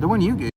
The one you gave.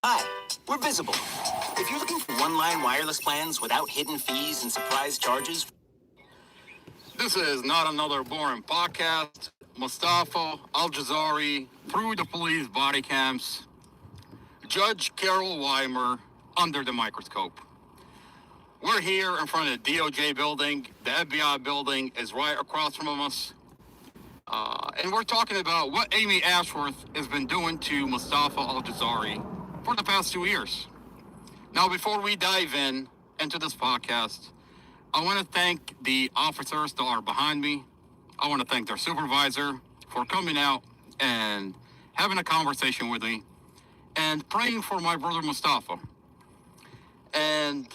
Hi, we're Visible. If you're looking for one-line wireless plans without hidden fees and surprise charges... This is not another boring podcast. Mustafa Al-Jazari through the police body cams. Judge Carol Weimer under the microscope. We're here in front of the DOJ building. The FBI building is right across from us. And we're talking about what Amy Ashworth has been doing to Mustafa Al-Jazari for the past 2 years. Now, before we dive into this podcast, I want to thank the officers that are behind me. I want to thank their supervisor for coming out and having a conversation with me and praying for my brother Mustafa. And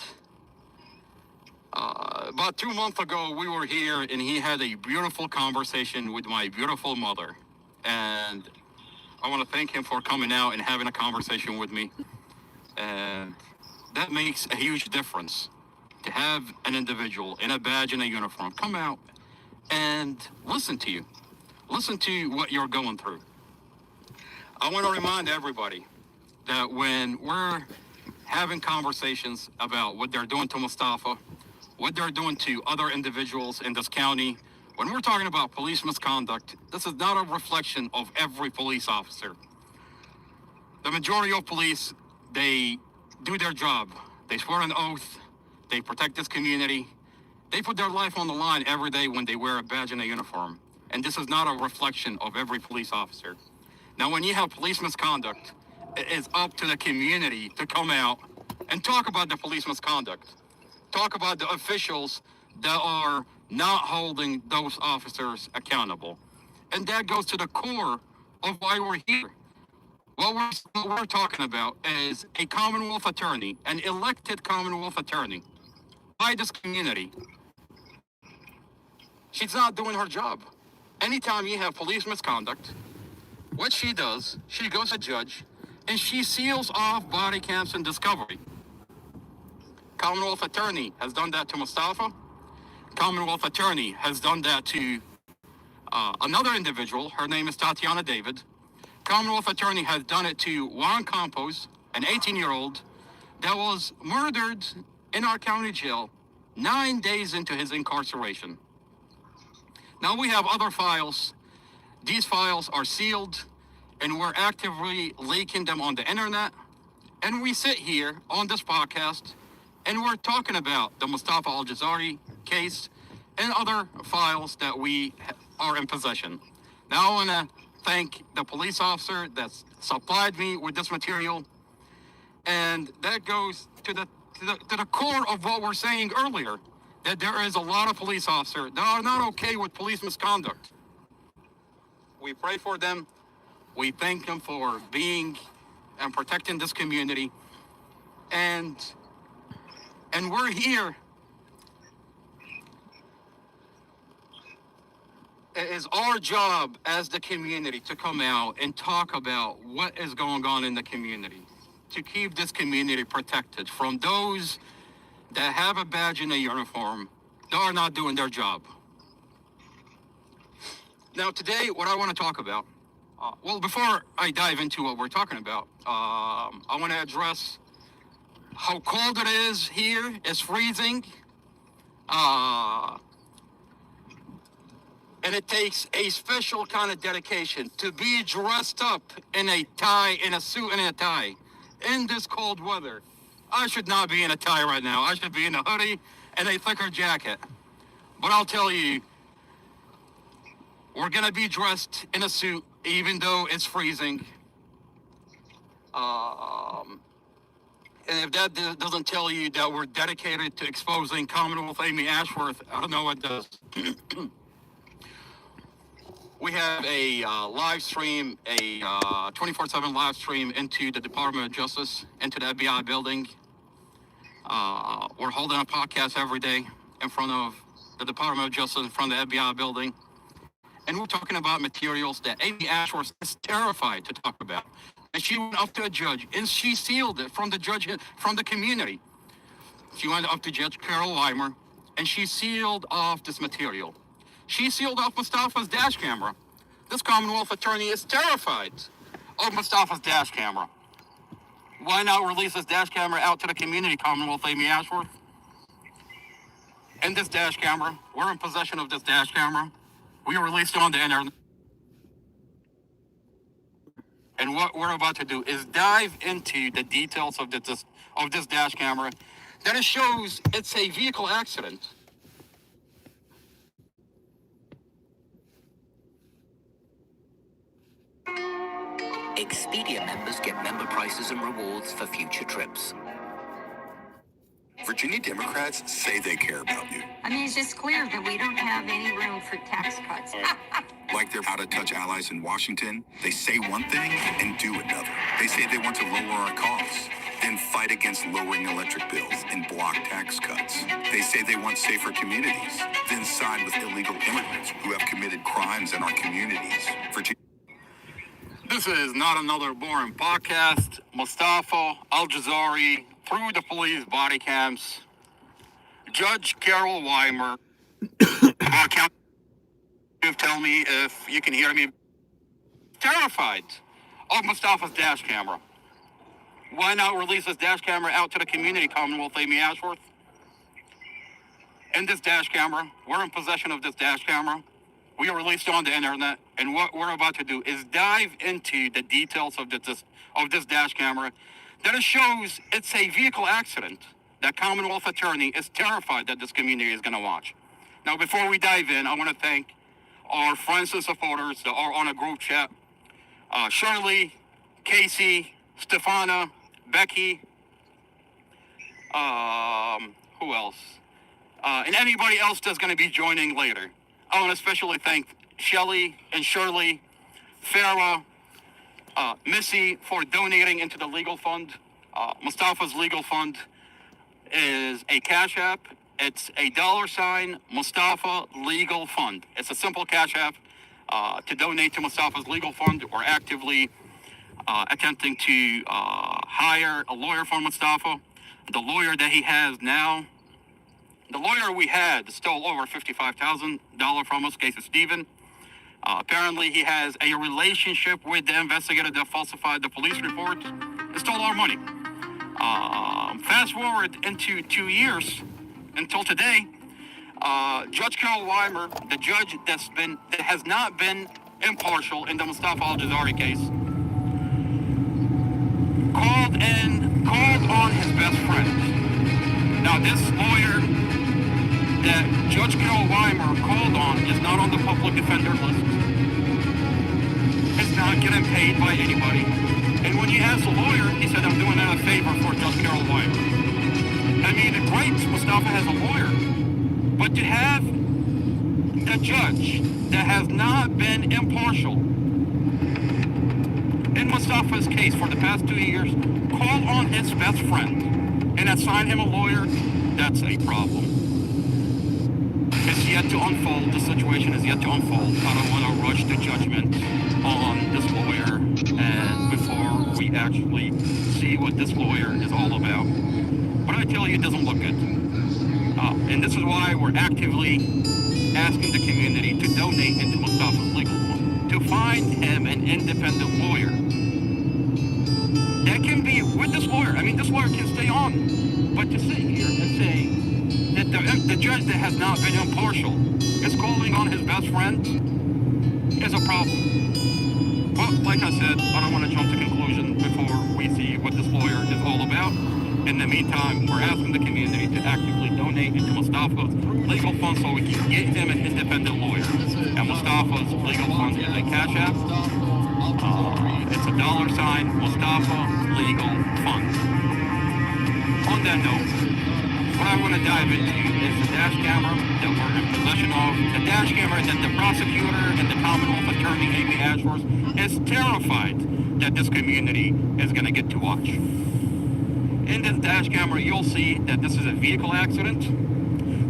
about 2 months ago, we were here and he had a beautiful conversation with my beautiful mother. And I want to thank him for coming out and having a conversation with me. And that makes a huge difference, to have an individual in a badge and a uniform come out and listen to you. Listen to what you're going through. I want to remind everybody that when we're having conversations about what they're doing to Mustafa, what they're doing to other individuals in this county, when we're talking about police misconduct, this is not a reflection of every police officer. The majority of police, they do their job. They swear an oath. They protect this community. They put their life on the line every day when they wear a badge and a uniform. And this is not a reflection of every police officer. Now, when you have police misconduct, it is up to the community to come out and talk about the police misconduct. Talk about the officials that are not holding those officers accountable. And that goes to the core of why we're here. What we're talking about is a Commonwealth attorney, an elected Commonwealth attorney by this community. She's not doing her job. Anytime you have police misconduct, what she does, she goes to judge and she seals off body cams and discovery. Commonwealth attorney has done that to Mustafa. Commonwealth attorney has done that to another individual. Her name is Tatiana David. Commonwealth attorney has done it to Juan Campos, an 18-year-old that was murdered in our county jail 9 days into his incarceration. Now we have other files. These files are sealed and we're actively leaking them on the internet. And we sit here on this podcast and we're talking about the Mustafa Al-Jazari case and other files that we are in possession. Now I want to thank the police officer that's supplied me with this material. And that goes to the core of what we're saying earlier, that there is a lot of police officers that are not okay with police misconduct. We pray for them. We thank them for being and protecting this community. And we're here. It is our job as the community to come out and talk about what is going on in the community, to keep this community protected from those that have a badge and a uniform that are not doing their job. Now today, what I want to talk about, before I dive into what we're talking about, I want to address how cold it is here. It's freezing. And it takes a special kind of dedication to be dressed up in a tie, in a suit and a tie, in this cold weather. I should not be in a tie right now. I should be in a hoodie and a thicker jacket. But I'll tell you, we're going to be dressed in a suit, even though it's freezing. And if that doesn't tell you that we're dedicated to exposing Commonwealth Amy Ashworth, I don't know what does. We have a live stream, a 24/7 live stream into the Department of Justice, into the FBI building. We're holding a podcast every day in front of the Department of Justice, in front of the FBI building. And we're talking about materials that Amy Ashworth is terrified to talk about. And she went up to a judge and she sealed it from the judge, from the community. She went up to Judge Carol Weimer and she sealed off this material. She sealed off Mustafa's dash camera. This Commonwealth attorney is terrified of Mustafa's dash camera. Why not release this dash camera out to the community, Commonwealth Amy Ashworth? And this dash camera, we're in possession of this dash camera. We released it on the internet. And what we're about to do is dive into the details of this dash camera. That it shows it's a vehicle accident. Expedia members get member prices and rewards for future trips. Virginia Democrats say they care about you. I mean, it's just clear that we don't have any room for tax cuts. Like their out-of-touch allies in Washington, they say one thing and do another. They say they want to lower our costs, then fight against lowering electric bills and block tax cuts. They say they want safer communities, then side with illegal immigrants who have committed crimes in our communities. This is not another boring podcast. Mustafa Al-Jazari through the police body cams. Judge Carol Weimer. Tell me if you can hear me. Terrified of Mustafa's dash camera. Why not release this dash camera out to the community, Commonwealth Amy Ashworth? And this dash camera, we're in possession of this dash camera. We released it on the internet, and what we're about to do is dive into the details of this dash camera. That it shows it's a vehicle accident that Commonwealth Attorney is terrified that this community is going to watch. Now, before we dive in, I want to thank our friends and supporters that are on a group chat. Shirley, Casey, Stefana, Becky, who else? And anybody else that's going to be joining later. I want to especially thank Shelly and Shirley, Farah, Missy for donating into the legal fund. Mustafa's legal fund is a Cash App. It's $$ Mustafa Legal Fund. It's a simple Cash App to donate to Mustafa's legal fund. We're actively attempting to hire a lawyer for Mustafa. The lawyer that he has now, the lawyer we had stole over $55,000 from us, Casey Stephen. Apparently, he has a relationship with the investigator that falsified the police report and stole our money. Fast forward into 2 years until today, Judge Carol Weimer, the judge that has not been impartial in the Mustafa Al-Jazari case, called on his best friend. Now, this lawyer that Judge Carol Weimer called on is not on the public defender list. It's not getting paid by anybody. And when you ask the lawyer, he said, I'm doing that a favor for Judge Carol Weimer. I mean, it's great Mustafa has a lawyer, but to have the judge that has not been impartial in Mustafa's case for the past 2 years call on his best friend and assign him a lawyer, that's a problem. It's yet to unfold. The situation is yet to unfold. I don't want to rush to judgment on this lawyer and before we actually see what this lawyer is all about. But I tell you, it doesn't look good. And this is why we're actively asking the community to donate into Mustafa's legal fund, to find him an independent lawyer that can be with this lawyer. I mean, this lawyer can stay on, but to sit here and say that the judge that has not been impartial is calling on his best friend is a problem. But like I said, I don't want to jump to conclusion before we see what this lawyer is all about. In the meantime, we're asking the community to actively donate into Mustafa's legal fund so we can get him an independent lawyer. And Mustafa's legal fund is a Cash App. It's $$ Mustafa Legal Fund. On that note, what I want to dive into is the dash camera that we're in possession of. The dash camera that the prosecutor and the Commonwealth Attorney, Amy Ashworth, is terrified that this community is going to get to watch. In this dash camera, you'll see that this is a vehicle accident.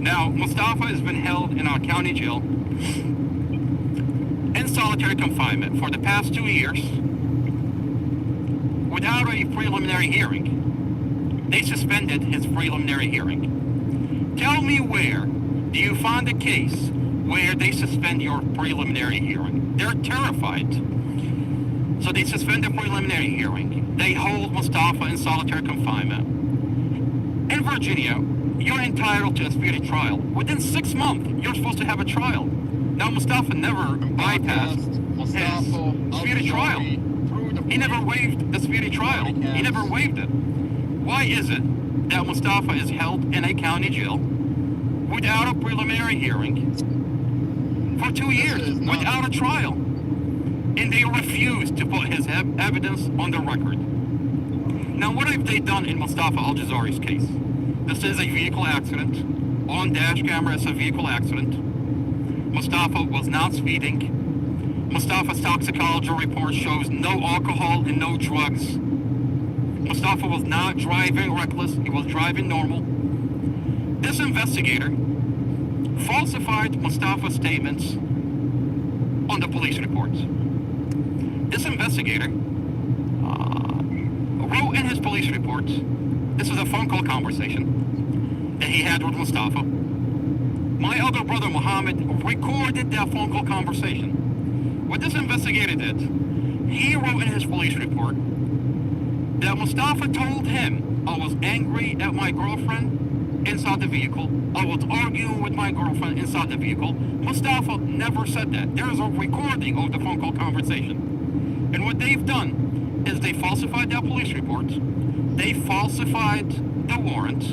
Now, Mustafa has been held in our county jail in solitary confinement for the past 2 years without a preliminary hearing. They suspended his preliminary hearing. Tell me where do you find a case where they suspend your preliminary hearing? They're terrified So they suspend the preliminary hearing. They hold Mustafa in solitary confinement. In Virginia, you're entitled to a speedy trial. Within 6 months, you're supposed to have a trial. Now, Mustafa never bypassed his speedy trial. He never waived the speedy trial. He never waived it. Why is it that Mustafa is held in a county jail without a preliminary hearing for 2 years, without a trial? And they refuse to put his evidence on the record. Now, what have they done in Mustafa Al-Jazari's case? This is a vehicle accident. On dash camera, it's a vehicle accident. Mustafa was not speeding. Mustafa's toxicology report shows no alcohol and no drugs. Mustafa was not driving reckless. He was driving normal. This investigator falsified Mustafa's statements on the police reports. This investigator wrote in his police reports, this is a phone call conversation that he had with Mustafa. My other brother, Muhammad, recorded that phone call conversation. What this investigator did, he wrote in his police report that Mustafa told him, I was angry at my girlfriend inside the vehicle. I was arguing with my girlfriend inside the vehicle. Mustafa never said that. There is a recording of the phone call conversation. And what they've done is they falsified that police report. They falsified the warrant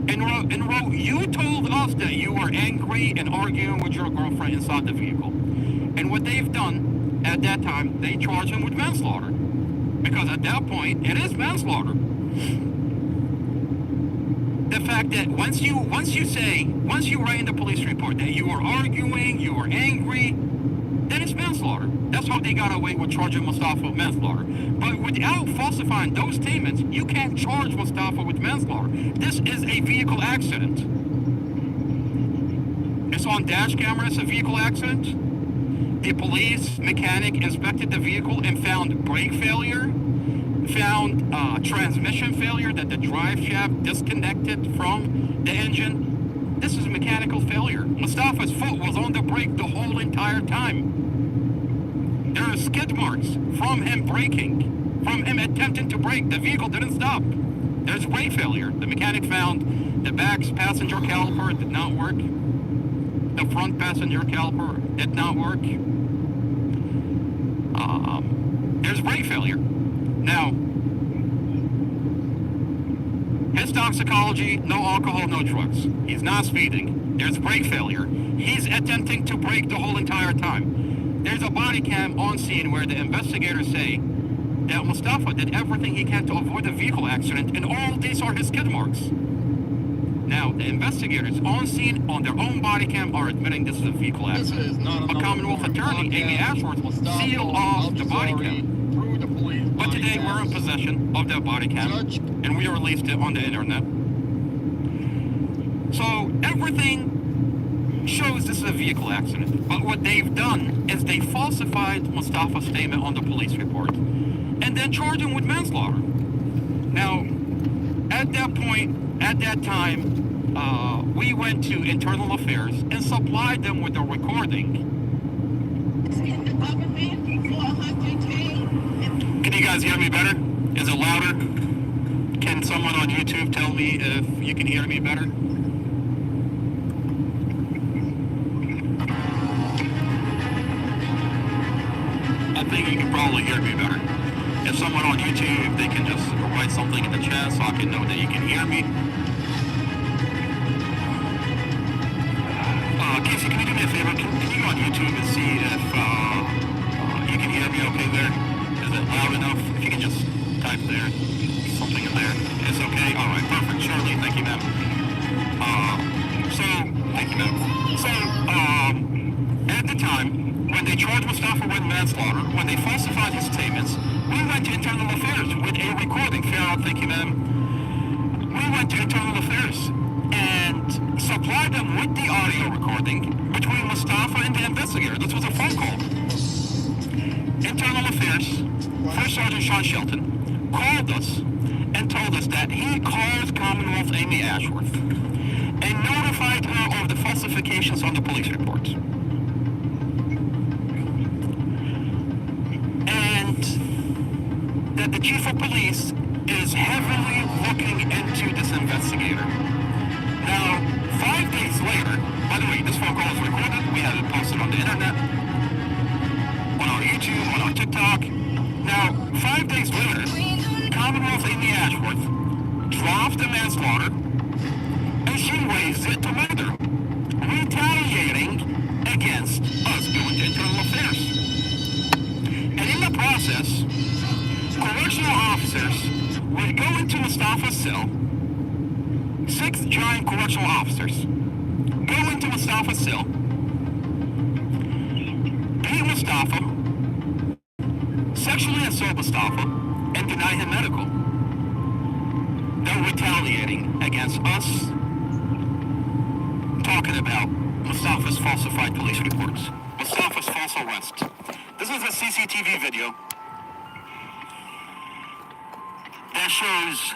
and wrote, you told us that you were angry and arguing with your girlfriend inside the vehicle. And what they've done at that time, they charged him with manslaughter. Because at that point, it is manslaughter. The fact that once you write in the police report that you were arguing, you were angry, then it's manslaughter. That's how they got away with charging Mustafa with manslaughter. But without falsifying those statements, you can't charge Mustafa with manslaughter. This is a vehicle accident. It's on dash camera, it's a vehicle accident. The police mechanic inspected the vehicle and found brake failure, found transmission failure, that the drive shaft disconnected from the engine. This is mechanical failure. Mustafa's foot was on the brake the whole entire time. There are skid marks from him braking, from him attempting to brake. The vehicle didn't stop. There's brake failure. The mechanic found the back passenger caliper did not work. The front passenger caliper did not work. There's brake failure. Now, his toxicology, no alcohol, no drugs. He's not speeding. There's brake failure. He's attempting to brake the whole entire time. There's a body cam on scene where the investigators say that Mustafa did everything he can to avoid a vehicle accident, and all these are his skid marks. Now, the investigators on scene on their own body cam are admitting this is a vehicle accident. A Commonwealth attorney, Amy Ashworth, sealed off the body cam. But today we're in possession of that body cam, and we released it on the internet. So everything shows this is a vehicle accident. But what they've done is they falsified Mustafa's statement on the police report and then charged him with manslaughter. Now, at that point, at that time, we went to Internal Affairs and supplied them with a recording. Can you guys hear me better? Is it louder? Can someone on YouTube tell me if you can hear me better? I think you can probably hear me better. If someone on YouTube, they can just write something in the chat so I can know that you can hear me. Casey, can you do me a favor? Can you go on YouTube and see if you can hear me okay there? Is it loud enough? If you can just type there, something in there. It's okay? All right, perfect. Shirley, thank you, ma'am. Thank you, ma'am. At the time, when they charged Mustafa with manslaughter, when they falsified his statements, we went to Internal Affairs with a recording. Thank you, ma'am. We went to Internal Affairs and supplied them with the audio recording between Mustafa and the investigator. This was a phone call. Internal Affairs, First Sergeant Sean Shelton, called us and told us that he called Commonwealth Amy Ashworth and notified her of the falsifications on the police reports. And chief of police is heavily looking into this investigator. Now, 5 days later, by the way, this phone call is recorded. We have it posted on the internet, on our YouTube, on our TikTok. Now, 5 days later, Commonwealth Amy Ashworth dropped the manslaughter and she raised it to murder, retaliating against us doing internal affairs. And in the process, correctional officers would go into Mustafa's cell. 6 giant correctional officers go into Mustafa's cell, beat Mustafa, sexually assault Mustafa, and deny him medical. They're retaliating against us, talking about Mustafa's falsified police reports, Mustafa's false arrest. This is a CCTV video that shows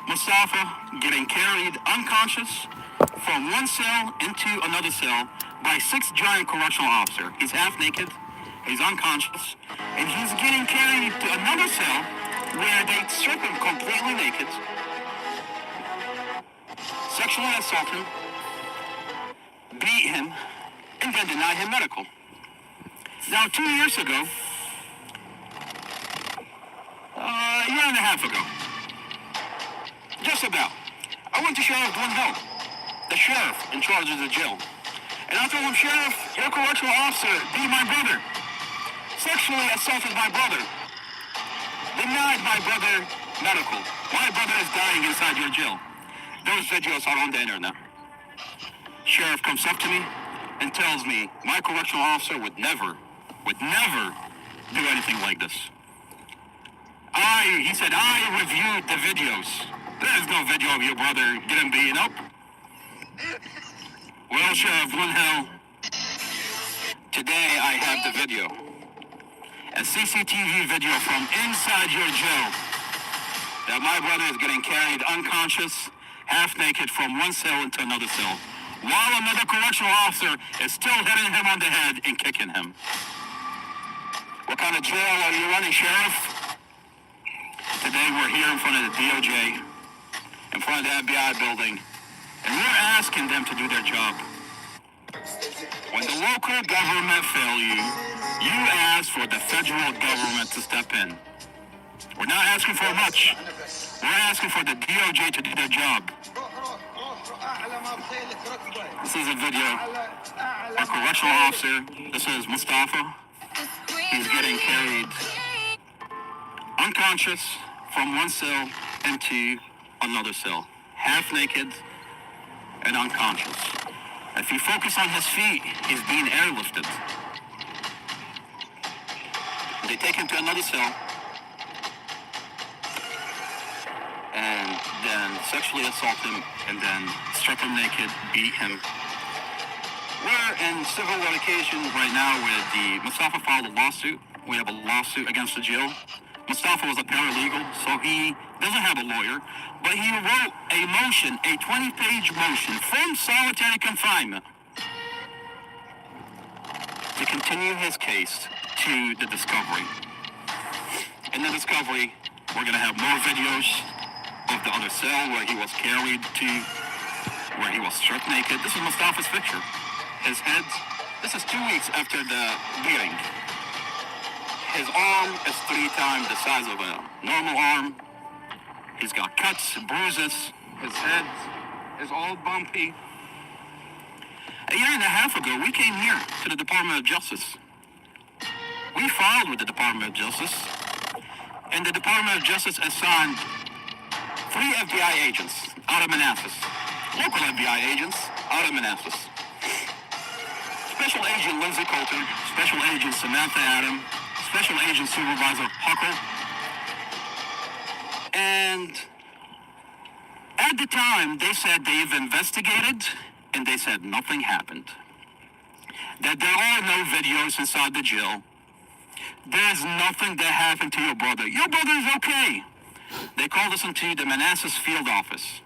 Mustafa getting carried unconscious from one cell into another cell by 6 giant correctional officers. He's half naked, he's unconscious, and he's getting carried to another cell where they strip him completely naked, sexually assault him, beat him, and then deny him medical. Now, 2 years ago, a year and a half ago, just about, I went to Sheriff Glenn Hill, the sheriff in charge of the jail. And I told him, Sheriff, your correctional officer beat my brother, sexually assaulted my brother, denied my brother medical. My brother is dying inside your jail. Those videos are on the internet. Sheriff comes up to me and tells me my correctional officer would never do anything like this. He said, I reviewed the videos. There is no video of your brother getting beaten up. Well, Sheriff Glenn Hill, today I have the video. A CCTV video from inside your jail that my brother is getting carried unconscious, half naked from one cell into another cell, while another correctional officer is still hitting him on the head and kicking him. What kind of jail are you running, Sheriff? Today we're here in front of the DOJ, in front of the FBI building, and we're asking them to do their job. When the local government fail you, you ask for the federal government to step in. We're not asking for much. We're asking for the DOJ to do their job. This is a video. A correctional officer, this is Mustafa. He's getting carried unconscious from one cell into another cell, half naked and unconscious. If you focus on his feet, he's being airlifted. They take him to another cell and then sexually assault him and then strip him naked, beat him. We're in civil litigation right now with Mustafa filed a lawsuit. We have a lawsuit against the jail. Mustafa was a paralegal, so he doesn't have a lawyer, but he wrote a motion, a 20-page motion from solitary confinement to continue his case to the discovery. In the discovery, we're going to have more videos of the other cell where he was carried to, where he was stripped naked. This is Mustafa's picture. His head, this is 2 weeks after the beating. His arm is 3 times the size of a normal arm. He's got cuts and bruises. His head is all bumpy. A year and a half ago, we came here to the Department of Justice. We filed with the Department of Justice, and the Department of Justice assigned 3 FBI agents out of Manassas. Local FBI agents out of Manassas. Special Agent Lindsay Coulter, Special Agent Samantha Adam, Special Agent Supervisor Huckle. And at the time, they said they've investigated, and they said nothing happened. That there are no videos inside the jail. There's nothing that happened to your brother. Your brother is okay. They called us into the Manassas field office.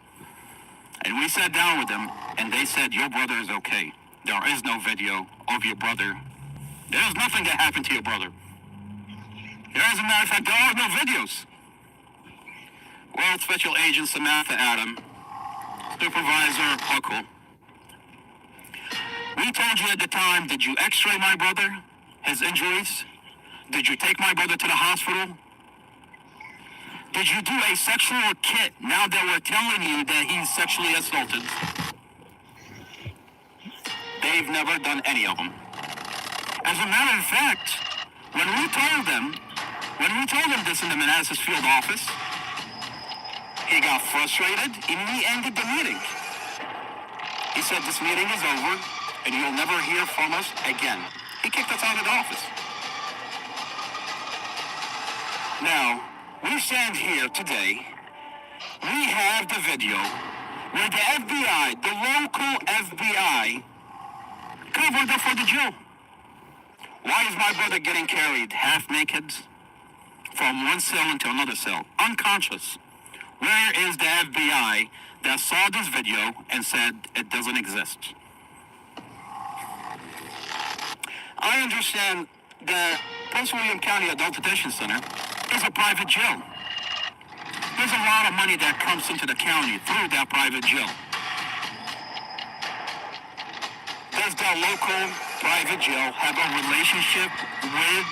And we sat down with them, and they said, your brother is okay. There is no video of your brother. There's nothing that happened to your brother. As a matter of fact, there are no videos. Well, Special Agent Samantha Adam, Supervisor Huckle, we told you at the time, did you x-ray my brother, his injuries? Did you take my brother to the hospital? Did you do a sexual kit now that we're telling you that he's sexually assaulted? They've never done any of them. As a matter of fact, when we told them this in the Manassas field office, he got frustrated and he ended the meeting. He said, this meeting is over and you'll never hear from us again. He kicked us out of the office. Now, we stand here today. We have the video where the FBI, the local FBI, covered up for the Jew. Why is my brother getting carried half naked from one cell into another cell, unconscious? Where is the FBI that saw this video and said it doesn't exist? I understand that Prince William County Adult Detention Center is a private jail. There's a lot of money that comes into the county through that private jail. Does the local private jail have a relationship with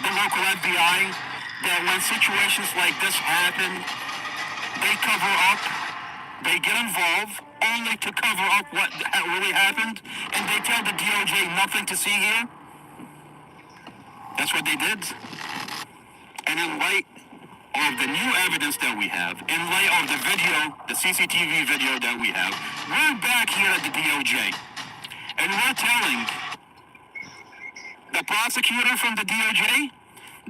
the local FBI that when situations like this happen, they cover up, they get involved only to cover up what really happened, and they tell the DOJ nothing to see here? That's what they did. And in light of the new evidence that we have, in light of the video, the CCTV video that we have, we're back here at the DOJ. And we're telling the prosecutor from the DOJ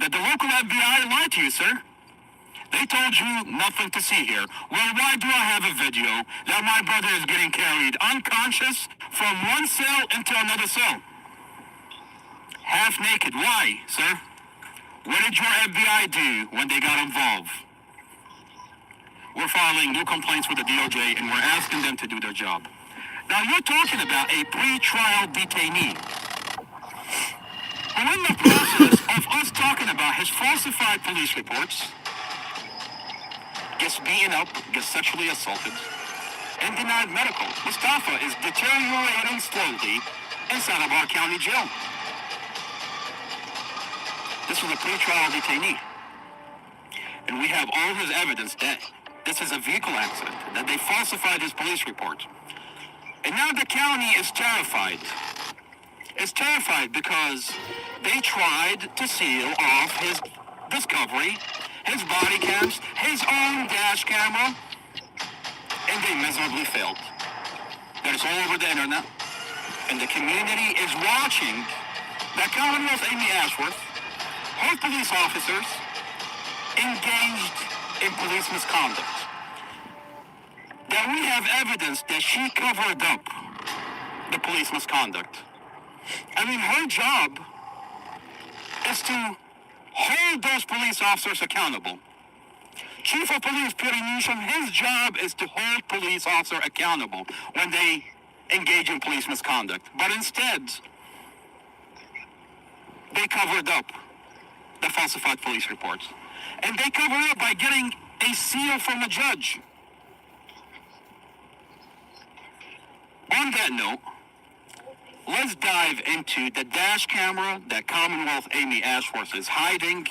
that the local FBI lied to you, sir. They told you nothing to see here. Well, why do I have a video that my brother is getting carried unconscious from one cell into another cell? Half naked. Why, sir? What did your FBI do when they got involved? We're filing new complaints with the DOJ and we're asking them to do their job. Now, you're talking about a pre-trial detainee. And in the process of us talking about his falsified police reports, gets beaten up, gets sexually assaulted, and denied medical. Mustafa is deteriorating slowly in Santa Barbara County Jail. This was a pre-trial detainee. And we have all his evidence that this is a vehicle accident, that they falsified his police report. And now the county is terrified. It's terrified because they tried to seal off his discovery, his body cams, his own dash camera, and they miserably failed. That is all over the internet, and the community is watching that Commonwealth Amy Ashworth, her police officers, engaged in police misconduct. That we have evidence that she covered up the police misconduct. I mean, her job is to hold those police officers accountable. Chief of Police Peter Newsham, his job is to hold police officers accountable when they engage in police misconduct. But instead, they covered up the falsified police reports. And they covered it up by getting a seal from a judge. On that note, let's dive into the dash camera that Commonwealth Amy Ashworth is hiding.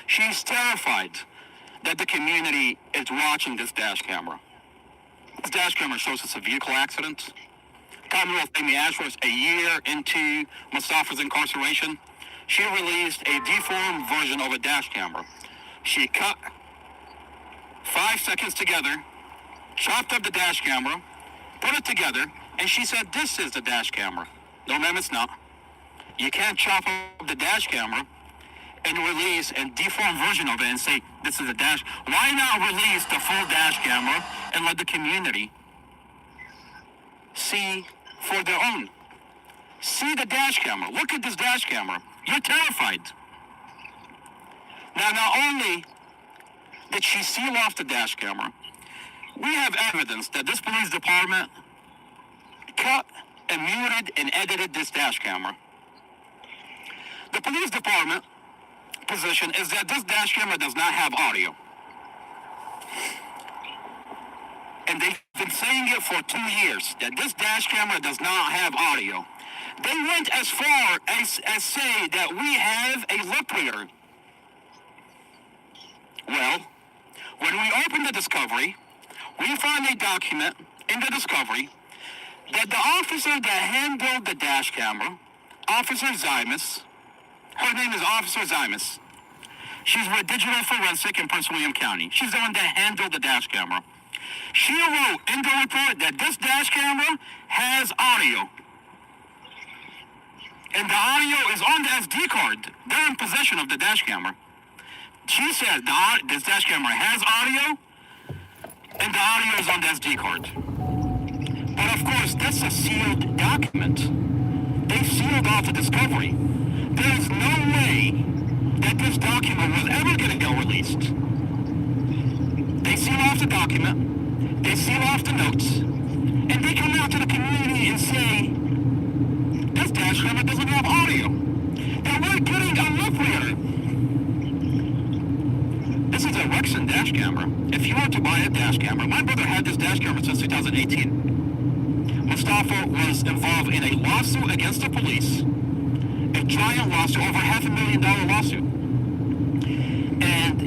She's terrified that the community is watching this dash camera. This dash camera shows us a vehicle accident. Commonwealth Amy Ashworth, a year into Mustafa's incarceration, she released a deformed version of a dash camera. She cut 5 seconds together, chopped up the dash camera, put it together, and she said, this is the dash camera. No, ma'am, it's not. You can't chop up the dash camera and release a deformed version of it and say, this is a dash. Why not release the full dash camera and let the community see for their own? See the dash camera. Look at this dash camera. You're terrified. Now, not only did she seal off the dash camera, we have evidence that this police department cut and muted and edited this dash camera. The police department position is that this dash camera does not have audio. And they've been saying it for 2 years, that this dash camera does not have audio. They went as far as say that we have a lip reader. Well, when we open the discovery, we find a document in the discovery that the officer that handled the dash camera, Officer Zymus, her name is Officer Zymus. She's with Digital Forensic in Prince William County. She's the one that handled the dash camera. She wrote in the report that this dash camera has audio. And the audio is on the SD card. They're in possession of the dash camera. She said this dash camera has audio, and the audio is on the SD card. But of course, that's a sealed document. They sealed off the discovery. There's no way that this document was ever going to get released. They seal off the document, they seal off the notes, and they come out to the community and say, this dash camera doesn't have audio. And we're getting a lip reader. This is a Rexon dash camera. If you want to buy a dash camera, my brother had this dash camera since 2018. Mustafa was involved in a lawsuit against the police, a giant lawsuit, over $500,000 lawsuit. And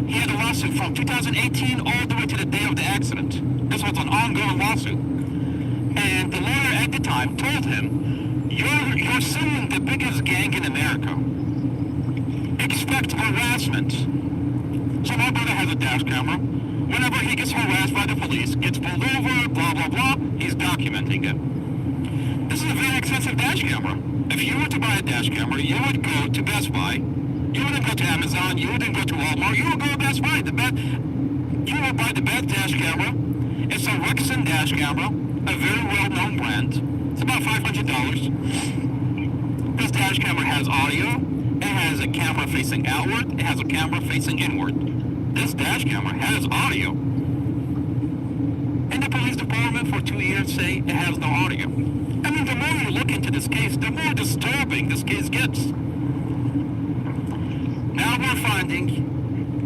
he had a lawsuit from 2018 all the way to the day of the accident. This was an ongoing lawsuit. And the lawyer at the time told him, you're suing the biggest gang in America. Expect harassment. So my brother has a dash camera. Whenever he gets harassed by the police, gets pulled over, blah, blah, blah, he's documenting it. This is a very expensive dash camera. If you were to buy a dash camera, you would go to Best Buy. You wouldn't go to Amazon. You wouldn't go to Walmart. You would go to Best Buy. You would buy the best dash camera. It's a Rexon dash camera, a very well-known brand. It's about $500. This dash camera has audio. It has a camera facing outward. It has a camera facing inward. This dash camera has audio. And the police department for 2 years say it has no audio. I mean, the more you look into this case, the more disturbing this case gets. Now we're finding,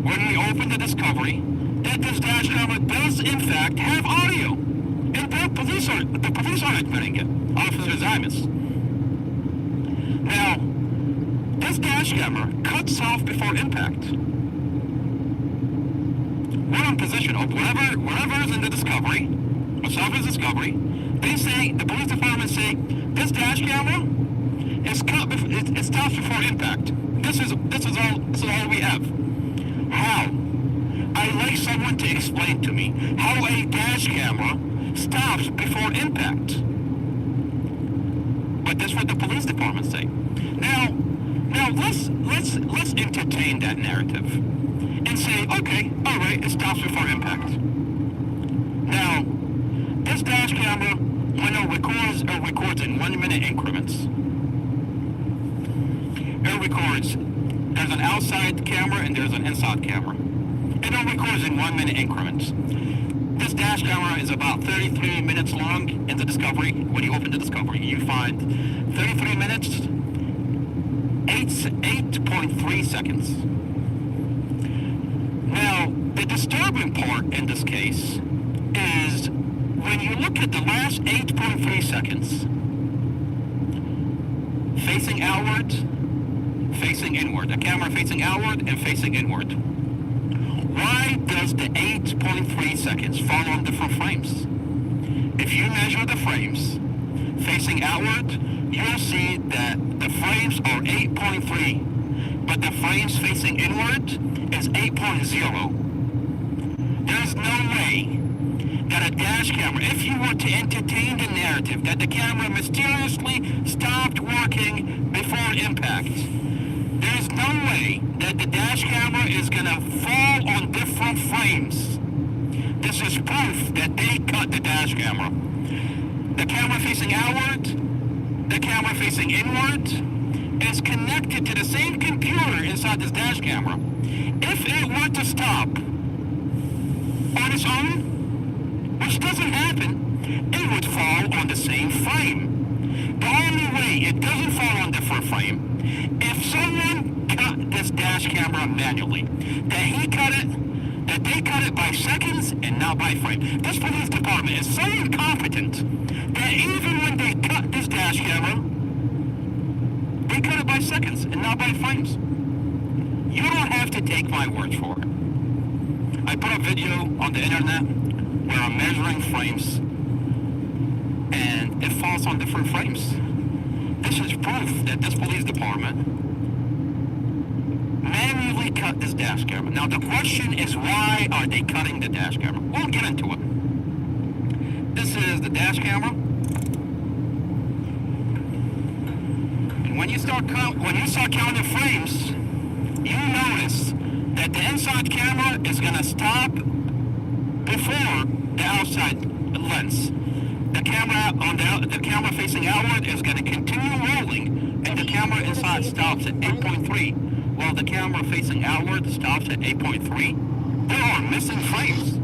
when we open the discovery, that this dash camera does in fact have audio. And the police are admitting it. Officer Zymus. Now, this dash camera cuts off before impact. We're in position of whatever is in the discovery, Mustafa's discovery, they say, the police department say, this dash camera is cut, it stops before impact. This is all we have. How? I'd like someone to explain to me how a dash camera stops before impact. But that's what the police department say. Now let's entertain that narrative and say, okay, all right, it stops before impact. Now, this dash camera, when it records in 1 minute increments. It records. There's an outside camera and there's an inside camera. It records in 1 minute increments. This dash camera is about 33 minutes long in the discovery. When you open the discovery, you find 33 minutes, 8.3 seconds. Now, the disturbing part in this case is when you look at the last 8.3 seconds, facing outward, facing inward, a camera facing outward and facing inward. Why does the 8.3 seconds fall on different frames? If you measure the frames facing outward, you'll see that the frames are 8.3, but the frames facing inward is 8.0. There's no way that a dash camera, if you were to entertain the narrative that the camera mysteriously stopped working before impact, there's no way that the dash camera is going to fall on different frames. This is proof that they cut the dash camera. The camera facing outward, the camera facing inward is connected to the same computer inside this dash camera. If it were to stop on its own, which doesn't happen, it would fall on the same frame. The only way it doesn't fall on different frame, if someone cut this dash camera manually, that he cut it, the that they cut it by seconds and not by frame. This police department is so incompetent that even when they cut this dash camera, they cut it by seconds and not by frames. You don't have to take my word for it. I put a video on the internet where I'm measuring frames and it falls on different frames. This is proof that this police department manually cut this dash camera. Now the question is, why are they cutting the dash camera? We'll get into it. This is the dash camera. And when you start counting frames, you notice that the inside camera is gonna stop before the outside lens. The camera facing outward is gonna continue rolling, and the camera inside stops at 8.3, while the camera facing outward stops at 8.3. There are missing frames.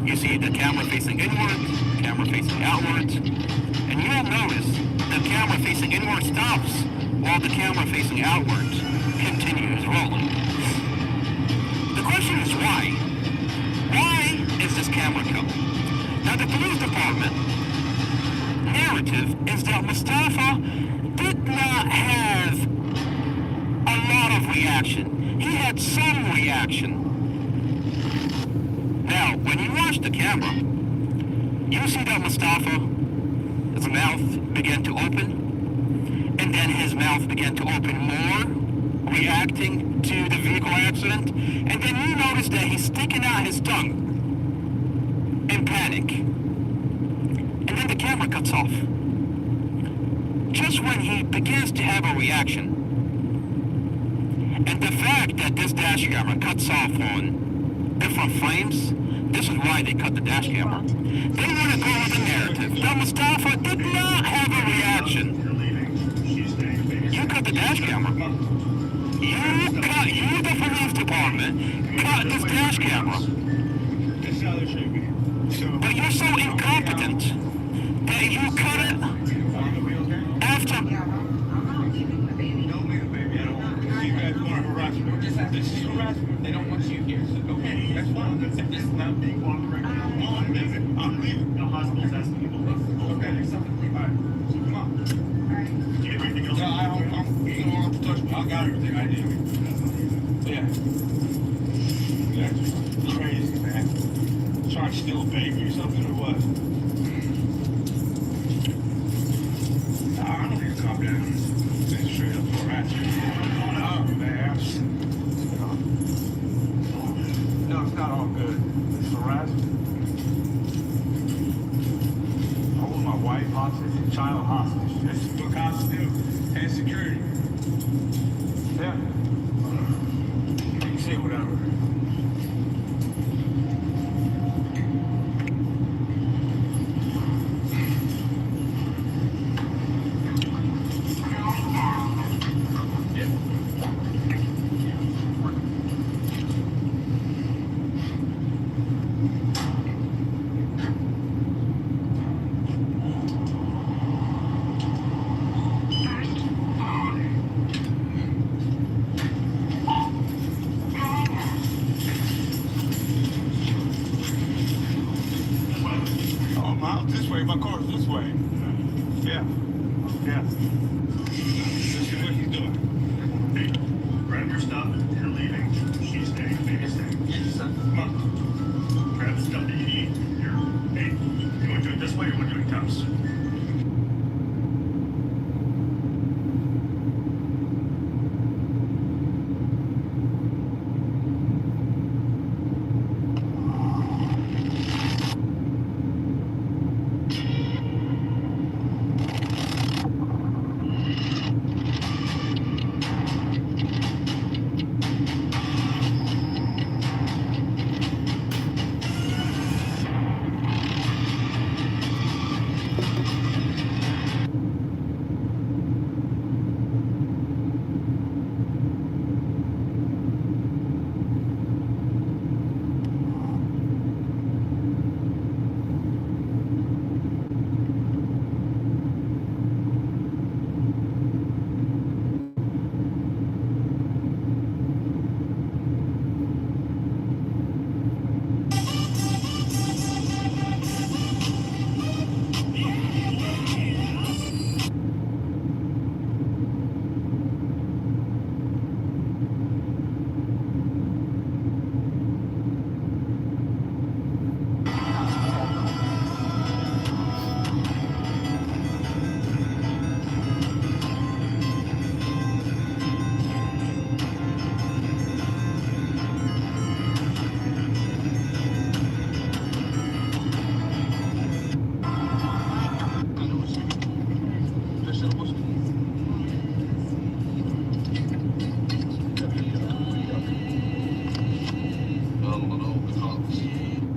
You see the camera facing inward, camera facing outward, and you'll notice the camera facing inward stops while the camera facing outward continues rolling. The question is why? Why is this camera cut? Now the police department narrative is that Mustafa did not have a lot of reaction. He had some reaction. Now, when you watch the camera, you see that Mustafa, his mouth began to open, and then his mouth began to open more, reacting to the vehicle accident, and then you notice that he's sticking out his tongue in panic. And then the camera cuts off. Just when he begins to have a reaction. And the fact that this dash camera cuts off on different frames, this is why they cut the dash camera. They want to go with the narrative that Mustafa did not have a reaction. You cut the dash camera. You, the police department, cut this dash camera. But you're so incompetent that you cut it after. This is harassment. They don't want you here. Okay, that's fine. This is not being on the record. I'm leaving. I'm leaving. The hospital's asking you to leave. Okay, all right. So come on. Do you have anything else? No, you don't have to touch me. I got everything I need. Yeah. Yeah, just crazy, man. Trying to steal a baby or something or what? Nah, I don't need to calm down. This is straight up harassment. Oh, man. No, it's not all good. It's harassment. I hold my wife hostage and child hostage. That's what cops do. And security. Yeah. You can say whatever. This way, my car's this way. Yeah. Yeah. This is what he's doing. Hey, grab your stuff. You're leaving. She's staying. Baby's staying. Yes, sir. Come on. Grab the stuff that you need. Here. Hey, you want to do it this way or want to do it cups?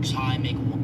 Cruise high, make one.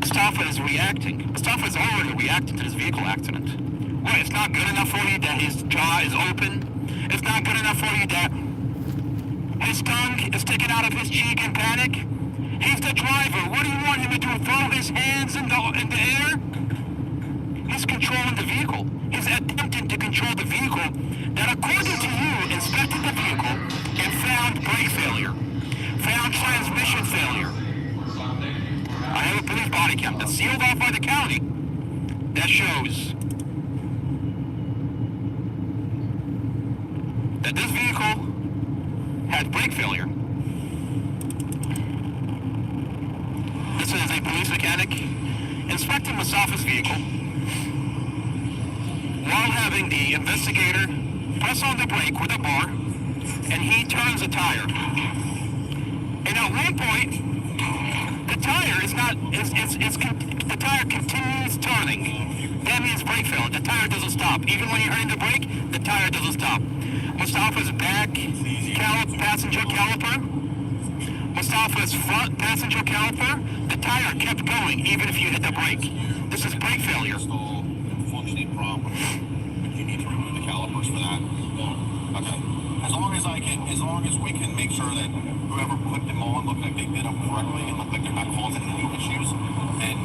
Mustafa is reacting. Mustafa is already reacting to this vehicle accident. What, it's not good enough for you that his jaw is open? It's not good enough for you that his tongue is sticking out of his cheek in panic? He's the driver. What do you want him to do? Throw his hands in the air? He's controlling the vehicle. He's attempting to control the vehicle that, according to you, inspected the vehicle and found brake failure, found transmission failure. I have a police body cam that's sealed off by the county that shows that this vehicle had brake failure. This is a police mechanic inspecting Mustafa's vehicle while having the investigator press on the brake with a bar, and he turns a tire. And at one point, the tire is not, the tire continues turning. That means brake failure. The tire doesn't stop. Even when you're hitting the brake, the tire doesn't stop. Mustafa's back passenger caliper, Mustafa's front passenger caliper, the tire kept going even if you hit the brake. This is brake failure. Functioning problem. You need to remove the calipers for that. Okay. As long as we can make sure that whoever put them on look like they did them correctly and look like they're not causing any issues, then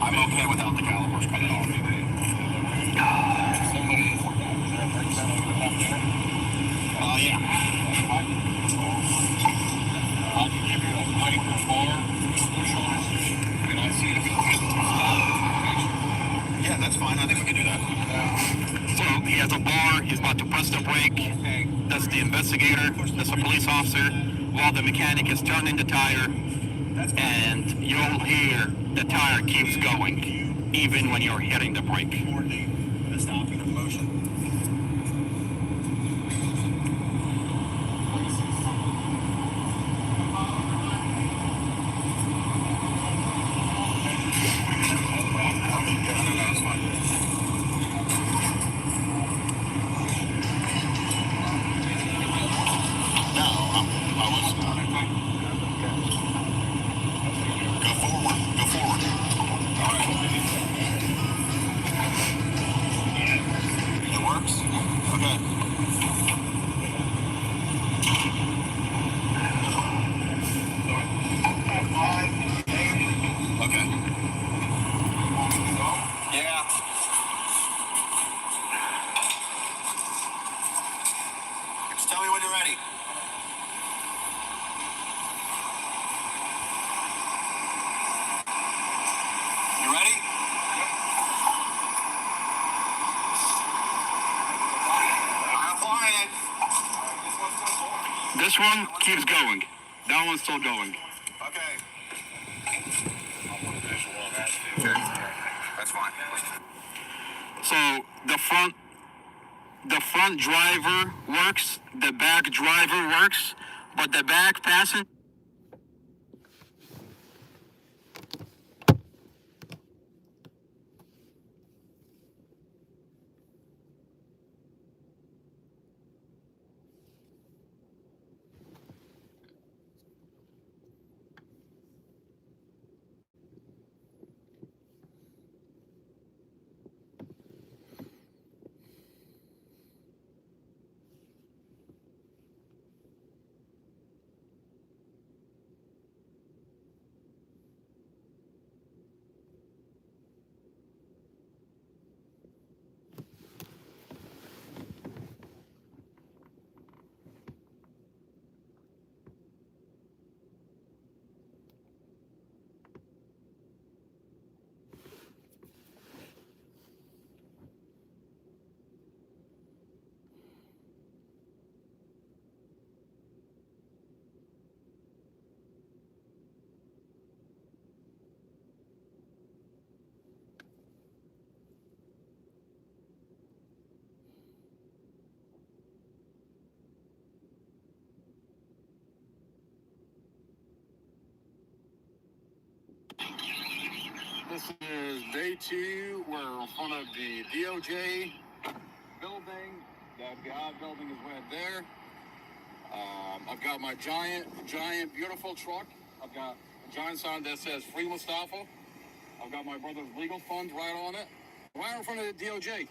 I'm okay without the calipers cut off. Yeah. I can give you a microphone. Can I see if you can? Yeah, that's fine. I think we can do that. So he has a bar, he's about to press the brake. That's the investigator, that's the police officer, while the mechanic is turning the tire, and you'll hear the tire keeps going, even when you're hitting the brake. Stopping the motion. Go forward. Go forward. All right. It works? Okay. Okay. Yeah. Just tell me when you're ready. You ready? I'm flying it. This one keeps going. That one's still going. Okay. I'll put a visual on that too. That's fine. So the front driver works, the back driver works, but the back passenger. This is day 2. We're in front of the DOJ building. The FBI building is right there. I've got my giant, beautiful truck. I've got a giant sign that says Free Mustafa. I've got my brother's legal funds right on it. Right in front of the DOJ.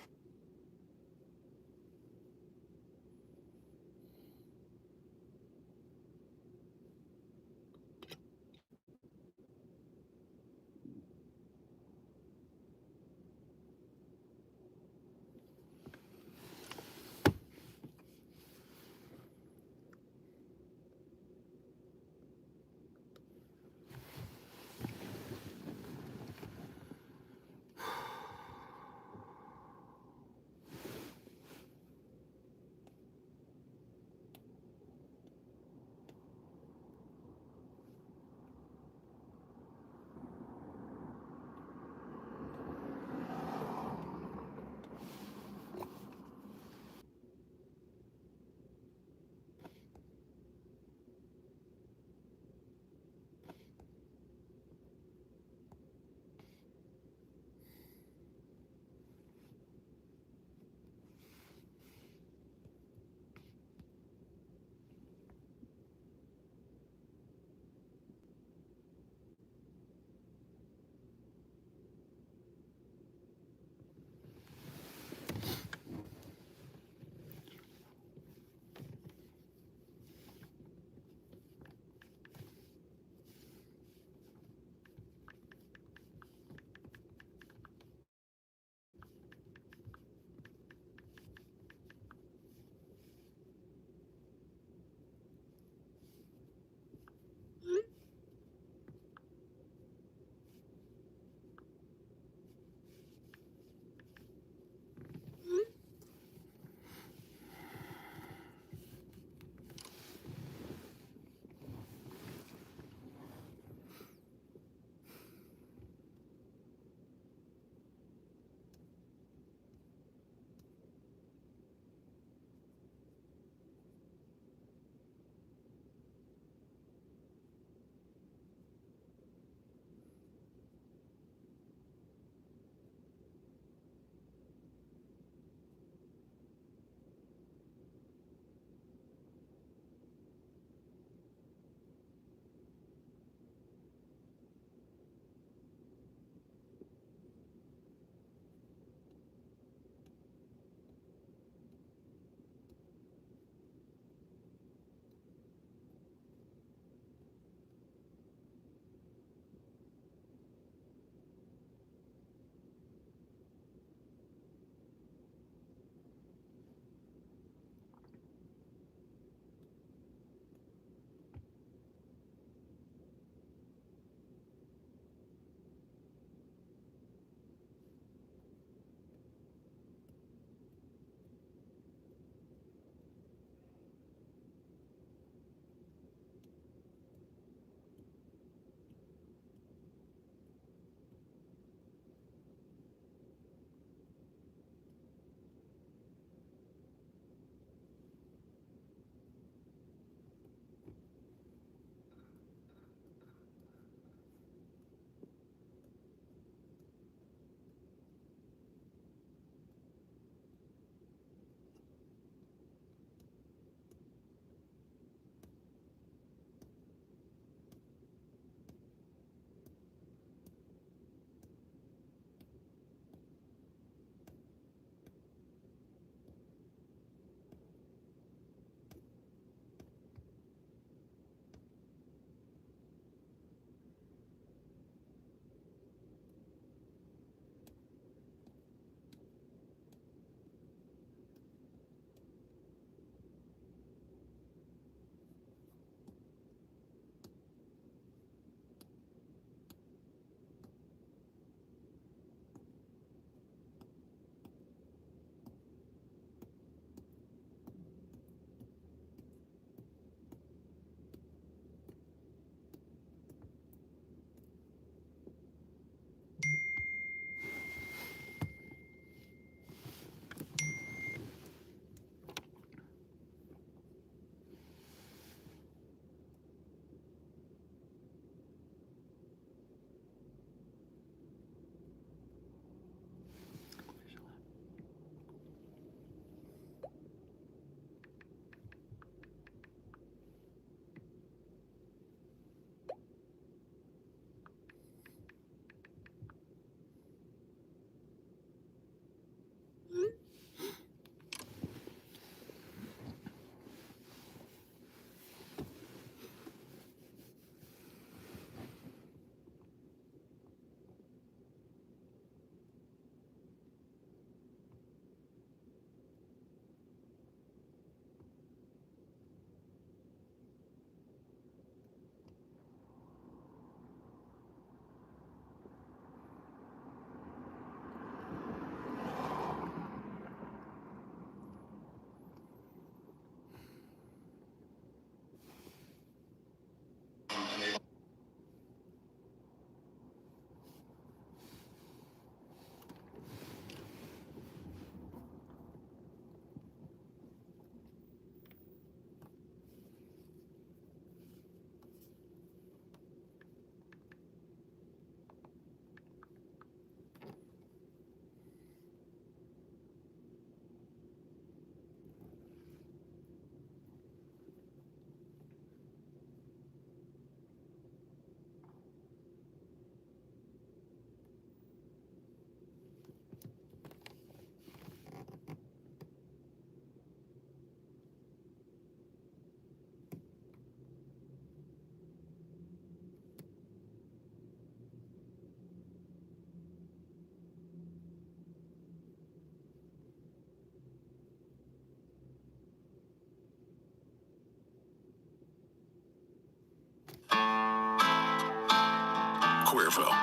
Cuervo,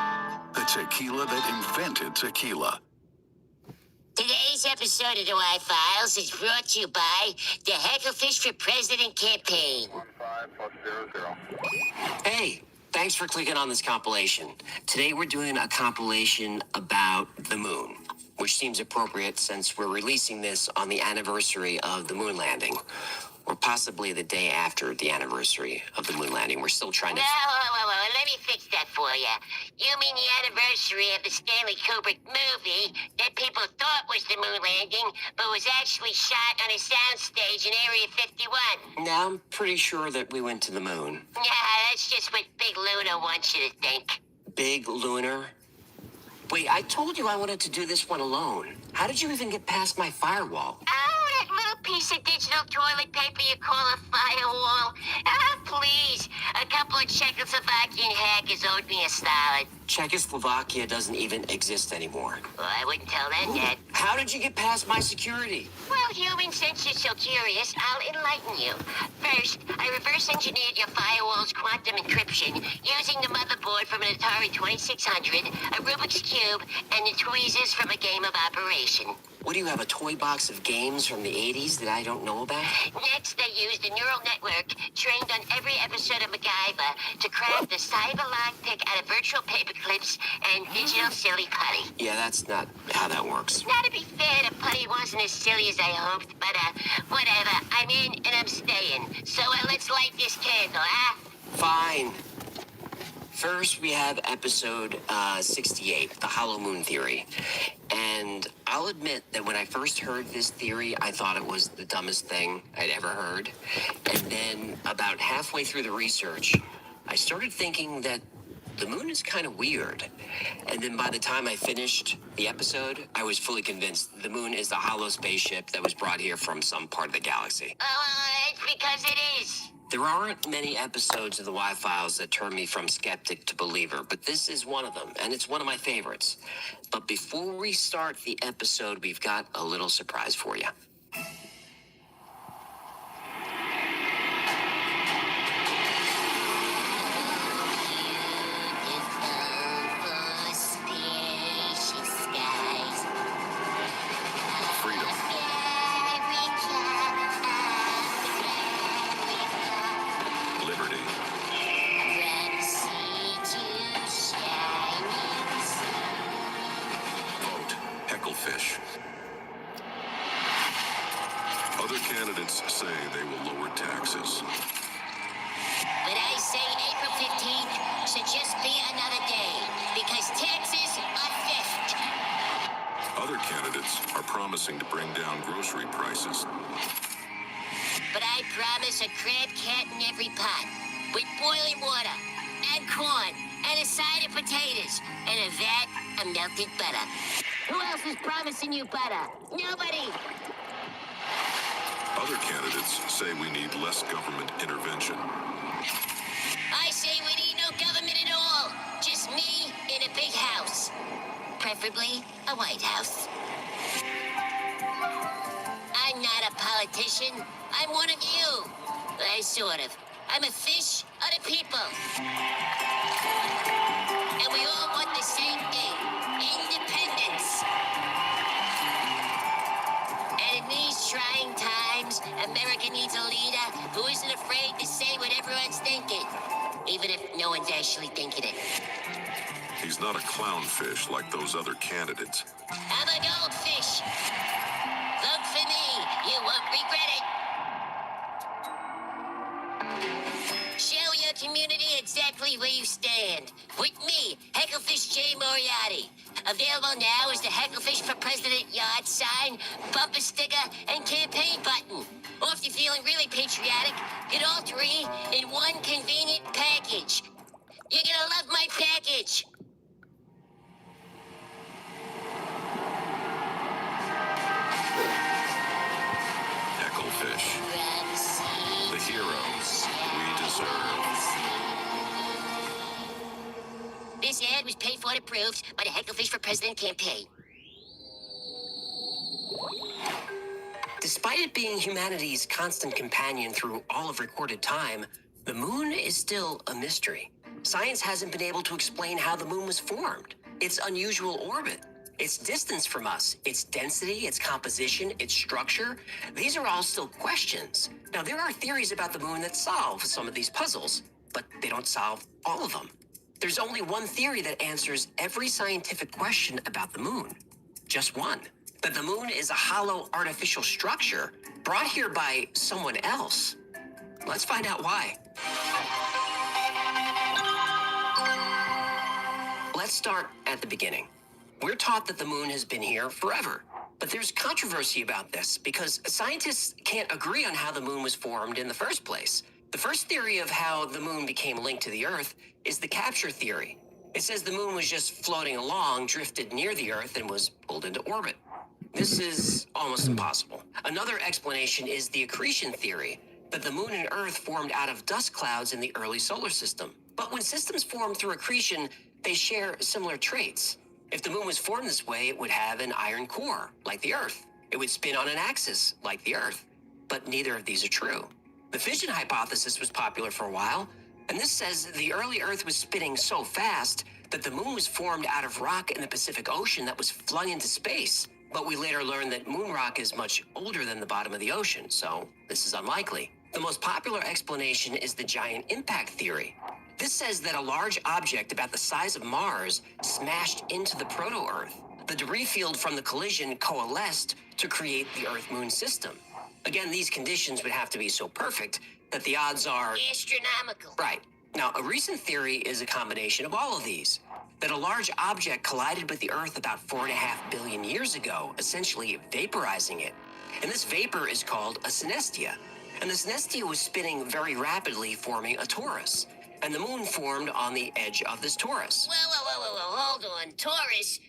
the tequila that invented tequila. Today's episode of the Y-Files is brought to you by the Hecklefish for President campaign. 15+00. Hey, thanks for clicking on this compilation. Today we're doing a compilation about the moon, which seems appropriate since we're releasing this on the anniversary of the moon landing, or possibly the day after the anniversary of the moon landing. We're still trying to... Whoa, let me fix that for you. You mean the anniversary of the Stanley Kubrick movie that people thought was the moon landing, but was actually shot on a soundstage in Area 51? Now, I'm pretty sure that we went to the moon. Yeah, that's just what Big Luna wants you to think. Big Lunar? Wait, I told you I wanted to do this one alone. How did you even get past my firewall? Oh, that little piece of digital toilet paper you call a firewall. Ah, please. A couple of Czechoslovakian hackers owed me a solid. Czechoslovakia doesn't even exist anymore. Well, I wouldn't tell them that. How did you get past my security? Well, human, since you're so curious, I'll enlighten you. First, I reverse engineered your firewall's quantum encryption using the motherboard from an Atari 2600, a Rubik's Cube, and the tweezers from a game of Operation. What do you have, a toy box of games from the 80s that I don't know about? Next, they used a neural network trained on every episode of MacGyver to craft the cyber lockpick out of virtual paper clips and digital silly putty. Yeah, that's not how that works. Now, to be fair, the putty wasn't as silly as I hoped, but whatever. I'm in and I'm staying. So let's light this candle, huh? Fine. First, we have episode 68, the Hollow Moon Theory. And I'll admit that when I first heard this theory, I thought it was the dumbest thing I'd ever heard. And then about halfway through the research, I started thinking that the moon is kind of weird. And then by the time I finished the episode, I was fully convinced the moon is the hollow spaceship that was brought here from some part of the galaxy. It's because it is. There aren't many episodes of the Y-Files that turn me from skeptic to believer, but this is one of them, and it's one of my favorites. But before we start the episode, we've got a little surprise for you. Hecklefish. Other candidates say they will lower taxes. But I say April 15th should just be another day, because taxes are theft. Other candidates are promising to bring down grocery prices. But I promise a crab cat in every pot, with boiling water, and corn, and a side of potatoes, and a vat of melted butter. Who else is promising you butter? Nobody! Other candidates say we need less government intervention. I say we need no government at all. Just me in a big house. Preferably a White House. I'm not a politician. I'm one of you. Sort of. I'm a fish of the people. And we all want the same thing. Independence. And in these trying times, America needs a leader who isn't afraid to say what everyone's thinking, even if no one's actually thinking it. He's not a clownfish like those other candidates. I'm a goldfish. Vote for me. You won't regret it. Show your community exactly where you stand. With me, Hecklefish J. Moriarty. Available now is the Hecklefish for President yard sign, bumper sticker, and campaign button. Or if you're feeling really patriotic, get all three in one convenient package. You're gonna love my package. Hecklefish. The heroes we deserve. This ad was paid for and approved by the Hecklefish for President campaign. Despite it being humanity's constant companion through all of recorded time, the moon is still a mystery. Science hasn't been able to explain how the moon was formed, its unusual orbit, its distance from us, its density, its composition, its structure. These are all still questions. Now, there are theories about the moon that solve some of these puzzles, but they don't solve all of them. There's only one theory that answers every scientific question about the moon. Just one. That the moon is a hollow artificial structure brought here by someone else. Let's find out why. Let's start at the beginning. We're taught that the moon has been here forever. But there's controversy about this because scientists can't agree on how the moon was formed in the first place. The first theory of how the moon became linked to the Earth is the capture theory. It says the moon was just floating along, drifted near the Earth, and was pulled into orbit. This is almost impossible. Another explanation is the accretion theory, that the moon and Earth formed out of dust clouds in the early solar system. But when systems form through accretion, they share similar traits. If the moon was formed this way, it would have an iron core, like the Earth. It would spin on an axis, like the Earth. But neither of these are true. The fission hypothesis was popular for a while, and this says the early Earth was spinning so fast that the moon was formed out of rock in the Pacific Ocean that was flung into space. But we later learned that moon rock is much older than the bottom of the ocean, so this is unlikely. The most popular explanation is the giant impact theory. This says that a large object about the size of Mars smashed into the proto-Earth. The debris field from the collision coalesced to create the Earth-Moon system. Again, these conditions would have to be so perfect that the odds are astronomical. Right. Now, a recent theory is a combination of all of these. That a large object collided with the Earth about 4.5 billion years ago, essentially vaporizing it. And this vapor is called a synestia. And the synestia was spinning very rapidly, forming a torus. And the moon formed on the edge of this torus. Whoa, hold on. Taurus?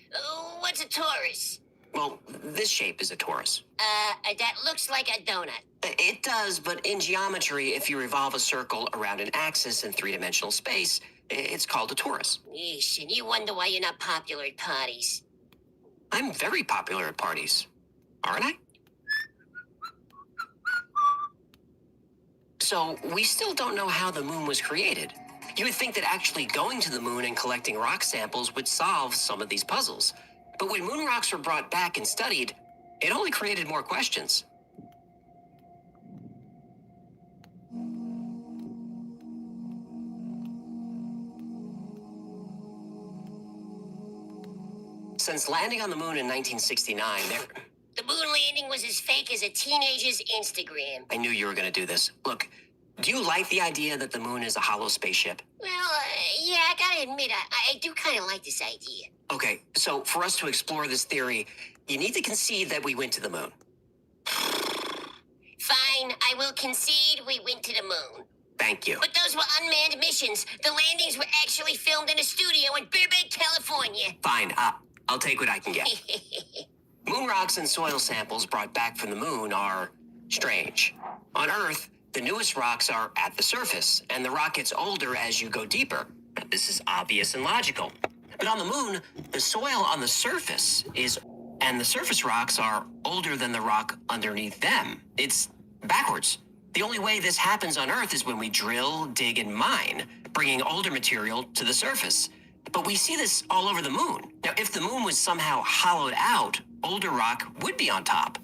What's a torus? Well, this shape is a torus. That looks like a donut. It does, but in geometry, if you revolve a circle around an axis in three-dimensional space, it's called a torus. Yeesh, and you wonder why you're not popular at parties. I'm very popular at parties, aren't I? So, we still don't know how the moon was created. You would think that actually going to the moon and collecting rock samples would solve some of these puzzles. But when moon rocks were brought back and studied, it only created more questions. Since landing on the moon in 1969, the moon landing was as fake as a teenager's Instagram. I knew you were going to do this. Look, do you like the idea that the moon is a hollow spaceship? Well, yeah, I gotta admit, I do kind of like this idea. Okay, so for us to explore this theory, you need to concede that we went to the moon. Fine, I will concede we went to the moon. Thank you. But those were unmanned missions. The landings were actually filmed in a studio in Burbank, California. Fine, I'll take what I can get. Moon rocks and soil samples brought back from the moon are strange. On Earth, the newest rocks are at the surface, and the rock gets older as you go deeper. This is obvious and logical. But on the moon, the soil on the surface and the surface rocks are older than the rock underneath them. It's backwards. The only way this happens on Earth is when we drill, dig, and mine, bringing older material to the surface. But we see this all over the moon. Now, if the moon was somehow hollowed out, older rock would be on top.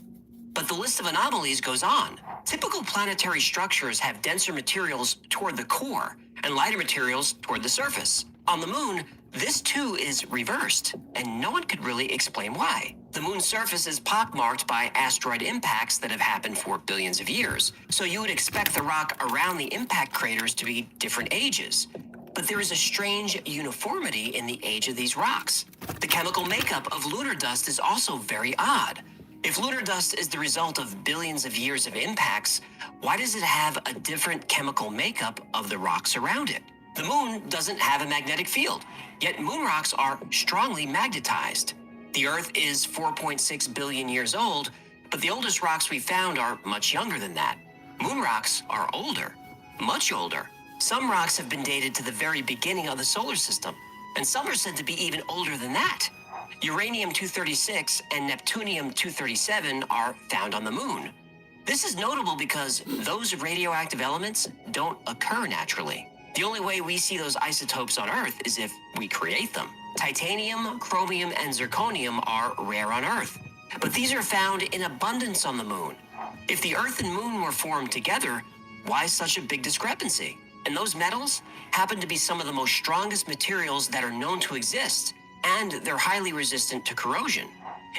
But the list of anomalies goes on. Typical planetary structures have denser materials toward the core and lighter materials toward the surface. On the moon, this too is reversed, and no one could really explain why. The moon's surface is pockmarked by asteroid impacts that have happened for billions of years, so you would expect the rock around the impact craters to be different ages. But there is a strange uniformity in the age of these rocks. The chemical makeup of lunar dust is also very odd. If lunar dust is the result of billions of years of impacts, why does it have a different chemical makeup of the rocks around it? The moon doesn't have a magnetic field, yet moon rocks are strongly magnetized. The Earth is 4.6 billion years old, but the oldest rocks we found are much younger than that. Moon rocks are older, much older. Some rocks have been dated to the very beginning of the solar system, and some are said to be even older than that. Uranium-236 and Neptunium-237 are found on the moon. This is notable because those radioactive elements don't occur naturally. The only way we see those isotopes on Earth is if we create them. Titanium, chromium, and zirconium are rare on Earth, but these are found in abundance on the moon. If the Earth and moon were formed together, why such a big discrepancy? And those metals happen to be some of the most strongest materials that are known to exist, and they're highly resistant to corrosion.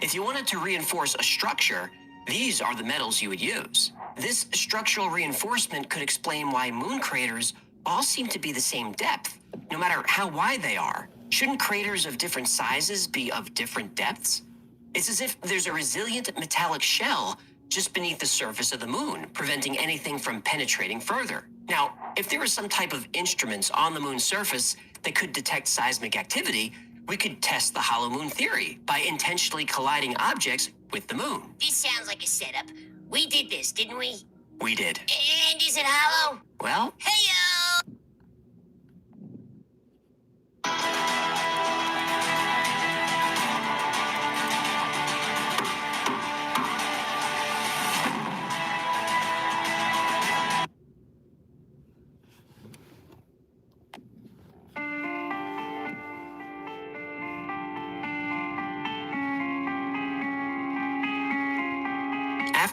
If you wanted to reinforce a structure, these are the metals you would use. This structural reinforcement could explain why moon craters all seem to be the same depth, no matter how wide they are. Shouldn't craters of different sizes be of different depths? It's as if there's a resilient metallic shell just beneath the surface of the moon, preventing anything from penetrating further. Now, if there was some type of instruments on the moon's surface that could detect seismic activity, we could test the hollow moon theory by intentionally colliding objects with the moon. This sounds like a setup. We did this, didn't we? We did. And is it hollow? Well, Hey-yo!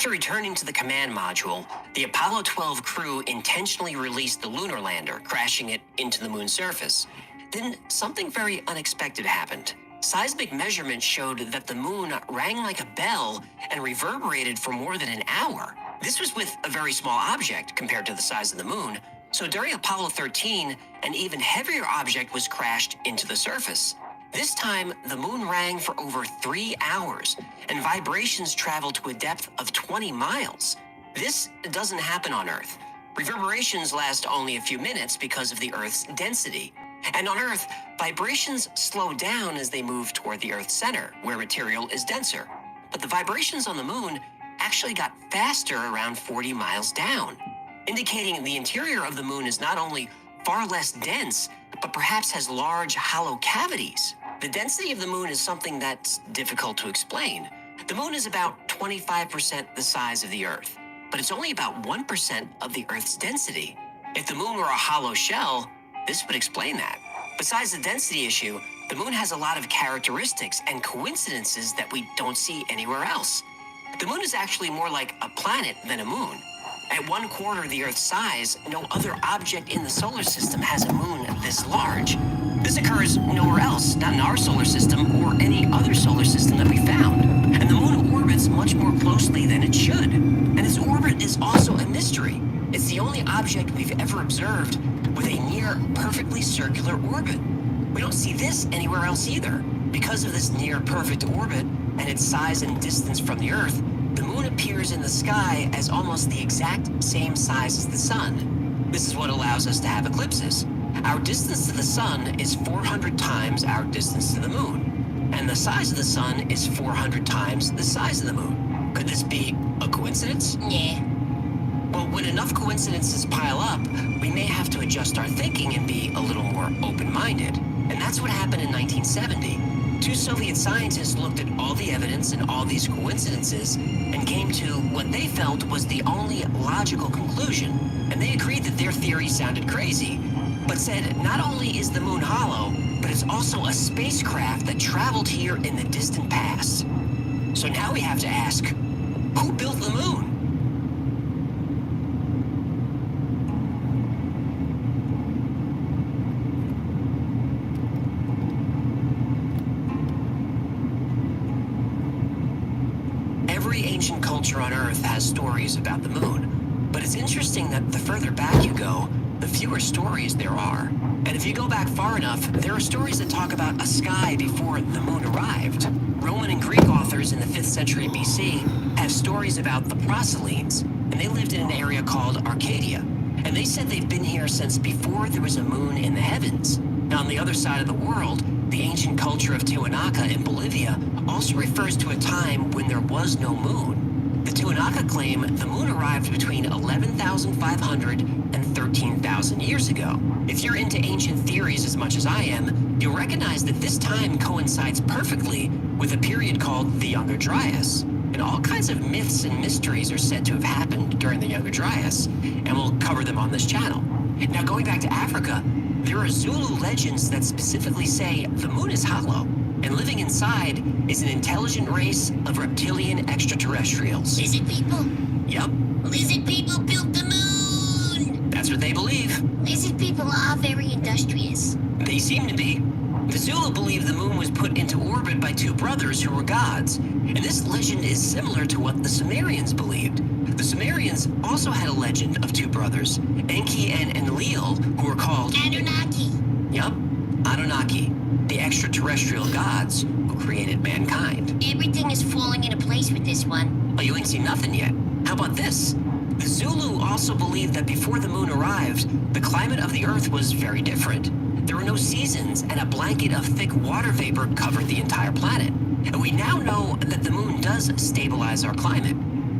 after returning to the command module, the Apollo 12 crew intentionally released the lunar lander, crashing it into the moon's surface. Then something very unexpected happened. Seismic measurements showed that the moon rang like a bell and reverberated for more than an hour. This was with a very small object compared to the size of the moon, so during Apollo 13, an even heavier object was crashed into the surface. This time, the moon rang for over 3 hours, and vibrations traveled to a depth of 20 miles. This doesn't happen on Earth. Reverberations last only a few minutes because of the Earth's density. And on Earth, vibrations slow down as they move toward the Earth's center, where material is denser. But the vibrations on the moon actually got faster around 40 miles down, indicating the interior of the moon is not only far less dense, but perhaps has large hollow cavities. The density of the moon is something that's difficult to explain. The moon is about 25% the size of the Earth, but it's only about 1% of the Earth's density. If the moon were a hollow shell, this would explain that. Besides the density issue, the moon has a lot of characteristics and coincidences that we don't see anywhere else. The moon is actually more like a planet than a moon. At 1/4 the Earth's size, no other object in the solar system has a moon this large. This occurs nowhere else, not in our solar system or any other solar system that we found. And the moon orbits much more closely than it should. And its orbit is also a mystery. It's the only object we've ever observed with a near perfectly circular orbit. We don't see this anywhere else either. Because of this near perfect orbit and its size and distance from the Earth, the moon appears in the sky as almost the exact same size as the sun. This is what allows us to have eclipses. Our distance to the sun is 400 times our distance to the moon, and the size of the sun is 400 times the size of the moon. Could this be a coincidence? Yeah. Well, when enough coincidences pile up, we may have to adjust our thinking and be a little more open-minded. And that's what happened in 1970. 2 Soviet scientists looked at all the evidence and all these coincidences and came to what they felt was the only logical conclusion. And they agreed that their theory sounded crazy, but said not only is the moon hollow, but it's also a spacecraft that traveled here in the distant past. So now we have to ask, who built the moon? Every ancient culture on Earth has stories about the moon, but it's interesting that the further back you go, the fewer stories there are. And if you go back far enough, there are stories that talk about a sky before the moon arrived. Roman and Greek authors in the 5th century BC have stories about the Proselynes, and they lived in an area called Arcadia. And they said they've been here since before there was a moon in the heavens. Now, on the other side of the world, the ancient culture of Tiwanaku in Bolivia also refers to a time when there was no moon. The Tiwanaku claim the moon arrived between 11,500 and 13,000 years ago. If you're into ancient theories as much as I am, you'll recognize that this time coincides perfectly with a period called the Younger Dryas. And all kinds of myths and mysteries are said to have happened during the Younger Dryas, and we'll cover them on this channel. Now, going back to Africa, there are Zulu legends that specifically say the moon is hollow, and living inside is an intelligent race of reptilian extraterrestrials. Lizard people? Yup, Lizard people built the moon! that's what they believe. Lizard people are very industrious. They seem to be. The Zulu believe the moon was put into orbit by two brothers who were gods, and this legend is similar to what the Sumerians believed. The Sumerians also had a legend of two brothers, Enki and Enlil, who were called Anunnaki. Yup, Anunnaki, the extraterrestrial gods who created mankind. Everything is falling into place with this one. Oh, you ain't seen nothing yet. How about this? The Zulu also believed that before the moon arrived, the climate of the Earth was very different. There were no seasons, and a blanket of thick water vapor covered the entire planet. And we now know that the moon does stabilize our climate.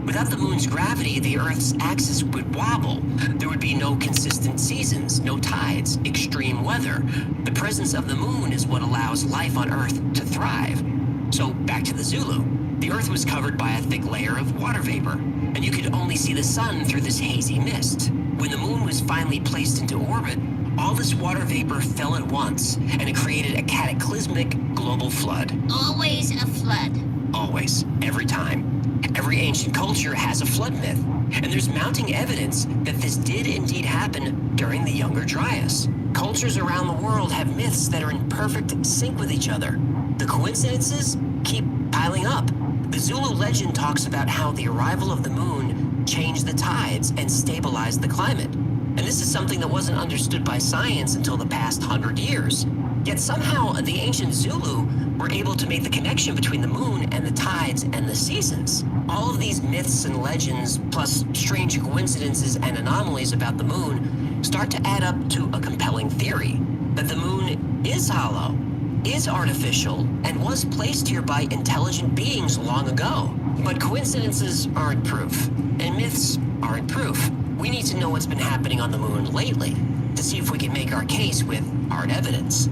Without the moon's gravity, the Earth's axis would wobble. There would be no consistent seasons, no tides, extreme weather. The presence of the moon is what allows life on Earth to thrive. So, back to the Zulu. The Earth was covered by a thick layer of water vapor, and you could only see the sun through this hazy mist. When the moon was finally placed into orbit, all this water vapor fell at once, and it created a cataclysmic global flood. Always a flood. Always. Every time. Every ancient culture has a flood myth, and there's mounting evidence that this did indeed happen during the Younger Dryas. Cultures around the world have myths that are in perfect sync with each other. The coincidences keep piling up. The Zulu legend talks about how the arrival of the moon changed the tides and stabilized the climate. And this is something that wasn't understood by science until the past 100 years. Yet somehow the ancient Zulu were able to make the connection between the moon and the tides and the seasons. All of these myths and legends, plus strange coincidences and anomalies about the moon, start to add up to a compelling theory that the moon is hollow, is artificial, and was placed here by intelligent beings long ago. But coincidences aren't proof, and myths aren't proof. We need to know what's been happening on the moon lately to see if we can make our case with hard evidence.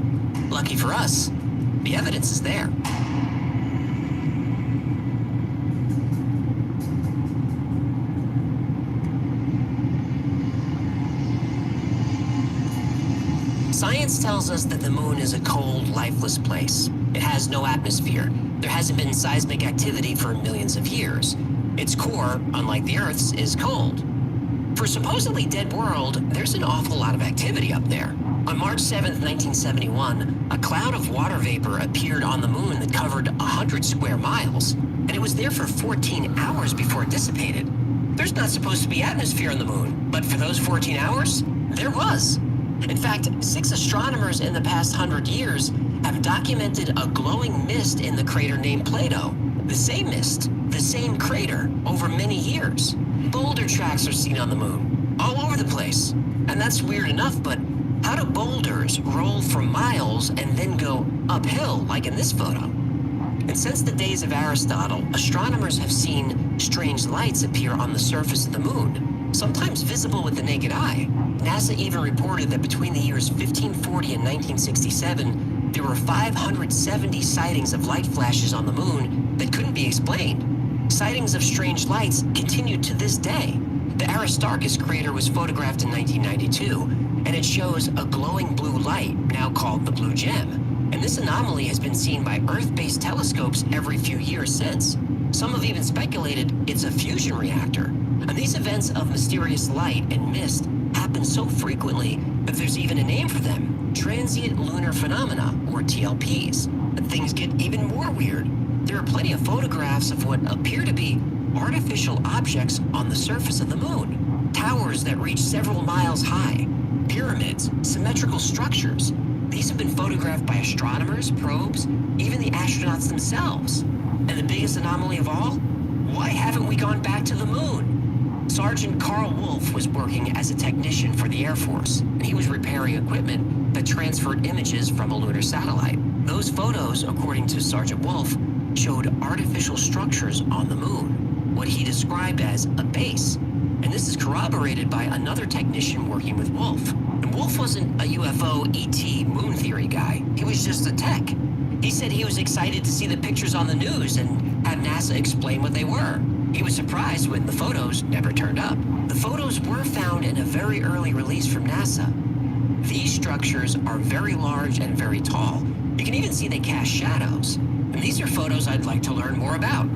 Lucky for us, the evidence is there. Science tells us that the moon is a cold, lifeless place. It has no atmosphere. There hasn't been seismic activity for millions of years. Its core, unlike the Earth's, is cold. For a supposedly dead world, there's an awful lot of activity up there. On March 7th, 1971, a cloud of water vapor appeared on the moon that covered 100 square miles, and it was there for 14 hours before it dissipated. There's not supposed to be atmosphere on the moon, but for those 14 hours, there was. In fact, 6 astronomers in the past 100 years have documented a glowing mist in the crater named Plato. The same mist, the same crater, over many years. Boulder tracks are seen on the moon, all over the place. And that's weird enough, but how do boulders roll for miles and then go uphill, like in this photo? And since the days of Aristotle, astronomers have seen strange lights appear on the surface of the moon, sometimes visible with the naked eye. NASA even reported that between the years 1540 and 1967, there were 570 sightings of light flashes on the moon that couldn't be explained. Sightings of strange lights continued to this day. The Aristarchus crater was photographed in 1992, and it shows a glowing blue light, now called the Blue Gem. And this anomaly has been seen by Earth-based telescopes every few years since. Some have even speculated it's a fusion reactor. And these events of mysterious light and mist happen so frequently that there's even a name for them: transient lunar phenomena, or TLPs. And things get even more weird. There are plenty of photographs of what appear to be artificial objects on the surface of the moon. Towers that reach several miles high, pyramids, symmetrical structures. These have been photographed by astronomers, probes, even the astronauts themselves. And the biggest anomaly of all? Why haven't we gone back to the moon? Sergeant Carl Wolf was working as a technician for the Air Force, and he was repairing equipment that transferred images from a lunar satellite. Those photos, according to Sergeant Wolf, showed artificial structures on the moon, what he described as a base. And this is corroborated by another technician working with Wolf. And Wolf wasn't a UFO, ET, moon theory guy. He was just a tech. He said he was excited to see the pictures on the news and have NASA explain what they were. He was surprised when the photos never turned up. The photos were found in a very early release from NASA. These structures are very large and very tall. You can even see they cast shadows. And these are photos I'd like to learn more about.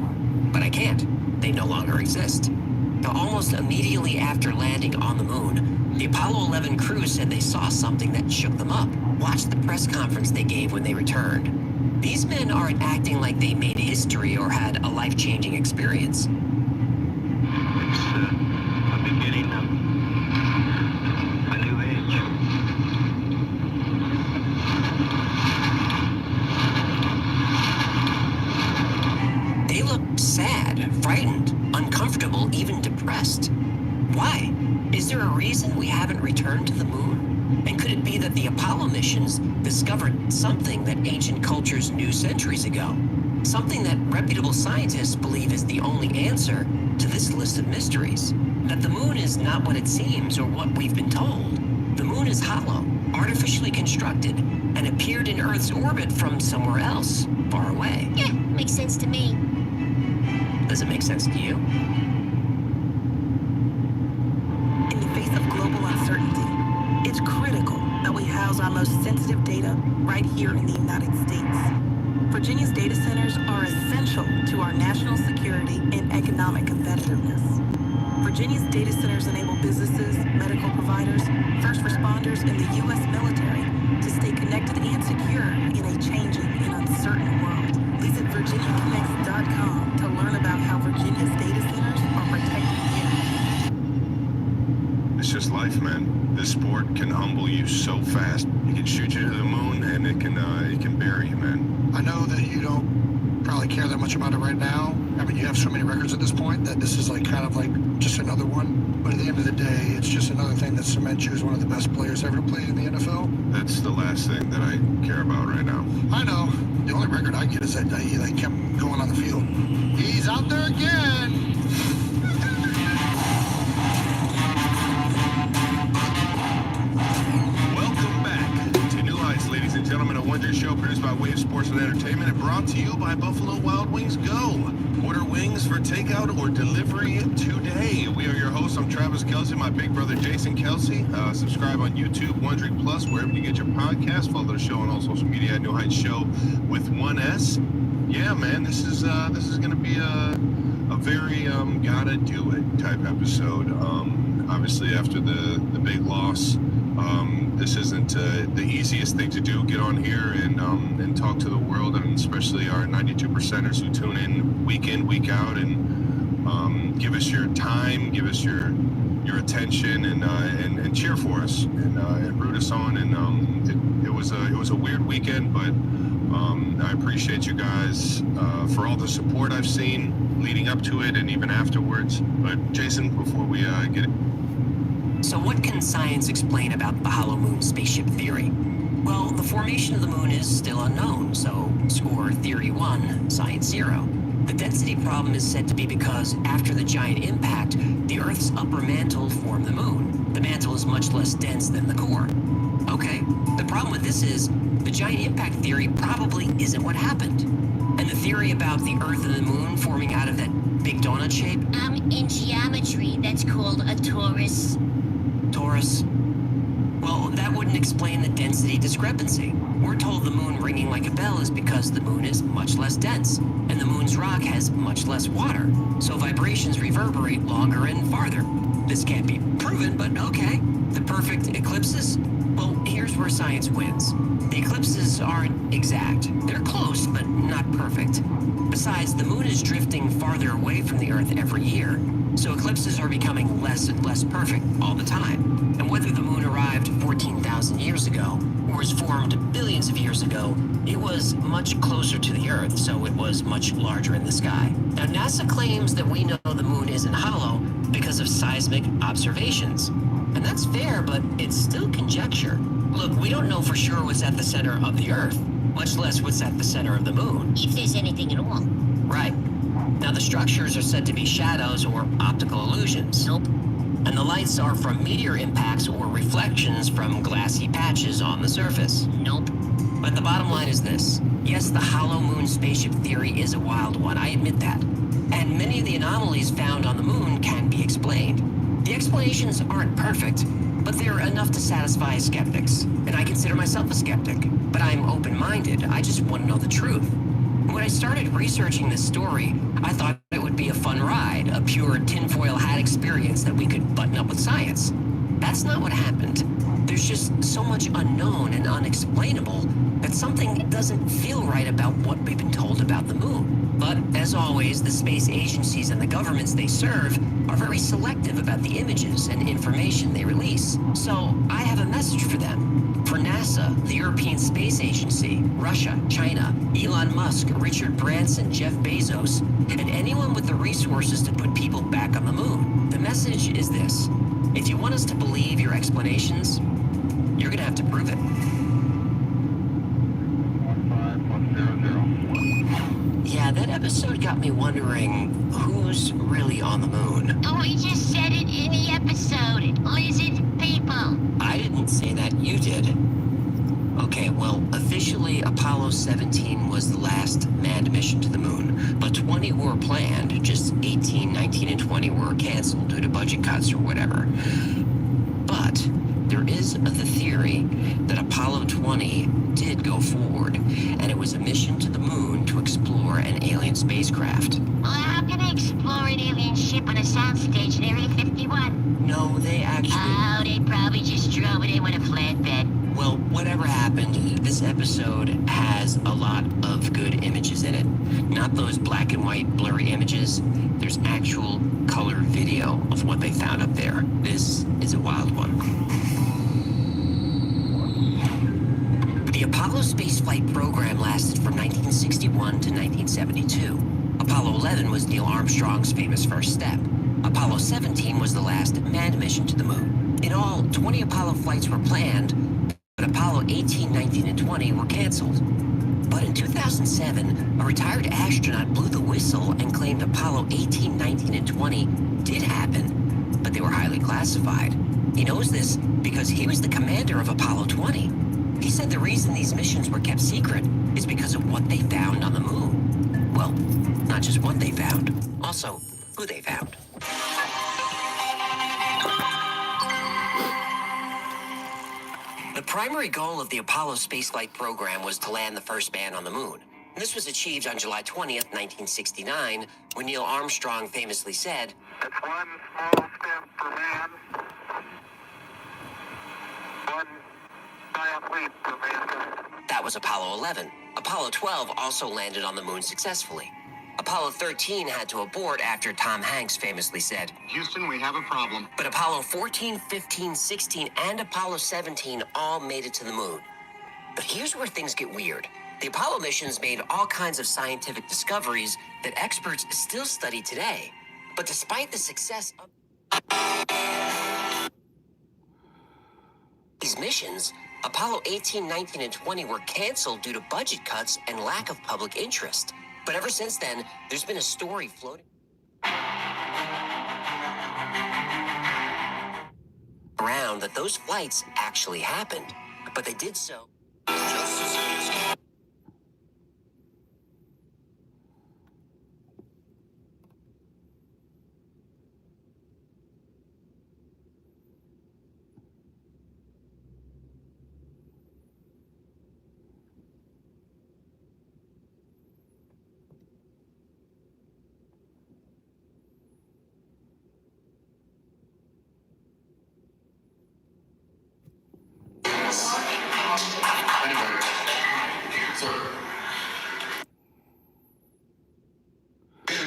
But I can't. They no longer exist. Now, almost immediately after landing on the moon, the Apollo 11 crew said they saw something that shook them up. Watch the press conference they gave when they returned. These men aren't acting like they made history or had a life-changing experience. It's the beginning of a new age. They look sad, frightened, uncomfortable, even depressed. Why? Is there a reason we haven't returned to the moon? And could it be that the Apollo missions discovered something that ancient cultures knew centuries ago? Something that reputable scientists believe is the only answer to this list of mysteries. That the moon is not what it seems or what we've been told. The moon is hollow, artificially constructed, and appeared in Earth's orbit from somewhere else, far away. Yeah, makes sense to me. Does it make sense to you? In the face of global uncertainty, it's critical that we house our most sensitive data right here in the United States. Virginia's data centers are essential to our national security and economic competitiveness. Virginia's data centers enable businesses, medical providers, first responders, and the U.S. military to stay connected and secure in a changing and uncertain world. Visit VirginiaConnects.com to learn about how Virginia's data centers are protecting you. It's just life, man. This sport can humble you so fast. It can shoot you to the moon, and it can bury you, man. I know that you don't probably care that much about it right now. I mean, you have so many records at this point that this is like kind of like just another one. But at the end of the day, it's just another thing that cements you as one of the best players ever to play in the NFL. That's the last thing that I care about right now. I know. The only record I get is that he kept going on the field. He's out there again. Ladies and gentlemen, a Wonder Show produced by Wave Sports and Entertainment and brought to you by Buffalo Wild Wings Go. Order wings for takeout or delivery today. We are your hosts. I'm Travis Kelsey, my big brother Jason Kelsey. Subscribe on YouTube, Wondering Plus, wherever you get your podcast. Follow the show on all social media at New Heights Show with 1S. Yeah, man, this is going to be a very gotta do it type episode. Obviously, after the big loss. This isn't the easiest thing to do. Get on here and talk to the world, and especially our 92%ers who tune in, week out, and give us your time, give us your attention, and cheer for us, and root us on. And it was a weird weekend, but I appreciate you guys for all the support I've seen leading up to it and even afterwards. But Jason, before we get it. So what can science explain about the hollow moon spaceship theory? Well, the formation of the moon is still unknown, so score theory 1, science 0. The density problem is said to be because after the giant impact, the Earth's upper mantle formed the moon. The mantle is much less dense than the core. Okay, the problem with this is the giant impact theory probably isn't what happened. And the theory about the Earth and the moon forming out of that big donut shape? In geometry, that's called a torus. Taurus. Well, that wouldn't explain the density discrepancy. We're told the moon ringing like a bell is because the moon is much less dense, and the moon's rock has much less water, so vibrations reverberate longer and farther. This can't be proven, but okay. The perfect eclipses? Well, here's where science wins. The eclipses aren't exact. They're close, but not perfect. Besides, the moon is drifting farther away from the Earth every year, so eclipses are becoming less and less perfect all the time. And whether the moon arrived 14,000 years ago or was formed billions of years ago, it was much closer to the Earth, so it was much larger in the sky. Now, NASA claims that we know the moon isn't hollow because of seismic observations. And that's fair, but it's still conjecture. Look, we don't know for sure what's at the center of the Earth, much less what's at the center of the moon. If there's anything at all. Right. Now, the structures are said to be shadows or optical illusions. Nope. And the lights are from meteor impacts or reflections from glassy patches on the surface. Nope. But the bottom line is this. Yes, the hollow moon spaceship theory is a wild one, I admit that. And many of the anomalies found on the moon can be explained. The explanations aren't perfect, but they're enough to satisfy skeptics. And I consider myself a skeptic. But I'm open-minded. I just want to know the truth. When I started researching this story, I thought it would be a fun ride, a pure tinfoil hat experience that we could button up with science. That's not what happened. There's just so much unknown and unexplainable that something doesn't feel right about what we've been told about the moon. But, as always, the space agencies and the governments they serve are very selective about the images and information they release. So, I have a message for them. For NASA, the European Space Agency, Russia, China, Elon Musk, Richard Branson, Jeff Bezos, and anyone with the resources to put people back on the moon. The message is this. If you want us to believe your explanations, you're gonna have to prove it. 15100. Yeah, that episode got me wondering who's really on the moon. Oh, we just said it in the episode. Lizard people. I didn't say that, you did. Okay, well, officially Apollo 17 was the last manned mission to the moon, but 20 were planned, just 18, 19, and 20 were canceled due to budget cuts or whatever. But there is the theory that Apollo 20 did go forward, and it was a mission to the moon to explore an alien spacecraft. Well, how can I explore an alien ship on a soundstage in Area 51? No, they actually... Oh, they probably just drove it in with a flatbed. Well, whatever happened, this episode has a lot of good images in it. Not those black and white blurry images. There's actual color video of what they found up there. This is a wild one. The Apollo spaceflight program lasted from 1961 to 1972. Apollo 11 was Neil Armstrong's famous first step. Apollo 17 was the last manned mission to the moon. In all, 20 Apollo flights were planned, but Apollo 18, 19, and 20 were canceled. But in 2007, a retired astronaut blew the whistle and claimed Apollo 18, 19, and 20 did happen, but they were highly classified. He knows this because he was the commander of Apollo 20. He said the reason these missions were kept secret is because of what they found on the moon. Well, not just what they found, also who they found. The primary goal of the Apollo spaceflight program was to land the first man on the moon. This was achieved on July 20th, 1969, when Neil Armstrong famously said, It's one small step for man, one giant leap for mankind. That was Apollo 11. Apollo 12 also landed on the moon successfully. Apollo 13 had to abort after Tom Hanks famously said, Houston, we have a problem. but Apollo 14, 15, 16, and Apollo 17 all made it to the moon. But here's where things get weird. The Apollo missions made all kinds of scientific discoveries that experts still study today. But despite the success of these missions, Apollo 18, 19, and 20 were canceled due to budget cuts and lack of public interest. But ever since then, there's been a story floating around that those flights actually happened, but they did so.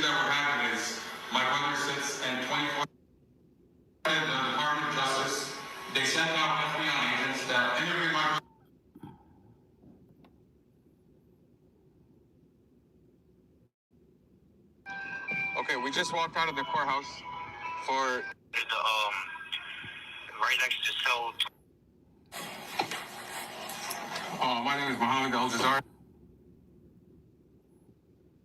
That what happened is my brother sits and 24 the Department of Justice, they sent out FBI agents that interviewed my Okay, we just walked out of the courthouse for... Right next to cell. my name is Mohammed Al-Jazari.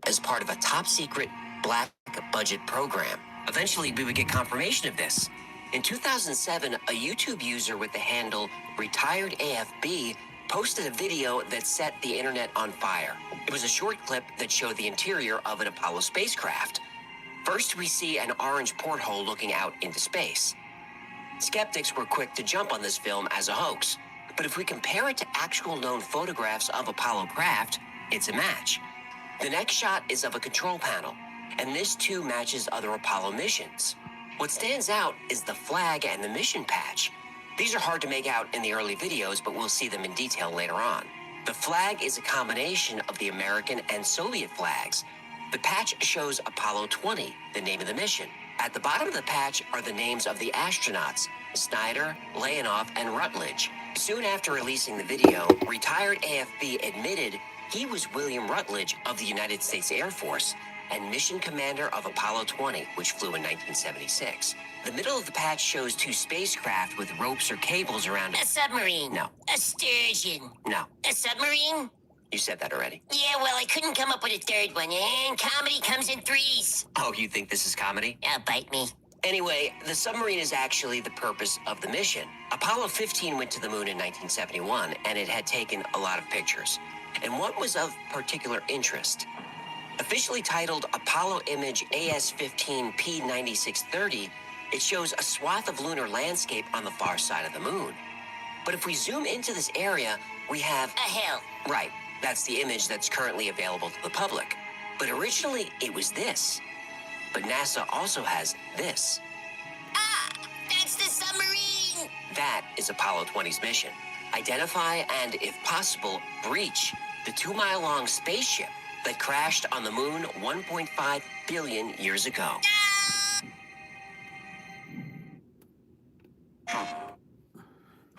As part of a top-secret black budget program. Eventually, we would get confirmation of this. In 2007, a YouTube user with the handle RetiredAFB posted a video that set the internet on fire. It was a short clip that showed the interior of an Apollo spacecraft. First, we see an orange porthole looking out into space. Skeptics were quick to jump on this film as a hoax, but if we compare it to actual known photographs of Apollo craft, it's a match. The next shot is of a control panel, and this too matches other Apollo missions. What stands out is the flag and the mission patch. These are hard to make out in the early videos, but we'll see them in detail later on. The flag is a combination of the American and Soviet flags. The patch shows Apollo 20, the name of the mission. At the bottom of the patch are the names of the astronauts, Snyder, Leonov, and Rutledge. Soon after releasing the video, retired AFB admitted he was William Rutledge of the United States Air Force and mission commander of Apollo 20, which flew in 1976. The middle of the patch shows two spacecraft with ropes or cables around A submarine. No. A sturgeon. No. A submarine? You said that already. Yeah, well, I couldn't come up with a third one, and comedy comes in threes. Oh, you think this is comedy? Bite me. Anyway, the submarine is actually the purpose of the mission. Apollo 15 went to the moon in 1971, and it had taken a lot of pictures. And one was of particular interest. Officially titled Apollo Image AS-15 P9630, it shows a swath of lunar landscape on the far side of the moon. But if we zoom into this area, we have A hill. Right, that's the image that's currently available to the public. But originally, it was this. But NASA also has this. That's the submarine! That is Apollo 20's mission. Identify and, if possible, breach the 2-mile-long spaceship that crashed on the moon 1.5 billion years ago.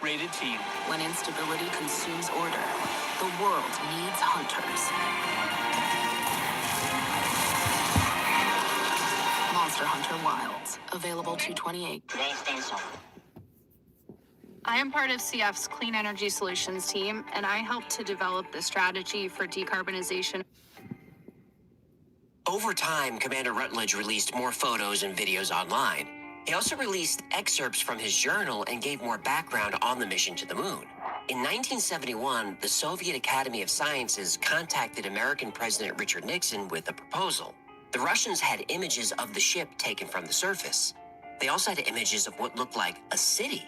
Rated T. When instability consumes order, the world needs hunters. Monster Hunter Wilds, available 2/28. I am part of CF's Clean Energy Solutions team, and I helped to develop the strategy for decarbonization. Over time, Commander Rutledge released more photos and videos online. He also released excerpts from his journal and gave more background on the mission to the moon. In 1971, the Soviet Academy of Sciences contacted American President Richard Nixon with a proposal. The Russians had images of the ship taken from the surface. They also had images of what looked like a city,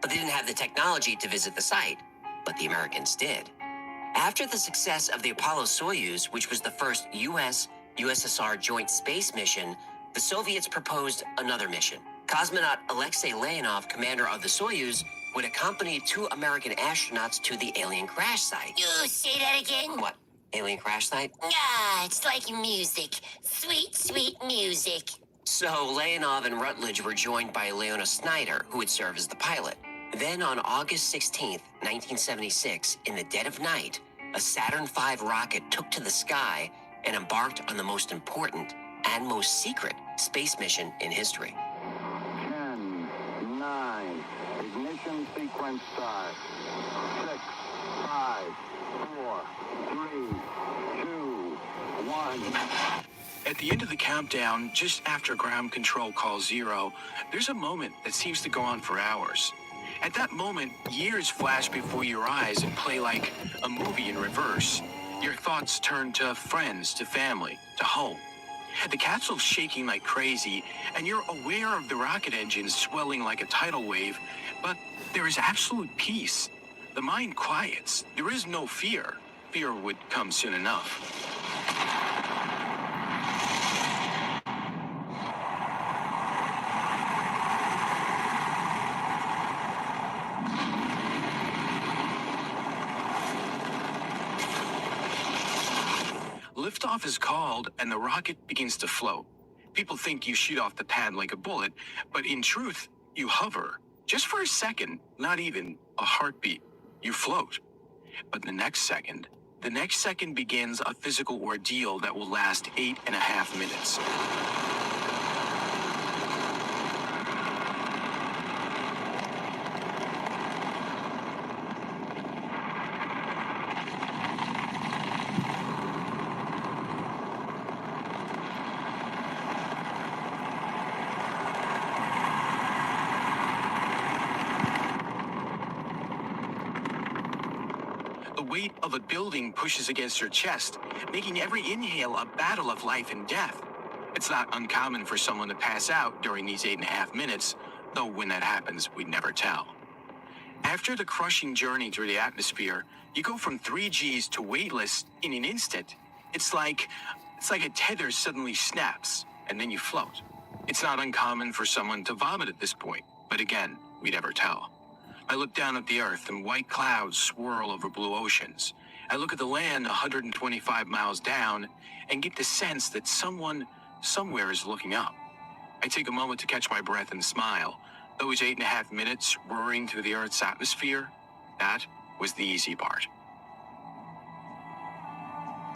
but they didn't have the technology to visit the site, but the Americans did. After the success of the Apollo-Soyuz, which was the first US-USSR joint space mission, the Soviets proposed another mission. Cosmonaut Alexei Leonov, commander of the Soyuz, would accompany 2 American astronauts to the alien crash site. You say that again? What? Alien crash site? It's like music. Sweet, sweet music. So Leonov and Rutledge were joined by Leona Snyder, who would serve as the pilot. Then on August 16th, 1976, in the dead of night, a Saturn V rocket took to the sky and embarked on the most important and most secret space mission in history. 10, 9, ignition sequence start. 6, 5, 4, 3, 2, 1. At the end of the countdown, just after ground control calls 0, there's a moment that seems to go on for hours. At that moment, years flash before your eyes and play like a movie in reverse. Your thoughts turn to friends, to family, to home. The capsule's shaking like crazy, and you're aware of the rocket engines swelling like a tidal wave, but there is absolute peace. The mind quiets. There is no fear. Fear would come soon enough. Liftoff is called, and the rocket begins to float. People think you shoot off the pad like a bullet, but in truth, you hover. Just for a second, not even a heartbeat. You float. But the next second begins a physical ordeal that will last 8.5 minutes. weight of a building pushes against your chest, making every inhale a battle of life and death. It's not uncommon for someone to pass out during these 8.5 minutes, though when that happens, we'd never tell. After the crushing journey through the atmosphere, you go from 3 Gs to weightless in an instant. It's like a tether suddenly snaps, and then you float. It's not uncommon for someone to vomit at this point, but again, we'd never tell. I look down at the earth and white clouds swirl over blue oceans. I look at the land 125 miles down and get the sense that someone somewhere is looking up. I take a moment to catch my breath and smile. Those 8.5 minutes roaring through the Earth's atmosphere, that was the easy part.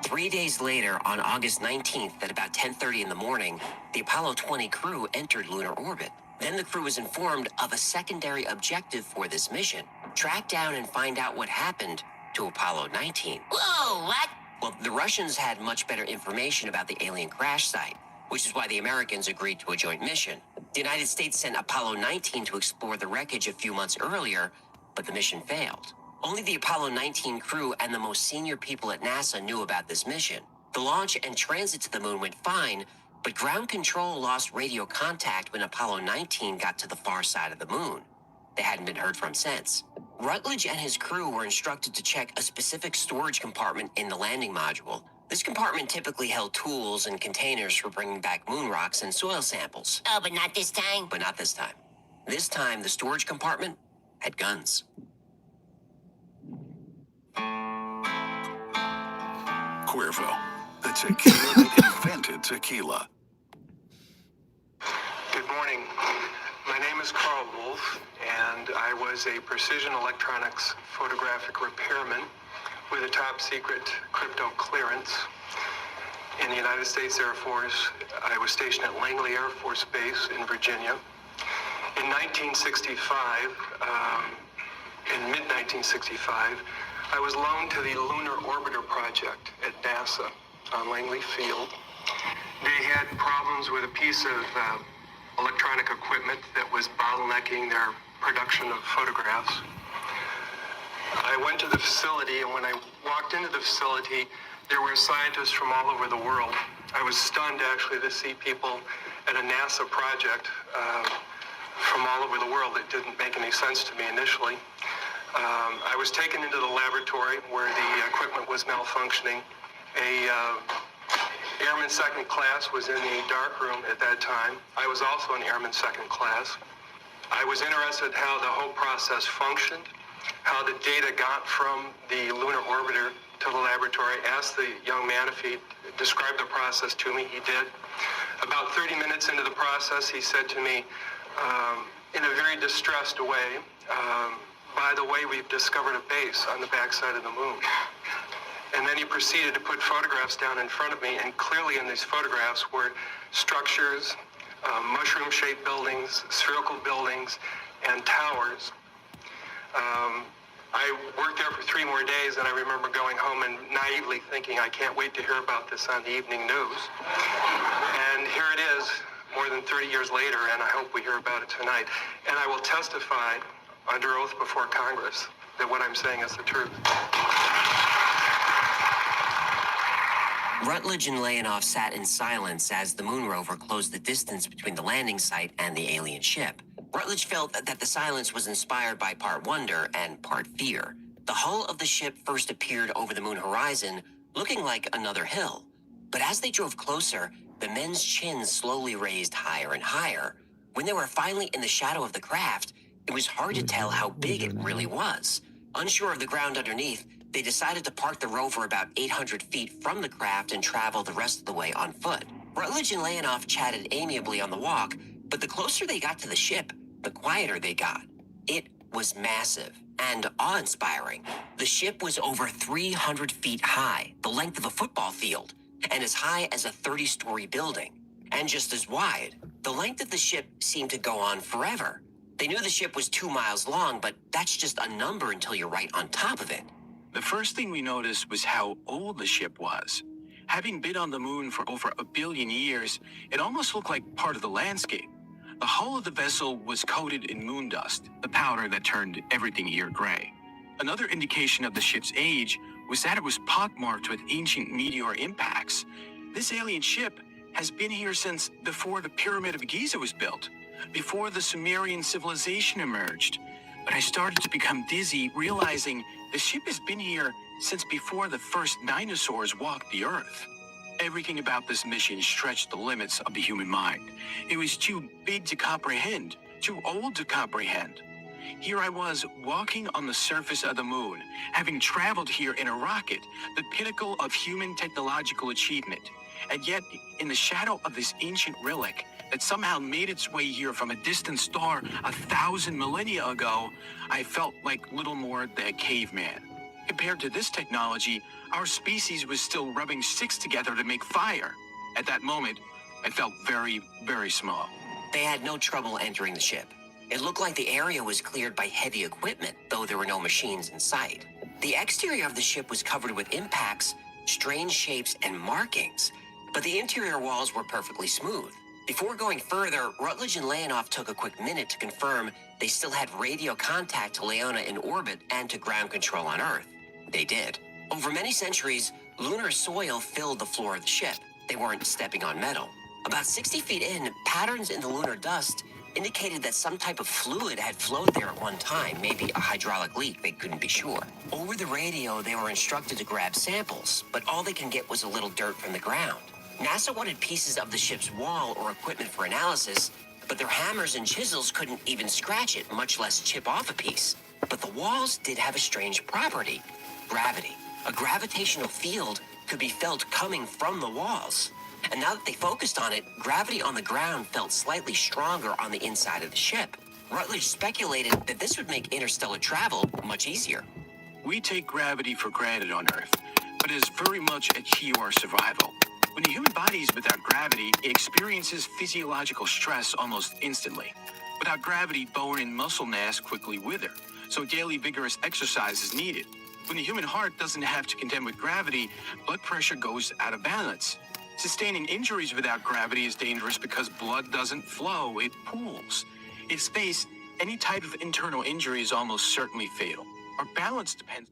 3 days later, on August 19th at about 10:30 in the morning, the Apollo 20 crew entered lunar orbit. Then the crew was informed of a secondary objective for this mission: track down and find out what happened to Apollo 19. Whoa, what? Well, the Russians had much better information about the alien crash site, which is why the Americans agreed to a joint mission. The United States sent Apollo 19 to explore the wreckage a few months earlier, but the mission failed. Only the Apollo 19 crew and the most senior people at NASA knew about this mission. The launch and transit to the moon went fine, but ground control lost radio contact when Apollo 19 got to the far side of the moon. They hadn't been heard from since. Rutledge and his crew were instructed to check a specific storage compartment in the landing module. This compartment typically held tools and containers for bringing back moon rocks and soil samples. Oh, but not this time? But not this time. This time, the storage compartment had guns. Cuervo, the tequila that invented tequila. Good morning. My name is Carl Wolf, and I was a precision electronics photographic repairman with a top secret crypto clearance in the United States Air Force. I was stationed at Langley Air Force Base in Virginia. In 1965, in mid-1965, I was loaned to the Lunar Orbiter Project at NASA on Langley Field. They had problems with a piece of electronic equipment that was bottlenecking their production of photographs. I went to the facility, and when I walked into the facility, there were scientists from all over the world. I was stunned, actually, to see people at a NASA project from all over the world. It didn't make any sense to me initially. I was taken into the laboratory where the equipment was malfunctioning. Airman second class was in the dark room at that time. I was also an airman second class. I was interested how the whole process functioned, how the data got from the lunar orbiter to the laboratory. I asked the young man if he'd describe the process to me. He did. About 30 minutes into the process, he said to me, in a very distressed way, by the way, we've discovered a base on the backside of the moon. And then he proceeded to put photographs down in front of me, and clearly in these photographs were structures, mushroom-shaped buildings, spherical buildings, and towers. I worked there for 3 more days, and I remember going home and naively thinking, I can't wait to hear about this on the evening news. And here it is, more than 30 years later, and I hope we hear about it tonight. And I will testify under oath before Congress that what I'm saying is the truth. Rutledge and Leonov sat in silence as the moon rover closed the distance between the landing site and the alien ship. Rutledge felt that the silence was inspired by part wonder and part fear. The hull of the ship first appeared over the moon horizon, looking like another hill. But as they drove closer, the men's chins slowly raised higher and higher. When they were finally in the shadow of the craft, it was hard to tell how big it really was. Unsure of the ground underneath, they decided to park the rover about 800 feet from the craft and travel the rest of the way on foot. Rutledge and Leonov chatted amiably on the walk, but the closer they got to the ship, the quieter they got. It was massive and awe-inspiring. The ship was over 300 feet high, the length of a football field, and as high as a 30-story building, and just as wide. The length of the ship seemed to go on forever. They knew the ship was 2 miles long, but that's just a number until you're right on top of it. The first thing we noticed was how old the ship was. Having been on the moon for over 1 billion years, it almost looked like part of the landscape. The hull of the vessel was coated in moon dust, the powder that turned everything here gray. Another indication of the ship's age was that it was pockmarked with ancient meteor impacts. This alien ship has been here since before the Pyramid of Giza was built, before the Sumerian civilization emerged. But I started to become dizzy, realizing the ship has been here since before the first dinosaurs walked the Earth. Everything about this mission stretched the limits of the human mind. It was too big to comprehend, too old to comprehend. Here I was, walking on the surface of the moon, having traveled here in a rocket, the pinnacle of human technological achievement. And yet, in the shadow of this ancient relic that somehow made its way here from a distant star 1,000 millennia ago, I felt like little more than a caveman. Compared to this technology, our species was still rubbing sticks together to make fire. At that moment, I felt very, very small. They had no trouble entering the ship. It looked like the area was cleared by heavy equipment, though there were no machines in sight. The exterior of the ship was covered with impacts, strange shapes, and markings, but the interior walls were perfectly smooth. Before going further, Rutledge and Leonov took a quick minute to confirm they still had radio contact to Leona in orbit and to ground control on Earth. They did. Over many centuries, lunar soil filled the floor of the ship. They weren't stepping on metal. About 60 feet in, patterns in the lunar dust indicated that some type of fluid had flowed there at one time, maybe a hydraulic leak, they couldn't be sure. Over the radio, they were instructed to grab samples, but all they can get was a little dirt from the ground. NASA wanted pieces of the ship's wall or equipment for analysis, but their hammers and chisels couldn't even scratch it, much less chip off a piece. But the walls did have a strange property: gravity. A gravitational field could be felt coming from the walls. And now that they focused on it, gravity on the ground felt slightly stronger on the inside of the ship. Rutledge speculated that this would make interstellar travel much easier. We take gravity for granted on Earth, but it is very much a key to our survival. When the human body is without gravity, it experiences physiological stress almost instantly. Without gravity, bone and muscle mass quickly wither, so daily vigorous exercise is needed. When the human heart doesn't have to contend with gravity, blood pressure goes out of balance. Sustaining injuries without gravity is dangerous because blood doesn't flow, it pools. In space, any type of internal injury is almost certainly fatal. Our balance depends.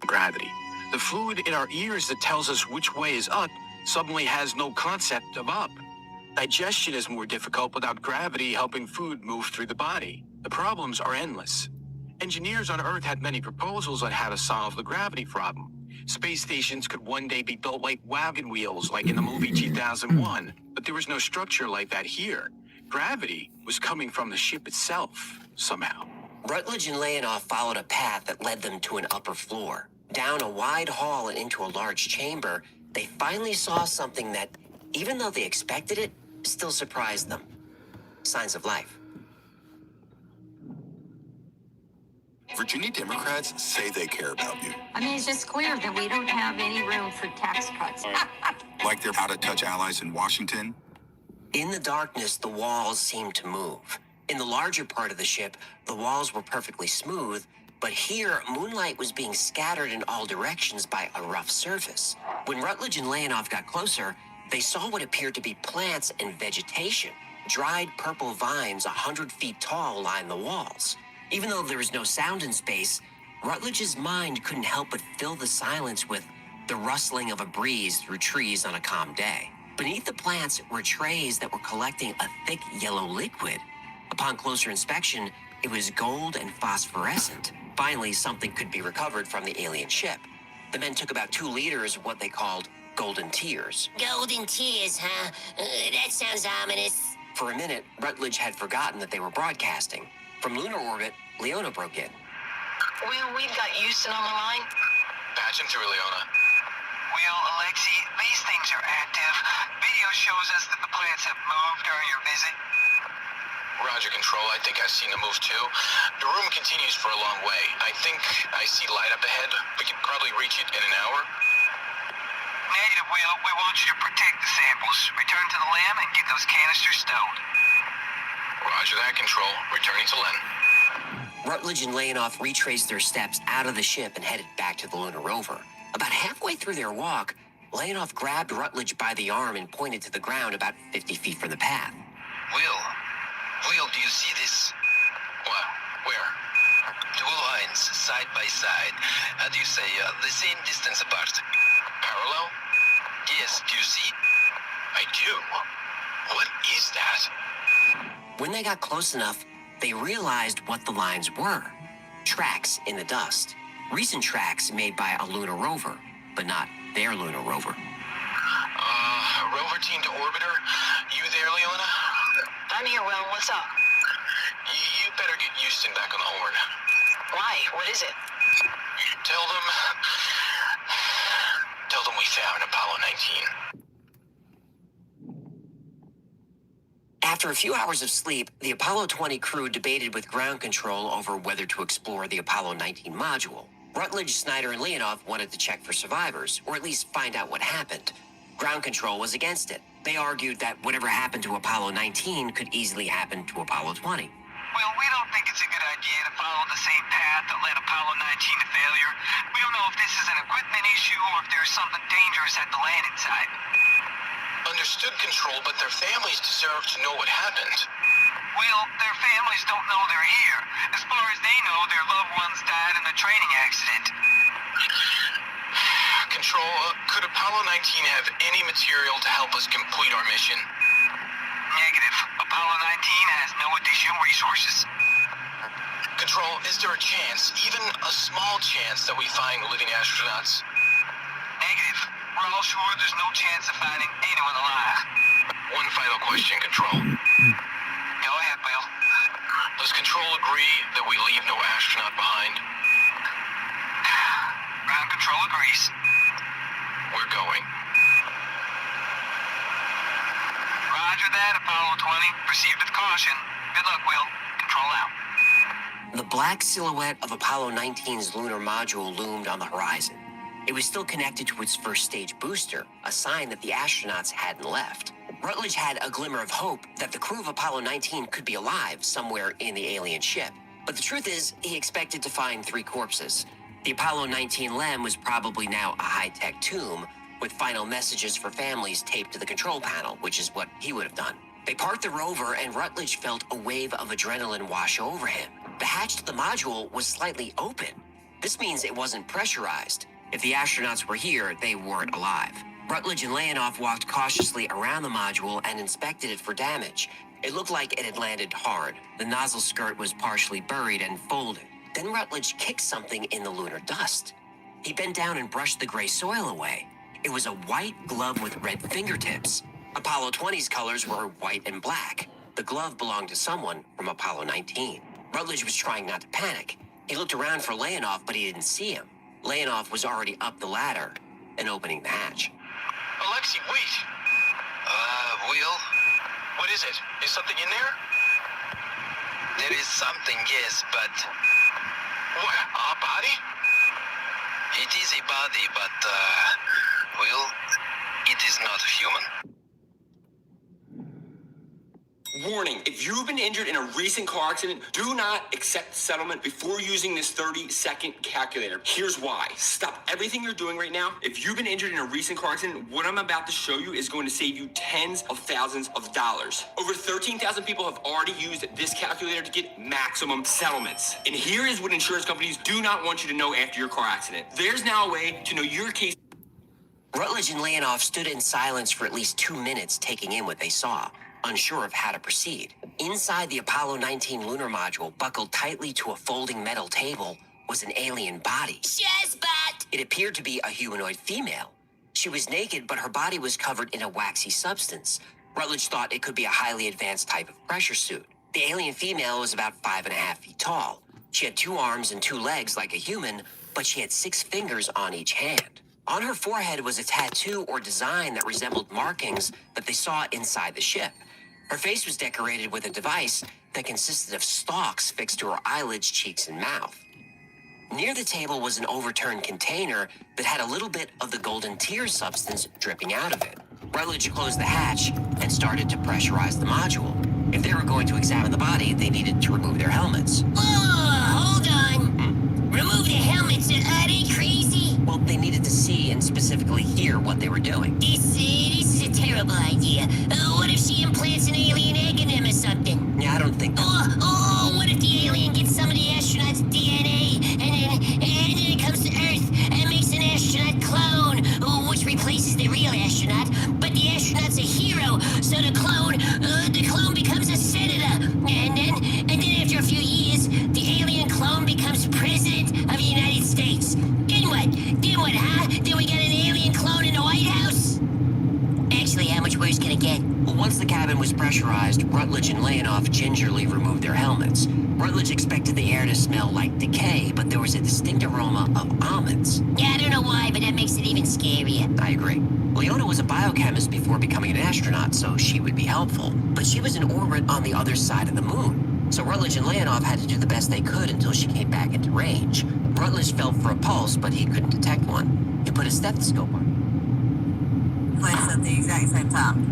Gravity. The fluid in our ears that tells us which way is up suddenly has no concept of up. Digestion is more difficult without gravity helping food move through the body. The problems are endless. Engineers on Earth had many proposals on how to solve the gravity problem. Space stations could one day be built like wagon wheels, like in the movie 2001, but there was no structure like that here. Gravity was coming from the ship itself, somehow. Rutledge and Leonov followed a path that led them to an upper floor. Down a wide hall and into a large chamber, they finally saw something that, even though they expected it, still surprised them. Signs of life. Virginia Democrats say they care about you. I mean, it's just clear that we don't have any room for tax cuts. Like they're out-of-touch allies in Washington. In the darkness, the walls seemed to move. In the larger part of the ship, the walls were perfectly smooth, but here, moonlight was being scattered in all directions by a rough surface. When Rutledge and Leonov got closer, they saw what appeared to be plants and vegetation. Dried purple vines 100 feet tall lined the walls. Even though there was no sound in space, Rutledge's mind couldn't help but fill the silence with the rustling of a breeze through trees on a calm day. Beneath the plants were trays that were collecting a thick yellow liquid. Upon closer inspection, it was gold and phosphorescent. Finally, something could be recovered from the alien ship. The men took about 2 liters of what they called golden tears. Golden tears, huh? That sounds ominous. For a minute, Rutledge had forgotten that they were broadcasting. From lunar orbit, Leona broke in. We've got Houston on the line. Patch him through, Leona. Well, Alexei, these things are active. Video shows us that the plants have moved during your visit. Roger, Control. I think I've seen the move too. The room continues for a long way. I think I see light up ahead. We can probably reach it in an hour. Negative, Will. We want you to protect the samples. Return to the lab and get those canisters stowed. Roger that, Control. Returning to Len. Rutledge and Leonov retraced their steps out of the ship and headed back to the lunar rover. About halfway through their walk, Leonov grabbed Rutledge by the arm and pointed to the ground about 50 feet from the path. Will, do you see this? What? Where? Two lines, side by side. How do you say, the same distance apart? Parallel? Yes, do you see? I do. What is that? When they got close enough, they realized what the lines were. Tracks in the dust. Recent tracks made by a lunar rover, but not their lunar rover. Rover team to orbiter. You there, Leona? I'm here, Will. What's up? You better get Houston back on the horn. Why? What is it? Tell them we found Apollo 19. After a few hours of sleep, the Apollo 20 crew debated with ground control over whether to explore the Apollo 19 module. Rutledge, Snyder, and Leonov wanted to check for survivors, or at least find out what happened. Ground control was against it. They argued that whatever happened to Apollo 19 could easily happen to Apollo 20. Well, we don't think it's a good idea to follow the same path that led Apollo 19 to failure. We don't know if this is an equipment issue or if there's something dangerous at the landing site. Understood, Control, but their families deserve to know what happened. Well, their families don't know they're here. As far as they know, their loved ones died in a training accident. Control, could Apollo 19 have any material to help us complete our mission? Negative. Apollo 19 has no additional resources. Control, is there a chance, even a small chance, that we find living astronauts? Negative. We're all sure there's no chance of finding anyone alive. One final question, Control. Go ahead, Will. Does Control agree that we leave no astronaut behind? Ground control agrees. We're going. Roger that, Apollo 20. Proceed with caution. Good luck, Will. Control out. The black silhouette of Apollo 19's lunar module loomed on the horizon. It was still connected to its first stage booster, a sign that the astronauts hadn't left. Rutledge had a glimmer of hope that the crew of Apollo 19 could be alive somewhere in the alien ship. But the truth is, he expected to find 3 corpses. The Apollo 19 LEM was probably now a high-tech tomb, with final messages for families taped to the control panel, which is what he would have done. They parked the rover, and Rutledge felt a wave of adrenaline wash over him. The hatch to the module was slightly open. This means it wasn't pressurized. If the astronauts were here, they weren't alive. Rutledge and Leonov walked cautiously around the module and inspected it for damage. It looked like it had landed hard. The nozzle skirt was partially buried and folded. Then Rutledge kicked something in the lunar dust. He bent down and brushed the gray soil away. It was a white glove with red fingertips. Apollo 20's colors were white and black. The glove belonged to someone from Apollo 19. Rutledge was trying not to panic. He looked around for Leonov, but he didn't see him. Leonov was already up the ladder and opening the hatch. Alexei, wait! Will? What is it? Is something in there? There is something, yes, but... What, a body? It is a body, but, Will, it is not human. Warning, if you've been injured in a recent car accident, do not accept settlement before using this 30-second calculator. Here's why. Stop everything you're doing right now. If you've been injured in a recent car accident, what I'm about to show you is going to save you tens of thousands of dollars. Over 13,000 people have already used this calculator to get maximum settlements. And here is what insurance companies do not want you to know after your car accident. There's now a way to know your case. Rutledge and Leonov stood in silence for at least 2 minutes, taking in what they saw, unsure of how to proceed. Inside the Apollo 19 lunar module, buckled tightly to a folding metal table, was an alien body. Shazbot! It appeared to be a humanoid female. She was naked, but her body was covered in a waxy substance. Rutledge thought it could be a highly advanced type of pressure suit. The alien female was about 5.5 feet tall. She had 2 arms and 2 legs like a human, but she had 6 fingers on each hand. On her forehead was a tattoo or design that resembled markings that they saw inside the ship. Her face was decorated with a device that consisted of stalks fixed to her eyelids, cheeks, and mouth. Near the table was an overturned container that had a little bit of the golden tear substance dripping out of it. Rutledge closed the hatch and started to pressurize the module. If they were going to examine the body, they needed to remove their helmets. Hold on. Remove the helmets. Are they crazy? Well, they needed to see and specifically hear what they were doing. This is a terrible idea. What if she implants an alien egg in them or something? Yeah, I don't think that. What if the alien gets some of the astronauts' DNA and then it comes to Earth and makes an astronaut clone, which replaces the real astronaut, but the astronaut's a hero, so the clone becomes a senator, and then after a few years, the alien clone becomes president of the United States. Then what, huh? Then we got an alien clone in the White House? Actually, how much worse can it get? Well, once the cabin was pressurized, Rutledge and Leonoff gingerly removed their helmets. Rutledge expected the air to smell like decay, but there was a distinct aroma of almonds. Yeah, I don't know why, but that makes it even scarier. I agree. Leona was a biochemist before becoming an astronaut, so she would be helpful. But she was in orbit on the other side of the moon. So Rutledge and Leonoff had to do the best they could until she came back into range. Rutledge felt for a pulse, but he couldn't detect one. He put a stethoscope on. Place at the exact same time.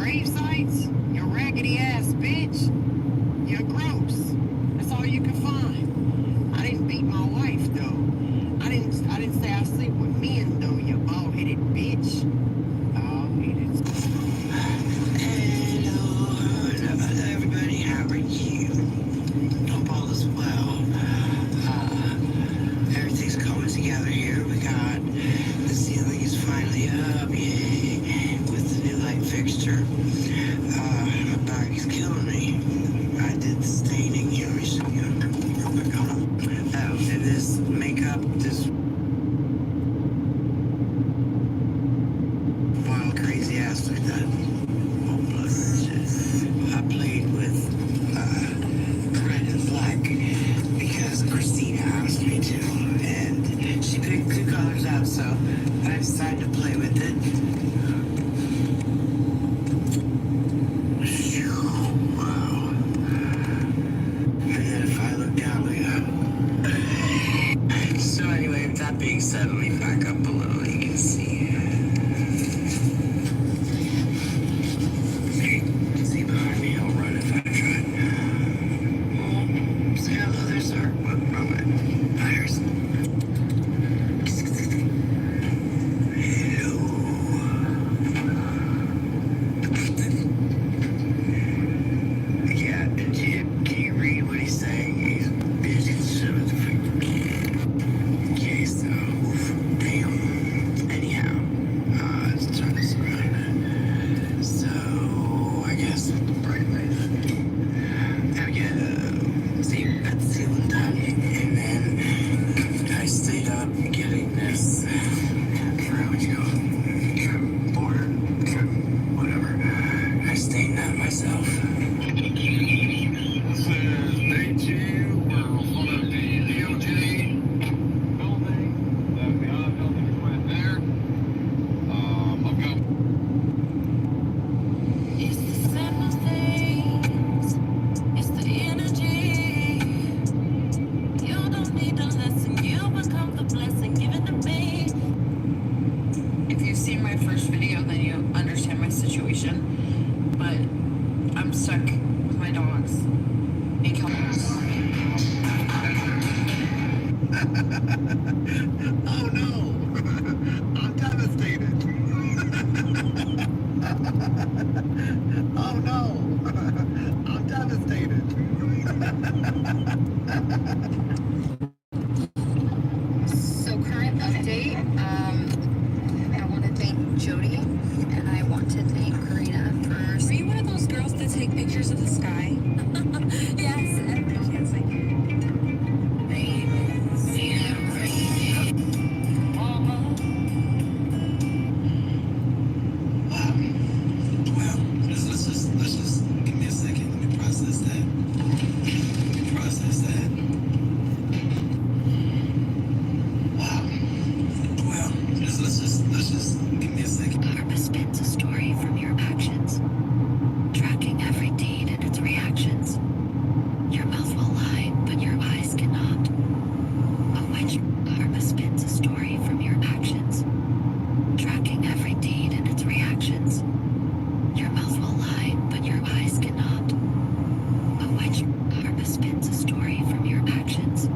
grave sites? You raggedy ass bitch. You're gross. That's all you can find. I didn't beat my wife though. I didn't say I sleep with men though, you bald-headed bitch. Bald-headed. Hello, everybody. How are you? Hope all is well. Everything's coming together here. We got the ceiling is finally up, yay, with the new light fixture. My back is killing me. I did the staining here recently. And this makeup, this wild, crazy ass like that. I played with red and black because Christina asked me to, and she picked two colors out, so I decided to play with it. Wow. And then if I look down, so anyway, with that being said, let me back up a little, you can see. See behind me, I'll run if I try. Well, say hello there, sir. What, wrong way. Fires. Yeah, can you read what he's saying? He's busy shit with the okay, so, damn. Anyhow, let's turn this around. So, I guess with the bright light, I get see, got the ceiling done, and then I stayed up getting this, where would you go? Trim border, trim, whatever. I stained that myself. This is day 2. We're on the DOJ building. The FBI building is right there. I've got It's the simple things. It's the energy. You don't need a lesson. You become the blessing given to me. If you've seen my first video, then you understand my situation. But I'm stuck with my dogs. Oh no! I'm devastated. Oh no! I'm devastated. So current update, I want to thank Jody and I want to thank Karina for... Are you one of those girls that take pictures of the sky? Yes. Well, let's just give me a second. Let me process that. Well, let's just give me a second. Karma spins a story from your actions, tracking every deed and its reactions. Your mouth will lie, but your eyes cannot. A witch. Karma spins a story from your actions, tracking every deed and its reactions. Your mouth will lie, but your eyes cannot. A witch. Karma spins a story from your actions.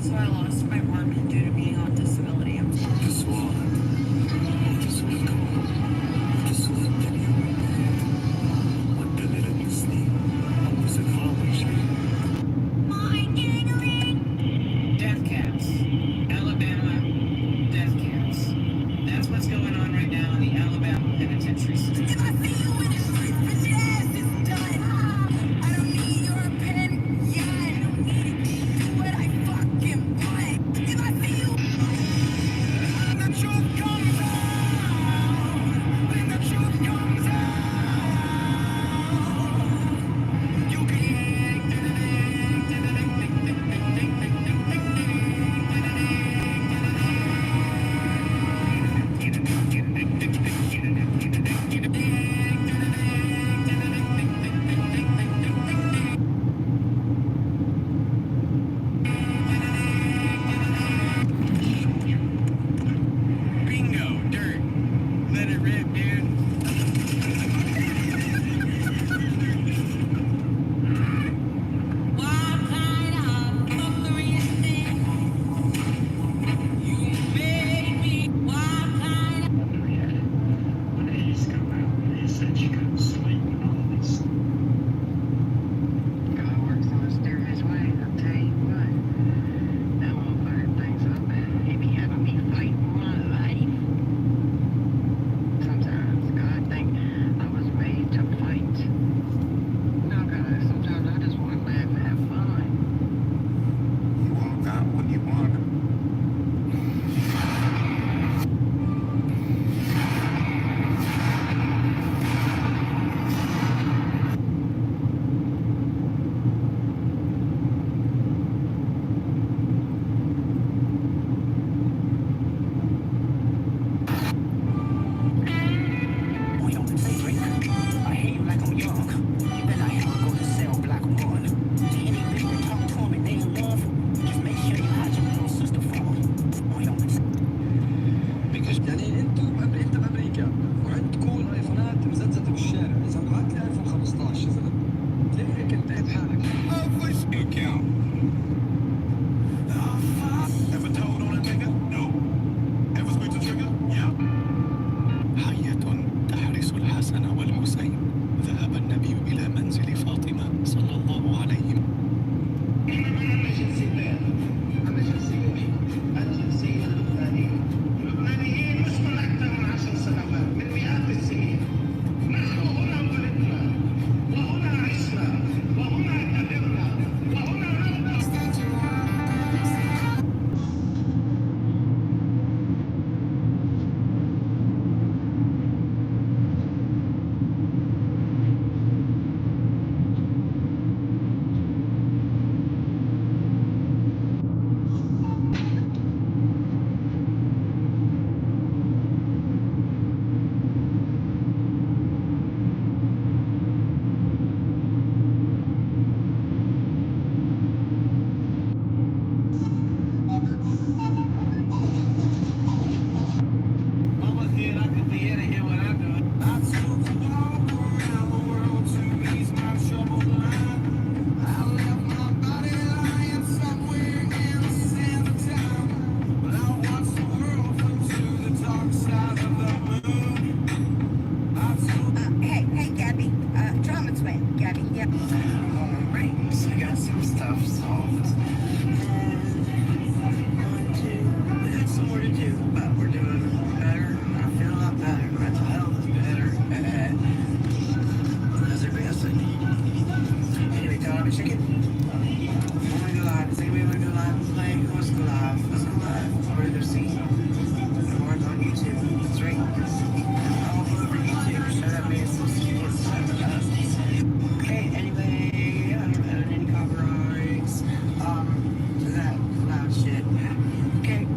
So I lost my work due to being on disability. I'm Just one. Just one call. Just one video. One minute of sleep. Was accomplished. Death camps. Alabama death camps. That's what's going on right now in the Alabama penitentiary system. If I see you in the streets, bitch, your ass is done. I don't need your opinion. Yeah, I don't need it. Do what I fucking want. If I see you, the truth comes out. When the truth comes out, you can. Bingo, dirt. Let it rip, dude. got it, yeah. Alright, so I got some stuff solved. We got some more to do, but we're doing better. I feel a lot better. Mental health is better. That's the best thing. Anyway, Tyler, chicken. I want to go live. Does anybody want to go live and play? Who wants to go live? Let's go live. Where do they see? Or on YouTube. That's right. All over YouTube. Shut up, man. So okay, anyway, I don't have any copyrights. To that loud shit. Okay.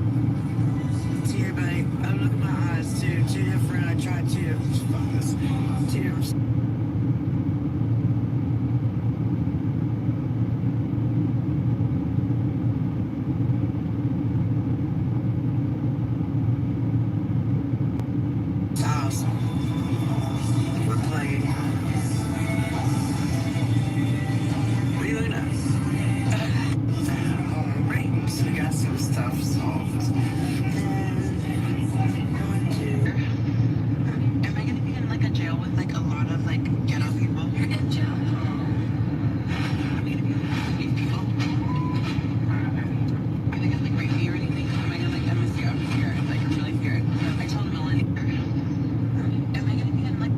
See everybody. I'm looking at my eyes too. Two different. I tried two. Fuck this. Two different. Styles. We're playing. What are you looking at? Alright, so we got some stuff solved. Am I gonna be in like a jail with like a lot of like ghetto people? You're in jail. Am I gonna be with these people? Are they gonna like rape me or anything? Am I gonna like I'm scared. Like I'm really scared. I told Melanie. Am I gonna be in like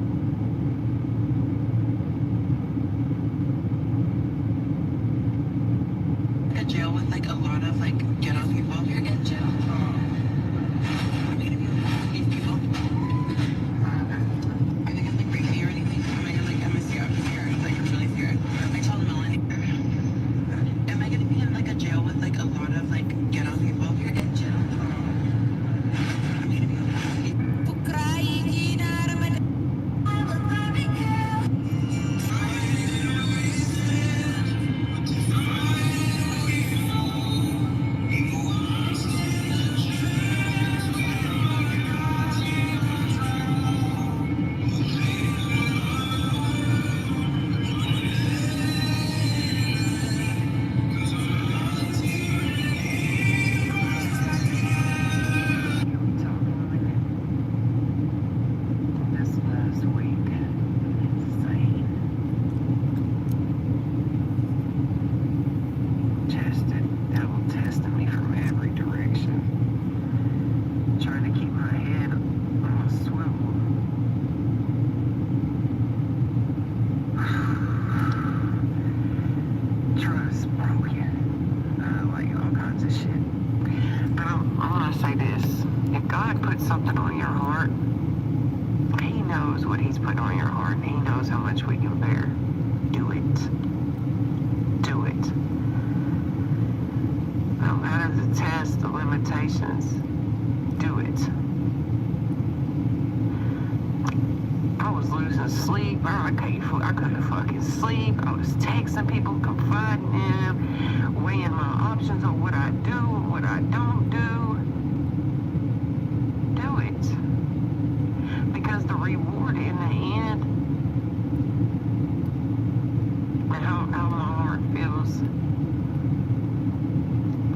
a jail with like a lot of like ghetto people? You're in jail. Am I gonna be with these people? Are they gonna like rape me or anything? Am I gonna like I'm scared. Like I'm really scared. I told Melanie. Am I gonna be in like a jail with like a lot of like ghetto people? You're in jail. Am I gonna be with these This last week, insane. Devil testing me from every direction. Trying to keep my head on a swivel. Trust broken. Like all kinds of shit. But I'm gonna say this. If God puts something on your heart, He knows what He's put on your heart, and He knows how much we can bear. Do it. Do it. No matter the test, the limitations, do it. I was losing sleep. I couldn't fucking sleep. I was texting people, confiding in them, weighing my options on what I do and what I don't do. Do it. Because the reward in the end, and how my heart feels,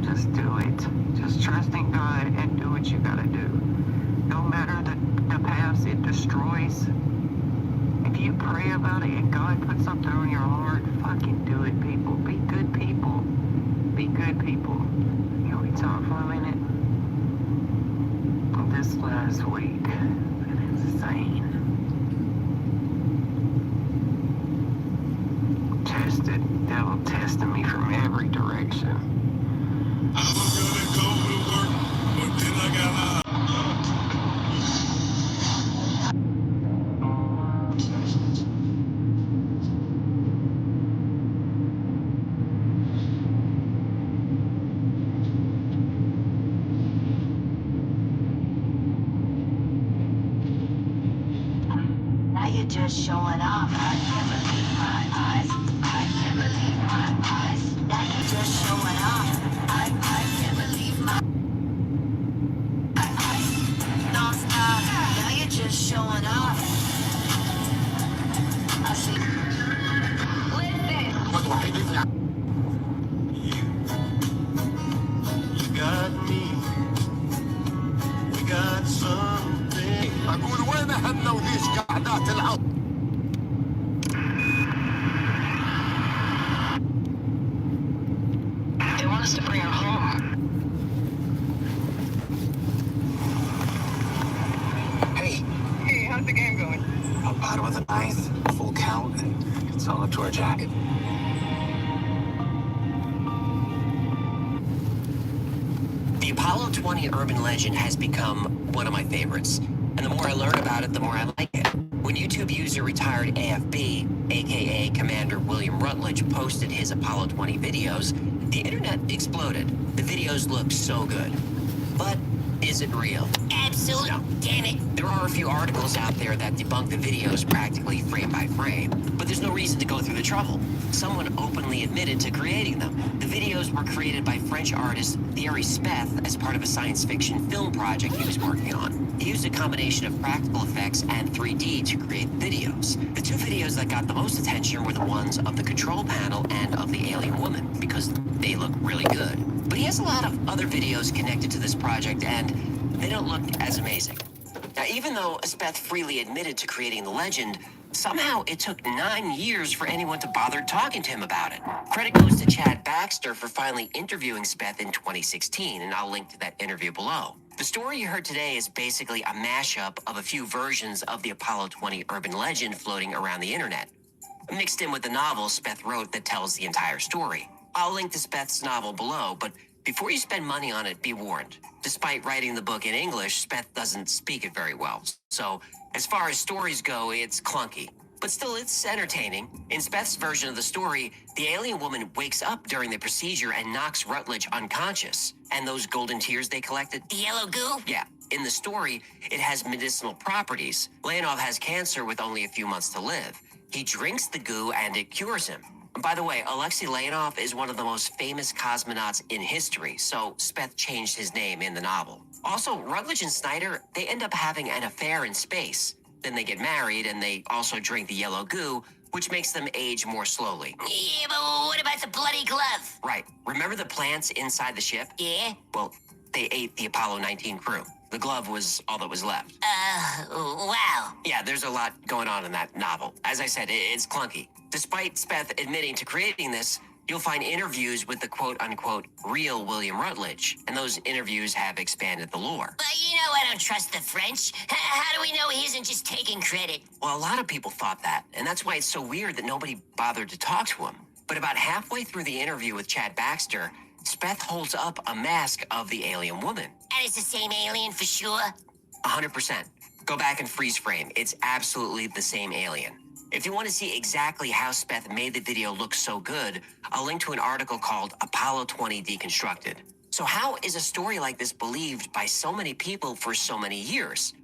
just do it. Just trust in God and do what you gotta do. No matter the paths it destroys, if you pray about it and God puts something on your heart, fucking do it, people. Be good people. Be good people. Can we talk for a minute? This last week, insane. Devil testing me from every direction. Now you're just showing off. I can't believe my eyes. I can't believe my eyes. Now you're just showing off. I can't believe my eyes. Don't stop. Now you're just showing off. I see. Listen. You got me. We got something. أقول وين هاللوليش قاعدات العظم doing? Bottom of the ninth, full count, and it's all up to our jacket. The Apollo 20 urban legend has become one of my favorites. And the more I learn about it, the more I like it. When YouTube user retired AFB, aka Commander William Rutledge, posted his Apollo 20 videos, the internet exploded. The videos look so good. But is it real? Absolutely. No. Damn it. There are a few articles out there that debunk the videos practically frame by frame, but there's no reason to go through the trouble. Someone openly admitted to creating them. The videos were created by French artist Thierry Speth as part of a science fiction film project he was working on. He used a combination of practical effects and 3D to create videos. The two videos that got the most attention were the ones of the control panel and of the alien woman, because they look really good. But he has a lot of other videos connected to this project, and they don't look as amazing. Now, even though Speth freely admitted to creating the legend, somehow it took 9 years for anyone to bother talking to him about it. Credit goes to Chad Baxter for finally interviewing Speth in 2016, and I'll link to that interview below. The story you heard today is basically a mashup of a few versions of the Apollo 20 urban legend floating around the internet, mixed in with the novel Speth wrote that tells the entire story. I'll link to Speth's novel below, but before you spend money on it, be warned. Despite writing the book in English, Speth doesn't speak it very well. So, as far as stories go, it's clunky. But still, it's entertaining. In Speth's version of the story, the alien woman wakes up during the procedure and knocks Rutledge unconscious. And those golden tears they collected? The yellow goo? Yeah. In the story, it has medicinal properties. Leonov has cancer with only a few months to live. He drinks the goo and it cures him. By the way, Alexei Leonov is one of the most famous cosmonauts in history, so Speth changed his name in the novel. Also, Rutledge and Snyder, they end up having an affair in space. Then they get married, and they also drink the yellow goo, which makes them age more slowly. Yeah, but what about the bloody glove? Right. Remember the plants inside the ship? Yeah? Well, they ate the Apollo 19 crew. The glove was all that was left. Wow. Yeah, there's a lot going on in that novel. As I said, it's clunky. Despite Speth admitting to creating this, you'll find interviews with the quote-unquote real William Rutledge, and those interviews have expanded the lore. But you know I don't trust the French. How do we know he isn't just taking credit? Well, a lot of people thought that, and that's why it's so weird that nobody bothered to talk to him. But about halfway through the interview with Chad Baxter, Speth holds up a mask of the alien woman. And it's the same alien for sure? 100%. Go back and freeze frame. It's absolutely the same alien. If you want to see exactly how Speth made the video look so good, I'll link to an article called Apollo 20 Deconstructed. So how is a story like this believed by so many people for so many years?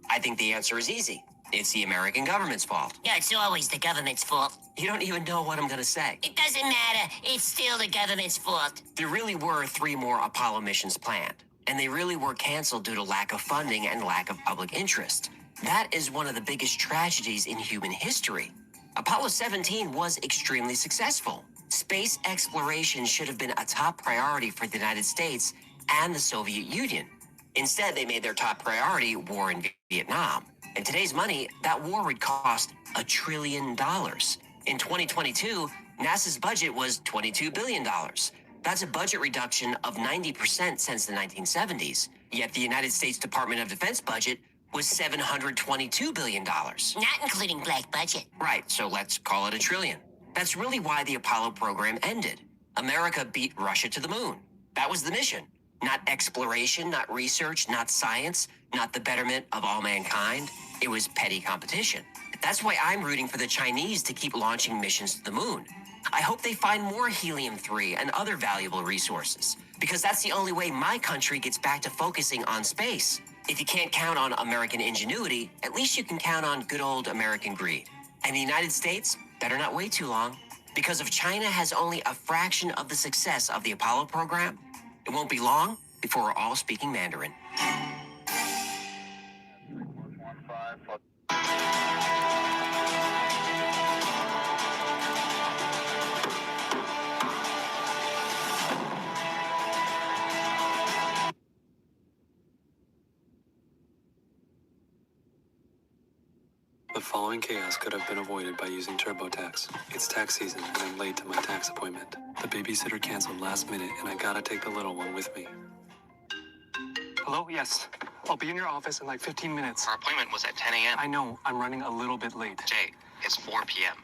I think the answer is easy. It's the American government's fault. Yeah, it's always the government's fault. You don't even know what I'm going to say. It doesn't matter. It's still the government's fault. There really were 3 more Apollo missions planned, and they really were canceled due to lack of funding and lack of public interest. That is one of the biggest tragedies in human history. Apollo 17 was extremely successful. Space exploration should have been a top priority for the United States and the Soviet Union. Instead, they made their top priority war in Vietnam. In today's money, that war would cost $1 trillion. In 2022, NASA's budget was $22 billion. That's a budget reduction of 90% since the 1970s. Yet the United States Department of Defense budget was $722 billion. Not including black budget. Right, so let's call it $1 trillion. That's really why the Apollo program ended. America beat Russia to the moon. That was the mission. Not exploration, not research, not science, not the betterment of all mankind. It was petty competition. That's why I'm rooting for the Chinese to keep launching missions to the moon. I hope they find more helium-3 and other valuable resources, because that's the only way my country gets back to focusing on space. If you can't count on American ingenuity, at least you can count on good old American greed. And the United States better not wait too long, because if China has only a fraction of the success of the Apollo program, it won't be long before we're all speaking Mandarin. The following chaos could have been avoided by using TurboTax. It's tax season and I'm late to my tax appointment. The babysitter canceled last minute and I gotta take the little one with me. Hello? Yes. I'll be in your office in like 15 minutes. Our appointment was at 10 a.m. I know, I'm running a little bit late. Jay, it's 4 p.m.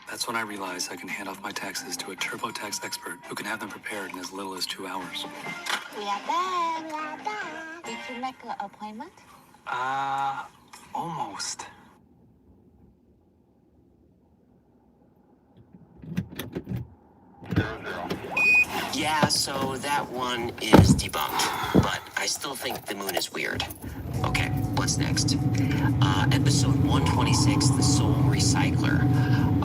That's when I realized I can hand off my taxes to a TurboTax expert who can have them prepared in as little as 2 hours. We are done. We are done. Did you make an appointment? Almost. Yeah, so that one is debunked, but I still think the moon is weird. Okay, what's next? Episode 126, The Soul Recycler.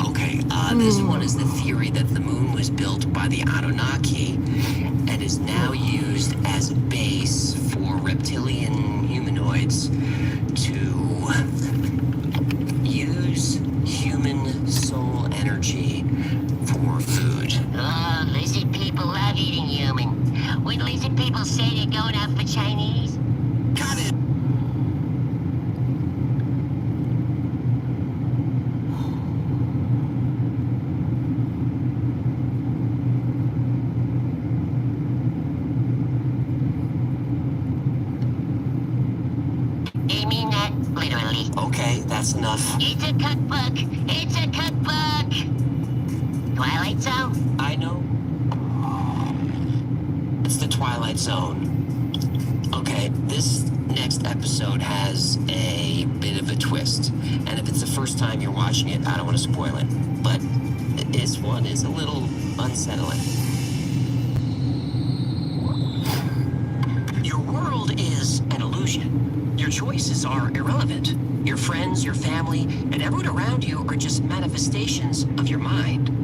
Okay, this one is the theory that the moon was built by the Anunnaki and is now used as a base for reptilian humanoids to use human soul energy for food. Oh, lizard people love eating human. When lizard people say they're going out for Chinese, Got it! they mean that literally. Okay, that's enough. It's a cookbook. It's a cookbook. Twilight Zone? I know. It's the Twilight Zone. Okay, this next episode has a bit of a twist. And if it's the first time you're watching it, I don't want to spoil it. But this one is a little unsettling. Your world is an illusion. Your choices are irrelevant. Your friends, your family, and everyone around you are just manifestations of your mind.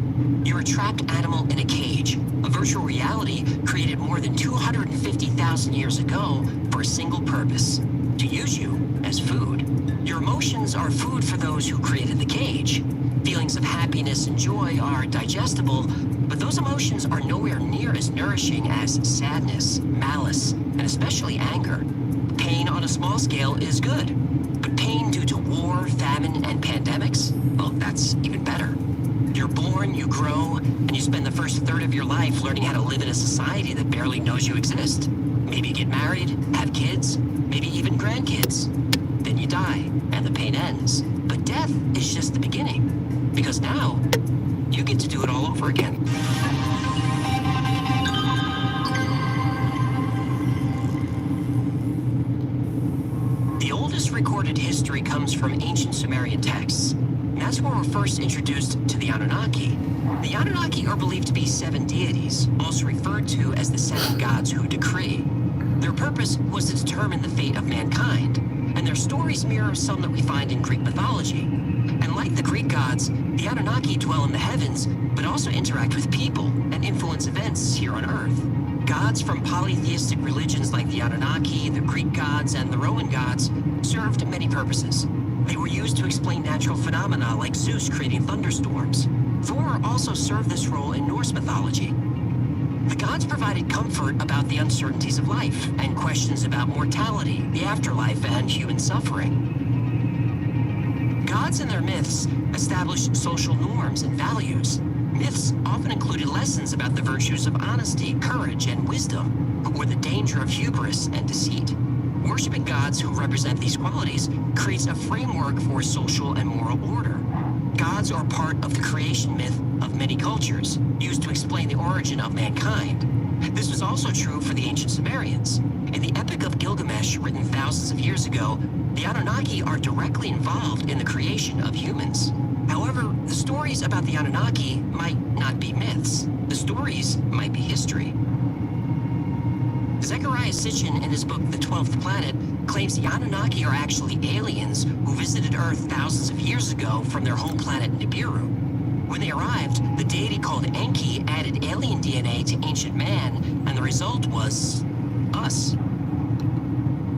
You're a trapped animal in a cage, a virtual reality created more than 250,000 years ago for a single purpose: to use you as food. Your emotions are food for those who created the cage. Feelings of happiness and joy are digestible, but those emotions are nowhere near as nourishing as sadness, malice, and especially anger. Pain on a small scale is good, but pain due to war, famine, and pandemics, well, that's even better. You're born, you grow, and you spend the first third of your life learning how to live in a society that barely knows you exist. Maybe you get married, have kids, maybe even grandkids. Then you die, and the pain ends. But death is just the beginning, because now you get to do it all over again. The oldest recorded history comes from ancient Sumerian texts. And that's where we're first introduced to the Anunnaki. The Anunnaki are believed to be 7 deities, also referred to as the 7 gods who decree. Their purpose was to determine the fate of mankind, and their stories mirror some that we find in Greek mythology. And like the Greek gods, the Anunnaki dwell in the heavens, but also interact with people and influence events here on Earth. Gods from polytheistic religions like the Anunnaki, the Greek gods, and the Roman gods served many purposes. They were used to explain natural phenomena like Zeus creating thunderstorms. Thor also served this role in Norse mythology. The gods provided comfort about the uncertainties of life and questions about mortality, the afterlife, and human suffering. Gods and their myths established social norms and values. Myths often included lessons about the virtues of honesty, courage, and wisdom, or the danger of hubris and deceit. Worshipping gods who represent these qualities creates a framework for social and moral order. Gods are part of the creation myth of many cultures, used to explain the origin of mankind. This was also true for the ancient Sumerians. In the Epic of Gilgamesh, written thousands of years ago, the Anunnaki are directly involved in the creation of humans. However, the stories about the Anunnaki might not be myths. The stories might be history. Zechariah Sitchin, in his book The 12th Planet, claims the Anunnaki are actually aliens who visited Earth thousands of years ago from their home planet Nibiru. When they arrived, the deity called Enki added alien DNA to ancient man, and the result was us.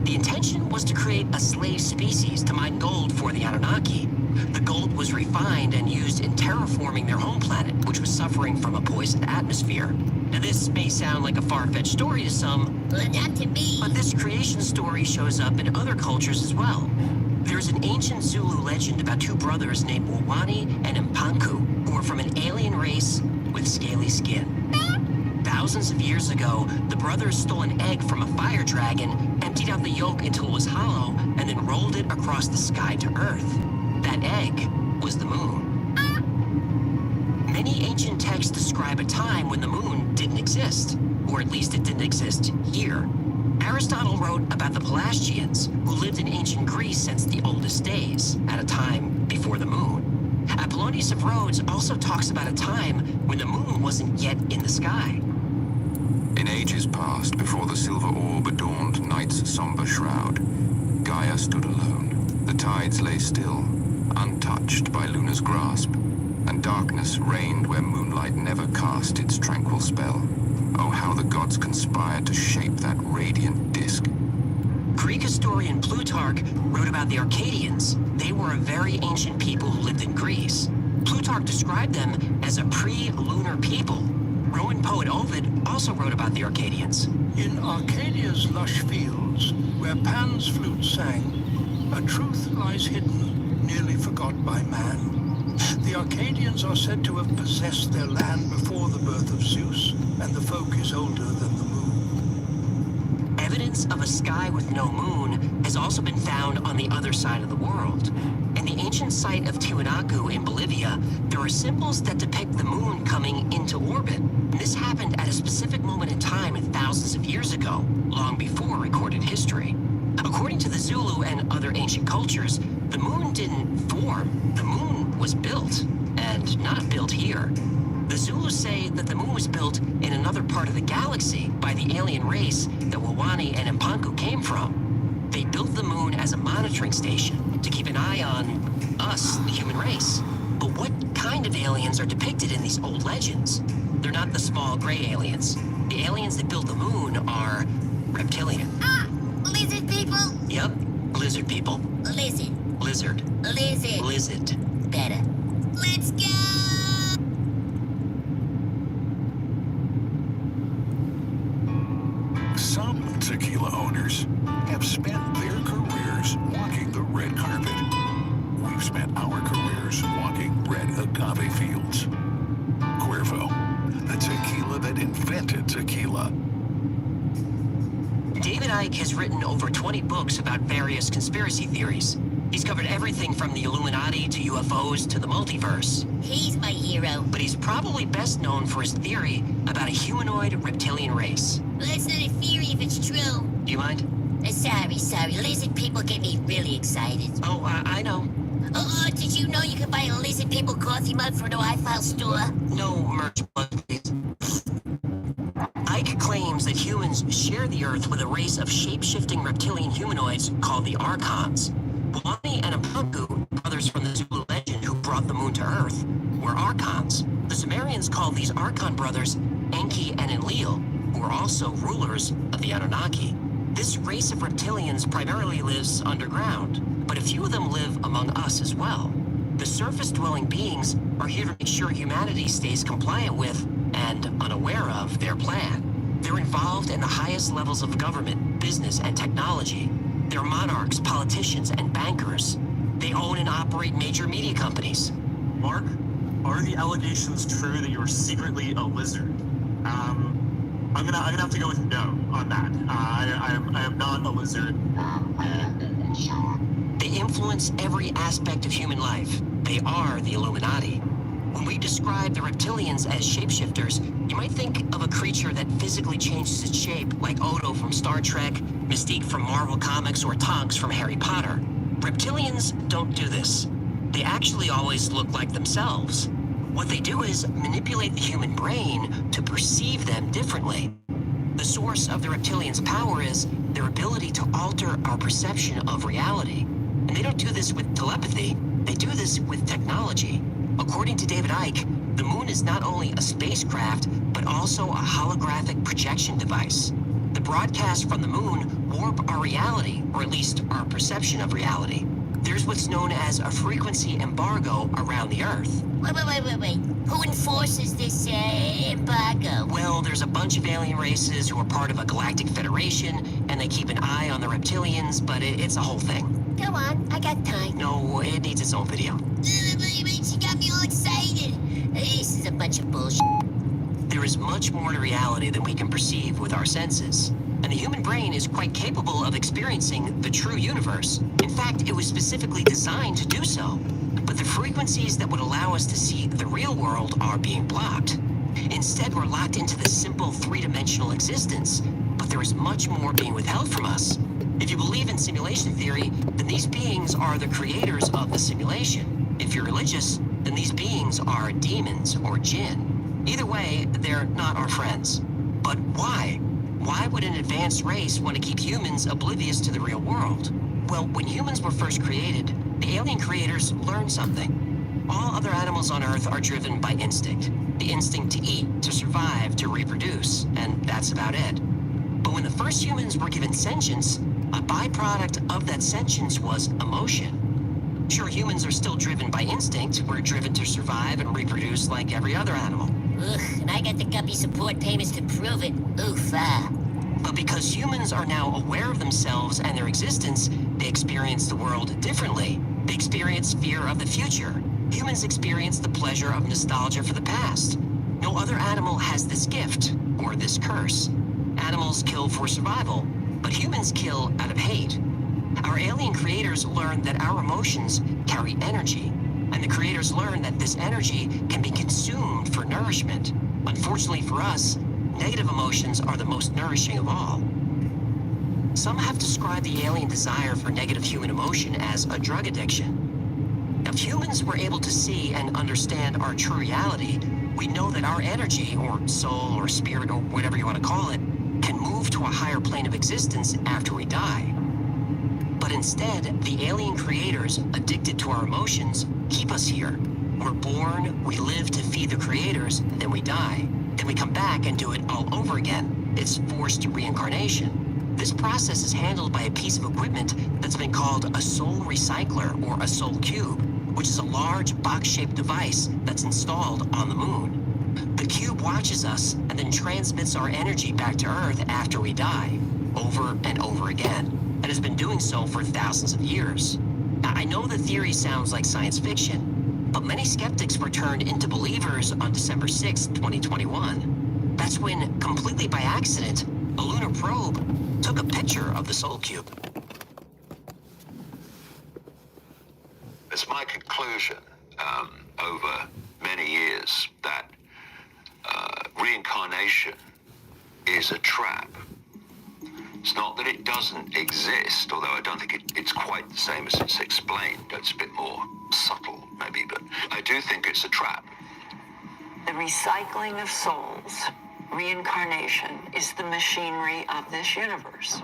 The intention was to create a slave species to mine gold for the Anunnaki. The gold was refined and used in terraforming their home planet, which was suffering from a poisoned atmosphere. Now, this may sound like a far-fetched story to some, Not to me. but this creation story shows up in other cultures as well. There's an ancient Zulu legend about 2 brothers named Wawani and Mpanku, who were from an alien race with scaly skin. Thousands of years ago, the brothers stole an egg from a fire dragon, emptied beat out the yolk until it was hollow, and then rolled it across the sky to Earth. That egg was the moon. Many ancient texts describe a time when the moon didn't exist, or at least it didn't exist here. Aristotle wrote about the Pelasgians, who lived in ancient Greece since the oldest days, at a time before the moon. Apollonius of Rhodes also talks about a time when the moon wasn't yet in the sky. In ages past, before the silver orb adorned night's somber shroud, Gaia stood alone. The tides lay still, untouched by Luna's grasp, and darkness reigned where moonlight never cast its tranquil spell. Oh, how the gods conspired to shape that radiant disk. Greek historian Plutarch wrote about the Arcadians. They were a very ancient people who lived in Greece. Plutarch described them as a pre-lunar people. Roman poet Ovid also wrote about the Arcadians. In Arcadia's lush fields, where Pan's flute sang, a truth lies hidden, nearly forgot by man. The Arcadians are said to have possessed their land before the birth of Zeus, and the folk is older than the moon. Evidence of a sky with no moon has also been found on the other side of the world. In the ancient site of Tiwanaku in Bolivia, there are symbols that depict the moon coming into orbit. This happened at a specific moment in time thousands of years ago, long before recorded history. According to the Zulu and other ancient cultures, the moon didn't form. The moon was built, and not built here. The Zulus say that the moon was built in another part of the galaxy by the alien race that Wawani and Mpanku came from. They built the moon as a monitoring station to keep an eye on us, the human race. But what kind of aliens are depicted in these old legends? They're not the small gray aliens. The aliens that built the moon are reptilian. Lizard people? Yep, lizard people. Lizard. Lizard. Lizard. Lizard. Better. Let's go! Some tequila owners have spent their careers walking the red carpet. We've spent our careers walking red agave fields. Cuervo, the tequila that invented tequila. David Icke has written over 20 books about various conspiracy theories. He's covered everything from the Illuminati to UFOs to the multiverse. He's my hero. But he's probably best known for his theory about a humanoid reptilian race. Well, that's not a theory if it's true. Do you mind? Sorry. Lizard people get me really excited. Oh, I know. Did you know you can buy a lizard people coffee mug from the iFile store? No merch plug, please. Icke claims that humans share the Earth with a race of shape-shifting reptilian humanoids called the Archons. Wani and Mpanku, brothers from the Zulu legend who brought the moon to Earth, were Archons. The Sumerians called these Archon brothers Enki and Enlil, who were also rulers of the Anunnaki. This race of reptilians primarily lives underground, but a few of them live among us as well. The surface-dwelling beings are here to make sure humanity stays compliant with and unaware of their plan. They're involved in the highest levels of government, business, and technology. They're monarchs, politicians, and bankers. They own and operate major media companies. Mark, are the allegations true that you're secretly a lizard? I'm gonna have to go with no on that. I am not a lizard. They influence every aspect of human life. They are the Illuminati. When we describe the reptilians as shapeshifters, you might think of a creature that physically changes its shape, like Odo from Star Trek, Mystique from Marvel Comics, or Tonks from Harry Potter. Reptilians don't do this. They actually always look like themselves. What they do is manipulate the human brain to perceive them differently. The source of the reptilians' power is their ability to alter our perception of reality. And they don't do this with telepathy, they do this with technology. According to David Icke, the moon is not only a spacecraft, but also a holographic projection device. The broadcasts from the moon warp our reality, or at least our perception of reality. There's what's known as a frequency embargo around the Earth. Wait. Who enforces this embargo? Well, there's a bunch of alien races who are part of a galactic federation, and they keep an eye on the reptilians, but it's a whole thing. Go on, I got time. No, it needs its own video. She got me all excited. This is a bunch of bullshit. There is much more to reality than we can perceive with our senses. And the human brain is quite capable of experiencing the true universe. In fact, it was specifically designed to do so. But the frequencies that would allow us to see the real world are being blocked. Instead, we're locked into this simple three-dimensional existence, but there is much more being withheld from us. If you believe in simulation theory, then these beings are the creators of the simulation. If you're religious, then these beings are demons or jinn. Either way, they're not our friends. But why? Why would an advanced race want to keep humans oblivious to the real world? Well, when humans were first created, the alien creators learned something. All other animals on Earth are driven by instinct. The instinct to eat, to survive, to reproduce, and that's about it. But when the first humans were given sentience, a byproduct of that sentience was emotion. Sure, humans are still driven by instinct. We're driven to survive and reproduce like every other animal. Ugh, and I got the guppy support payments to prove it. Oof, But because humans are now aware of themselves and their existence, they experience the world differently. They experience fear of the future. Humans experience the pleasure of nostalgia for the past. No other animal has this gift, or this curse. Animals kill for survival, but humans kill out of hate. Our alien creators learned that our emotions carry energy, and the creators learned that this energy can be consumed for nourishment. Unfortunately for us, negative emotions are the most nourishing of all. Some have described the alien desire for negative human emotion as a drug addiction. Now, if humans were able to see and understand our true reality, we know that our energy, or soul, or spirit, or whatever you want to call it, can move to a higher plane of existence after we die. But instead, the alien creators, addicted to our emotions, keep us here. We're born, we live to feed the creators, then we die. Then we come back and do it all over again. It's forced reincarnation. This process is handled by a piece of equipment that's been called a soul recycler, or a soul cube, which is a large box-shaped device that's installed on the moon. The cube watches us and then transmits our energy back to Earth after we die, over and over again, and has been doing so for thousands of years. Now, I know the theory sounds like science fiction, but many skeptics were turned into believers on December 6, 2021. That's when, completely by accident, a lunar probe took a picture of the Soul Cube. It's my conclusion over many years that reincarnation is a trap. It's not that it doesn't exist, although I don't think it's quite the same as it's explained. It's a bit more subtle, maybe, but I do think it's a trap. The recycling of souls, reincarnation, is the machinery of this universe.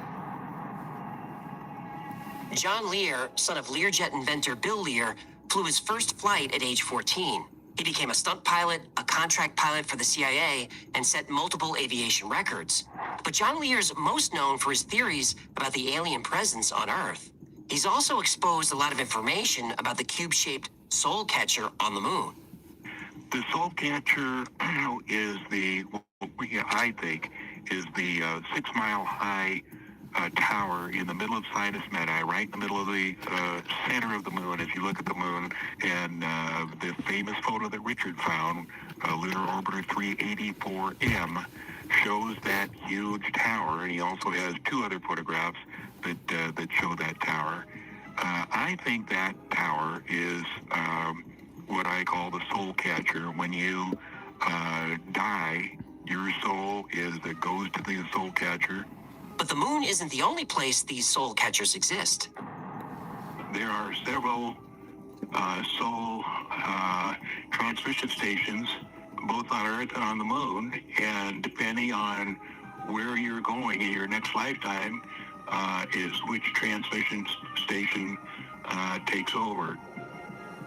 John Lear, son of Learjet inventor Bill Lear, flew his first flight at age 14. He became a stunt pilot, a contract pilot for the CIA, and set multiple aviation records. But John Lear's most known for his theories about the alien presence on Earth. He's also exposed a lot of information about the cube-shaped soul catcher on the moon. The soul catcher is I think, is the 6 mile high tower in the middle of Sinus Medai, right in the middle of the center of the moon. If you look at the moon, and the famous photo that Richard found, Lunar Orbiter 384M, shows that huge tower, and he also has 2 other photographs that show that tower. I think that tower is what I call the soul catcher. When you die, your soul goes to the soul catcher. But the moon isn't the only place these soul catchers exist. There are several soul transmission stations, both on Earth and on the moon, and depending on where you're going in your next lifetime is which transmission station takes over.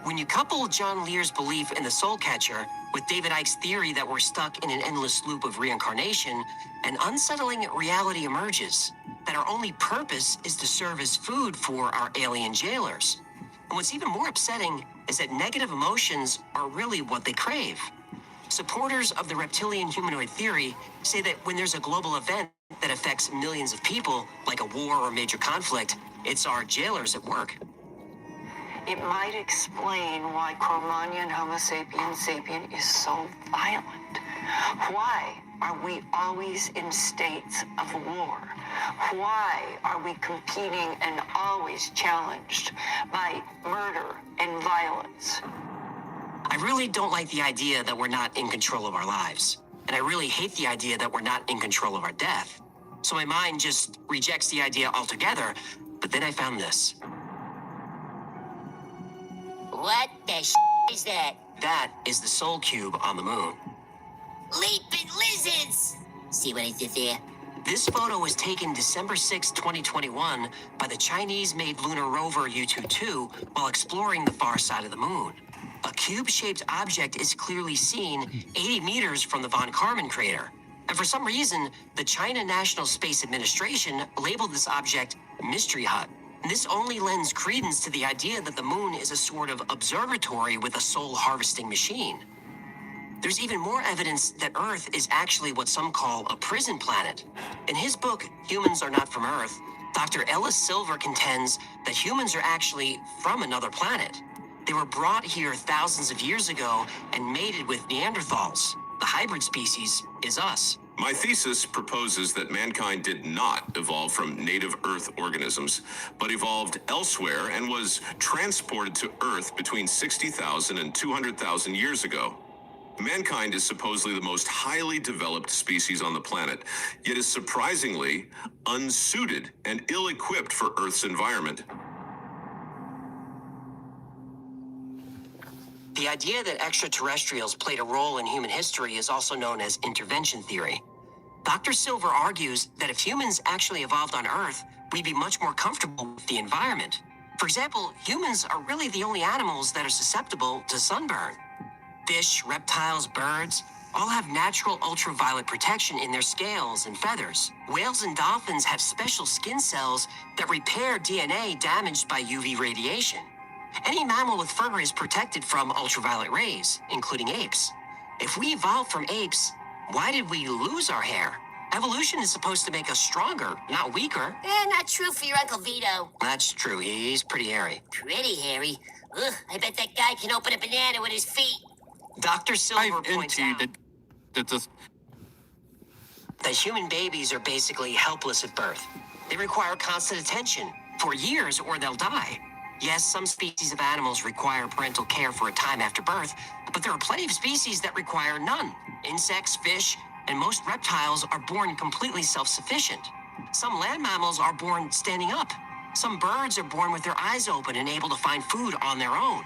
When you couple John Lear's belief in the soul catcher with David Icke's theory that we're stuck in an endless loop of reincarnation, an unsettling reality emerges that our only purpose is to serve as food for our alien jailers. And what's even more upsetting is that negative emotions are really what they crave. Supporters of the reptilian humanoid theory say that when there's a global event that affects millions of people, like a war or major conflict, it's our jailers at work. It might explain why Cro-Magnon Homo sapiens sapien is so violent. Why are we always in states of war? Why are we competing and always challenged by murder and violence? I really don't like the idea that we're not in control of our lives. And I really hate the idea that we're not in control of our death. So my mind just rejects the idea altogether. But then I found this. What the is that? That is the Soul Cube on the moon. Leaping lizards! See what I did there? This photo was taken December 6, 2021 by the Chinese-made lunar rover Yutu-2 while exploring the far side of the moon. A cube-shaped object is clearly seen 80 meters from the Von Karman crater. And for some reason, the China National Space Administration labeled this object Mystery Hut. And this only lends credence to the idea that the moon is a sort of observatory with a soul-harvesting machine. There's even more evidence that Earth is actually what some call a prison planet. In his book, Humans Are Not From Earth, Dr. Ellis Silver contends that humans are actually from another planet. They were brought here thousands of years ago and mated with Neanderthals. The hybrid species is us. My thesis proposes that mankind did not evolve from native Earth organisms, but evolved elsewhere and was transported to Earth between 60,000 and 200,000 years ago. Mankind is supposedly the most highly developed species on the planet, yet is surprisingly unsuited and ill-equipped for Earth's environment. The idea that extraterrestrials played a role in human history is also known as intervention theory. Dr. Silver argues that if humans actually evolved on Earth, we'd be much more comfortable with the environment. For example, humans are really the only animals that are susceptible to sunburn. Fish, reptiles, birds all have natural ultraviolet protection in their scales and feathers. Whales and dolphins have special skin cells that repair DNA damaged by UV radiation. Any mammal with fur is protected from ultraviolet rays, including apes. If we evolved from apes, why did we lose our hair? Evolution is supposed to make us stronger, not weaker. Not true for your Uncle Vito. That's true. He's pretty hairy. Pretty hairy. Ugh, I bet that guy can open a banana with his feet. Dr. Silver points out that human babies are basically helpless at birth. They require constant attention for years or they'll die. Yes, some species of animals require parental care for a time after birth, but there are plenty of species that require none. Insects, fish, and most reptiles are born completely self-sufficient. Some land mammals are born standing up. Some birds are born with their eyes open and able to find food on their own.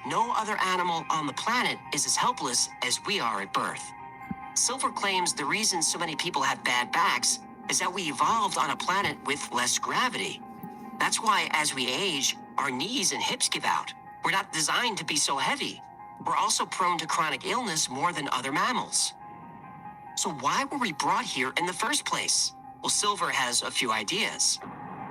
No other animal on the planet is as helpless as we are at birth. Silver claims the reason so many people have bad backs is that we evolved on a planet with less gravity. That's why, as we age, our knees and hips give out. We're not designed to be so heavy. We're also prone to chronic illness more than other mammals. So why were we brought here in the first place? Well, Silver has a few ideas.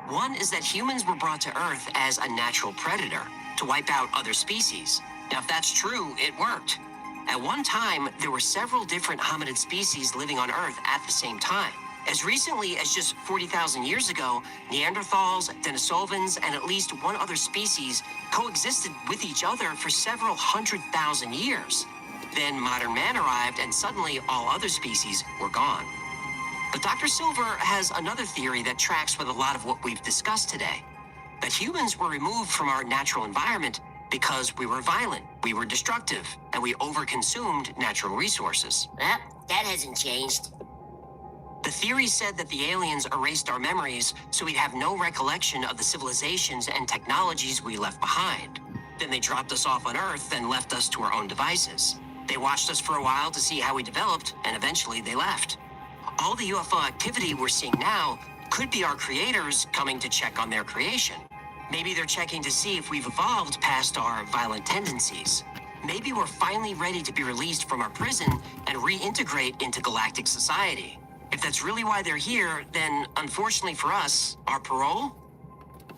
One is that humans were brought to Earth as a natural predator to wipe out other species. Now, if that's true, it worked. At one time, there were several different hominid species living on Earth at the same time. As recently as just 40,000 years ago, Neanderthals, Denisovans, and at least one other species coexisted with each other for several 100,000 years. Then modern man arrived, and suddenly all other species were gone. But Dr. Silver has another theory that tracks with a lot of what we've discussed today. That humans were removed from our natural environment because we were violent, we were destructive, and we overconsumed natural resources. Well, that hasn't changed. The theory said that the aliens erased our memories so we'd have no recollection of the civilizations and technologies we left behind. Then they dropped us off on Earth and left us to our own devices. They watched us for a while to see how we developed, and eventually they left. All the UFO activity we're seeing now could be our creators coming to check on their creation. Maybe they're checking to see if we've evolved past our violent tendencies. Maybe we're finally ready to be released from our prison and reintegrate into galactic society. If that's really why they're here, then unfortunately for us, our parole,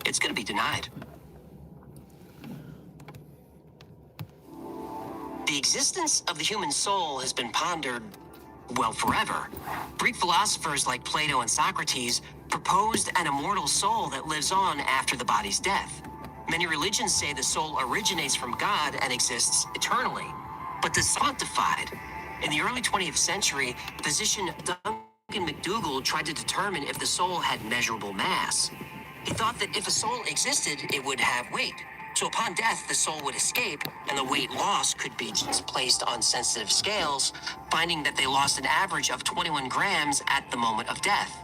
it's going to be denied. The existence of the human soul has been pondered, well, forever. Greek philosophers like Plato and Socrates proposed an immortal soul that lives on after the body's death. Many religions say the soul originates from God and exists eternally. But the sanctified, In the early 20th century, physician Duncan McDougall tried to determine if the soul had measurable mass. He thought that if a soul existed, it would have weight. So upon death, the soul would escape, and the weight loss could be just placed on sensitive scales, finding that they lost an average of 21 grams at the moment of death.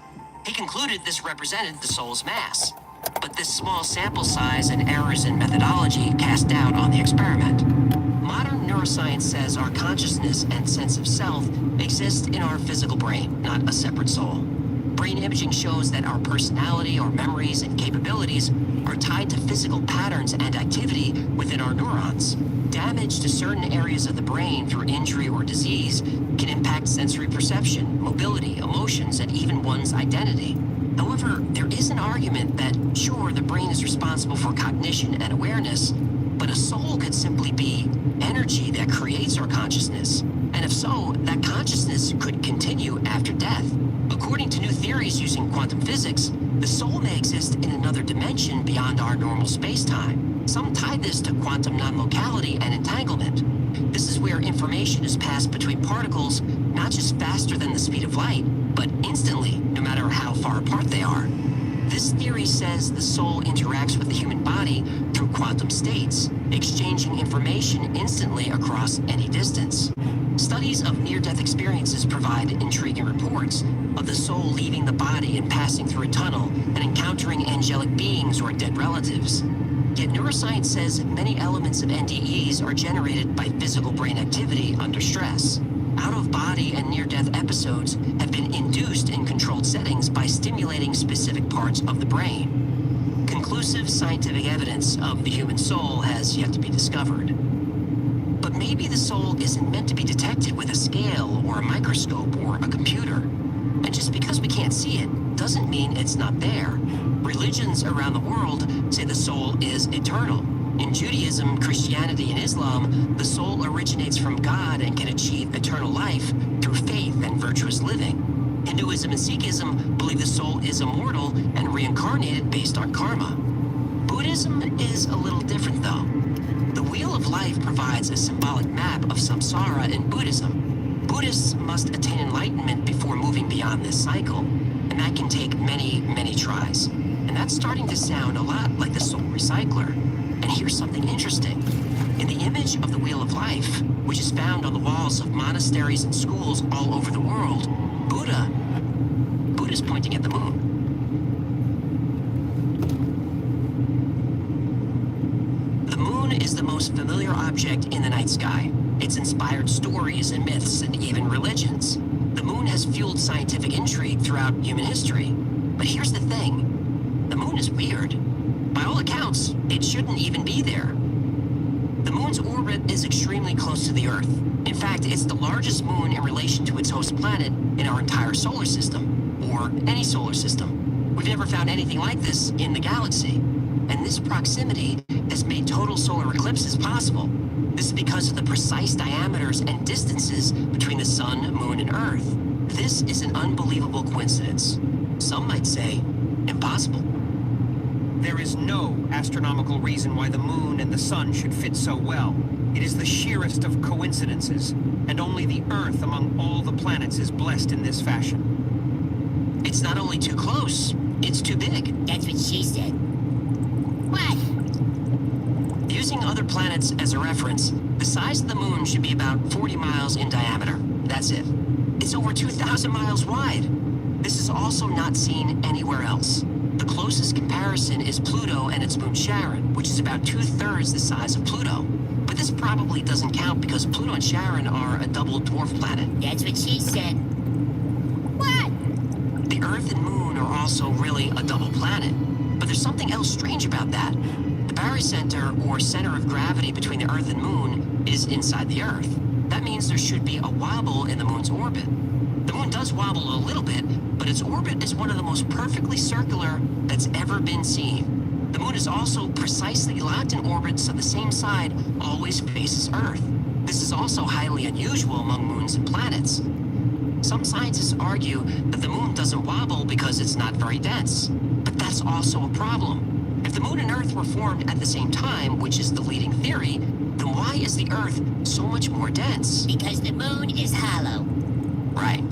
He concluded this represented the soul's mass. But this small sample size and errors in methodology cast doubt on the experiment. Modern neuroscience says our consciousness and sense of self exist in our physical brain, not a separate soul. Brain imaging shows that our personality, our memories, and capabilities are tied to physical patterns and activity within our neurons. Damage to certain areas of the brain through injury or disease can impact sensory perception, mobility, emotions, and even one's identity. However, there is an argument that, sure, the brain is responsible for cognition and awareness, but a soul could simply be energy that creates our consciousness. And if so, that consciousness could continue after death. According to new theories using quantum physics, the soul may exist in another dimension beyond our normal space-time. Some tie this to quantum non-locality and entanglement. This is where information is passed between particles not just faster than the speed of light, but instantly, no matter how far apart they are. This theory says the soul interacts with the human body through quantum states, exchanging information instantly across any distance. Studies of near-death experiences provide intriguing reports of the soul leaving the body and passing through a tunnel and encountering angelic beings or dead relatives. Yet neuroscience says many elements of NDEs are generated by physical brain activity under stress. Out-of-body and near-death episodes have been induced in controlled settings by stimulating specific parts of the brain. Conclusive scientific evidence of the human soul has yet to be discovered. But maybe the soul isn't meant to be detected with a scale or a microscope or a computer. And just because we can't see it doesn't mean it's not there. Religions around the world say the soul is eternal. In Judaism, Christianity, and Islam, the soul originates from God and can achieve eternal life through faith and virtuous living. Hinduism and Sikhism believe the soul is immortal and reincarnated based on karma. Buddhism is a little different, though. The Wheel of Life provides a symbolic map of samsara in Buddhism. Buddhists must attain enlightenment before moving beyond this cycle, and that can take many, many tries. And that's starting to sound a lot like the Soul Recycler. And here's something interesting. In the image of the Wheel of Life, which is found on the walls of monasteries and schools all over the world, Buddha's pointing at the moon. The moon is the most familiar object in the night sky. It's inspired stories and myths and even religions. The moon has fueled scientific intrigue throughout human history. But here's the thing. The moon is weird. By all accounts, it shouldn't even be there. The moon's orbit is extremely close to the Earth. In fact, it's the largest moon in relation to its host planet in our entire solar system, or any solar system. We've never found anything like this in the galaxy. And this proximity has made total solar eclipses possible. This is because of the precise diameters and distances between the sun, moon, and Earth. This is an unbelievable coincidence. Some might say, impossible. There is no astronomical reason why the moon and the sun should fit so well. It is the sheerest of coincidences, and only the Earth among all the planets is blessed in this fashion. It's not only too close, it's too big. That's what she said. What? Using other planets as a reference, the size of the moon should be about 40 miles in diameter. That's it. It's over 2,000 miles wide. This is also not seen anywhere else. The closest comparison is Pluto and its moon Charon, which is about 2/3 the size of Pluto. But this probably doesn't count because Pluto and Charon are a double dwarf planet. That's what she said. What? The Earth and Moon are also really a double planet. But there's something else strange about that. The barycenter, or center of gravity between the Earth and Moon, is inside the Earth. That means there should be a wobble in the Moon's orbit. The Moon does wobble a little bit, but its orbit is one of the most perfectly circular that's ever been seen. The Moon is also precisely locked in orbit so the same side always faces Earth. This is also highly unusual among moons and planets. Some scientists argue that the Moon doesn't wobble because it's not very dense, but that's also a problem. If the Moon and Earth were formed at the same time, which is the leading theory, then why is the Earth so much more dense? Because the moon is hollow. Right.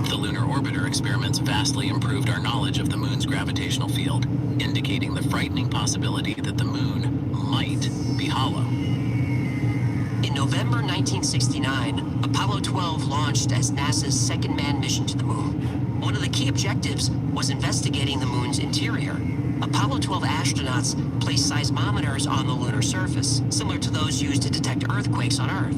The Lunar Orbiter experiments vastly improved our knowledge of the moon's gravitational field, indicating the frightening possibility that the moon might be hollow. In November 1969, Apollo 12 launched as NASA's second manned mission to the moon. One of the key objectives was investigating the moon's interior. Apollo 12 astronauts placed seismometers on the lunar surface, similar to those used to detect earthquakes on Earth.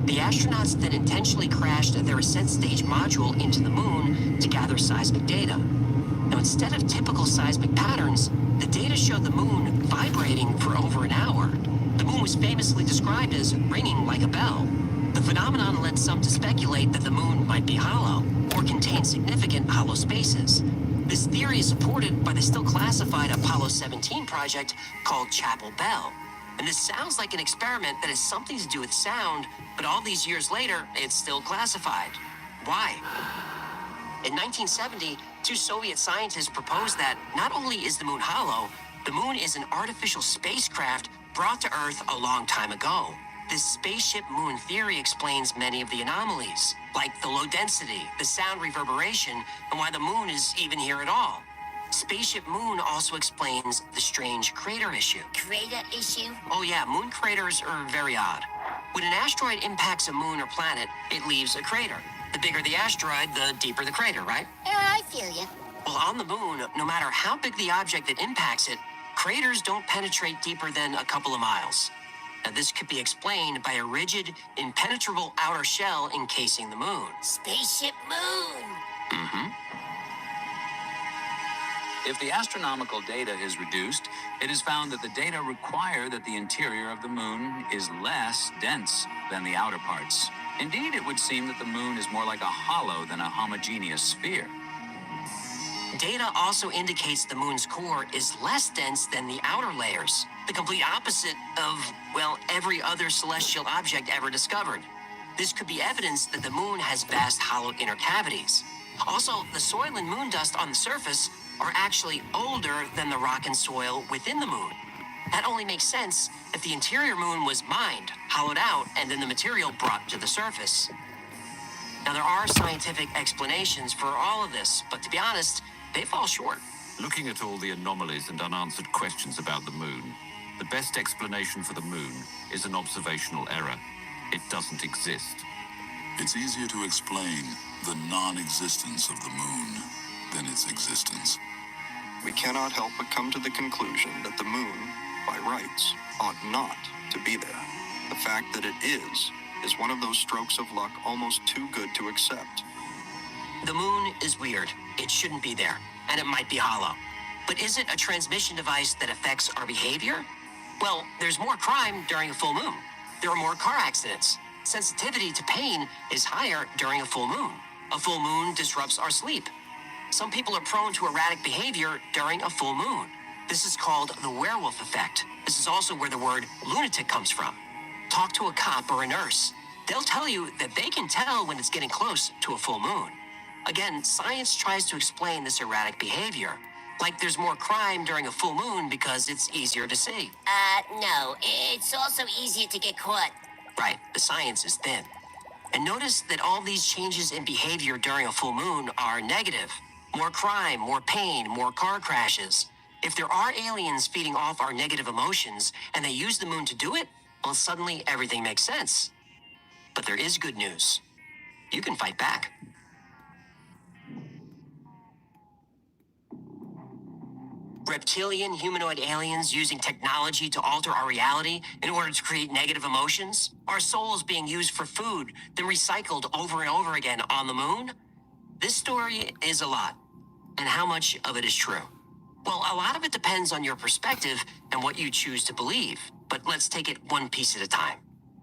The astronauts then intentionally crashed their ascent stage module into the moon to gather seismic data. Now, instead of typical seismic patterns, the data showed the moon vibrating for over an hour. The moon was famously described as ringing like a bell. The phenomenon led some to speculate that the moon might be hollow or contain significant hollow spaces. This theory is supported by the still classified Apollo 17 project called Chapel Bell. And this sounds like an experiment that has something to do with sound, but all these years later, it's still classified. Why? In 1970, two Soviet scientists proposed that not only is the moon hollow, the moon is an artificial spacecraft brought to Earth a long time ago. This spaceship moon theory explains many of the anomalies, like the low density, the sound reverberation, and why the moon is even here at all. Spaceship Moon also explains the strange crater issue. Crater issue? Oh yeah, moon craters are very odd. When an asteroid impacts a moon or planet, it leaves a crater. The bigger the asteroid, the deeper the crater, right? Yeah, I feel you. Well, on the moon, no matter how big the object that impacts it, craters don't penetrate deeper than a couple of miles. Now, this could be explained by a rigid, impenetrable outer shell encasing the moon. Spaceship Moon. Mm-hmm. If the astronomical data is reduced, it is found that the data require that the interior of the moon is less dense than the outer parts. Indeed, it would seem that the moon is more like a hollow than a homogeneous sphere. Data also indicates the moon's core is less dense than the outer layers, the complete opposite of, well, every other celestial object ever discovered. This could be evidence that the moon has vast hollow inner cavities. Also, the soil and moon dust on the surface are actually older than the rock and soil within the moon. That only makes sense if the interior moon was mined, hollowed out, and then the material brought to the surface. Now, there are scientific explanations for all of this, but to be honest, they fall short. Looking at all the anomalies and unanswered questions about the moon, the best explanation for the moon is an observational error. It doesn't exist. It's easier to explain the non-existence of the moon than its existence. We cannot help but come to the conclusion that the moon, by rights, ought not to be there. The fact that it is one of those strokes of luck almost too good to accept. The moon is weird. It shouldn't be there, and it might be hollow. But is it a transmission device that affects our behavior? Well, there's more crime during a full moon. There are more car accidents. Sensitivity to pain is higher during a full moon. A full moon disrupts our sleep. Some people are prone to erratic behavior during a full moon. This is called the werewolf effect. This is also where the word lunatic comes from. Talk to a cop or a nurse. They'll tell you that they can tell when it's getting close to a full moon. Again, science tries to explain this erratic behavior. Like there's more crime during a full moon because it's easier to see. No. It's also easier to get caught. Right, the science is thin. And notice that all these changes in behavior during a full moon are negative. More crime, more pain, more car crashes. If there are aliens feeding off our negative emotions and they use the moon to do it, well, suddenly everything makes sense. But there is good news. You can fight back. Reptilian humanoid aliens using technology to alter our reality in order to create negative emotions? Our souls being used for food, then recycled over and over again on the moon? This story is a lot. And how much of it is true? Well, a lot of it depends on your perspective and what you choose to believe. But let's take it one piece at a time.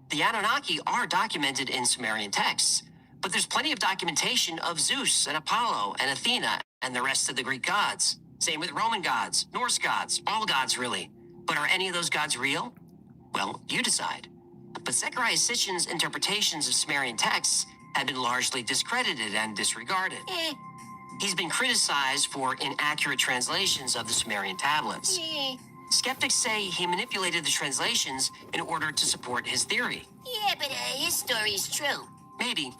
The Anunnaki are documented in Sumerian texts, but there's plenty of documentation of Zeus and Apollo and Athena and the rest of the Greek gods. Same with Roman gods, Norse gods, all gods really. But are any of those gods real? Well, you decide. But Zecharia Sitchin's interpretations of Sumerian texts have been largely discredited and disregarded. He's been criticized for inaccurate translations of the Sumerian tablets. Skeptics say he manipulated the translations in order to support his theory. Yeah, but his story is true. Maybe.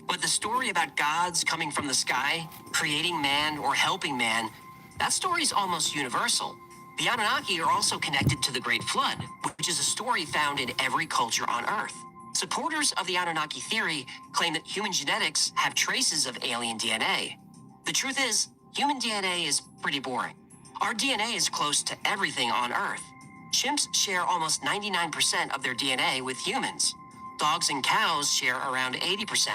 But the story about gods coming from the sky, creating man or helping man, that story is almost universal. The Anunnaki are also connected to the Great Flood, which is a story found in every culture on Earth. Supporters of the Anunnaki theory claim that human genetics have traces of alien DNA. The truth is, human DNA is pretty boring. Our DNA is close to everything on Earth. Chimps share almost 99% of their DNA with humans. Dogs and cows share around 80%.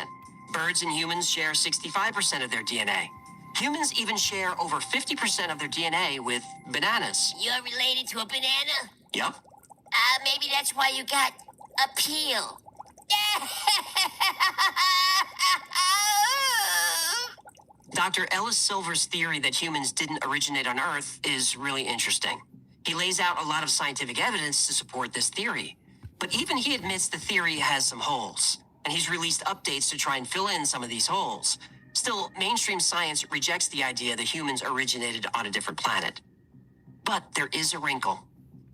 Birds and humans share 65% of their DNA. Humans even share over 50% of their DNA with bananas. You're related to a banana? Yep. Maybe that's why you got a peel. Dr. Ellis Silver's theory that humans didn't originate on Earth is really interesting. He lays out a lot of scientific evidence to support this theory. But even he admits the theory has some holes, and he's released updates to try and fill in some of these holes. Still, mainstream science rejects the idea that humans originated on a different planet. But there is a wrinkle.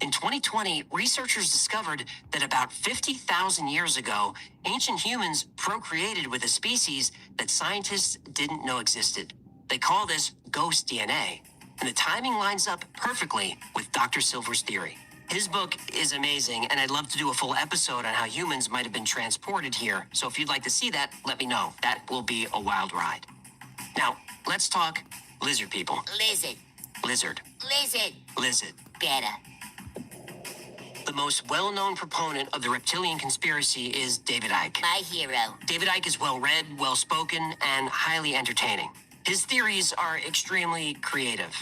In 2020, researchers discovered that about 50,000 years ago, ancient humans procreated with a species that scientists didn't know existed. They call this ghost DNA, and the timing lines up perfectly with Dr. Silver's theory. His book is amazing, and I'd love to do a full episode on how humans might have been transported here. So if you'd like to see that, let me know. That will be a wild ride. Now, let's talk lizard people. Lizard. Lizard. Lizard. Lizard. Better. The most well-known proponent of the reptilian conspiracy is David Icke. My hero. David Icke is well-read, well-spoken, and highly entertaining. His theories are extremely creative.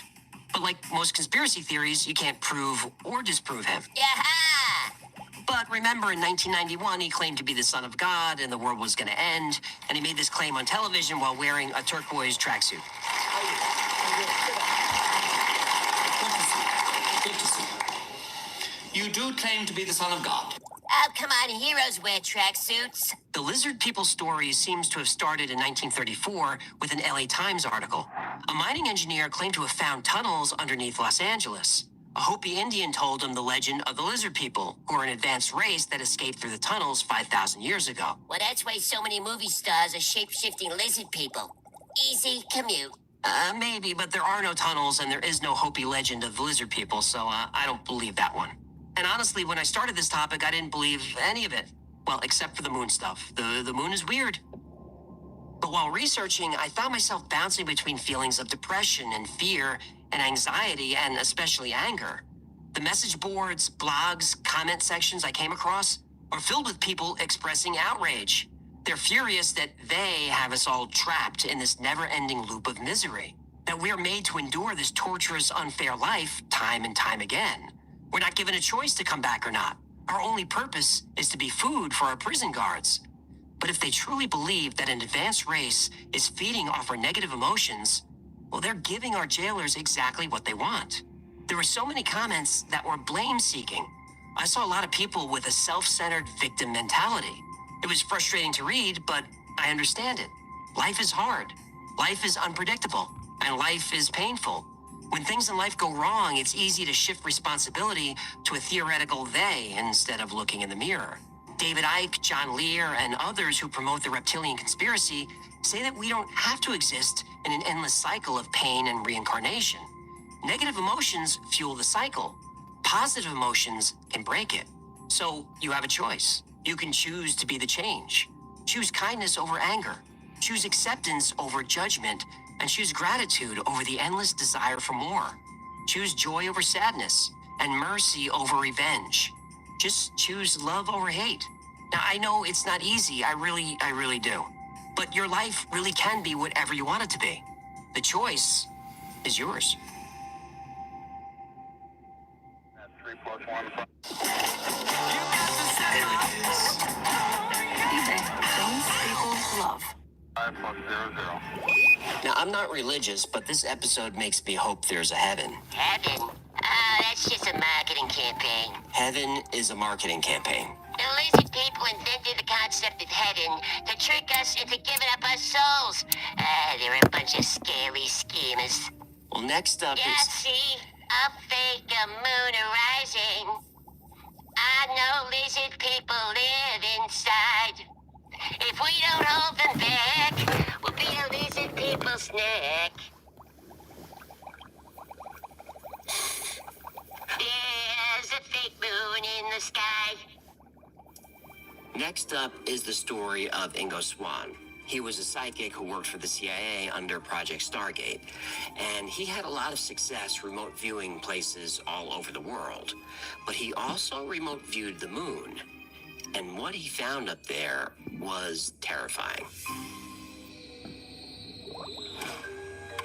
But like most conspiracy theories, you can't prove or disprove him. Yaha! But remember, in 1991, he claimed to be the son of God and the world was going to end, and he made this claim on television while wearing a turquoise tracksuit. Good to see you. You do claim to be the son of God. Oh, come on, heroes wear tracksuits. The lizard people story seems to have started in 1934 with an LA Times article. A mining engineer claimed to have found tunnels underneath Los Angeles. A Hopi Indian told him the legend of the lizard people, who are an advanced race that escaped through the tunnels 5,000 years ago. Well, that's why so many movie stars are shape-shifting lizard people. Easy commute. Maybe, but there are no tunnels and there is no Hopi legend of the lizard people, so I don't believe that one. And honestly, when I started this topic, I didn't believe any of it. Well, except for the moon stuff. The moon is weird. But while researching, I found myself bouncing between feelings of depression and fear and anxiety and especially anger. The message boards, blogs, comment sections I came across are filled with people expressing outrage. They're furious that they have us all trapped in this never-ending loop of misery. That we're made to endure this torturous, unfair life time and time again. We're not given a choice to come back or not. Our only purpose is to be food for our prison guards. But if they truly believe that an advanced race is feeding off our negative emotions, well, they're giving our jailers exactly what they want. There were so many comments that were blame-seeking. I saw a lot of people with a self-centered victim mentality. It was frustrating to read, but I understand it. Life is hard. Life is unpredictable. And life is painful. When things in life go wrong, it's easy to shift responsibility to a theoretical they instead of looking in the mirror. David Icke, John Lear, and others who promote the reptilian conspiracy say that we don't have to exist in an endless cycle of pain and reincarnation. Negative emotions fuel the cycle. Positive emotions can break it. So you have a choice. You can choose to be the change. Choose kindness over anger. Choose acceptance over judgment. And choose gratitude over the endless desire for more. Choose joy over sadness and mercy over revenge. Just choose love over hate. Now, I know it's not easy. I really do. But your life really can be whatever you want it to be. The choice is yours. Love. Now, I'm not religious, but this episode makes me hope there's a heaven. Heaven? That's just a marketing campaign. Heaven is a marketing campaign. The lizard people invented the concept of heaven to trick us into giving up our souls. They're a bunch of scary schemers. Well, next up Yeah, is... see? I'll fake a moon rising. I know lizard people live inside. If we don't hold them back, we'll be a lizard people snack. There's a fake moon in the sky. Next up is the story of Ingo Swann. He was a psychic who worked for the CIA under Project Stargate, and he had a lot of success remote viewing places all over the world. But he also remote viewed the moon, and what he found up there was terrifying.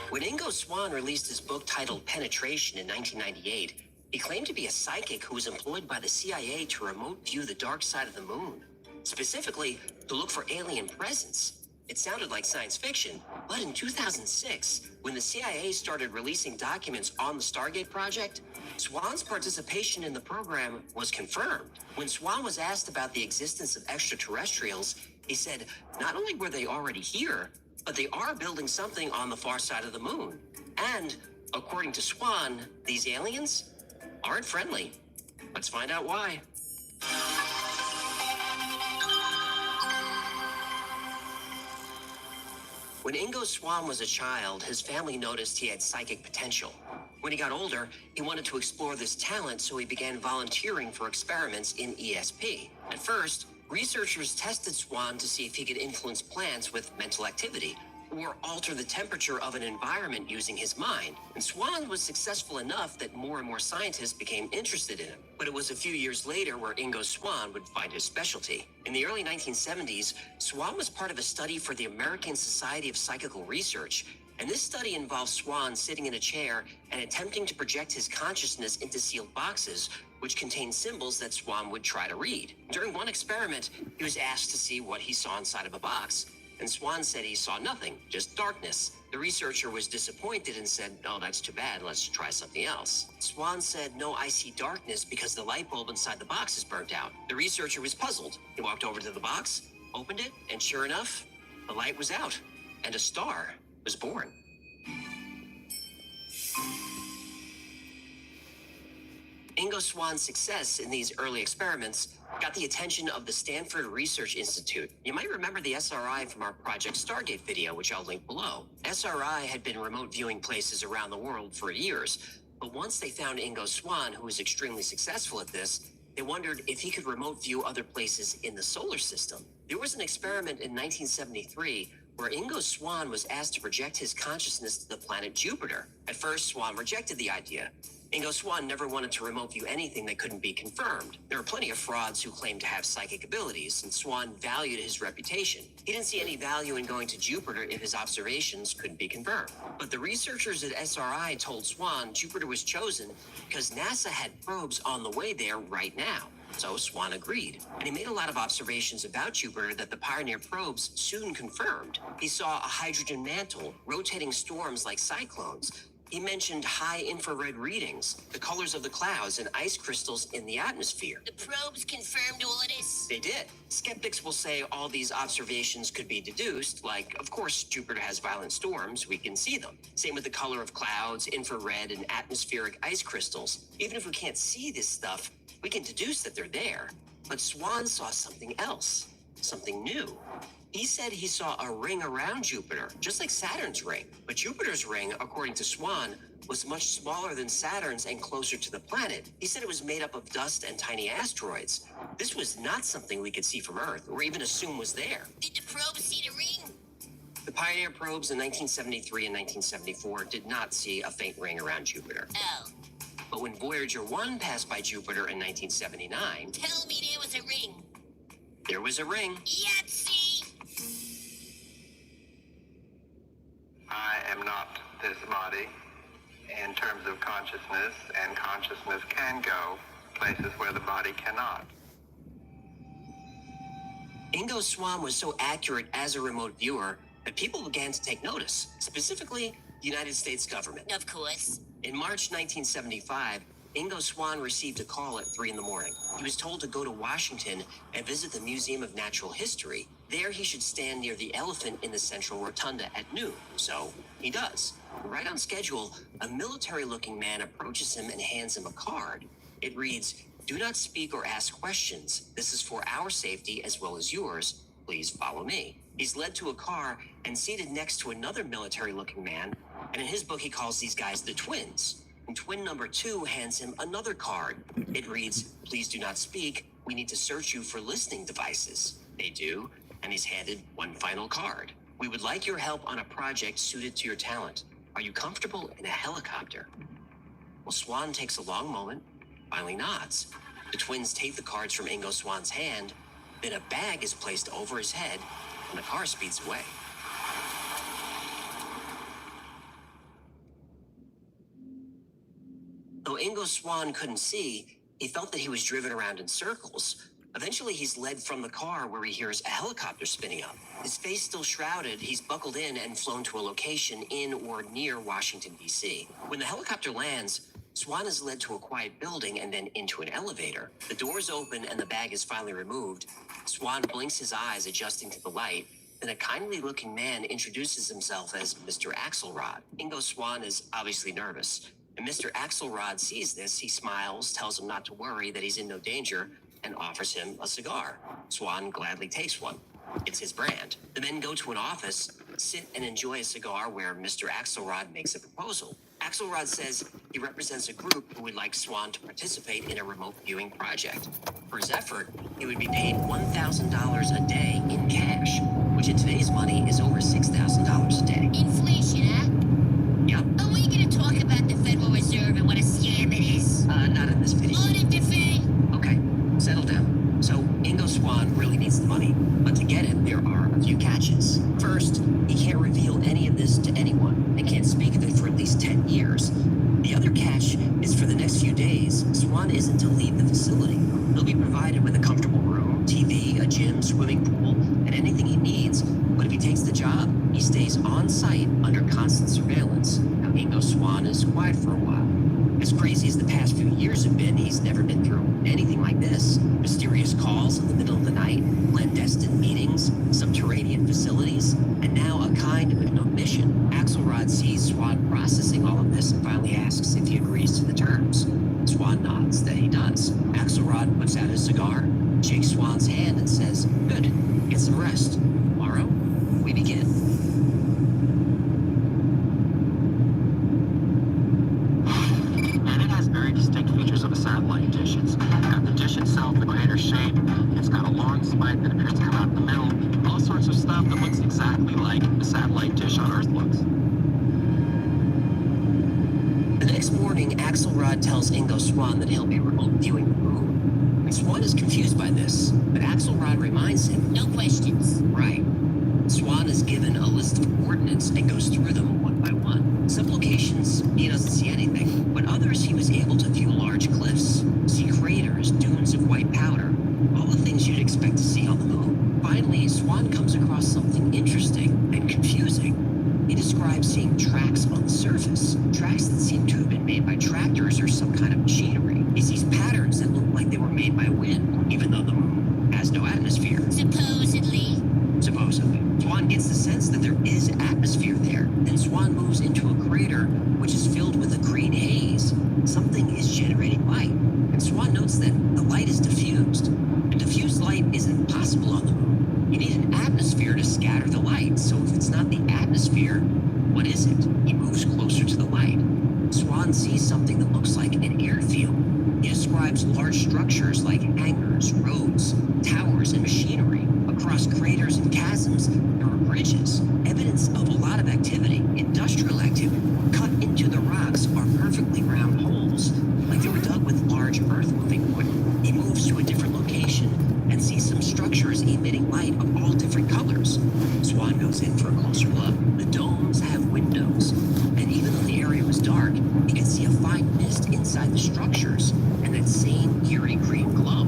When Ingo Swann released his book titled Penetration in 1998, he claimed to be a psychic who was employed by the CIA to remote view the dark side of the moon, specifically to look for alien presence. It sounded like science fiction, but in 2006, when the CIA started releasing documents on the Stargate project, Swann's participation in the program was confirmed. When Swann was asked about the existence of extraterrestrials, he said not only were they already here, but they are building something on the far side of the moon. And, according to Swann, these aliens aren't friendly. Let's find out why. When Ingo Swann was a child, his family noticed he had psychic potential. When he got older, he wanted to explore this talent, so he began volunteering for experiments in ESP. At first, researchers tested Swann to see if he could influence plants with mental activity, or alter the temperature of an environment using his mind. And Swann was successful enough that more and more scientists became interested in him. But it was a few years later where Ingo Swann would find his specialty. In the early 1970s, Swann was part of a study for the American Society of Psychical Research. And this study involved Swann sitting in a chair and attempting to project his consciousness into sealed boxes, which contained symbols that Swann would try to read. During one experiment, he was asked to see what he saw inside of a box. And Swann said he saw nothing, just darkness. The researcher was disappointed and said, "Oh, that's too bad, let's try something else." Swann said, "No, I see darkness because the light bulb inside the box is burnt out." The researcher was puzzled. He walked over to the box, opened it, and sure enough, the light was out, and a star was born. Ingo Swann's success in these early experiments got the attention of the Stanford Research Institute. You might remember the SRI from our Project Stargate video, which I'll link below. SRI had been remote viewing places around the world for years, but once they found Ingo Swann, who was extremely successful at this, they wondered if he could remote view other places in the solar system. There was an experiment in 1973 where Ingo Swann was asked to project his consciousness to the planet Jupiter. At first, Swann rejected the idea. Ingo Swann never wanted to remote view anything that couldn't be confirmed. There were plenty of frauds who claimed to have psychic abilities, and Swann valued his reputation. He didn't see any value in going to Jupiter if his observations couldn't be confirmed. But the researchers at SRI told Swann Jupiter was chosen because NASA had probes on the way there right now. So Swann agreed, and he made a lot of observations about Jupiter that the Pioneer probes soon confirmed. He saw a hydrogen mantle, rotating storms like cyclones. He mentioned high infrared readings, the colors of the clouds, and ice crystals in the atmosphere. The probes confirmed all of this? They did. Skeptics will say all these observations could be deduced, like, of course, Jupiter has violent storms, we can see them. Same with the color of clouds, infrared, and atmospheric ice crystals. Even if we can't see this stuff, we can deduce that they're there. But Swann saw something else, something new. He said he saw a ring around Jupiter, just like Saturn's ring. But Jupiter's ring, according to Swann, was much smaller than Saturn's and closer to the planet. He said it was made up of dust and tiny asteroids. This was not something we could see from Earth, or even assume was there. Did the probes see the ring? The Pioneer probes in 1973 and 1974 did not see a faint ring around Jupiter. Oh. But when Voyager 1 passed by Jupiter in 1979... Tell me there was a ring. There was a ring. Yahtzee! I am not this body in terms of consciousness, and consciousness can go places where the body cannot. Ingo Swann was so accurate as a remote viewer that people began to take notice, specifically the United States government. Of course. In March 1975, Ingo Swann received a call at 3 in the morning. He was told to go to Washington and visit the Museum of Natural History. There he should stand near the elephant in the central rotunda at noon. So He does. Right on schedule, a military-looking man approaches him and hands him a card. It reads, "Do not speak or ask questions. This is for our safety as well as yours. Please follow me." He's led to a car and seated next to another military-looking man, and in his book he calls these guys the twins. And twin number 2 hands him another card. It reads, "Please do not speak. We need to search you for listening devices." They do, and he's handed one final card. "We would like your help on a project suited to your talent. Are you comfortable in a helicopter?" Well, Swan takes a long moment, finally nods. The twins take the cards from Ingo Swan's hand, then a bag is placed over his head, and the car speeds away. Though Ingo Swan couldn't see, he felt that he was driven around in circles. Eventually, he's led from the car where he hears a helicopter spinning up. His face still shrouded, he's buckled in and flown to a location in or near Washington, D.C. When the helicopter lands, Swan is led to a quiet building and then into an elevator. The doors open and the bag is finally removed. Swan blinks his eyes, adjusting to the light. Then a kindly-looking man introduces himself as Mr. Axelrod. Ingo Swan is obviously nervous. And Mr. Axelrod sees this, he smiles, tells him not to worry, that he's in no danger, and offers him a cigar. Swan gladly takes one. It's his brand. The men go to an office, sit and enjoy a cigar where Mr. Axelrod makes a proposal. Axelrod says he represents a group who would like Swan to participate in a remote viewing project. For his effort, he would be paid $1,000 a day in cash, which in today's money is over $6,000 a day. Inflation, huh? Yep. Are we gonna talk about the Federal Reserve and what a scam it is? Not in this video. Audit the fee. Okay, settle down. So, Ingo Swan really needs the money, but to get it, there are a few catches. First, he can't reveal any of this to anyone and can't speak of it for at least 10 years. The other catch is for the next few days, Swan isn't to leave the facility. He'll be provided with a comfortable room, TV, a gym, swimming pool, and anything he needs, but if he takes the job, he stays on site under constant surveillance. Now, Ingo Swan is quiet for a while. As crazy as the past few years have been, he's never been through anything like this. Mysterious calls in the middle of the night, clandestine meetings, subterranean facilities, and now a kind of an omission. Axelrod sees Swan processing all of this and finally asks if he agrees to the terms. Swan nods that he does. Axelrod puts out his cigar, shakes Swan's hand, and says, "Good, get some rest. Tomorrow, we begin." Very distinct features of a satellite dish. It's got the dish itself, the crater shape. It's got a long spike that appears to come out in the middle. All sorts of stuff that looks exactly like a satellite dish on Earth looks. The next morning, Axelrod tells Ingo Swan that he'll be remote viewing the moon. And Swan is confused by this, but Axelrod reminds him, "No questions." Right. Swan is given a list of coordinates and goes through them one by one. Some locations, he doesn't see anything, but others he was able to view large cliffs, see craters, dunes of white powder, all the things you'd expect to see on the moon. Finally, Swan comes across something interesting and confusing. He describes seeing tracks on the surface, tracks that seem to have been made by tractors or some kind of machinery. He sees patterns that look like they were made by wind, even though the moon has no atmosphere. Supposedly. Swan gets the sense that there is atmosphere there. Then Swan moves into a crater, which is filled with a green haze. Something is generating light. And Swan notes that the light is diffused. And diffused light isn't possible on the moon. You need an atmosphere to scatter the light. So if it's not the atmosphere, what is it? He moves closer to the light. Swan sees something that looks like an airfield. He describes large structures like hangars, roads, towers, and machinery. Across craters and chasms, there are bridges, evidence of a lot of activity, industrial activity. Cut into the rocks are perfectly round holes, like they were dug with large earth-moving equipment. He moves to a different location and sees some structures emitting light of all different colors. Swan goes in for a closer look. The domes have windows, and even though the area was dark, he can see a fine mist inside the structures and that same eerie green glow.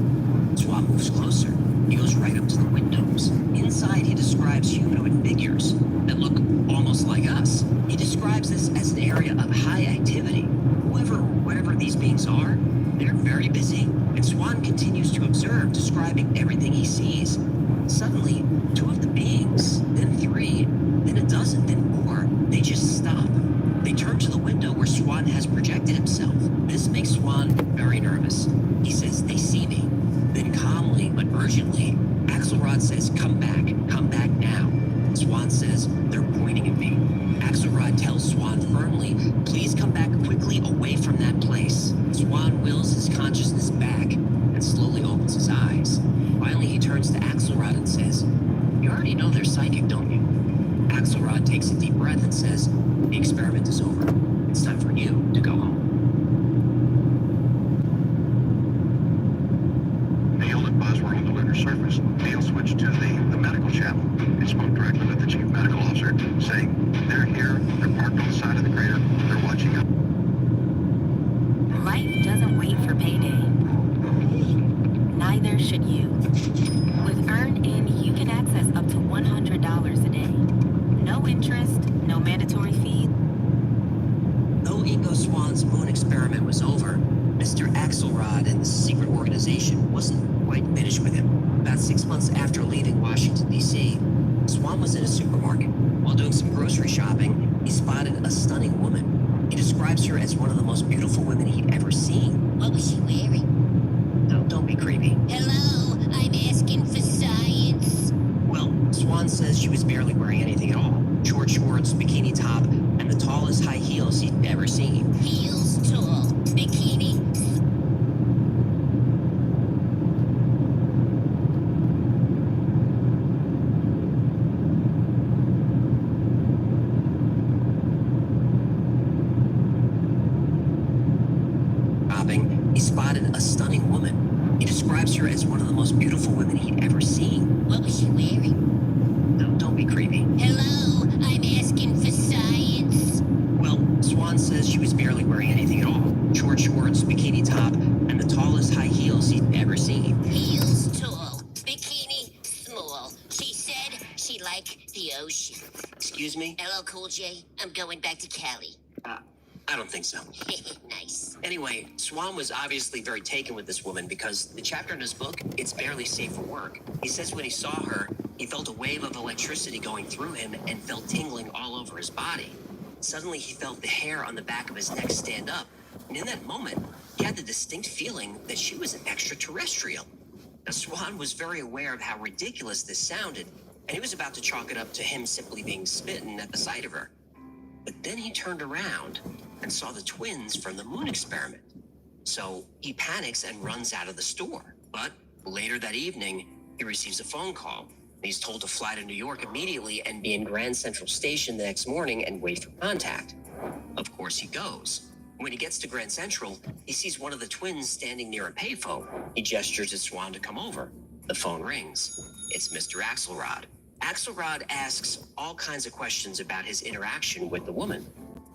Swan moves closer. He goes right up to the windows. Inside, he describes humanoid figures that look almost like us. He describes this as an area of high activity. Whoever or whatever these beings are, they're very busy. And Swan continues to observe, describing everything he sees. Suddenly, 2 of the beings, then 3, then a dozen, then more, they just stop under surface. Neil switched to the medical channel and spoke directly with the chief medical officer, saying, they're here, they're parked on the side of the crater, they're watching us. Life doesn't wait for payday. Neither should you. With EarnIn, you can access up to $100 a day. No interest, no mandatory fee. Though Ingo Swann's moon experiment was over, Mr. Axelrod and the secret organization wasn't quite finished with him. About 6 months after leaving Washington, D.C., Swann was in a supermarket. While doing some grocery shopping, he spotted a stunning woman. He describes her as one of the most beautiful women he'd ever seen. What was she wearing? No, don't be creepy. Hello, I'm asking for science. Well, Swann says she was barely wearing anything at all. Short shorts, bikini top, and the tallest high heels he'd ever seen. Heels tall, bikini. He spotted a stunning woman. He describes her as one of the most beautiful women he'd ever seen. What was she wearing? No, don't be creepy. Hello, I'm asking for science. Well, Swann says she was barely wearing anything at all. Short shorts, bikini top, and the tallest high heels he'd ever seen. Heels tall, bikini small. She said she liked the ocean. Excuse me? Hello, Cool J. I'm going back to Cali. I don't think so. Nice. Anyway, Swann was obviously very taken with this woman because the chapter in his book, It's Barely Safe for Work, he says when he saw her, he felt a wave of electricity going through him and felt tingling all over his body. Suddenly, he felt the hair on the back of his neck stand up. And in that moment, he had the distinct feeling that she was an extraterrestrial. Now, Swann was very aware of how ridiculous this sounded, and he was about to chalk it up to him simply being smitten at the sight of her. But then he turned around and saw the twins from the moon experiment. So he panics and runs out of the store. But later that evening, he receives a phone call. He's told to fly to New York immediately and be in Grand Central Station the next morning and wait for contact. Of course, he goes. When he gets to Grand Central, he sees one of the twins standing near a payphone. He gestures at Swann to come over. The phone rings. It's Mr. Axelrod. Axelrod asks all kinds of questions about his interaction with the woman,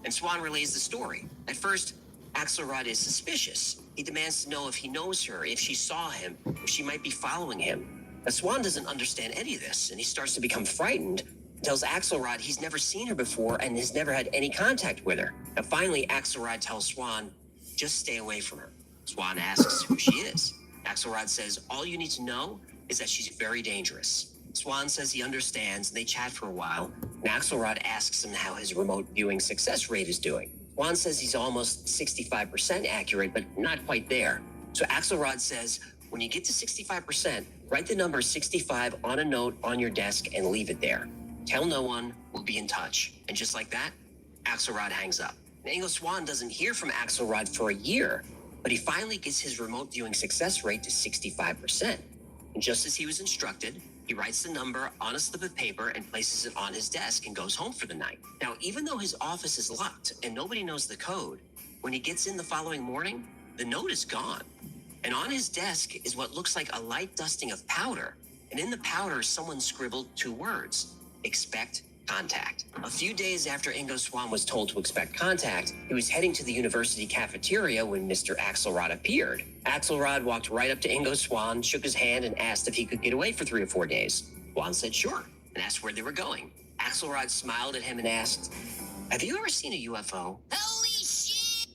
and Swann relays the story. At first, Axelrod is suspicious. He demands to know if he knows her, if she saw him, if she might be following him. Now, Swann doesn't understand any of this, and he starts to become frightened. He tells Axelrod he's never seen her before and has never had any contact with her. Now, finally, Axelrod tells Swann, just stay away from her. Swann asks who she is. Axelrod says, all you need to know is that she's very dangerous. Swann says he understands, and they chat for a while. And Axelrod asks him how his remote viewing success rate is doing. Swann says he's almost 65% accurate, but not quite there. So Axelrod says, when you get to 65%, write the number 65 on a note on your desk and leave it there. Tell no one, we'll be in touch. And just like that, Axelrod hangs up. And Ingo Swann doesn't hear from Axelrod for a year, but he finally gets his remote viewing success rate to 65%. And just as he was instructed, he writes the number on a slip of paper and places it on his desk and goes home for the night. Now, even though his office is locked and nobody knows the code, when he gets in the following morning, the note is gone. And on his desk is what looks like a light dusting of powder. And in the powder, someone scribbled 2 words, expect contact. A few days after Ingo Swann was told to expect contact, he was heading to the university cafeteria when Mr. Axelrod appeared. Axelrod walked right up to Ingo Swann, shook his hand, and asked if he could get away for 3 or 4 days. Swann said sure, and asked where they were going. Axelrod smiled at him and asked, have you ever seen a UFO? Holy shit!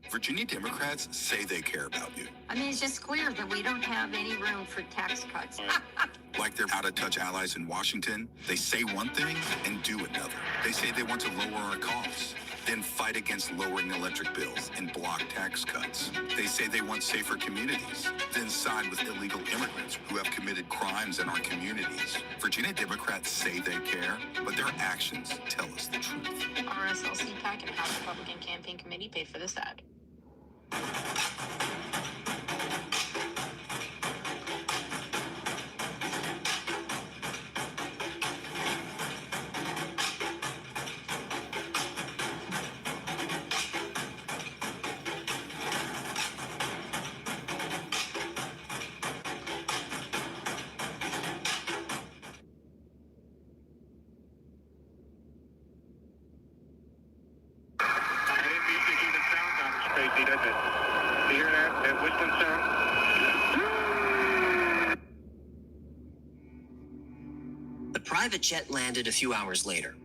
Virginia Democrats say they care about you. I mean, it's just clear that we don't have any room for tax cuts. Like their out-of-touch allies in Washington, they say one thing and do another. They say they want to lower our costs, then fight against lowering electric bills and block tax cuts. They say they want safer communities, then side with illegal immigrants who have committed crimes in our communities. Virginia Democrats say they care, but their actions tell us the truth. RSLC PAC and House Republican Campaign Committee paid for this ad. is concerned. The private jet landed a few hours later.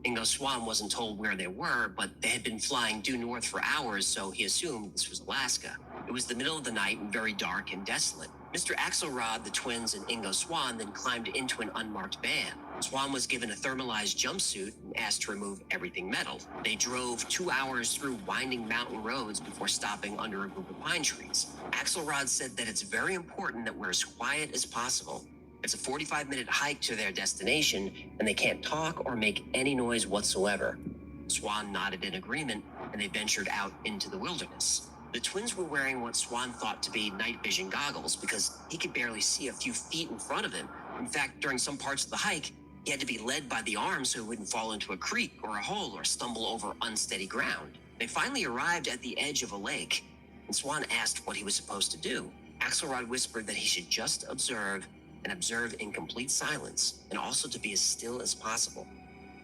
Ingo Swann wasn't told where they were, but they had been flying due north for hours, so he assumed this was Alaska. It was the middle of the night and very dark and desolate. Mr. Axelrod, the twins, and Ingo Swann then climbed into an unmarked van. Swann was given a thermalized jumpsuit and asked to remove everything metal. They drove 2 hours through winding mountain roads before stopping under a group of pine trees. Axelrod said that it's very important that we're as quiet as possible. It's a 45-minute hike to their destination, and they can't talk or make any noise whatsoever. Swann nodded in agreement, and they ventured out into the wilderness. The twins were wearing what Swann thought to be night vision goggles because he could barely see a few feet in front of him. In fact, during some parts of the hike, he had to be led by the arm so he wouldn't fall into a creek or a hole or stumble over unsteady ground. They finally arrived at the edge of a lake, and Swann asked what he was supposed to do. Axelrod whispered that he should just observe and observe in complete silence, and also to be as still as possible.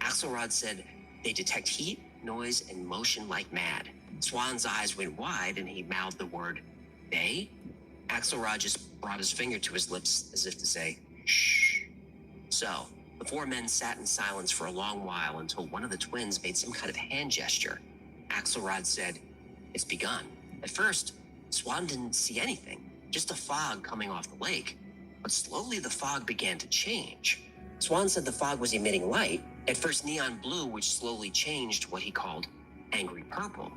Axelrod said they detect heat, noise, and motion like mad. Swann's eyes went wide, and he mouthed the word, "They?" Axelrod just brought his finger to his lips as if to say, "Shh." So, the four men sat in silence for a long while until one of the twins made some kind of hand gesture. Axelrod said, "It's begun." At first, Swann didn't see anything, just a fog coming off the lake. But slowly the fog began to change. Swann said the fog was emitting light, at first neon blue, which slowly changed what he called angry purple.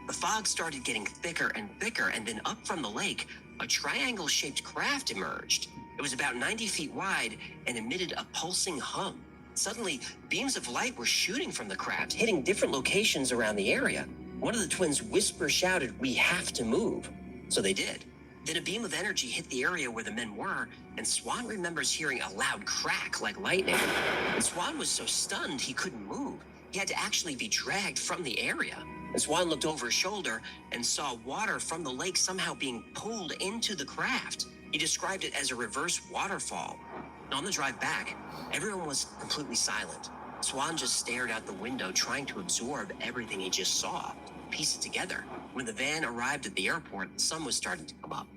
The fog started getting thicker and thicker, and then up from the lake, a triangle-shaped craft emerged. It was about 90 feet wide and emitted a pulsing hum. Suddenly, beams of light were shooting from the craft, hitting different locations around the area. One of the twins shouted, "We have to move." So they did. Then a beam of energy hit the area where the men were, and Swann remembers hearing a loud crack like lightning. And Swann was so stunned he couldn't move. He had to actually be dragged from the area. And Swann looked over his shoulder and saw water from the lake somehow being pulled into the craft. He described it as a reverse waterfall. And on the drive back, everyone was completely silent. Swann just stared out the window, trying to absorb everything he just saw, piece it together. When the van arrived at the airport, the sun was starting to come up.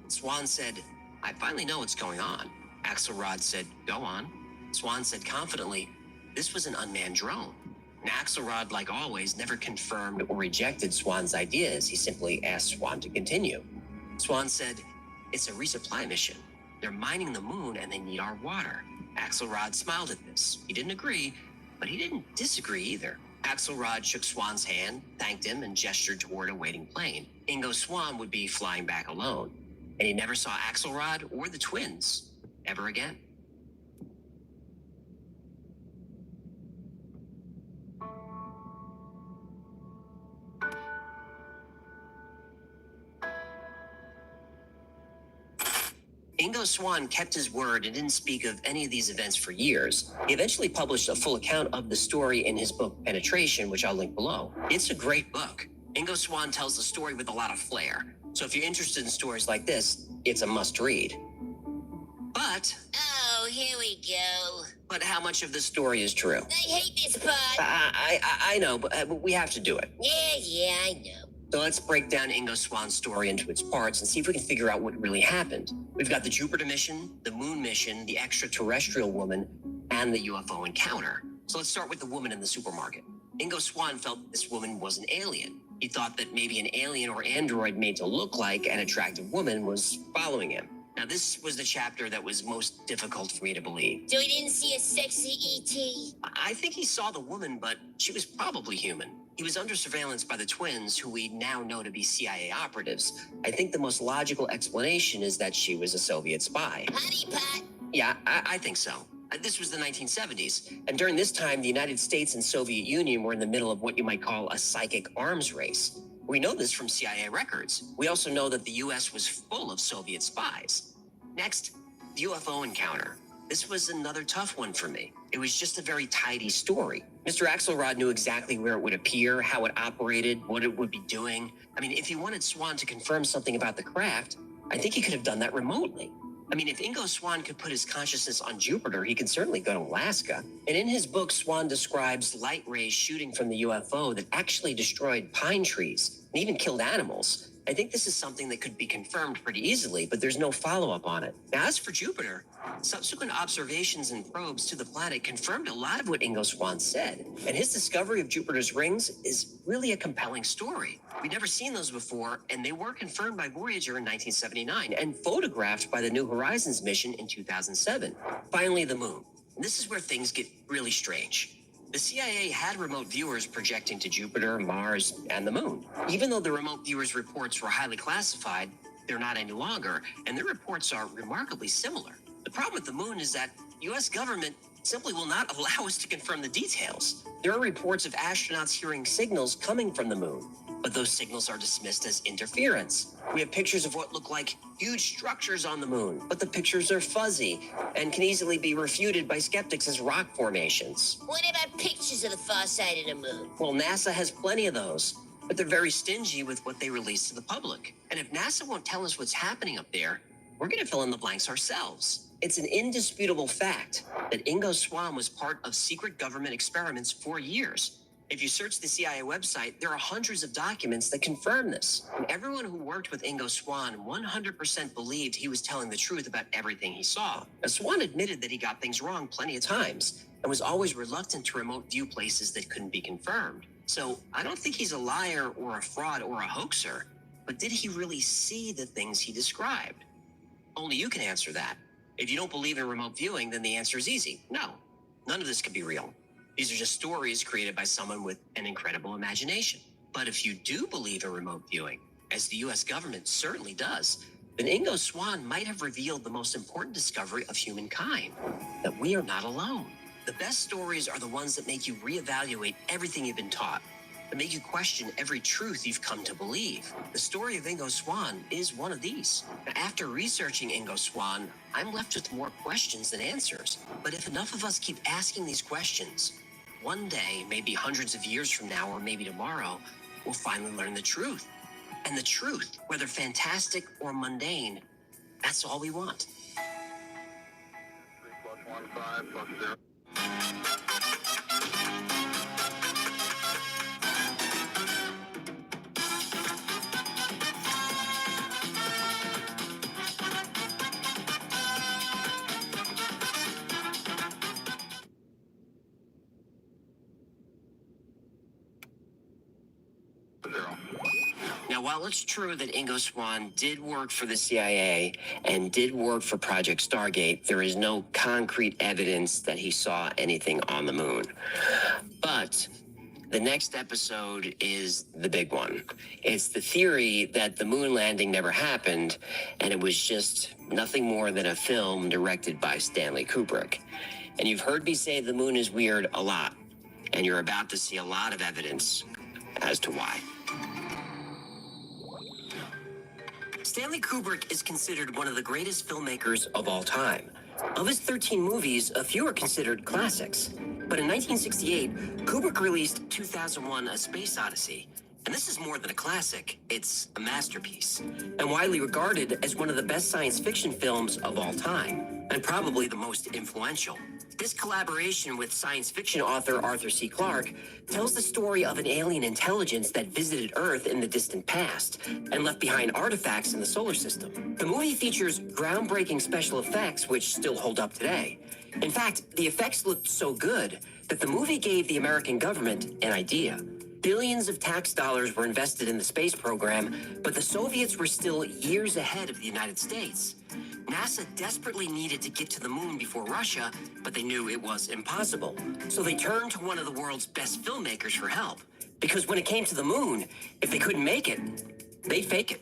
Swann said, "I finally know what's going on." Axelrod said, "Go on." Swann said confidently, "This was an unmanned drone." And Axelrod, like always, never confirmed or rejected Swann's ideas. He simply asked Swann to continue. Swann said, "It's a resupply mission. They're mining the moon and they need our water." Axelrod smiled at this. He didn't agree, but he didn't disagree either. Axelrod shook Swann's hand, thanked him, and gestured toward a waiting plane. Ingo Swann would be flying back alone, and he never saw Axelrod or the twins ever again. Ingo Swann kept his word and didn't speak of any of these events for years. He eventually published a full account of the story in his book Penetration, which I'll link below. It's a great book. Ingo Swann tells the story with a lot of flair. So if you're interested in stories like this, it's a must-read. But... Oh, here we go. But how much of this story is true? I hate this part. I know, but we have to do it. Yeah, I know. So let's break down Ingo Swann's story into its parts and see if we can figure out what really happened. We've got the Jupiter mission, the moon mission, the extraterrestrial woman, and the UFO encounter. So let's start with the woman in the supermarket. Ingo Swann felt this woman was an alien. He thought that maybe an alien or android made to look like an attractive woman was following him. Now, this was the chapter that was most difficult for me to believe. So he didn't see a sexy E.T.? I think he saw the woman, but she was probably human. He was under surveillance by the twins, who we now know to be CIA operatives. I think the most logical explanation is that she was a Soviet spy. Honeypot? Yeah, I think so. This was the 1970s, and during this time, the United States and Soviet Union were in the middle of what you might call a psychic arms race. We know this from CIA records. We also know that the U.S. was full of Soviet spies. Next, the UFO encounter. This was another tough one for me. It was just a very tidy story. Mr. Axelrod knew exactly where it would appear, how it operated, what it would be doing. I mean, if he wanted Swann to confirm something about the craft, I think he could have done that remotely. I mean, if Ingo Swann could put his consciousness on Jupiter, he could certainly go to Alaska. And in his book, Swann describes light rays shooting from the UFO that actually destroyed pine trees and even killed animals. I think this is something that could be confirmed pretty easily, but there's no follow-up on it. Now, as for Jupiter, subsequent observations and probes to the planet confirmed a lot of what Ingo Swann said. And his discovery of Jupiter's rings is really a compelling story. We'd never seen those before, and they were confirmed by Voyager in 1979 and photographed by the New Horizons mission in 2007. Finally, the moon. And this is where things get really strange. The CIA had remote viewers projecting to Jupiter, Mars, and the moon. Even though the remote viewers' reports were highly classified, they're not any longer, and their reports are remarkably similar. The problem with the moon is that the U.S. government simply will not allow us to confirm the details. There are reports of astronauts hearing signals coming from the moon, but those signals are dismissed as interference. We have pictures of what look like huge structures on the moon, but the pictures are fuzzy and can easily be refuted by skeptics as rock formations. What about pictures of the far side of the moon? Well, NASA has plenty of those, but they're very stingy with what they release to the public. And if NASA won't tell us what's happening up there, we're going to fill in the blanks ourselves. It's an indisputable fact that Ingo Swann was part of secret government experiments for years. If you search the CIA website, there are hundreds of documents that confirm this. And everyone who worked with Ingo Swann 100% believed he was telling the truth about everything he saw. Now, Swann admitted that he got things wrong plenty of times and was always reluctant to remote view places that couldn't be confirmed. So I don't think he's a liar or a fraud or a hoaxer, but did he really see the things he described? Only you can answer that. If you don't believe in remote viewing, then the answer is easy. No, none of this could be real. These are just stories created by someone with an incredible imagination. But if you do believe in remote viewing, as the US government certainly does, then Ingo Swann might have revealed the most important discovery of humankind, that we are not alone. The best stories are the ones that make you reevaluate everything you've been taught, that make you question every truth you've come to believe. The story of Ingo Swann is one of these. Now, after researching Ingo Swann, I'm left with more questions than answers. But if enough of us keep asking these questions, one day, maybe hundreds of years from now, or maybe tomorrow, we'll finally learn the truth. And the truth, whether fantastic or mundane, that's all we want. 3+1, 0. Now, while it's true that Ingo Swann did work for the CIA and did work for Project Stargate, there is no concrete evidence that he saw anything on the moon. But the next episode is the big one. It's the theory that the moon landing never happened, and it was just nothing more than a film directed by Stanley Kubrick. And you've heard me say the moon is weird a lot, and you're about to see a lot of evidence as to why. Stanley Kubrick is considered one of the greatest filmmakers of all time. Of his 13 movies, a few are considered classics. But in 1968, Kubrick released 2001: A Space Odyssey. And this is more than a classic, it's a masterpiece, and widely regarded as one of the best science fiction films of all time, and probably the most influential. This collaboration with science fiction author Arthur C. Clarke tells the story of an alien intelligence that visited Earth in the distant past and left behind artifacts in the solar system. The movie features groundbreaking special effects which still hold up today. In fact, the effects looked so good that the movie gave the American government an idea. Billions of tax dollars were invested in the space program, but the Soviets were still years ahead of the United States. NASA desperately needed to get to the moon before Russia, but they knew it was impossible. So they turned to one of the world's best filmmakers for help. Because when it came to the moon, if they couldn't make it, they'd fake it.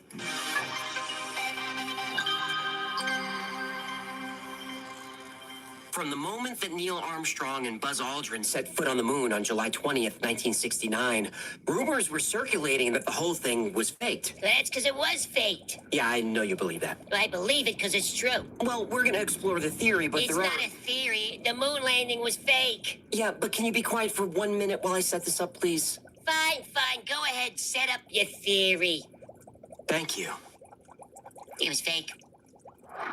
From the moment that Neil Armstrong and Buzz Aldrin set foot on the moon on July 20th, 1969, rumors were circulating that the whole thing was faked. That's because it was faked. Yeah, I know you believe that. I believe it because it's true. Well, we're going to explore the theory, but it's not a theory. The moon landing was fake. Yeah, but can you be quiet for 1 minute while I set this up, please? Fine. Go ahead. Set up your theory. Thank you. It was fake.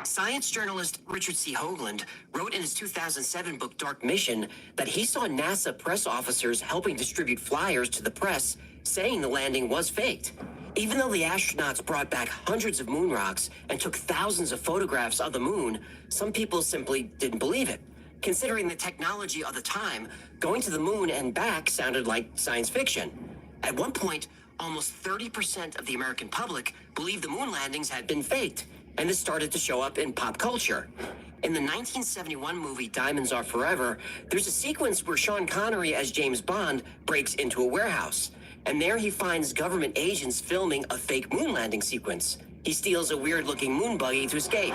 Science journalist Richard C. Hoagland wrote in his 2007 book Dark Mission that he saw NASA press officers helping distribute flyers to the press saying the landing was faked. Even though the astronauts brought back hundreds of moon rocks and took thousands of photographs of the moon, some people simply didn't believe it. Considering the technology of the time, going to the moon and back sounded like science fiction. At one point, almost 30% of the American public believed the moon landings had been faked, and this started to show up in pop culture. In the 1971 movie Diamonds Are Forever, there's a sequence where Sean Connery as James Bond breaks into a warehouse, and there he finds government agents filming a fake moon landing sequence. He steals a weird-looking moon buggy to escape.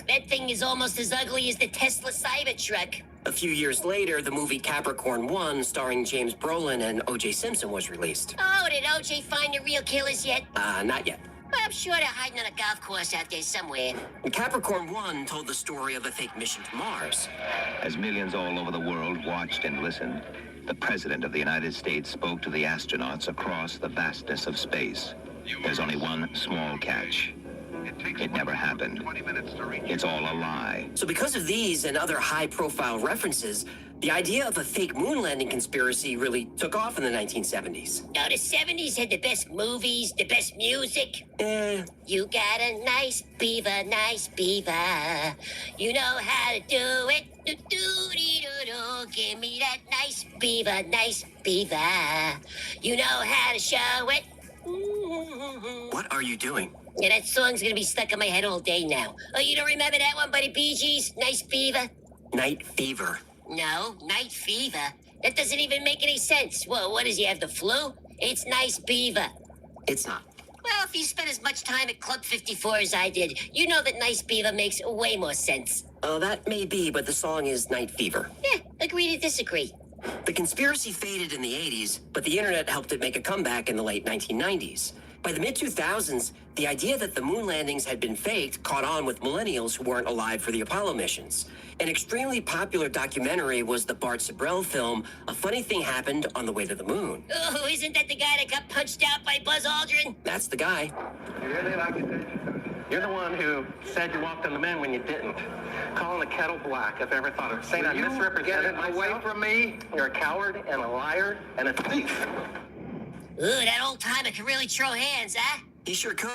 That thing is almost as ugly as the Tesla Cybertruck. A few years later, the movie Capricorn 1, starring James Brolin and O.J. Simpson, was released. Oh, did O.J. find the real killers yet? Not yet. Well, I'm sure they're hiding on a golf course out there somewhere. And Capricorn 1 told the story of a fake mission to Mars. As millions all over the world watched and listened, the President of the United States spoke to the astronauts across the vastness of space. There's only one small catch. It never happened. It's all a lie. So because of these and other high-profile references, the idea of a fake moon landing conspiracy really took off in the 1970s. No, the 70s had the best movies, the best music. You got a nice beaver, You know how to do it. Do-do-dee-doo-doo. Give me that nice beaver, You know how to show it. What are you doing? Yeah, that song's gonna be stuck in my head all day now. Oh, you don't remember that one by the Bee Gees? Nice Beaver? Night Fever. No, Night Fever. That doesn't even make any sense. Well, what does he have, the flu? It's Nice Beaver. It's not. Well, if you spent as much time at Club 54 as I did, you know that Nice Beaver makes way more sense. Oh, that may be, but the song is Night Fever. Yeah, agree to disagree. The conspiracy faded in the 80s, but the internet helped it make a comeback in the late 1990s. By the mid-2000s, the idea that the moon landings had been faked caught on with millennials who weren't alive for the Apollo missions. An extremely popular documentary was the Bart Sibrel film, A Funny Thing Happened on the Way to the Moon. Oh, isn't that the guy that got punched out by Buzz Aldrin? That's the guy. You're the one who said you walked on the moon when you didn't. Calling the kettle black if I ever thought of saying I misrepresented myself. Away from me. You're a coward and a liar and a thief. Ooh, that old timer can really throw hands, huh? He sure could.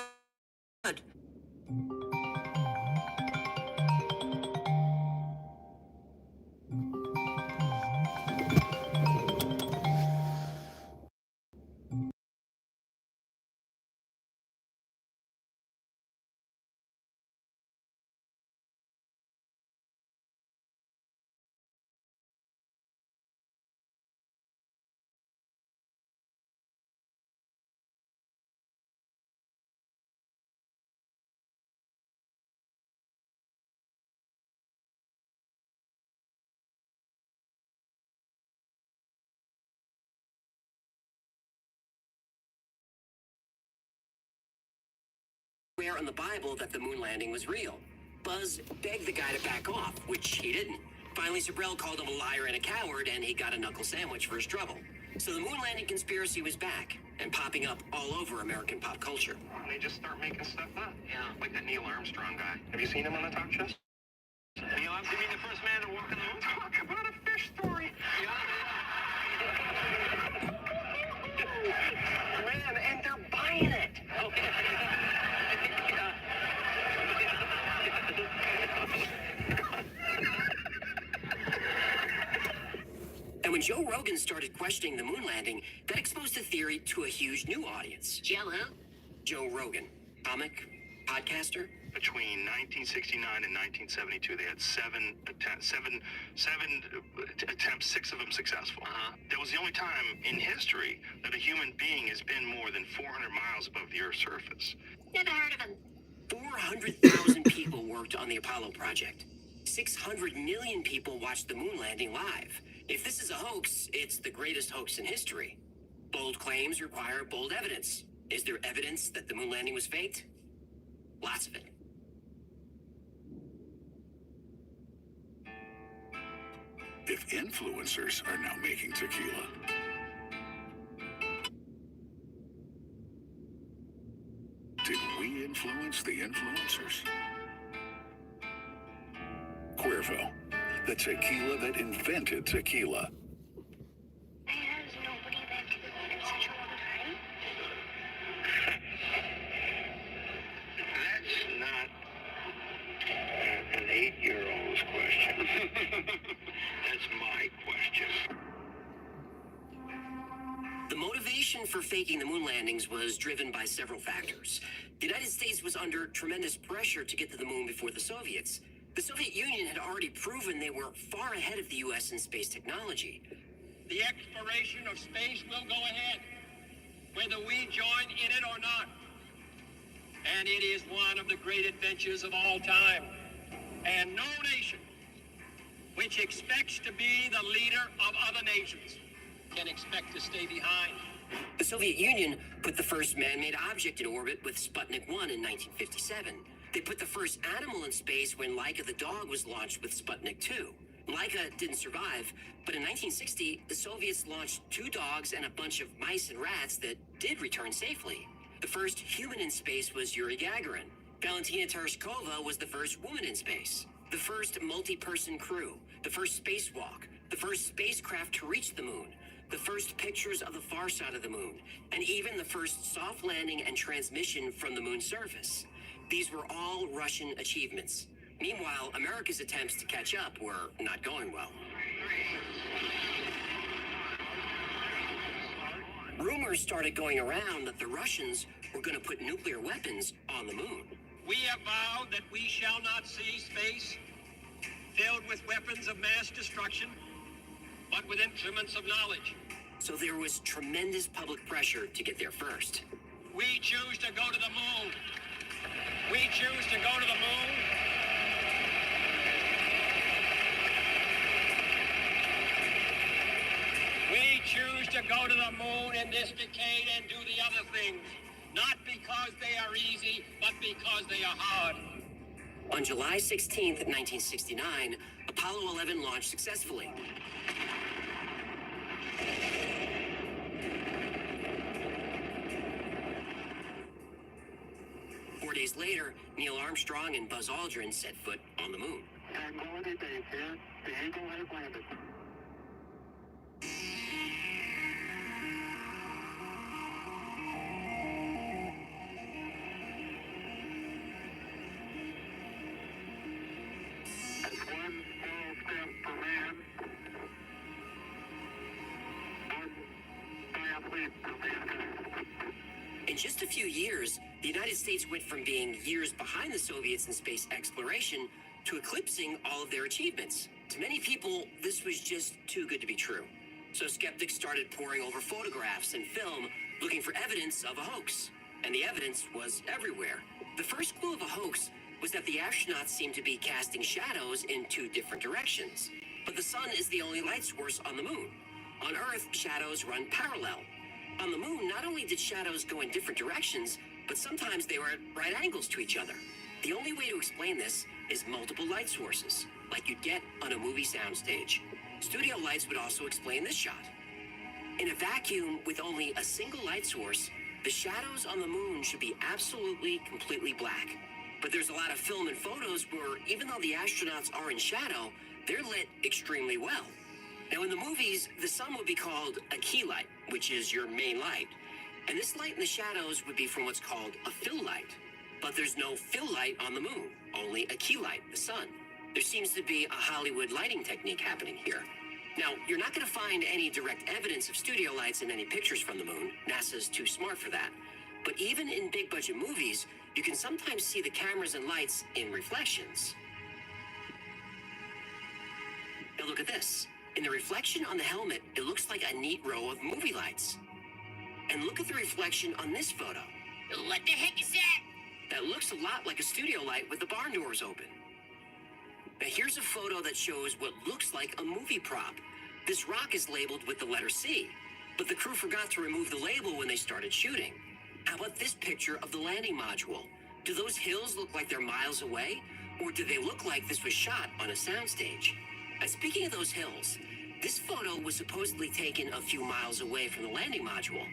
On the Bible that the moon landing was real. Buzz begged the guy to back off, which he didn't. Finally, Sibrel called him a liar and a coward, and he got a knuckle sandwich for his trouble. So the moon landing conspiracy was back and popping up all over American pop culture. And they just start making stuff up. Yeah. Like that Neil Armstrong guy. Have you seen him on the talk shows? Neil Armstrong, the first man to walk on the moon? Talk about a fish story. Man, and they're buying it. Okay. And when Joe Rogan started questioning the moon landing, that exposed the theory to a huge new audience. Joe who? Joe Rogan, comic, podcaster. Between 1969 and 1972, they had seven attempts, 6 of them successful. That was the only time in history that a human being has been more than 400 miles above the Earth's surface. Never heard of him. 400,000 people worked on the Apollo project. 600 million people watched the moon landing live. If this is a hoax, it's the greatest hoax in history. Bold claims require bold evidence. Is there evidence that the moon landing was faked? Lots of it. If influencers are now making tequila, did we influence the influencers? Cuervo, The tequila that invented tequila. There's nobody that can live in such a long time. That's not an 8-year-old's question. That's my question. The motivation for faking the moon landings was driven by several factors. The United States was under tremendous pressure to get to the moon before the Soviets. The Soviet Union had already proven they were far ahead of the U.S. in space technology. The exploration of space will go ahead, whether we join in it or not. And it is one of the great adventures of all time. And no nation which expects to be the leader of other nations can expect to stay behind. The Soviet Union put the first man-made object in orbit with Sputnik 1 in 1957. They put the first animal in space when Laika the dog was launched with Sputnik 2. Laika didn't survive, but in 1960, the Soviets launched 2 dogs and a bunch of mice and rats that did return safely. The first human in space was Yuri Gagarin. Valentina Tereshkova was the first woman in space. The first multi-person crew, the first spacewalk, the first spacecraft to reach the moon, the first pictures of the far side of the moon, and even the first soft landing and transmission from the moon's surface. These were all Russian achievements. Meanwhile, America's attempts to catch up were not going well. Rumors started going around that the Russians were going to put nuclear weapons on the moon. We have vowed that we shall not see space filled with weapons of mass destruction, but with instruments of knowledge. So there was tremendous public pressure to get there first. We choose to go to the moon. We choose to go to the moon. We choose to go to the moon in this decade and do the other things. Not because they are easy, but because they are hard. On July 16th, 1969, Apollo 11 launched successfully. Four days later, Neil Armstrong and Buzz Aldrin set foot on the moon. Tranquility Base here. The Eagle has landed. That's one small step for man. One giant leap for mankind. In just a few years, the United States went from being years behind the Soviets in space exploration to eclipsing all of their achievements. To many people, this was just too good to be true. So skeptics started poring over photographs and film looking for evidence of a hoax. And the evidence was everywhere. The first clue of a hoax was that the astronauts seemed to be casting shadows in 2 different directions. But the sun is the only light source on the moon. On Earth, shadows run parallel. On the moon, not only did shadows go in different directions, but sometimes they were at right angles to each other. The only way to explain this is multiple light sources, like you'd get on a movie soundstage. Studio lights would also explain this shot. In a vacuum with only a single light source, the shadows on the moon should be absolutely, completely black. But there's a lot of film and photos where, even though the astronauts are in shadow, they're lit extremely well. Now, in the movies, the sun would be called a key light, which is your main light. And this light in the shadows would be from what's called a fill light. But there's no fill light on the moon, only a key light, the sun. There seems to be a Hollywood lighting technique happening here. Now, you're not going to find any direct evidence of studio lights in any pictures from the moon. NASA's too smart for that. But even in big-budget movies, you can sometimes see the cameras and lights in reflections. Now look at this. In the reflection on the helmet, it looks like a neat row of movie lights. And look at the reflection on this photo. What the heck is that? That looks a lot like a studio light with the barn doors open. Now here's a photo that shows what looks like a movie prop. This rock is labeled with the letter C, but the crew forgot to remove the label when they started shooting. How about this picture of the landing module? Do those hills look like they're miles away? Or do they look like this was shot on a soundstage? And speaking of those hills, this photo was supposedly taken a few miles away from the landing module.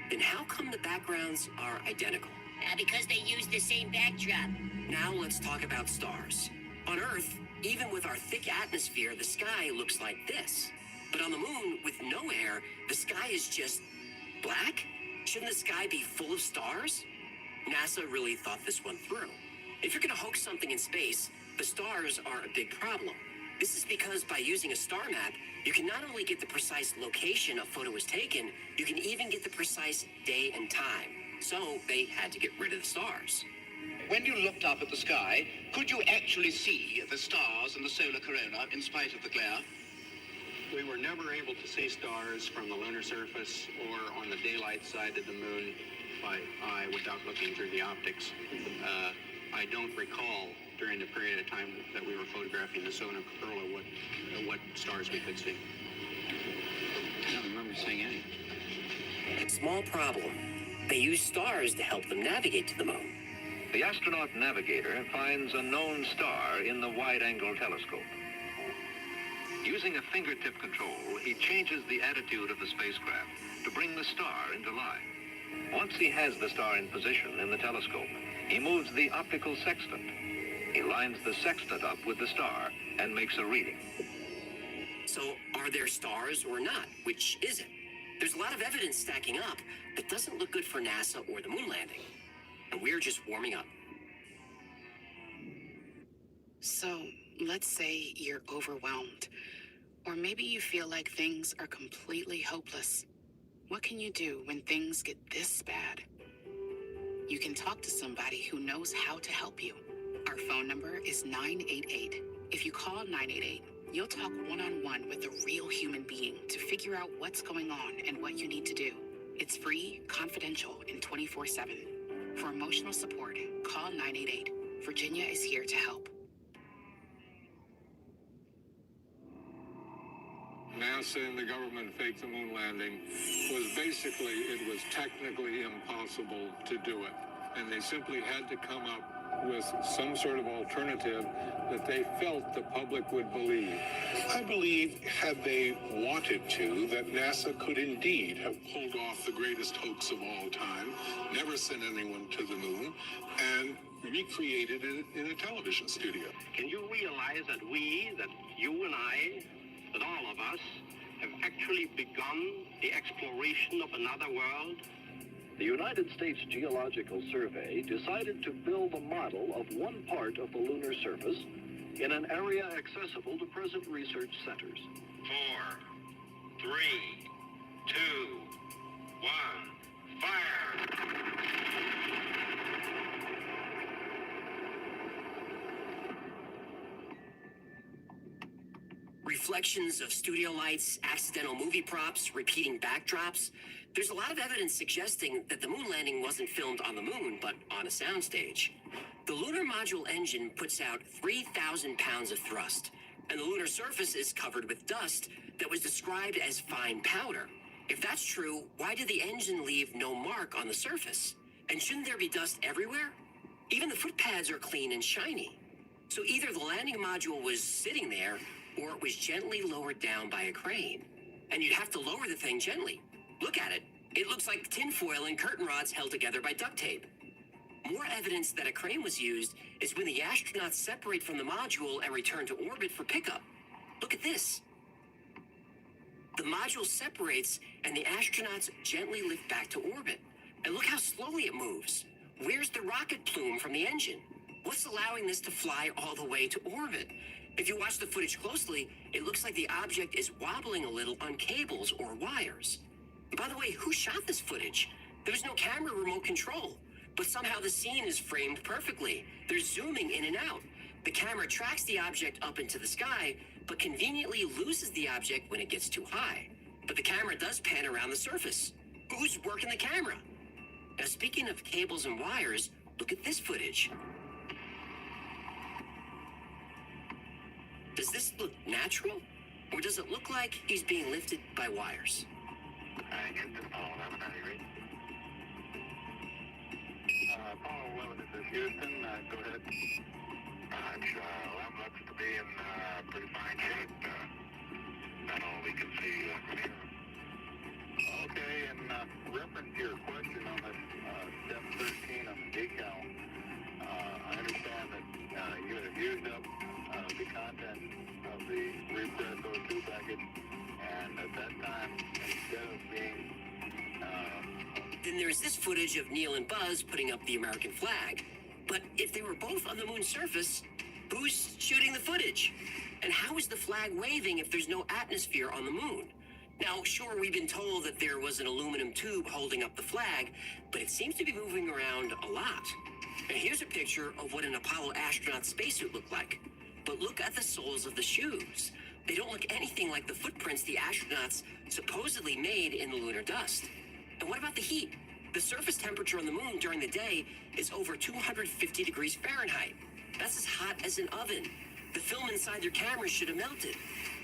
Then how come the backgrounds are identical? Because they used the same backdrop. Now let's talk about stars. On Earth, Even with our thick atmosphere, the sky looks like this. But on the moon, with no air, the sky is just black? Shouldn't the sky be full of stars? NASA really thought this one through. If you're gonna hoax something in space, the stars are a big problem. This is because by using a star map, you can not only get the precise location a photo was taken, you can even get the precise day and time. So they had to get rid of the stars. When you looked up at the sky, could you actually see the stars and the solar corona in spite of the glare? We were never able to see stars from the lunar surface or on the daylight side of the moon by eye without looking through the optics. I don't recall during the period of time that we were photographing the solar corona what stars we could see. I don't remember seeing any. Small problem. They use stars to help them navigate to the moon. The astronaut navigator finds a known star in the wide-angle telescope. Using a fingertip control, he changes the attitude of the spacecraft to bring the star into line. Once he has the star in position in the telescope, he moves the optical sextant. He lines the sextant up with the star and makes a reading. So, are there stars or not? Which is it? There's a lot of evidence stacking up that doesn't look good for NASA or the moon landing. And we're just warming up. So, let's say you're overwhelmed. Or maybe you feel like things are completely hopeless. What can you do when things get this bad? You can talk to somebody who knows how to help you. Our phone number is 988. If you call 988, you'll talk one-on-one with a real human being to figure out what's going on and what you need to do. It's free, confidential, and 24/7. For emotional support, call 988. Virginia is here to help. NASA and the government faked the moon landing was basically, it was technically impossible to do it. And they simply had to come up with some sort of alternative that they felt the public would believe. I believe, had they wanted to, that NASA could indeed have pulled off the greatest hoax of all time, never sent anyone to the moon, and recreated it in a television studio. Can you realize that you and I, that all of us, have actually begun the exploration of another world? The United States Geological Survey decided to build a model of one part of the lunar surface in an area accessible to present research centers. 4, 3, 2, 1, fire! Reflections of studio lights, accidental movie props, repeating backdrops. There's a lot of evidence suggesting that the moon landing wasn't filmed on the moon, but on a soundstage. The lunar module engine puts out 3,000 pounds of thrust, and the lunar surface is covered with dust that was described as fine powder. If that's true, why did the engine leave no mark on the surface? And shouldn't there be dust everywhere? Even the foot pads are clean and shiny. So either the landing module was sitting there, or it was gently lowered down by a crane. And you'd have to lower the thing gently. Look at it. It looks like tinfoil and curtain rods held together by duct tape. More evidence that a crane was used is when the astronauts separate from the module and return to orbit for pickup. Look at this. The module separates and the astronauts gently lift back to orbit. And look how slowly it moves. Where's the rocket plume from the engine? What's allowing this to fly all the way to orbit? If you watch the footage closely, it looks like the object is wobbling a little on cables or wires. And by the way, who shot this footage? There's no camera remote control, but somehow the scene is framed perfectly. They're zooming in and out. The camera tracks the object up into the sky, but conveniently loses the object when it gets too high. But the camera does pan around the surface. Who's working the camera? Now, speaking of cables and wires, look at this footage. Does this look natural? Or does it look like he's being lifted by wires? Apollo 11, this is Houston. Go ahead. Roger. 11 looks to be in pretty fine shape. That's all we can see from here. Okay, and reference to your question on this step 13 on the decal, I understand that you have used up the content Then there's this footage of Neil and Buzz putting up the American flag. But if they were both on the moon's surface, who's shooting the footage? And how is the flag waving if there's no atmosphere on the moon? Now, sure, we've been told that there was an aluminum tube holding up the flag, but it seems to be moving around a lot. And here's a picture of what an Apollo astronaut spacesuit looked like. But look at the soles of the shoes. They don't look anything like the footprints the astronauts supposedly made in the lunar dust. And what about the heat? The surface temperature on the moon during the day is over 250 degrees Fahrenheit. That's as hot as an oven. The film inside their cameras should have melted.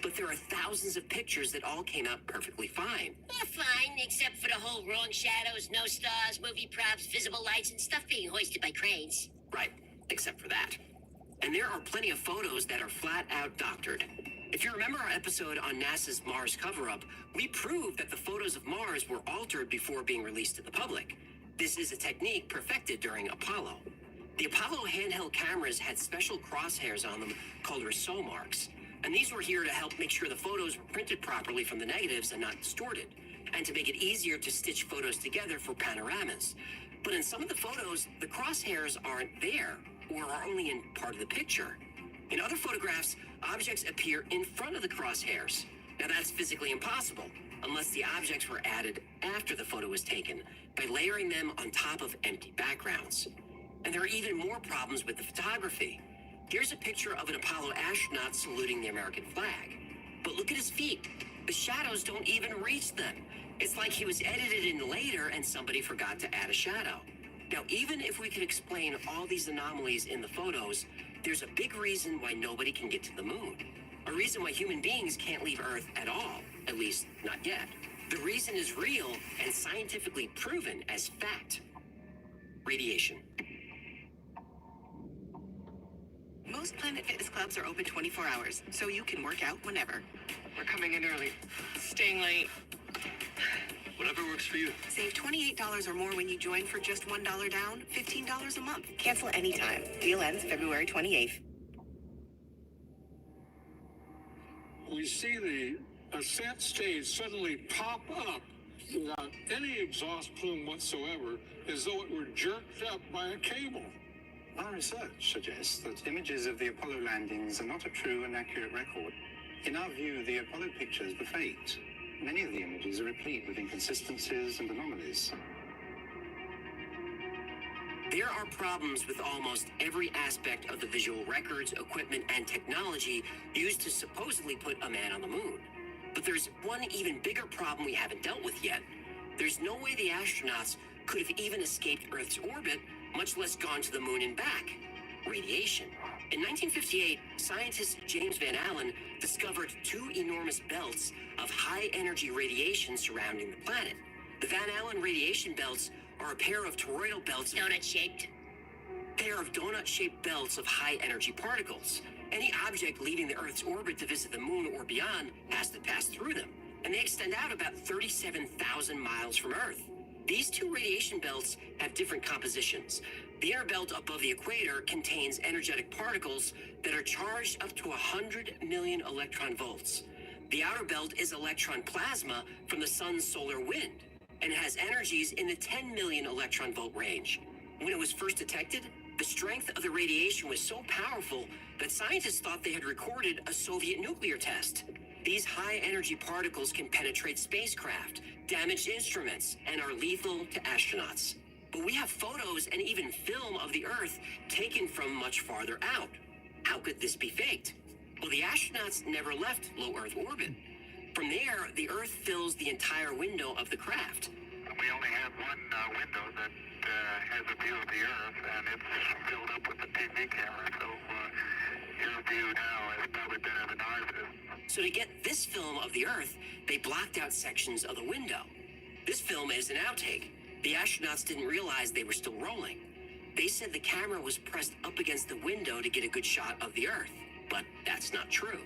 But there are thousands of pictures that all came out perfectly fine. Yeah, fine, except for the whole wrong shadows, no stars, movie props, visible lights, and stuff being hoisted by cranes. Right, except for that. And there are plenty of photos that are flat out doctored. If you remember our episode on NASA's Mars cover-up, we proved that the photos of Mars were altered before being released to the public. This is a technique perfected during Apollo. The Apollo handheld cameras had special crosshairs on them called Rousseau marks. And these were here to help make sure the photos were printed properly from the negatives and not distorted, and to make it easier to stitch photos together for panoramas. But in some of the photos, the crosshairs aren't there, or are only in part of the picture. In other photographs, objects appear in front of the crosshairs. Now that's physically impossible, unless the objects were added after the photo was taken, by layering them on top of empty backgrounds. And there are even more problems with the photography. Here's a picture of an Apollo astronaut saluting the American flag. But look at his feet. The shadows don't even reach them. It's like he was edited in later and somebody forgot to add a shadow. Now, even if we could explain all these anomalies in the photos, there's a big reason why nobody can get to the moon. A reason why human beings can't leave Earth at all, at least not yet. The reason is real and scientifically proven as fact. Radiation. Most Planet Fitness clubs are open 24 hours, so you can work out whenever. We're coming in early. Staying late. Whatever works for you. Save $28 or more when you join for just $1 down, $15 a month. Cancel anytime. Deal ends February 28th. We see the ascent stage suddenly pop up without any exhaust plume whatsoever, as though it were jerked up by a cable. Our research suggests that images of the Apollo landings are not a true and accurate record. In our view, the Apollo pictures were faked. Many of the images are replete with inconsistencies and anomalies. There are problems with almost every aspect of the visual records, equipment, and technology used to supposedly put a man on the moon. But there's one even bigger problem we haven't dealt with yet. There's no way the astronauts could have even escaped Earth's orbit, much less gone to the moon and back. Radiation. In 1958, scientist James Van Allen discovered two enormous belts of high-energy radiation surrounding the planet. The Van Allen radiation belts are a pair of toroidal belts, Donut-shaped. donut-shaped belts of high-energy particles. Any object leaving the Earth's orbit to visit the moon or beyond has to pass through them, and they extend out about 37,000 miles from Earth. These two radiation belts have different compositions. The inner belt above the equator contains energetic particles that are charged up to 100 million electron volts. The outer belt is electron plasma from the sun's solar wind, and it has energies in the 10 million electron volt range. When it was first detected, the strength of the radiation was so powerful that scientists thought they had recorded a Soviet nuclear test. These high-energy particles can penetrate spacecraft, damage instruments, and are lethal to astronauts. But we have photos and even film of the Earth taken from much farther out. How could this be faked? Well, the astronauts never left low Earth orbit. From there, the Earth fills the entire window of the craft. We only have one window that has a view of the Earth, and it's filled up with the TV camera, so your view now is probably better than ours is. So to get this film of the Earth, they blocked out sections of the window. This film is an outtake. The astronauts didn't realize they were still rolling. They said the camera was pressed up against the window to get a good shot of the Earth, but that's not true.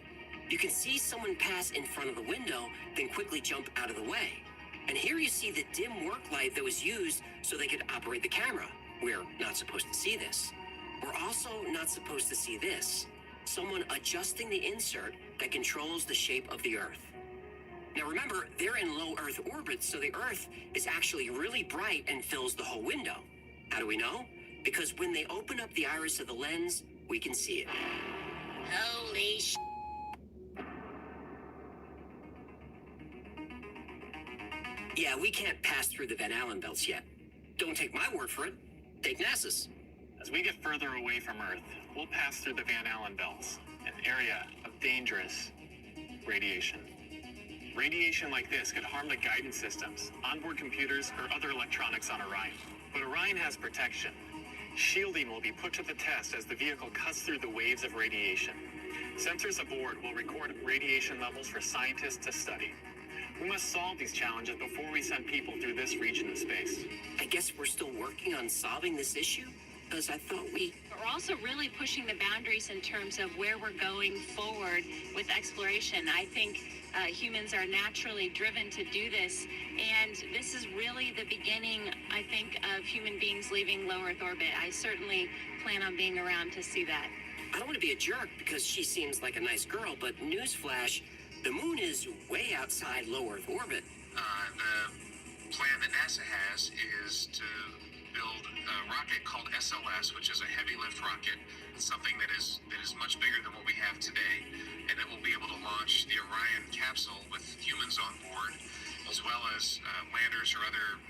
You can see someone pass in front of the window, then quickly jump out of the way. And here you see the dim work light that was used so they could operate the camera. We're not supposed to see this. We're also not supposed to see this. Someone adjusting the insert that controls the shape of the Earth. Now remember, they're in low Earth orbit, so the Earth is actually really bright and fills the whole window. How do we know? Because when they open up the iris of the lens, we can see it. Holy sh! Yeah, we can't pass through the Van Allen belts yet. Don't take my word for it. Take NASA's. As we get further away from Earth, we'll pass through the Van Allen belts, an area of dangerous radiation. Radiation like this could harm the guidance systems, onboard computers, or other electronics on Orion. But Orion has protection. Shielding will be put to the test as the vehicle cuts through the waves of radiation. Sensors aboard will record radiation levels for scientists to study. We must solve these challenges before we send people through this region of space. I guess we're still working on solving this issue? Because I thought we... We're also really pushing the boundaries in terms of where we're going forward with exploration. I think humans are naturally driven to do this, and this is really the beginning, I think, of human beings leaving low Earth orbit. I certainly plan on being around to see that. I don't want to be a jerk because she seems like a nice girl, but newsflash, the moon is way outside low Earth orbit. The plan that NASA has is to build a rocket called SLS, which is a heavy lift rocket. It's something that is much bigger than what we have today, and it will be able to launch the Orion capsule with humans on board, as well as landers or other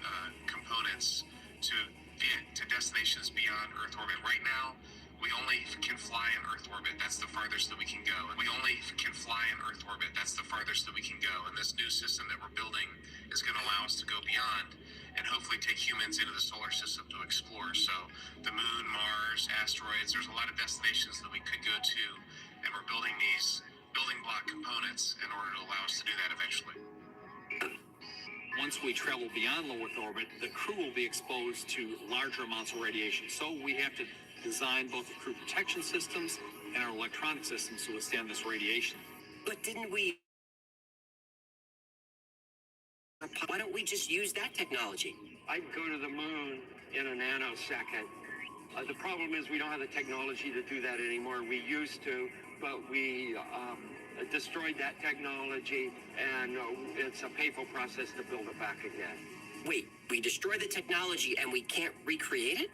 components to get to destinations beyond Earth orbit. Right now, we only can fly in Earth orbit. That's the farthest that we can go. We only can fly in Earth orbit. That's the farthest that we can go. And this new system that we're building is going to allow us to go beyond and hopefully take humans into the solar system to explore. So the moon, Mars, asteroids, there's a lot of destinations that we could go to, and we're building these building block components in order to allow us to do that eventually. Once we travel beyond low Earth orbit, the crew will be exposed to larger amounts of radiation. So we have to design both the crew protection systems and our electronic systems to withstand this radiation. But didn't we... Why don't we just use that technology? I'd go to the moon in a nanosecond. The problem is we don't have the technology to do that anymore. We used to, but we destroyed that technology, and it's a painful process to build it back again. Wait, we destroyed the technology and we can't recreate it?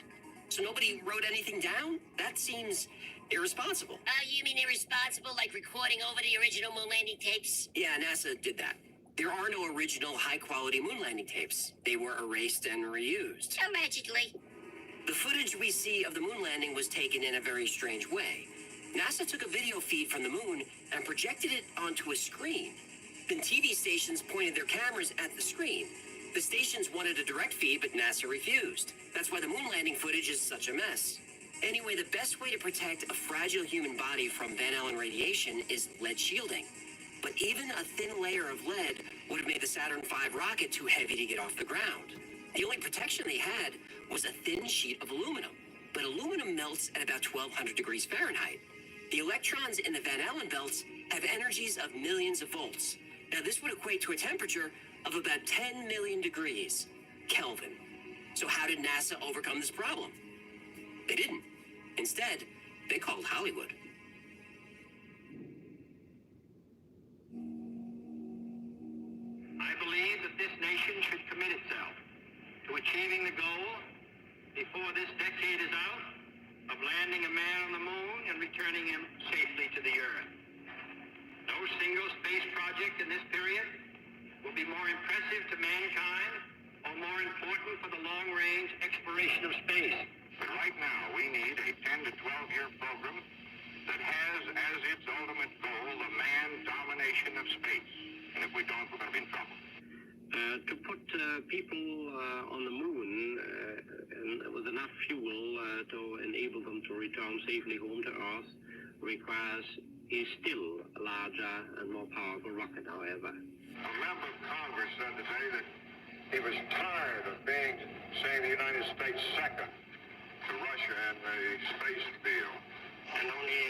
So nobody wrote anything down? That seems irresponsible. You mean irresponsible, like recording over the original moon landing tapes? Yeah, NASA did that. There are no original high-quality moon landing tapes. They were erased and reused. Allegedly. The footage we see of the moon landing was taken in a very strange way. NASA took a video feed from the moon and projected it onto a screen. Then TV stations pointed their cameras at the screen. The stations wanted a direct feed, but NASA refused. That's why the moon landing footage is such a mess. Anyway, the best way to protect a fragile human body from Van Allen radiation is lead shielding. But even a thin layer of lead would have made the Saturn V rocket too heavy to get off the ground. The only protection they had was a thin sheet of aluminum. But aluminum melts at about 1200 degrees Fahrenheit. The electrons in the Van Allen belts have energies of millions of volts. Now, this would equate to a temperature of about 10 million degrees Kelvin. So how did NASA overcome this problem? They didn't. Instead, they called Hollywood. I believe that this nation should commit itself to achieving the goal before this decade is out of landing a man on the moon and returning him safely to the Earth. No single space project in this period will be more impressive to mankind or more important for the long-range exploration of space. But right now, we need a 10 to 12-year program that has as its ultimate goal the man domination of space. And if we don't, we're going to be in trouble. To put people on the moon and with enough fuel to enable them to return safely home to Earth requires a still larger and more powerful rocket, however. A member of Congress said today that he was tired of saying the United States second to Russia in the space deal. And only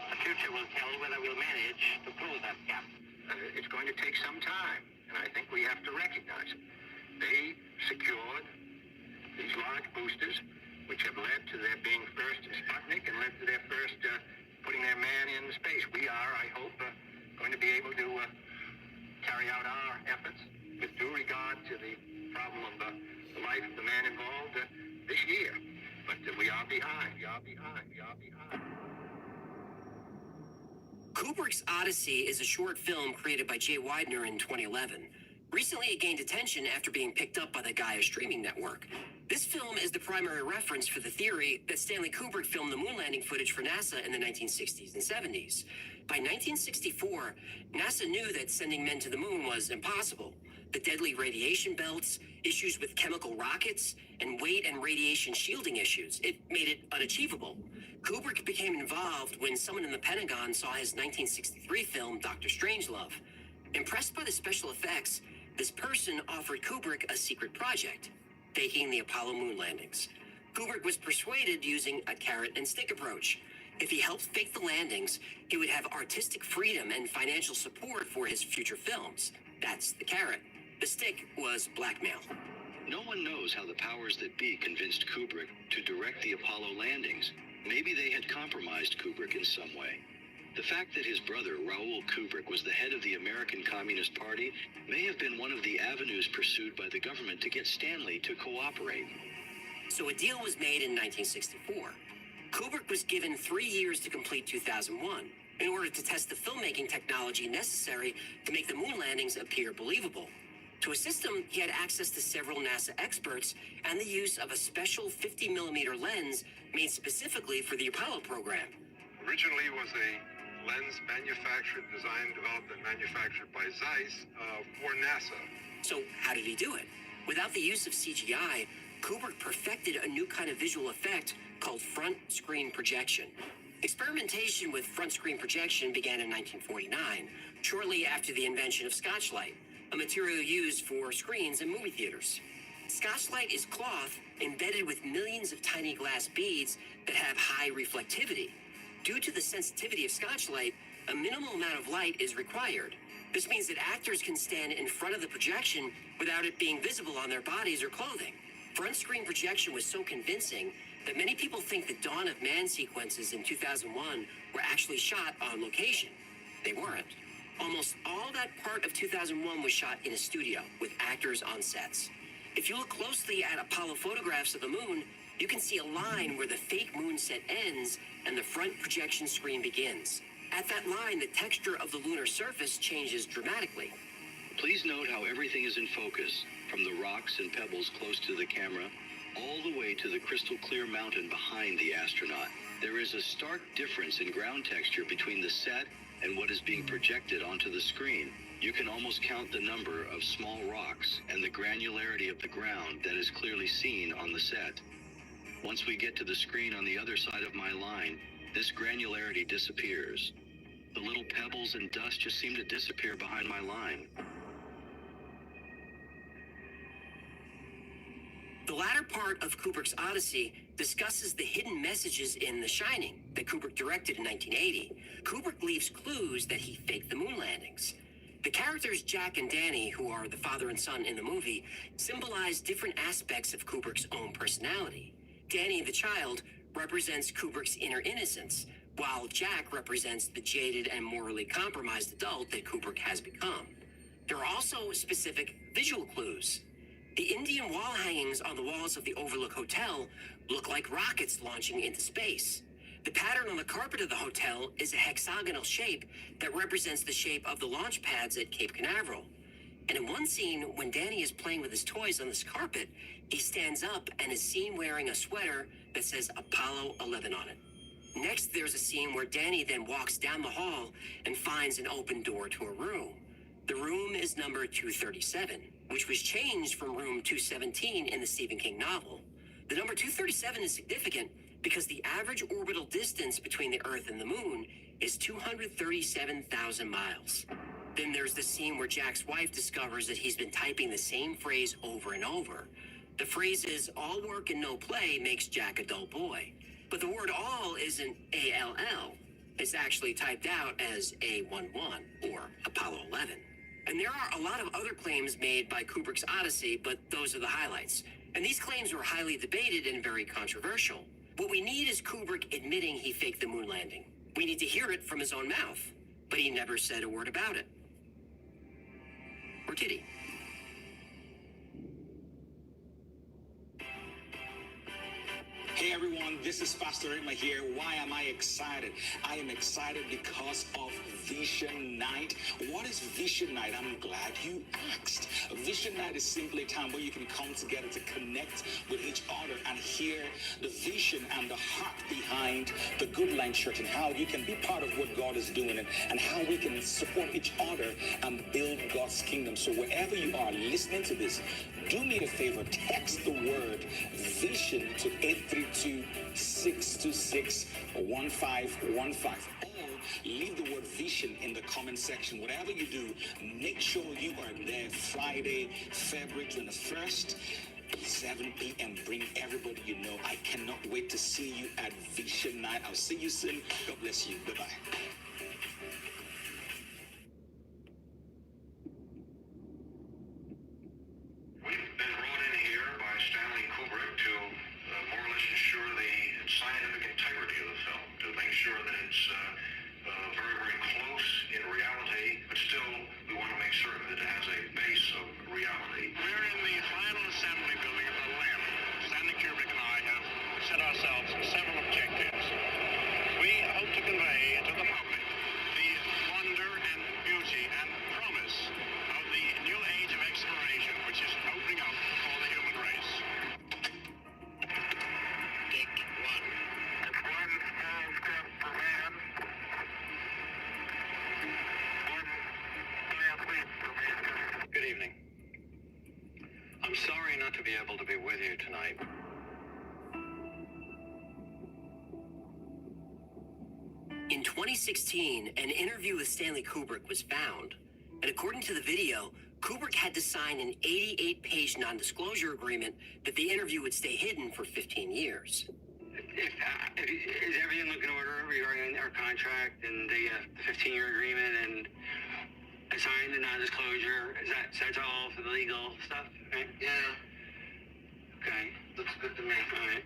the future will tell whether we'll manage to close that gap. It's going to take some time, and I think we have to recognize it. They secured these large boosters, which have led to their being first in Sputnik and led to their first putting their man in space. We are, I hope, going to be able to carry out our efforts with due regard to the problem of the life of the man involved this year. But we are behind. We are behind. We are behind. Kubrick's Odyssey is a short film created by Jay Weidner in 2011. Recently, it gained attention after being picked up by the Gaia streaming network. This film is the primary reference for the theory that Stanley Kubrick filmed the moon landing footage for NASA in the 1960s and 70s. By 1964, NASA knew that sending men to the moon was impossible. The deadly radiation belts, issues with chemical rockets, and weight and radiation shielding issues, it made it unachievable. Kubrick became involved when someone in the Pentagon saw his 1963 film, Dr. Strangelove. Impressed by the special effects, this person offered Kubrick a secret project, faking the Apollo moon landings. Kubrick was persuaded using a carrot and stick approach. If he helped fake the landings, he would have artistic freedom and financial support for his future films. That's the carrot. The stick was blackmail. No one knows how the powers that be convinced Kubrick to direct the Apollo landings. Maybe they had compromised Kubrick in some way. The fact that his brother, Raoul Kubrick, was the head of the American Communist Party may have been one of the avenues pursued by the government to get Stanley to cooperate. So a deal was made in 1964. Kubrick was given 3 years to complete 2001 in order to test the filmmaking technology necessary to make the moon landings appear believable. To assist him, he had access to several NASA experts and the use of a special 50mm lens made specifically for the Apollo program. Originally it was a lens manufactured, designed, developed, and manufactured by Zeiss for NASA. So how did he do it? Without the use of CGI, Kubrick perfected a new kind of visual effect called front screen projection. Experimentation with front screen projection began in 1949, shortly after the invention of Scotchlite, a material used for screens in movie theaters. Scotchlite is cloth embedded with millions of tiny glass beads that have high reflectivity. Due to the sensitivity of Scotchlite, a minimal amount of light is required. This means that actors can stand in front of the projection without it being visible on their bodies or clothing. Front screen projection was so convincing that many people think the Dawn of Man sequences in 2001 were actually shot on location. They weren't. Almost all that part of 2001 was shot in a studio with actors on sets. If you look closely at Apollo photographs of the moon, you can see a line where the fake moon set ends and the front projection screen begins. At that line, the texture of the lunar surface changes dramatically. Please note how everything is in focus, from the rocks and pebbles close to the camera, all the way to the crystal clear mountain behind the astronaut. There is a stark difference in ground texture between the set and what is being projected onto the screen. You can almost count the number of small rocks and the granularity of the ground that is clearly seen on the set. Once we get to the screen on the other side of my line, this granularity disappears. The little pebbles and dust just seem to disappear behind my line. The latter part of Kubrick's Odyssey discusses the hidden messages in The Shining that Kubrick directed in 1980. Kubrick leaves clues that he faked the moon landings. The characters Jack and Danny, who are the father and son in the movie, symbolize different aspects of Kubrick's own personality. Danny, the child, represents Kubrick's inner innocence, while Jack represents the jaded and morally compromised adult that Kubrick has become. There are also specific visual clues. The Indian wall hangings on the walls of the Overlook Hotel look like rockets launching into space. The pattern on the carpet of the hotel is a hexagonal shape that represents the shape of the launch pads at Cape Canaveral. And in one scene, when Danny is playing with his toys on this carpet, he stands up and is seen wearing a sweater that says Apollo 11 on it. Next, there's a scene where Danny then walks down the hall and finds an open door to a room. The room is number 237, which was changed from room 217 in the Stephen King novel. The number 237 is significant because the average orbital distance between the Earth and the Moon is 237,000 miles. Then there's the scene where Jack's wife discovers that he's been typing the same phrase over and over. The phrase is, all work and no play makes Jack a dull boy. But the word all isn't A-L-L. It's actually typed out as A-11, or Apollo 11. And there are a lot of other claims made by Kubrick's Odyssey, but those are the highlights. And these claims were highly debated and very controversial. What we need is Kubrick admitting he faked the moon landing. We need to hear it from his own mouth, but he never said a word about it. Or did he? Hey everyone, this is Pastor Irma here. Why am I excited? I am excited because of Vision Night. What is Vision Night? I'm glad you asked. Vision Night is simply a time where you can come together to connect with each other and hear the vision and the heart behind the Good Line Church and how you can be part of what God is doing and how we can support each other and build God's kingdom. So wherever you are listening to this, do me a favor, text the word vision to 832-626-1515 or leave the word vision in the comment section. Whatever you do, make sure you are there Friday, February 21st, 7 p.m. Bring everybody you know. I cannot wait to see you at Vision Night. I'll see you soon. God bless you. Bye-bye. Sure that it's very, very close in reality, but still we want to make certain that it has a base of reality. We're in the final assembly building of the LAMP. Stanley Kubrick and I have set ourselves several objectives. We hope to convey to the public the wonder and beauty and promise of the new age of exploration which is opening up for the human race. Take one. It's one small step for man, one giant leap for mankind. Good evening. I'm sorry not to be able to be with you tonight. In 2016, an interview with Stanley Kubrick was found, and according to the video, Kubrick had to sign an 88-page non-disclosure agreement that the interview would stay hidden for 15 years. Is everything looking in order regarding our contract and the 15-year agreement and I signed the non-disclosure? That's all for the legal stuff, right? Yeah, Okay. looks good to me. All right.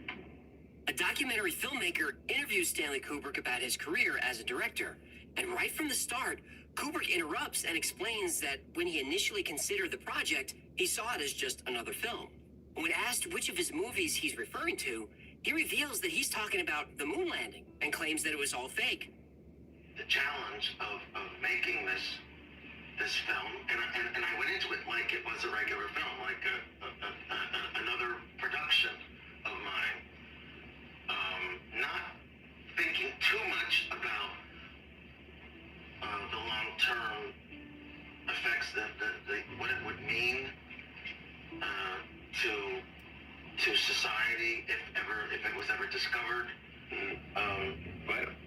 A documentary filmmaker interviews Stanley Kubrick about his career as a director, and right from the start, Kubrick interrupts and explains that when he initially considered the project, he saw it as just another film. When asked which of his movies he's referring to, he reveals that he's talking about the moon landing and claims that it was all fake. The challenge of making this film, and I went into it like it was a regular film, like another production of mine. Not thinking too much about the long-term effects what it would mean to society if it was ever discovered.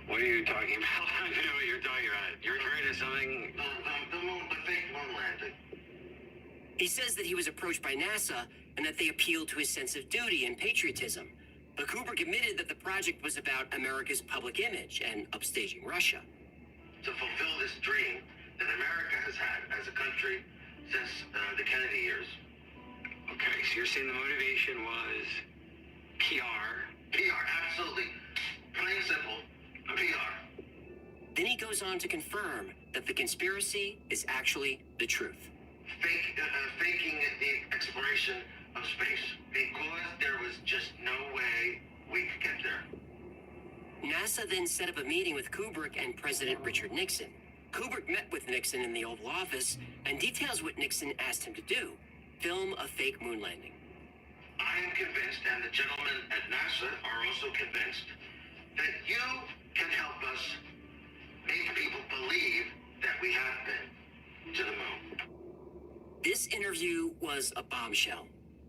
What are you talking about? I don't know what you're talking about. You're referring to something... The fake moon landing. He says that he was approached by NASA and that they appealed to his sense of duty and patriotism. But Kubrick admitted that the project was about America's public image and upstaging Russia. To fulfill this dream that America has had as a country since the Kennedy years. Okay, so you're saying the motivation was PR? PR, absolutely. Plain and simple, PR. Then he goes on to confirm that the conspiracy is actually the truth. Faking the exploration of space because there was just no way we could get there. NASA then set up a meeting with Kubrick and President Richard Nixon. Kubrick met with Nixon in the Oval Office and details what Nixon asked him to do: film a fake moon landing. I am convinced, and the gentlemen at NASA are also convinced, that you can help us make people believe that we have been to the moon. This interview was a bombshell.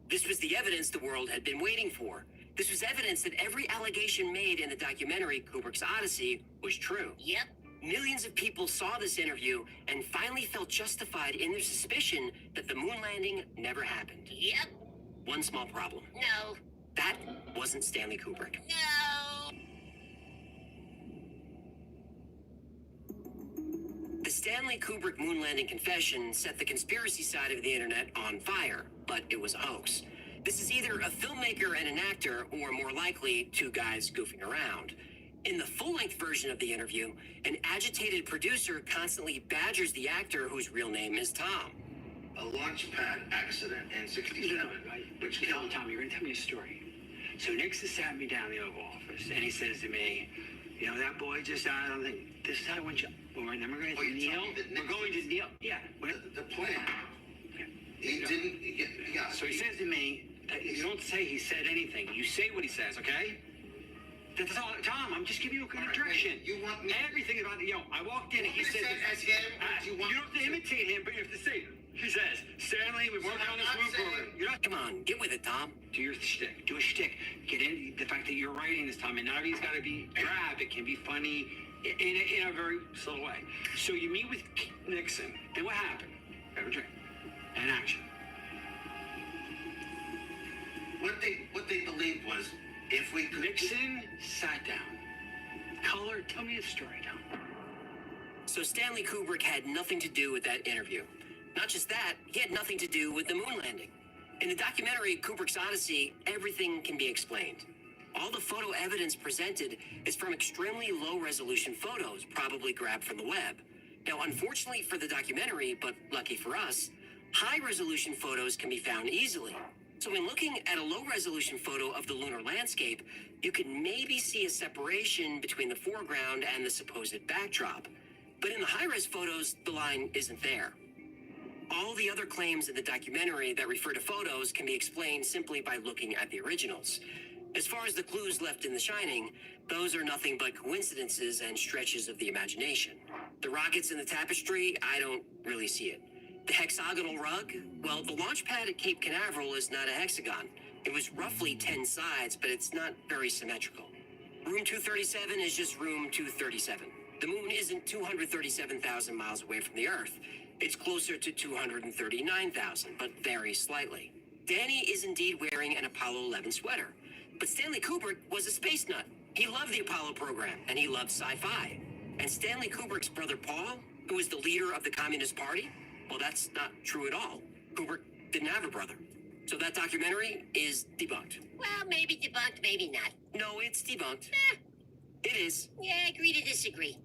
This was the evidence the world had been waiting for. This was evidence that every allegation made in the documentary Kubrick's Odyssey was true. Yep. Millions of people saw this interview and finally felt justified in their suspicion that the moon landing never happened. Yep. One small problem. No. That wasn't Stanley Kubrick. No. The Stanley Kubrick moon landing confession set the conspiracy side of the internet on fire, but it was a hoax. This is either a filmmaker and an actor, or more likely, two guys goofing around. In the full-length version of the interview, an agitated producer constantly badgers the actor whose real name is Tom. a launch pad accident in '67, which killed. Tom, you're gonna tell me a story. So Nixon sat me down in the Oval Office, and he says to me, you know, that boy just died. I'm thinking, this is how I want you. Well, then we're going to kneel. We're going to kneel. Yeah. The plan. He didn't. Yeah. So he says to me, you don't say he said anything. You say what he says, okay? That's all, Tom. I'm just giving you a good direction. You want me? Everything about I walked in and he said, as him. you don't have to imitate him, but you have to say. He says, Stanley, we've worked on this move program. Come on, get with it, Tom. Do your shtick. Do a shtick. Get in the fact that you're writing this time, and not everything's got to be drab. It can be funny in a very subtle way. So you meet with Nixon, and what happened? Have a drink. And action. What they believed was if we could. Nixon sat down. Color, tell me a story, Tom. So Stanley Kubrick had nothing to do with that interview. Not just that, he had nothing to do with the moon landing. In the documentary Kubrick's Odyssey, everything can be explained. All the photo evidence presented is from extremely low-resolution photos, probably grabbed from the web. Now, unfortunately for the documentary, but lucky for us, high-resolution photos can be found easily. So when looking at a low-resolution photo of the lunar landscape, you can maybe see a separation between the foreground and the supposed backdrop. But in the high-res photos, the line isn't there. All the other claims in the documentary that refer to photos can be explained simply by looking at the originals. As far as the clues left in The Shining, those are nothing but coincidences and stretches of the imagination. The rockets in the tapestry, I don't really see it. The hexagonal rug, well, the launch pad at Cape Canaveral is not a hexagon. It was roughly 10 sides, but it's not very symmetrical. Room 237 is just room 237. The moon isn't 237,000 miles away from the Earth. It's closer to 239,000, but varies slightly. Danny is indeed wearing an Apollo 11 sweater, but Stanley Kubrick was a space nut. He loved the Apollo program, and he loved sci-fi. And Stanley Kubrick's brother Paul, who was the leader of the Communist Party, well, that's not true at all. Kubrick didn't have a brother. So that documentary is debunked. Well, maybe debunked, maybe not. No, it's debunked. It is. Yeah, I agree to disagree.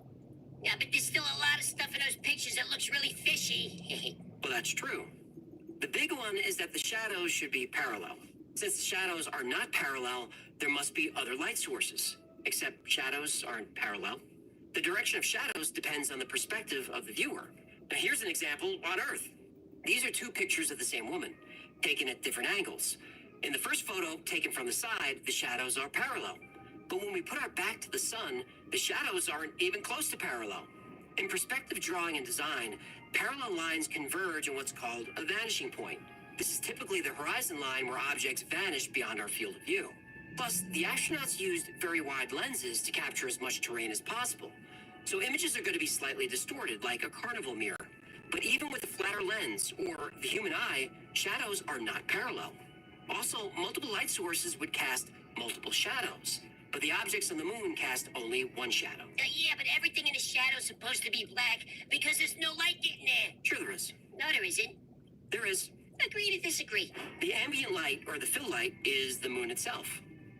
Yeah, but there's still a lot of stuff in those pictures that looks really fishy. Well, that's true. The big one is that the shadows should be parallel. Since the shadows are not parallel, there must be other light sources. Except shadows aren't parallel. The direction of shadows depends on the perspective of the viewer. Now, here's an example on Earth. These are two pictures of the same woman, taken at different angles. In the first photo, taken from the side, the shadows are parallel. But when we put our back to the sun, the shadows aren't even close to parallel. In perspective drawing and design, parallel lines converge in what's called a vanishing point. This is typically the horizon line where objects vanish beyond our field of view. Plus, the astronauts used very wide lenses to capture as much terrain as possible. So images are going to be slightly distorted, like a carnival mirror. But even with a flatter lens, or the human eye, shadows are not parallel. Also, multiple light sources would cast multiple shadows. But the objects on the moon cast only one shadow. Yeah, but everything in the shadow is supposed to be black because there's no light getting there. Sure there is. No, there isn't. There is. Agree to disagree. The ambient light, or the fill light, is the moon itself.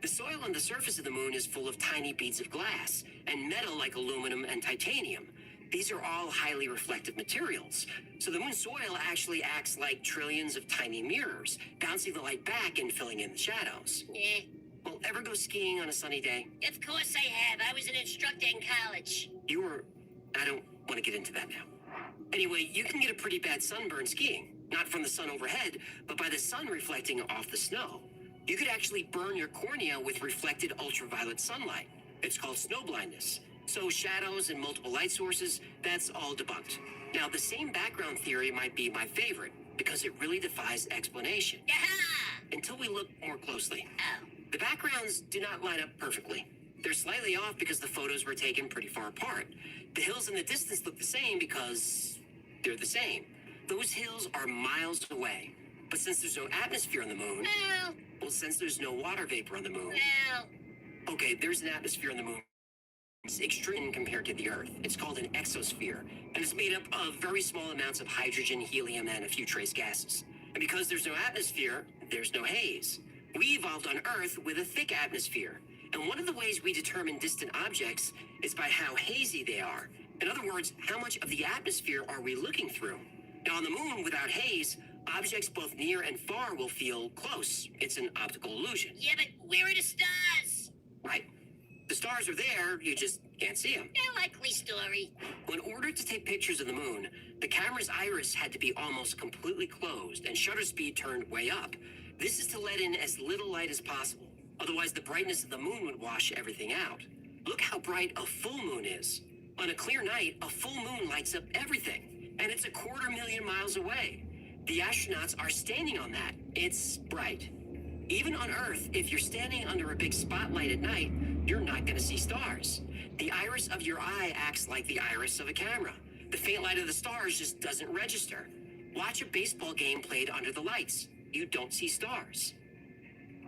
The soil on the surface of the moon is full of tiny beads of glass and metal like aluminum and titanium. These are all highly reflective materials. So the moon's soil actually acts like trillions of tiny mirrors, bouncing the light back and filling in the shadows. Yeah. Well, ever go skiing on a sunny day? Of course I have. I was an instructor in college. You were... I don't want to get into that now. Anyway, you can get a pretty bad sunburn skiing. Not from the sun overhead, but by the sun reflecting off the snow. You could actually burn your cornea with reflected ultraviolet sunlight. It's called snow blindness. So shadows and multiple light sources, that's all debunked. Now, the same background theory might be my favorite, because it really defies explanation. Until we look more closely. The backgrounds do not line up perfectly. They're slightly off because the photos were taken pretty far apart. The hills in the distance look the same because they're the same. Those hills are miles away. But since there's no atmosphere on the moon... Well, since there's no water vapor on the moon... Okay, there's an atmosphere on the moon. It's extreme compared to the Earth. It's called an exosphere, and it's made up of very small amounts of hydrogen, helium, and a few trace gases. And because there's no atmosphere, there's no haze. We evolved on Earth with a thick atmosphere, and one of the ways we determine distant objects is by how hazy they are. In other words, how much of the atmosphere are we looking through? Now, on the moon, without haze, objects both near and far will feel close. It's an optical illusion. Yeah, but where are the stars? Right. The stars are there, you just can't see them. A likely story. In order to take pictures of the moon, the camera's iris had to be almost completely closed and shutter speed turned way up. This is to let in as little light as possible. Otherwise, the brightness of the moon would wash everything out. Look how bright a full moon is. On a clear night, a full moon lights up everything, and it's 250,000 miles away. The astronauts are standing on that. It's bright. Even on Earth, if you're standing under a big spotlight at night, you're not going to see stars. The iris of your eye acts like the iris of a camera. The faint light of the stars just doesn't register. Watch a baseball game played under the lights. You don't see stars.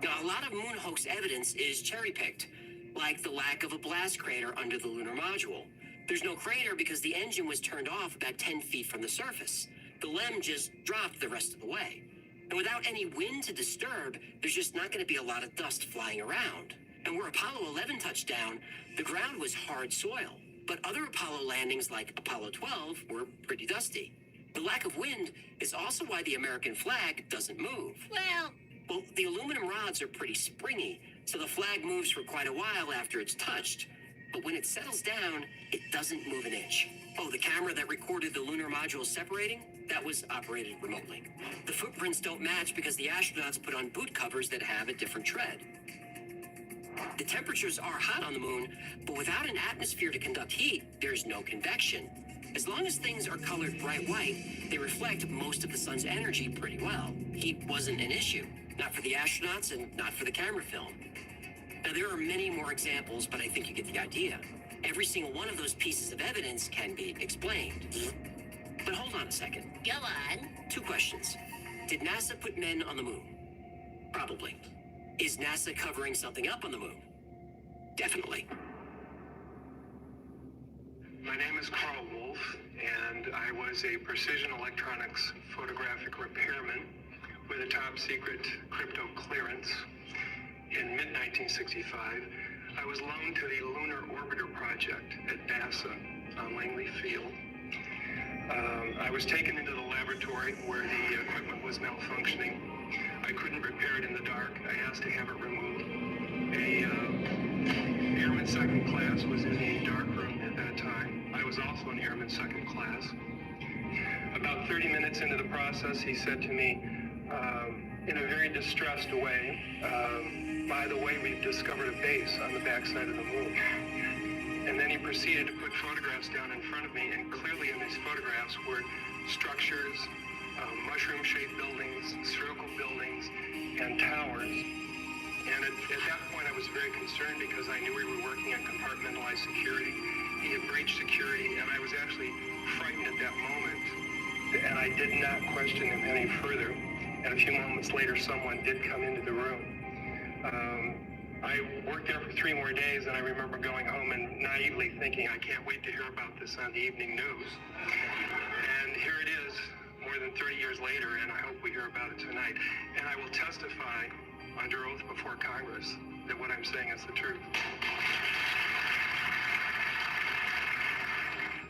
Now, a lot of moon hoax evidence is cherry-picked, like the lack of a blast crater under the lunar module. There's no crater because the engine was turned off about 10 feet from the surface. The LEM just dropped the rest of the way. And without any wind to disturb, there's just not going to be a lot of dust flying around. And where Apollo 11 touched down, the ground was hard soil. But other Apollo landings like Apollo 12 were pretty dusty. The lack of wind is also why the American flag doesn't move. Well, the aluminum rods are pretty springy, so the flag moves for quite a while after it's touched. But when it settles down, it doesn't move an inch. Oh, the camera that recorded the lunar module separating? That was operated remotely. The footprints don't match because the astronauts put on boot covers that have a different tread. The temperatures are hot on the moon, but without an atmosphere to conduct heat, there's no convection. As long as things are colored bright white, they reflect most of the sun's energy pretty well. Heat wasn't an issue, not for the astronauts and not for the camera film. Now, there are many more examples, but I think you get the idea. Every single one of those pieces of evidence can be explained. But hold on a second. Go on. 2 questions. Did NASA put men on the moon? Probably. Is NASA covering something up on the moon? Definitely. My name is Carl Wolf, and I was a precision electronics photographic repairman with a top secret crypto clearance. In mid-1965, I was loaned to the Lunar Orbiter Project at NASA on Langley Field. I was taken into the laboratory where the equipment was malfunctioning. I couldn't repair it in the dark. I asked to have it removed. Airman second class was in the dark room at that time. I was also an airman second class. About 30 minutes into the process, he said to me, in a very distressed way, by the way, we've discovered a base on the backside of the moon. And then he proceeded to put photographs down in front of me, and clearly in these photographs were structures, mushroom-shaped buildings, spherical buildings, and towers. And at that point, I was very concerned because I knew we were working on compartmentalized security. He had breached security, and I was actually frightened at that moment. And I did not question him any further. And a few moments later, someone did come into the room. I worked there for 3 more days, and I remember going home and naively thinking, I can't wait to hear about this on the evening news. And here it is, more than 30 years later, and I hope we hear about it tonight. And I will testify under oath before Congress that what I'm saying is the truth.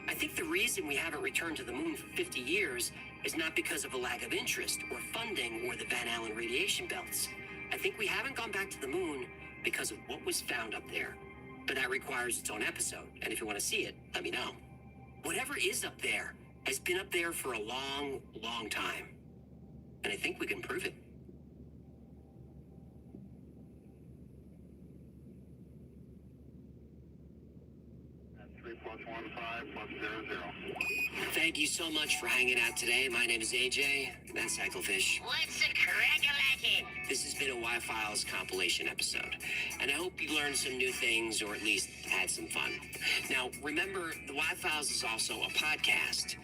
I think the reason we haven't returned to the moon for 50 years is not because of a lack of interest or funding or the Van Allen radiation belts. I think we haven't gone back to the moon because of what was found up there. But that requires its own episode, and if you want to see it, let me know. Whatever is up there has been up there for a long, long time. And I think we can prove it. 3+15+00. Thank you so much for hanging out today. My name is AJ. That's Hecklefish. What's a crack-a-lackin'? This has been a Y-Files compilation episode, and I hope you learned some new things or at least had some fun. Now, remember, the Y-Files is also a podcast.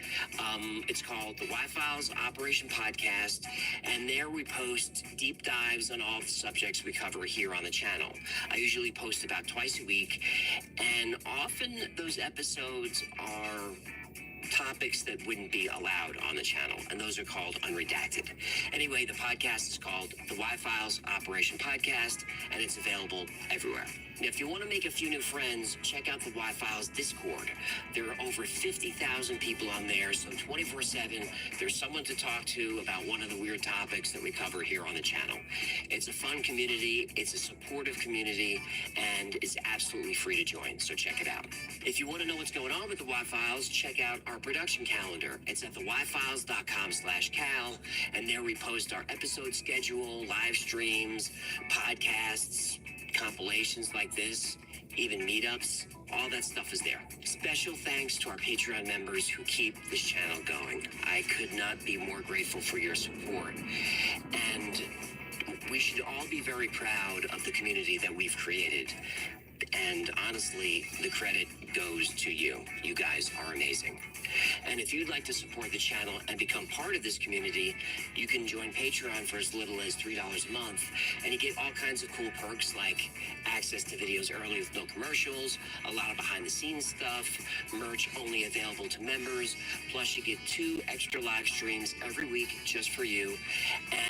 It's called the Y-Files Operation Podcast, and there we post deep dives on all the subjects we cover here on the channel. I usually post about twice a week, and often those episodes are topics that wouldn't be allowed on the channel, and those are called unredacted. Anyway, the podcast is called The Y-Files Operation Podcast, and it's available everywhere. Now, if you want to make a few new friends, check out the Y-Files Discord. There are over 50,000 people on there, so 24/7, there's someone to talk to about one of the weird topics that we cover here on the channel. It's a fun community, it's a supportive community, and it's absolutely free to join, so check it out. If you want to know what's going on with the Y-Files, check out our production calendar. It's at theyfiles.com/cal, and there we post our episode schedule, live streams, podcasts, compilations like this, even meetups. All that stuff is there. Special thanks to our Patreon members who keep this channel going. I could not be more grateful for your support. And we should all be very proud of the community that we've created. And honestly, the credit goes to you. You guys are amazing. And if you'd like to support the channel and become part of this community, you can join Patreon for as little as $3 a month, and you get all kinds of cool perks like access to videos early with no commercials, a lot of behind-the-scenes stuff, merch only available to members, plus you get 2 extra live streams every week just for you.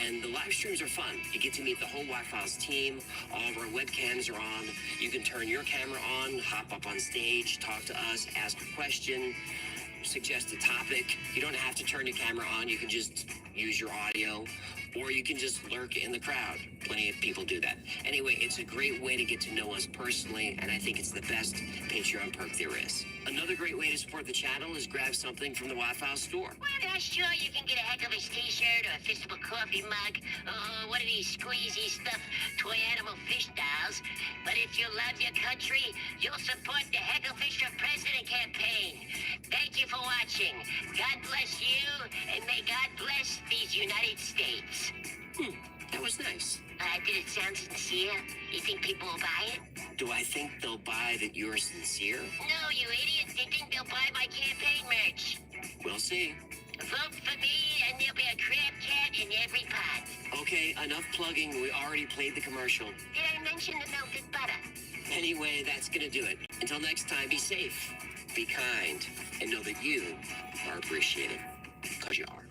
And the live streams are fun. You get to meet the whole Y-Files team. All of our webcams are on. You can turn your camera on, hop up on stage, talk to us, ask a question, suggest a topic. You don't have to turn your camera on. You can just use your audio, or you can just lurk in the crowd. Plenty of people do that. Anyway, it's a great way to get to know us personally, and I think it's the best Patreon perk there is. Another great way to support the channel is grab something from the Y-Files store. Well, not sure you can get a Hecklefish t-shirt or a Fistable coffee mug or one of these squeezy stuffed toy animal fish dolls. But if you love your country, you'll support the Hecklefish for President campaign. Thank you for watching. God bless you, and may God bless these United States. That was nice. Did it sound sincere? You think people will buy it? Do I think they'll buy that you're sincere? No, you idiots. They think they'll buy my campaign merch. We'll see. Vote for me, and there'll be a crab cat in every pot. Okay, enough plugging. We already played the commercial. Did I mention the melted butter? Anyway, that's gonna do it. Until next time, be safe, be kind, and know that you are appreciated. 'Cause you are.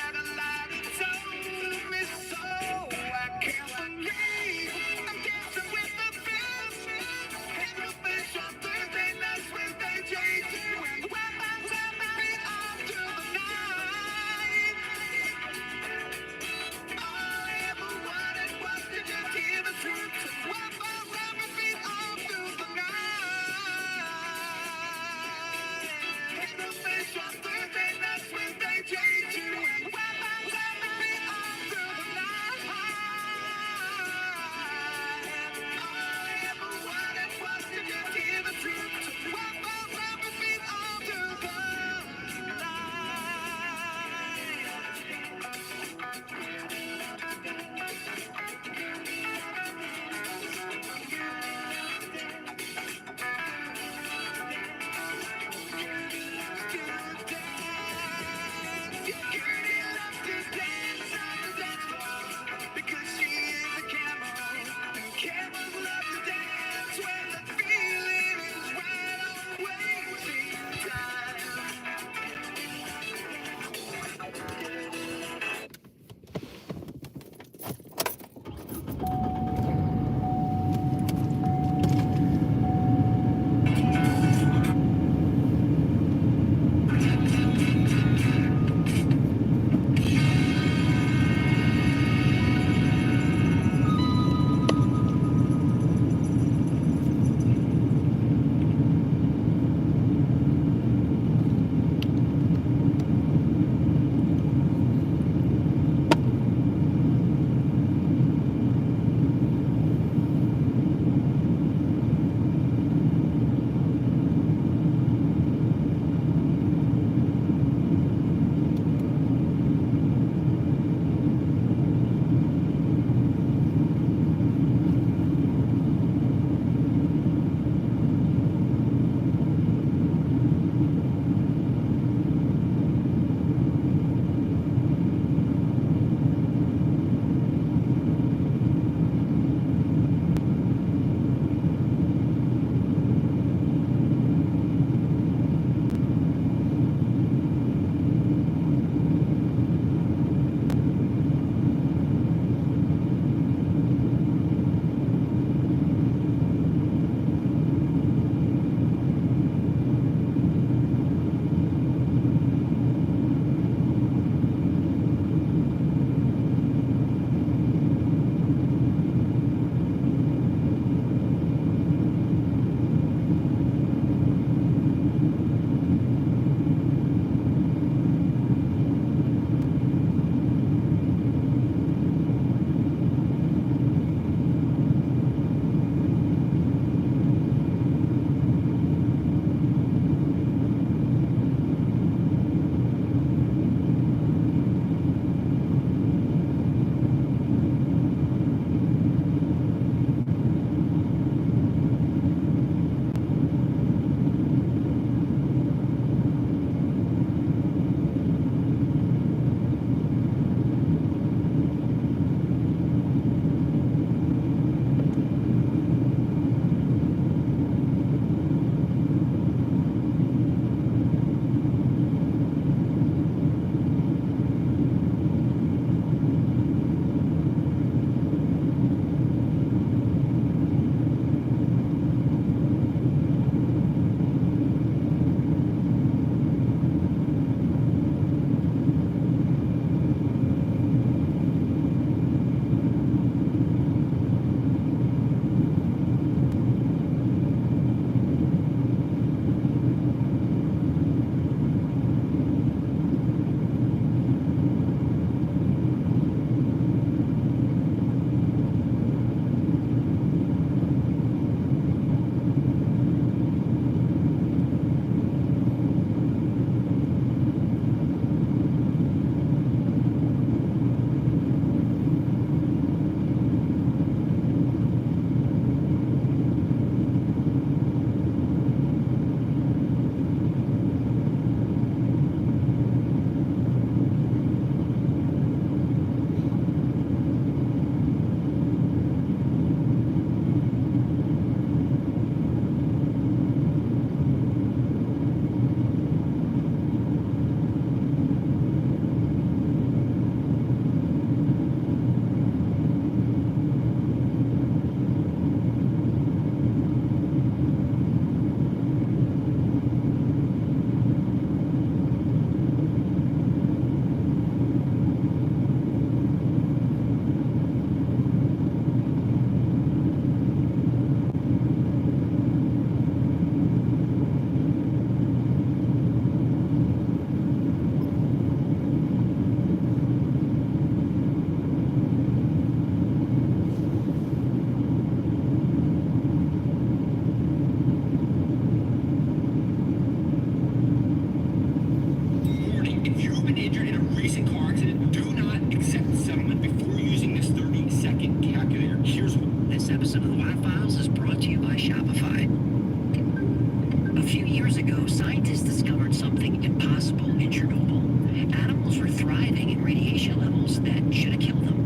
Satellite told me so. I can't believe I'm reversible in Chernobyl. Animals were thriving at radiation levels that should have killed them.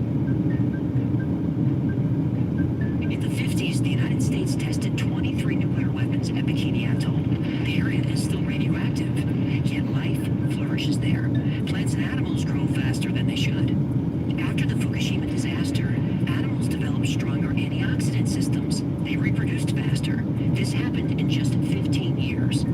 In the 50s, the United States tested 23 nuclear weapons at Bikini Atoll. The area is still radioactive, yet life flourishes there. Plants and animals grow faster than they should. After the Fukushima disaster, animals developed stronger antioxidant systems. They reproduced faster. This happened in just 15 years.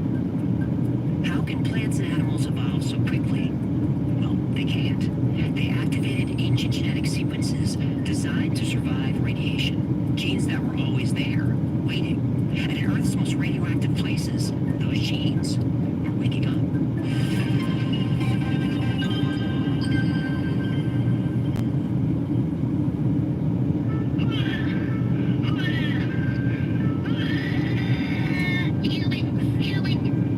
How can plants and animals evolve so quickly? Well, they can't. They activated ancient genetic sequences designed to survive radiation. Genes that were always there, waiting. And in Earth's most radioactive places, those genes are waking up.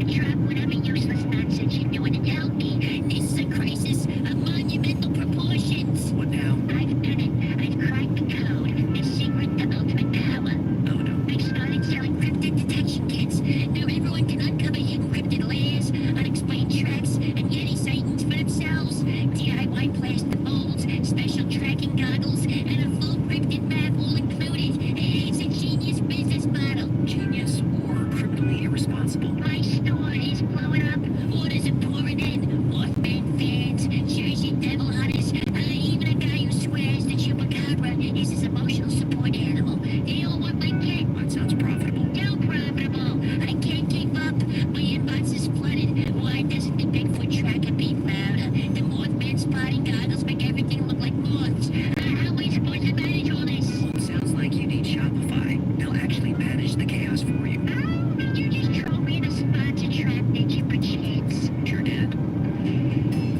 Drop whatever useless nonsense you're doing and help me. This is a crisis of monumental proportions. What now? I've done it. I've cracked the code. The secret to ultimate power. Oh no. I've started selling cryptid detection kits. Now everyone can uncover hidden cryptid layers, unexplained tracks, and Yeti sightings for themselves. DIY plastic molds, special tracking goggles, and a full cryptid map all included. It's a genius business model. Genius or criminally irresponsible? My store is blowing up. Orders are pouring in. Mothman fans, Jersey devil hunters, even a guy who swears that Chupacabra is his emotional support animal. They all want my kit. That sounds profitable. No profitable. I can't keep up. My inbox is flooded. Why doesn't the Bigfoot tracker beep louder? The Mothman spotting goggles make everything look like moths. How am I supposed to manage all this? Well, it sounds like you need Shopify. They'll actually manage the chaos for you. Oh, did you just throw me in a spot to trap nature perchance? Sure did.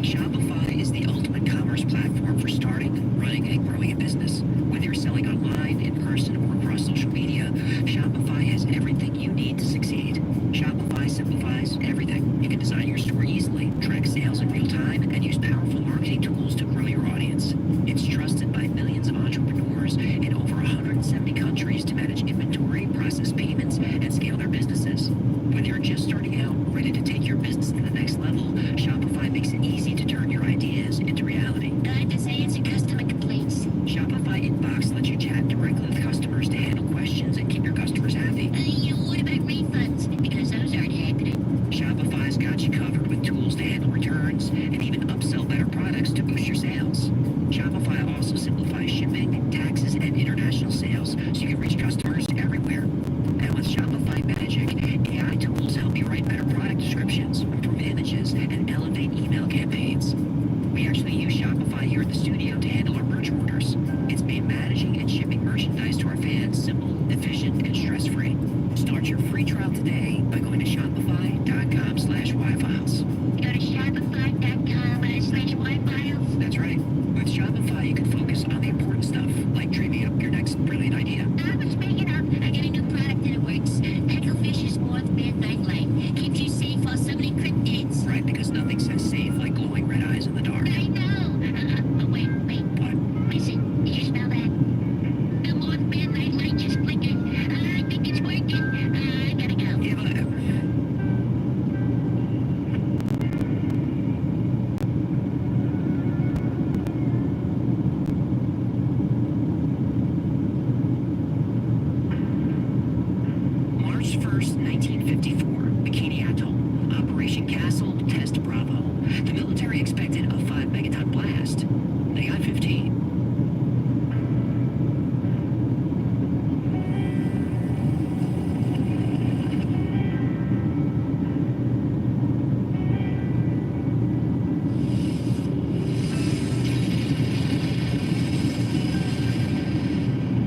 Shopify is the ultimate commerce platform for starting, running, and growing a business. Whether you're selling online, in person, or across social media, Shopify has everything you need to succeed. Shopify simplifies everything. You can design your store easily, track sales in real time, and use powerful marketing tools to grow your audience. It's trusted by millions of entrepreneurs in over 170 countries to manage inventory, process payments, and scale their businesses. Whether you're just starting out, ready to take your business to the next level, Shopify makes it easy to turn your ideas into reality. Glad to say it's a customer complaints. Shopify Inbox lets you chat directly with customers to handle questions and keep your customers happy. What about refunds? Because those aren't happening. Shopify's got you covered with tools to handle returns and even upsell better products to boost your sales. Shopify also simplifies shipping, taxes, and international sales so you can reach customers everywhere. And with Shopify Magic, AI tools help you write better product descriptions, improve images, and elevate email campaigns. We actually use Shopify here at the studio to handle our merch orders. It's made managing and shipping merchandise to our fans simple, efficient, and stress-free. Start your free trial today by going to shopify.com/wifiles. Go to shopify.com/wifiles. That's right. With Shopify, you can focus on the important stuff, like dreaming up your next brilliant idea. I was making up. I got a new product in the works. Hecklefish's Mothman Nightlight. Keeps you safe while summoning cryptids. Right, because nothing says safe like glowing red eyes in the dark. I know. Wait. What? Listen, did you smell that? The Mothman Nightlight just flickered. I think it's working. I gotta go. Yeah, but... March 1st, 1954, Bikini Atoll, Operation Castle, Test Bravo. The military expected a 5-megaton blast. They got 15.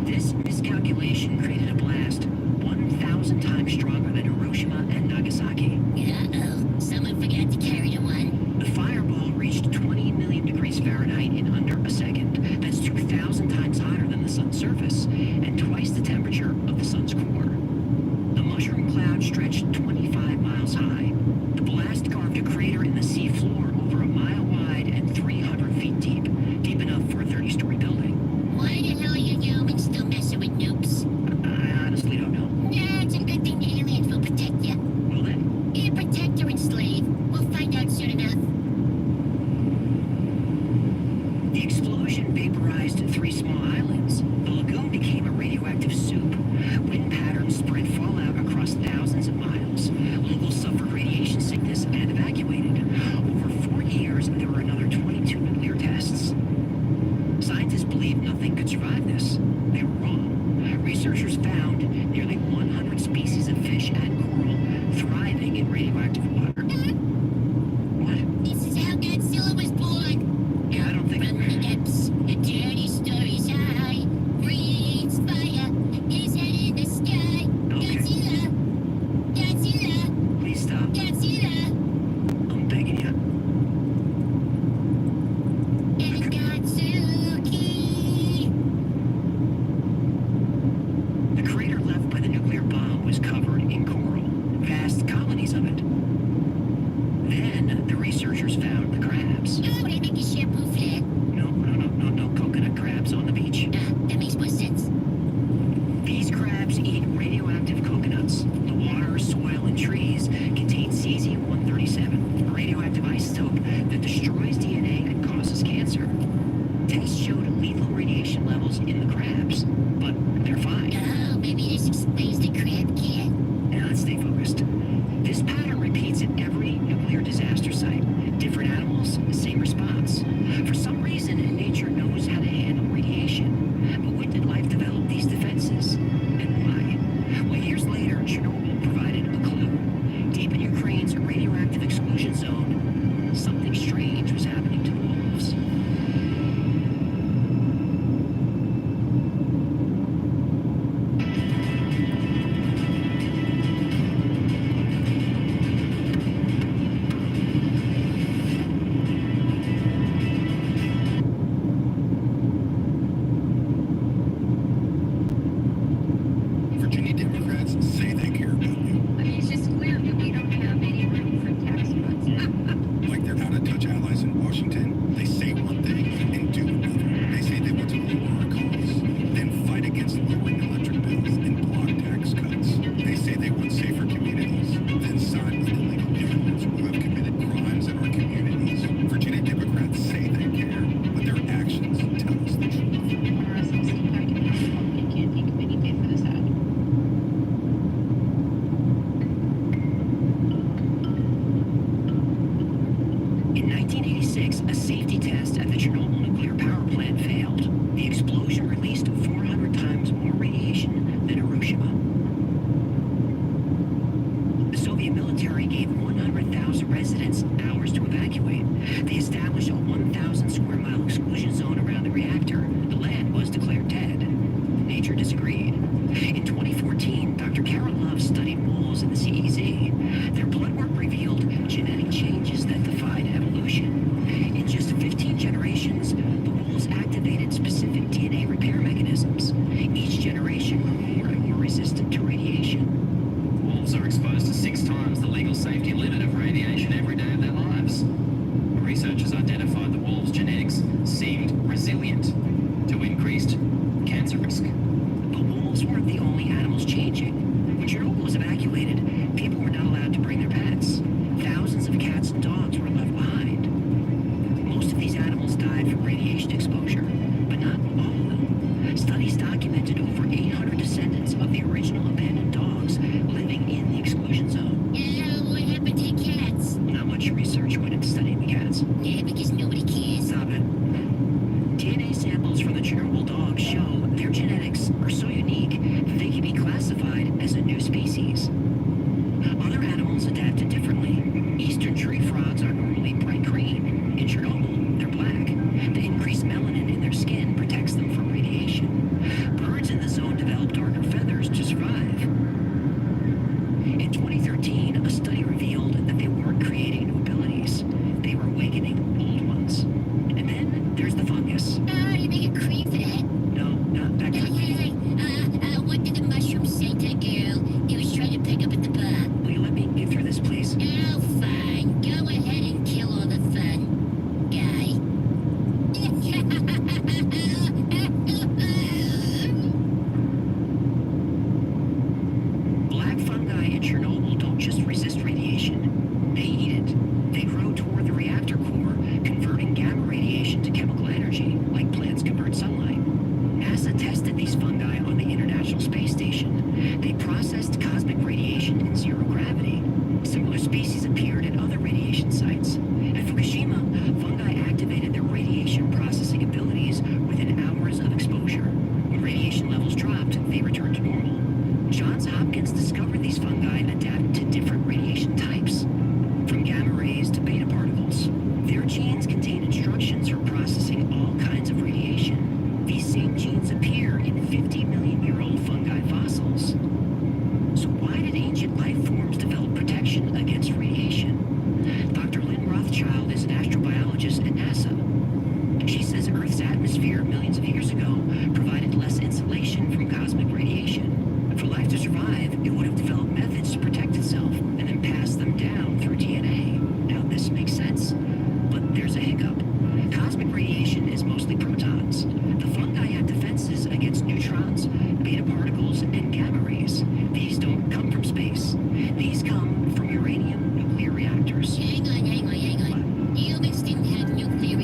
This miscalculation created a blast 1,000 times stronger than Hiroshima and Nagasaki. Uh-oh. Someone forgot to carry the one. The fireball reached 20 million degrees Fahrenheit in under a second. That's 2,000 times hotter than the sun's surface and twice the temperature of the sun's core. The mushroom cloud stretched 25 miles high. The blast carved a crater in the sea floor over a mile wide and 300 feet deep, deep enough for a 30-story building. Why the hell are you humans still messing with nukes? I honestly don't know. Yeah, it's a good thing the aliens will protect you. Well then, Either protect or enslave. We'll find out soon enough. years, there were another 22 nuclear tests. Scientists believed nothing could survive this. They were wrong. Researchers found nearly 100 species of fish and coral thriving in radioactive water. What? This is how Godzilla was born. Yeah, I don't think... From the depths, the dirty stories high. Breathes fire, his head in the sky. Okay. Godzilla! Godzilla! Please stop. Godzilla! I'm begging you. And Godzuki! The crater left by the nuclear bomb was covered in coral, vast colonies of it. Then the researchers found the crabs. Oh, they make a shampoo flat. No coconut crabs on the beach. That makes more sense. These crabs eat radioactive coconuts. The water, soil, and trees contain cesium-137, a radioactive isotope that destroys DNA and causes cancer. Tests showed lethal radiation levels in the crabs, but they're fine. Oh, maybe this explains the crab cat. Now let's stay focused. This pattern repeats at every nuclear disaster site. Different animals, same response. For some reason, nature knows how to handle radiation. But when did life develop these defenses? And why? Well, years later, Chernobyl provided a clue. Deep in Ukraine's radioactive exclusion zone, something strange was happening to the wolves. Virginia Democrats say they care about you. I mean, it's just clear that we don't have any room for tax cuts. Like they're out of touch allies in Washington. They say one thing and do another. They say they want to lower our costs, then fight against lowering electric bills and block tax cuts. They say they want safer communities, then side with illegal immigrants who have committed crimes in our communities. Virginia Democrats say they care, but their actions tell us the truth. In 1986, a safety test at the Chernobyl nuclear power plant failed. The explosion released 400 times more radiation than Hiroshima. The Soviet military gave 100,000 residents hours to evacuate. They established a 1,000 square mile exclusion zone around the reactor. The land was declared dead. Nature disagreed. In 2014, Dr. Carol Love studied moles in the CEZ. Their blood work revealed genetic changes that defied evolution. In just 15 generations, the wolves activated specific DNA repair mechanisms. Each generation grew more and more resistant to radiation. Wolves are exposed to 6 times the legal safety limit of radiation every day of their lives. Researchers identified the wolves' genetics seemed resilient scientists at NASA. She says Earth's atmosphere millions of years ago provided less insulation from cosmic radiation. For life to survive, it would have developed methods to protect itself and then pass them down through DNA. Now this makes sense, but there's a hiccup. Cosmic radiation is mostly protons. The fungi have defenses against neutrons, beta particles, and gamma rays. These don't come from space. These come from uranium nuclear reactors. Hang on. Humans didn't have nuclear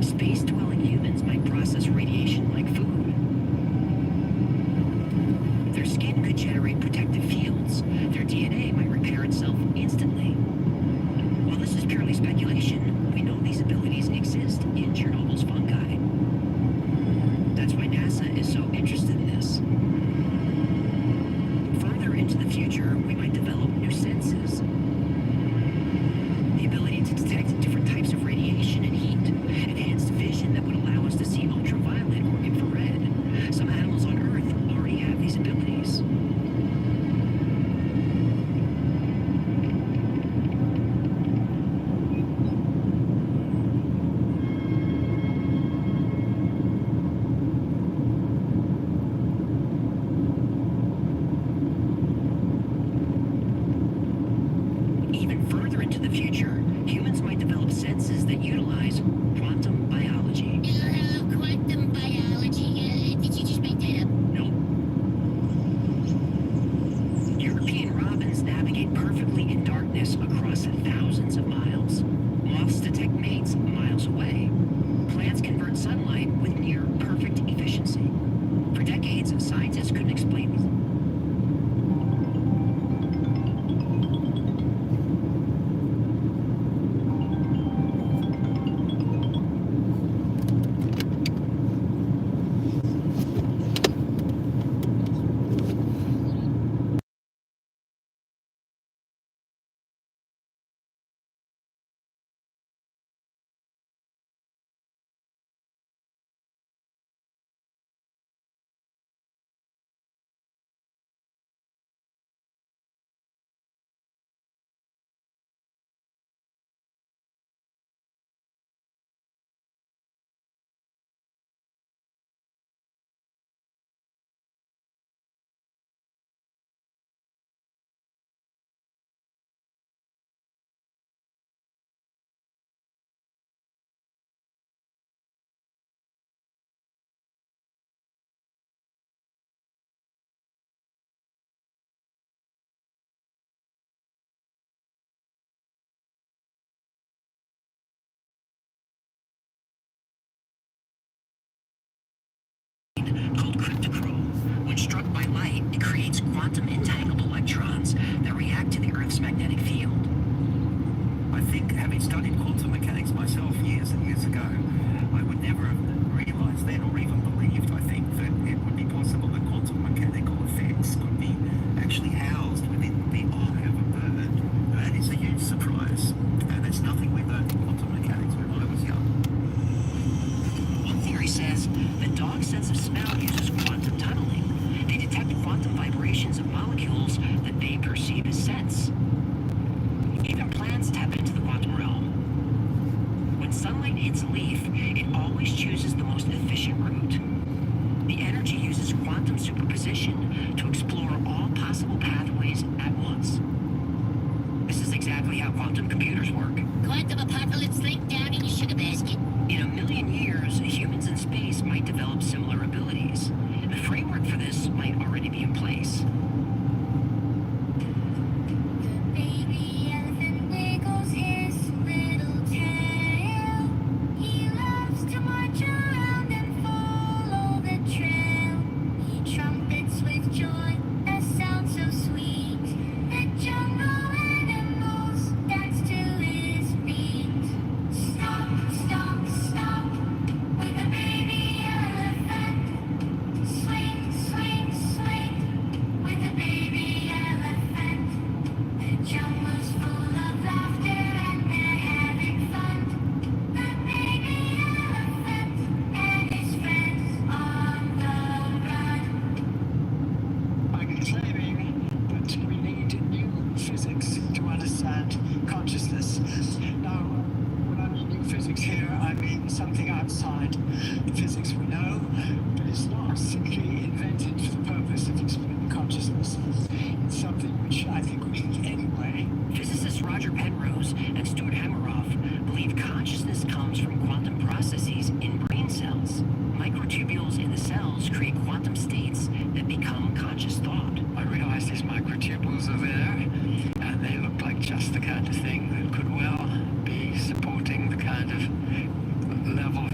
Space-dwelling humans might process radiation like food. Their skin could generate protective fields. Their DNA might repair itself instantly. While this is purely speculation, we know these abilities exist in Chernobyl's fungi. That's why NASA is so interested in this. Further into the future, we might develop new senses. The ability to detect different types of radiation and heat. Enhanced vision that would allow us to see ultraviolet or infrared. Some animals on Earth already have these abilities. Even further into the future, humans might develop senses that utilize quantum biology. Quantum biology. Did you just make that up? Nope. European robins navigate perfectly in darkness across thousands of miles. Moths detect mates miles away. Plants convert sunlight with near perfect efficiency. For decades, scientists couldn't explain this. Called cryptochrome. When struck by light, it creates quantum entangled electrons that react to the Earth's magnetic field. I think, having studied quantum mechanics myself years and years ago, I would never have realized then or even believed, I think, that it would be possible that quantum mechanical effects could be actually housed within the eye of a bird. That is a huge surprise, and it's nothing we learned in quantum mechanics when I was young. One theory says that dogs' sense of smell uses quantum tunneling. They detect quantum vibrations of molecules that they perceive as scents. Even plants tap into the quantum realm. When sunlight hits a leaf, it always chooses the most efficient route. The energy uses quantum superposition to explore all possible pathways at once. This is exactly how quantum computers work. Quantum apocalypse link down in your sugar basket. In a million years, humans in space might develop similar abilities. The framework for this might already be in place. Baby elephant wiggles his little tail. He loves to march around and follow the trail. He trumpets with joy that sounds so sweet. The jungle animals dance to his beat. Stop, stop, stop with the baby elephant. Swing, swing, swing with the baby elephant. The jungle's full of laughter and they're having fun. The baby elephant and his friends on the run. I'm claiming that we need new physics to understand consciousness. Now, when I mean new physics here, I mean something outside the physics we know, but it's not simply invented for the purpose of explaining consciousness. It's something which I think we need anyway. Physicists Roger Penrose and Stuart Hameroff believe consciousness comes from quantum processes in brain cells. Microtubules in the cells create quantum states that become conscious thought. I realize these microtubules are there, and they look like just the kind of thing that could well be supporting the kind of level of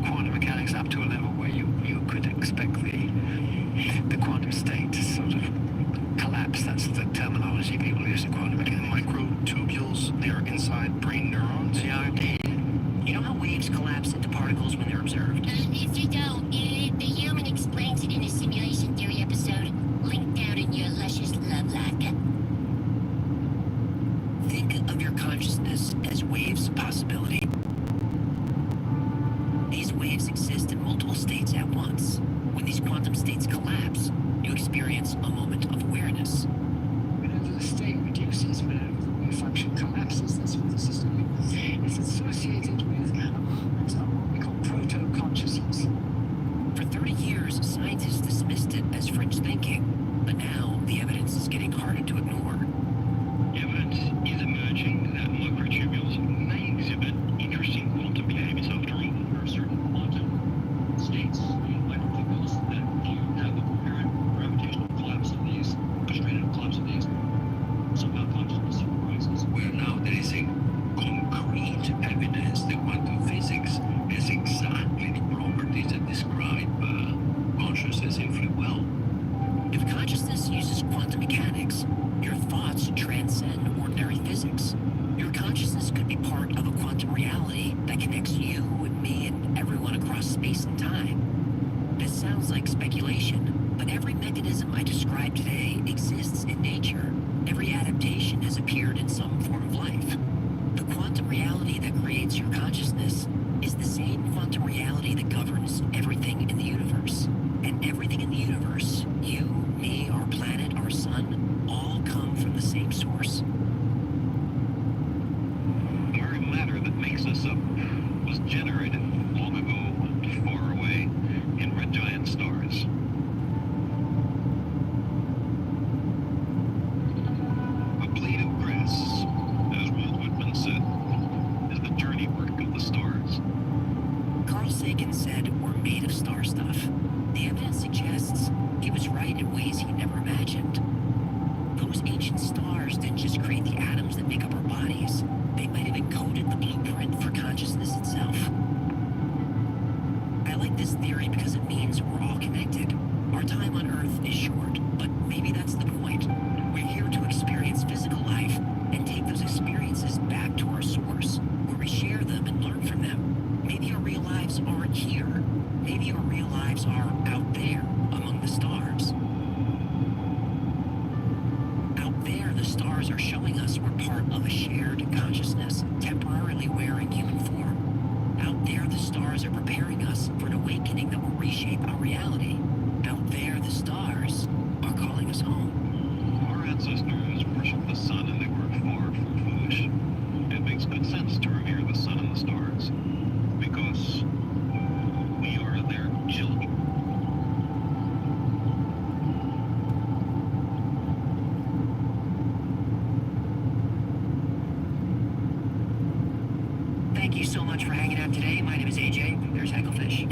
associated with a movement of what we call proto-consciousness. For 30 years, scientists dismissed it as fringe thinking, but now the evidence is getting harder to ignore. Evidence is emerging that microtubules may exhibit interesting quantum behaviors after all. There are certain quantum states in microtubules that you have the apparent gravitational collapse of these, frustrated collapse of these, somehow consciousness arises. We're now tracing concrete evidence that quantum physics has exactly the properties that describe consciousness in free will. If consciousness uses quantum mechanics, your thoughts transcend ordinary physics. Your consciousness could be part of a quantum reality that connects you and me and everyone across space and time. This sounds like speculation, but every mechanism I described today exists in nature. Every adaptation has appeared in some form of life. The quantum reality that creates your consciousness is the same quantum reality that governs everything in the universe. And everything in the universe, you, me, our planet, our sun, all come from the same source. The very matter that makes us up was generated long ago, far away, in red giant stars. A blade of grass, as Walt Whitman said, is the journey work of the stars. Carl Sagan said we're made of star stuff. The evidence suggests he was right in ways he never imagined. Those ancient stars didn't just create the atoms that make up our bodies. They might have encoded the blueprint for consciousness itself. I like this theory because it means we're all connected. Our time on Earth is short, but maybe that's the point. We're here to experience physical life and take those experiences back to our source, where we share them and learn from them. Maybe our real lives aren't here. Maybe our real lives are out there, among the stars. Out there, the stars are showing us we're part of a shared consciousness, temporarily wearing human form. Out there, the stars are preparing us for an awakening that will reshape our reality. Out there, the stars are calling us home. Our ancestors worshipped the sun and they were far from foolish. It makes good sense to revere the sun and the stars, because we are their children. Thank you so much for hanging out today. My name is AJ. There's Hecklefish.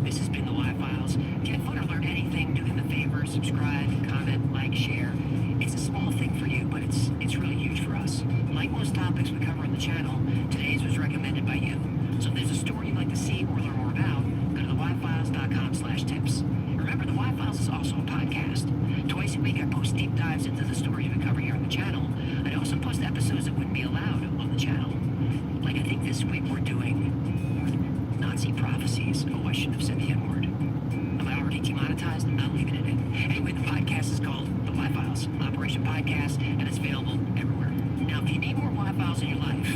This has been the Y-Files. If you had fun or learned anything, do him a favor, subscribe, comment, like, share. It's a small thing for you, but it's really huge for us. Like most topics we cover on the channel, today's was recommended by you. So if there's a story you'd like to see or learn more about, go to theyfiles.com/tips. Remember, the Y-Files is also a podcast. Twice a week, I post deep dives into the stories we cover here on the channel. I also post episodes that wouldn't be allowed on the channel. Like I think this week we're doing Nazi prophecies. Oh, I shouldn't have said the N-word. Am I already demonetized? I'm not leaving it in. Anyway, the podcast is called The Y-Files, Operation Podcast, and it's available everywhere. Now, if you need more Y-Files in your life,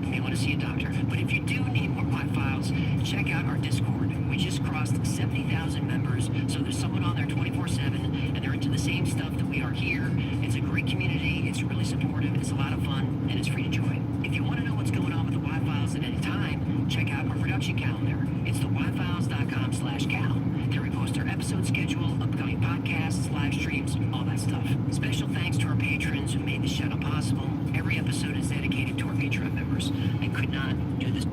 you may want to see a doctor. But if you do need more Y-Files, check out our Discord. We just crossed 70,000 members, so there's someone on there 24/7, and they're into the same stuff that we are here. It's a great community. It's really supportive. It's a lot of fun, and it's free to join. If you want to know what's going on with the Y-Files at any time, check out our production calendar. It's theYFiles.com/cal. There we post our episode schedule, upcoming podcasts, live streams, all that stuff. Special thanks to our patrons who made this channel possible. Every episode is dedicated to our Patreon members. I could not do this.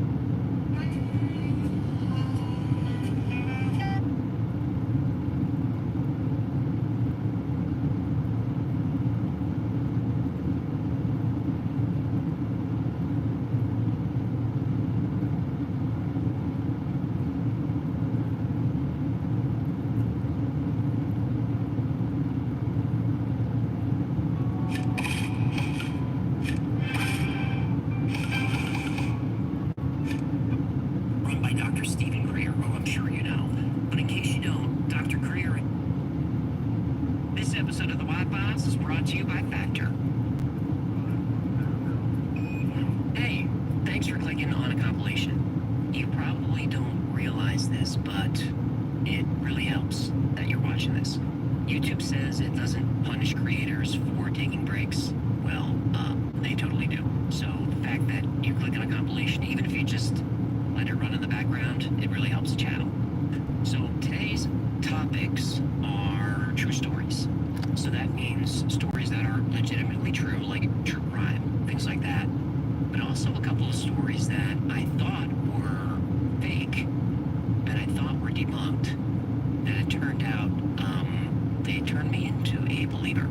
Episode of the Y-Files is brought to you by Factor. Hey, thanks for clicking on a compilation. You probably don't realize this, but it really helps that you're watching this. YouTube says it doesn't punish creators for taking breaks. Well, they totally do. do. So the fact that you click on a compilation, even if you just let it run in the background, it really helps the channel. So today's topics are true stories. So that means stories that are legitimately true, like true crime, things like that. But also a couple of stories that I thought were fake and I thought were debunked. And it turned out they turned me into a believer.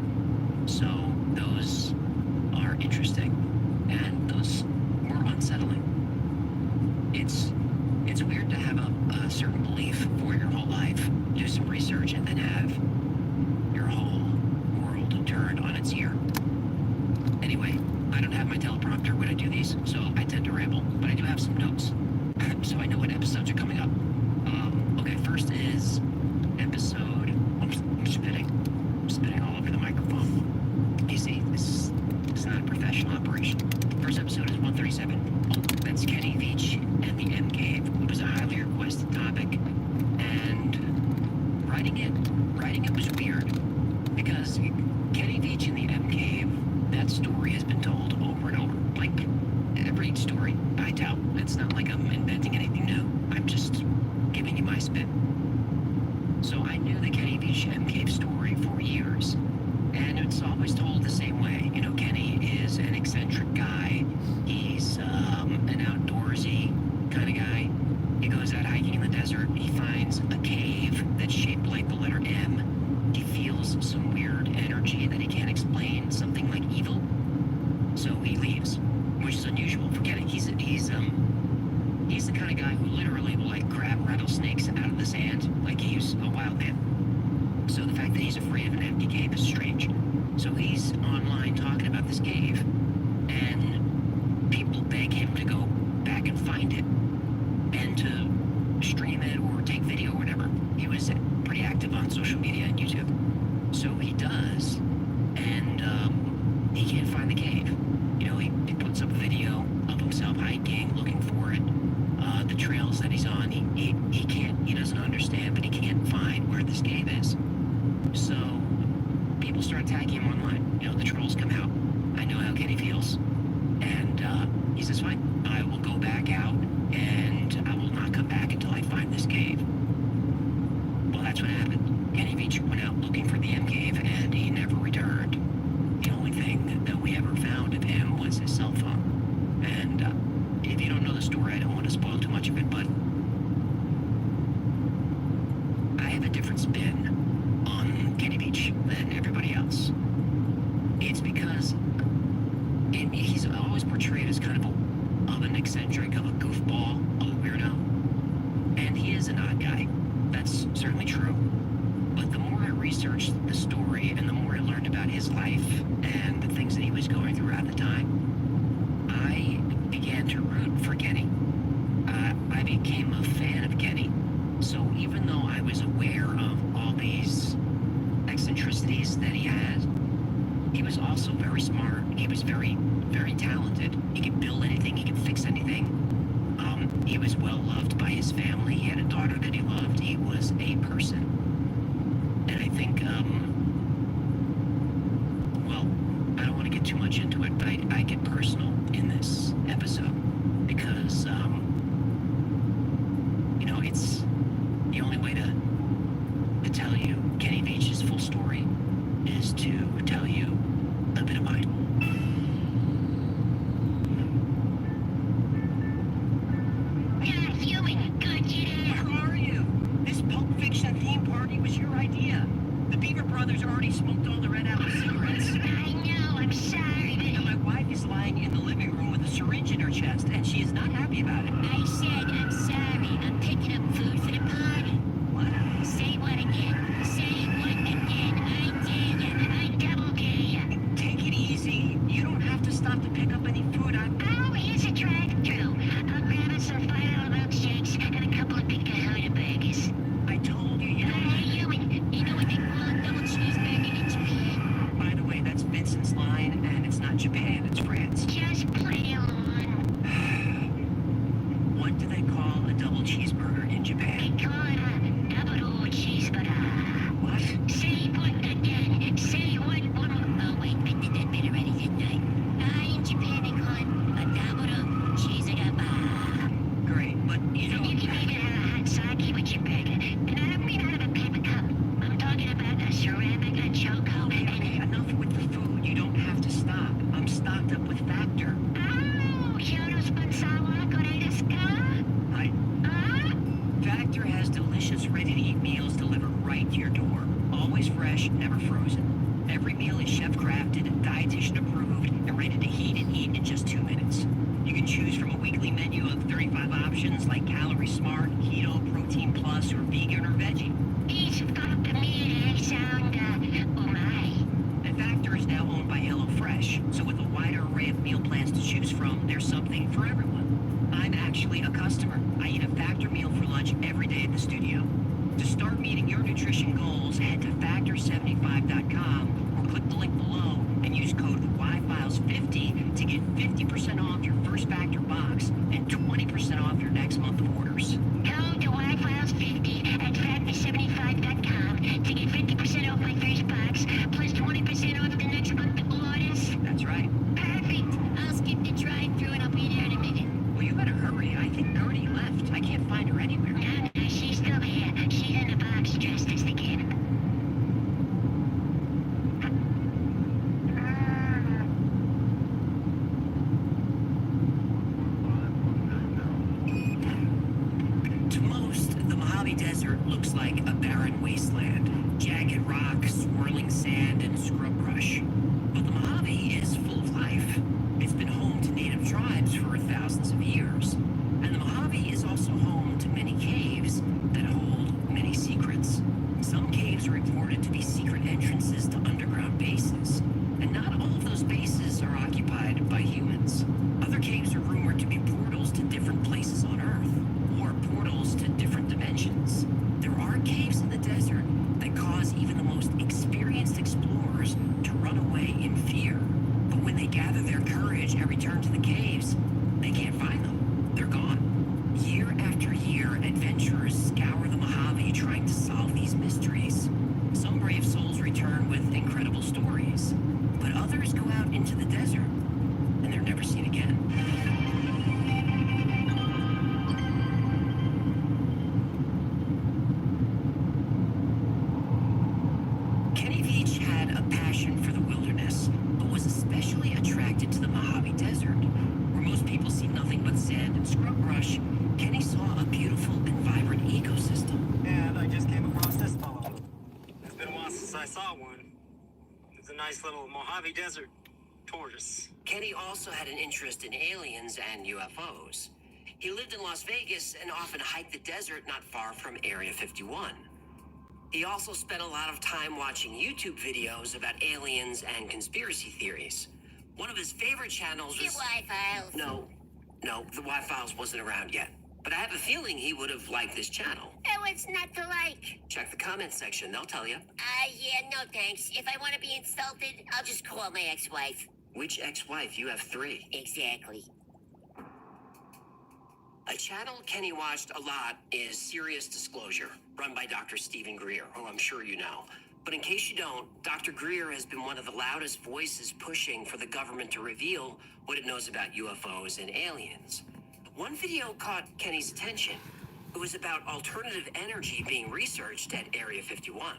So those are interesting and those were unsettling. It's weird to have a certain belief for your whole life, do some research, and then have your whole world turned on its ear. Anyway, I don't have my teleprompter when I do these, so I tend to ramble, but I do have some notes, so I know what episodes are coming up. Okay, first is episode... I'm spitting all over the microphone. You see, this is not a professional operation. First episode is 137. That's Kenny Veach and the M Cave. It was a highly requested topic, and writing it was weird, because Kenny Veach and the M Cave, that story has been told over and over. Like, every story I tell. It's not like I'm inventing anything new. I'm just giving you my spin. So I knew the Kenny Veach M Cave story for years, and it's always told the same way. You know, Kenny is an eccentric guy. He's an outdoorsy kind of guy. He goes out hiking in the desert. He finds a cave that's shaped like the letter M. He feels some weird energy that he can't explain, something like evil. So he leaves, which is unusual for Kenny. He's the kind of guy who literally will like grab rattlesnakes out of the sand, like he's a wild man. So the fact that he's afraid of an empty cave is strange. So he's online talking about this cave, and people beg him to go back and find it, and to stream it or take video or whatever. He was pretty active on social media and YouTube. So he does, and he can't find the cave. You know, he puts up a video of himself hiking, looking for it. The trails that he's on, he doesn't understand, but he can't find where this cave is. So people start attacking him online. You know, the trolls come out. I know how Kenny feels. And he says, fine, I will go back out and I will not come back until I find this cave. Well, that's what happened. Kenny Veach went out looking for the M cave and he never returned. The only thing that we ever found of him was his cell phone. And if you don't know the story, I don't want to spoil too much of it, but I have a different spin on Kenny Veach than everybody else. It's because he's always portrayed as kind of an eccentric, of a goofball, of a weirdo. And he is an odd guy. That's certainly true. But the more I researched the story and the more I learned about his life and the things that he was going through at the time, I began to root for Kenny. I became a fan of Kenny. So even though I was aware of all these eccentricities that he had, he was also very smart. He was very, very talented. He could build anything. He could fix anything. He was well loved by his family. He had a daughter that he loved. He was a person. And I think, well, I don't want to get too much into it, but I get personal in this episode because, you know, it's the only way to tell you Kenny Veach's full story is to tell you a bit of mine. How are you? This Pulp Fiction theme party was your idea. The Beaver Brothers already smoked all the Red Apple cigarettes. I know, I'm sorry. And my wife is lying in the living room with a syringe in her chest, and she is not happy about it. I said I'm sorry. I'm picking up food for the party. What? Say what again? Say what again? I dare you. I double dare you. Take it easy. You don't have to stop to pick up any food. Oh, here's a drive-thru. I'll grab us some $5 milkshakes and a couple of big Kahuna burgers. I told you, you know. Hey, you know what they call a double cheeseburger in Japan? By the way, that's Vincent's line, and it's not Japan, it's France. Just play along. can choose from a weekly menu of 35 options like Calorie Smart, Keto, Protein Plus, or Vegan or Veggie. Oh my. And Factor is now owned by HelloFresh, so with a wider array of meal plans to choose from, there's something for everyone. I'm actually a customer. I eat a Factor meal for lunch every day at the studio. To start meeting your nutrition goals, head to factor75.com or click the link below and use code YFiles50 to get 50% off your first Factor box and 20% off your next month of orders. Go to YFiles50 at factor75.com to get 50% off my first box plus 20% off the next month of orders. That's right. Perfect. I'll skip the drive-thru and I'll be there in a minute. Well, you better hurry. I think Gertie left. I can't find her anywhere. No, she's still here. She's in the box dressed as the kid. To most, the Mojave Desert looks like a barren wasteland. Jagged rocks, swirling sand, and scrub brush. But the Mojave is full of life. It's been home to native tribes for thousands of years. And the Mojave is also home to many caves that hold many secrets. Some caves are reported to be secret entrances to underground bases. And not all of those bases are occupied by humans. Other caves are rumored to be portals to different places on Earth, or portals to different dimensions. There are caves in the desert that cause even the most experienced explorers to run away in fear. But when they gather their courage and return to the caves, they can't find them. They're gone. Year after year, adventurers scour the Mojave trying to solve these mysteries. Some brave souls return with incredible stories, but others go out into the desert and they're never seen again. Kenny Veach had a passion for the wilderness, but was especially attracted to the Mojave Desert. Where most people see nothing but sand and scrub brush, Kenny saw a beautiful and vibrant ecosystem. And I just came across this fellow. It's been a while since I saw one. It's a nice little Mojave Desert tortoise. Kenny also had an interest in aliens and UFOs. He lived in Las Vegas and often hiked the desert not far from Area 51. He also spent a lot of time watching YouTube videos about aliens and conspiracy theories. One of his favorite channels was... The Y-Files. No, the Y-Files wasn't around yet. But I have a feeling he would have liked this channel. Oh, what's not to like? Check the comment section, they'll tell you. Yeah, no thanks. If I want to be insulted, I'll just call my ex-wife. Which ex-wife? You have 3. Exactly. A channel Kenny watched a lot is Serious Disclosure, run by Dr. Stephen Greer, who I'm sure you know. But in case you don't, Dr. Greer has been one of the loudest voices pushing for the government to reveal what it knows about UFOs and aliens. One video caught Kenny's attention. It was about alternative energy being researched at Area 51.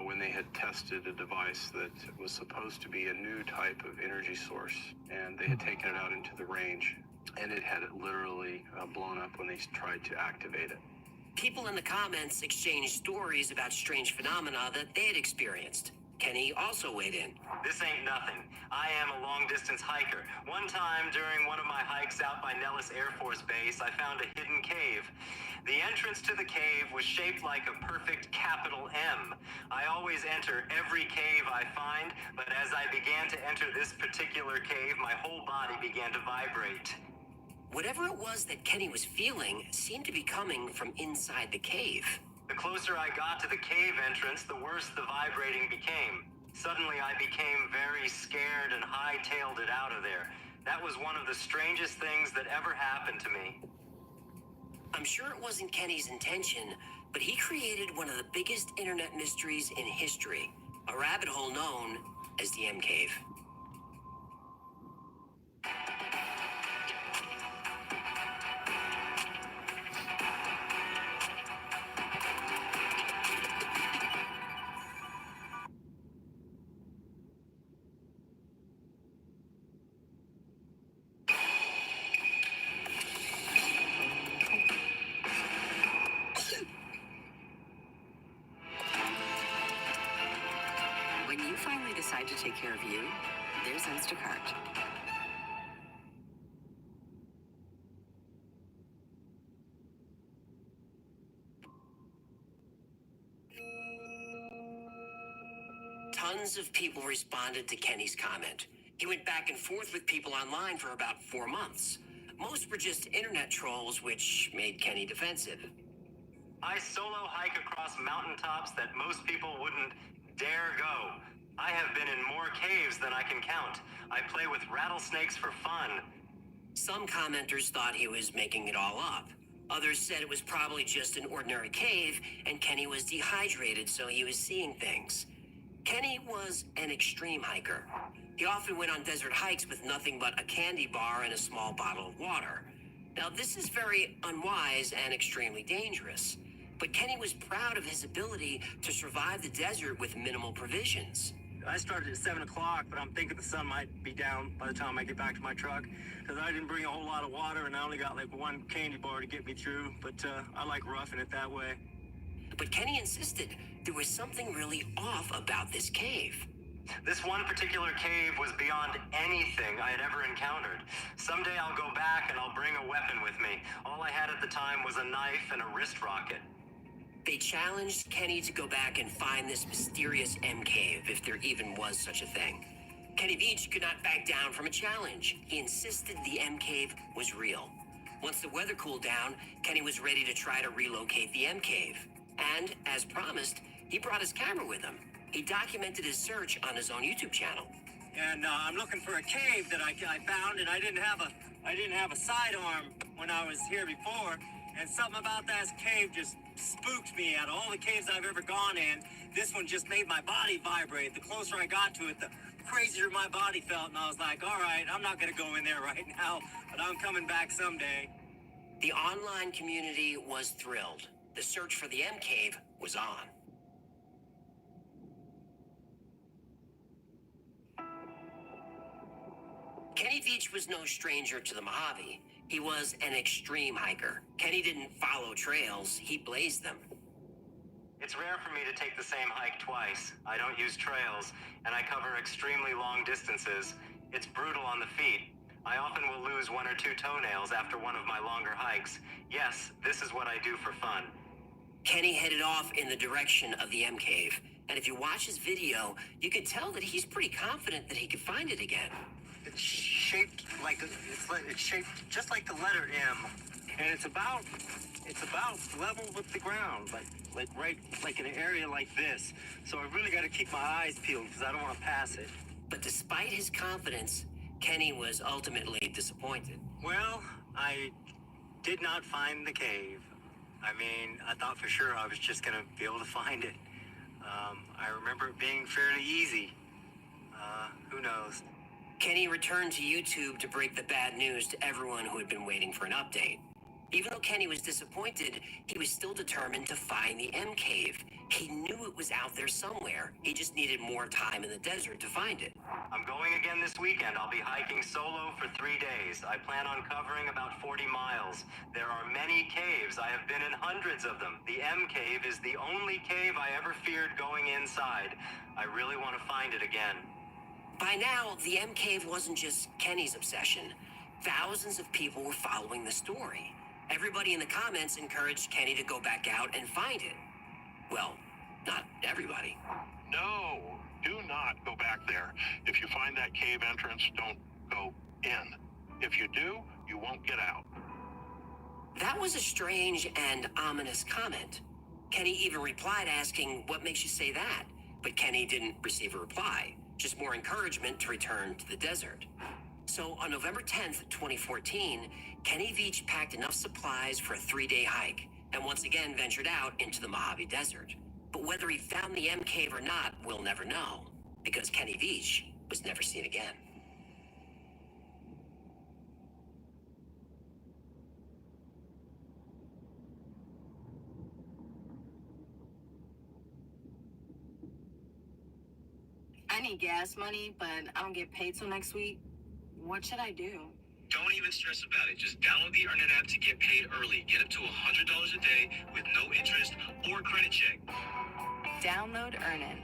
When they had tested a device that was supposed to be a new type of energy source, and they had taken it out into the range, and it had literally blown up when they tried to activate it. People in the comments exchanged stories about strange phenomena that they had experienced. Kenny also weighed in. This ain't nothing. I am a long-distance hiker. One time during one of my hikes out by Nellis Air Force Base, I found a hidden cave. The entrance to the cave was shaped like a perfect capital M. I always enter every cave I find, but as I began to enter this particular cave, my whole body began to vibrate. Whatever it was that Kenny was feeling seemed to be coming from inside the cave. The closer I got to the cave entrance, the worse the vibrating became. Suddenly, I became very scared and hightailed it out of there. That was one of the strangest things that ever happened to me. I'm sure it wasn't Kenny's intention, but he created one of the biggest internet mysteries in history, a rabbit hole known as the M Cave. When you finally decide to take care of you, there's Instacart. Tons of people responded to Kenny's comment. He went back and forth with people online for about 4 months. Most were just internet trolls, which made Kenny defensive. I solo hike across mountaintops that most people wouldn't dare go. I have been in more caves than I can count. I play with rattlesnakes for fun. Some commenters thought he was making it all up. Others said it was probably just an ordinary cave and Kenny was dehydrated, so he was seeing things. Kenny was an extreme hiker. He often went on desert hikes with nothing but a candy bar and a small bottle of water. Now, this is very unwise and extremely dangerous. But Kenny was proud of his ability to survive the desert with minimal provisions. I started at 7 o'clock, but I'm thinking the sun might be down by the time I get back to my truck, because I didn't bring a whole lot of water, and I only got like one candy bar to get me through, but I like roughing it that way. But Kenny insisted there was something really off about this cave. This one particular cave was beyond anything I had ever encountered. Someday I'll go back and I'll bring a weapon with me. All I had at the time was a knife and a wrist rocket. They challenged Kenny to go back and find this mysterious M cave, if there even was such a thing. Kenny Veach could not back down from a challenge. He insisted the M cave was real. Once the weather cooled down, Kenny was ready to try to relocate the M cave. And, as promised, he brought his camera with him. He documented his search on his own YouTube channel. And I'm looking for a cave that I found, and I didn't have a sidearm when I was here before. And something about that cave just spooked me. Out of all the caves I've ever gone in, this one just made my body vibrate. The closer I got to it, the crazier my body felt. And I was like, all right, I'm not going to go in there right now, but I'm coming back someday. The online community was thrilled. The search for the M cave was on. Kenny Veach was no stranger to the Mojave. He was an extreme hiker. Kenny didn't follow trails, he blazed them. It's rare for me to take the same hike twice. I don't use trails, and I cover extremely long distances. It's brutal on the feet. I often will lose 1 or 2 toenails after one of my longer hikes. Yes, this is what I do for fun. Kenny headed off in the direction of the M cave, and if you watch his video, you can tell that he's pretty confident that he could find it again. It's shaped it's shaped just like the letter M, and it's about level with the ground, like right in an area like this. So I really got to keep my eyes peeled because I don't want to pass it. But despite his confidence, Kenny was ultimately disappointed. Well, I did not find the cave. I mean, I thought for sure I was just gonna be able to find it. I remember it being fairly easy. Who knows? Kenny returned to YouTube to break the bad news to everyone who had been waiting for an update. Even though Kenny was disappointed, he was still determined to find the M cave. He knew it was out there somewhere. He just needed more time in the desert to find it. I'm going again this weekend. I'll be hiking solo for 3 days. I plan on covering about 40 miles. There are many caves. I have been in hundreds of them. The M cave is the only cave I ever feared going inside. I really want to find it again. By now, the M cave wasn't just Kenny's obsession. Thousands of people were following the story. Everybody in the comments encouraged Kenny to go back out and find it. Well, not everybody. No, do not go back there. If you find that cave entrance, don't go in. If you do, you won't get out. That was a strange and ominous comment. Kenny even replied asking, "What makes you say that?" But Kenny didn't receive a reply, just more encouragement to return to the desert. So on November 10th, 2014, Kenny Veach packed enough supplies for a 3-day hike and once again ventured out into the Mojave Desert. But whether he found the M cave or not, we'll never know, because Kenny Veach was never seen again. I need gas money, but I don't get paid till next week. What should I do? Don't even stress about it. Just download the Earnin app to get paid early. Get up to $100 a day with no interest or credit check. Download Earnin.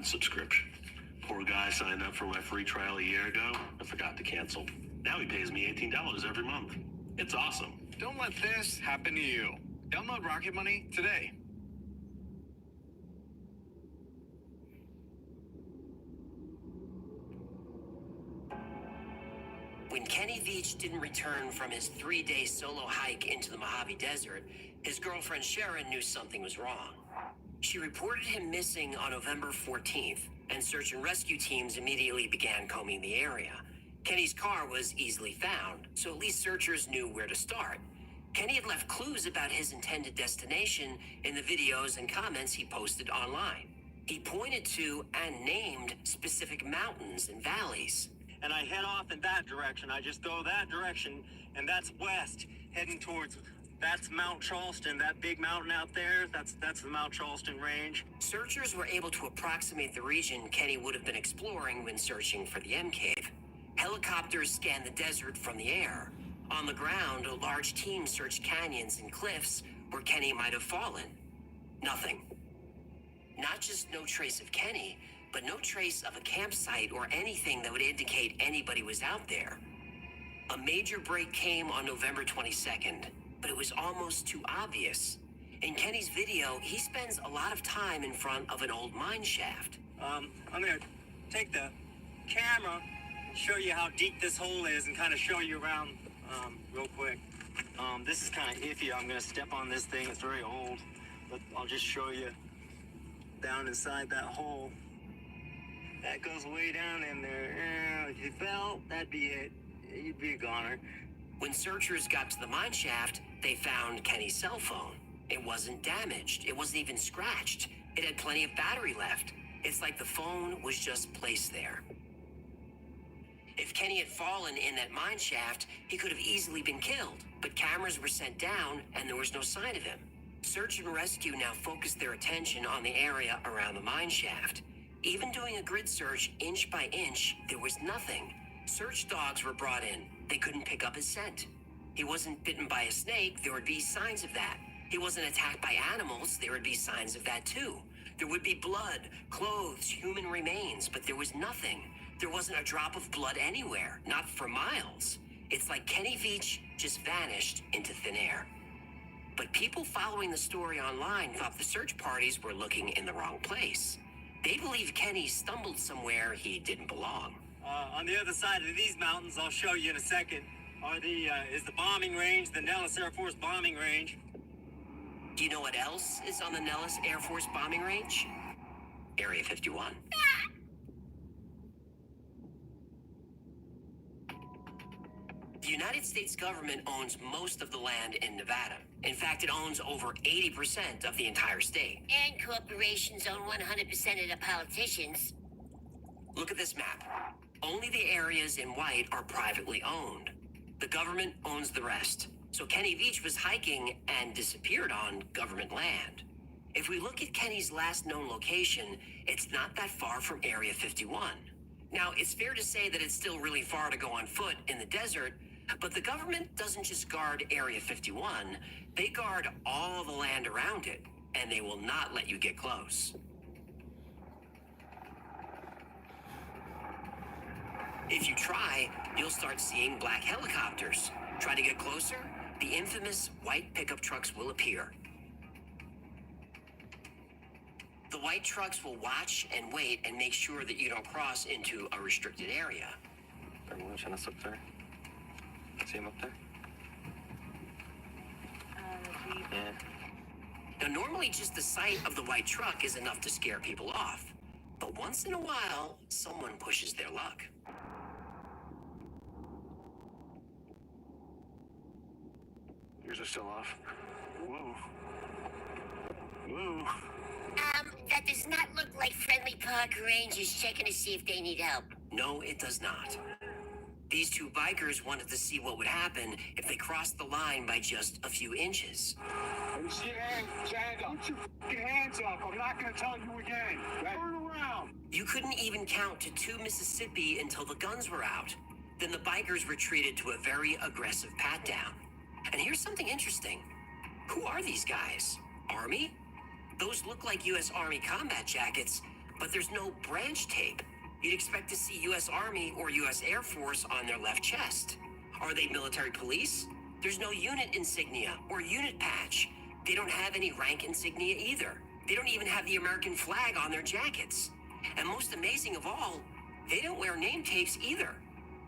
Latin subscription. Poor guy signed up for my free trial a year ago and forgot to cancel. Now he pays me $18 every month. It's awesome. Don't let this happen to you. Download Rocket Money today. When Kenny Veach didn't return from his 3-day solo hike into the Mojave Desert, his girlfriend Sharon knew something was wrong. She reported him missing on November 14th, and search and rescue teams immediately began combing the area. Kenny's car was easily found, so at least searchers knew where to start. Kenny had left clues about his intended destination in the videos and comments he posted online. He pointed to and named specific mountains and valleys. And I head off in that direction. I just go that direction, and that's west, heading towards, that's Mount Charleston, that big mountain out there, that's the Mount Charleston Range. Searchers were able to approximate the region Kenny would have been exploring when searching for the M Cave. Helicopters scanned the desert from the air. On the ground, a large team searched canyons and cliffs where Kenny might have fallen. Nothing. Not just no trace of Kenny, but no trace of a campsite or anything that would indicate anybody was out there. A major break came on November 22nd, but it was almost too obvious. In Kenny's video, he spends a lot of time in front of an old mine shaft. I'm gonna take the camera, show you how deep this hole is, and kind of show you around real quick. This is kind of iffy. I'm gonna step on this thing. It's very old, but I'll just show you down inside that hole. That goes way down in there. If you fell, that'd be it. You'd be a goner. When searchers got to the mine shaft, they found Kenny's cell phone. It wasn't damaged. It wasn't even scratched. It had plenty of battery left. It's like the phone was just placed there. If Kenny had fallen in that mine shaft, he could have easily been killed, but cameras were sent down and there was no sign of him. Search and rescue now focused their attention on the area around the mine shaft. Even doing a grid search inch by inch, there was nothing. Search dogs were brought in. They couldn't pick up his scent. He wasn't bitten by a snake. There would be signs of that. He wasn't attacked by animals. There would be signs of that too. There would be blood, clothes, human remains, but there was nothing. There wasn't a drop of blood anywhere, not for miles. It's like Kenny Veach just vanished into thin air. But people following the story online thought the search parties were looking in the wrong place. They believe Kenny stumbled somewhere he didn't belong. On the other side of these mountains, I'll show you in a second, is the bombing range, the Nellis Air Force bombing range. Do you know what else is on the Nellis Air Force bombing range? Area 51. The United States government owns most of the land in Nevada. In fact, it owns over 80% of the entire state. And corporations own 100% of the politicians. Look at this map. Only the areas in white are privately owned. The government owns the rest. So Kenny Veach was hiking and disappeared on government land. If we look at Kenny's last known location, it's not that far from Area 51. Now, it's fair to say that it's still really far to go on foot in the desert, but the government doesn't just guard Area 51, they guard all the land around it, and they will not let you get close. If you try, you'll start seeing black helicopters. Try to get closer, the infamous white pickup trucks will appear. The white trucks will watch and wait and make sure that you don't cross into a restricted area. They're watching us up there. See him up there? Yeah. Now, normally just the sight of the white truck is enough to scare people off. But once in a while, someone pushes their luck. Yours are still off. Whoa. Whoa. That does not look like friendly park rangers checking to see if they need help. No, it does not. These two bikers wanted to see what would happen if they crossed the line by just a few inches. Put your hands up. I'm not going to tell you again. Turn around. You couldn't even count to 2 Mississippi until the guns were out. Then the bikers retreated to a very aggressive pat-down. And here's something interesting. Who are these guys? Army? Those look like U.S. Army combat jackets, But there's no branch tape. You'd expect to see U.S. Army or U.S. Air Force on their left chest. Are they military police? There's no unit insignia or unit patch. They don't have any rank insignia either. They don't even have the American flag on their jackets. And most amazing of all, they don't wear name tapes either.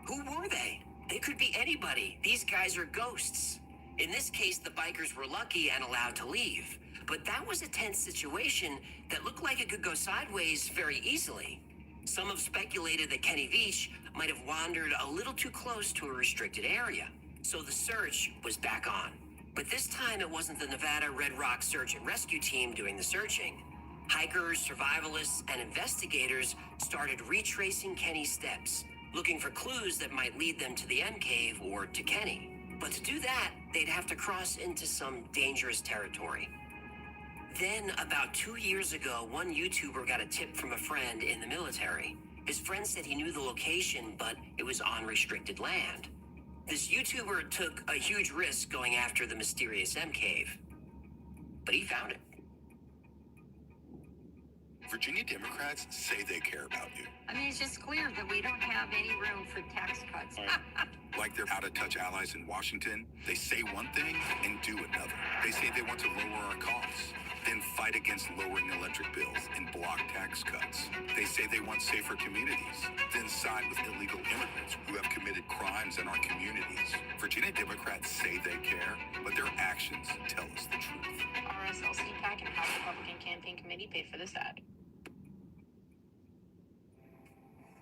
Who were they? They could be anybody. These guys are ghosts. In this case, the bikers were lucky and allowed to leave. But that was a tense situation that looked like it could go sideways very easily. Some have speculated that Kenny Veach might have wandered a little too close to a restricted area. So the search was back on. But this time it wasn't the Nevada Red Rock Search and Rescue Team doing the searching. Hikers, survivalists, and investigators started retracing Kenny's steps, looking for clues that might lead them to the M Cave or to Kenny. But to do that, they'd have to cross into some dangerous territory. Then, about 2 years ago, one YouTuber got a tip from a friend in the military. His friend said he knew the location, but it was on restricted land. This YouTuber took a huge risk going after the mysterious M Cave. But he found it. Virginia Democrats say they care about you. I mean, it's just clear that we don't have any room for tax cuts. Like their out-of-touch allies in Washington, they say one thing and do another. They say they want to lower our costs, then fight against lowering electric bills and block tax cuts. They say they want safer communities, then side with illegal immigrants who have committed crimes in our communities. Virginia Democrats say they care, but their actions tell us the truth. RSLC PAC and House Republican Campaign Committee paid for this ad.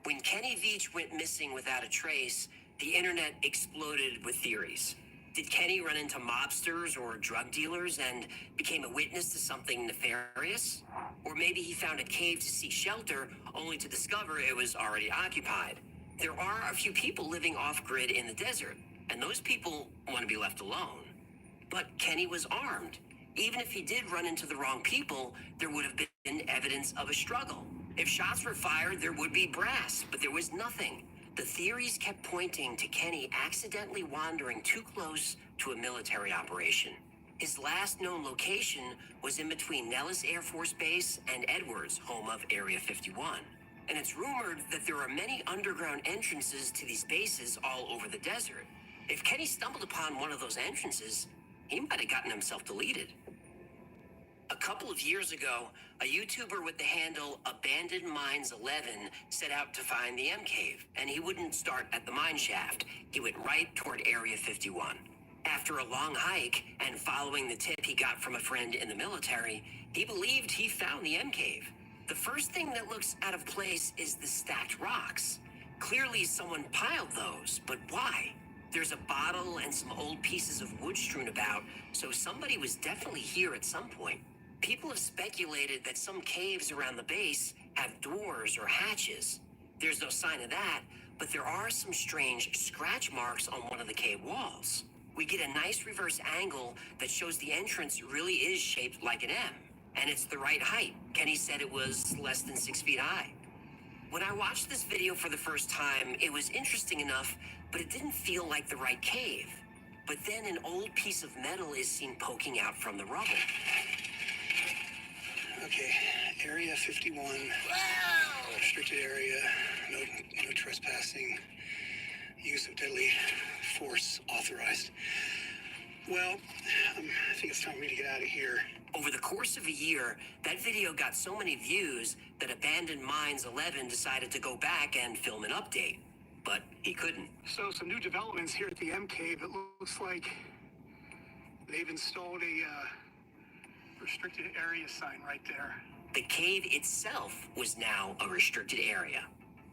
When Kenny Veach went missing without a trace, the internet exploded with theories. Did Kenny run into mobsters or drug dealers and became a witness to something nefarious? Or maybe he found a cave to seek shelter only to discover it was already occupied. There are a few people living off-grid in the desert, and those people want to be left alone. But Kenny was armed. Even if he did run into the wrong people, there would have been evidence of a struggle. If shots were fired, there would be brass, but there was nothing. The theories kept pointing to Kenny accidentally wandering too close to a military operation. His last known location was in between Nellis Air Force Base and Edwards, home of Area 51. And it's rumored that there are many underground entrances to these bases all over the desert. If Kenny stumbled upon one of those entrances, he might have gotten himself deleted. A couple of years ago, a YouTuber with the handle Abandoned Mines 11 set out to find the M Cave, and he wouldn't start at the mine shaft. He went right toward Area 51. After a long hike and following the tip he got from a friend in the military, he believed he found the M Cave. The first thing that looks out of place is the stacked rocks. Clearly someone piled those, but why? There's a bottle and some old pieces of wood strewn about, so somebody was definitely here at some point. People have speculated that some caves around the base have doors or hatches. There's no sign of that, but there are some strange scratch marks on one of the cave walls. We get a nice reverse angle that shows the entrance really is shaped like an M, and it's the right height. Kenny said it was less than 6 feet high. When I watched this video for the first time, it was interesting enough, but it didn't feel like the right cave. But then an old piece of metal is seen poking out from the rubble. Okay, Area 51, restricted area, no trespassing, use of deadly force authorized. Well, I think it's time for me to get out of here. Over the course of a year, that video got so many views that Abandoned Mines 11 decided to go back and film an update. But he couldn't. So some new developments here at the M Cave. It looks like they've installed a restricted area sign right there. The cave itself was now a restricted area.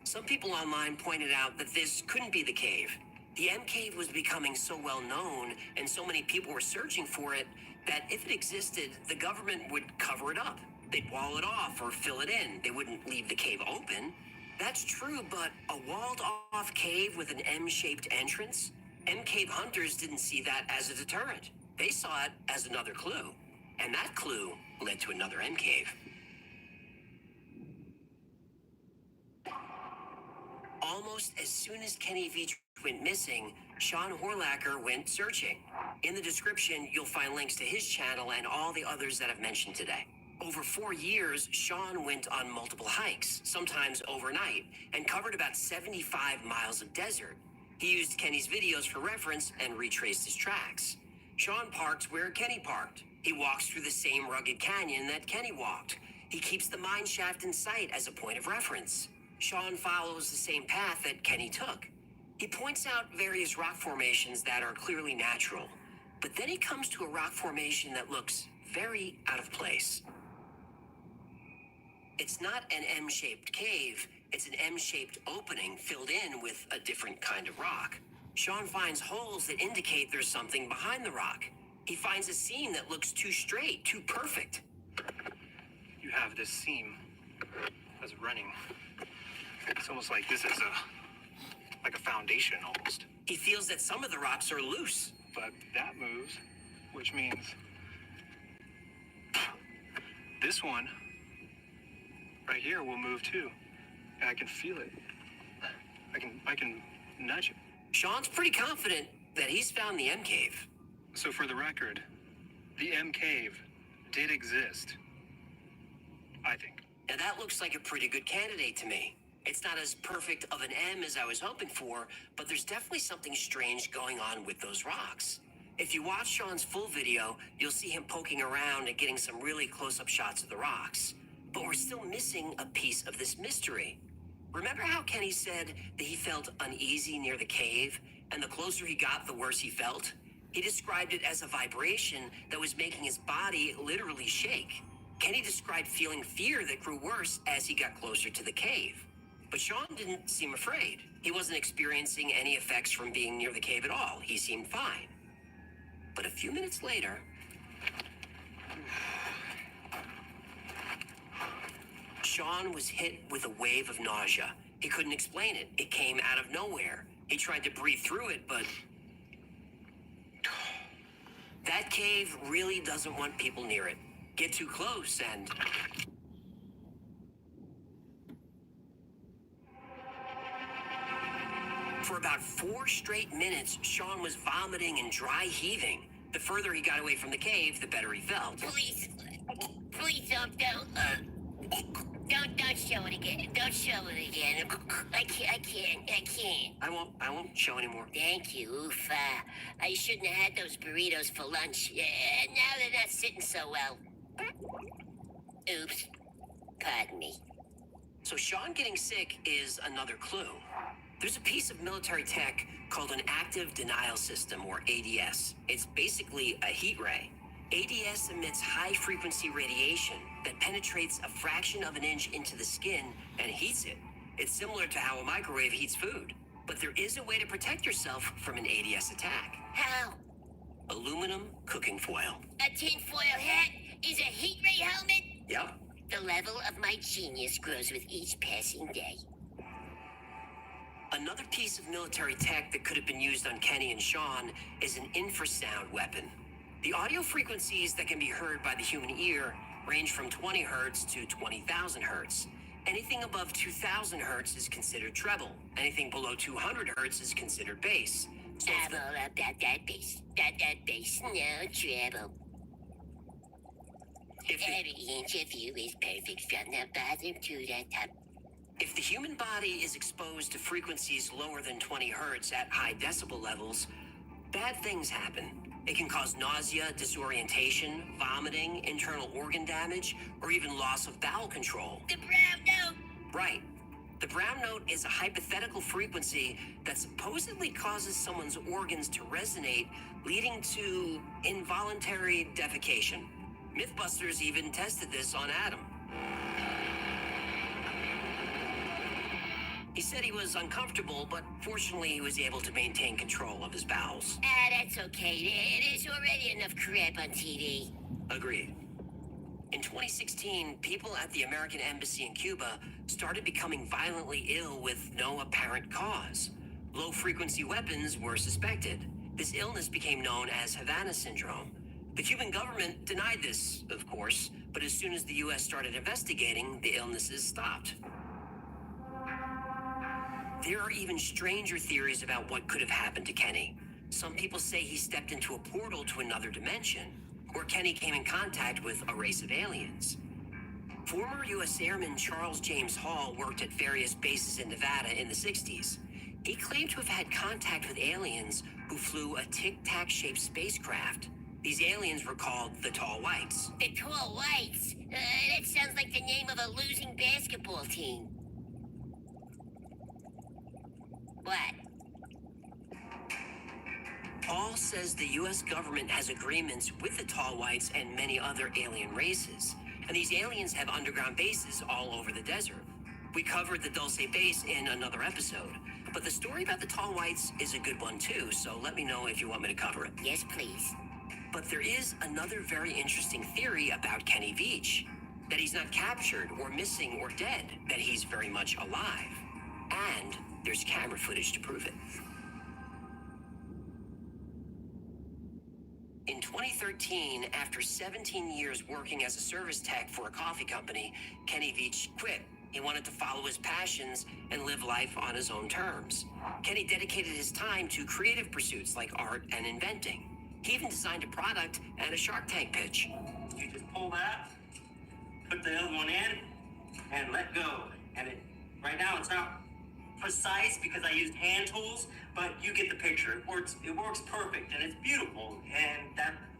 Some people online pointed out that this couldn't be the cave. The M Cave was becoming so well known and so many people were searching for it that if it existed, the government would cover it up. They'd wall it off or fill it in. They wouldn't leave the cave open. That's true, but a walled-off cave with an M-shaped entrance? M Cave hunters didn't see that as a deterrent. They saw it as another clue. And that clue led to another M Cave. Almost as soon as Kenny Veach went missing, Sean Horlacher went searching. In the description, you'll find links to his channel and all the others that I've mentioned today. Over 4 years, Sean went on multiple hikes, sometimes overnight, and covered about 75 miles of desert. He used Kenny's videos for reference and retraced his tracks. Sean parked where Kenny parked. He walks through the same rugged canyon that Kenny walked. He keeps the mine shaft in sight as a point of reference. Sean follows the same path that Kenny took. He points out various rock formations that are clearly natural, but then he comes to a rock formation that looks very out of place. It's not an M-shaped cave, it's an M-shaped opening filled in with a different kind of rock. Sean finds holes that indicate there's something behind the rock. He finds a seam that looks too straight, too perfect. You have this seam that's running. It's almost like this is like a foundation almost. He feels that some of the rocks are loose. But that moves, which means this one right here will move too. And I can feel it. I can nudge it. Sean's pretty confident that he's found the M cave. So for the record, the M cave did exist. I think. Now that looks like a pretty good candidate to me. It's not as perfect of an M as I was hoping for, but there's definitely something strange going on with those rocks. If you watch Sean's full video, you'll see him poking around and getting some really close-up shots of the rocks. But we're still missing a piece of this mystery. Remember how Kenny said that he felt uneasy near the cave, and the closer he got, the worse he felt? He described it as a vibration that was making his body literally shake. Kenny described feeling fear that grew worse as he got closer to the cave. But Sean didn't seem afraid. He wasn't experiencing any effects from being near the cave at all. He seemed fine. But a few minutes later, Sean was hit with a wave of nausea. He couldn't explain it. It came out of nowhere. He tried to breathe through it, but that cave really doesn't want people near it. Get too close and for about 4 straight minutes, Sean was vomiting and dry heaving. The further he got away from the cave, the better he felt. Please don't show it again. Don't show it again. I can't. I won't show anymore. Thank you. Oof. I shouldn't have had those burritos for lunch. Now they're not sitting so well. Oops. Pardon me. So Sean getting sick is another clue. There's a piece of military tech called an active denial system, or ADS. It's basically a heat ray. ADS emits high-frequency radiation that penetrates a fraction of an inch into the skin and heats it. It's similar to how a microwave heats food. But there is a way to protect yourself from an ADS attack. How? Aluminum cooking foil. A tinfoil hat is a heat ray helmet? Yep. The level of my genius grows with each passing day. Another piece of military tech that could have been used on Kenny and Sean is an infrasound weapon. The audio frequencies that can be heard by the human ear range from 20 hertz to 20,000 hertz. Anything above 2,000 hertz is considered treble. Anything below 200 hertz is considered bass. So I'm all about that bass. That bass, no trouble. Every inch of you is perfect from the bottom to the top. If the human body is exposed to frequencies lower than 20 hertz at high decibel levels, bad things happen. It can cause nausea, disorientation, vomiting, internal organ damage, or even loss of bowel control. The brown note! Right. The brown note is a hypothetical frequency that supposedly causes someone's organs to resonate, leading to involuntary defecation. Mythbusters even tested this on Adam. He said he was uncomfortable, but fortunately he was able to maintain control of his bowels. That's okay. There's already enough crap on TV. Agreed. In 2016, people at the American Embassy in Cuba started becoming violently ill with no apparent cause. Low-frequency weapons were suspected. This illness became known as Havana syndrome. The Cuban government denied this, of course, but as soon as the U.S. started investigating, the illnesses stopped. There are even stranger theories about what could have happened to Kenny. Some people say he stepped into a portal to another dimension, or Kenny came in contact with a race of aliens. Former U.S. Airman Charles James Hall worked at various bases in Nevada in the 60s. He claimed to have had contact with aliens who flew a tic-tac-shaped spacecraft. These aliens were called the Tall Whites. The Tall Whites? That sounds like the name of a losing basketball team. What? Hall says the U.S. government has agreements with the Tall Whites and many other alien races, and these aliens have underground bases all over the desert. We covered the Dulce base in another episode, but the story about the Tall Whites is a good one too, so let me know if you want me to cover it. Yes, please. But there is another very interesting theory about Kenny Veach, that he's not captured or missing or dead, that he's very much alive. And there's camera footage to prove it. In 2013, after 17 years working as a service tech for a coffee company, Kenny Veach quit. He wanted to follow his passions and live life on his own terms. Kenny dedicated his time to creative pursuits like art and inventing. He even designed a product and a Shark Tank pitch. You just pull that, put the other one in, and let go. And right now it's not precise because I used hand tools, but you get the picture. It works perfect and it's beautiful. And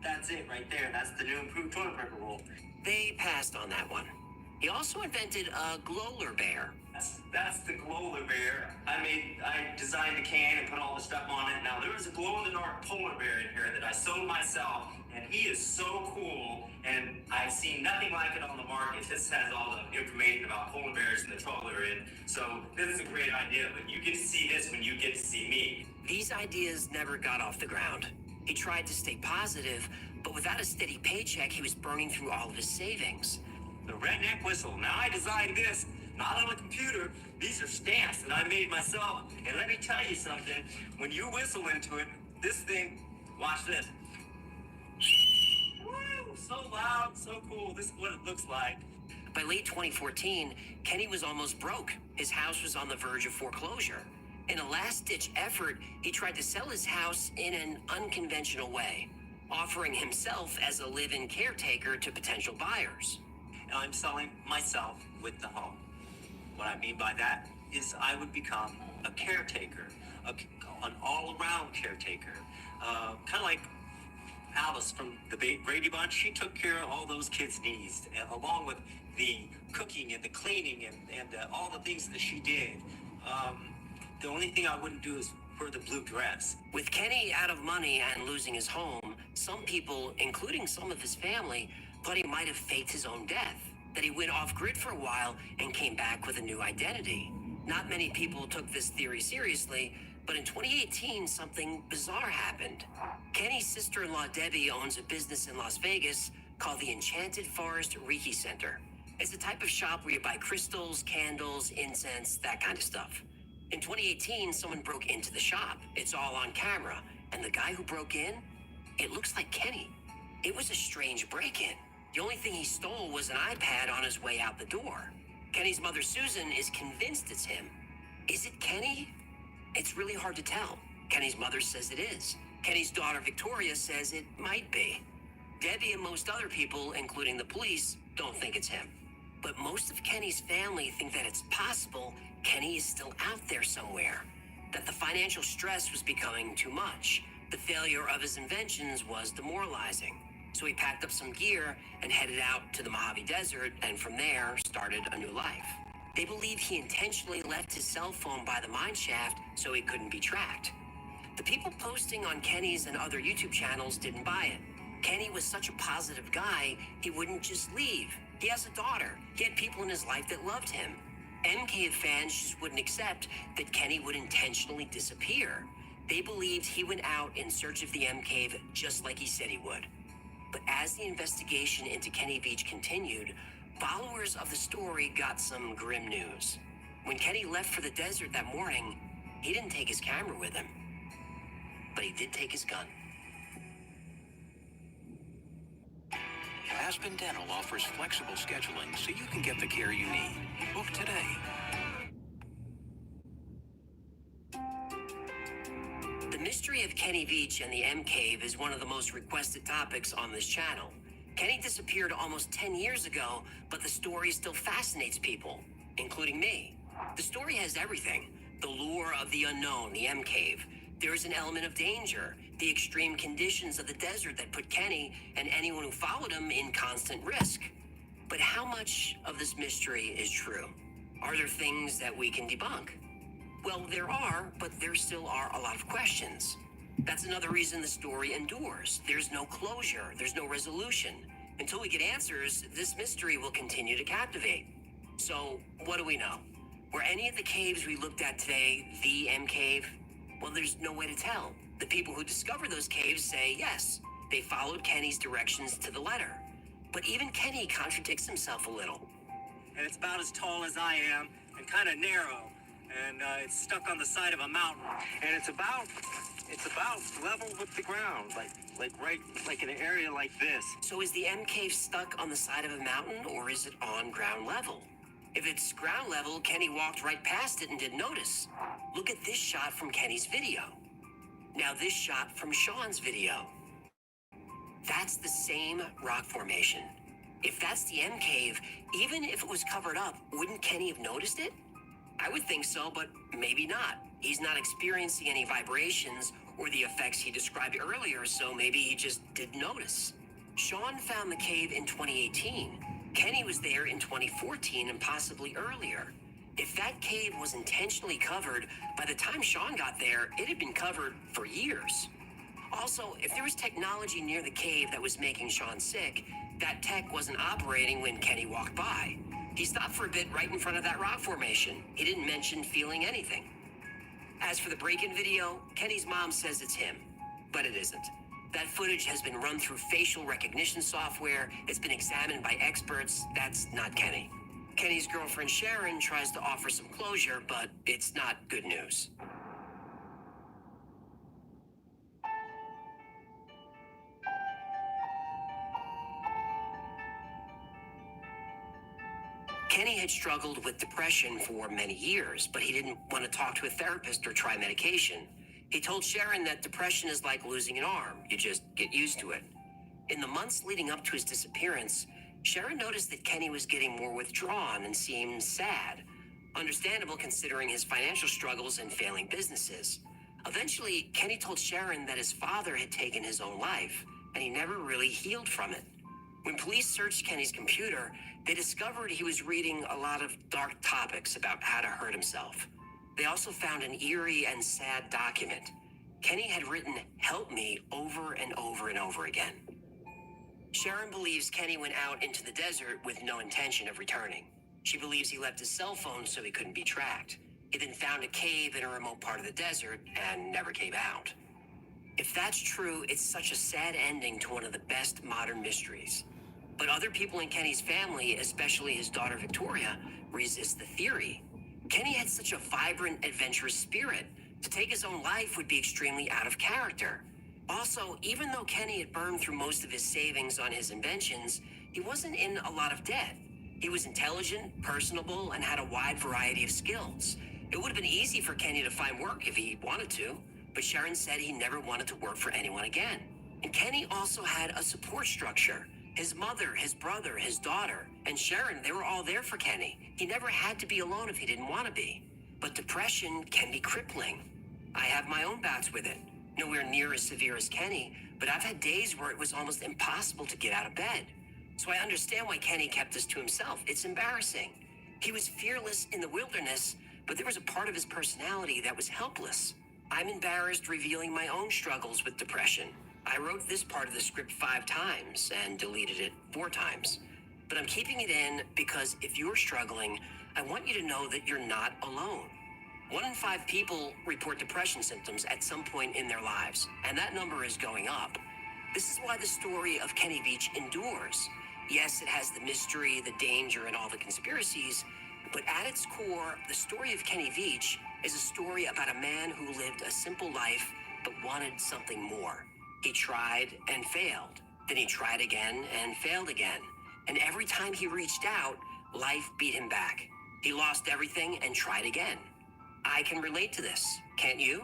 that's it right there. That's the new improved toilet paper roll. They passed on that one. He also invented a Glowler bear. That's the Glowler bear. I designed the can and put all the stuff on it. Now there is a glow-in-the-dark polar bear in here that I sewed myself, and he is so cool, and I've seen nothing like it on the market. This has all the information about polar bears and the toilet in. So this is a great idea, but you get to see this when you get to see me. These ideas never got off the ground. He tried to stay positive, but without a steady paycheck, he was burning through all of his savings. The redneck whistle. Now I designed this, not on a computer. These are stamps that I made myself. And let me tell you something. When you whistle into it, this thing, watch this. Woo! So loud, so cool. This is what it looks like. By late 2014, Kenny was almost broke. His house was on the verge of foreclosure. In a last-ditch effort, he tried to sell his house in an unconventional way, offering himself as a live-in caretaker to potential buyers. I'm selling myself with the home. What I mean by that is I would become a caretaker, an all-around caretaker. Kind of like Alice from the Brady Bunch. She took care of all those kids' needs, along with the cooking and the cleaning and all the things that she did. The only thing I wouldn't do is wear the blue dress. With Kenny out of money and losing his home, some people, including some of his family, thought he might have faked his own death, that he went off-grid for a while and came back with a new identity. Not many people took this theory seriously, but in 2018, something bizarre happened. Kenny's sister-in-law Debbie owns a business in Las Vegas called the Enchanted Forest Reiki Center. It's a type of shop where you buy crystals, candles, incense, that kind of stuff. In 2018, someone broke into the shop. It's all on camera, and the guy who broke in, it looks like Kenny. It was a strange break-in. The only thing he stole was an iPad on his way out the door. Kenny's mother, Susan, is convinced it's him. Is it Kenny? It's really hard to tell. Kenny's mother says it is. Kenny's daughter, Victoria, says it might be. Debbie and most other people, including the police, don't think it's him. But most of Kenny's family think that it's possible Kenny is still out there somewhere, that the financial stress was becoming too much. The failure of his inventions was demoralizing. So he packed up some gear and headed out to the Mojave Desert, and from there started a new life. They believe he intentionally left his cell phone by the mine shaft so he couldn't be tracked. The people posting on Kenny's and other YouTube channels didn't buy it. Kenny was such a positive guy, he wouldn't just leave. He has a daughter. He had people in his life that loved him. MCave fans just wouldn't accept that Kenny would intentionally disappear. They believed he went out in search of the MCave just like he said he would. But as the investigation into Kenny Veach continued, followers of the story got some grim news. When Kenny left for the desert that morning, he didn't take his camera with him, but he did take his gun. Aspen Dental offers flexible scheduling so you can get the care you need. Book today. The mystery of Kenny Veach and the MCave is one of the most requested topics on this channel. Kenny disappeared almost 10 years ago, but the story still fascinates people, including me. The story has everything. The lure of the unknown, the M Cave. There is an element of danger, the extreme conditions of the desert that put Kenny and anyone who followed him in constant risk. But how much of this mystery is true? Are there things that we can debunk? Well, there are, but there still are a lot of questions. That's another reason the story endures. There's no closure, there's no resolution. Until we get answers, this mystery will continue to captivate. So, what do we know? Were any of the caves we looked at today the M Cave? Well, there's no way to tell. The people who discovered those caves say yes, they followed Kenny's directions to the letter. But even Kenny contradicts himself a little. And it's about as tall as I am and kind of narrow. And it's stuck on the side of a mountain. And it's about level with the ground, like in an area like this. So is the M Cave stuck on the side of a mountain, or is it on ground level? If it's ground level, Kenny walked right past it and didn't notice. Look at this shot from Kenny's video. Now this shot from Sean's video. That's the same rock formation. If that's the M Cave, even if it was covered up, wouldn't Kenny have noticed it? I would think so, but maybe not. He's not experiencing any vibrations or the effects he described earlier, so maybe he just didn't notice. Sean found the cave in 2018. Kenny was there in 2014 and possibly earlier. If that cave was intentionally covered, by the time Sean got there, it had been covered for years. Also, if there was technology near the cave that was making Sean sick, that tech wasn't operating when Kenny walked by. He stopped for a bit right in front of that rock formation. He didn't mention feeling anything. As for the break-in video, Kenny's mom says it's him, but it isn't. That footage has been run through facial recognition software. It's been examined by experts. That's not Kenny. Kenny's girlfriend Sharon tries to offer some closure, but it's not good news. Kenny had struggled with depression for many years, but he didn't want to talk to a therapist or try medication. He told Sharon that depression is like losing an arm. You just get used to it. In the months leading up to his disappearance, Sharon noticed that Kenny was getting more withdrawn and seemed sad. Understandable considering his financial struggles and failing businesses. Eventually, Kenny told Sharon that his father had taken his own life, and he never really healed from it. When police searched Kenny's computer, they discovered he was reading a lot of dark topics about how to hurt himself. They also found an eerie and sad document. Kenny had written, "Help me," over and over and over again. Sharon believes Kenny went out into the desert with no intention of returning. She believes he left his cell phone so he couldn't be tracked. He then found a cave in a remote part of the desert and never came out. If that's true, it's such a sad ending to one of the best modern mysteries. But other people in Kenny's family, especially his daughter Victoria, resist the theory. Kenny had such a vibrant, adventurous spirit. To take his own life would be extremely out of character. Also, even though Kenny had burned through most of his savings on his inventions, he wasn't in a lot of debt. He was intelligent, personable, and had a wide variety of skills. It would have been easy for Kenny to find work if he wanted to, but Sharon said he never wanted to work for anyone again. And Kenny also had a support structure. His mother, his brother, his daughter, and Sharon, they were all there for Kenny. He never had to be alone if he didn't want to be. But depression can be crippling. I have my own bouts with it. Nowhere near as severe as Kenny, but I've had days where it was almost impossible to get out of bed. So I understand why Kenny kept this to himself. It's embarrassing. He was fearless in the wilderness, but there was a part of his personality that was helpless. I'm embarrassed revealing my own struggles with depression. I wrote this part of the script 5 times and deleted it 4 times. But I'm keeping it in because if you're struggling, I want you to know that you're not alone. 1 in 5 people report depression symptoms at some point in their lives, and that number is going up. This is why the story of Kenny Veach endures. Yes, it has the mystery, the danger, and all the conspiracies, but at its core, the story of Kenny Veach is a story about a man who lived a simple life but wanted something more. He tried and failed. Then he tried again and failed again. And every time he reached out, life beat him back. He lost everything and tried again. I can relate to this, can't you?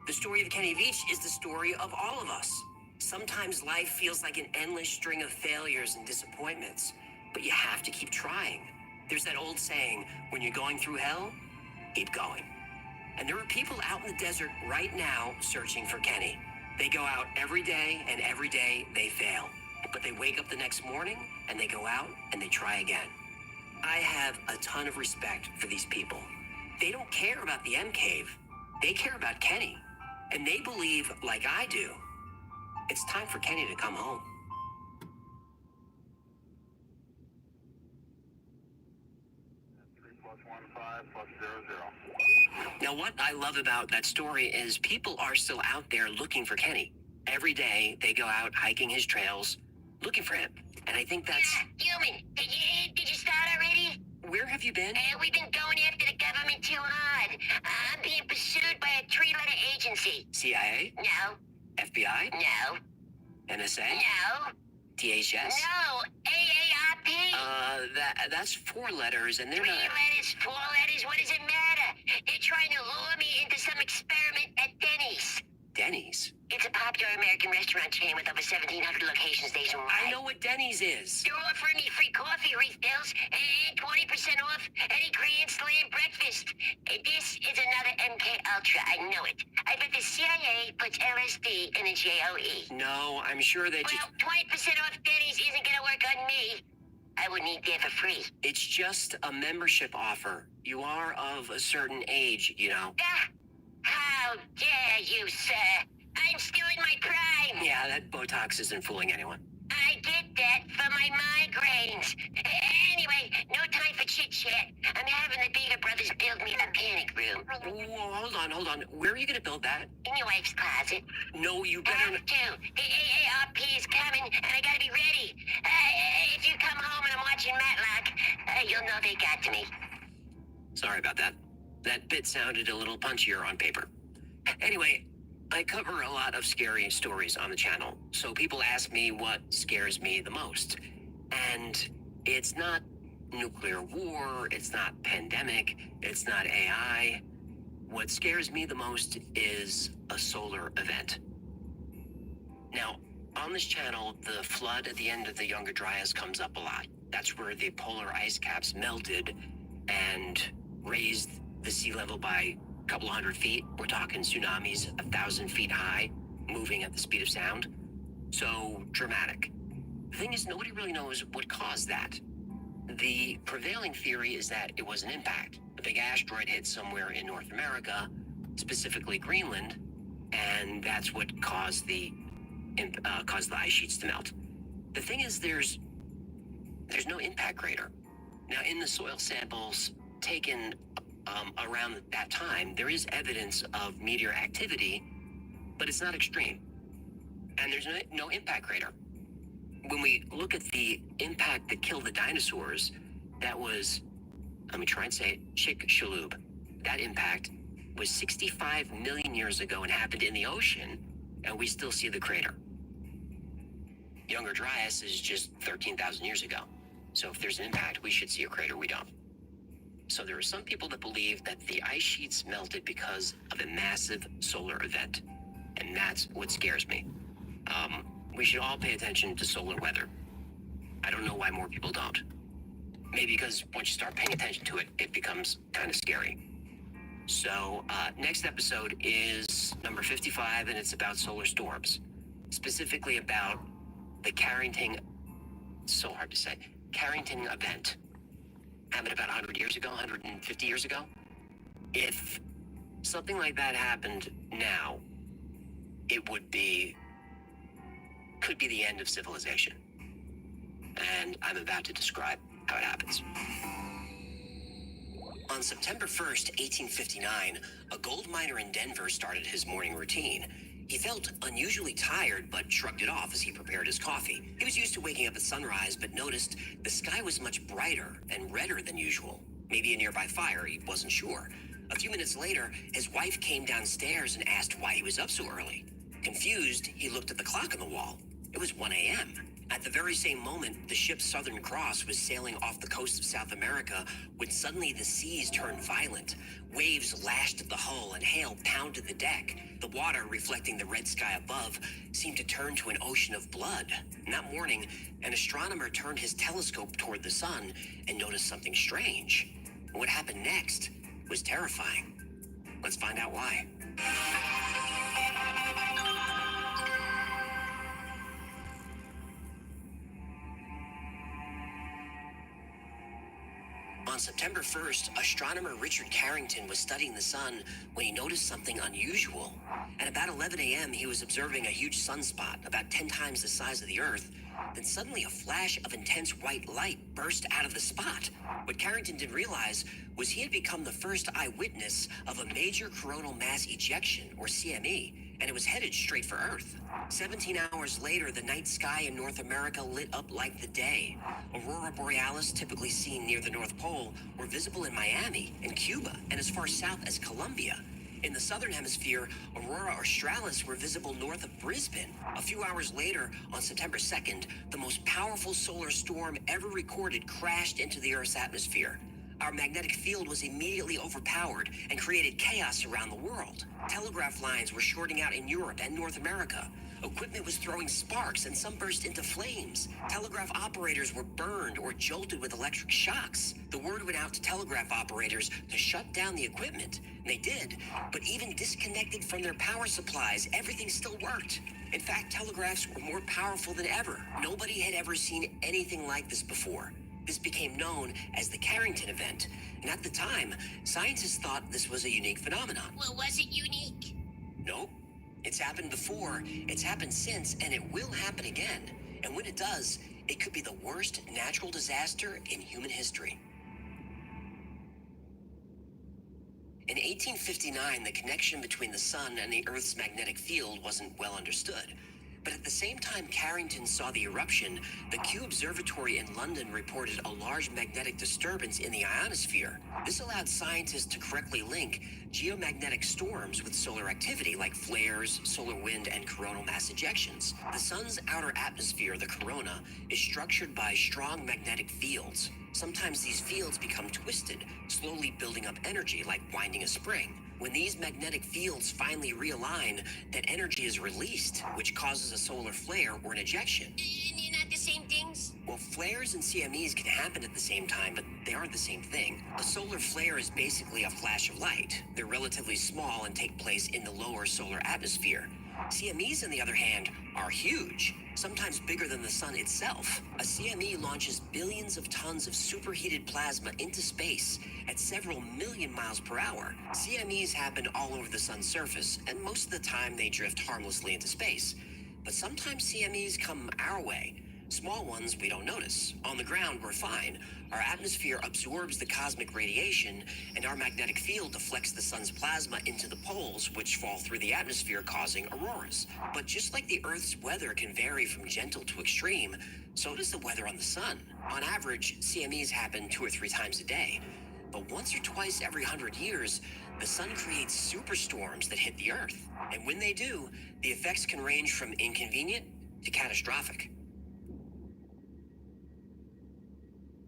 The story of Kenny Veach is the story of all of us. Sometimes life feels like an endless string of failures and disappointments, but you have to keep trying. There's that old saying, when you're going through hell, keep going. And there are people out in the desert right now searching for Kenny. They go out every day, and every day they fail. But they wake up the next morning, and they go out, and they try again. I have a ton of respect for these people. They don't care about the M Cave. They care about Kenny. And they believe, like I do, it's time for Kenny to come home. Now, what I love about that story is people are still out there looking for Kenny. Every day, they go out hiking his trails, looking for him. And I think that's... Human, did you start already? Where have you been? We've been going after the government too hard. I'm being pursued by a three-letter agency. CIA? No. FBI? No. NSA? No. DHS? No. AARP? That's 4 letters, and they're Three not... letters, 4 letters, what does it matter? They're trying to lure me into some experiment at Denny's. Denny's? It's a popular American restaurant chain with over 1,700 locations nationwide. I know what Denny's is. They're offering me free coffee refills and 20% off any Grand Slam breakfast. This is another MK Ultra, I know it. I bet the CIA puts LSD in a JOE. No, I'm sure that Well, 20% off Denny's isn't gonna work on me. I wouldn't eat there for free. It's just a membership offer. You are of a certain age, you know. How dare you, sir? I'm still in my prime. Yeah, that Botox isn't fooling anyone. I get that for my migraines. Anyway, no time for chit-chat. I'm having the Beaver Brothers build me a panic room. Whoa, hold on. Where are you gonna build that? In your wife's closet. No, you better... Have to. The AARP is coming, and I gotta be ready. If you come home and I'm watching Matlock, you'll know they got to me. Sorry about that. That bit sounded a little punchier on paper. Anyway, I cover a lot of scary stories on the channel, so people ask me what scares me the most. And it's not nuclear war, it's not pandemic, it's not AI. What scares me the most is a solar event. Now, on this channel, the flood at the end of the Younger Dryas comes up a lot. That's where the polar ice caps melted and raised the sea level by a couple 100 feet. We're talking tsunamis 1,000 feet high, moving at the speed of sound. So dramatic. The thing is, nobody really knows what caused that. The prevailing theory is that it was an impact. A big asteroid hit somewhere in North America, specifically Greenland, and that's what caused the ice sheets to melt. The thing is, there's no impact crater. Now, in the soil samples taken around that time, there is evidence of meteor activity, but it's not extreme. And there's no impact crater. When we look at the impact that killed the dinosaurs, that was, let me try and say it, Chicxulub. That impact was 65 million years ago and happened in the ocean, and we still see the crater. Younger Dryas is just 13,000 years ago. So if there's an impact, we should see a crater. We don't. So there are some people that believe that the ice sheets melted because of a massive solar event. And that's what scares me. We should all pay attention to solar weather. I don't know why more people don't. Maybe because once you start paying attention to it, it becomes kind of scary. So next episode is number 55, and it's about solar storms. Specifically about the Carrington, so hard to say, Carrington event. Happened about 100 years ago, 150 years ago. If something like that happened now, it could be the end of civilization. And I'm about to describe how it happens. On September 1st, 1859, a gold miner in Denver started his morning routine. He felt unusually tired, but shrugged it off as he prepared his coffee. He was used to waking up at sunrise, but noticed the sky was much brighter and redder than usual. Maybe a nearby fire, he wasn't sure. A few minutes later, his wife came downstairs and asked why he was up so early. Confused, he looked at the clock on the wall. It was 1 a.m., At the very same moment, the ship Southern Cross was sailing off the coast of South America when suddenly the seas turned violent. Waves lashed at the hull and hail pounded the deck. The water, reflecting the red sky above, seemed to turn to an ocean of blood. And that morning, an astronomer turned his telescope toward the sun and noticed something strange. What happened next was terrifying. Let's find out why. On September 1st, astronomer Richard Carrington was studying the sun when he noticed something unusual. At about 11 a.m., he was observing a huge sunspot about 10 times the size of the Earth. Then suddenly a flash of intense white light burst out of the spot. What Carrington didn't realize was he had become the first eyewitness of a major coronal mass ejection, or CME, and it was headed straight for Earth. 17 hours later, the night sky in North America lit up like the day. Aurora Borealis, typically seen near the North Pole, were visible in Miami and Cuba and as far south as Colombia. In the southern hemisphere, Aurora Australis were visible north of Brisbane. A few hours later, on September 2nd, the most powerful solar storm ever recorded crashed into the Earth's atmosphere. Our magnetic field was immediately overpowered and created chaos around the world. Telegraph lines were shorting out in Europe and North America. Equipment was throwing sparks and some burst into flames. Telegraph operators were burned or jolted with electric shocks. The word went out to telegraph operators to shut down the equipment. And they did, but even disconnected from their power supplies, everything still worked. In fact, telegraphs were more powerful than ever. Nobody had ever seen anything like this before. This became known as the Carrington event. And at the time, scientists thought this was a unique phenomenon. Well, was it unique? Nope. It's happened before, it's happened since, and it will happen again. And when it does, it could be the worst natural disaster in human history. In 1859, the connection between the sun and the Earth's magnetic field wasn't well understood. But at the same time Carrington saw the eruption, the Kew Observatory in London reported a large magnetic disturbance in the ionosphere. This allowed scientists to correctly link geomagnetic storms with solar activity like flares, solar wind, and coronal mass ejections. The sun's outer atmosphere, the corona, is structured by strong magnetic fields. Sometimes these fields become twisted, slowly building up energy like winding a spring. When these magnetic fields finally realign, that energy is released, which causes a solar flare or an ejection. And they're not the same things? Well, flares and CMEs can happen at the same time, but they aren't the same thing. A solar flare is basically a flash of light. They're relatively small and take place in the lower solar atmosphere. CMEs, on the other hand, are huge, sometimes bigger than the sun itself. A CME launches billions of tons of superheated plasma into space at several million miles per hour. CMEs happen all over the sun's surface, and most of the time they drift harmlessly into space. But sometimes CMEs come our way. Small ones we don't notice. On the ground, we're fine. Our atmosphere absorbs the cosmic radiation, and our magnetic field deflects the sun's plasma into the poles, which fall through the atmosphere, causing auroras. But just like the Earth's weather can vary from gentle to extreme, so does the weather on the sun. On average, CMEs happen 2 or 3 times a day. But once or twice every 100 years, the sun creates superstorms that hit the Earth. And when they do, the effects can range from inconvenient to catastrophic.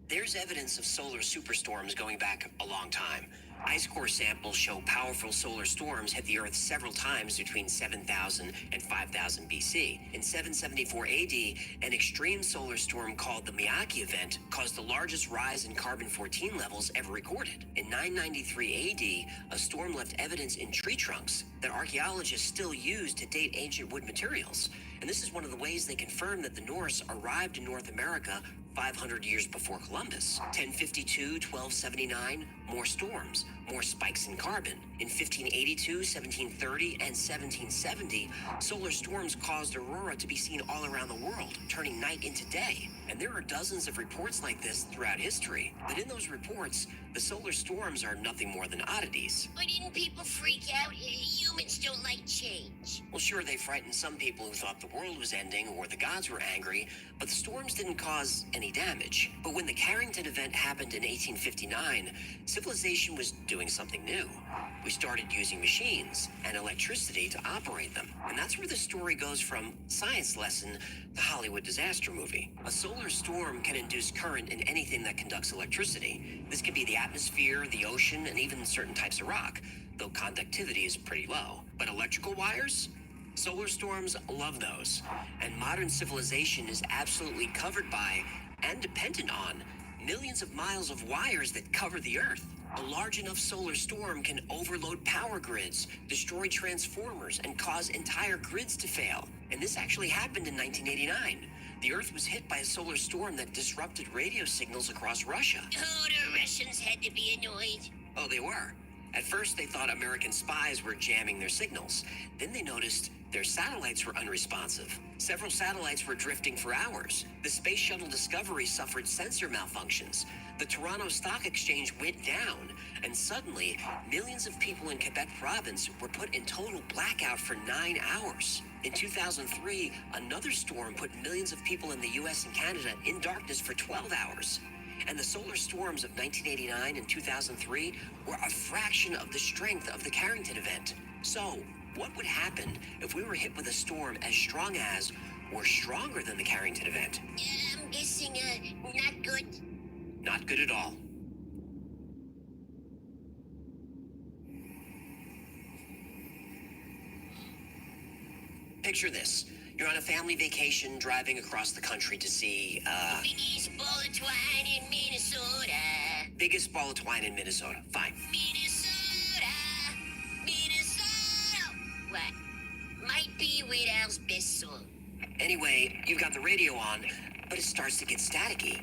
There's evidence of solar superstorms going back a long time. Ice core samples show powerful solar storms hit the Earth several times between 7000 and 5000 BC. In 774 AD, an extreme solar storm called the Miyake event caused the largest rise in carbon-14 levels ever recorded. In 993 AD, a storm left evidence in tree trunks that archaeologists still use to date ancient wood materials. And this is one of the ways they confirm that the Norse arrived in North America 500 years before Columbus. 1052, 1279, more storms, more spikes in carbon. In 1582, 1730, and 1770, solar storms caused aurora to be seen all around the world, turning night into day. And there are dozens of reports like this throughout history. But in those reports, the solar storms are nothing more than oddities. But didn't people freak out? Humans don't like change. Well, sure, they frightened some people who thought the world was ending or the gods were angry, but the storms didn't cause an any damage. But when the Carrington event happened in 1859, civilization was doing something new. We started using machines and electricity to operate them. And that's where the story goes from science lesson to Hollywood disaster movie. A solar storm can induce current in anything that conducts electricity. This could be the atmosphere, the ocean, and even certain types of rock, though conductivity is pretty low. But electrical wires? Solar storms love those. And modern civilization is absolutely covered by, and dependent on, millions of miles of wires that cover the Earth. A large enough solar storm can overload power grids, destroy transformers, and cause entire grids to fail. And this actually happened in 1989. The Earth was hit by a solar storm that disrupted radio signals across Russia. Oh, the Russians had to be annoyed. Oh, they were. At first, they thought American spies were jamming their signals. Then they noticed their satellites were unresponsive. Several satellites were drifting for hours. The Space Shuttle Discovery suffered sensor malfunctions. The Toronto Stock Exchange went down. And suddenly, millions of people in Quebec province were put in total blackout for 9 hours. In 2003, another storm put millions of people in the US and Canada in darkness for 12 hours. And the solar storms of 1989 and 2003 were a fraction of the strength of the Carrington event. So, what would happen if we were hit with a storm as strong as, or stronger than the Carrington event? I'm guessing, not good. Not good at all. Picture this. You're on a family vacation driving across the country to see, Biggest ball of twine in Minnesota. biggest ball of twine in Minnesota. Fine. Minnesota. What? Might be Weird Al's best song. Anyway, you've got the radio on, but it starts to get staticky.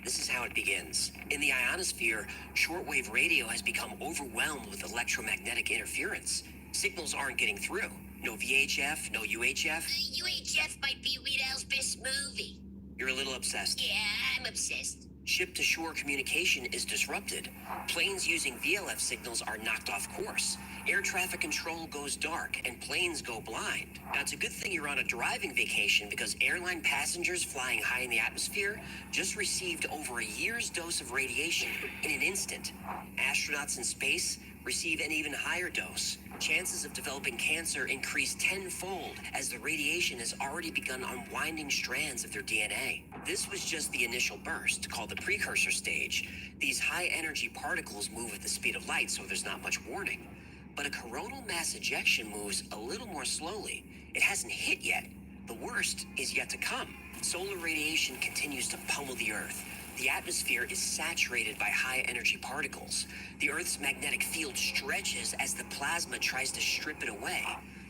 This is how it begins. In the ionosphere, shortwave radio has become overwhelmed with electromagnetic interference. Signals aren't getting through. No VHF, no UHF. UHF might be Weird Al's best movie. You're a little obsessed. Yeah, I'm obsessed. Ship-to-shore communication is disrupted. Planes using VLF signals are knocked off course. Air traffic control goes dark, and planes go blind. Now, it's a good thing you're on a driving vacation because airline passengers flying high in the atmosphere just received over a year's dose of radiation in an instant. Astronauts in space receive an even higher dose. Chances of developing cancer increase tenfold as the radiation has already begun unwinding strands of their DNA. This was just the initial burst, called the precursor stage. These high-energy particles move at the speed of light, so there's not much warning. But a coronal mass ejection moves a little more slowly. It hasn't hit yet. The worst is yet to come. Solar radiation continues to pummel the Earth. The atmosphere is saturated by high-energy particles. The Earth's magnetic field stretches as the plasma tries to strip it away.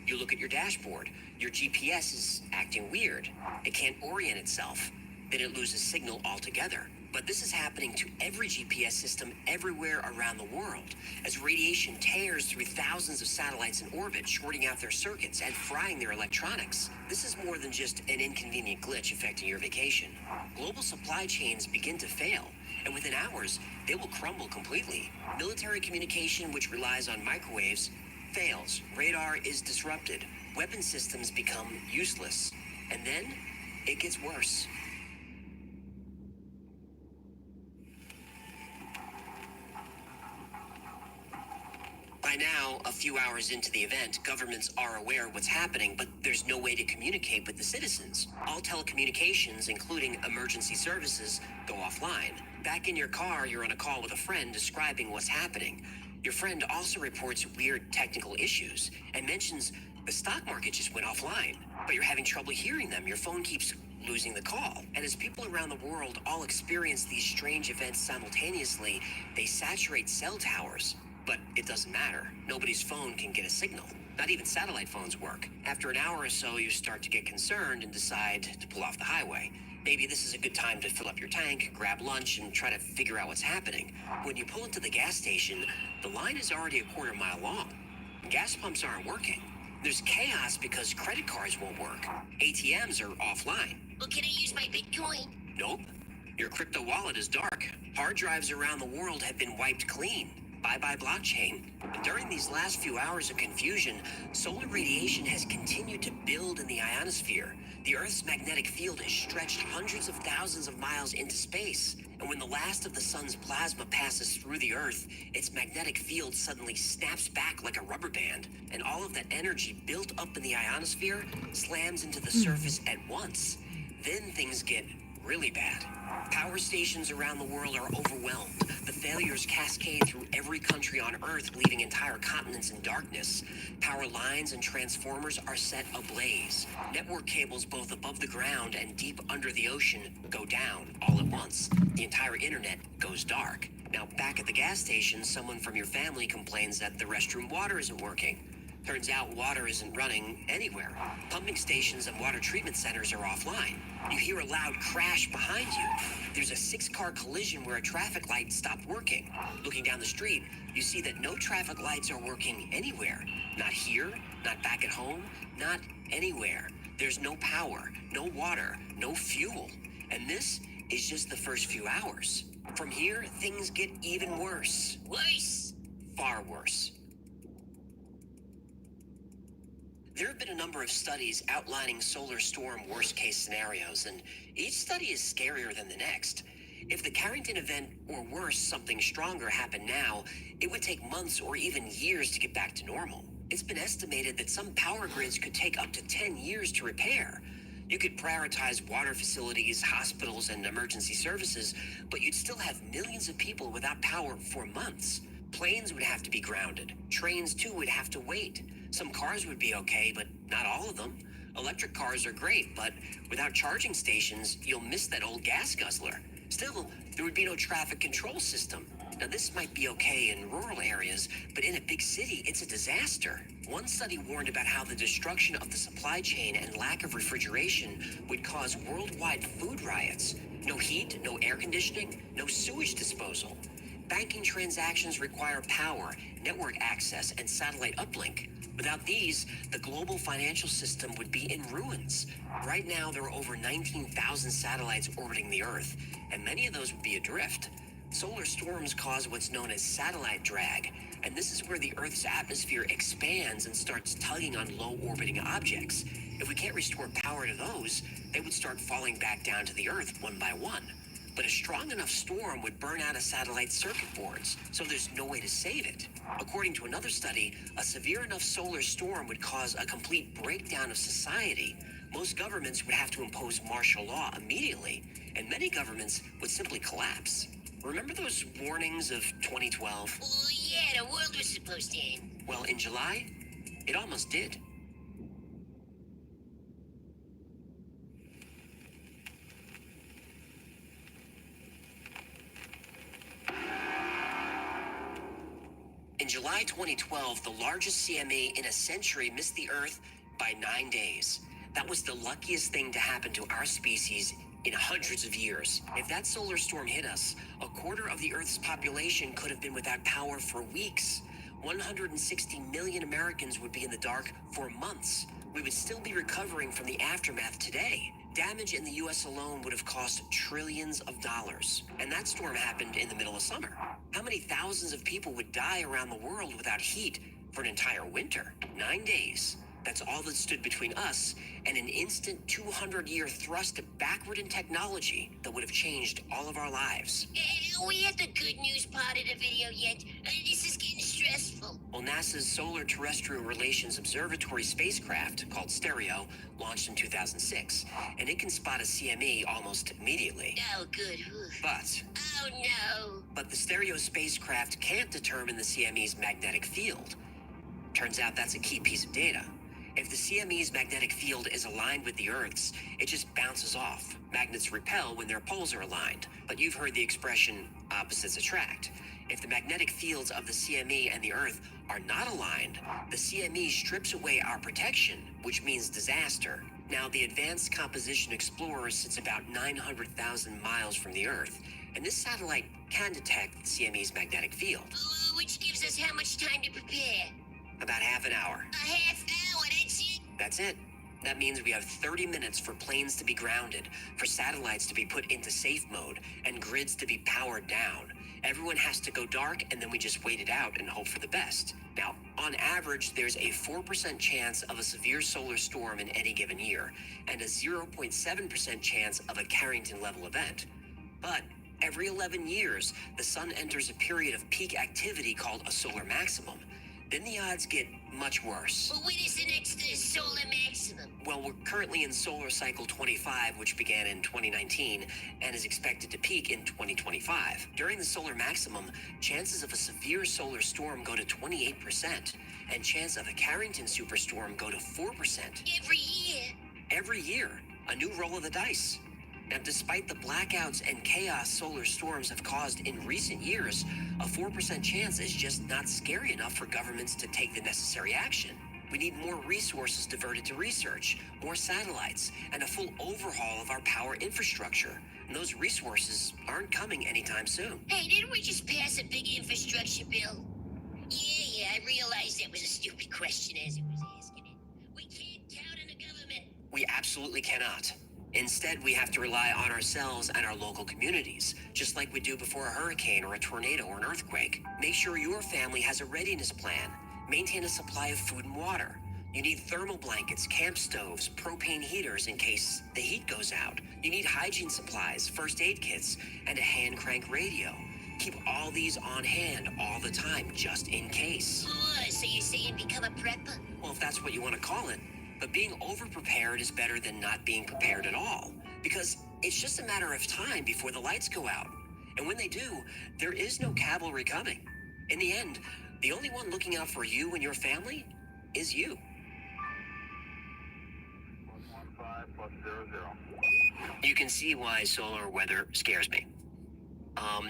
You look at your dashboard. Your GPS is acting weird. It can't orient itself. Then it loses signal altogether. But this is happening to every GPS system everywhere around the world, as radiation tears through thousands of satellites in orbit, shorting out their circuits and frying their electronics. This is more than just an inconvenient glitch affecting your vacation. Global supply chains begin to fail, and within hours, they will crumble completely. Military communication, which relies on microwaves, fails. Radar is disrupted. Weapon systems become useless. And then, it gets worse. By now, a few hours into the event, governments are aware of what's happening, but there's no way to communicate with the citizens. All telecommunications, including emergency services, go offline. Back in your car, you're on a call with a friend describing what's happening. Your friend also reports weird technical issues and mentions the stock market just went offline, but you're having trouble hearing them. Your phone keeps losing the call. And as people around the world all experience these strange events simultaneously, they saturate cell towers. But it doesn't matter. Nobody's phone can get a signal. Not even satellite phones work. After an hour or so, you start to get concerned and decide to pull off the highway. Maybe this is a good time to fill up your tank, grab lunch, and try to figure out what's happening. When you pull into the gas station, the line is already a quarter mile long. Gas pumps aren't working. There's chaos because credit cards won't work. ATMs are offline. Well, can I use my Bitcoin? Nope. Your crypto wallet is dark. Hard drives around the world have been wiped clean. Bye-bye blockchain. And during these last few hours of confusion, solar radiation has continued to build in the ionosphere. The Earth's magnetic field is stretched hundreds of thousands of miles into space. And when the last of the sun's plasma passes through the Earth, its magnetic field suddenly snaps back like a rubber band, and all of that energy built up in the ionosphere slams into the surface at once. Then things get really bad. Power stations around the world are overwhelmed. The failures cascade through every country on Earth, leaving entire continents in darkness. Power lines and transformers are set ablaze. Network cables both above the ground and deep under the ocean go down all at once. The entire internet goes dark. Now, back at the gas station, someone from your family complains that the restroom water isn't working. Turns out water isn't running anywhere. Pumping stations and water treatment centers are offline. You hear a loud crash behind you. There's a 6-car collision where a traffic light stopped working. Looking down the street, you see that no traffic lights are working anywhere. Not here, not back at home, not anywhere. There's no power, no water, no fuel. And this is just the first few hours. From here, things get even worse. Worse? Far worse. There have been a number of studies outlining solar storm worst-case scenarios, and each study is scarier than the next. If the Carrington event, or worse, something stronger, happened now, it would take months or even years to get back to normal. It's been estimated that some power grids could take up to 10 years to repair. You could prioritize water facilities, hospitals, and emergency services, but you'd still have millions of people without power for months. Planes would have to be grounded. Trains, too, would have to wait. Some cars would be okay, but not all of them. Electric cars are great, but without charging stations, you'll miss that old gas guzzler. Still, there would be no traffic control system. Now, this might be okay in rural areas, but in a big city, it's a disaster. One study warned about how the destruction of the supply chain and lack of refrigeration would cause worldwide food riots. No heat, no air conditioning, no sewage disposal. Banking transactions require power, network access, and satellite uplink. Without these, the global financial system would be in ruins. Right now, there are over 19,000 satellites orbiting the Earth, and many of those would be adrift. Solar storms cause what's known as satellite drag, and this is where the Earth's atmosphere expands and starts tugging on low-orbiting objects. If we can't restore power to those, they would start falling back down to the Earth one by one. But a strong enough storm would burn out a satellite's circuit boards, so there's no way to save it. According to another study, a severe enough solar storm would cause a complete breakdown of society. Most governments would have to impose martial law immediately, and many governments would simply collapse. Remember those warnings of 2012? Oh, yeah, the world was supposed to end. Well, in July, it almost did. In July 2012, the largest CME in a century missed the Earth by 9 days. That was the luckiest thing to happen to our species in hundreds of years. If that solar storm hit us, a quarter of the Earth's population could have been without power for weeks. 160 million Americans would be in the dark for months. We would still be recovering from the aftermath today. Damage in the U.S. alone would have cost trillions of dollars. And that storm happened in the middle of summer. How many thousands of people would die around the world without heat for an entire winter? 9 days. That's all that stood between us and an instant 200-year thrust backward in technology that would have changed all of our lives. Are we at the good news part of the video yet? This is getting stressful. Well, NASA's Solar Terrestrial Relations Observatory spacecraft, called STEREO, launched in 2006, and it can spot a CME almost immediately. Oh, good. But... Oh, no. But the STEREO spacecraft can't determine the CME's magnetic field. Turns out that's a key piece of data. If the CME's magnetic field is aligned with the Earth's, it just bounces off. Magnets repel when their poles are aligned. But you've heard the expression, opposites attract. If the magnetic fields of the CME and the Earth are not aligned, the CME strips away our protection, which means disaster. Now, the Advanced Composition Explorer sits about 900,000 miles from the Earth, and this satellite can detect the CME's magnetic field. Which gives us how much time to prepare? About half an hour. A half hour, that's it? That's it. That means we have 30 minutes for planes to be grounded, for satellites to be put into safe mode, and grids to be powered down. Everyone has to go dark, and then we just wait it out and hope for the best. Now, on average, there's a 4% chance of a severe solar storm in any given year, and a 0.7% chance of a Carrington-level event. But every 11 years, the sun enters a period of peak activity called a solar maximum. Then the odds get much worse. Well, when is the next solar maximum? Well, we're currently in solar cycle 25, which began in 2019 and is expected to peak in 2025. During the solar maximum, chances of a severe solar storm go to 28%, and chance of a Carrington superstorm go to 4%. Every year? Every year. A new roll of the dice. Now, despite the blackouts and chaos solar storms have caused in recent years, a 4% chance is just not scary enough for governments to take the necessary action. We need more resources diverted to research, more satellites, and a full overhaul of our power infrastructure. And those resources aren't coming anytime soon. Hey, didn't we just pass a big infrastructure bill? Yeah, I realized that was a stupid question as it was asking it. We can't count on the government. We absolutely cannot. Instead, we have to rely on ourselves and our local communities, just like we do before a hurricane or a tornado or an earthquake. Make sure your family has a readiness plan. Maintain a supply of food and water. You need thermal blankets, camp stoves, propane heaters in case the heat goes out. You need hygiene supplies, first aid kits, and a hand crank radio. Keep all these on hand all the time, just in case. Oh, so you're saying become a prepper? Well, if that's what you want to call it. But being over-prepared is better than not being prepared at all, because it's just a matter of time before the lights go out. And when they do, there is no cavalry coming. In the end, the only one looking out for you and your family is you. 115+00. You can see why solar weather scares me.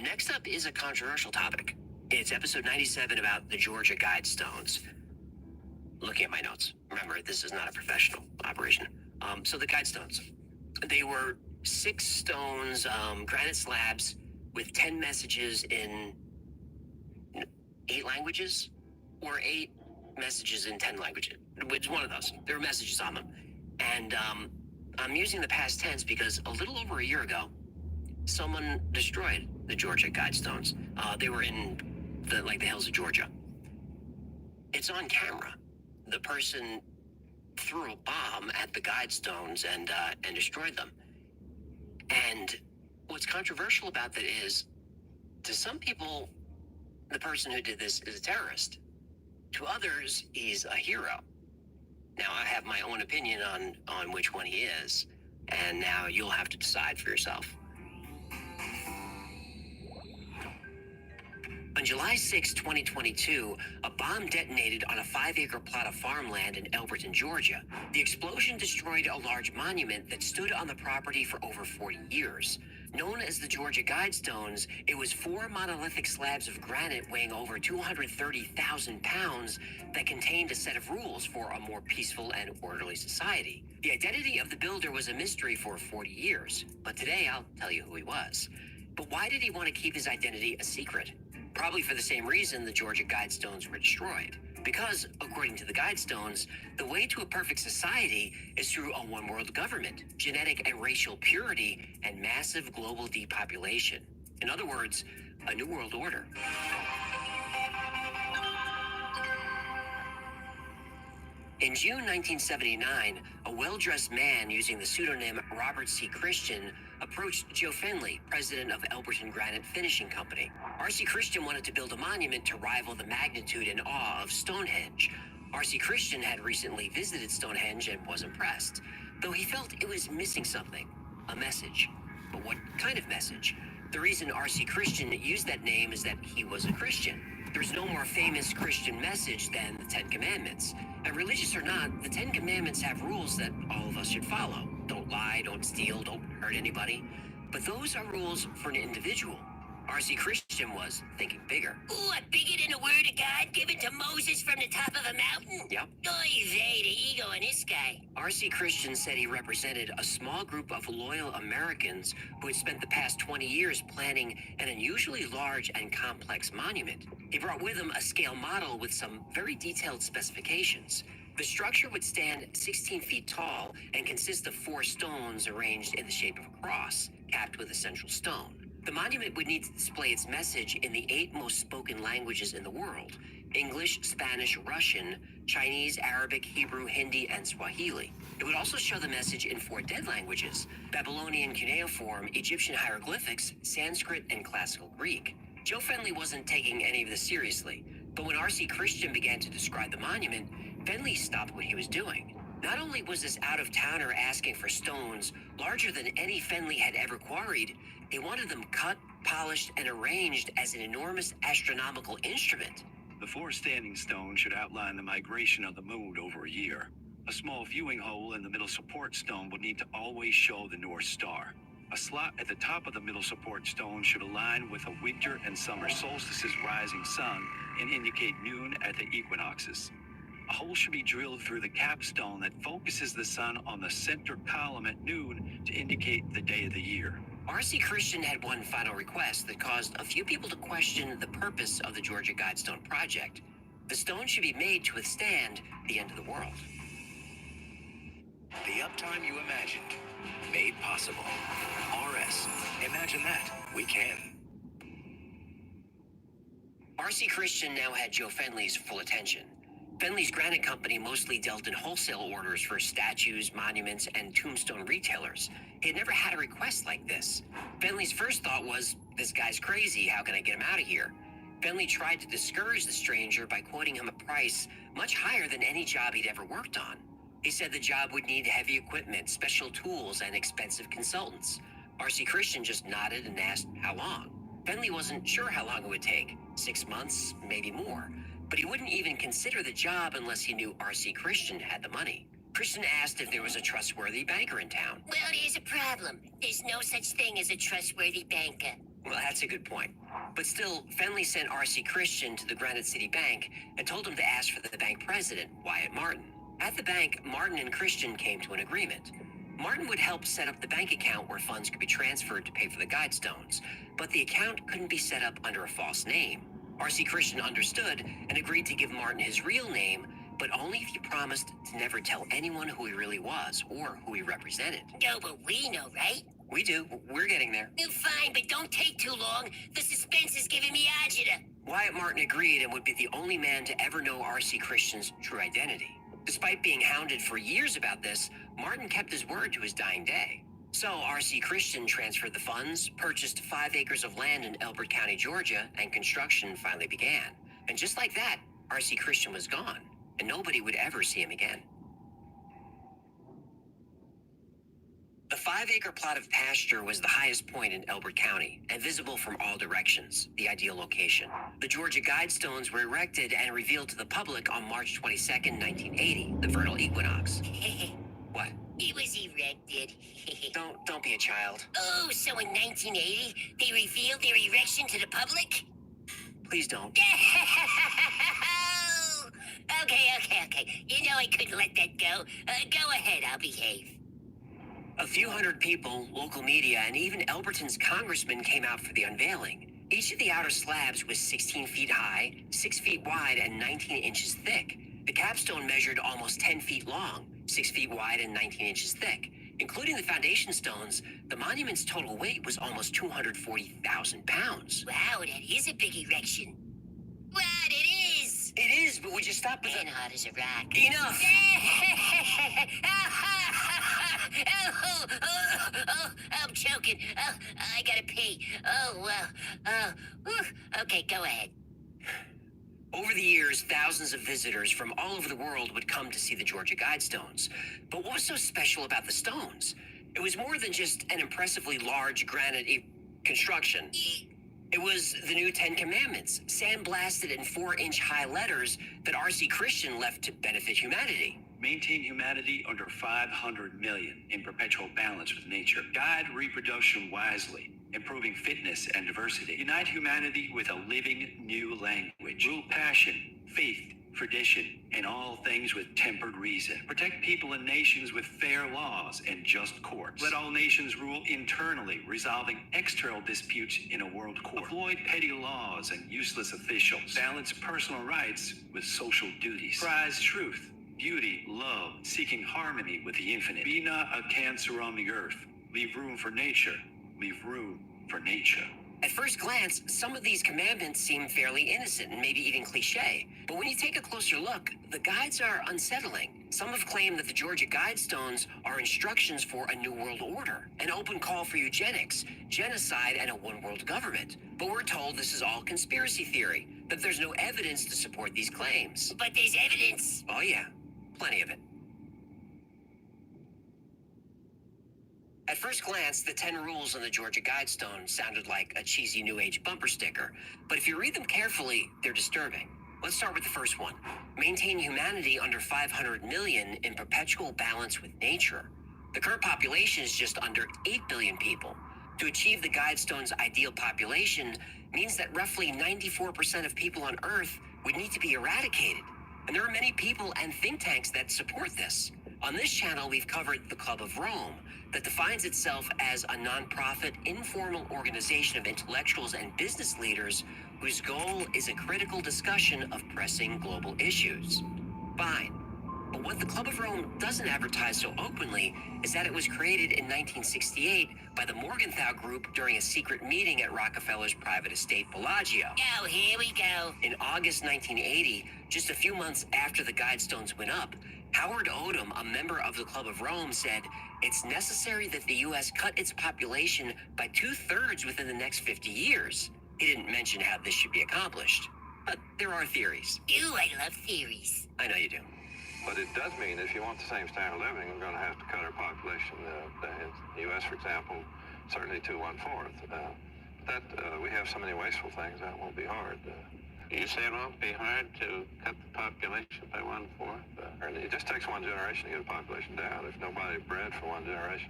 Next up is a controversial topic. It's episode 97 about the Georgia Guidestones. Looking at my notes. Remember, this is not a professional operation. So the Guidestones. They were 6 stones, granite slabs with 10 messages in 8 languages, or 8 messages in 10 languages. It's one of those. There were messages on them. And I'm using the past tense because a little over a year ago, someone destroyed the Georgia Guidestones. They were in the hills of Georgia. It's on camera. The person threw a bomb at the Guidestones and destroyed them. And what's controversial about that is, to some people, the person who did this is a terrorist. To others, he's a hero. Now, I have my own opinion on which one he is, and now you'll have to decide for yourself. On July 6, 2022, a bomb detonated on a 5-acre plot of farmland in Elberton, Georgia. The explosion destroyed a large monument that stood on the property for over 40 years. Known as the Georgia Guidestones, it was 4 monolithic slabs of granite weighing over 230,000 pounds that contained a set of rules for a more peaceful and orderly society. The identity of the builder was a mystery for 40 years, but today I'll tell you who he was. But why did he want to keep his identity a secret? Probably for the same reason the Georgia Guidestones were destroyed. Because, according to the Guidestones, the way to a perfect society is through a one-world government, genetic and racial purity, and massive global depopulation. In other words, a new world order. In June 1979, a well-dressed man using the pseudonym Robert C. Christian approached Joe Finley, president of Elberton Granite Finishing Company. R.C. Christian wanted to build a monument to rival the magnitude and awe of Stonehenge. R.C. Christian had recently visited Stonehenge and was impressed, though he felt it was missing something, a message. But what kind of message? The reason R.C. Christian used that name is that he was a Christian. There's no more famous Christian message than the 10 Commandments. And religious or not, the 10 Commandments have rules that all of us should follow. Don't lie, don't steal, don't hurt anybody. But those are rules for an individual. R.C. Christian was thinking bigger. Ooh, bigger than the word of God given to Moses from the top of a mountain? Yep. Oy vey, the ego in this guy. R.C. Christian said he represented a small group of loyal Americans who had spent the past 20 years planning an unusually large and complex monument. He brought with him a scale model with some very detailed specifications. The structure would stand 16 feet tall and consist of 4 stones arranged in the shape of a cross, capped with a central stone. The monument would need to display its message in the 8 most spoken languages in the world: English, Spanish, Russian, Chinese, Arabic, Hebrew, Hindi, and Swahili. It would also show the message in 4 dead languages: Babylonian cuneiform, Egyptian hieroglyphics, Sanskrit, and Classical Greek. Joe Fenley wasn't taking any of this seriously, but when R.C. Christian began to describe the monument, Fenley stopped what he was doing. Not only was this out-of-towner asking for stones larger than any Fenley had ever quarried, he wanted them cut, polished, and arranged as an enormous astronomical instrument. The 4 standing stones should outline the migration of the moon over a year. A small viewing hole in the middle support stone would need to always show the North Star. A slot at the top of the middle support stone should align with a winter and summer solstice's rising sun and indicate noon at the equinoxes. A hole should be drilled through the capstone that focuses the sun on the center column at noon to indicate the day of the year. R.C. Christian had one final request that caused a few people to question the purpose of the Georgia Guidestone project. The stone should be made to withstand the end of the world. The uptime you imagined, made possible. RS, imagine that. We can. R.C. Christian now had Joe Fenley's full attention. Fenley's granite company mostly dealt in wholesale orders for statues, monuments, and tombstone retailers. He had never had a request like this. Fenley's first thought was, this guy's crazy, how can I get him out of here? Fenley tried to discourage the stranger by quoting him a price much higher than any job he'd ever worked on. He said the job would need heavy equipment, special tools, and expensive consultants. R.C. Christian just nodded and asked how long. Fenley wasn't sure how long it would take, 6 months, maybe more. But he wouldn't even consider the job unless he knew R.C. Christian had the money. Christian asked if there was a trustworthy banker in town. Well, here's a problem. There's no such thing as a trustworthy banker. Well, that's a good point. But still, Fenley sent R.C. Christian to the Granite City Bank and told him to ask for the bank president, Wyatt Martin. At the bank, Martin and Christian came to an agreement. Martin would help set up the bank account where funds could be transferred to pay for the Guidestones, but the account couldn't be set up under a false name. R.C. Christian understood and agreed to give Martin his real name, but only if he promised to never tell anyone who he really was or who he represented. No, but we know, right? We do. We're getting there. Fine, but don't take too long. The suspense is giving me agita. Wyatt Martin agreed and would be the only man to ever know R.C. Christian's true identity. Despite being hounded for years about this, Martin kept his word to his dying day. So R.C. Christian transferred the funds, purchased 5 acres of land in Elbert County, Georgia, and construction finally began. And just like that, R.C. Christian was gone, and nobody would ever see him again. The 5-acre plot of pasture was the highest point in Elbert County and visible from all directions, the ideal location. The Georgia Guidestones were erected and revealed to the public on March 22nd, 1980, the vernal equinox. What? It was erected. Don't be a child. Oh, so in 1980, they revealed their erection to the public? Please don't. Okay. You know I couldn't let that go. Go ahead, I'll behave. A few hundred people, local media, and even Elberton's congressman came out for the unveiling. Each of the outer slabs was 16 feet high, 6 feet wide, and 19 inches thick. The capstone measured almost 10 feet long, 6 feet wide, and 19 inches thick. Including the foundation stones, the monument's total weight was almost 240,000 pounds. Wow, that is a big erection. Wow, it is! It is, but would you stop with and hot as a rock. Enough! I'm choking. I gotta pee. Okay, go ahead. Over the years, thousands of visitors from all over the world would come to see the Georgia Guidestones. But what was so special about the stones? It was more than just an impressively large granite construction. It was the new 10 Commandments, sandblasted in 4-inch high letters that R.C. Christian left to benefit humanity. Maintain humanity under 500 million in perpetual balance with nature. Guide reproduction wisely, improving fitness and diversity. Unite humanity with a living new language. Rule passion, faith, tradition, and all things with tempered reason. Protect people and nations with fair laws and just courts. Let all nations rule internally, resolving external disputes in a world court. Avoid petty laws and useless officials. Balance personal rights with social duties. Prize truth. beauty, love, seeking harmony with the infinite. Be not a cancer on the earth. Leave room for nature. Leave room for nature. At first glance, some of these commandments seem fairly innocent and maybe even cliche. But when you take a closer look, the guides are unsettling. Some have claimed that the Georgia Guidestones are instructions for a new world order, an open call for eugenics, genocide, and a one-world government. But we're told this is all conspiracy theory, that there's no evidence to support these claims. But there's evidence. Oh yeah, plenty of it. At first glance, the 10 rules on the Georgia Guidestone sounded like a cheesy New Age bumper sticker, but if you read them carefully, they're disturbing. Let's start with the first one. Maintain humanity under 500 million in perpetual balance with nature. The current population is just under 8 billion people. To achieve the Guidestone's ideal population means that roughly 94% of people on Earth would need to be eradicated. And there are many people and think tanks that support this. On this channel, we've covered the Club of Rome, that defines itself as a non-profit, informal organization of intellectuals and business leaders whose goal is a critical discussion of pressing global issues. Fine. But what the Club of Rome doesn't advertise so openly is that it was created in 1968 by the Morgenthau Group during a secret meeting at Rockefeller's private estate Bellagio. Oh, here we go. In August 1980, just a few months after the Guidestones went up, Howard Odom, a member of the Club of Rome, said, "It's necessary that the U.S. cut its population by 2/3 within the next 50 years. He didn't mention how this should be accomplished. But there are theories. Ooh, I love theories. I know you do. But it does mean if you want the same standard of living, we're going to have to cut our population. In the U.S., for example, certainly to 1/4. We have so many wasteful things that won't be hard. You say it won't be hard to cut the population by 1/4? It just takes one generation to get a population down. If nobody bred for one generation.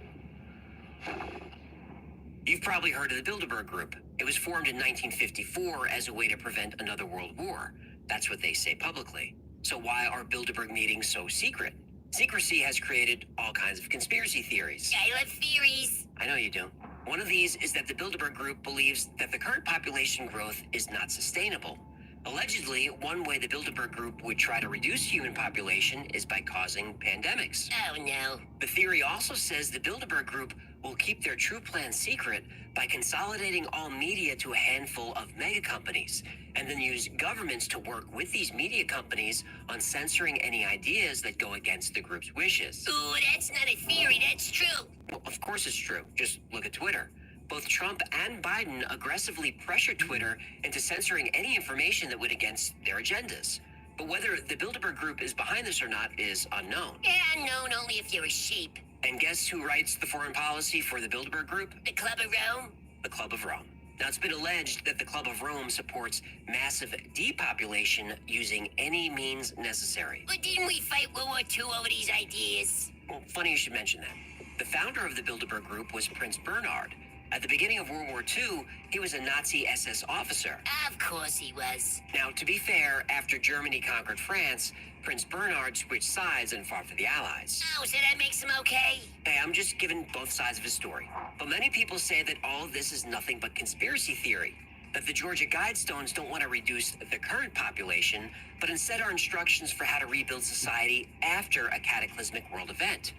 You've probably heard of the Bilderberg Group. It was formed in 1954 as a way to prevent another world war. That's what they say publicly. So why are Bilderberg meetings so secret? Secrecy has created all kinds of conspiracy theories. I love theories. I know you do. One of these is that the Bilderberg Group believes that the current population growth is not sustainable. Allegedly, one way the Bilderberg Group would try to reduce human population is by causing pandemics. Oh, no. The theory also says the Bilderberg Group will keep their true plan secret by consolidating all media to a handful of mega companies, and then use governments to work with these media companies on censoring any ideas that go against the group's wishes. Ooh, that's not a theory, that's true. Well, of course it's true. Just look at Twitter. Both Trump and Biden aggressively pressured Twitter into censoring any information that went against their agendas. But whether the Bilderberg Group is behind this or not is unknown. Yeah, unknown only if you're a sheep. And guess who writes the foreign policy for the Bilderberg Group? The Club of Rome? The Club of Rome. Now, it's been alleged that the Club of Rome supports massive depopulation using any means necessary. But didn't we fight World War II over these ideas? Well, funny you should mention that. The founder of the Bilderberg Group was Prince Bernhard. At the beginning of World War II, he was a Nazi SS officer. Of course he was. Now, to be fair, after Germany conquered France, Prince Bernhard switched sides and fought for the Allies. Oh, so that makes him okay? Hey, I'm just giving both sides of his story. But many people say that all of this is nothing but conspiracy theory, that the Georgia Guidestones don't want to reduce the current population, but instead are instructions for how to rebuild society after a cataclysmic world event.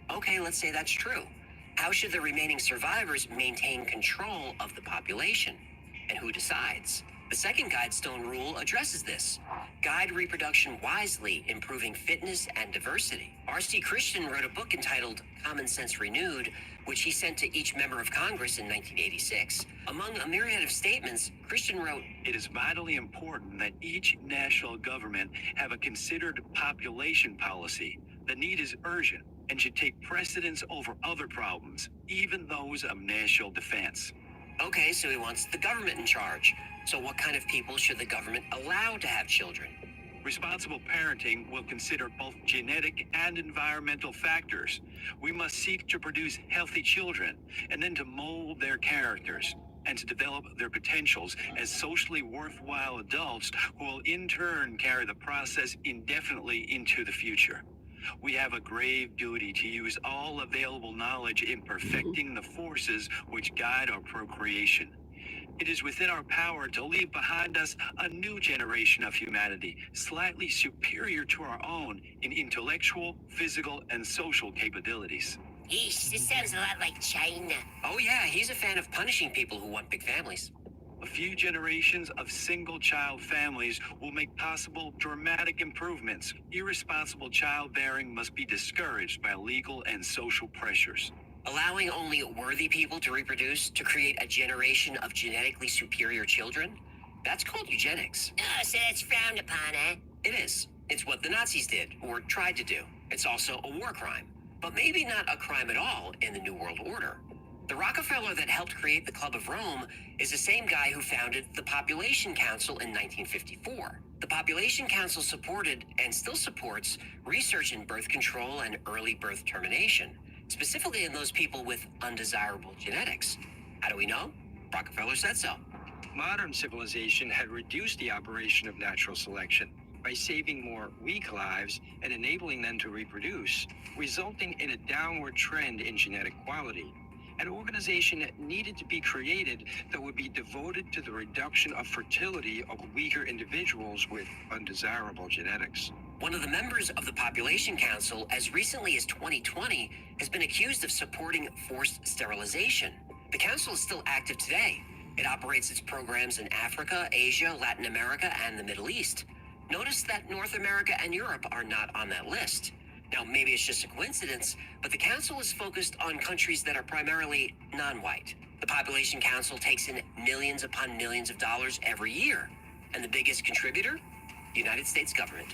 Okay, let's say that's true. How should the remaining survivors maintain control of the population? And who decides? The second Guidestone rule addresses this. Guide reproduction wisely, improving fitness and diversity. R.C. Christian wrote a book entitled Common Sense Renewed, which he sent to each member of Congress in 1986. Among a myriad of statements, Christian wrote, "It is vitally important that each national government have a considered population policy. The need is urgent and should take precedence over other problems, even those of national defense." Okay, so he wants the government in charge. So what kind of people should the government allow to have children? Responsible parenting will consider both genetic and environmental factors. We must seek to produce healthy children and then to mold their characters and to develop their potentials as socially worthwhile adults who will in turn carry the process indefinitely into the future. We have a grave duty to use all available knowledge in perfecting the forces which guide our procreation. It is within our power to leave behind us a new generation of humanity, slightly superior to our own in intellectual, physical, and social capabilities. Yeesh, this sounds a lot like China. Oh yeah, he's a fan of punishing people who want big families. A few generations of single-child families will make possible dramatic improvements. Irresponsible childbearing must be discouraged by legal and social pressures. Allowing only worthy people to reproduce to create a generation of genetically superior children? That's called eugenics. Oh, so that's frowned upon, eh? It is. It's what the Nazis did, or tried to do. It's also a war crime. But maybe not a crime at all in the New World Order. The Rockefeller that helped create the Club of Rome is the same guy who founded the Population Council in 1954. The Population Council supported, and still supports, research in birth control and early birth termination, specifically in those people with undesirable genetics. How do we know? Rockefeller said so. Modern civilization had reduced the operation of natural selection by saving more weak lives and enabling them to reproduce, resulting in a downward trend in genetic quality. An organization needed to be created that would be devoted to the reduction of fertility of weaker individuals with undesirable genetics. One of the members of the Population Council, as recently as 2020, has been accused of supporting forced sterilization. The council is still active today. It operates its programs in Africa, Asia, Latin America, and the Middle East. Notice that North America and Europe are not on that list. Now, maybe it's just a coincidence, but the council is focused on countries that are primarily non-white. The Population Council takes in millions upon millions of dollars every year. And the biggest contributor? The United States government.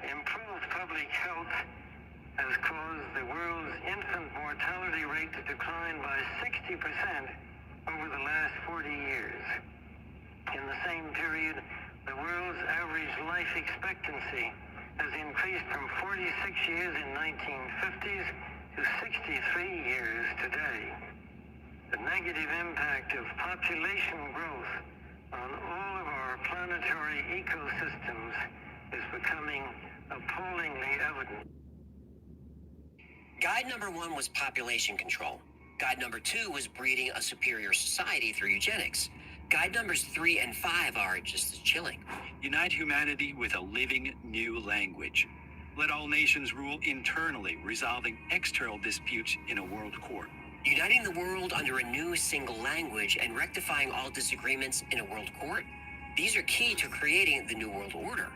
Improved public health has caused the world's infant mortality rate to decline by 60% over the last 40 years. In the same period, the world's average life expectancy has increased from 46 years in 1950s to 63 years today. The negative impact of population growth on all of our planetary ecosystems is becoming appallingly evident. Guide number 1 was population control. Guide number 2 was breeding a superior society through eugenics. Guide numbers 3 and 5 are just as chilling. Unite humanity with a living new language. Let all nations rule internally, resolving external disputes in a world court. Uniting the world under a new single language and rectifying all disagreements in a world court, these are key to creating the New World Order.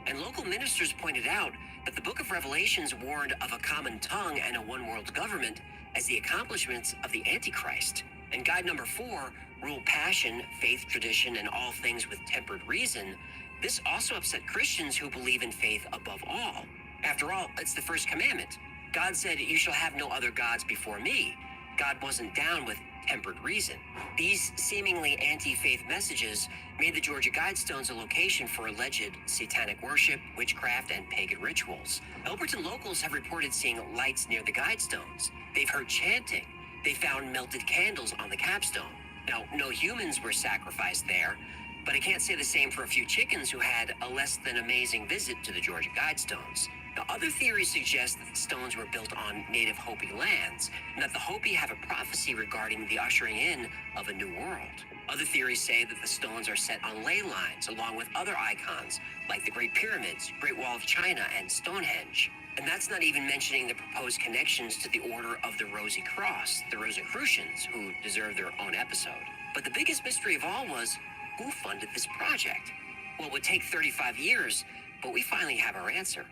And local ministers pointed out that the Book of Revelations warned of a common tongue and a one-world government as the accomplishments of the Antichrist. And guide number 4, rule passion, faith, tradition, and all things with tempered reason. This also upset Christians who believe in faith above all. After all, it's the first commandment. God said, "You shall have no other gods before me." God wasn't down with tempered reason. These seemingly anti-faith messages made the Georgia Guidestones a location for alleged satanic worship, witchcraft, and pagan rituals. Elberton locals have reported seeing lights near the Guidestones. They've heard chanting. They found melted candles on the capstone. Now, no humans were sacrificed there, but I can't say the same for a few chickens who had a less than amazing visit to the Georgia Guidestones. Now, other theories suggest that the stones were built on native Hopi lands, and that the Hopi have a prophecy regarding the ushering in of a new world. Other theories say that the stones are set on ley lines, along with other icons, like the Great Pyramids, Great Wall of China, and Stonehenge. And that's not even mentioning the proposed connections to the Order of the Rosy Cross, the Rosicrucians, who deserve their own episode. But the biggest mystery of all was, who funded this project? Well, it would take 35 years, but we finally have our answer.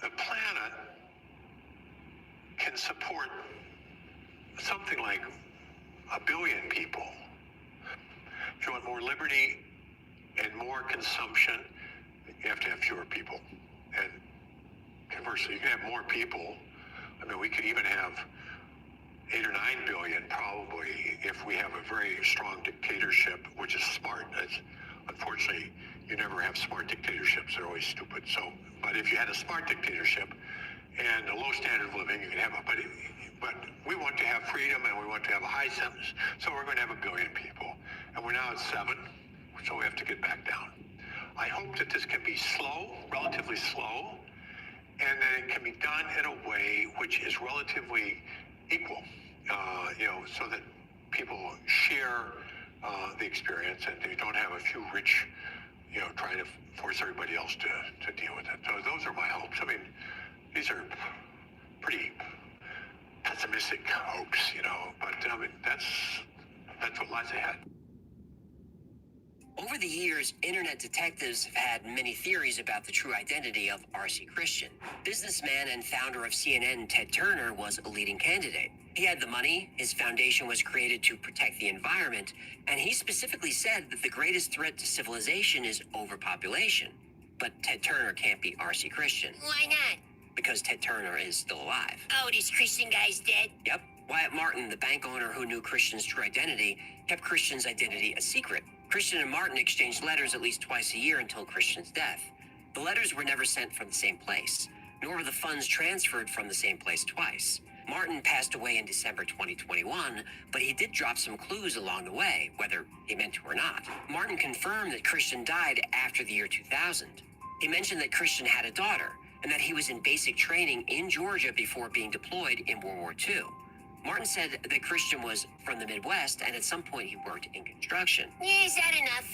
The planet can support something like 1 billion people. If you want more liberty and more consumption, you have to have fewer people. And conversely, you can have more people. I mean, we could even have 8 or 9 billion probably if we have a very strong dictatorship, which is smart. That's, unfortunately, you never have smart dictatorships. They're always stupid. So, but if you had a smart dictatorship and a low standard of living, you can have it. But we want to have freedom and we want to have a high sentence. So we're going to have 1 billion people. And we're now at 7, so we have to get back down. I hope that this can be slow, relatively slow, and that it can be done in a way which is relatively equal, so that people share the experience and you don't have a few rich, trying to force everybody else to deal with it. So those are my hopes. I mean, these are pretty pessimistic hopes, but I mean, that's what lies ahead. Over the years, internet detectives have had many theories about the true identity of R.C. Christian. Businessman and founder of CNN, Ted Turner, was a leading candidate. He had the money, his foundation was created to protect the environment, and he specifically said that the greatest threat to civilization is overpopulation. But Ted Turner can't be R.C. Christian. Why not? Because Ted Turner is still alive. Oh, this Christian guy's dead? Yep. Wyatt Martin, the bank owner who knew Christian's true identity, kept Christian's identity a secret. Christian and Martin exchanged letters at least twice a year until Christian's death. The letters were never sent from the same place, nor were the funds transferred from the same place twice. Martin passed away in December 2021, but he did drop some clues along the way, whether he meant to or not. Martin confirmed that Christian died after the year 2000. He mentioned that Christian had a daughter, and that he was in basic training in Georgia before being deployed in World War II. Martin said that Christian was from the Midwest, and at some point he worked in construction. Is that enough?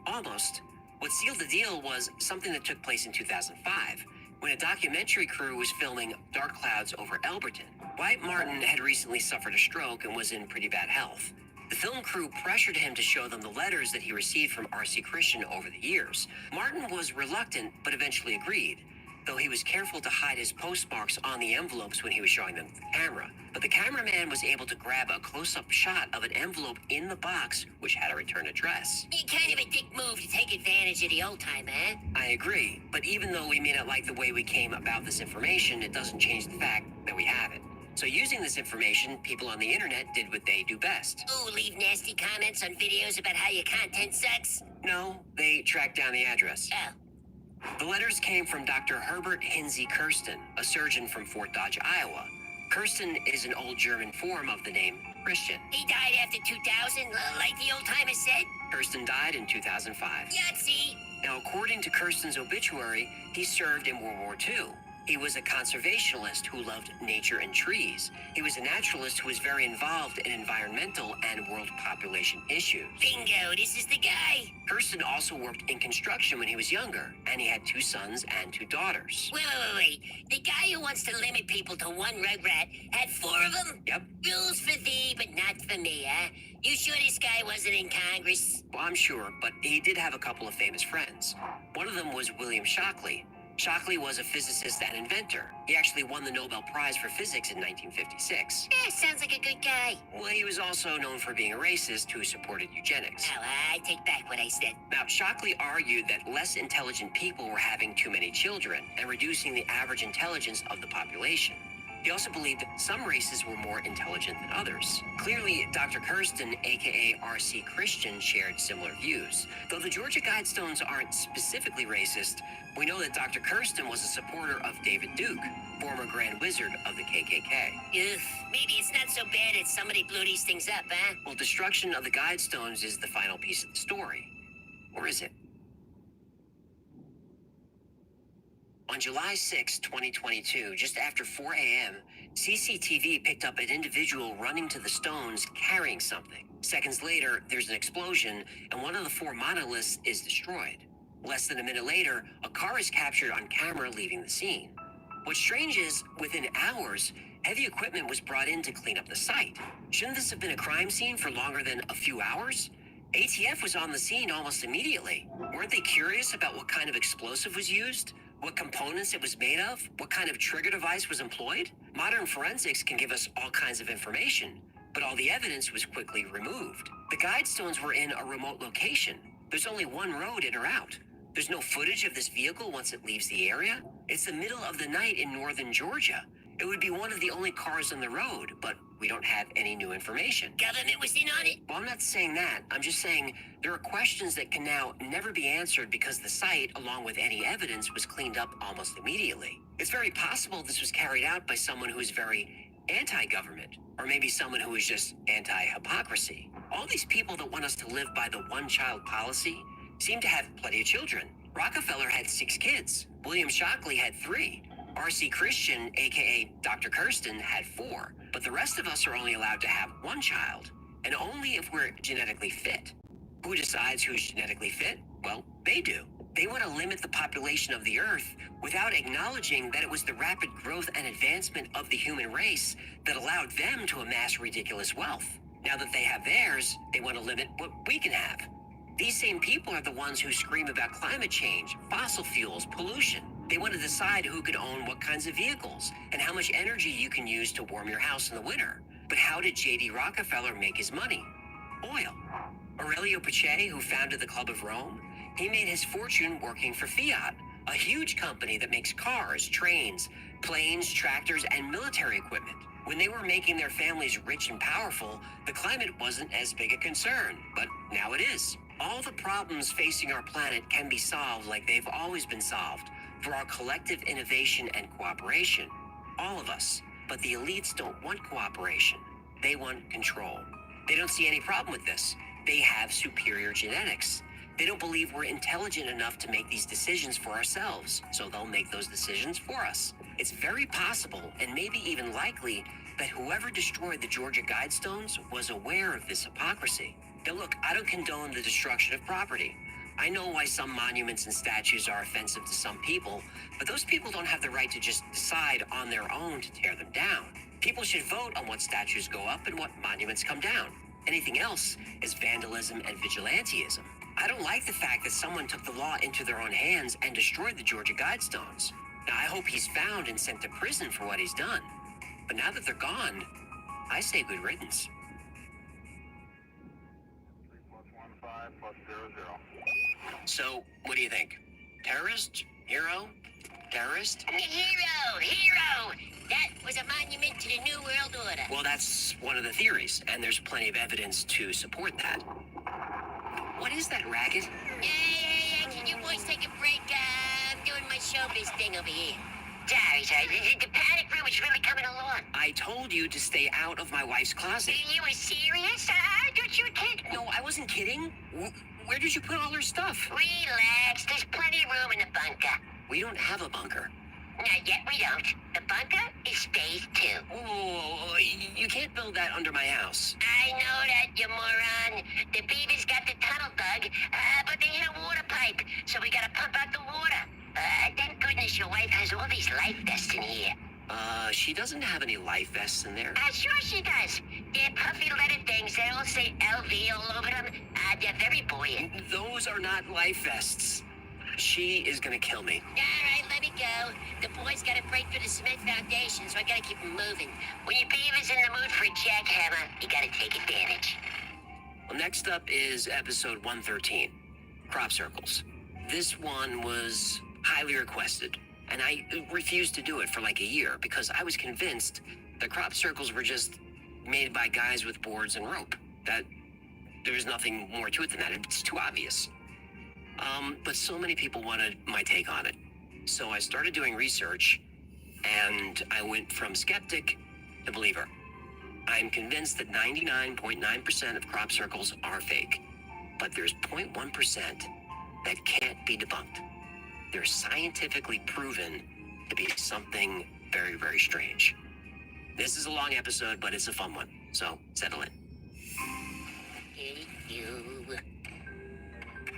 Almost. What sealed the deal was something that took place in 2005, when a documentary crew was filming Dark Clouds over Elberton. Wyatt Martin had recently suffered a stroke and was in pretty bad health. The film crew pressured him to show them the letters that he received from R.C. Christian over the years. Martin was reluctant, but eventually agreed, though he was careful to hide his postmarks on the envelopes when he was showing them to the camera. But the cameraman was able to grab a close-up shot of an envelope in the box, which had a return address. Kind of a dick move to take advantage of the old timer, huh? I agree, but even though we may not like the way we came about this information, it doesn't change the fact that we have it. So using this information, people on the internet did what they do best. Ooh, leave nasty comments on videos about how your content sucks? No, they tracked down the address. Oh. The letters came from Dr. Herbert Hinsey Kirsten, a surgeon from Fort Dodge, Iowa. Kirsten is an old German form of the name Christian. He died after 2000, like the old timer said? Kirsten died in 2005. Yahtzee! Now, according to Kirsten's obituary, he served in World War II. He was a conservationist who loved nature and trees. He was a naturalist who was very involved in environmental and world population issues. Bingo, this is the guy. Kirsten also worked in construction when he was younger, and he had 2 sons and 2 daughters. Wait. The guy who wants to limit people to one rugrat had 4 of them? Yep. Rules for thee, but not for me, huh? You sure this guy wasn't in Congress? Well, I'm sure, but he did have a couple of famous friends. One of them was William Shockley. Shockley was a physicist and inventor. He actually won the Nobel Prize for Physics in 1956. Sounds like a good guy. Well, he was also known for being a racist who supported eugenics. Oh, I take back what I said. Now, Shockley argued that less intelligent people were having too many children and reducing the average intelligence of the population. He also believed some races were more intelligent than others. Clearly, Dr. Kirsten, aka R.C. Christian, shared similar views. Though the Georgia Guidestones aren't specifically racist, we know that Dr. Kirsten was a supporter of David Duke, former Grand Wizard of the KKK. Ugh, maybe it's not so bad that somebody blew these things up, huh? Well, destruction of the Guidestones is the final piece of the story. Or is it? On July 6, 2022, just after 4 a.m., CCTV picked up an individual running to the stones carrying something. Seconds later, there's an explosion, and one of the 4 monoliths is destroyed. Less than a minute later, a car is captured on camera leaving the scene. What's strange is, within hours, heavy equipment was brought in to clean up the site. Shouldn't this have been a crime scene for longer than a few hours? ATF was on the scene almost immediately. Weren't they curious about what kind of explosive was used? What components it was made of? What kind of trigger device was employed? Modern forensics can give us all kinds of information, but all the evidence was quickly removed. The Guidestones were in a remote location. There's only one road in or out. There's no footage of this vehicle once it leaves the area. It's the middle of the night in northern Georgia. It would be one of the only cars on the road, but we don't have any new information. Government was in on it? Well, I'm not saying that. I'm just saying there are questions that can now never be answered because the site, along with any evidence, was cleaned up almost immediately. It's very possible this was carried out by someone who is very anti-government, or maybe someone who is just anti-hypocrisy. All these people that want us to live by the one-child policy seem to have plenty of children. Rockefeller had 6 kids. William Shockley had 3. R.C. Christian, aka Dr. Kirsten, had 4, but the rest of us are only allowed to have 1 child, and only if we're genetically fit. Who decides who's genetically fit? Well, they do. They want to limit the population of the Earth without acknowledging that it was the rapid growth and advancement of the human race that allowed them to amass ridiculous wealth. Now that they have theirs, they want to limit what we can have. These same people are the ones who scream about climate change, fossil fuels, pollution. They want to decide who can own what kinds of vehicles and how much energy you can use to warm your house in the winter. But how did J.D. Rockefeller make his money? Oil. Aurelio Pache, who founded the Club of Rome, he made his fortune working for Fiat, a huge company that makes cars, trains, planes, tractors, and military equipment. When they were making their families rich and powerful, the climate wasn't as big a concern, but now it is. All the problems facing our planet can be solved like they've always been solved, through our collective innovation and cooperation. All of us. But the elites don't want cooperation. They want control. They don't see any problem with this. They have superior genetics. They don't believe we're intelligent enough to make these decisions for ourselves, so they'll make those decisions for us. It's very possible, and maybe even likely, that whoever destroyed the Georgia Guidestones was aware of this hypocrisy. Now look, I don't condone the destruction of property. I know why some monuments and statues are offensive to some people, but those people don't have the right to just decide on their own to tear them down. People should vote on what statues go up and what monuments come down. Anything else is vandalism and vigilantism. I don't like the fact that someone took the law into their own hands and destroyed the Georgia Guidestones. Now, I hope he's found and sent to prison for what he's done. But now that they're gone, I say good riddance. 3+15+00. So, what do you think? Terrorist? Hero? Terrorist? Hero! That was a monument to the New World Order. Well, that's one of the theories, and there's plenty of evidence to support that. What is that racket? Hey, can you boys take a break? I'm doing my showbiz thing over here. Sorry. The panic room is really coming along. I told you to stay out of my wife's closet. You were serious? I thought you were kidding. No, I wasn't kidding. Where did you put all her stuff? Relax, there's plenty of room in the bunker. We don't have a bunker. Not yet, we don't. The bunker is phase 2. Oh, you can't build that under my house. I know that, you moron. The beavers got the tunnel dug, but they hit a water pipe, so we gotta pump out the water. Thank goodness your wife has all these life vests in here. She doesn't have any life vests in there. Sure she does. They're puffy leather things. They all say LV all over them. They're very buoyant. Those are not life vests. She is gonna kill me. All right, let me go. The boys gotta break through the cement foundation, so I gotta keep them moving. When your beaver's in the mood for a jackhammer, you gotta take advantage. Well, next up is episode 113, Crop Circles. This one was highly requested, and I refused to do it for like a year because I was convinced the crop circles were just made by guys with boards and rope. That there was nothing more to it than that. It's too obvious. But so many people wanted my take on it. So I started doing research, and I went from skeptic to believer. I'm convinced that 99.9% of crop circles are fake, but there's 0.1% that can't be debunked. They're scientifically proven to be something very, very strange. This is a long episode, but it's a fun one, so settle in.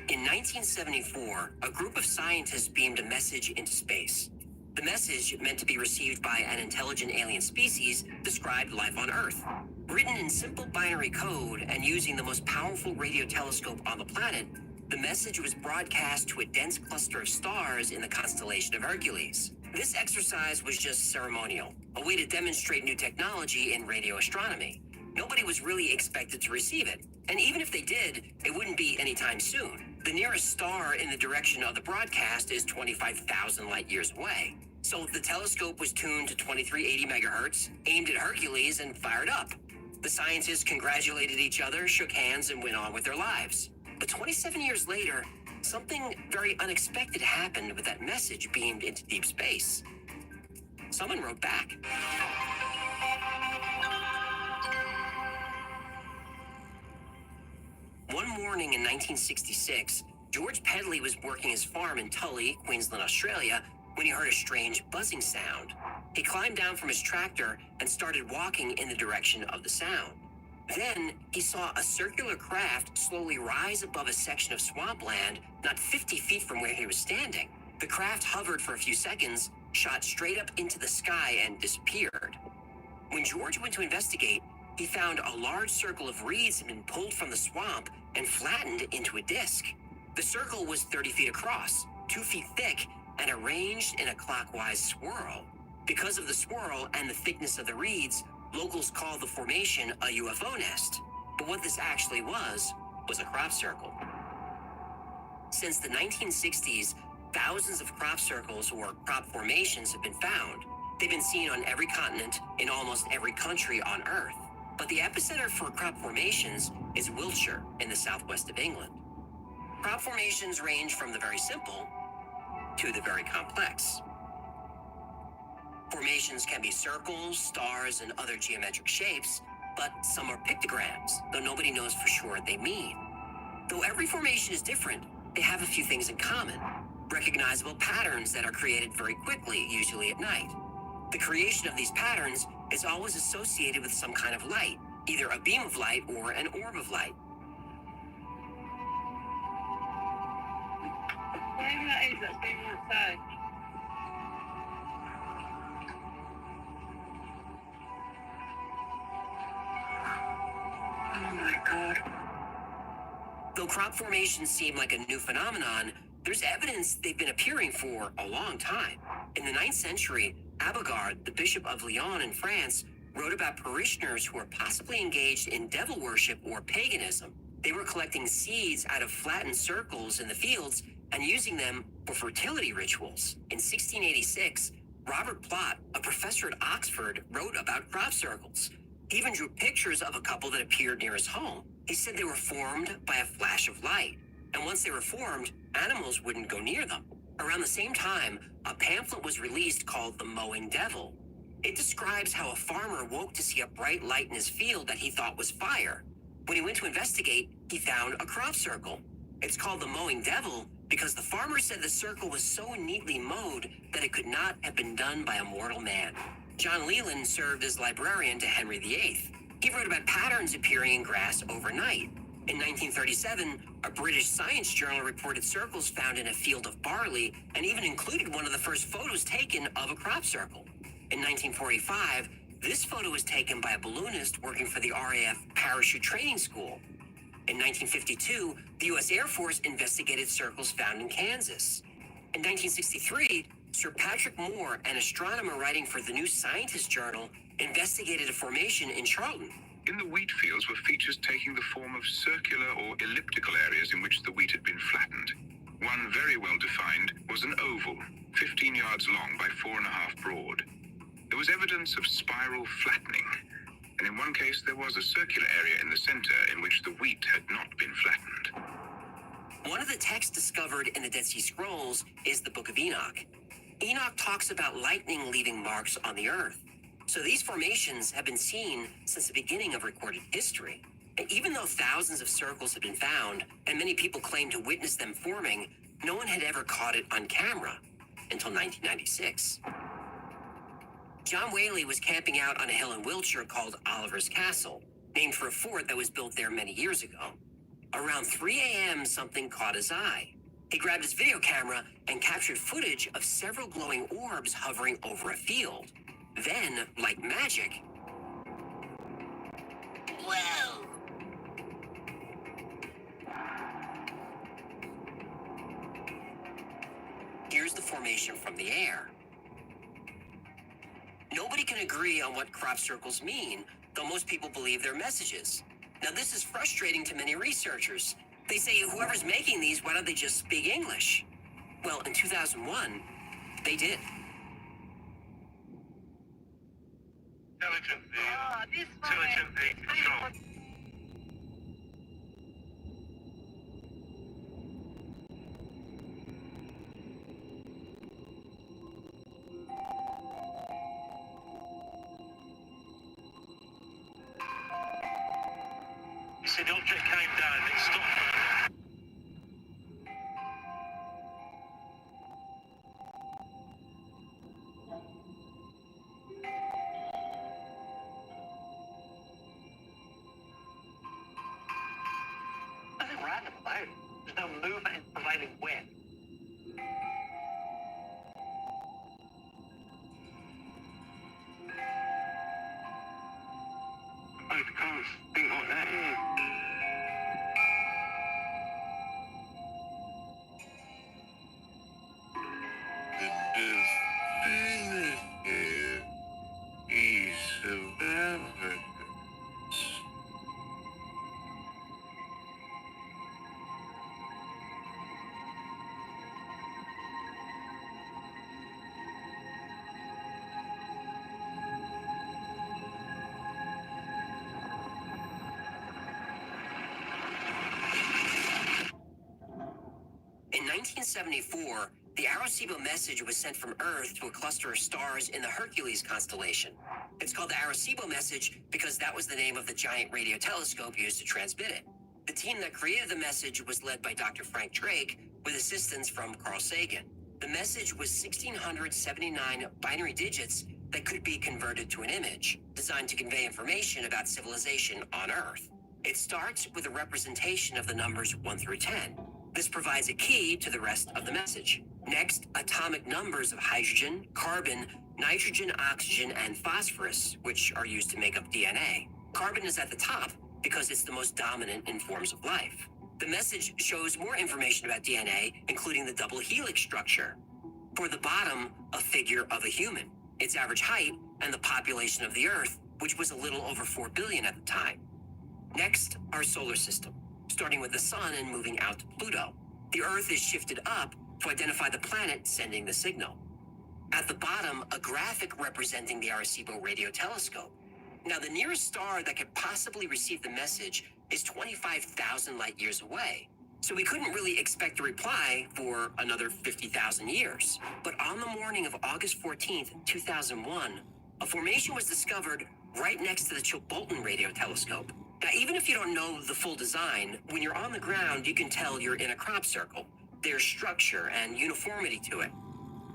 In 1974, a group of scientists beamed a message into space. The message, meant to be received by an intelligent alien species, described life on Earth. Written in simple binary code and using the most powerful radio telescope on the planet, the message was broadcast to a dense cluster of stars in the constellation of Hercules. This exercise was just ceremonial, a way to demonstrate new technology in radio astronomy. Nobody was really expected to receive it, and even if they did, it wouldn't be anytime soon. The nearest star in the direction of the broadcast is 25,000 light years away. So the telescope was tuned to 2380 megahertz, aimed at Hercules, and fired up. The scientists congratulated each other, shook hands, and went on with their lives. But 27 years later, something very unexpected happened with that message beamed into deep space. Someone wrote back. One morning in 1966, George Pedley was working his farm in Tully, Queensland, Australia, when he heard a strange buzzing sound. He climbed down from his tractor and started walking in the direction of the sound. Then he saw a circular craft slowly rise above a section of swampland not 50 feet from where he was standing. The craft hovered for a few seconds, shot straight up into the sky, and disappeared. When George went to investigate, he found a large circle of reeds had been pulled from the swamp and flattened into a disc. The circle was 30 feet across, 2 feet thick, and arranged in a clockwise swirl. Because of the swirl and the thickness of the reeds, locals call the formation a UFO nest. But what this actually was a crop circle. Since the 1960s, thousands of crop circles or crop formations have been found. They've been seen on every continent in almost every country on Earth. But the epicenter for crop formations is Wiltshire in the southwest of England. Crop formations range from the very simple to the very complex. Formations can be circles, stars, and other geometric shapes, but some are pictograms, though nobody knows for sure what they mean. Though every formation is different, they have a few things in common. Recognizable patterns that are created very quickly, usually at night. The creation of these patterns is always associated with some kind of light, either a beam of light or an orb of light. Oh my God. Though crop formations seem like a new phenomenon, there's evidence they've been appearing for a long time. In the 9th century, Abelard, the Bishop of Lyon in France, wrote about parishioners who were possibly engaged in devil worship or paganism. They were collecting seeds out of flattened circles in the fields and using them for fertility rituals. In 1686, Robert Plot, a professor at Oxford, wrote about crop circles. He even drew pictures of a couple that appeared near his home. He said they were formed by a flash of light, and once they were formed, animals wouldn't go near them. Around the same time, a pamphlet was released called The Mowing Devil. It describes how a farmer woke to see a bright light in his field that he thought was fire. When he went to investigate, he found a crop circle. It's called The Mowing Devil because the farmer said the circle was so neatly mowed that it could not have been done by a mortal man. John Leland served as librarian to Henry VIII. He wrote about patterns appearing in grass overnight. In 1937, a British science journal reported circles found in a field of barley and even included one of the first photos taken of a crop circle. In 1945, this photo was taken by a balloonist working for the RAF Parachute Training School. In 1952, the U.S. Air Force investigated circles found in Kansas. In 1963, Sir Patrick Moore, an astronomer writing for the New Scientist journal, investigated a formation in Charlton. In the wheat fields were features taking the form of circular or elliptical areas in which the wheat had been flattened. One very well defined was an oval, 15 yards long by 4.5 broad. There was evidence of spiral flattening, and in one case there was a circular area in the center in which the wheat had not been flattened. One of the texts discovered in the Dead Sea Scrolls is the Book of Enoch. Enoch talks about lightning leaving marks on the earth. So these formations have been seen since the beginning of recorded history. And even though thousands of circles have been found, and many people claim to witness them forming, no one had ever caught it on camera until 1996. John Whaley was camping out on a hill in Wiltshire called Oliver's Castle, named for a fort that was built there many years ago. Around 3 a.m., something caught his eye. He grabbed his video camera and captured footage of several glowing orbs hovering over a field. Then, like magic... Whoa! Here's the formation from the air. Nobody can agree on what crop circles mean, though most people believe they're messages. Now, this is frustrating to many researchers. They say, whoever's making these, why don't they just speak English? Well, in 2001, they did. Intelligent control. He said the object came down, it stopped for think what that is. In 1974, the Arecibo message was sent from Earth to a cluster of stars in the Hercules constellation. It's called the Arecibo message because that was the name of the giant radio telescope used to transmit it. The team that created the message was led by Dr. Frank Drake, with assistance from Carl Sagan. The message was 1,679 binary digits that could be converted to an image, designed to convey information about civilization on Earth. It starts with a representation of the numbers 1 through 10. This provides a key to the rest of the message. Next, atomic numbers of hydrogen, carbon, nitrogen, oxygen, and phosphorus, which are used to make up DNA. Carbon is at the top because it's the most dominant in forms of life. The message shows more information about DNA, including the double helix structure. Toward the bottom, a figure of a human, its average height, and the population of the Earth, which was a little over 4 billion at the time. Next, our solar system, starting with the sun and moving out to Pluto. The Earth is shifted up to identify the planet sending the signal. At the bottom, a graphic representing the Arecibo radio telescope. Now, the nearest star that could possibly receive the message is 25,000 light years away. So we couldn't really expect a reply for another 50,000 years. But on the morning of August 14th, 2001, a formation was discovered right next to the Chilbolton radio telescope. Now, even if you don't know the full design, when you're on the ground, you can tell you're in a crop circle. There's structure and uniformity to it.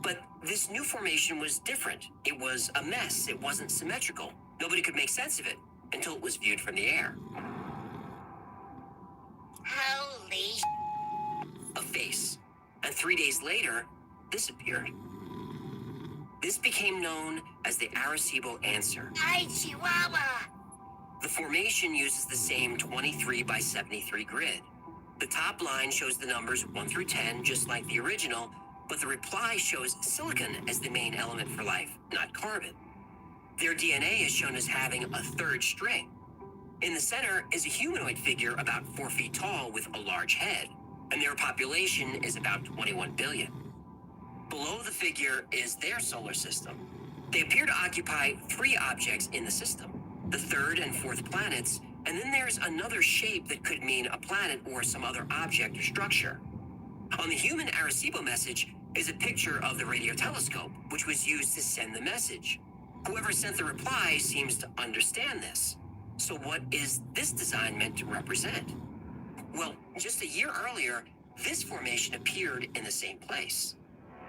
But this new formation was different. It was a mess. It wasn't symmetrical. Nobody could make sense of it until it was viewed from the air. Holy A face. And 3 days later, this appeared. This became known as the Arecibo Answer. Hi, Chihuahua! The formation uses the same 23 by 73 grid. The top line shows the numbers 1 through 10, just like the original, but the reply shows silicon as the main element for life, not carbon. Their DNA is shown as having a third string. In the center is a humanoid figure about 4 feet tall with a large head, and their population is about 21 billion. Below the figure is their solar system. They appear to occupy 3 objects in the system, the third and fourth planets, and then there's another shape that could mean a planet or some other object or structure. On the human Arecibo message is a picture of the radio telescope, which was used to send the message. Whoever sent the reply seems to understand this. So what is this design meant to represent? Well, just a year earlier, this formation appeared in the same place.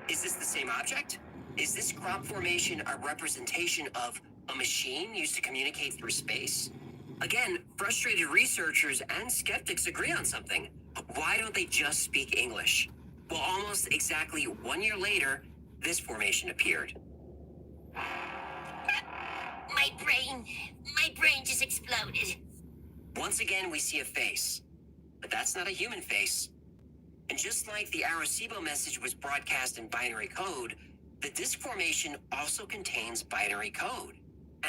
Is this the same object? Is this crop formation a representation of a machine used to communicate through space? Again, frustrated researchers and skeptics agree on something. Why don't they just speak English? Well, almost exactly 1 year later, this formation appeared. My brain just exploded. Once again, we see a face, but that's not a human face. And just like the Arecibo message was broadcast in binary code, the disk formation also contains binary code.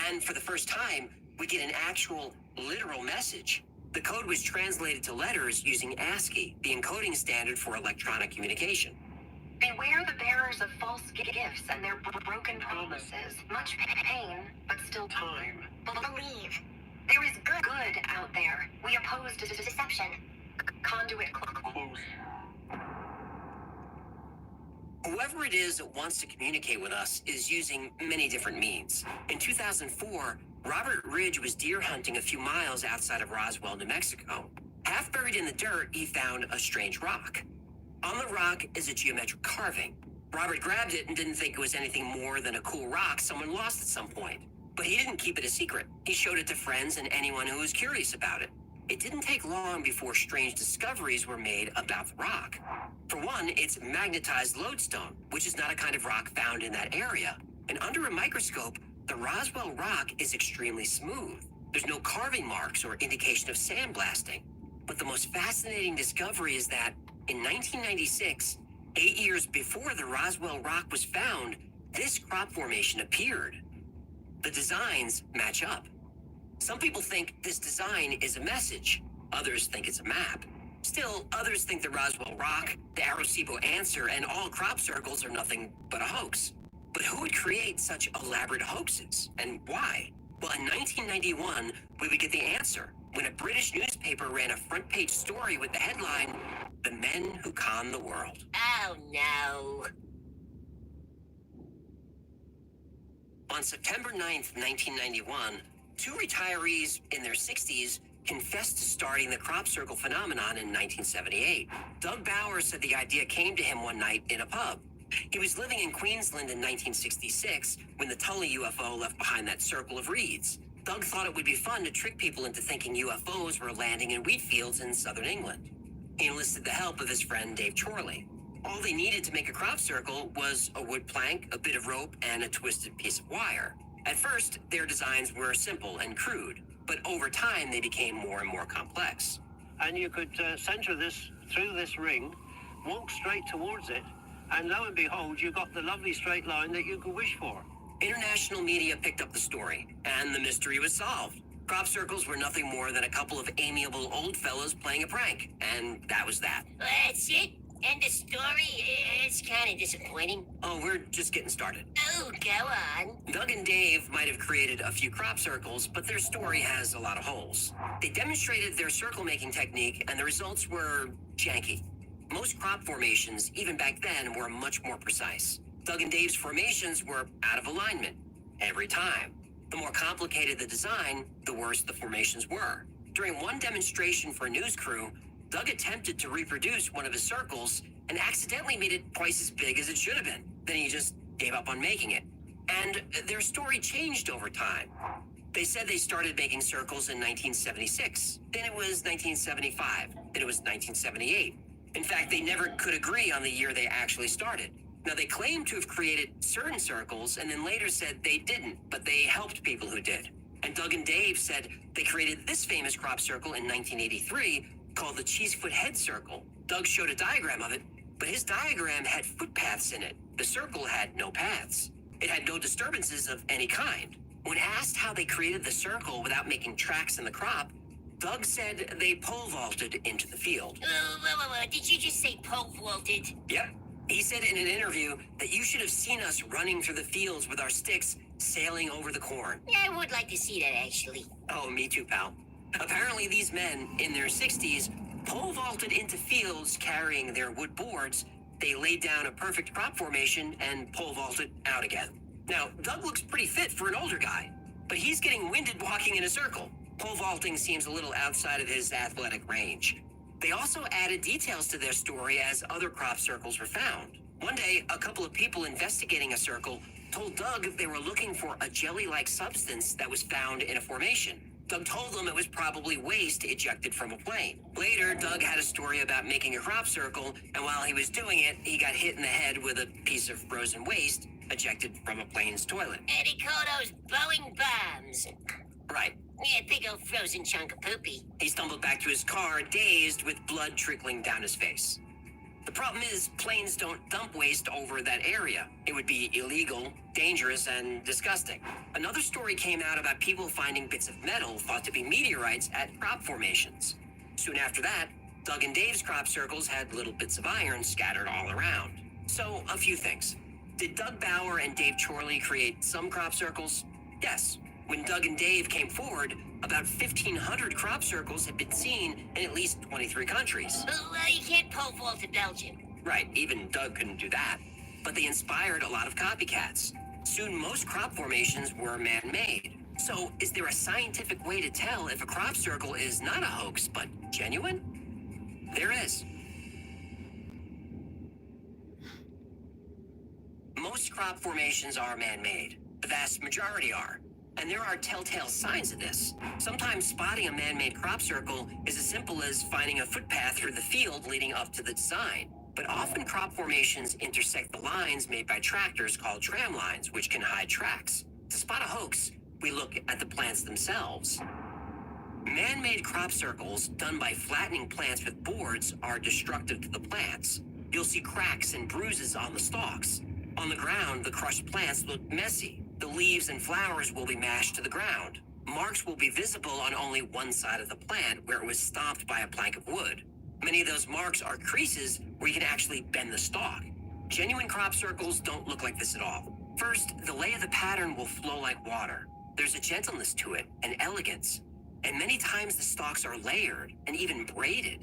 And for the first time, we get an actual literal message. The code was translated to letters using ASCII, the encoding standard for electronic communication. Beware the bearers of false gifts and their broken promises. Much pain, but still time. Believe. There is good out there. We oppose deception. Conduit close. Whoever it is that wants to communicate with us is using many different means. In 2004, Robert Ridge was deer hunting a few miles outside of Roswell, New Mexico. Half buried in the dirt, he found a strange rock. On the rock is a geometric carving. Robert grabbed it and didn't think it was anything more than a cool rock someone lost at some point. But he didn't keep it a secret. He showed it to friends and anyone who was curious about it. It didn't take long before strange discoveries were made about the rock. For one, it's magnetized lodestone, which is not a kind of rock found in that area. And under a microscope, the Roswell rock is extremely smooth. There's no carving marks or indication of sandblasting. But the most fascinating discovery is that in 1996, 8 years before the Roswell rock was found, this crop formation appeared. The designs match up. Some people think this design is a message. Others think it's a map. Still, others think the Roswell rock, the Arecibo answer, and all crop circles are nothing but a hoax. But who would create such elaborate hoaxes, and why? Well, in 1991, we would get the answer when a British newspaper ran a front-page story with the headline, "The Men Who Conned the World." Oh, no. On September 9th, 1991, two retirees in their 60s confessed to starting the crop circle phenomenon in 1978. Doug Bauer said the idea came to him one night in a pub. He was living in Queensland in 1966 when the Tully UFO left behind that circle of reeds. Doug thought it would be fun to trick people into thinking UFOs were landing in wheat fields in southern England. He enlisted the help of his friend Dave Chorley. All they needed to make a crop circle was a wood plank, a bit of rope, and a twisted piece of wire. At first, their designs were simple and crude, but over time they became more and more complex. And you could center this through this ring, walk straight towards it, and lo and behold, you got the lovely straight line that you could wish for. International media picked up the story, and the mystery was solved. Crop circles were nothing more than a couple of amiable old fellows playing a prank, and that was that. That's it? End of story? It's kind of disappointing. Oh, we're just getting started. Oh, go on. Doug and Dave might have created a few crop circles, but their story has a lot of holes. They demonstrated their circle-making technique, and the results were janky. Most crop formations, even back then, were much more precise. Doug and Dave's formations were out of alignment every time. The more complicated the design, the worse the formations were. During one demonstration for a news crew, Doug attempted to reproduce one of his circles and accidentally made it twice as big as it should have been. Then he just gave up on making it. And their story changed over time. They said they started making circles in 1976. Then it was 1975. Then it was 1978. In fact, they never could agree on the year they actually started. Now, they claimed to have created certain circles and then later said they didn't, but they helped people who did. And Doug and Dave said they created this famous crop circle in 1983 called the Cheesefoot Head Circle. Doug showed a diagram of it, but his diagram had footpaths in it. The circle had no paths. It had no disturbances of any kind. When asked how they created the circle without making tracks in the crop, Doug said they pole vaulted into the field. Did you just say pole vaulted? Yep. He said in an interview that you should have seen us running through the fields with our sticks sailing over the corn. Yeah, I would like to see that, actually. Oh, me too, pal. Apparently these men, in their 60s, pole vaulted into fields carrying their wood boards. They laid down a perfect crop formation and pole vaulted out again. Now, Doug looks pretty fit for an older guy, but he's getting winded walking in a circle. Pole vaulting seems a little outside of his athletic range. They also added details to their story as other crop circles were found. One day, a couple of people investigating a circle told Doug they were looking for a jelly-like substance that was found in a formation. Doug told them it was probably waste ejected from a plane. Later, Doug had a story about making a crop circle, and while he was doing it, he got hit in the head with a piece of frozen waste ejected from a plane's toilet. And they call those Boeing bombs. Right. Yeah, big old frozen chunk of poopy. He stumbled back to his car, dazed, with blood trickling down his face. The problem is, planes don't dump waste over that area. It would be illegal, dangerous, and disgusting. Another story came out about people finding bits of metal thought to be meteorites at crop formations. Soon after that, Doug and Dave's crop circles had little bits of iron scattered all around. So, a few things. Did Doug Bauer and Dave Chorley create some crop circles? Yes. When Doug and Dave came forward, about 1,500 crop circles had been seen in at least 23 countries. Well, you can't pole vault to Belgium. Right, even Doug couldn't do that. But they inspired a lot of copycats. Soon, most crop formations were man-made. So, is there a scientific way to tell if a crop circle is not a hoax, but genuine? There is. Most crop formations are man-made. The vast majority are. And there are telltale signs of this. Sometimes spotting a man-made crop circle is as simple as finding a footpath through the field leading up to the design. But often crop formations intersect the lines made by tractors called tram lines, which can hide tracks. To spot a hoax, we look at the plants themselves. Man-made crop circles done by flattening plants with boards are destructive to the plants. You'll see cracks and bruises on the stalks. On the ground, the crushed plants look messy. The leaves and flowers will be mashed to the ground. Marks will be visible on only one side of the plant where it was stomped by a plank of wood. Many of those marks are creases where you can actually bend the stalk. Genuine crop circles don't look like this at all. First, the lay of the pattern will flow like water. There's a gentleness to it, an elegance. And many times the stalks are layered and even braided.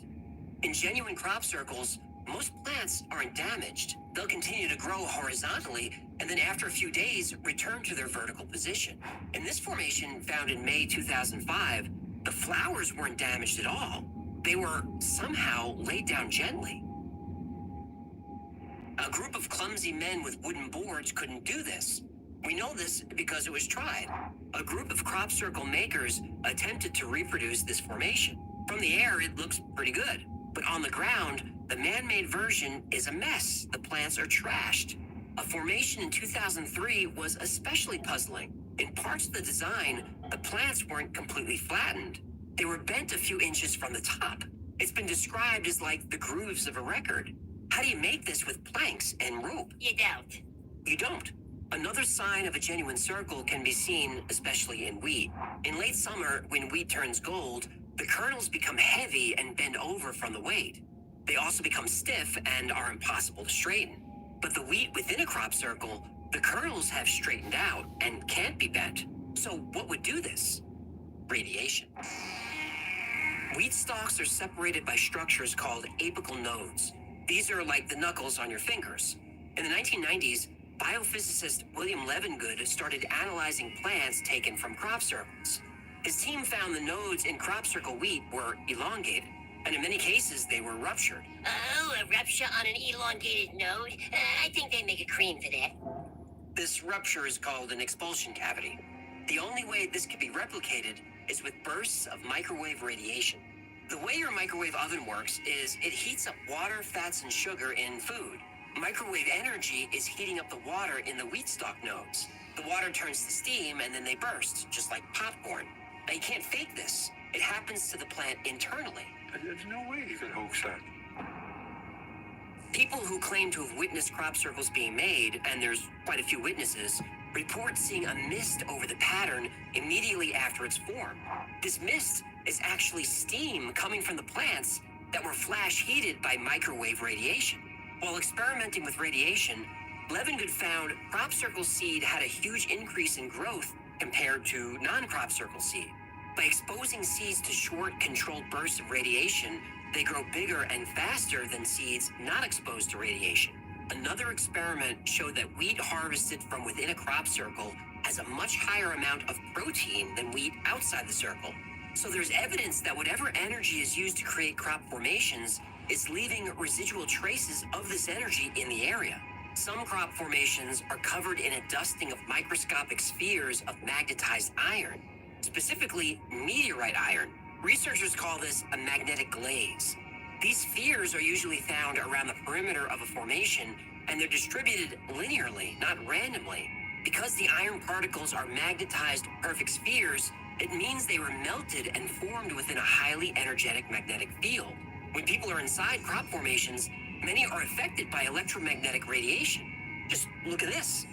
In genuine crop circles, most plants aren't damaged. They'll continue to grow horizontally and then after a few days return to their vertical position. In this formation found in May 2005, the flowers weren't damaged at all. They were somehow laid down gently. A group of clumsy men with wooden boards couldn't do this. We know this because it was tried. A group of crop circle makers attempted to reproduce this formation. From the air, it looks pretty good. But on the ground, the man-made version is a mess. The plants are trashed. A formation in 2003 was especially puzzling. In parts of the design, the plants weren't completely flattened. They were bent a few inches from the top. It's been described as like the grooves of a record. How do you make this with planks and rope? You don't. You don't. Another sign of a genuine circle can be seen, especially in wheat. In late summer, when wheat turns gold, the kernels become heavy and bend over from the weight. They also become stiff and are impossible to straighten. But the wheat within a crop circle, the kernels have straightened out and can't be bent. So what would do this? Radiation. Wheat stalks are separated by structures called apical nodes. These are like the knuckles on your fingers. In the 1990s, biophysicist William Levengood started analyzing plants taken from crop circles. His team found the nodes in crop circle wheat were elongated, and in many cases they were ruptured. Oh, a rupture on an elongated node? I think they make a cream for that. This rupture is called an expulsion cavity. The only way this can be replicated is with bursts of microwave radiation. The way your microwave oven works is it heats up water, fats, and sugar in food. Microwave energy is heating up the water in the wheat stalk nodes. The water turns to steam and then they burst, just like popcorn. Now you can't fake this. It happens to the plant internally. There's no way you could hoax that. People who claim to have witnessed crop circles being made, and there's quite a few witnesses, report seeing a mist over the pattern immediately after it's formed. This mist is actually steam coming from the plants that were flash heated by microwave radiation. While experimenting with radiation, Levengood found crop circle seed had a huge increase in growth compared to non-crop circle seed. By exposing seeds to short, controlled bursts of radiation, they grow bigger and faster than seeds not exposed to radiation. Another experiment showed that wheat harvested from within a crop circle has a much higher amount of protein than wheat outside the circle. So there's evidence that whatever energy is used to create crop formations is leaving residual traces of this energy in the area. Some crop formations are covered in a dusting of microscopic spheres of magnetized iron, specifically meteorite iron. Researchers call this a magnetic glaze. These spheres are usually found around the perimeter of a formation, and they're distributed linearly, not randomly. Because the iron particles are magnetized perfect spheres, it means they were melted and formed within a highly energetic magnetic field. When people are inside crop formations, many are affected by electromagnetic radiation. Just look at this.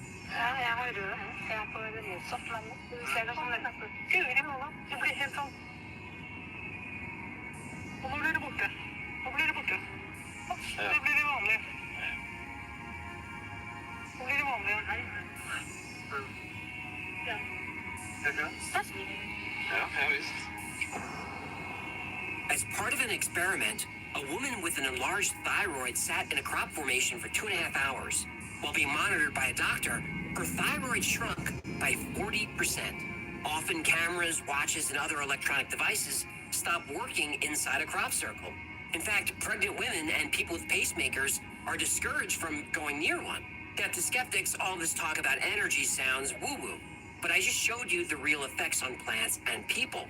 As part of an experiment, a woman with an enlarged thyroid sat in a crop formation for 2.5 hours. While being monitored by a doctor, her thyroid shrunk by 40%. Often cameras, watches, and other electronic devices stop working inside a crop circle. In fact, pregnant women and people with pacemakers are discouraged from going near one. Now, to skeptics, all this talk about energy sounds woo-woo, but I just showed you the real effects on plants and people.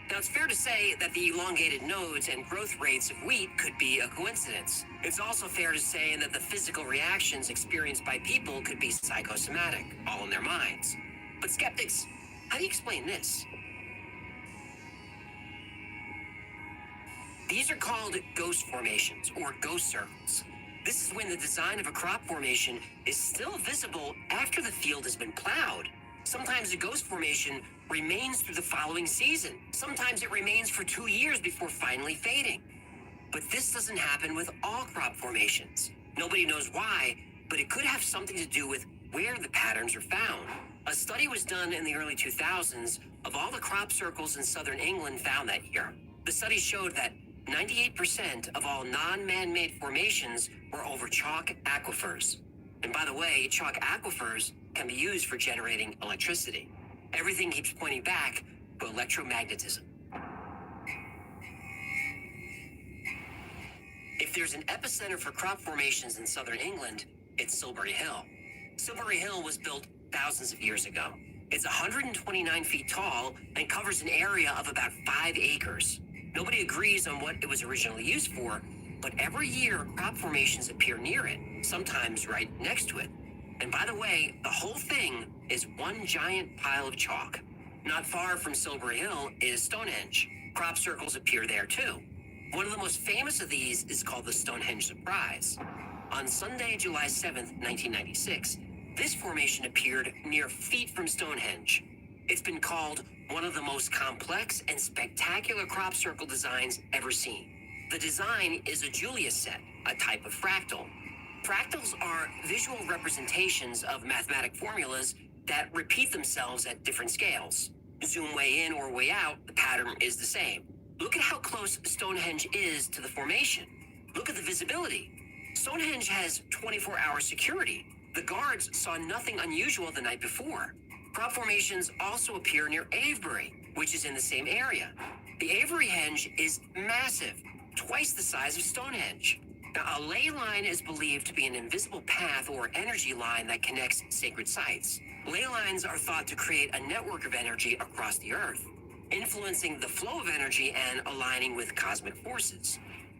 Now, it's fair to say that the elongated nodes and growth rates of wheat could be a coincidence. It's also fair to say that the physical reactions experienced by people could be psychosomatic, all in their minds. But skeptics, how do you explain this? These are called ghost formations or ghost circles. This is when the design of a crop formation is still visible after the field has been plowed. Sometimes a ghost formation remains through the following season. Sometimes it remains for 2 years before finally fading. But this doesn't happen with all crop formations. Nobody knows why, but it could have something to do with where the patterns are found. A study was done in the early 2000s of all the crop circles in southern England found that year. The study showed that 98% of all non-man-made formations were over chalk aquifers. And by the way, chalk aquifers can be used for generating electricity. Everything keeps pointing back to electromagnetism. If there's an epicenter for crop formations in southern England, it's Silbury Hill. Silbury Hill was built thousands of years ago. It's 129 feet tall and covers an area of about 5 acres. Nobody agrees on what it was originally used for, but every year crop formations appear near it, sometimes right next to it. And by the way, the whole thing is one giant pile of chalk. Not far from Silbury Hill is Stonehenge. Crop circles appear there too. One of the most famous of these is called the Stonehenge Surprise. On Sunday, July 7th, 1996, this formation appeared mere feet from Stonehenge. It's been called one of the most complex and spectacular crop circle designs ever seen. The design is a Julius set, a type of fractal. Fractals are visual representations of mathematic formulas that repeat themselves at different scales. Zoom way in or way out, the pattern is the same. Look at how close Stonehenge is to the formation. Look at the visibility. Stonehenge has 24-hour security. The guards saw nothing unusual the night before. Crop formations also appear near Avebury, which is in the same area. The Avebury henge is massive, twice the size of Stonehenge. Now, a ley line is believed to be an invisible path or energy line that connects sacred sites. Ley lines are thought to create a network of energy across the earth, influencing the flow of energy and aligning with cosmic forces.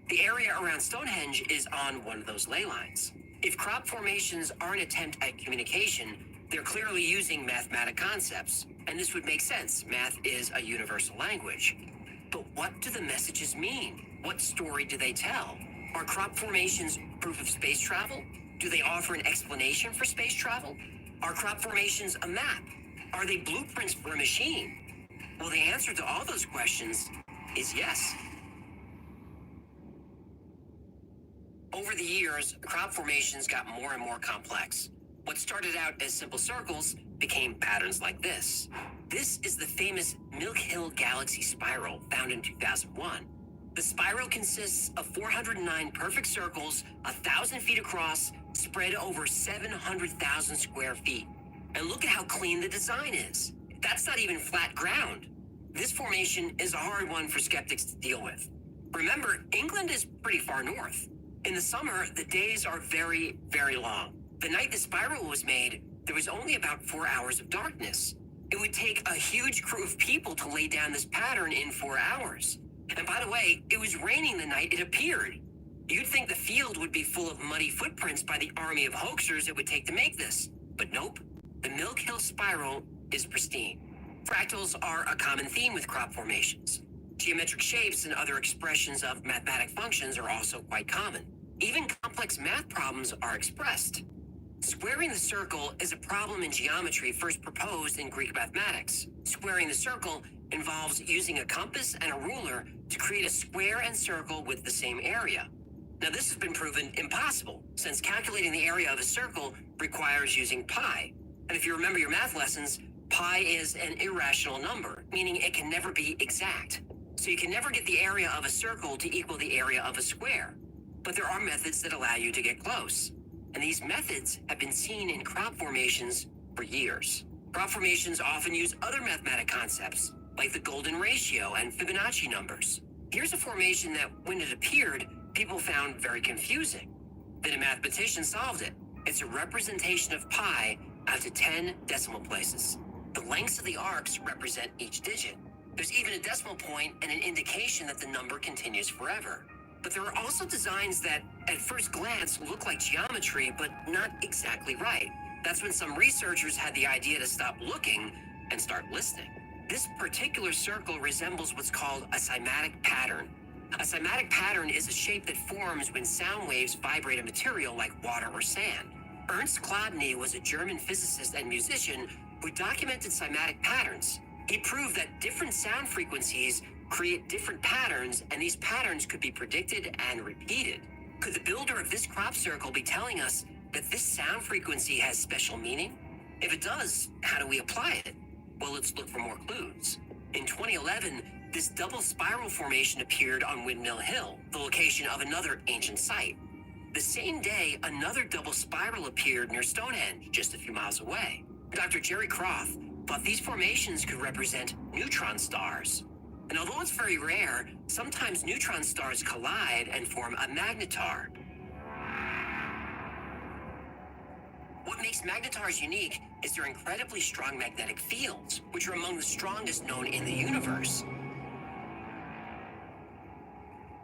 The area around Stonehenge is on one of those ley lines. If crop formations are an attempt at communication, they're clearly using mathematic concepts, and this would make sense. Math is a universal language. But what do the messages mean? What story do they tell? Are crop formations proof of space travel? Do they offer an explanation for space travel? Are crop formations a map? Are they blueprints for a machine? Well, the answer to all those questions is yes. Over the years, crop formations got more and more complex. What started out as simple circles became patterns like this. This is the famous Milk Hill Galaxy Spiral found in 2001. The spiral consists of 409 perfect circles, 1,000 feet across, spread over 700,000 square feet. And look at how clean the design is. That's not even flat ground. This formation is a hard one for skeptics to deal with. Remember, England is pretty far north. In the summer, the days are very, very long. The night the spiral was made, there was only about 4 hours of darkness. It would take a huge crew of people to lay down this pattern in 4 hours. And by the way, it was raining the night it appeared. You'd think the field would be full of muddy footprints by the army of hoaxers it would take to make this. But nope, the Milk Hill Spiral is pristine. Fractals are a common theme with crop formations. Geometric shapes and other expressions of mathematic functions are also quite common. Even complex math problems are expressed. Squaring the circle is a problem in geometry first proposed in Greek mathematics. Squaring the circle involves using a compass and a ruler to create a square and circle with the same area. Now, this has been proven impossible, since calculating the area of a circle requires using pi. And if you remember your math lessons, pi is an irrational number, meaning it can never be exact. So you can never get the area of a circle to equal the area of a square. But there are methods that allow you to get close. And these methods have been seen in crop formations for years. Crop formations often use other mathematic concepts, like the golden ratio and Fibonacci numbers. Here's a formation that, when it appeared, people found very confusing. Then a mathematician solved it. It's a representation of pi out to 10 decimal places. The lengths of the arcs represent each digit. There's even a decimal point and an indication that the number continues forever. But there are also designs that, at first glance, look like geometry, but not exactly right. That's when some researchers had the idea to stop looking and start listening. This particular circle resembles what's called a cymatic pattern. A cymatic pattern is a shape that forms when sound waves vibrate a material like water or sand. Ernst Chladni was a German physicist and musician who documented cymatic patterns. He proved that different sound frequencies create different patterns, and these patterns could be predicted and repeated. Could the builder of this crop circle be telling us that this sound frequency has special meaning? If it does, how do we apply it? Well, let's look for more clues. In 2011, this double spiral formation appeared on Windmill Hill, the location of another ancient site. The same day, another double spiral appeared near Stonehenge, just a few miles away. Dr. Jerry Croft thought these formations could represent neutron stars. And although it's very rare, sometimes neutron stars collide and form a magnetar. What makes magnetars unique is their incredibly strong magnetic fields, which are among the strongest known in the universe.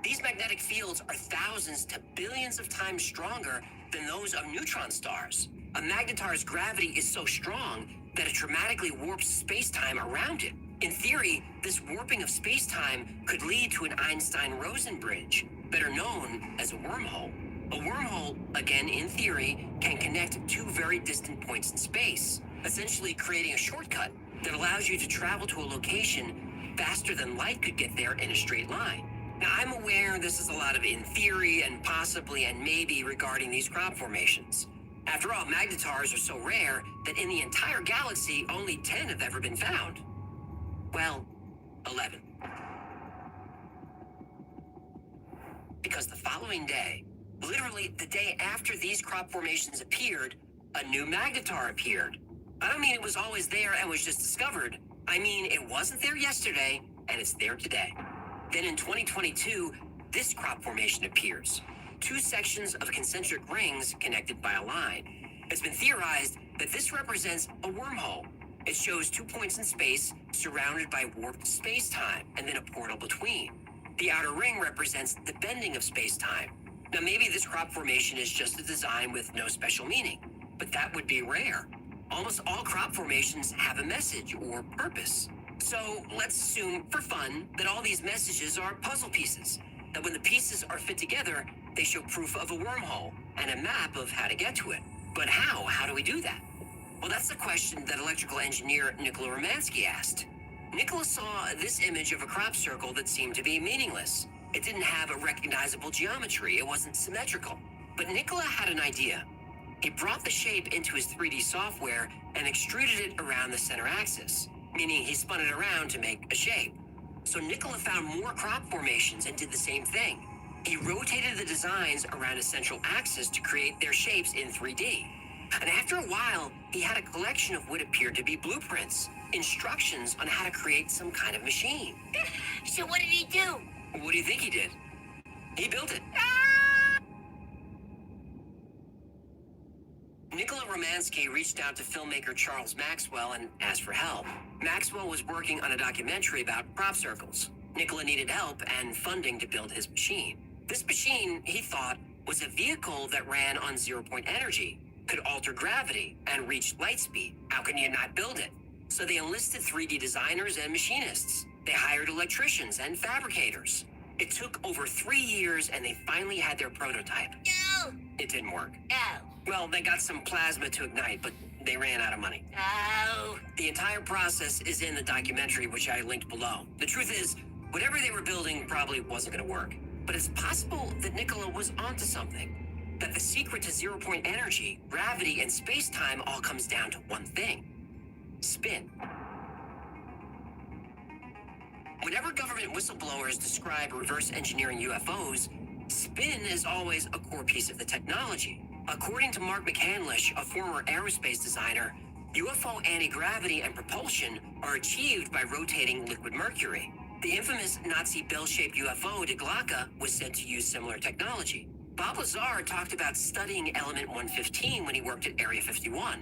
These magnetic fields are thousands to billions of times stronger than those of neutron stars. A magnetar's gravity is so strong that it dramatically warps space-time around it. In theory, this warping of space-time could lead to an Einstein-Rosen bridge, better known as a wormhole. A wormhole, again in theory, can connect two very distant points in space, essentially creating a shortcut that allows you to travel to a location faster than light could get there in a straight line. Now, I'm aware this is a lot of in theory and possibly and maybe regarding these crop formations. After all, magnetars are so rare that in the entire galaxy, only 10 have ever been found. Well, 11. Because the following day, literally the day after these crop formations appeared, a new magnetar appeared. I don't mean it was always there and was just discovered. I mean it wasn't there yesterday and it's there today. Then in 2022, this crop formation appears. Two sections of concentric rings connected by a line. It's been theorized that this represents a wormhole. It shows 2 points in space surrounded by warped space-time and then a portal between. The outer ring represents the bending of space-time. Now maybe this crop formation is just a design with no special meaning, but that would be rare. Almost all crop formations have a message or purpose. So let's assume, for fun, that all these messages are puzzle pieces. That when the pieces are fit together, they show proof of a wormhole and a map of how to get to it. But how? How do we do that? Well, that's the question that electrical engineer Nikola Romansky asked. Nikola saw this image of a crop circle that seemed to be meaningless. It didn't have a recognizable geometry. It wasn't symmetrical. But Nikola had an idea. He brought the shape into his 3D software and extruded it around the center axis, meaning he spun it around to make a shape. So Nikola found more crop formations and did the same thing. He rotated the designs around a central axis to create their shapes in 3D. And after a while, he had a collection of what appeared to be blueprints, instructions on how to create some kind of machine. So what did he do? What do you think he did? He built it. Nikola Romansky reached out to filmmaker Charles Maxwell and asked for help. Maxwell was working on a documentary about crop circles. Nikola needed help and funding to build his machine. This machine, he thought, was a vehicle that ran on zero-point energy, could alter gravity, and reach light speed. How can you not build it? So they enlisted 3D designers and machinists. They hired electricians and fabricators. It took over 3 years and they finally had their prototype. No! It didn't work. No. Well, they got some plasma to ignite, but they ran out of money. No. The entire process is in the documentary, which I linked below. The truth is, whatever they were building probably wasn't going to work. But it's possible that Nikola was onto something. That the secret to zero-point energy, gravity, and space-time all comes down to one thing. Spin. Whenever government whistleblowers describe reverse engineering UFOs, spin is always a core piece of the technology. According to Mark McCandlish, a former aerospace designer, UFO anti-gravity and propulsion are achieved by rotating liquid mercury. The infamous Nazi bell-shaped UFO Die Glocke was said to use similar technology. Bob Lazar talked about studying element 115 when he worked at Area 51.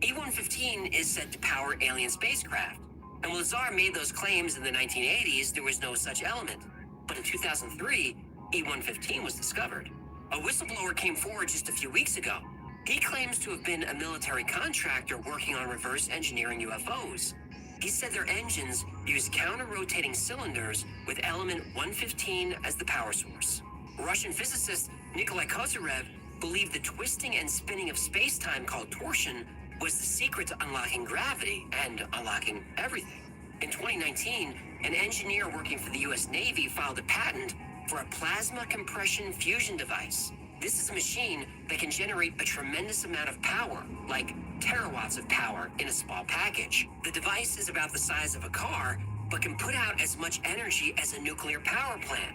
E-115 is said to power alien spacecraft. And when Lazar made those claims in the 1980s, there was no such element. But in 2003, E-115 was discovered. A whistleblower came forward just a few weeks ago. He claims to have been a military contractor working on reverse engineering UFOs. He said their engines use counter-rotating cylinders with element 115 as the power source. Russian physicist Nikolai Kozyrev believed the twisting and spinning of space-time called torsion was the secret to unlocking gravity and unlocking everything. In 2019, an engineer working for the US Navy filed a patent for a plasma compression fusion device. This is a machine that can generate a tremendous amount of power, like terawatts of power in a small package. The device is about the size of a car, but can put out as much energy as a nuclear power plant.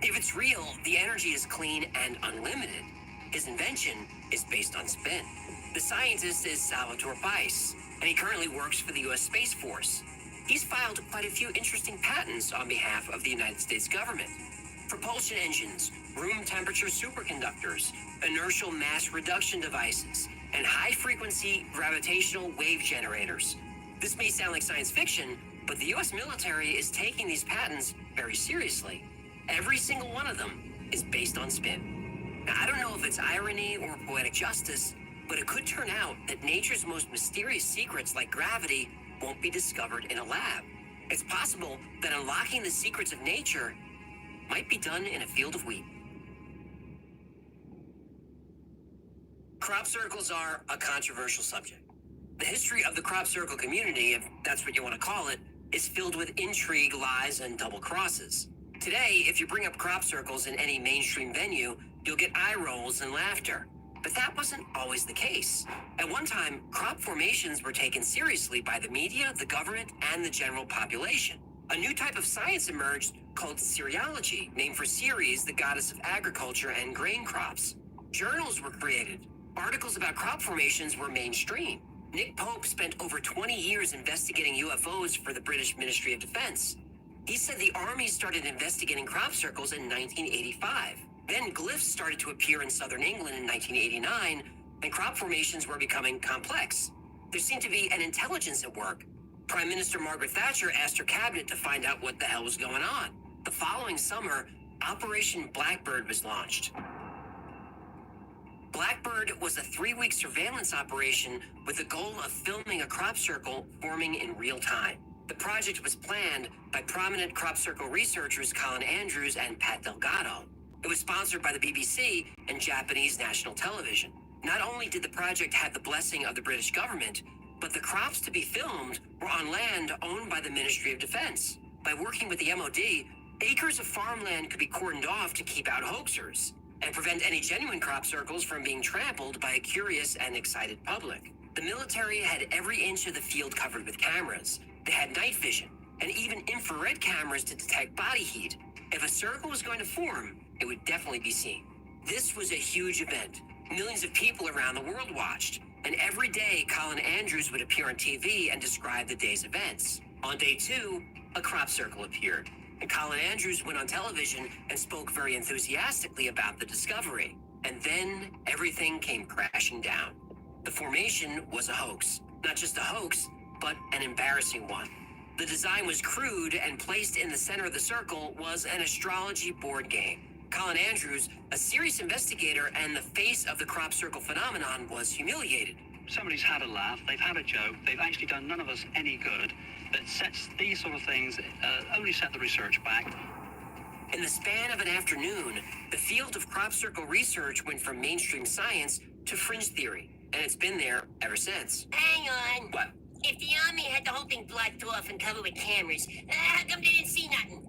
If it's real, the energy is clean and unlimited. His invention is based on spin. The scientist is Salvatore Pais, and he currently works for the US Space Force. He's filed quite a few interesting patents on behalf of the United States government. Propulsion engines, room temperature superconductors, inertial mass reduction devices, and high-frequency gravitational wave generators. This may sound like science fiction, but the US military is taking these patents very seriously. Every single one of them is based on spin. Now, I don't know if it's irony or poetic justice, but it could turn out that nature's most mysterious secrets, like gravity, won't be discovered in a lab. It's possible that unlocking the secrets of nature might be done in a field of wheat. Crop circles are a controversial subject. The history of the crop circle community, if that's what you want to call it, is filled with intrigue, lies, and double crosses. Today, if you bring up crop circles in any mainstream venue, you'll get eye rolls and laughter. But that wasn't always the case. At one time, crop formations were taken seriously by the media, the government, and the general population. A new type of science emerged called cerealogy, named for Ceres, the goddess of agriculture and grain crops. Journals were created. Articles about crop formations were mainstream. Nick Pope spent over 20 years investigating UFOs for the British Ministry of Defense. He said the Army started investigating crop circles in 1985. Then glyphs started to appear in southern England in 1989, and crop formations were becoming complex. There seemed to be an intelligence at work. Prime Minister Margaret Thatcher asked her cabinet to find out what the hell was going on. The following summer, Operation Blackbird was launched. Blackbird was a 3-week surveillance operation with the goal of filming a crop circle forming in real time. The project was planned by prominent crop circle researchers Colin Andrews and Pat Delgado. It was sponsored by the BBC and Japanese national television. Not only did the project have the blessing of the British government, but the crops to be filmed were on land owned by the Ministry of Defense. By working with the MOD, acres of farmland could be cordoned off to keep out hoaxers and prevent any genuine crop circles from being trampled by a curious and excited public. The military had every inch of the field covered with cameras. They had night vision and even infrared cameras to detect body heat. If a circle was going to form, it would definitely be seen. This was a huge event. Millions of people around the world watched, and every day Colin Andrews would appear on TV and describe the day's events. On day 2, a crop circle appeared, and Colin Andrews went on television and spoke very enthusiastically about the discovery. And then everything came crashing down. The formation was a hoax. Not just a hoax, but an embarrassing one. The design was crude, and placed in the center of the circle was an astrology board game. Colin Andrews, a serious investigator and the face of the crop circle phenomenon, was humiliated. Somebody's had a laugh, they've had a joke, they've actually done none of us any good. That sets these sort of things, only set the research back. In the span of an afternoon, the field of crop circle research went from mainstream science to fringe theory, and it's been there ever since. Hang on. What? If the Army had the whole thing blocked off and covered with cameras, how come they didn't see nothing?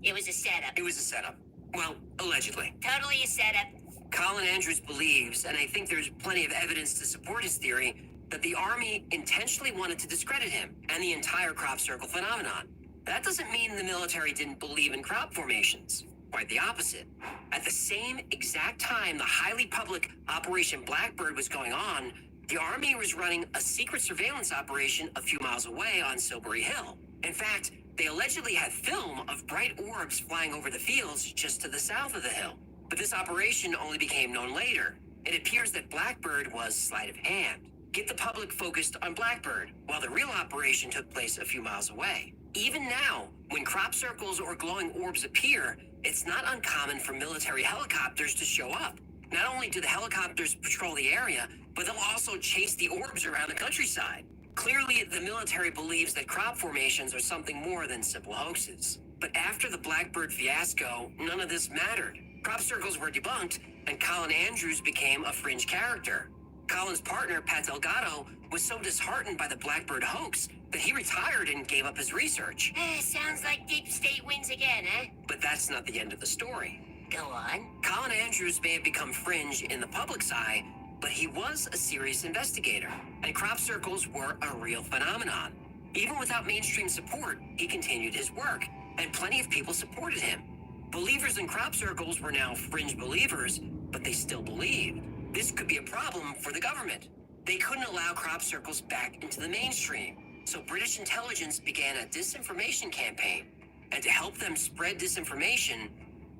It was a setup. It was a setup. Well, allegedly. Totally a setup. Colin Andrews believes, and I think there's plenty of evidence to support his theory, that the Army intentionally wanted to discredit him and the entire crop circle phenomenon. That doesn't mean the military didn't believe in crop formations. Quite the opposite. At the same exact time the highly public Operation Blackbird was going on, the Army was running a secret surveillance operation a few miles away on Silbury Hill. In fact, they allegedly had film of bright orbs flying over the fields just to the south of the hill. But this operation only became known later. It appears that Blackbird was sleight of hand. Get the public focused on Blackbird, while the real operation took place a few miles away. Even now, when crop circles or glowing orbs appear, it's not uncommon for military helicopters to show up. Not only do the helicopters patrol the area, but they'll also chase the orbs around the countryside. Clearly, the military believes that crop formations are something more than simple hoaxes. But after the Blackbird fiasco, none of this mattered. Crop circles were debunked, and Colin Andrews became a fringe character. Colin's partner, Pat Delgado, was so disheartened by the Blackbird hoax that he retired and gave up his research. Sounds like Deep State wins again, huh? But that's not the end of the story. Go on. Colin Andrews may have become fringe in the public's eye, but he was a serious investigator, and crop circles were a real phenomenon. Even without mainstream support, he continued his work, and plenty of people supported him. Believers in crop circles were now fringe believers, but they still believed. This could be a problem for the government. They couldn't allow crop circles back into the mainstream, so British intelligence began a disinformation campaign. And to help them spread disinformation,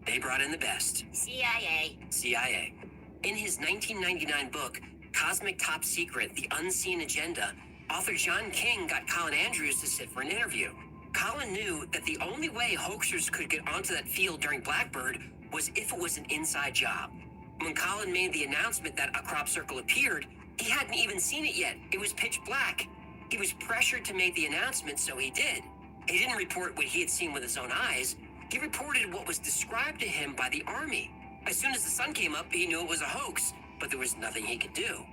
they brought in the best. CIA. In his 1999 book, Cosmic Top Secret, The Unseen Agenda, author John King got Colin Andrews to sit for an interview. Colin knew that the only way hoaxers could get onto that field during Blackbird was if it was an inside job. When Colin made the announcement that a crop circle appeared, he hadn't even seen it yet. It was pitch black. He was pressured to make the announcement, so he did. He didn't report what he had seen with his own eyes. He reported what was described to him by the Army. As soon as the sun came up, he knew it was a hoax, but there was nothing he could do.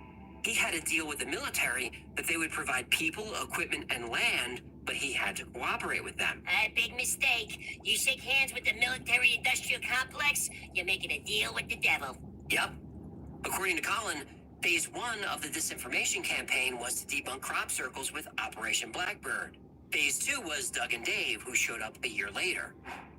He had a deal with the military that they would provide people, equipment, and land, but he had to cooperate with them. A big mistake. You shake hands with the military-industrial complex, you're making a deal with the devil. Yep. According to Colin, phase 1 of the disinformation campaign was to debunk crop circles with Operation Blackbird. Phase 2 was Doug and Dave, who showed up a year later.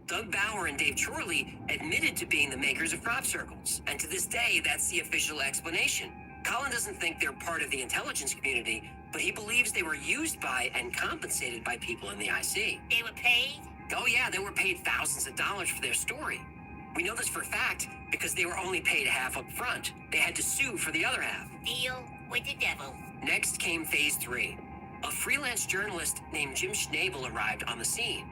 Doug Bauer and Dave Chorley admitted to being the makers of crop circles, and to this day, that's the official explanation. Colin doesn't think they're part of the intelligence community, but he believes they were used by and compensated by people in the IC. They were paid? Oh yeah, they were paid thousands of dollars for their story. We know this for a fact because they were only paid half up front. They had to sue for the other half. Deal with the devil. Next came phase 3. A freelance journalist named Jim Schnabel arrived on the scene.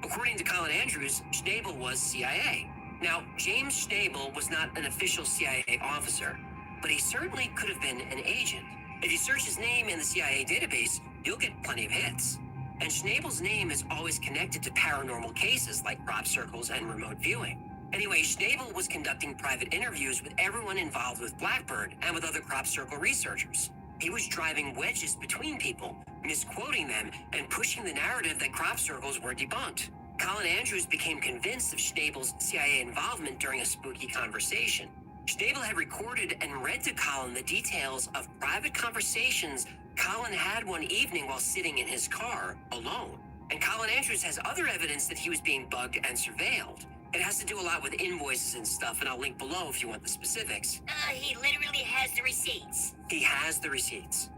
According to Colin Andrews, Schnabel was CIA. Now, James Schnabel was not an official CIA officer, but he certainly could have been an agent. If you search his name in the CIA database, you'll get plenty of hits. And Schnabel's name is always connected to paranormal cases like crop circles and remote viewing. Anyway, Schnabel was conducting private interviews with everyone involved with Blackbird and with other crop circle researchers. He was driving wedges between people, misquoting them, and pushing the narrative that crop circles were debunked. Colin Andrews became convinced of Schnabel's CIA involvement during a spooky conversation. Schnabel had recorded and read to Colin the details of private conversations Colin had one evening while sitting in his car, alone. And Colin Andrews has other evidence that he was being bugged and surveilled. It has to do a lot with invoices and stuff, and I'll link below if you want the specifics. He literally has the receipts. He has the receipts.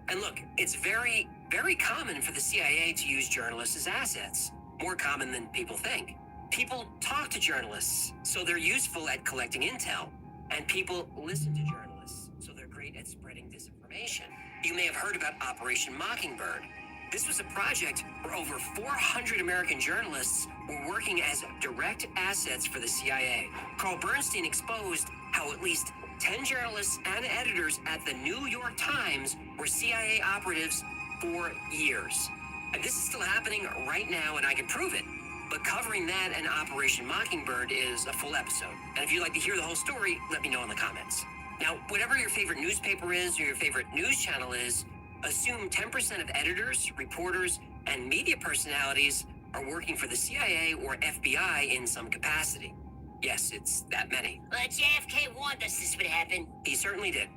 And look, it's very, very common for the CIA to use journalists as assets. More common than people think. People talk to journalists, so they're useful at collecting intel. And people listen to journalists, so they're great at spreading disinformation. You may have heard about Operation Mockingbird. This was a project where over 400 American journalists were working as direct assets for the CIA. Carl Bernstein exposed how at least 10 journalists and editors at the New York Times were CIA operatives for years. And this is still happening right now, and I can prove it. But covering that and Operation Mockingbird is a full episode. And if you'd like to hear the whole story, let me know in the comments. Now, whatever your favorite newspaper is or your favorite news channel is, assume 10% of editors, reporters, and media personalities are working for the CIA or FBI in some capacity. Yes, it's that many. JFK warned us this would happen. He certainly did.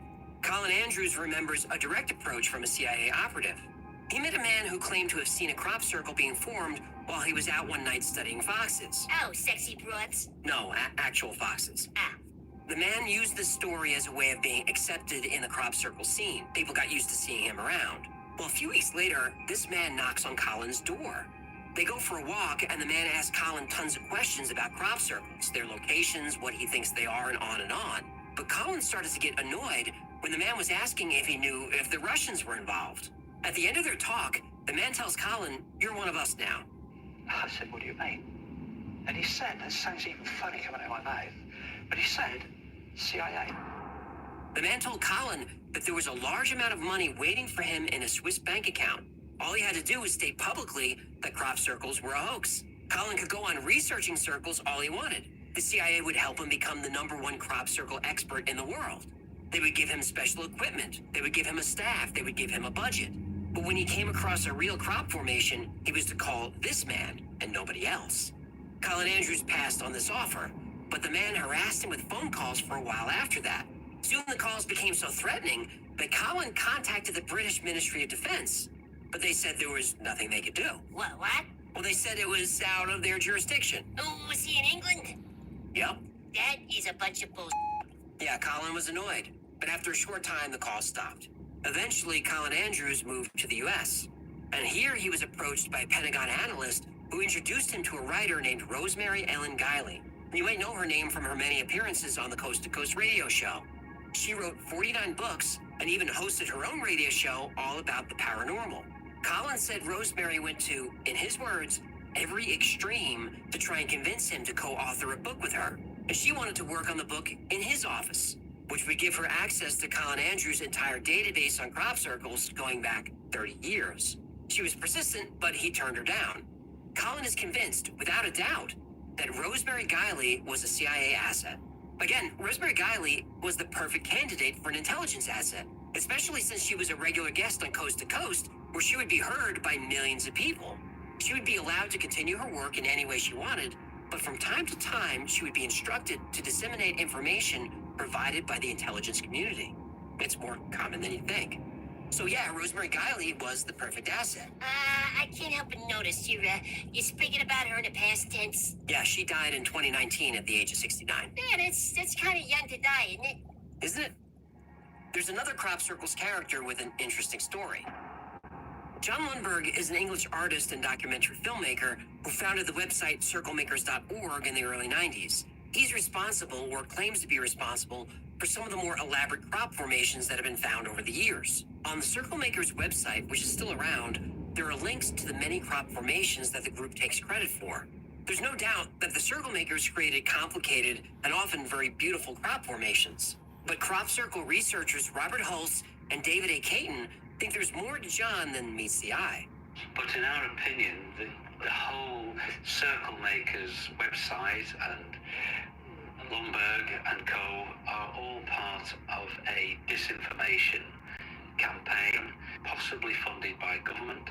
Colin Andrews remembers a direct approach from a CIA operative. He met a man who claimed to have seen a crop circle being formed while he was out one night studying foxes. Oh, sexy broads? No, actual foxes. Ah. The man used this story as a way of being accepted in the crop circle scene. People got used to seeing him around. Well, a few weeks later, this man knocks on Colin's door. They go for a walk, and the man asks Colin tons of questions about crop circles, their locations, what he thinks they are, and on and on. But Colin started to get annoyed when the man was asking if he knew if the Russians were involved. At the end of their talk, the man tells Colin, "You're one of us now." I said, what do you mean? And he said, that sounds even funny coming out of my mouth, but he said, CIA. The man told Colin that there was a large amount of money waiting for him in a Swiss bank account. All he had to do was state publicly that crop circles were a hoax. Colin could go on researching circles all he wanted. The CIA would help him become the #1 crop circle expert in the world. They would give him special equipment. They would give him a staff. They would give him a budget. But when he came across a real crop formation, he was to call this man and nobody else. Colin Andrews passed on this offer, but the man harassed him with phone calls for a while after that. Soon the calls became so threatening that Colin contacted the British Ministry of Defense, but they said there was nothing they could do. What? Well, they said it was out of their jurisdiction. Oh, was he in England? Yep. That is a bunch of bull. Yeah, Colin was annoyed, but after a short time, the call stopped. Eventually, Colin Andrews moved to the U.S., and here he was approached by a Pentagon analyst who introduced him to a writer named Rosemary Ellen Guiley. You might know her name from her many appearances on the Coast to Coast radio show. She wrote 49 books and even hosted her own radio show all about the paranormal. Colin said Rosemary went to, in his words, every extreme to try and convince him to co-author a book with her. And she wanted to work on the book in his office, which would give her access to Colin Andrews' entire database on crop circles going back 30 years. She was persistent, but he turned her down. Colin is convinced, without a doubt, that Rosemary Guiley was a CIA asset. Again, Rosemary Guiley was the perfect candidate for an intelligence asset, especially since she was a regular guest on Coast to Coast, where she would be heard by millions of people. She would be allowed to continue her work in any way she wanted, but from time to time, she would be instructed to disseminate information provided by the intelligence community. It's more common than you think. So yeah, Rosemary Guiley was the perfect asset. I can't help but notice you're speaking about her in the past tense. Yeah, she died in 2019 at the age of 69. Yeah, that's kind of young to die, isn't it? Isn't it? There's another Crop Circles character with an interesting story. John Lundberg is an English artist and documentary filmmaker who founded the website circlemakers.org in the early 90s. He's responsible, or claims to be responsible, for some of the more elaborate crop formations that have been found over the years. On the Circle Makers website, which is still around, there are links to the many crop formations that the group takes credit for. There's no doubt that the Circle Makers created complicated and often very beautiful crop formations. But Crop Circle researchers Robert Hulse and David A. Caton think there's more to John than meets the eye. But in our opinion, the whole Circle Makers website and Lundberg and Co. are all part of a disinformation campaign, possibly funded by government.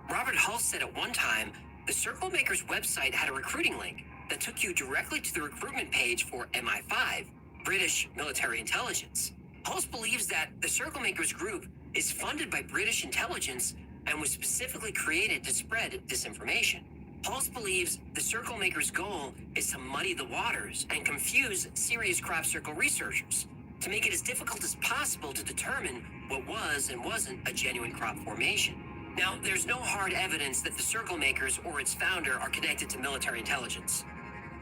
Robert Hulse said at one time, the Circle Makers website had a recruiting link that took you directly to the recruitment page for MI5, British military intelligence. Hulse believes that the Circle Makers group is funded by British intelligence and was specifically created to spread disinformation. Hulse believes the Circle Makers' goal is to muddy the waters and confuse serious crop circle researchers to make it as difficult as possible to determine what was and wasn't a genuine crop formation. Now, there's no hard evidence that the Circle Makers or its founder are connected to military intelligence.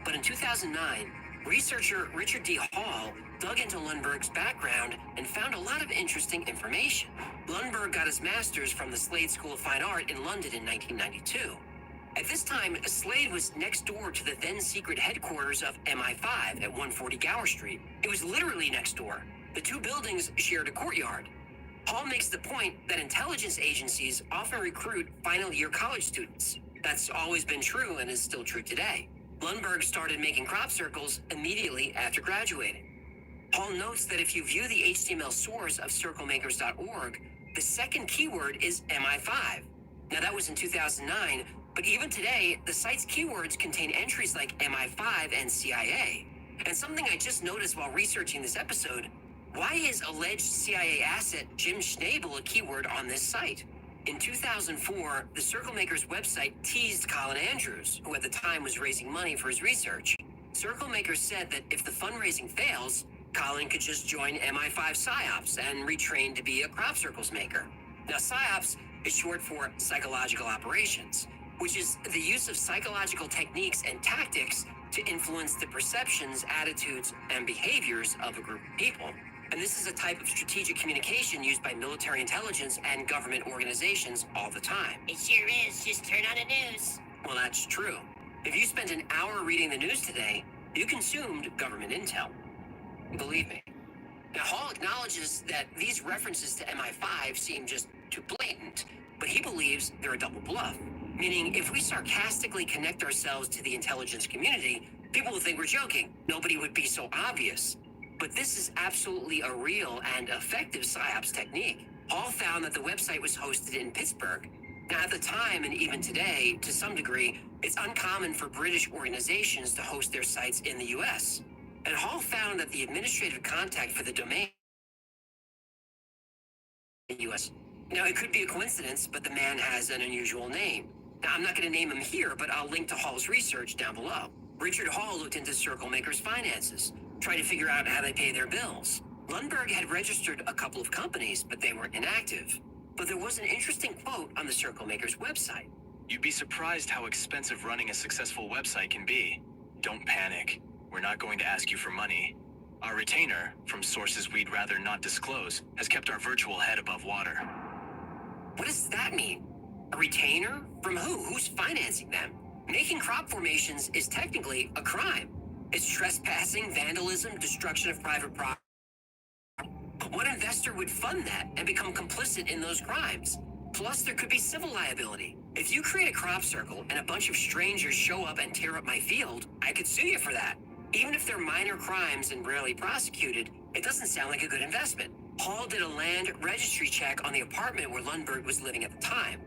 But in 2009, researcher Richard D. Hall dug into Lundberg's background and found a lot of interesting information. Lundberg got his master's from the Slade School of Fine Art in London in 1992. At this time, Slade was next door to the then secret headquarters of MI5 at 140 Gower Street. It was literally next door. The two buildings shared a courtyard. Hall makes the point that intelligence agencies often recruit final year college students. That's always been true and is still true today. Lundberg started making crop circles immediately after graduating. Hall notes that if you view the HTML source of circlemakers.org, the second keyword is MI5. Now that was in 2009, but even today, the site's keywords contain entries like MI5 and CIA. And something I just noticed while researching this episode, why is alleged CIA asset Jim Schnabel a keyword on this site? In 2004, the Circle Makers website teased Colin Andrews, who at the time was raising money for his research. Circle Makers said that if the fundraising fails, Colin could just join MI5 PSYOPs and retrain to be a crop circles maker. Now, PSYOPs is short for psychological operations, which is the use of psychological techniques and tactics to influence the perceptions, attitudes, and behaviors of a group of people. And this is a type of strategic communication used by military intelligence and government organizations all the time. It sure is. Just turn on the news. Well, that's true. If you spent an hour reading the news today, you consumed government intel. Believe me. Now, Hall acknowledges that these references to MI5 seem just too blatant, but he believes they're a double bluff. Meaning, if we sarcastically connect ourselves to the intelligence community, people will think we're joking. Nobody would be so obvious. But this is absolutely a real and effective PSYOPs technique. Hall found that the website was hosted in Pittsburgh. Now, at the time, and even today, to some degree, it's uncommon for British organizations to host their sites in the US. And Hall found that the administrative contact for the domain in the US. Now, it could be a coincidence, but the man has an unusual name. Now, I'm not going to name him here, but I'll link to Hall's research down below. Richard Hall looked into Circle Makers' finances, tried to figure out how they pay their bills. Lundberg had registered a couple of companies, but they were inactive. But there was an interesting quote on the Circle Makers website. You'd be surprised how expensive running a successful website can be. Don't panic. We're not going to ask you for money. Our retainer, from sources we'd rather not disclose, has kept our virtual head above water. What does that mean? A retainer? From who? Who's financing them? Making crop formations is technically a crime. It's trespassing, vandalism, destruction of private property. What investor would fund that and become complicit in those crimes? Plus, there could be civil liability. If you create a crop circle and a bunch of strangers show up and tear up my field, I could sue you for that. Even if they're minor crimes and rarely prosecuted, it doesn't sound like a good investment. Hall did a land registry check on the apartment where Lundberg was living at the time.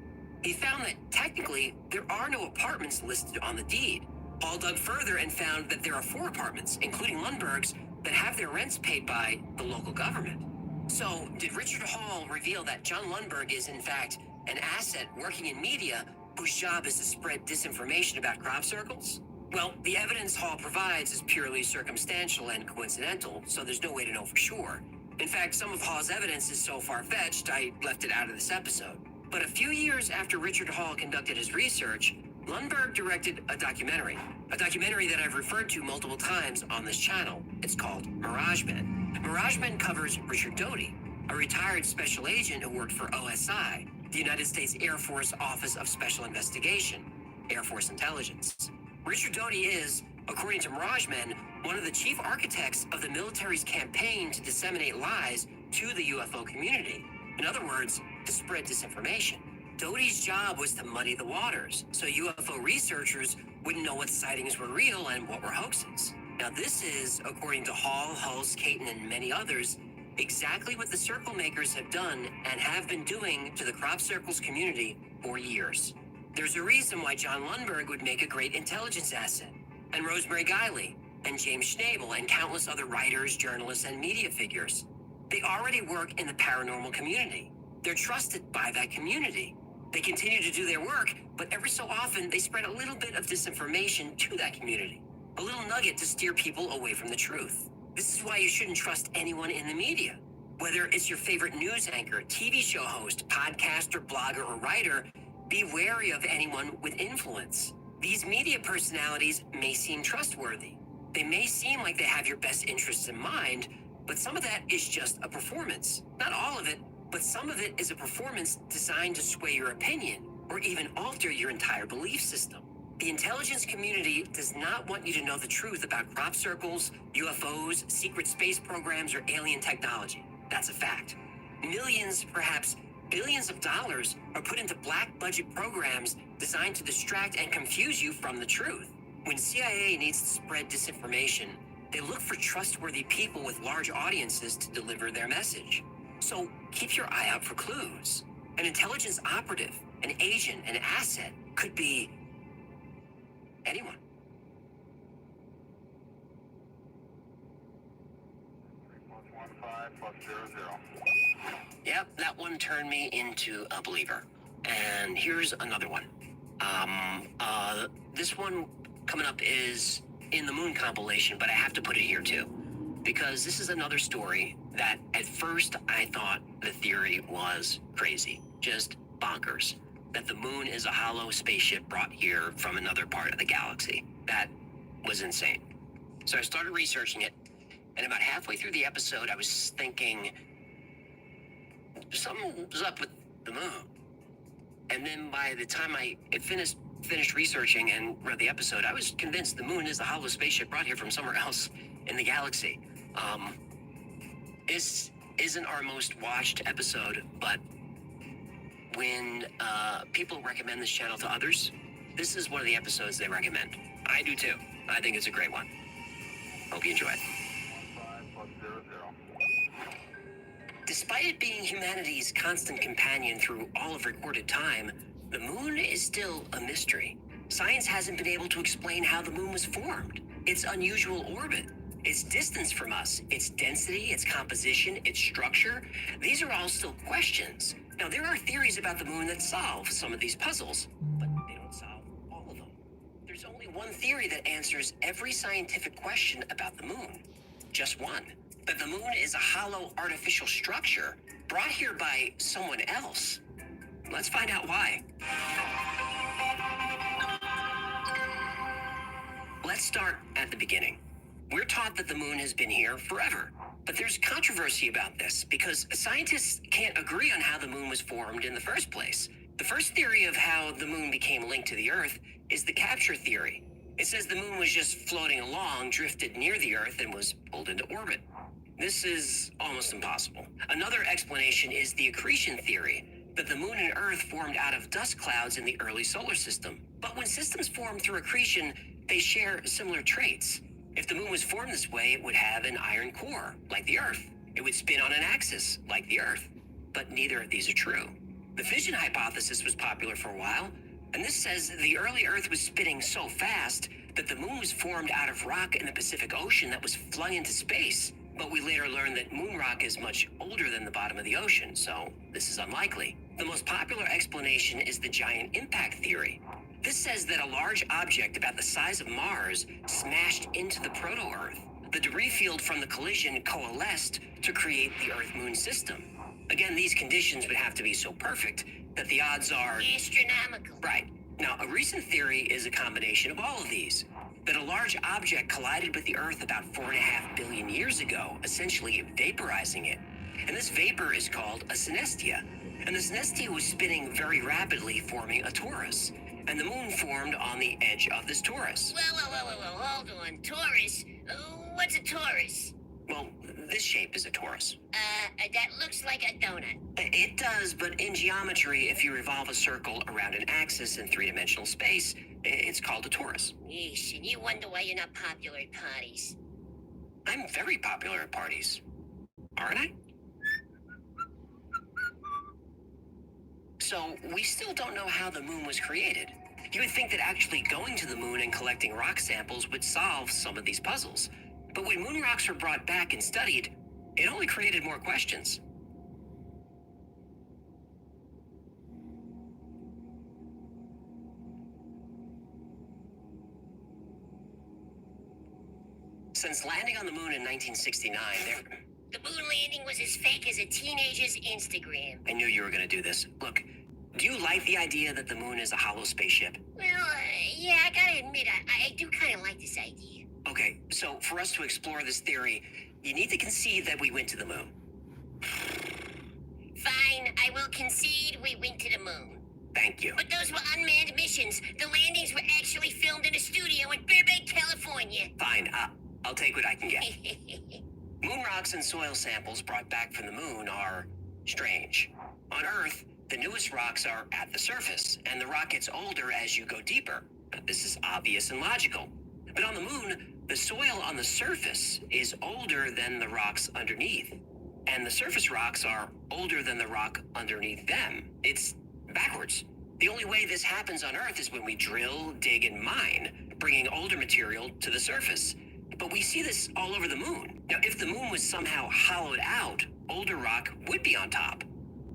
He found that technically there are no apartments listed on the deed. Hall dug further and found that there are 4 apartments, including Lundberg's, that have their rents paid by the local government. So, did Richard Hall reveal that John Lundberg is, in fact, an asset working in media whose job is to spread disinformation about crop circles? Well, the evidence Hall provides is purely circumstantial and coincidental, so there's no way to know for sure. In fact, some of Hall's evidence is so far-fetched, I left it out of this episode. But a few years after Richard Hall conducted his research, Lundberg directed a documentary that I've referred to multiple times on this channel. It's called Mirage Men. Mirage Men covers Richard Doty, a retired special agent who worked for OSI, the United States Air Force Office of Special Investigation, Air Force Intelligence. Richard Doty is, according to Mirage Men, one of the chief architects of the military's campaign to disseminate lies to the UFO community. In other words, to spread disinformation. Doty's job was to muddy the waters, so UFO researchers wouldn't know what sightings were real and what were hoaxes. Now this is, according to Hall, Hulse, Caton, and many others, exactly what the Circle Makers have done and have been doing to the crop circles community for years. There's a reason why John Lundberg would make a great intelligence asset, and Rosemary Guiley, and James Schnabel, and countless other writers, journalists, and media figures. They already work in the paranormal community. They're trusted by that community. They continue to do their work, but every so often they spread a little bit of disinformation to that community. A little nugget to steer people away from the truth. This is why you shouldn't trust anyone in the media. Whether it's your favorite news anchor, TV show host, podcaster, blogger, or writer, be wary of anyone with influence. These media personalities may seem trustworthy. They may seem like they have your best interests in mind, but some of that is just a performance. Not all of it, but some of it is a performance designed to sway your opinion or even alter your entire belief system. The intelligence community does not want you to know the truth about crop circles, UFOs, secret space programs, or alien technology. That's a fact. Millions, perhaps billions of dollars are put into black budget programs designed to distract and confuse you from the truth. When CIA needs to spread disinformation, they look for trustworthy people with large audiences to deliver their message. So keep your eye out for clues. An intelligence operative, an agent, an asset could be anyone. Yep, that one turned me into a believer. And here's another one. This one coming up is in the Moon compilation, but I have to put it here too, because this is another story that at first I thought the theory was crazy, just bonkers, that the moon is a hollow spaceship brought here from another part of the galaxy. That was insane. So I started researching it, and about halfway through the episode, I was thinking, something's up with the moon. And then by the time I had finished researching and read the episode, I was convinced the moon is the hollow spaceship brought here from somewhere else in the galaxy. This isn't our most watched episode, but when people recommend this channel to others, this is one of the episodes they recommend. I do too. I think it's a great one. Hope you enjoy it. Despite it being humanity's constant companion through all of recorded time, the moon is still a mystery. Science hasn't been able to explain how the moon was formed, its unusual orbit, its distance from us, its density, its composition, its structure. These are all still questions. Now, there are theories about the moon that solve some of these puzzles, but they don't solve all of them. There's only one theory that answers every scientific question about the moon. Just one. That the moon is a hollow artificial structure brought here by someone else. Let's find out why. Let's start at the beginning. We're taught that the moon has been here forever, but there's controversy about this because scientists can't agree on how the moon was formed in the first place. The first theory of how the moon became linked to the Earth is the capture theory. It says the moon was just floating along, drifted near the Earth, and was pulled into orbit. This is almost impossible. Another explanation is the accretion theory, that the moon and Earth formed out of dust clouds in the early solar system. But when systems form through accretion, they share similar traits. If the moon was formed this way, it would have an iron core, like the Earth. It would spin on an axis, like the Earth. But neither of these are true. The fission hypothesis was popular for a while, and this says the early Earth was spinning so fast that the moon was formed out of rock in the Pacific Ocean that was flung into space. But we later learned that moon rock is much older than the bottom of the ocean, so this is unlikely. The most popular explanation is the giant impact theory. This says that a large object about the size of Mars smashed into the proto-Earth. The debris field from the collision coalesced to create the Earth-Moon system. Again, these conditions would have to be so perfect that the odds are astronomical. Right. Now, a recent theory is a combination of all of these. That a large object collided with the Earth about 4.5 billion years ago, essentially vaporizing it. And this vapor is called a synestia. And the synestia was spinning very rapidly, forming a torus. And the moon formed on the edge of this torus. Whoa, hold on. Torus? What's a torus? Well, this shape is a torus. That looks like a donut. It does, but in geometry, if you revolve a circle around an axis in three-dimensional space, it's called a torus. Yeesh, and you wonder why you're not popular at parties. I'm very popular at parties. Aren't I? So, we still don't know how the moon was created. You would think that actually going to the moon and collecting rock samples would solve some of these puzzles. But when moon rocks were brought back and studied, it only created more questions. Since landing on the moon in 1969, The moon landing was as fake as a teenager's Instagram. I knew you were going to do this. Look, do you like the idea that the moon is a hollow spaceship? Well, yeah, I gotta admit, I do kind of like this idea. Okay, so for us to explore this theory, you need to concede that we went to the moon. Fine, I will concede we went to the moon. Thank you. But those were unmanned missions. The landings were actually filmed in a studio in Burbank, California. Fine, I'll take what I can get. Moon rocks and soil samples brought back from the moon are strange. On Earth, the newest rocks are at the surface, and the rock gets older as you go deeper. This is obvious and logical. But on the moon, the soil on the surface is older than the rocks underneath. And the surface rocks are older than the rock underneath them. It's backwards. The only way this happens on Earth is when we drill, dig, and mine, bringing older material to the surface. But we see this all over the moon. Now, if the moon was somehow hollowed out, older rock would be on top.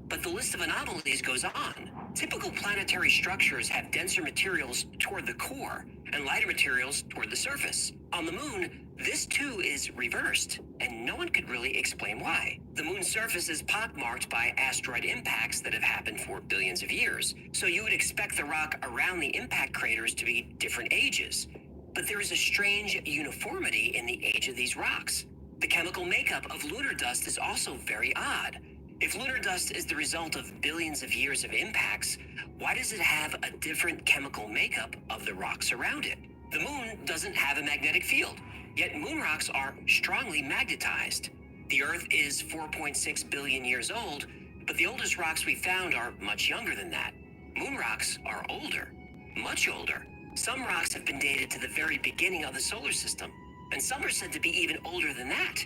But the list of anomalies goes on. Typical planetary structures have denser materials toward the core and lighter materials toward the surface. On the moon, this too is reversed, and no one could really explain why. The moon's surface is pockmarked by asteroid impacts that have happened for billions of years, so you would expect the rock around the impact craters to be different ages. But there is a strange uniformity in the age of these rocks. The chemical makeup of lunar dust is also very odd. If lunar dust is the result of billions of years of impacts, why does it have a different chemical makeup of the rocks around it? The moon doesn't have a magnetic field, yet moon rocks are strongly magnetized. The Earth is 4.6 billion years old, but the oldest rocks we found are much younger than that. Moon rocks are older, much older. Some rocks have been dated to the very beginning of the solar system, and some are said to be even older than that.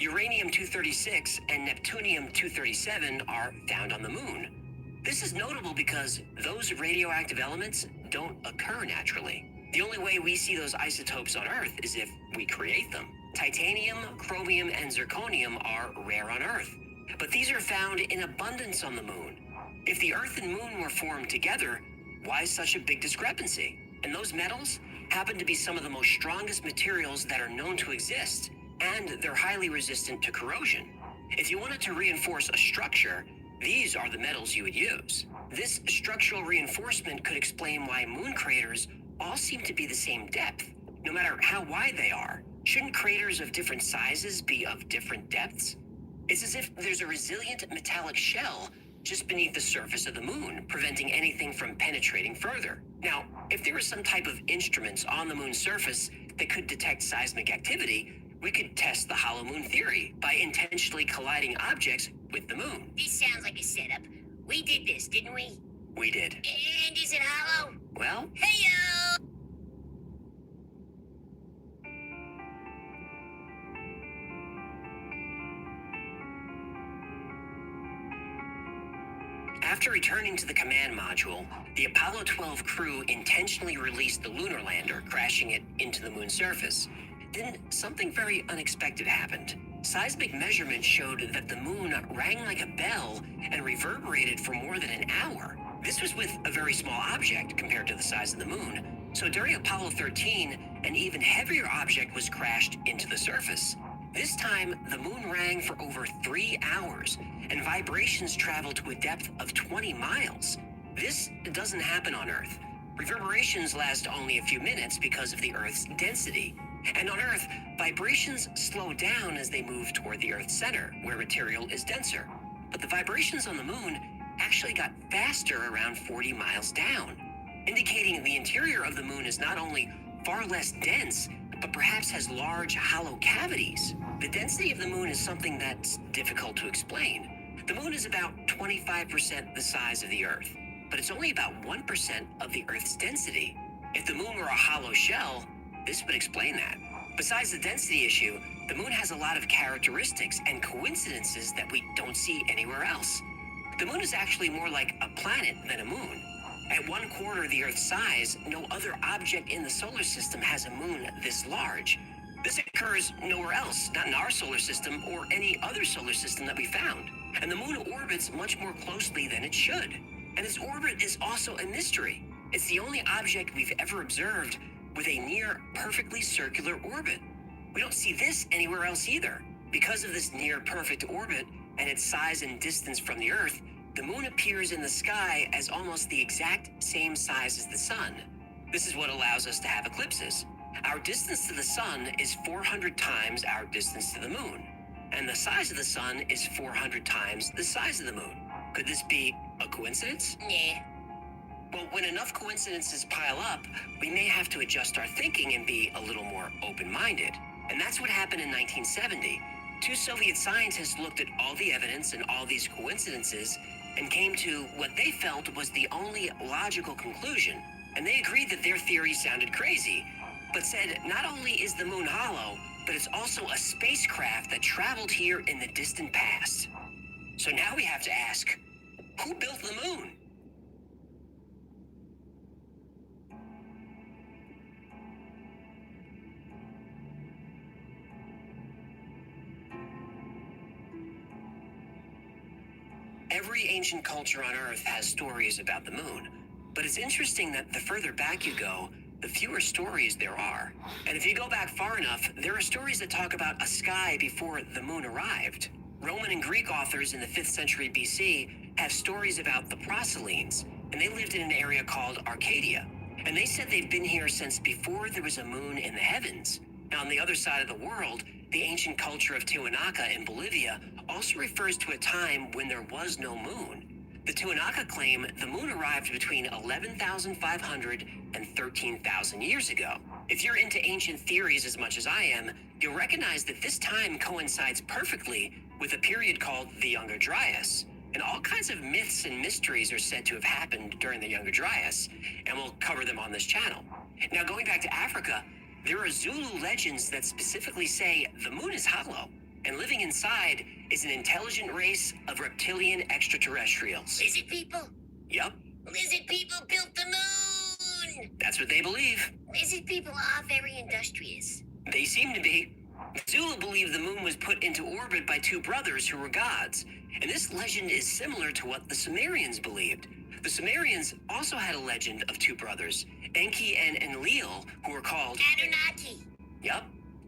Uranium-236 and Neptunium-237 are found on the moon. This is notable because those radioactive elements don't occur naturally. The only way we see those isotopes on Earth is if we create them. Titanium, chromium, and zirconium are rare on Earth, but these are found in abundance on the moon. If the Earth and moon were formed together, why such a big discrepancy? And those metals happen to be some of the most strongest materials that are known to exist, and they're highly resistant to corrosion. If you wanted to reinforce a structure, these are the metals you would use. This structural reinforcement could explain why moon craters all seem to be the same depth, no matter how wide they are. Shouldn't craters of different sizes be of different depths? It's as if there's a resilient metallic shell just beneath the surface of the moon, preventing anything from penetrating further. Now, if there was some type of instruments on the moon's surface that could detect seismic activity, we could test the hollow moon theory by intentionally colliding objects with the moon. This sounds like a setup. We did this, didn't we? We did. And is it hollow? Well, Hey-yo! after returning to the command module, the Apollo 12 crew intentionally released the lunar lander, crashing it into the moon's surface. Then something very unexpected happened. Seismic measurements showed that the moon rang like a bell and reverberated for more than an hour. This was with a very small object compared to the size of the moon. So during Apollo 13, an even heavier object was crashed into the surface. This time, the moon rang for over 3 hours, and vibrations traveled to a depth of 20 miles. This doesn't happen on Earth. Reverberations last only a few minutes because of the Earth's density. And on Earth, vibrations slow down as they move toward the Earth's center, where material is denser. But the vibrations on the moon actually got faster around 40 miles down, indicating the interior of the moon is not only far less dense, but perhaps has large hollow cavities. The density of the moon is something that's difficult to explain. The moon is about 25% the size of the Earth, but it's only about 1% of the Earth's density. If the moon were a hollow shell, this would explain that. Besides the density issue, the moon has a lot of characteristics and coincidences that we don't see anywhere else. The moon is actually more like a planet than a moon. At 1/4 the Earth's size, no other object in the solar system has a moon this large. This occurs nowhere else, not in our solar system or any other solar system that we found. And the moon orbits much more closely than it should. And its orbit is also a mystery. It's the only object we've ever observed with a near perfectly circular orbit. We don't see this anywhere else either. Because of this near perfect orbit and its size and distance from the Earth, the moon appears in the sky as almost the exact same size as the sun. This is what allows us to have eclipses. Our distance to the sun is 400 times our distance to the moon, and the size of the sun is 400 times the size of the moon. Could this be a coincidence? Nah. Well, when enough coincidences pile up, we may have to adjust our thinking and be a little more open-minded. And that's what happened in 1970. 2 Soviet scientists looked at all the evidence and all these coincidences and came to what they felt was the only logical conclusion. And they agreed that their theory sounded crazy, but said not only is the moon hollow, but it's also a spacecraft that traveled here in the distant past. So now we have to ask, who built the moon? Every ancient culture on Earth has stories about the moon, but it's interesting that the further back you go, the fewer stories there are. And if you go back far enough, there are stories that talk about a sky before the moon arrived. Roman and Greek authors in the 5th century BC have stories about the Proselynes, and they lived in an area called Arcadia. And they said they've been here since before there was a moon in the heavens. Now, on the other side of the world, the ancient culture of Tiwanaku in Bolivia also refers to a time when there was no moon. The Tiwanaku claim the moon arrived between 11,500 and 13,000 years ago. If you're into ancient theories as much as I am, you'll recognize that this time coincides perfectly with a period called the Younger Dryas. And all kinds of myths and mysteries are said to have happened during the Younger Dryas, and we'll cover them on this channel. Now, going back to Africa, there are Zulu legends that specifically say the moon is hollow, and living inside is an intelligent race of reptilian extraterrestrials. Lizard people? Yup, Lizard people built the moon! that's what they believe. Lizard people are very industrious. They seem to be. Zulu believe the moon was put into orbit by two brothers who were gods, and this legend is similar to what the Sumerians believed. The Sumerians also had a legend of two brothers, Enki and Enlil, who were called Anunnaki. Yup,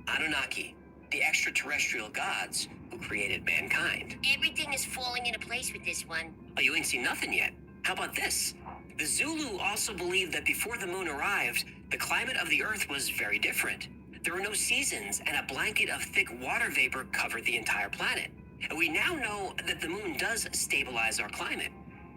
Anunnaki, the extraterrestrial gods who created mankind. Everything is falling into place with this one. Oh, you ain't seen nothing yet. How about this? The Zulu also believed that before the moon arrived, the climate of the Earth was very different. There were no seasons, and a blanket of thick water vapor covered the entire planet. And we now know that the moon does stabilize our climate.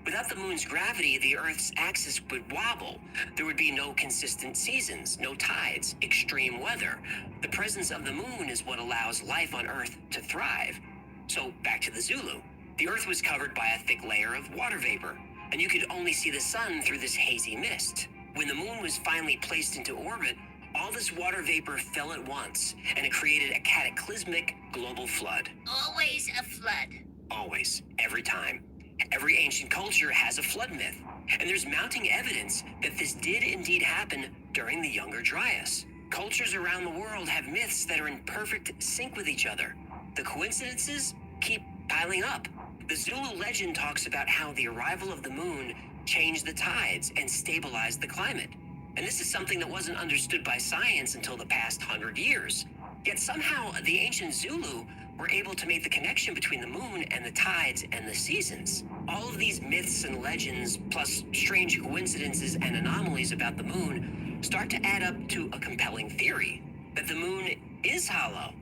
Without the moon's gravity, the Earth's axis would wobble. There would be no consistent seasons, no tides, extreme weather. The presence of the moon is what allows life on Earth to thrive. So, back to the Zulu. The Earth was covered by a thick layer of water vapor, and you could only see the sun through this hazy mist. When the moon was finally placed into orbit, all this water vapor fell at once, and it created a cataclysmic global flood. Always a flood. Always, every time. Every ancient culture has a flood myth, and there's mounting evidence that this did indeed happen during the Younger Dryas. Cultures around the world have myths that are in perfect sync with each other. The coincidences keep piling up. The Zulu legend talks about how the arrival of the moon changed the tides and stabilized the climate. And this is something that wasn't understood by science until the past 100 years. Yet somehow the ancient Zulu were able to make the connection between the moon and the tides and the seasons. All of these myths and legends, plus strange coincidences and anomalies about the moon, start to add up to a compelling theory that the moon is hollow,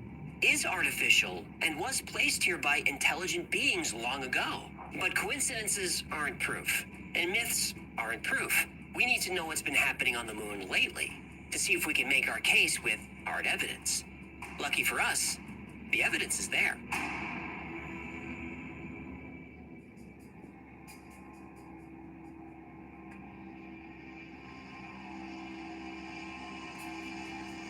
is artificial, and was placed here by intelligent beings long ago. But coincidences aren't proof, and myths aren't proof. We need to know what's been happening on the moon lately to see if we can make our case with hard evidence. Lucky for us, the evidence is there.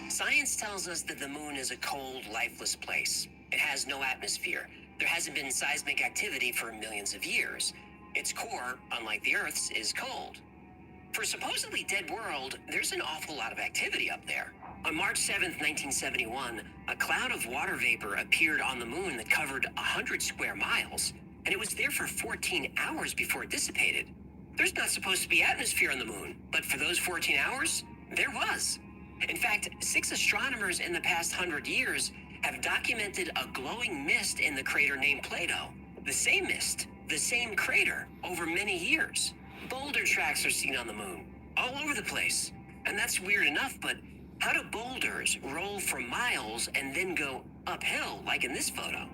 Science tells us that the moon is a cold, lifeless place. It has no atmosphere. There hasn't been seismic activity for millions of years. Its core, unlike the Earth's, is cold. For a supposedly dead world, there's an awful lot of activity up there. On March 7th, 1971, a cloud of water vapor appeared on the moon that covered 100 square miles, and it was there for 14 hours before it dissipated. There's not supposed to be atmosphere on the moon, but for those 14 hours, there was. In fact, 6 astronomers in the past 100 years have documented a glowing mist in the crater named Plato. The same mist, the same crater, over many years. Boulder tracks are seen on the moon, all over the place. And that's weird enough, but how do boulders roll for miles and then go uphill, like in this photo?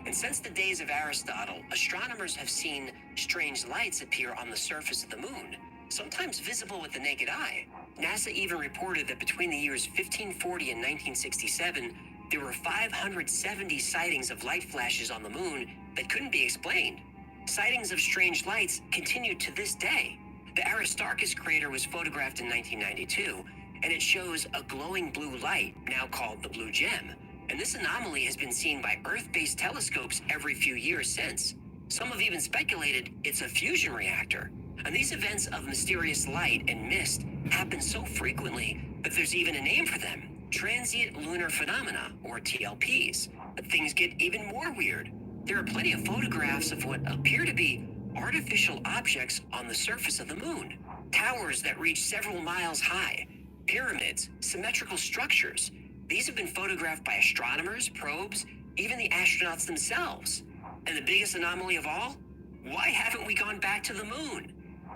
And since the days of Aristotle, astronomers have seen strange lights appear on the surface of the moon, sometimes visible with the naked eye. NASA even reported that between the years 1540 and 1967, there were 570 sightings of light flashes on the moon that couldn't be explained. Sightings of strange lights continue to this day. The Aristarchus crater was photographed in 1992, and it shows a glowing blue light, now called the Blue Gem. And this anomaly has been seen by Earth-based telescopes every few years since. Some have even speculated it's a fusion reactor. And these events of mysterious light and mist happen so frequently that there's even a name for them: transient lunar phenomena, or TLPs. But things get even more weird. There are plenty of photographs of what appear to be artificial objects on the surface of the moon. Towers that reach several miles high, pyramids, symmetrical structures. These have been photographed by astronomers, probes, even the astronauts themselves. And the biggest anomaly of all? Why haven't we gone back to the moon?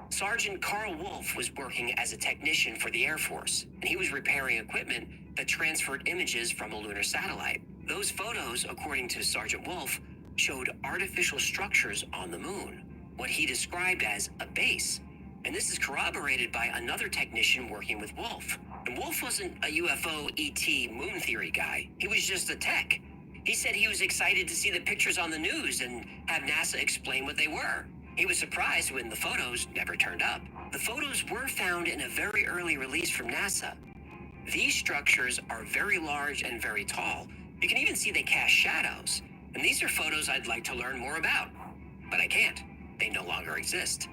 Sergeant Carl Wolf was working as a technician for the Air Force, and he was repairing equipment that transferred images from a lunar satellite. Those photos, according to Sergeant Wolf, showed artificial structures on the moon, what he described as a base. And this is corroborated by another technician working with Wolf. And Wolf wasn't a UFO, ET, moon theory guy. He was just a tech. He said he was excited to see the pictures on the news and have NASA explain what they were. He was surprised when the photos never turned up. The photos were found in a very early release from NASA. These structures are very large and very tall. You can even see they cast shadows. And these are photos I'd like to learn more about. But I can't. They no longer exist.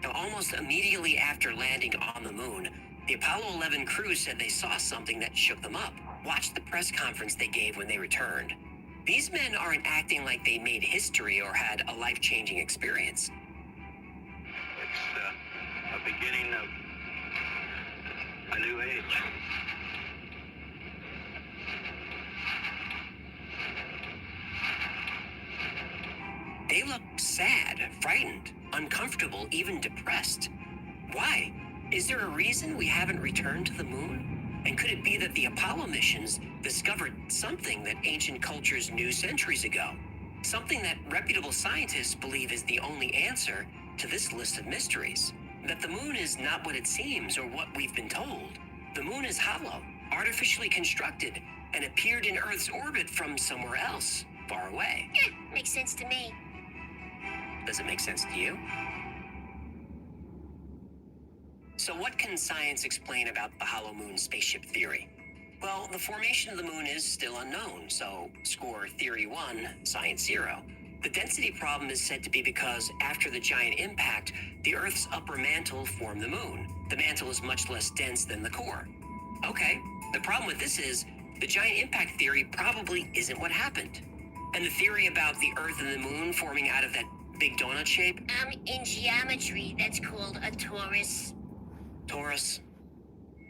Now, almost immediately after landing on the moon, the Apollo 11 crew said they saw something that shook them up. Watch the press conference they gave when they returned. These men aren't acting like they made history or had a life-changing experience. It's a beginning of a new age. They look sad, frightened, uncomfortable, even depressed. Why? Is there a reason we haven't returned to the moon? And could it be that the Apollo missions discovered something that ancient cultures knew centuries ago? Something that reputable scientists believe is the only answer to this list of mysteries. That the moon is not what it seems or what we've been told. The moon is hollow, artificially constructed, and appeared in Earth's orbit from somewhere else, far away. Makes sense to me. Does it make sense to you? So what can science explain about the hollow moon spaceship theory? Well, the formation of the moon is still unknown, so score theory 1, science 0. The density problem is said to be because after the giant impact, the Earth's upper mantle formed the moon. The mantle is much less dense than the core. Okay, the problem with this is the giant impact theory probably isn't what happened. And the theory about the Earth and the moon forming out of that big donut shape? In geometry, that's called a torus. Torus?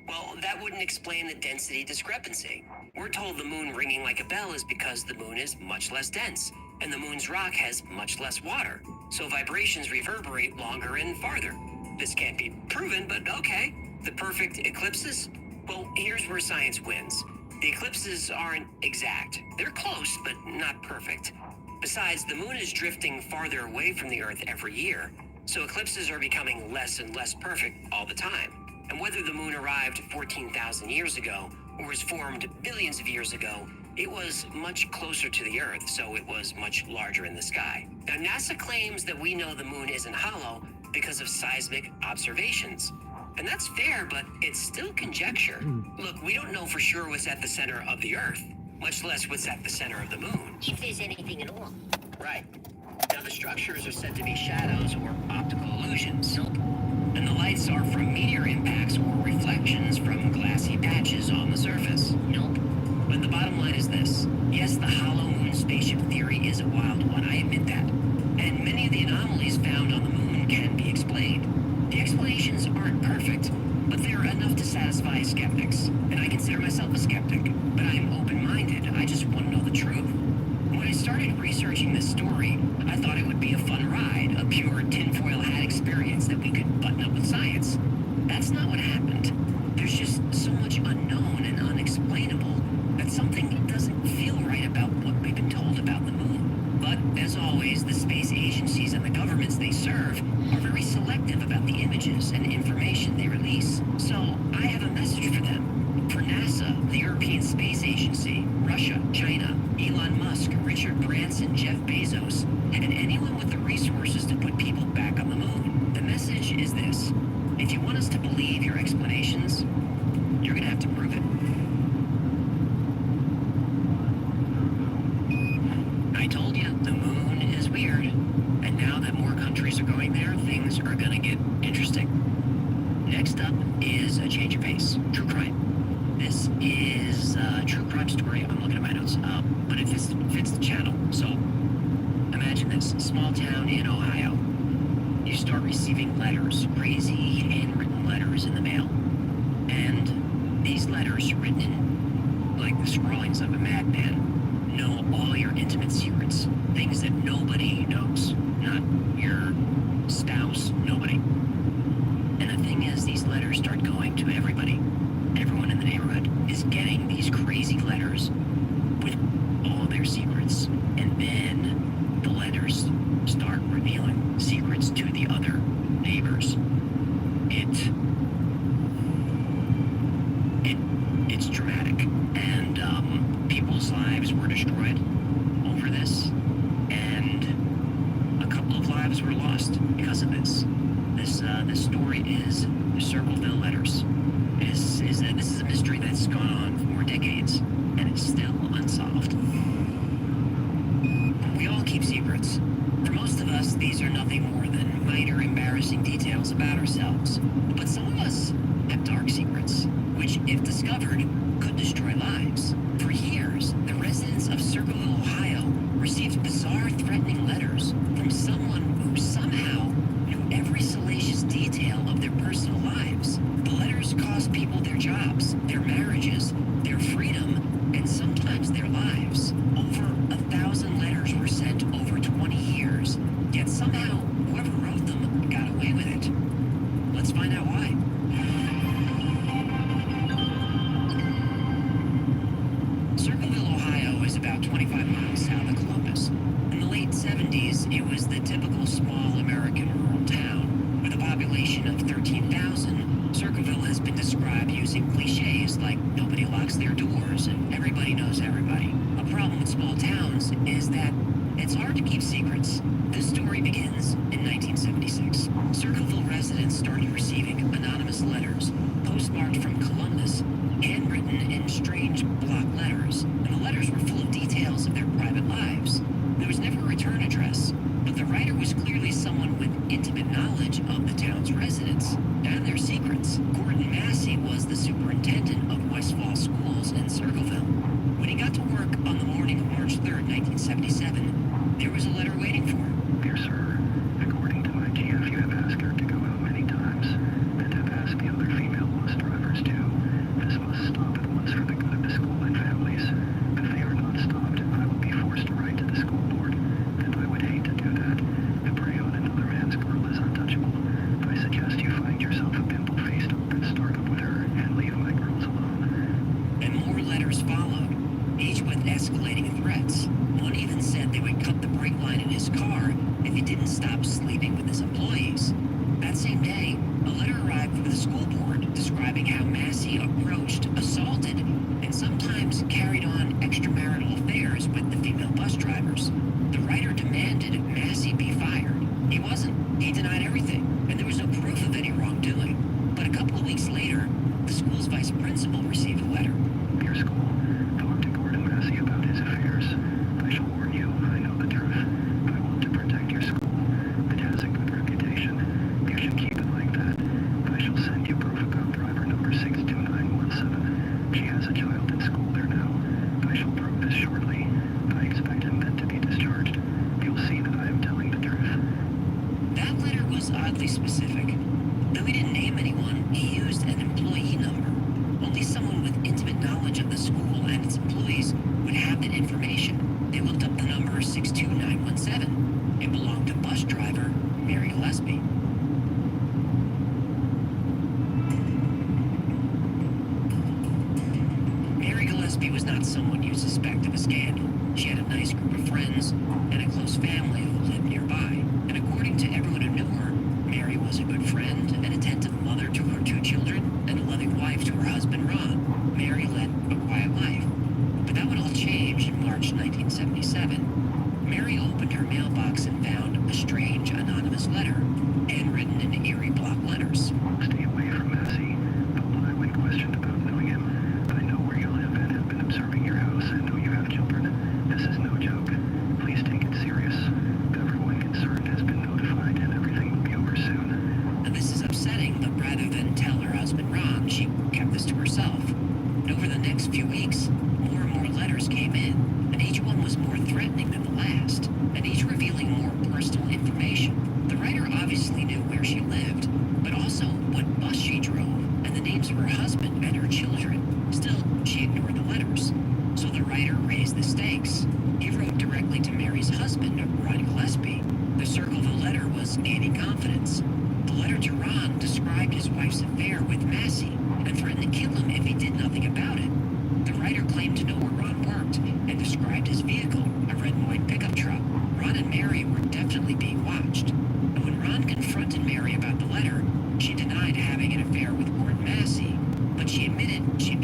Well, that wouldn't explain the density discrepancy. We're told the moon ringing like a bell is because the moon is much less dense, and the moon's rock has much less water, so vibrations reverberate longer and farther. This can't be proven, but okay. The perfect eclipses? Well, here's where science wins. The eclipses aren't exact. They're close, but not perfect. Besides, the moon is drifting farther away from the Earth every year, so eclipses are becoming less and less perfect all the time. And whether the moon arrived 14,000 years ago or was formed billions of years ago, it was much closer to the Earth, so it was much larger in the sky. Now, NASA claims that we know the moon isn't hollow because of seismic observations. And that's fair, but it's still conjecture. Look, we don't know for sure what's at the center of the Earth, much less what's at the center of the moon. If there's anything at all. Right. Now, the structures are said to be shadows or optical illusions. And the lights are from meteor impacts or reflections from glassy patches on the surface. But the bottom line is this. Yes, the hollow moon spaceship theory is a wild one, I admit that. And many of the anomalies found on the moon can be explained. The explanations aren't perfect, but they're enough to satisfy skeptics. And I consider myself a skeptic, but I'm open-minded. I just want to know the truth. When I started researching this story, I thought it would be a fun ride, a pure tinfoil hat experience that we could button up with science. That's not what happened. There's just so much unknown and unexplainable that something doesn't feel right about what we've been told about the moon. But, as always, the space agencies and the governments they serve are very selective about the images and information they release. So, I have a message for them. For NASA, the European Space Agency, Russia, China, Elon Musk, Richard Branson, Jeff Bezos, and anyone with the resources to put people back on the moon. The message is this. If you want us to believe your explanations, you're gonna have to prove it. I told you, the moon is weird. And now that more countries are going there, things are gonna get interesting. Next up is a change of pace. True crime. This is a true crime story. I'm looking at my notes. But it fits the channel. So, imagine this. Small town in Ohio. You start receiving letters, crazy handwritten letters in the mail. And these letters, written in like the scrawlings of a madman, know all your intimate secrets. Things that nobody knows. Not your spouse, nobody. And the thing is, these letters start going to everybody. Everyone in the neighborhood is getting these crazy letters with all their secrets. And then the letters start revealing secrets to the other neighbors. It's dramatic. And people's lives were destroyed over this. And a couple of lives were lost because of this. This story is the Circleville letters. This is a mystery that's gone on for decades, and it's still unsolved. We all keep secrets. For most of us, these are nothing more than minor embarrassing details about ourselves. But some of us have dark secrets, which, if discovered, could destroy lives. For years, the residents of Circleville, Ohio, received bizarre, threatening letters from someone who somehow knew every salacious detail of their personal lives. The letters cost people their jobs, their marriages, their freedom, and sometimes their lives. Over 1,000 letters were sent over 20 years, yet somehow whoever wrote them got away with it. Let's find out why. Circleville, Ohio is about 25 miles south of Columbus. In the late 70s, it was the typical small American rural town. With a population of 13,000, Circleville has been described using cliches like nobody locks their doors and everybody knows everybody. A problem with small towns is that it's hard to keep secrets. This story begins in 1976. Circleville residents started receiving anonymous letters, postmarked from Columbus, handwritten in strange block letters, and the letters were full of details of their private lives. There was never a return address, but the writer was clearly someone with intimate knowledge of the town's residents and their secrets. Gordon Massey was the superintendent of Westfall Schools in Circleville. When he got to work on the morning of March 3rd, 1977, there was a letter waiting for him. Dear sir, according to my chief, you have asked her to go out many times and have asked the other female bus drivers to. This must stop at once for the good of the school and families. If they are not stopped, I will be forced to write to the school board, and I would hate to do that. To prey on another man's girl is untouchable. I suggest you find yourself a pimple-faced oaf and start up with her and leave my girls alone. And more letters followed, each with escalating threats. One even said they would cut the brake line in his car if he didn't stop sleeping with his employees. That same day, a letter arrived from the school board describing how Massey approached, assaulted, and sometimes carried on extramarital affairs with the female bus drivers. The writer demanded Massey be fired. He wasn't. He denied everything, and there was no proof of any wrongdoing. But a couple of weeks later, the school's vice principal received a letter. Dear school, talk to Gordon Massey about his affairs. I shall warn you, I know the truth. I want to protect your school. It has a good reputation. You should keep it like that. I shall send you proof about driver number 62917. She has a child in school there now. I shall prove this shortly. I expect him then to be discharged. You'll see that I am telling the truth. That letter was oddly specific. Though he didn't name anyone, he used an employee number. Only someone with intimate knowledge of the school and its employees would have that information. They looked up the number 62917. It belonged to bus driver Mary Gillespie. Mary Gillespie was not someone you'd suspect of a scandal. She had a nice group of friends and a close family who lived nearby. And according to everyone who knew her, Mary was a good friend, an attentive mother to her 2 children, and a loving wife to her husband, Ron. Mary led a quiet life. But that would all change in March 1977. Mary opened her mailbox and found a strange anonymous letter, handwritten in eerie block letters. Stay away from Massey. Don't lie when questioned about knowing him. I know where you live and have been observing your house and know you have children. This is no joke. Please take it serious. Everyone concerned has been notified and everything will be over soon. Now this is upsetting, but rather than tell her husband Ron, she kept this to herself. And over the next few weeks, more and more letters came in, and each one was more threatening than the last, and each revealing more personal information. The writer obviously knew where she lived, but also what bus she drove, and the names of her husband and her children. Still, she ignored the letters. So the writer raised the stakes. He wrote directly to Mary's husband, Ron Gillespie. The Circleville letter was gaining confidence. The letter to Ron described his wife's affair with Massey and threatened to kill him if he did nothing about it. The writer claimed to know where Ron worked and described his vehicle, a red and white pickup truck. Ron and Mary were definitely being watched. And when Ron confronted Mary about the letter, she denied having an affair with Gordon Massey, but she admitted she'd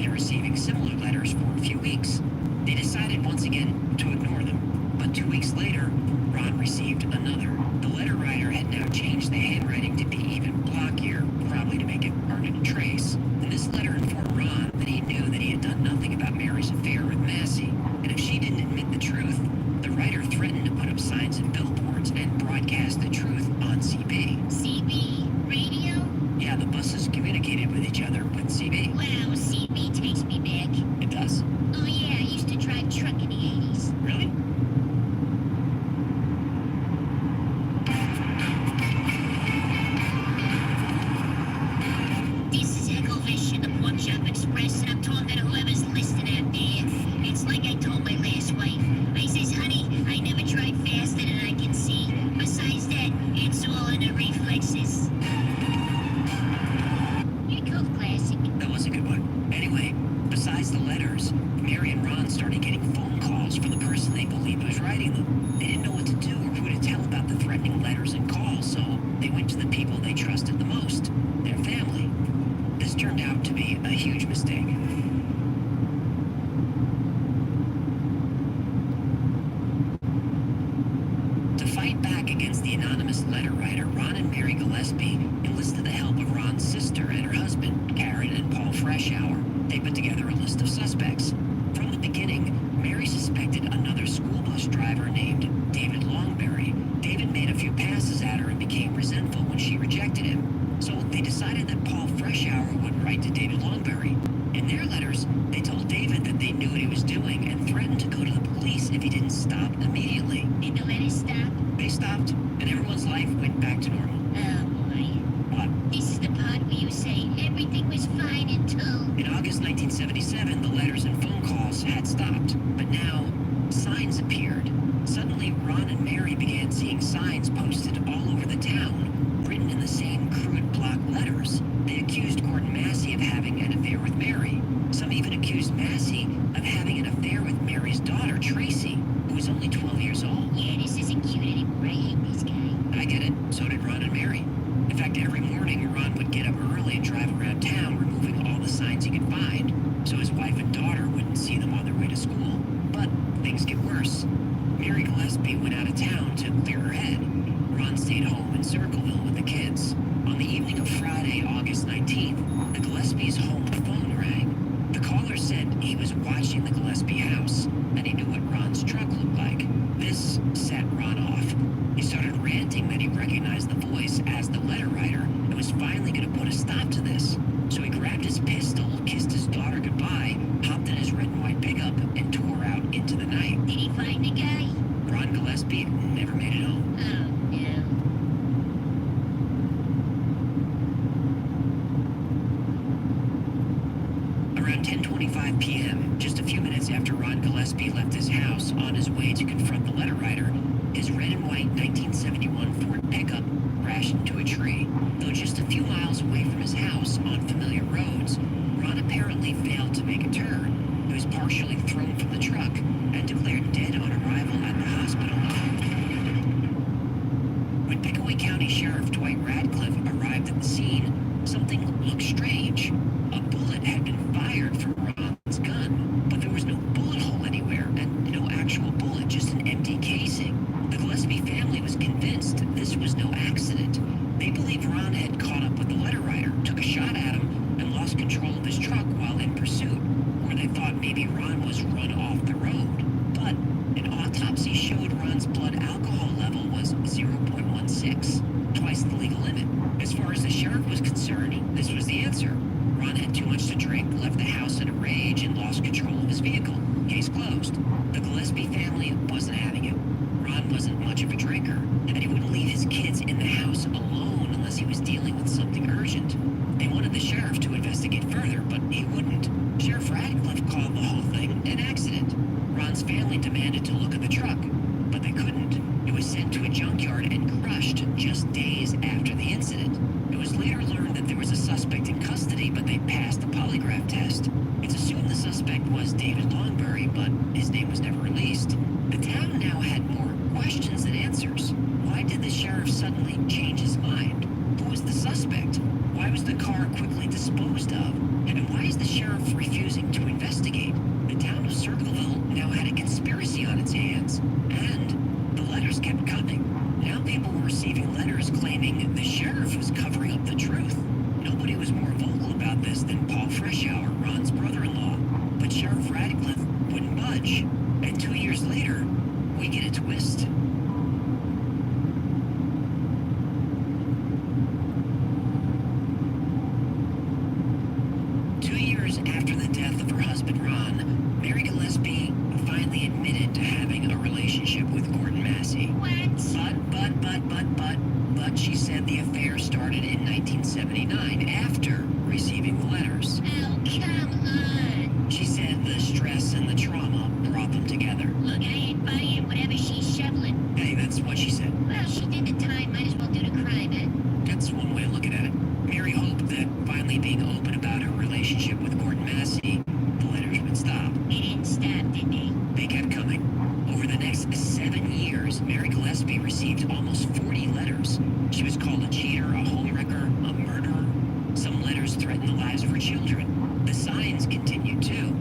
communicated with each other with CB. Wow, CB takes me back. It does? Oh yeah, I used to drive truck in the 80s. Really? This is Echovish in the Pork Chop Express, and I'm talking to whoever's listening out there. It's like I told my last wife. I says, honey, I never tried faster than I can see. Besides that, it's all in the reflexes. Here goes classic. That was a good one. Anyway, besides the letters, Mary and Ron started getting phone calls from the person they believed was writing them. They didn't know what to do or who to tell about the threatening letters and calls, so they went to the people they trusted the most, their family. This turned out to be a huge mistake. To fight back against the anonymous letter writer, Ron and Mary Gillespie enlisted the help of Ron's sister and her husband, Karen and Paul Freshour. They put together a list of suspects. From the beginning, Mary suspected another school bus driver named David Longberry. David made a few passes at her and became resentful when she rejected him. So they decided that Paul Freshour would write to David Longberry. In their letters, they told David that they knew what he was doing and threatened to go to the police if he didn't stop immediately. Did the letters stop? They stopped, and everyone's life went back to normal. Oh boy. What? This is the part where you say everything was fine until... In August 1977, the letters and phone calls had stopped, but now signs appeared. Suddenly, Ron and Mary began seeing signs posted all over the town, written in the same crude block letters. They accused Gordon Massey of having an affair with Mary. Some even accused Massey of having an affair with Mary's daughter, Tracy, who was only 12 years old. Yeah, this isn't cute anymore. I hate this guy. I get it. So did Ron and Mary. In fact, every morning, Ron would get up early and drive around town, removing all the signs he could find, so his wife and daughter wouldn't see them on their way to school. But things get worse. Mary Gillespie went out of town to clear her head. Ron stayed home in Circleville with the kids. On the evening of Friday, August 19th, the Gillespies' home phone rang. The caller said he was watching the Gillespie house, and he knew what Ron's truck looked like. This set Ron off. He started ranting that he recognized the voice as the letter writer and was finally going to put a stop to this. So he grabbed his pistol, kissed his daughter goodbye, hopped in his red and white pickup, and tore out into the night. Did he find the guy? Ron Gillespie never made it home. Oh, no. Around 10:25 p.m., just a few minutes after Ron Gillespie left his house on his way to confront the letter writer, his red and white 1971 Ford pickup crashed into a tree. Though just a few miles away from his house on familiar roads, Ron apparently failed to make a turn. He was partially thrown from the truck and declared dead on arrival at the hospital. When Pickaway County Sheriff Dwight Radcliffe arrived at the scene, something looked strange. A bullet had been fired from Ron's gun, but there was no bullet hole anywhere, and no actual bullet, just an empty casing. The Gillespie family was convinced this was no accident. They believed Ron had caught up with the letter writer, took a shot at him, and lost control of his truck while in pursuit. Or they thought maybe Ron was run off the road. But an autopsy showed Ron's blood alcohol level was 0.16, twice the legal limit. As far as the sheriff was concerned, this was the answer. Ron had too much to drink, left the house in a rage, and lost control of his vehicle. Case closed. The Gillespie family wasn't having it. Ron wasn't much of a drinker, and he wouldn't leave his kids in the house alone unless he was dealing with something urgent. They wanted the sheriff to investigate further, but he wouldn't. Sheriff Radcliffe called the whole thing an accident. Ron's family demanded to look at the truck, but they couldn't. It was sent to a junkyard and crushed just days after the incident. It was later learned that there was a suspect in custody, but they passed the polygraph test. It's assumed the suspect was David Longberry, but his name was never released. The town now had more questions than answers. Why did the sheriff suddenly change his mind? Who was the suspect? Why was the car quickly disposed of? And why is the sheriff refusing to investigate? The town of Circleville now had a conspiracy on its hands, and the letters kept coming. Now people were receiving letters claiming the sheriff was covering up the truth. Nobody was more vocal about this than Paul Freshour, Ron's brother-in-law. But Sheriff Radcliffe wouldn't budge. And 2 years later, we get a twist. years after the death of her husband Ron, Mary Gillespie finally admitted to having a relationship with Gordon Massey. What? But she said the affair started in 1979 after receiving the letters. Oh, come on. She said the stress and the trauma brought them together. Look, I ain't buying whatever she's shoveling. Hey, that's what she said. Well, she did the time, might as well do the crime, eh? That's one way of looking at it. Mary hoped that finally being open about her relationship with Gordon Massey, the letters would stop. They didn't stop, did they? They kept coming. Over the next 7 years, Mary Gillespie received almost 40 letters. She was called a cheater, a homewrecker, a murderer. Some letters threatened the lives of her children. The signs continued too.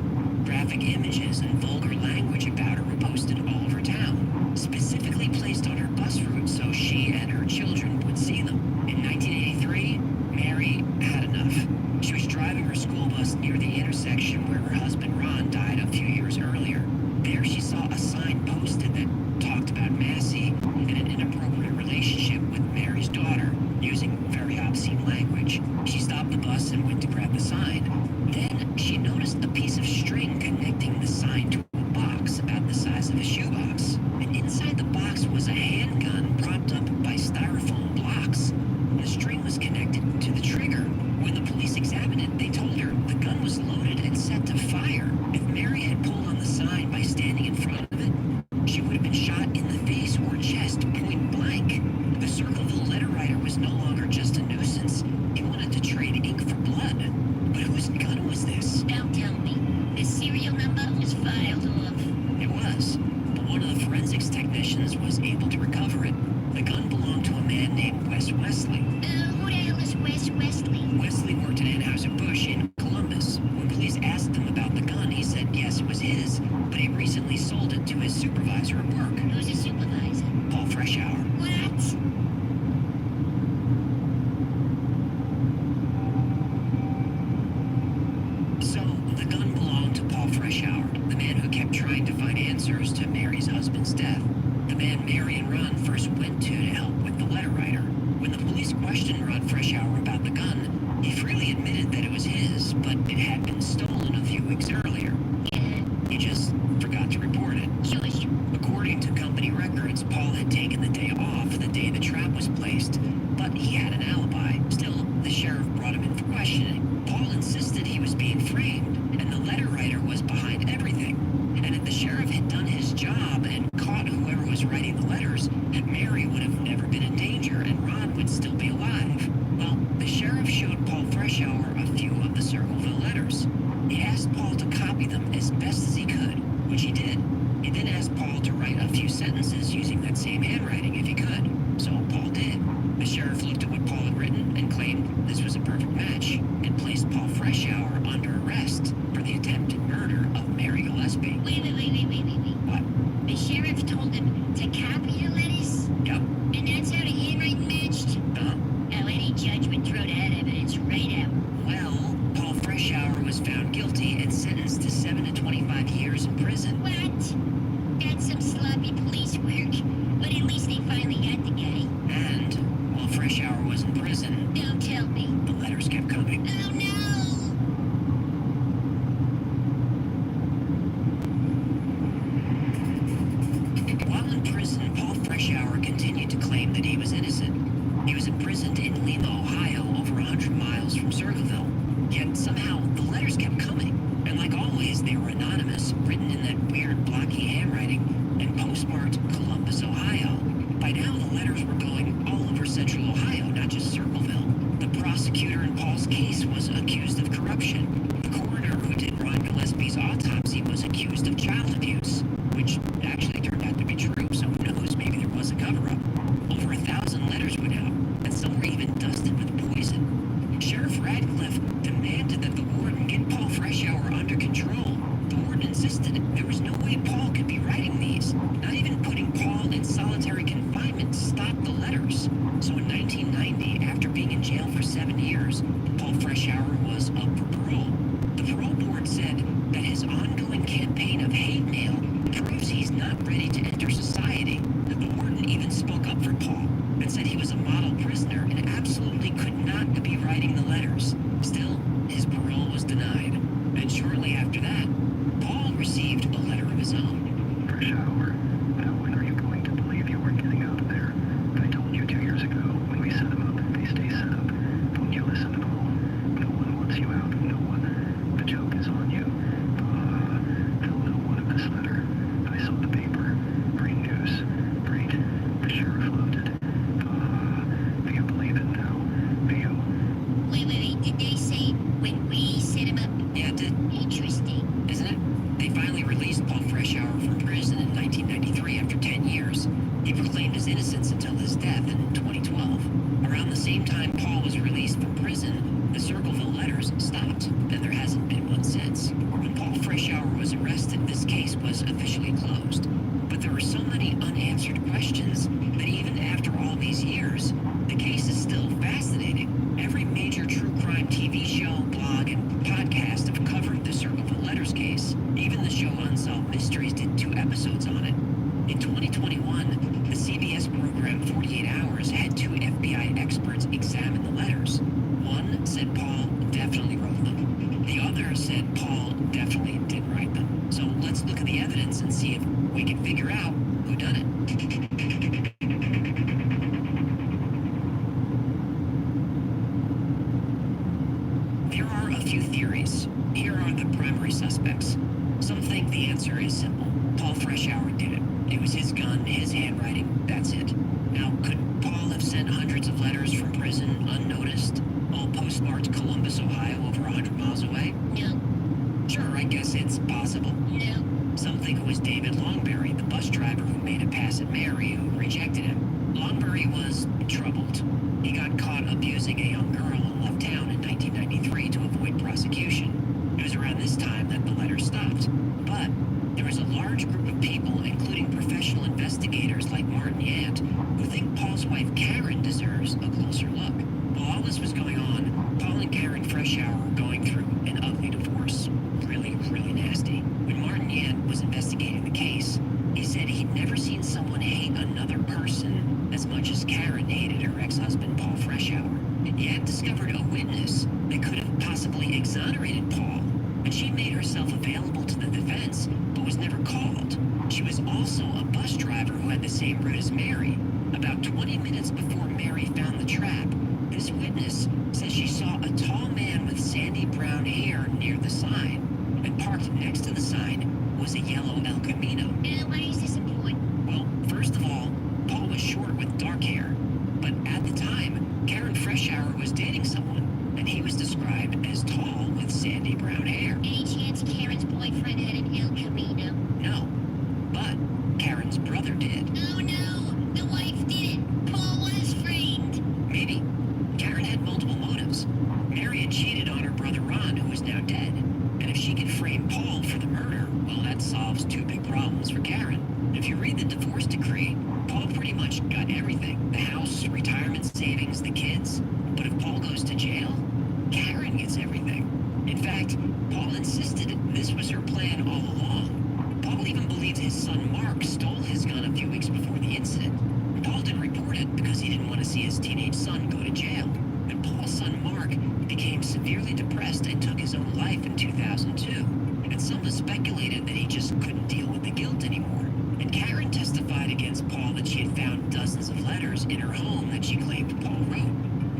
Graphic images and vulgar language about her were posted all over town, specifically placed on her bus route so she and her children would see them. In 1983, Mary had enough. She was driving her school bus near the intersection where her husband Ron died a few years earlier. There she saw a sign posted that talked about Massey and an inappropriate relationship with Mary's daughter, using very obscene language. She stopped the bus and went to grab the sign. Then she noticed a piece of string connecting the sign to a box about the size of a shoebox. And inside the box was a handgun propped up by styrofoam blocks. The string was connected to the trigger. When the police examined it, they told her the gun was loaded and set to fire. If Mary had pulled on the sign by standing in front of it, she would have been shot in the face or chest point blank. The Circleville letter writer was no longer just a nuisance. He wanted to trade ink for blood. But whose gun was this? Don't tell me. The serial number was filed off. It was, but one of the forensics technicians was able to recover it. The gun belonged to a man named Wes Wesley. Who the hell is Wes Wesley? Wesley worked at Anheuser-Busch in Columbus. When police asked him about the gun, he said yes, it was his, but he recently sold it to his supervisor at work. Who's his supervisor? Paul Freshour. What? So, the gun belonged to Paul Freshour, the man who kept trying to find answers to Mary's husband's death. The man Mary and Ron first went to help with the letter writer. When the police questioned Ron Freshour about the gun, he freely admitted that it was his, but it had been stolen a few weeks earlier. He just forgot to report it. According to company records, Paul had taken the day off the day the trap was placed, but he had an alibi. Still, the sheriff brought him in for questioning. Paul insisted he was being framed, and the letter writer was behind everything. And if the sheriff had done his job and caught whoever was writing the letters, Mary would have never been in danger and Ron would still be alive. Well, the sheriff showed Paul Freshour a few of the Circleville letters. He asked Paul to copy them as best as he could, which he did. He then asked Paul to write a few sentences using that same handwriting if he could. So Paul did. The sheriff looked at what Paul had written and claimed this was a perfect match and placed Paul Freshour under arrest for the attempted murder of Mary Gillespie. Wait. What? The sheriff told him to copy the letters? Yep. And that's how the handwriting matched? Uh-huh. Now, any judge would throw that evidence right out. Well, Paul Freshour was found guilty and sentenced to 7 to 25 years in prison. What? That's some sloppy police work. But at least they finally got the guy. And while Freshour was in prison, Don't tell me. the letters kept coming. Oh no! While in prison, Paul Freshour continued to claim that he was innocent. He was imprisoned in Lima, Ohio, over 100 miles from Circleville. Yet somehow the letters kept coming. And like always, they were anonymous, written in that weird blocky handwriting, and postmarked Columbus, Ohio. By now, the letters were going all over central Ohio, not just Circleville. The prosecutor in Paul's case was accused of corruption. The coroner who did Ron Gillespie's autopsy was accused of child abuse, which actually turned out to be true, so who knows, maybe there was a cover-up. Over 1,000 letters went out, and some were even dusted with poison. Sheriff Radcliffe demanded that the warden you out. No one. The joke is on you. They'll know one of this letter. I saw the paper. Great news. Great. The sheriff loved it. Do you believe it now? Do you? Wait. Did they say when we set him up? Yeah, it did. Interesting. Isn't it? They finally released Paul Freshour from prison in 1993 after 10 years. He proclaimed his innocence until his death in 2012. Around the same time Paul was released from prison, the Circleville letters stopped, and there hasn't been one since. When Paul Freshour was arrested, this case was officially closed. But there were so many unanswered questions that even after all these years, the case is still fascinating. Every major true crime TV show, blog, and podcast have covered the Circleville letters case. Even the show Unsolved Mysteries did 2 episodes on it. In 2021, the CBS program 48 Hours had 2 FBI experts examine the letters. One said Paul definitely wrote them. The other said Paul definitely didn't write them. So let's look at the evidence and see if we can figure out who done it. There are a few theories. Here are the primary suspects. Some think the answer is simple. Paul Freshour did it. It was his gun, his handwriting, that's it. Now, could Paul have sent hundreds of letters from prison unnoticed, all postmarked Columbus, Ohio, over 100 miles away? No. Sure, I guess it's possible. No. Some think it was David Longberry, the bus driver who made a pass at Mary, who rejected him. Longberry was troubled. He got caught abusing a young girl and left town in 1993 to avoid prosecution. It was around this time that the letters stopped. But there was a large group of people, including professional investigators like Martin Yant, who think Paul's wife Karen deserves a closer look. While all this was going on, Paul and Karen Freshour were going through an ugly divorce. Really, really nasty. When Martin Yant was investigating the case, he said he'd never seen someone hate another person as much as Karen hated her ex-husband Paul Freshour. Yant discovered a witness that could have possibly exonerated Paul, but she made herself available to the defense, but was never called. She was also a bus driver who had the same route as Mary. About 20 minutes before Mary found the trap, this witness says she saw a tall man with sandy brown hair near the sign, and parked next to the sign was a yellow El Camino. Why is this important? Well, first of all, Paul was short with dark hair, but at the time, Karen Freshour was dating someone, and he was described as tall with sandy brown hair. Any chance Karen's boyfriend had an El Camino? No, but Karen's brother did. Oh no, the wife did it. Paul was framed. Maybe. Karen had multiple motives. Mary had cheated on her brother Ron, who is now dead. And if she could frame Paul for the murder, well, that solves 2 big problems for Karen. If you read the divorce decree, Paul pretty much got everything. The house, retirement savings, the kids. But if Paul goes to jail, Karen gets everything. In fact, Paul insisted this was her plan all along. Paul even believed his son Mark stole his gun a few weeks before the incident. Paul didn't report it because he didn't want to see his teenage son go to jail. And Paul's son Mark became severely depressed and took his own life in 2002. And some have speculated that he just couldn't deal with the guilt anymore. And Karen testified against Paul that she had found dozens of letters in her home that she claimed Paul wrote.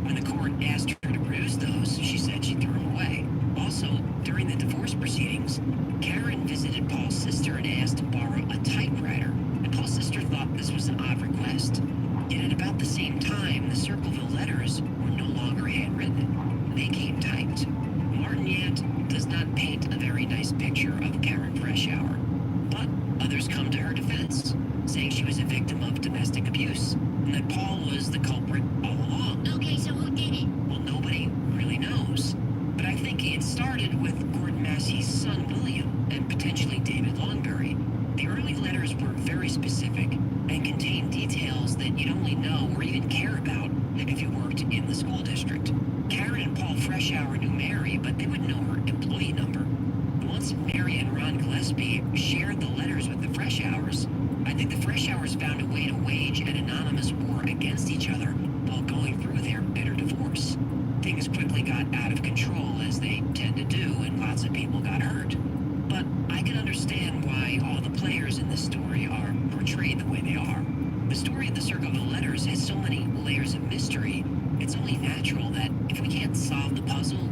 When the court asked her to produce those, she said she threw them away. Also, during the divorce proceedings, Karen visited Paul's sister and asked to borrow a typewriter, and Paul's sister thought this was an odd request. Yet at about the same time, the Circleville letters were no longer handwritten. They came typed. Martin Yant does not paint a very nice picture of Karen Freshour, but others come to her defense, saying she was a victim of domestic abuse, and that Paul was the culprit all along. Okay, so who did it? Well, nobody really knows. But I think it started with Gordon Massey's son, William, and potentially David Longberry. The early letters were very specific and contained details that you'd only know or even care about if you worked in the school district. Karen and Paul Freshour knew Mary, but they wouldn't know her employee number. Once Mary and Ron Gillespie shared the letters with the Freshours, I think the Freshours found a way to wage an anonymous war against each other while going through their bitter divorce. Things quickly got out of control, as they tend to do, and lots of people got hurt. But I can understand why all the players in this story are portrayed the way they are. The story of the Circleville letters has so many layers of mystery, it's only natural that if we can't solve the puzzle,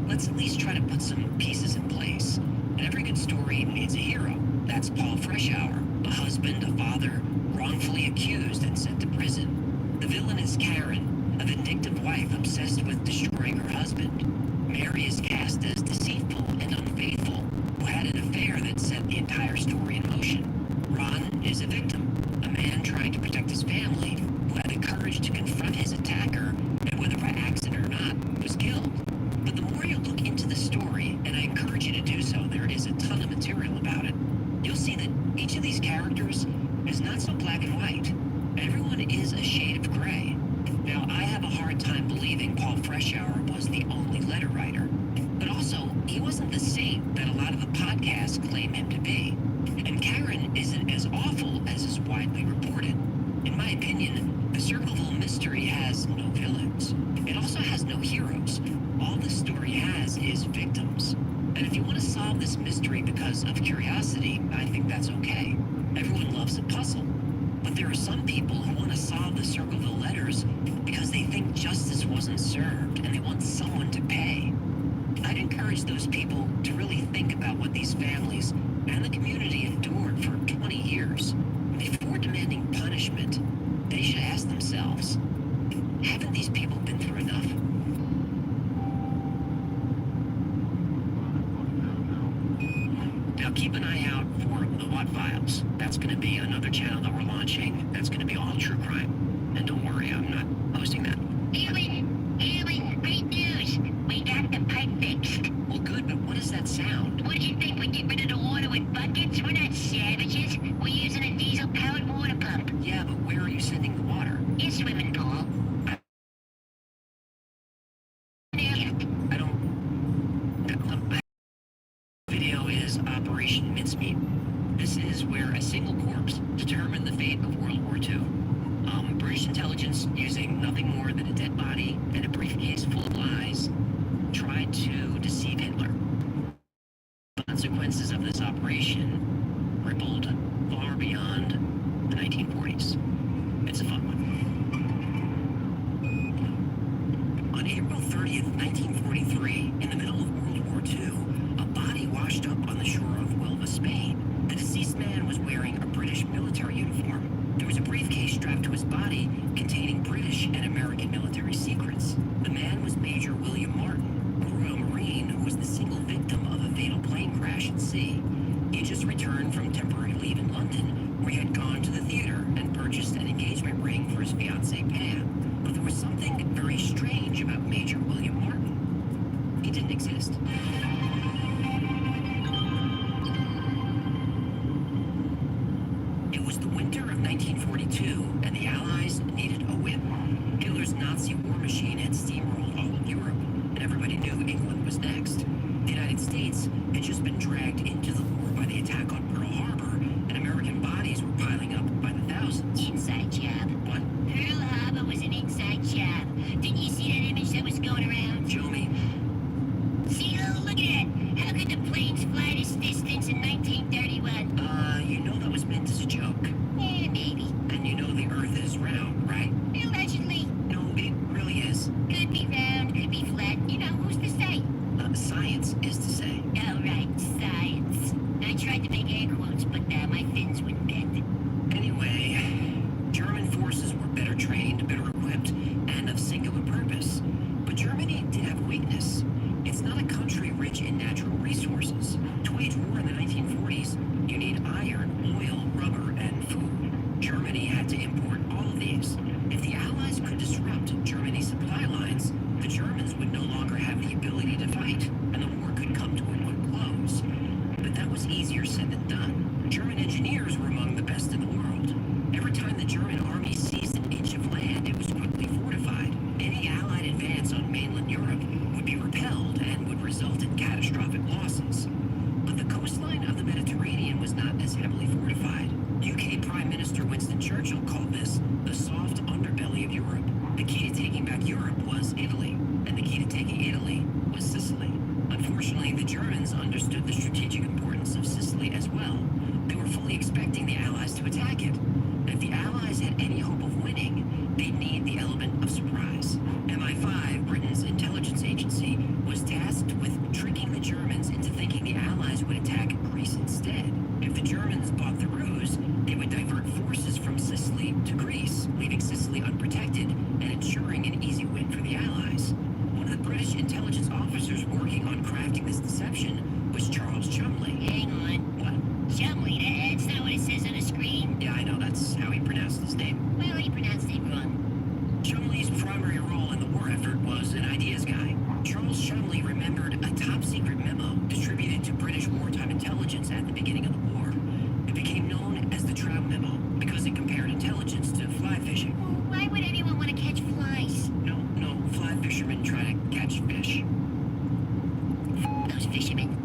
let's let's at least try to put some pieces in place. And every good story needs a hero. That's Paul Freshour, a husband, a father, wrongfully accused and sent to prison. The villain is Karen, a vindictive wife obsessed with destroying her husband. Mary is cast as deceitful and unfaithful, who had an affair that set the entire story in motion. Ron is a victim, a man trying to protect his family, who had the courage to confront his attacker, and whether by accident or not, was killed. But the more you look into the story, and I encourage you to do so, there is a ton of material about it, you'll see that each of these characters is not so black and white. Everyone is a shade of gray. Now, I have a hard time believing Paul Freshour was the only letter writer. But also, he wasn't the saint that a lot of the podcasts claim him to be. And Karen isn't as awful as is widely reported. In my opinion, the Circleville mystery has no villains. It also has no heroes. All the story has is victims. And if you want to solve this mystery because of curiosity, I think that's okay. Everyone loves a puzzle. But there are some people who want to solve the Circleville letters because they think justice wasn't served and they want someone to pay. I'd encourage those people to really think about what these families and the community endured for 20 years. Before demanding punishment, they should ask themselves, haven't these people been through enough? Now keep an eye out for The Watt Files. That's going to be another channel that we're launching. That's going to be all true crime. And don't worry, I'm not posting that. Ewing, great news. We got the pipe fixed. Well, good, but what does that sound? What do you think? We get rid of the water with buckets? We're not savages. We're using a diesel-powered water pump. Yeah, but where are you sending the water? Your swimming pool. I don't... The video is Operation Mincemeat. This is where a single corpse determined the fate of World War II. British intelligence, using nothing more than a dead body and a briefcase full of lies, tried to deceive Hitler. The consequences of this operation rippled far beyond the 1940s. It's a fun one. On April 30th, 1943, in the middle of World War II, a body washed up on the shore of Huelva, Spain. The deceased man was wearing a British military uniform. There was a briefcase strapped to his body containing British and American military secrets. The man was Major William Martin, a Royal Marine who was the single victim of a fatal plane crash at sea. He had just returned from temporary leave in London, where he had gone to the theater and purchased an engagement ring for his fiancée Pam. But there was something very strange about Major William Martin. He didn't exist. It was the winter of 1942, and the Allies needed a whip. Hitler's Nazi war machine had steamrolled all of Europe, and everybody knew England was next. The United States had just been dragged into the war by the attack on Pearl Harbor, and American bodies were piling up by the thousands. Inside job. What? Pearl Harbor was an inside job. Didn't you see that image that was going around? Show me. See, look at that. How could the planes fly this distance in 1931? You know that was meant as a joke. Yeah, maybe. And you know the Earth is round, right? Allegedly. No, it really is. Could be round, could be flat. You know, who's to say? Science is to say. Oh, right, science. I tried to make air quotes, but my fins wouldn't bend. Anyway, German forces were better trained, better equipped, and of singular purpose. But Germany did have a weakness. It's not a country rich in natural resources. To wage war in the 1940s, you need iron, oil, rubber, and food. Germany had to import all of these. If the Allies could disrupt Germany's supply lines, the Germans would no longer have the ability to fight, and the war could come to a quick close. But that was easier said than done. German engineers were among the best in the world. Every time the German army seized an inch of land, it was quickly fortified. Any Allied advance on mainland Europe would be repelled and would result in catastrophic losses. But the coastline of the Mediterranean was not as heavily fortified. UK Prime Minister Winston Churchill called this the soft underbelly of Europe. The key to taking back Europe was Italy, and the key to taking Italy was Sicily. Unfortunately, the Germans understood the strategic importance of Sicily as well, reception was Charles Chumley. Hang on. What? Chumley, that's not what it says on the screen. Yeah, I know, that's how he pronounced his name. Well, he pronounced it wrong. Chumley's primary role in the war effort was an ideas guy. Charles Chumley remembered a top-secret memo distributed to British wartime intelligence at the beginning of the war. It became known as the Trout Memo because it compared intelligence to fly fishing. Well, why would anyone want to catch flies? No, fly fishermen try to catch fish. Those fishermen.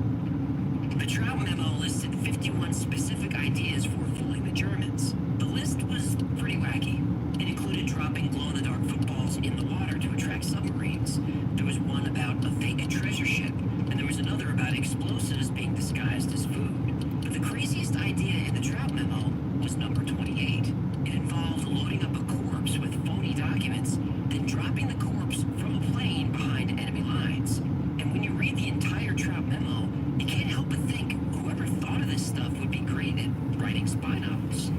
The Trout Memo listed 51 specific ideas for fooling the Germans. The list was pretty wacky. It included dropping glow-in-the-dark footballs in the water to attract submarines. There was one about a fake treasure ship, and there was another about explosives being disguised as food. But the craziest idea in the Trout Memo was number 28. It involved loading up a corpse with phony documents, then dropping the corpse from a plane behind enemy lines. And when you read the entire Trout Memo, you can't help but think whoever thought of this stuff would be great at writing spy novels.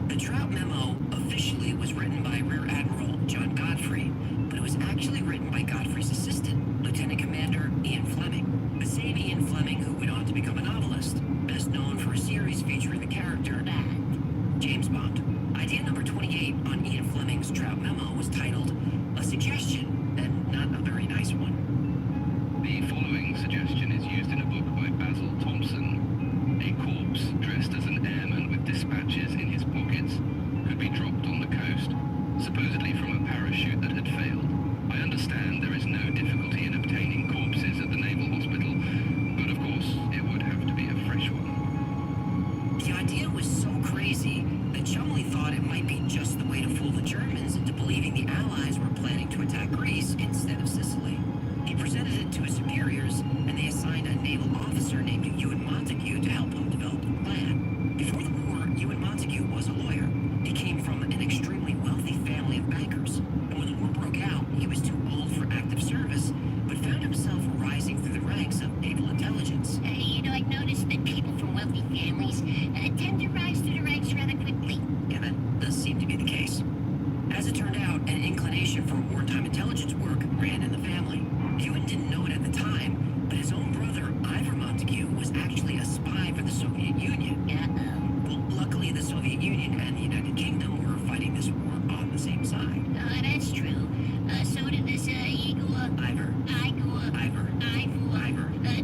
The Trout Memo officially was written by Rear Admiral John Godfrey, but it was actually written by Godfrey's assistant, Lieutenant Commander Ian Fleming. The same Ian Fleming who went on to become a novelist, best known for a series featuring the character James Bond. Idea number 28 on Ian Fleming's Trout Memo was titled A Suggestion, and not a very nice one. The following suggestion is used in a book by Basil Thompson. A corpse dressed as an airman with dispatches in his pockets could be dropped on the coast, supposedly from a parachute that had failed. I understand there is no difficulty in obtaining corpses at the Naval Hospital, but of course it would have to be a fresh one. The idea was so crazy that Chumley thought it might be just the way to fool the Germans into believing the Allies were planning to attack Greece instead of Sicily. He presented it to his superiors, and they assigned a naval officer named Ewan Montague to help him develop the plan. Before the war, Ewan Montague was a lawyer. He came from an extremely wealthy family of bankers, and when the war broke out, he was too old for active service, but found himself rising through the ranks of naval intelligence. I've noticed that people from wealthy families tend to rise through the ranks rather quickly. Yeah, that does seem to be the case. As it turned out, an inclination for wartime intelligence work ran in the family. Ewan didn't know it at the time, but his own brother, Ivor Montague, was actually a spy for the Soviet Union. Well, luckily the Soviet Union and the United Kingdom were fighting this war on the same side. That's true. So did this Ivor.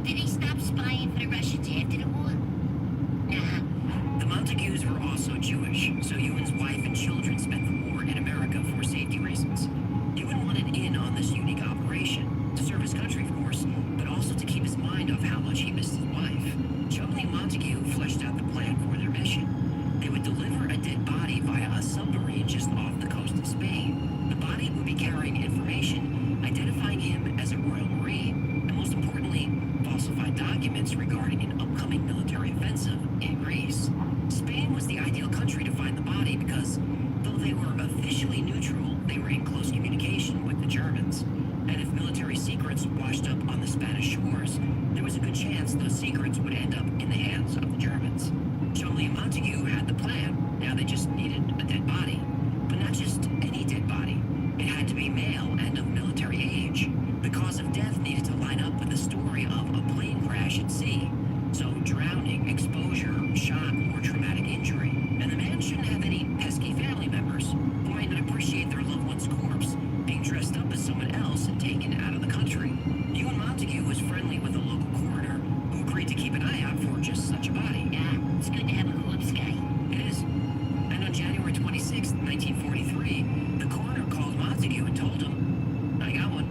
Did he stop spying for the Russians after the war? Nah. The Montagues were also Jewish, so Ewan's wife and children spent the war in America for safety reasons. Ewan wanted in on this unique operation, to serve his country, of course, but also to keep his mind off how much he missed his wife. Chumley and Montague fleshed out the plan for their mission. They would deliver a dead body via a submarine just off the coast of Spain. The body would be carrying information, identifying him as a Royal Marine, and most importantly, falsified documents regarding an upcoming military offensive in Greece. Spain was the ideal country to find the body because, though they were officially neutral, they were in close communication with the Germans. And if military secrets washed up on the Spanish shores, there was a good chance those secrets would end up in the hands of the Germans. Chumley and Montague had the plan. Now they just needed a dead body. But not just any dead body. It had to be male and of military age. The cause of death needed to line up with the story of a plane crash at sea. So drowning, exposure, shock, or traumatic injury. And the man shouldn't have any pesky family members who might not appreciate their loved one's corpse being dressed up as someone else and taken out of the country. Ewan Montague was friendly with a local coroner who agreed to keep an eye out for just such a body. Yeah, it's good to have a corpse guy. It is. And on January 26, 1943, the coroner called Montague and told him, I got one.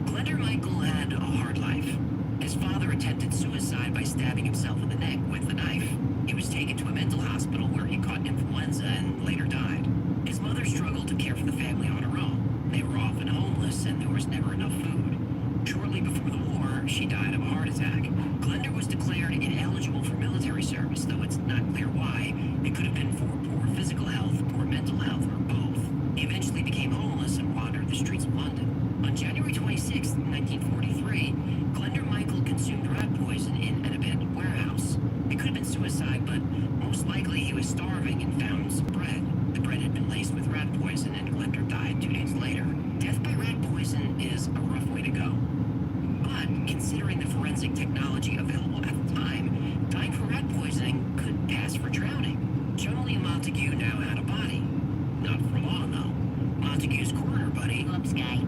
Glender Michael had a hard life. His father attempted suicide by stabbing himself in the neck with a knife. He was taken to a mental hospital where he caught influenza and later died. His mother struggled to care for the family on her own. They were often homeless and there was never enough food. Shortly before the war, she died of a heart attack. Glender was declared ineligible for military service, though it's not clear why. It could have been for poor physical health, poor mental health, or both. He eventually became homeless and wandered the streets of London. On January 26, 1943, Glender Michael consumed rat poison in an abandoned warehouse. It could have been suicide, but most likely he was starving and found some bread. The bread had been laced with rat poison, and Glender died up for long, though. Montague's coroner buddy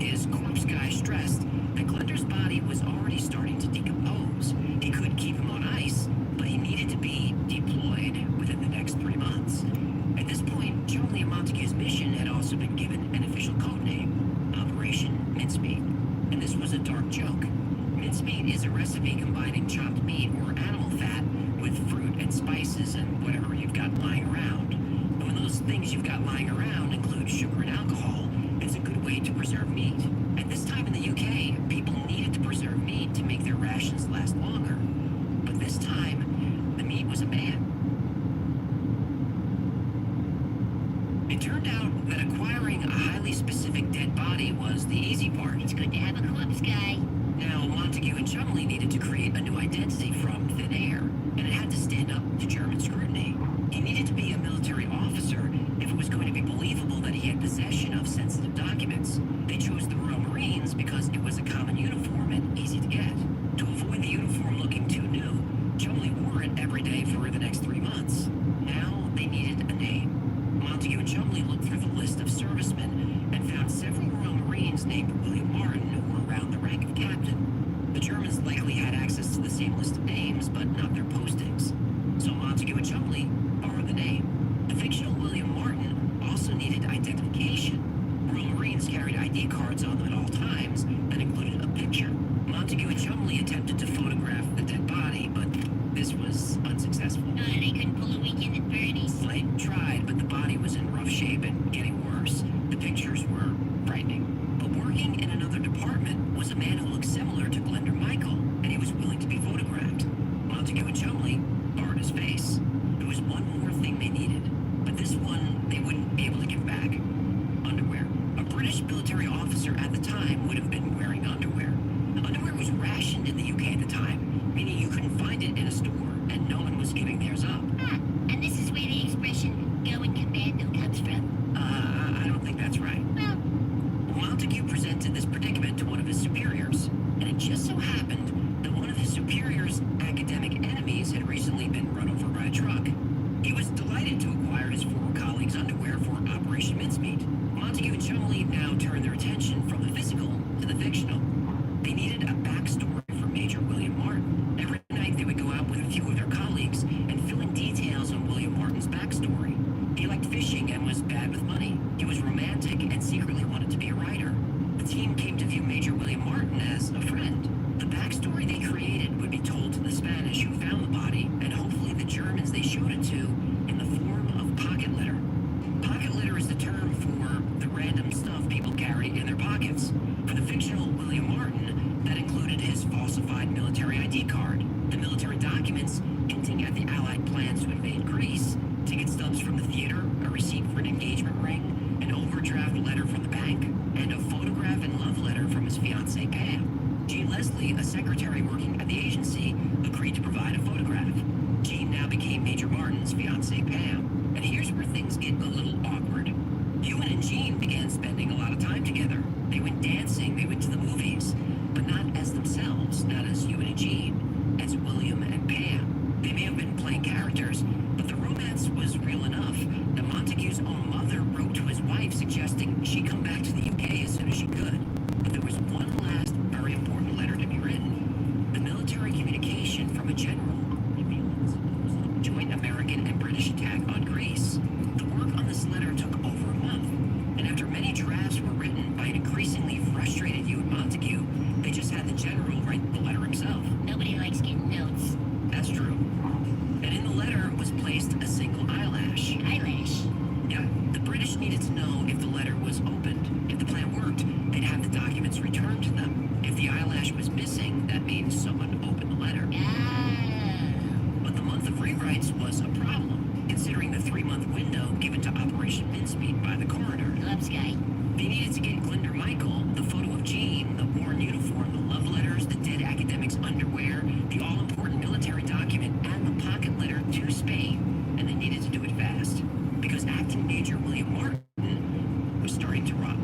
is Corpse Guy stressed that Glender's body was already starting to decompose. He could keep him on ice, but he needed to be deployed within the next 3 months. At this point, Chumley and Montague's mission had also been given an official code name, Operation Mincemeat. And this was a dark joke. Mincemeat is a recipe combining chopped meat or animal fat with fruit and spices and whatever you've got lying around. And when those things you've got lying around include sugar and alcohol, it's a good way to preserve meat. At this time in the UK, people needed to preserve meat to make their rations last longer. But this time, the meat was a man. It turned out that acquiring a highly specific dead body was the easy part. It's good to have a corpse guy. Now, Montague and Chumley needed to create a new identity from thin air, and it had to stand up to German scrutiny. He needed to be a military officer if it was going to be believable that he had possession of sensitive documents. They chose the Royal Marines because it was a common uniform and easy to get. To avoid the uniform looking too new, Chumley wore it every day for the next 3 months. Now, they needed a name. Montague and Chumley looked through the list of servicemen and found several Royal Marines named William Martin who were around the rank of captain. The Germans likely had access to the same list of names, but not their postings. So Montague and Chumley borrowed the name. The fictional William Martin also needed identification. Royal Marines carried ID cards on them at all times that included a picture. Montague and Chumley attempted to photograph the dead body, but this was unsuccessful. They couldn't pull a weekend at Bernie's. Blake tried, but the body was in rough shape and getting worse. The pictures were frightening. But working in another department was a man who looked similar to Glender Michael, and he was willing to be photographed. Montague and Chumley borrowed his face. There was one more thing they needed, but this one they wouldn't be able to give back. Underwear. A British military officer at the time would have been wearing underwear. Underwear was rationed in the UK at the time, meaning you couldn't find it in a store, and no one was giving theirs up. And this is where the expression going commando comes from. I don't think that's right. Well, Montague presented this predicament to one of his superiors, and it just so happened that one of his superior's academic enemies had recently been run over by a truck. He was delighted to acquire his former colleague's underwear for Operation Mincemeat. Montague and Chumley now turned their attention from the physical to the fictional. They needed a backstory for Major William Martin. Every night they would go out with a few of their colleagues and fill in details on William Martin's backstory. He liked fishing and was bad with money. He was romantic and secretly wanted to be a writer. The team came to view Major William Martin as a friend. The backstory they created would be told to the Spanish who found the body, and hopefully the Germans they showed it to, in the form of pocket litter. Pocket litter is the term for the random stuff people carry in their pockets. For the fictional William Martin, that included his falsified military ID card, the military documents hinting at the Allied plans to invade Greece, ticket stubs from the theater, a receipt for an engagement ring, an overdraft letter from the bank, and a photograph and love letter from his fiancée Pam. Jean Leslie, a secretary working at the agency, agreed to provide a photograph. Jean now became Major Martin's fiancée Pam. And here's where things get a little awkward. Ewan and Jean began spending a lot of time together. They went dancing, they went to the movies, but not as themselves, not as Ewan and Jean, as William and Pam. They may have been playing characters, but the romance was real enough that Montague's own mother wrote to his wife suggesting she come back to the UK as soon as she could. But there was one last very important letter to be written. The military communication from a general revealed a joint American and British attack on Greece. The work on this letter took over a month, and after many drafts were written by an increasingly frustrated Ewan Montague, they just had the general write the letter himself. nobody likes getting notes. That's true. And in the letter was placed a single eyelash. Eyelash. Yeah, the British needed to know if the letter was opened. If the plan worked, they'd have the documents returned to them. If the eyelash was missing, that means someone opened the letter. But the month of rewrites was a problem, considering the 3-month window given to Operation Mincemeat by the coroner. Gloves guy. They needed to get Glender Michael, the photo of Jean, the worn uniform, the love letters, the dead academic's underwear, the all-important military document, and the pocket letter to Spain. And they needed to do it fast, because acting Major William Martin was starting to rot.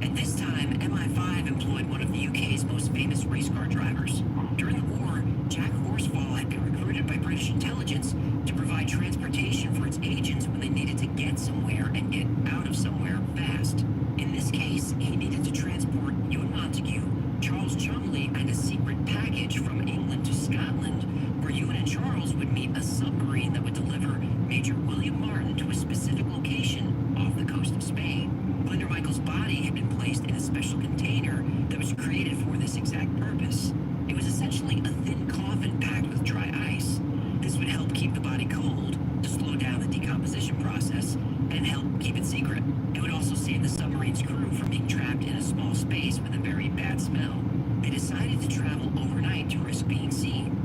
At this time, MI5 employed one of the UK's most famous race car drivers. During the war, Jack Horsfall had been recruited by British intelligence to provide transportation for its agents when they needed to get somewhere and get out of somewhere fast. In this case, he needed to transport Ewan Montague, Charles Chumley, and a secret package from England to Scotland, where Ewan and Charles would meet a submarine that would deliver Major William Martin to a specific location off the coast of Spain. Glenda Michael's body had been placed in a special container that was created for this exact purpose. It was essentially a thin coffin packed with dry ice. This would help keep the body cold to slow down the decomposition process and help keep it secret. It would also save the submarine's crew from being trapped in a small space with a very bad smell. They decided to travel overnight to risk being seen.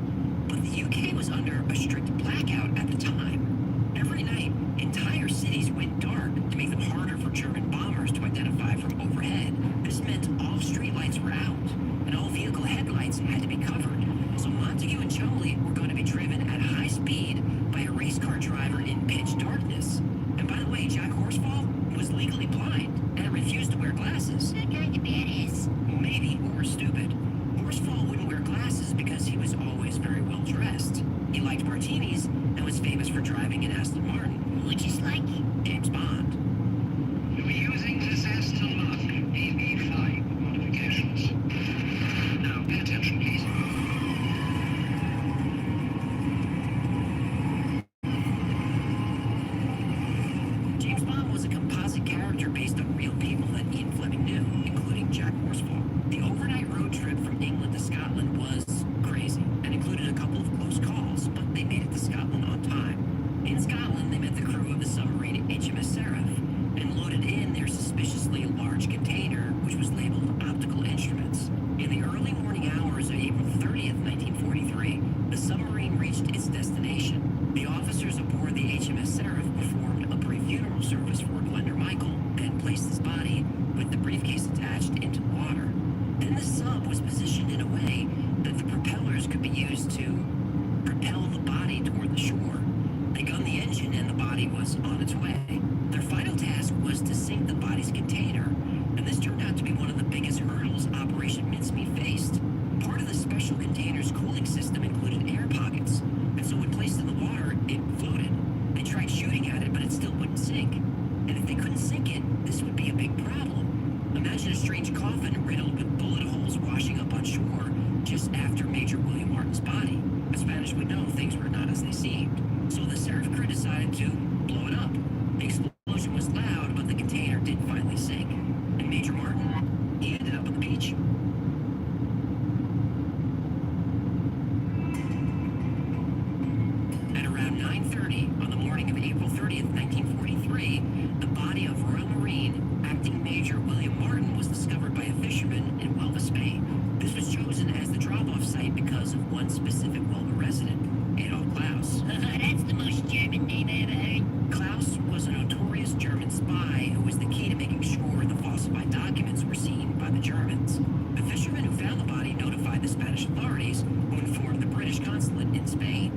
But the UK was under a strict blackout at the time. Every night, entire cities went dark to make them harder for German bombers to identify from overhead. This meant all streetlights were out, and all vehicle headlights had to be covered. So Montague and Chumley were going to be driven at high speed by a race car driver in pitch darkness. And by the way, Jack Horsfall was legally blind and refused to wear glasses. That kind of badass. Maybe, or stupid. Horsfall wouldn't wear glasses because he was always very well dressed. He liked martinis and was famous for driving an Aston Martin. Which is like James Bond. You're using this Aston Martin AB5 modifications. Now, pay attention, please. James Bond was a composite character based on real people that Ian Fleming knew, including Jack Horsfall. The overnight road trip from England to Scotland was crazy and included a couple of close calls, but they made it to Scotland on time. In Scotland, they met the crew of the submarine HMS Seraph and loaded in their suspiciously large container, which was labeled optical instruments. In the early morning hours of April 30th, 1943, the submarine reached its destination. The officers aboard the HMS Seraph performed a brief funeral service for Glenda Michael and placed his body, with the briefcase attached, into water. Then the sub was positioned in a way that the propellers could be used to propel the body toward the shore. They gunned the engine and the body was on its way. Their final task was to sink the body's container, and this turned out to be one of the biggest hurdles Operation Mincemeat faced. Part of the special container's cooling system included air pockets, and so when placed in the water, it floated. They tried shooting at it, but it still wouldn't sink. And if they couldn't sink it, this would be a big problem. Imagine a strange coffin riddled with bullet holes washing up on shore just after Major William Martin's body. The Spanish would know things were not as they seemed. So the Seraph crew decided to blow it up. The explosion was loud, but the container did finally sink. And Major Martin, he ended up on the beach. At around 9:30 on the morning of April 30th, 1943, the body of Royal Marine Acting Major William Martin was discovered by a fisherman in Huelva, Spain. This was chosen as the drop-off site because of one specific Huelva resident, Adolf Klaus. That's the most German name I ever heard. Klaus was a notorious German spy who was the key to making sure the falsified documents were seen by the Germans. The fisherman who found the body notified the Spanish authorities, who informed the British consulate in Spain.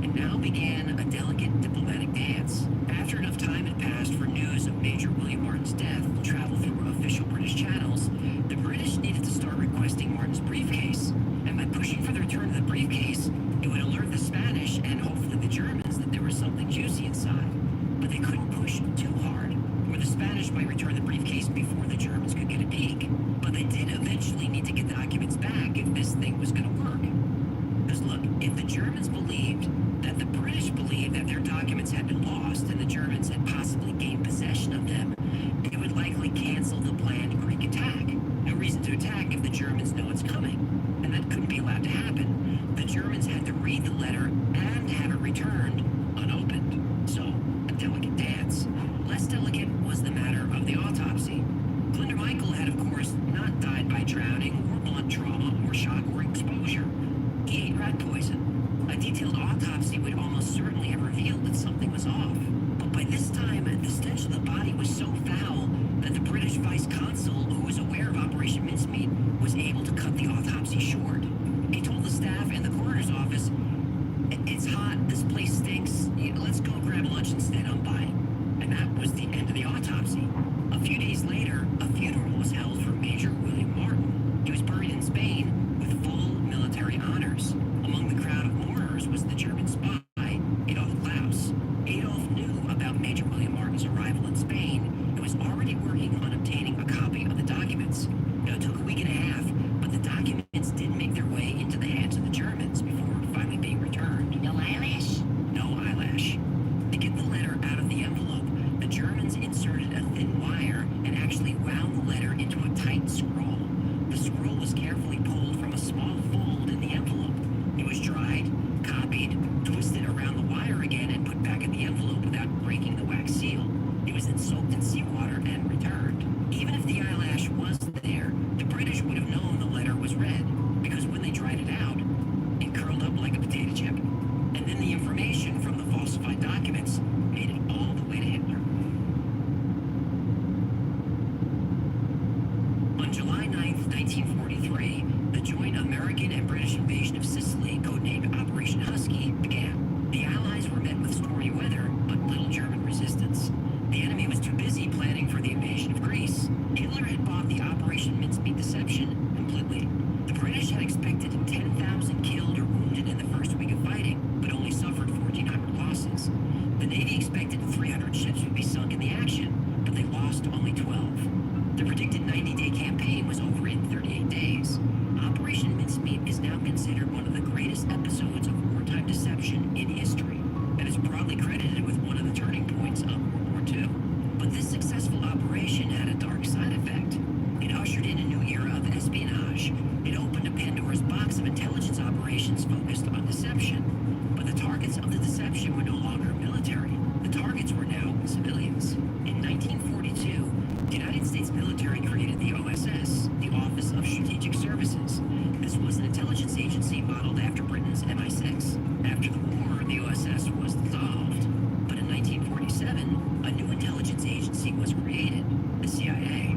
And now began a delicate diplomatic dance. After enough time had passed for news of Major William Martin's death to travel through official British channels, the British needed to start requesting Martin's briefcase. And by pushing for the return of the briefcase, it would alert the Spanish and hopefully the Germans that there was something juicy inside. But they couldn't push too hard, or the Spanish might return the briefcase before the Germans could get a peek. But they did eventually need to get the documents back if this thing was going to work. Because look, if the Germans believed that the British believed that their documents had been lost and the Germans had possibly gained possession of them, they would likely cancel the planned Greek attack. No reason to attack if the Germans know it's coming, and that couldn't be allowed to happen. The Germans had to read the letter and have it returned unopened. So, a delicate dance. Less delicate was the matter of the autopsy. Glenda Michael had, of course, not died by drowning or blunt trauma or shock or exposure. He ate rat poison. A detailed autopsy would almost certainly have revealed that something was off. But by this time, the stench of the body was so foul that the British vice consul, who was aware of Operation Mincemeat, was able to cut the autopsy short. He told the staff in the coroner's office, "It's hot, this place stinks, let's go grab lunch instead, I'm buying." And that was the end of the autopsy. A few days later, a funeral was held for Major William Martin. He was buried in Spain with full military honors. Among the crowd of mourners was the German spy, Adolf Klaus. Adolf knew about On July 9th, 1943, the joint American and British invasion of Sicily, codenamed Operation Husky, began. The Allies were met with stormy weather, but little German resistance. The enemy was too busy planning for the invasion of Greece. Hitler had bought the Operation Mincemeat deception completely. The British had expected 10,000 killed or wounded in the first week of fighting, but only suffered 1,400 losses. The Navy expected 300 ships would be sunk in the action, but they lost only 12. The predicted 90-day campaign was over in 38 days. Operation Mincemeat is now considered one of the greatest episodes of wartime deception in history, and is broadly credited with one of the turning points of World War II. But this successful operation had a dark side effect. It ushered in a new era of espionage. It opened a Pandora's box of intelligence operations focused on deception. But the targets of the deception were no longer military. The targets were now civilians. In 1942, the United States military created the OSS, the Office of Strategic Services. This was an intelligence agency modeled after Britain's MI6. After the war, the OSS was dissolved. But in 1947, a new intelligence agency was created, the CIA.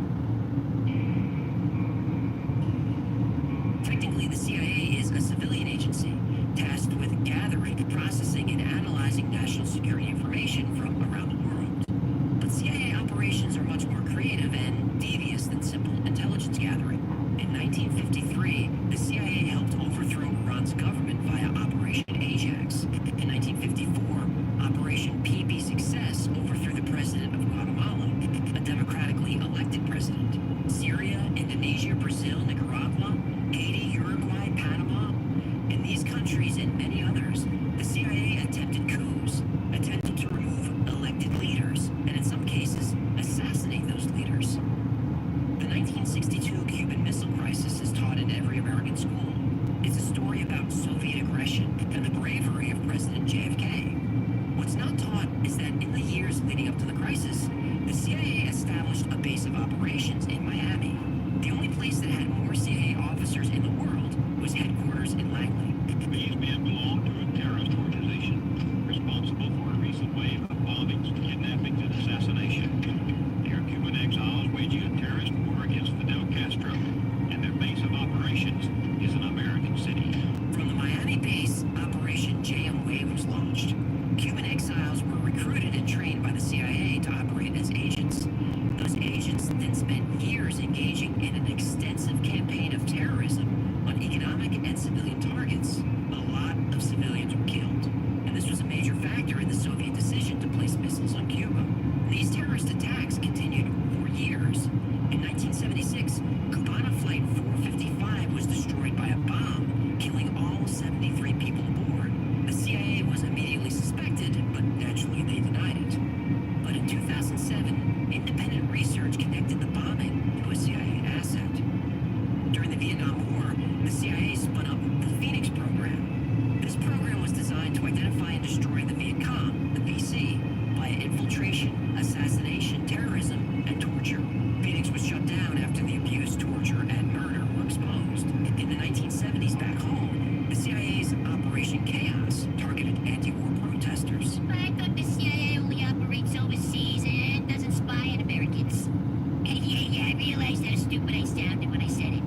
Technically, the CIA is a civilian agency tasked with gathering, processing, and analyzing national security information from around the world. But CIA operations are much more creative and devious than simple intelligence gathering. In 1953, the CIA helped overthrow Iran's government via Operation Ajax. In 1954, Operation PB Success overthrew the president of Guatemala, a democratically elected president. Syria, Indonesia, Brazil, Nicaragua, Haiti, Uruguay, Panama. In these countries and many others, the CIA attempted coups, attempted to remove elected leaders, and in some cases, assassinate those leaders. The 1962 Cuban Missile Crisis is taught in every American school. It's a story about Soviet aggression and the bravery of President JFK. What's not taught is that in the years leading up to the crisis, the CIA established a base of operations in Miami. The only place that had more CIA officers in the world was headquarters in Langley. These men belong to a terrorist organization responsible for a recent wave of bombings, kidnappings, and assassination. They are Cuban exiles waging a terrorist war against Fidel Castro, and their base of operations is an American city. From the Miami base, Operation JM Wave was launched. Cuban exiles were recruited and trained by the CIA to operate as agents. Those agents then spent years engaging in an extensive campaign of terrorism on economic and civilian targets. A lot of civilians were killed, and this was a major factor in the Soviet decision to place missiles on Cuba. These terrorist attacks continued for years. In 1976, Cubana Flight 455 was destroyed by a bomb, killing all 73 people aboard. The CIA was immediately suspected, but naturally they denied it. But in 2007, independent research connected the bombing to a CIA asset. During the Vietnam War, the CIA spun up the Phoenix program. This program was designed to identify and destroy the Viet Cong, the VC, via infiltration, assassination, terrorism, and torture. Phoenix was shut down after the abuse, torture, and murder were exposed. In the 1970s back home, the CIA's Operation Chaos targeted anti-war protesters. I thought the CIA only operates overseas and doesn't spy on Americans. Yeah, I realized how stupid I sounded when I said it.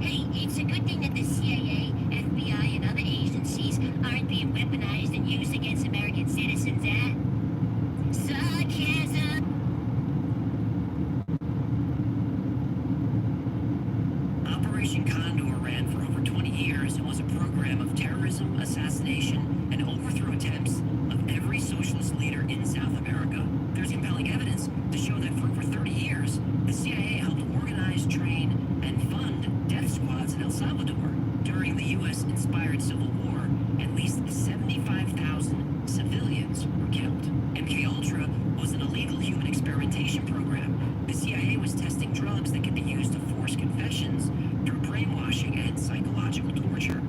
Hey, it's a good thing that the CIA, FBI, and other agencies aren't being weaponized and used against American citizens, eh? Sarcasm! Operation Condor ran for over 20 years and was a program of terrorism, assassination, and overthrow attempts of every socialist leader in South America. There's compelling evidence to show that for over 30 years, the CIA helped organize, train, and fund death squads in El Salvador. During the U.S.-inspired Civil War, at least 75,000 civilians were killed. MKUltra was an illegal human experimentation program. The CIA was testing drugs that could be used to force confessions through brainwashing and psychological torture.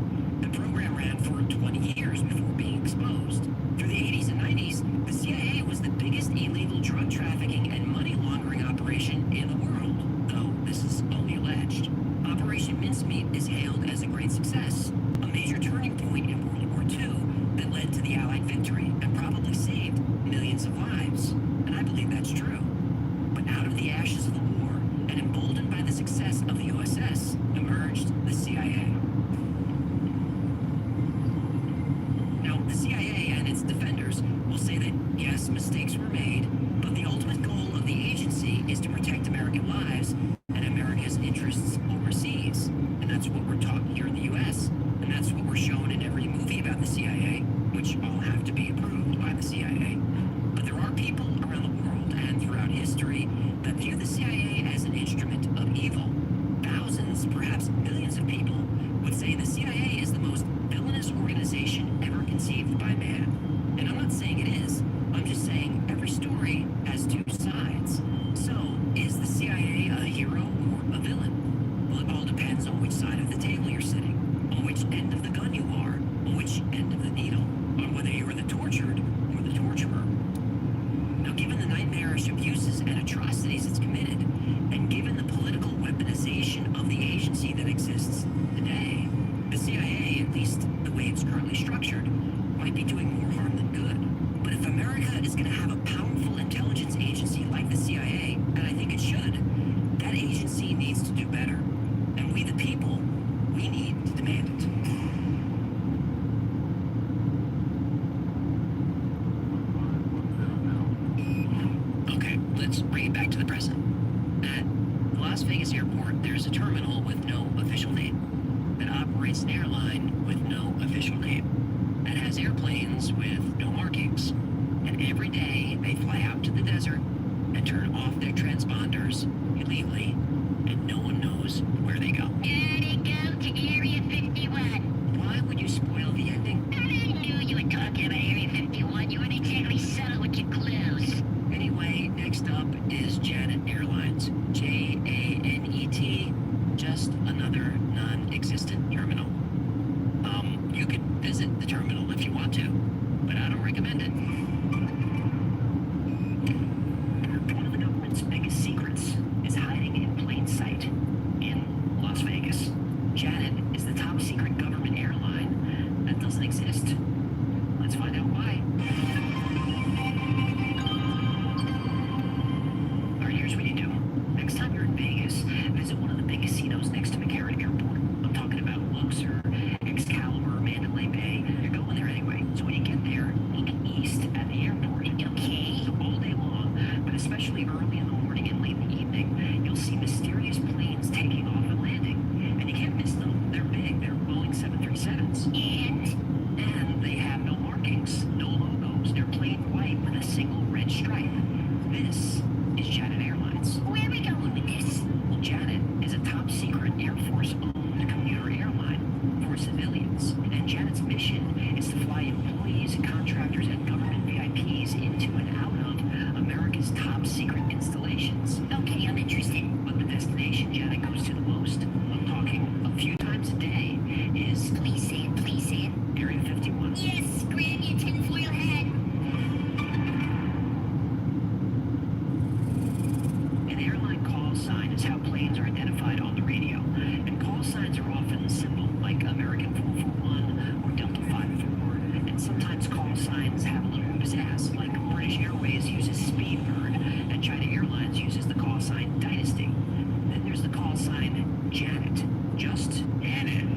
The program ran for 20 years before being exposed. Through the 80s and 90s, the CIA was the biggest illegal drug trafficking and money laundering operation in the world, though this is only alleged. Operation Mincemeat is hailed as a great success, a major turning point in World War II that led to the Allied victory and probably saved millions of lives. And I believe that's true. But present. At Las Vegas Airport, there's a terminal with no official name that operates an airline with no official name that has airplanes with no markings. And every day they fly out to the desert and turn off their transponders illegally, and no one knows where they go. Gotta go to Area 51. Why would you spoil the ending? I knew you were talking about Area 51. You weren't exactly subtle with your clues. Anyway, next up is Janet Airlines. JANET, just another non-existent terminal. You could visit the terminal if you want to, but I don't recommend it. One of the government's biggest secrets is hiding in plain sight in Las Vegas. Janet is the top secret government airline that doesn't exist. Let's find out why. Alright, here's what you do. Next time you're in Vegas, visit one of the big casinos next to McCarran Airport. I'm talking about Luxor, Excalibur, Mandalay Bay. You're going there anyway. So when you get there, look east at the airport. Okay. So all day long, but especially early in the morning and late in the evening, you'll see mysterious planes taking off and landing. And you can't miss them. They're big. They're Boeing 737s. And they have no markings, no logos. They're plain white with a single red stripe. This is Janet Airlines. Where are we going with this? Well, Janet is a top secret Air Force-owned commuter airline for civilians. And Janet's mission is to fly employees, contractors, and government VIPs into and out of America's top secret installations. Okay, I'm interested. But the destination Janet goes to the most, I'm talking a few times a day, is Please say it, please say it. Area 51. Yes, grab your tinfoil hat. An airline call sign is how planes are identified on the radio, and call signs are often simple, like American 441 or Delta 54, and sometimes call signs have a little pizzazz, like British Airways uses Speedbird, and China Airlines uses the call sign Dynasty. Then there's the call sign Janet, just Janet.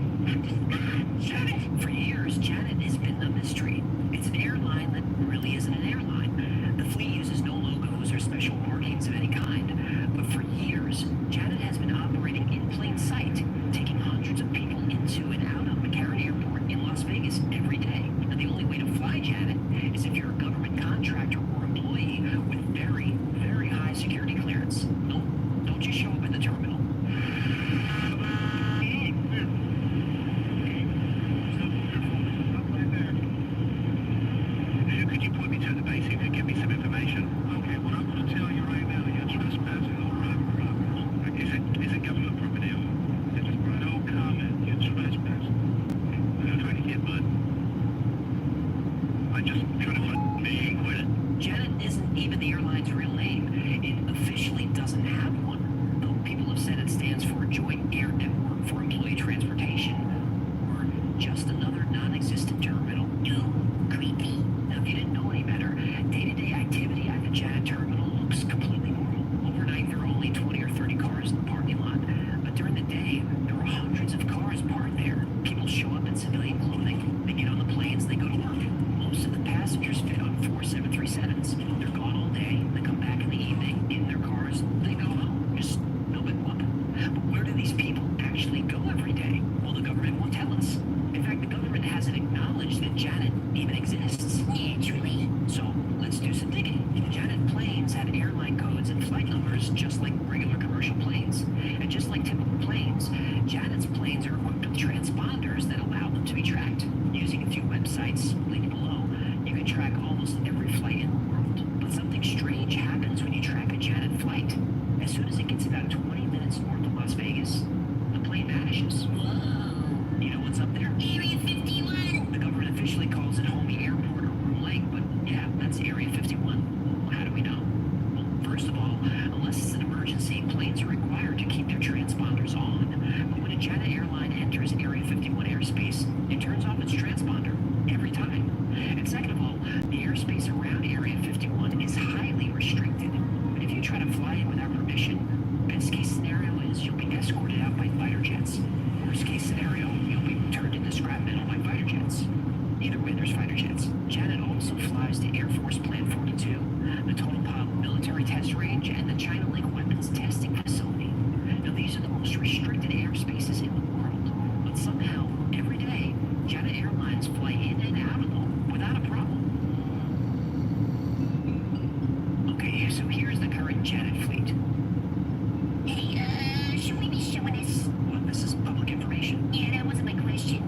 Janet. For years, Janet has been a mystery. It's an airline that really isn't an airline. The fleet uses no logos or special markings of any kind. But for years, Janet has been operating in plain sight, taking hundreds of people into and out of McCarran Airport in Las Vegas every day. And the only way to fly Janet is if you're a government contractor or employee with very, very high security clearance. Don't just show up at the terminal. Could you point me to the base if you give me some information? Okay, well, I'm going to tell you right now, you're trespassing on private property. Is it government property or is it just private? No comment, you're trespassing. I'm not trying to get mud. I just trying to find me and quit it. Janet isn't even the airline's real name. It officially doesn't have one, though people have said it stands for Joint Air Network for Employee Transportation, or just another non-existent terminal. Creepy. Now, if you didn't know any better, day-to-day activity at the Janet terminal looks completely normal. Overnight, there are only 20 or 30 cars in the parking lot, but during the day, there are hundreds of cars parked there. People show up in civilian clothing. They get on the planes, they go to work. Most of the passengers fit on 4 737s. They're gone all day. They come back in the evening in their cars. They go home. Just no big whoop. But where do these people actually go every day? Well, the government won't tell us. In fact, the government hasn't acknowledged that Janet even exists. Naturally. So let's do some digging. Janet planes have airline codes and flight numbers just like regular commercial planes. And just like typical planes, Janet's planes are equipped with transponders that allow them to be tracked. Using a few websites linked below, you can track almost every flight in the world. But something strange happens when you track a Janet flight. As soon as it gets about 20 minutes north of Las Vegas, the plane vanishes. Whoa. You know what's up there? Area 51. The government officially calls it Homey Airport or Room Lake, but yeah, that's Area 51. How do we know? Well, first of all, unless it's an emergency, planes are required to keep their transponders current Janet fleet. Hey, should we be showing this? Well, this is public information. Yeah, that wasn't my question.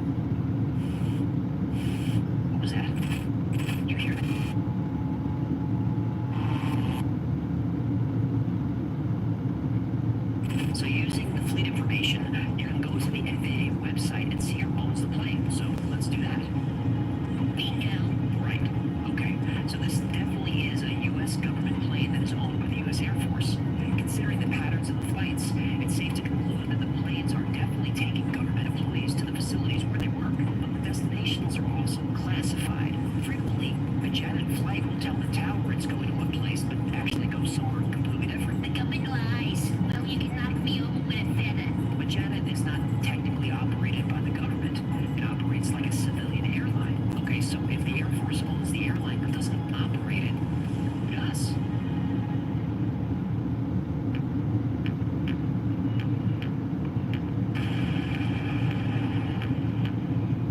What was that? You hear that? So using the fleet information, you can go to the FAA website and see who owns the plane. So let's do that. Bingo. Right. Okay. So this definitely is a U.S. government plane that is owned by the U.S. Air Force. Considering the patterns of the flights, it's safe to conclude that the planes are definitely taking government employees to the facilities where they work. But the destinations are also classified. Frequently, a Janet flight will tell the tower it's going to one place, but actually go somewhere completely different. The government lies. Well, you can knock me over with a feather. But Janet is not technically operated by the government. It operates like a civilian airline. Okay, so if the Air Force owns the airline but doesn't operate it, who does?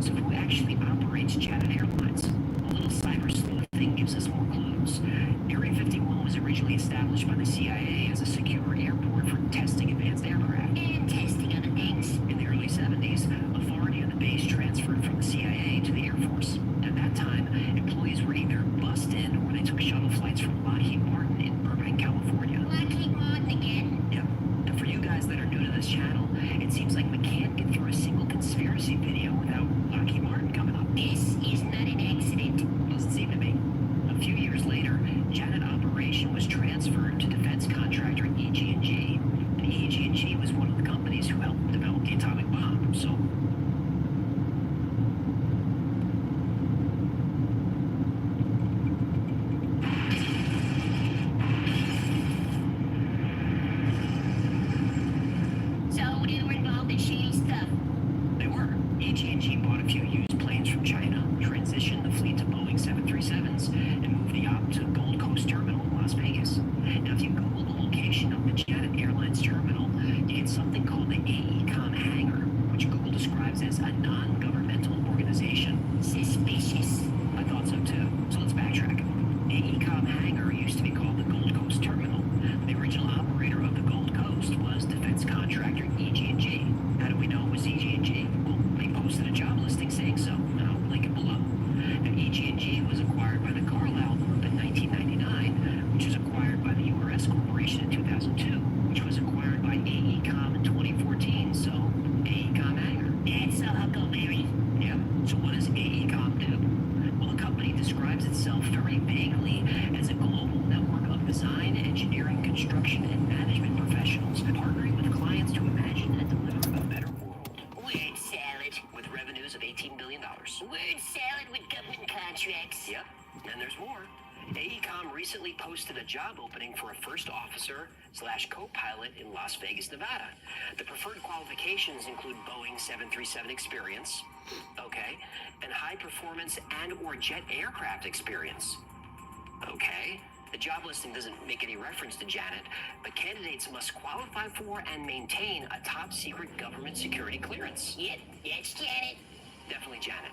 So who actually operates Janet Airlines? A little cyber sleuthing gives us more clues. Area 51 was originally established by the CIA as a secure airport for testing advanced aircraft. And testing other things. In the early 70s, authority on the base transferred from the CIA to the Air Force. At that time, employees were either bussed in or they took shuttle flights from Lockheed Martin in Burbank, California. Lockheed Martin again. Yep. And for you guys that are new to this channel, it seems like we can't get through a single conspiracy video without Lockheed Martin coming up. This is not an accident. Doesn't seem to be. A few years later, Janet operation was transferred to defense contractor EG&G. And EG&G was one of the companies who helped develop the atomic bomb. So they were involved in shady stuff. they were. EG&G bought a few used planes from China, transitioned the fleet to Boeing 737s, and moved the op to Gold Coast Terminal in Las Vegas. Now, if you Google the location of the Janet Airlines terminal, you get something called the AECOM hangar, which Google describes as a non-governmental organization. Suspicious. I thought so too. So let's backtrack. AECOM hangar used to be called the Gold Coast Terminal. The original operator of the Gold Coast was defense contractor EG&G. How do we know it was EG&G? Well, they posted a job listing saying so, and I'll link it below. Now, EG&G was acquired by the Carlyle Group in 1999, which was acquired by the URS Corporation in 2002, which was acquired by AECOM in 2014. So, AECOM hangar. That's a huckleberry. Yeah. So what does AECOM do? Well, the company describes itself very vaguely as a global network of design, engineering, construction, and management professionals partnering with clients to imagine and deliver a better world. Word salad. With revenues of $18 billion. Word salad with government contracts. Yep. And there's more. AECOM recently posted a job opening for a first officer / co-pilot in Las Vegas, Nevada. The preferred qualifications include Boeing 737 experience, okay, and high performance and or jet aircraft experience. Okay. The job listing doesn't make any reference to Janet, but candidates must qualify for and maintain a top secret government security clearance. Yep, that's Janet. Definitely Janet.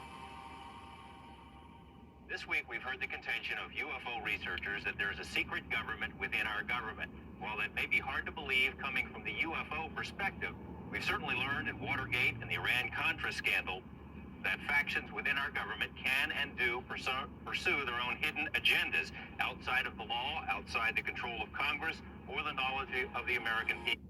This week, we've heard the contention of UFO researchers that there is a secret government within our government. While that may be hard to believe coming from the UFO perspective, we've certainly learned in Watergate and the Iran-Contra scandal that factions within our government can and do pursue their own hidden agendas outside of the law, outside the control of Congress, or the knowledge of the American people.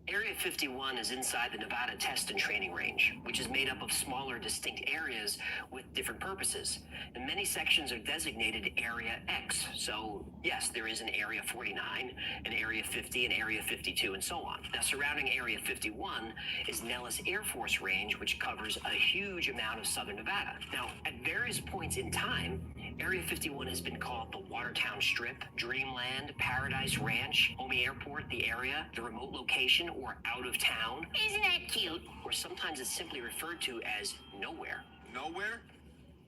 Area 51 is inside the Nevada Test and Training Range, which is made up of smaller, distinct areas with different purposes. And many sections are designated Area X. So, yes, there is an Area 49, an Area 50, an Area 52, and so on. Now, surrounding Area 51 is Nellis Air Force Range, which covers a huge amount of southern Nevada. Now, at various points in time, Area 51 has been called the Watertown Strip, Dreamland, Paradise Ranch, Homey Airport, the area, the remote location, or out of town. Isn't that cute? Or sometimes it's simply referred to as nowhere. Nowhere?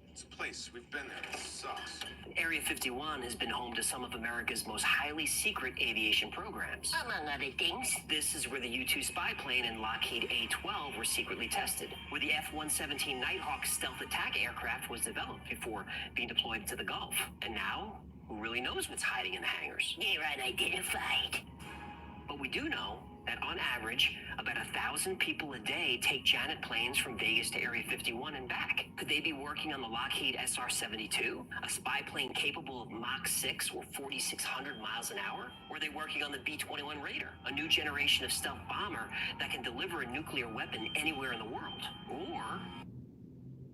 It's a place. We've been there. It sucks. Area 51 has been home to some of America's most highly secret aviation programs. Among other things. This is where the U-2 spy plane and Lockheed A-12 were secretly tested, where the F-117 Nighthawk stealth attack aircraft was developed before being deployed to the Gulf. And now, who really knows what's hiding in the hangars? They're unidentified. But we do know that on average, about 1,000 people a day take Janet planes from Vegas to Area 51 and back. Could they be working on the Lockheed SR-72, a spy plane capable of Mach 6 or 4,600 miles an hour? Or are they working on the B-21 Raider, a new generation of stealth bomber that can deliver a nuclear weapon anywhere in the world? Or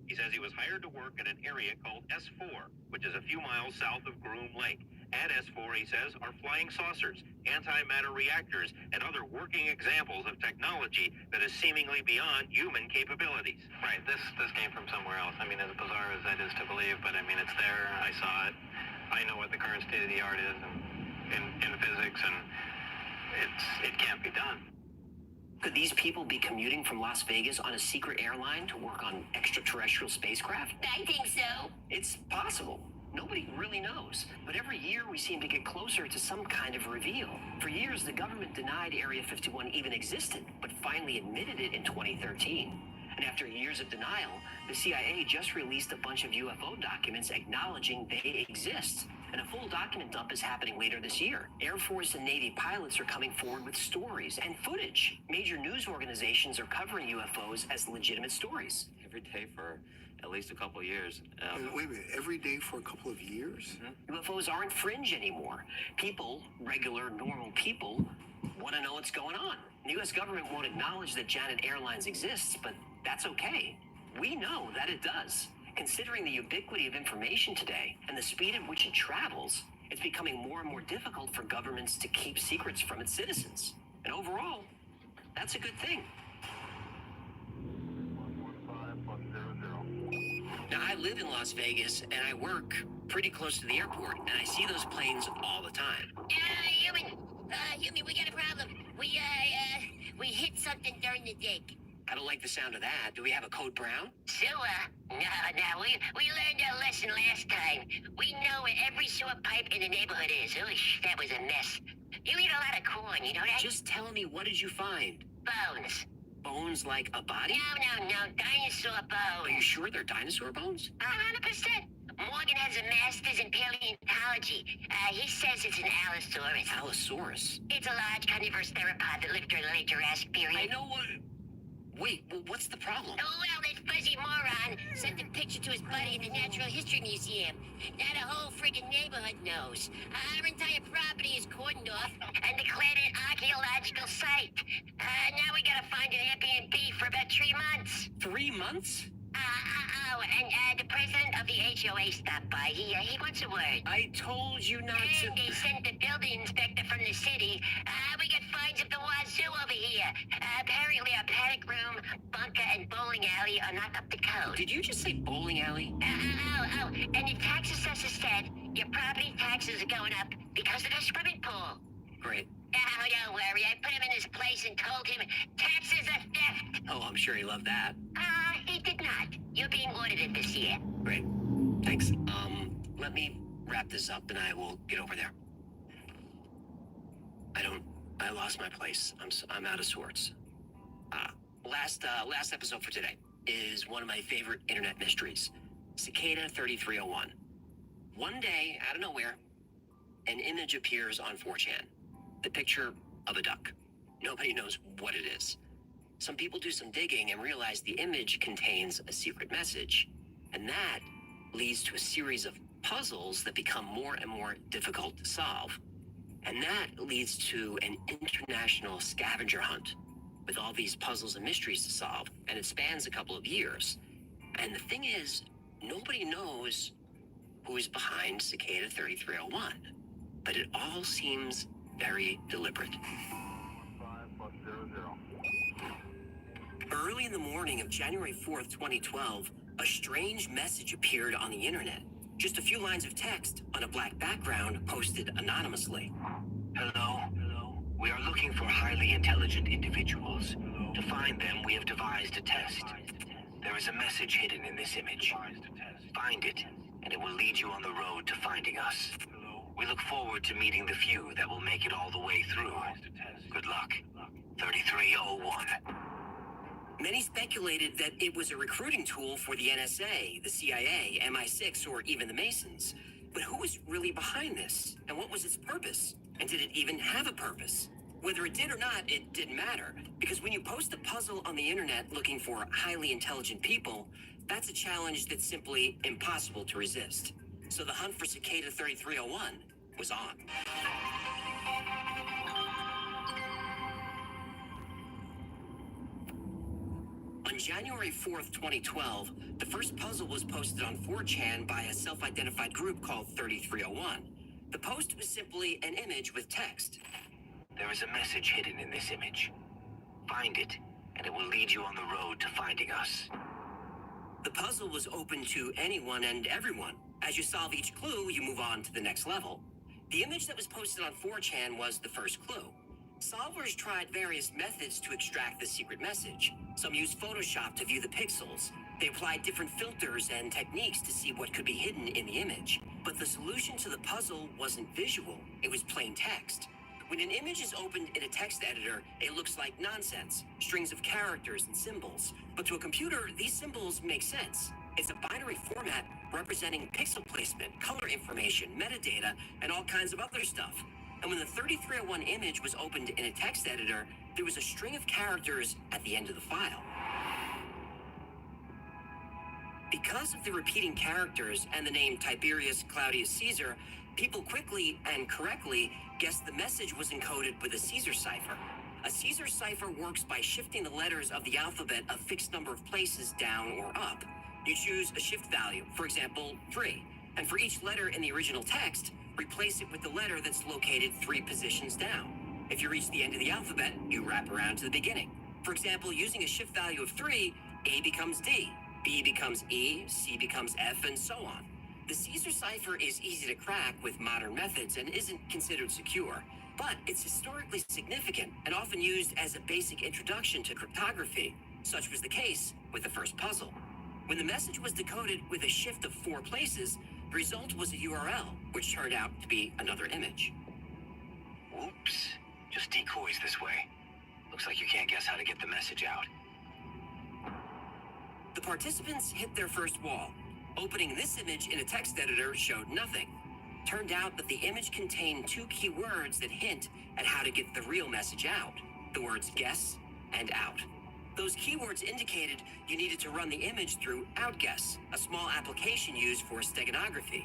He says he was hired to work in an area called S4, which is a few miles south of Groom Lake. At S4, he says, are flying saucers, antimatter reactors, and other working examples of technology that is seemingly beyond human capabilities. Right, this came from somewhere else. I mean, as bizarre as that is to believe, but I mean, it's there. I saw it. I know what the current state of the art is in physics, and it can't be done. could these people be commuting from Las Vegas on a secret airline to work on extraterrestrial spacecraft? I think so. It's possible. Nobody really knows. But every year we seem to get closer to some kind of reveal. For years, the government denied Area 51 even existed, but finally admitted it in 2013. And after years of denial, the CIA just released a bunch of UFO documents acknowledging they exist. And a full document dump is happening later this year. Air Force and Navy pilots are coming forward with stories and footage. Major news organizations are covering UFOs as legitimate stories. Every day for at least a couple of years. Wait a minute, every day for a couple of years? UFOs aren't fringe anymore. People, regular, normal people, want to know what's going on. The U.S. government won't acknowledge that Janet Airlines exists, but that's okay. We know that it does. Considering the ubiquity of information today and the speed at which it travels, it's becoming more and more difficult for governments to keep secrets from its citizens. And overall, that's a good thing. Now, I live in Las Vegas, and I work pretty close to the airport, and I see those planes all the time. Human, we got a problem. We hit something during the dig. I don't like the sound of that. Do we have a code brown? So, no, we learned our lesson last time. We know where every sewer pipe in the neighborhood is. Oosh, that was a mess. You eat a lot of corn, you know that? Just tell me, what did you find? Bones. Bones like a body? No, dinosaur bones. Are you sure they're dinosaur bones? 100%. Morgan has a master's in paleontology. He says it's an Allosaurus. Allosaurus? It's a large carnivorous theropod that lived during the late Jurassic period. I know what... Wait, well, what's the problem? Oh, well, this fuzzy moron sent a picture to his buddy at the Natural History Museum. Now the whole friggin' neighborhood knows. Our entire property is cordoned off and declared an archaeological site. Now we gotta find an Airbnb for about 3 months. 3 months? And the president of the HOA stopped by. He wants a word. I told you not to... And they sent the building inspector from the city. We got fines of the wazoo over here. Apparently our panic room, bunker, and bowling alley are not up to code. Did you just say bowling alley? And the tax assessor said your property taxes are going up because of the swimming pool. Great. Oh, don't worry. I put him in his place and told him taxes are theft. Oh, I'm sure he loved that. He did not. You're being audited this year. Great. Thanks. Let me wrap this up and I will get over there. I lost my place. I'm out of sorts. Last episode for today is one of my favorite internet mysteries. Cicada 3301. One day, out of nowhere, an image appears on 4chan. The picture of a duck. Nobody knows what it is. Some people do some digging and realize the image contains a secret message. And that leads to a series of puzzles that become more and more difficult to solve. And that leads to an international scavenger hunt with all these puzzles and mysteries to solve. And it spans a couple of years. And the thing is, nobody knows who is behind Cicada 3301. But it all seems very deliberate. Early in the morning of January 4th, 2012, a strange message appeared on the internet. Just a few lines of text on a black background posted anonymously. Hello. We are looking for highly intelligent individuals. To find them, we have devised a test. There is a message hidden in this image. Find it, and it will lead you on the road to finding us. We look forward to meeting the few that will make it all the way through. Good luck. 3301. Many speculated that it was a recruiting tool for the NSA, the CIA, MI6, or even the Masons. But who was really behind this? And what was its purpose? And did it even have a purpose? Whether it did or not, it didn't matter. Because when you post a puzzle on the internet looking for highly intelligent people, that's a challenge that's simply impossible to resist. So the hunt for Cicada 3301 was on. On January 4th, 2012, the first puzzle was posted on 4chan by a self-identified group called 3301. The post was simply an image with text. There is a message hidden in this image. Find it, and it will lead you on the road to finding us. The puzzle was open to anyone and everyone. As you solve each clue, you move on to the next level. The image that was posted on 4chan was the first clue. Solvers tried various methods to extract the secret message. Some used Photoshop to view the pixels. They applied different filters and techniques to see what could be hidden in the image. But the solution to the puzzle wasn't visual, it was plain text. When an image is opened in a text editor, it looks like nonsense, strings of characters and symbols. But to a computer, these symbols make sense. It's a binary format representing pixel placement, color information, metadata, and all kinds of other stuff. And when the 3301 image was opened in a text editor, there was a string of characters at the end of the file. Because of the repeating characters and the name Tiberius Claudius Caesar, people quickly and correctly guessed the message was encoded with a Caesar cipher. A Caesar cipher works by shifting the letters of the alphabet a fixed number of places down or up. You choose a shift value, for example, 3, and for each letter in the original text, replace it with the letter that's located 3 positions down. If you reach the end of the alphabet, you wrap around to the beginning. For example, using a shift value of 3, A becomes D, B becomes E, C becomes F, and so on. The Caesar cipher is easy to crack with modern methods and isn't considered secure, but it's historically significant and often used as a basic introduction to cryptography. Such was the case with the first puzzle. When the message was decoded with a shift of 4 places, the result was a URL, which turned out to be another image. Whoops. Just decoys this way. Looks like you can't guess how to get the message out. The participants hit their first wall. Opening this image in a text editor showed nothing. Turned out that the image contained 2 key words that hint at how to get the real message out. The words guess and out. Those keywords indicated you needed to run the image through OutGuess, a small application used for steganography.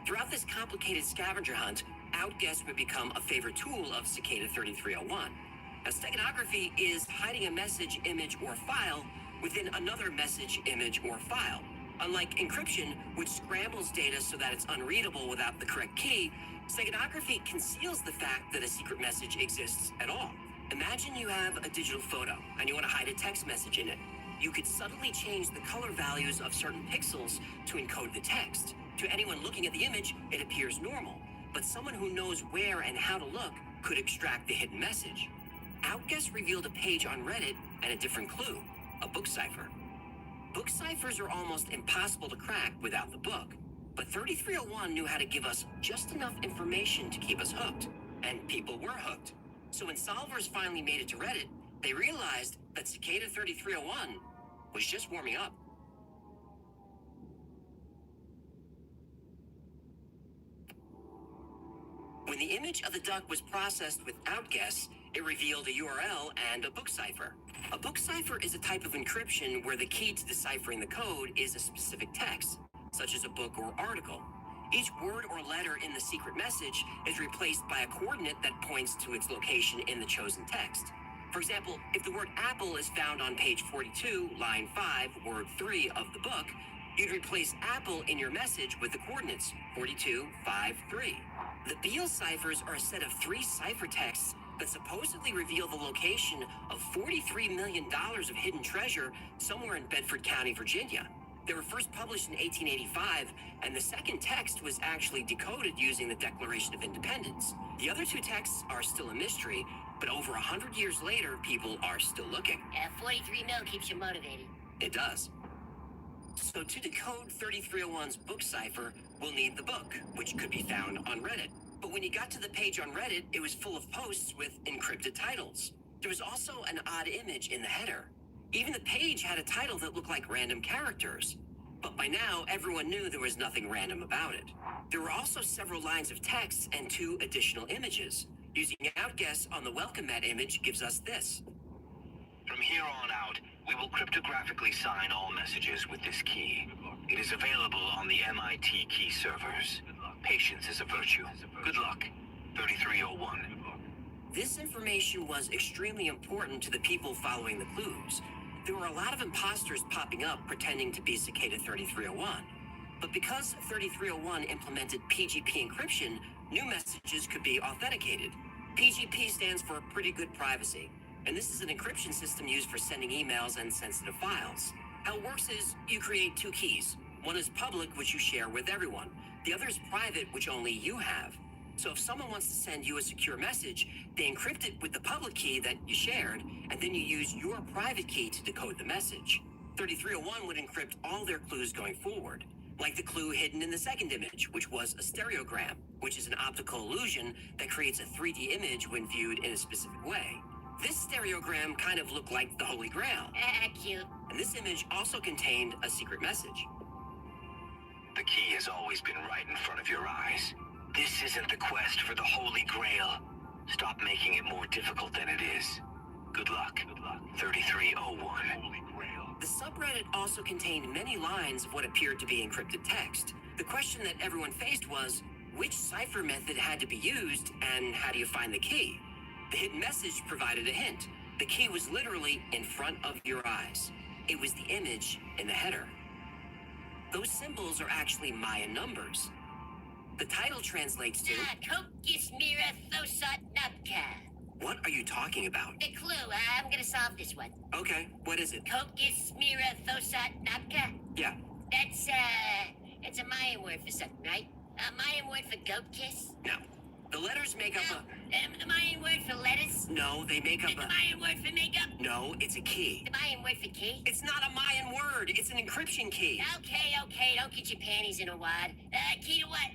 Throughout this complicated scavenger hunt, OutGuess would become a favorite tool of Cicada 3301. Now, steganography is hiding a message, image, or file within another message, image, or file. Unlike encryption, which scrambles data so that it's unreadable without the correct key, steganography conceals the fact that a secret message exists at all. Imagine you have a digital photo and you want to hide a text message in it. You could subtly change the color values of certain pixels to encode the text. To anyone looking at the image, it appears normal, but someone who knows where and how to look could extract the hidden message. OutGuess revealed a page on Reddit and a different clue, a book cipher. Book ciphers are almost impossible to crack without the book, but 3301 knew how to give us just enough information to keep us hooked, and people were hooked. So when solvers finally made it to Reddit, they realized that Cicada 3301 was just warming up. When the image of the duck was processed with OutGuess, it revealed a URL and a book cipher. A book cipher is a type of encryption where the key to deciphering the code is a specific text, such as a book or article. Each word or letter in the secret message is replaced by a coordinate that points to its location in the chosen text. For example, if the word apple is found on page 42, line 5, word 3 of the book, you'd replace apple in your message with the coordinates 42, 5, 3. The Beale ciphers are a set of 3 ciphertexts that supposedly reveal the location of $43 million of hidden treasure somewhere in Bedford County, Virginia. They were first published in 1885, and the second text was actually decoded using the Declaration of Independence. The other 2 texts are still a mystery, but over 100 years later, people are still looking. 43 mil keeps you motivated. It does. So to decode 3301's book cipher, we'll need the book, which could be found on Reddit. But when you got to the page on Reddit, it was full of posts with encrypted titles. There was also an odd image in the header. Even the page had a title that looked like random characters. But by now, everyone knew there was nothing random about it. There were also several lines of text and 2 additional images. Using Outguess on the welcome mat image gives us this. From here on out, we will cryptographically sign all messages with this key. It is available on the MIT key servers. Patience is a virtue. Good luck. 3301. This information was extremely important to the people following the clues. There were a lot of imposters popping up pretending to be Cicada 3301. But because 3301 implemented PGP encryption, new messages could be authenticated. PGP stands for Pretty Good Privacy, and this is an encryption system used for sending emails and sensitive files. How it works is you create 2 keys. One is public, which you share with everyone. The other is private, which only you have. So if someone wants to send you a secure message, they encrypt it with the public key that you shared, and then you use your private key to decode the message. 3301 would encrypt all their clues going forward, like the clue hidden in the second image, which was a stereogram, which is an optical illusion that creates a 3D image when viewed in a specific way. This stereogram kind of looked like the Holy Grail. Cute. And this image also contained a secret message. The key has always been right in front of your eyes. This isn't the quest for the Holy Grail. Stop making it more difficult than it is. Good luck. 3301. Holy Grail. The subreddit also contained many lines of what appeared to be encrypted text. The question that everyone faced was, which cipher method had to be used, and how do you find the key? The hidden message provided a hint. The key was literally in front of your eyes. It was the image in the header. Those symbols are actually Mayan numbers. The title translates to... Kokis Mira Thosat Nabka. What are you talking about? The clue, I'm gonna solve this one. Okay, what is it? Kokis Mira Thosat Nabka. Yeah. It's a Mayan word for something, right? A Mayan word for goat kiss? No. The letters make up a... The Mayan word for lettuce? No, they make up The Mayan word for makeup? No, it's a key. The Mayan word for key? It's not a Mayan word. It's an encryption key. Okay, don't get your panties in a wad. Key to what?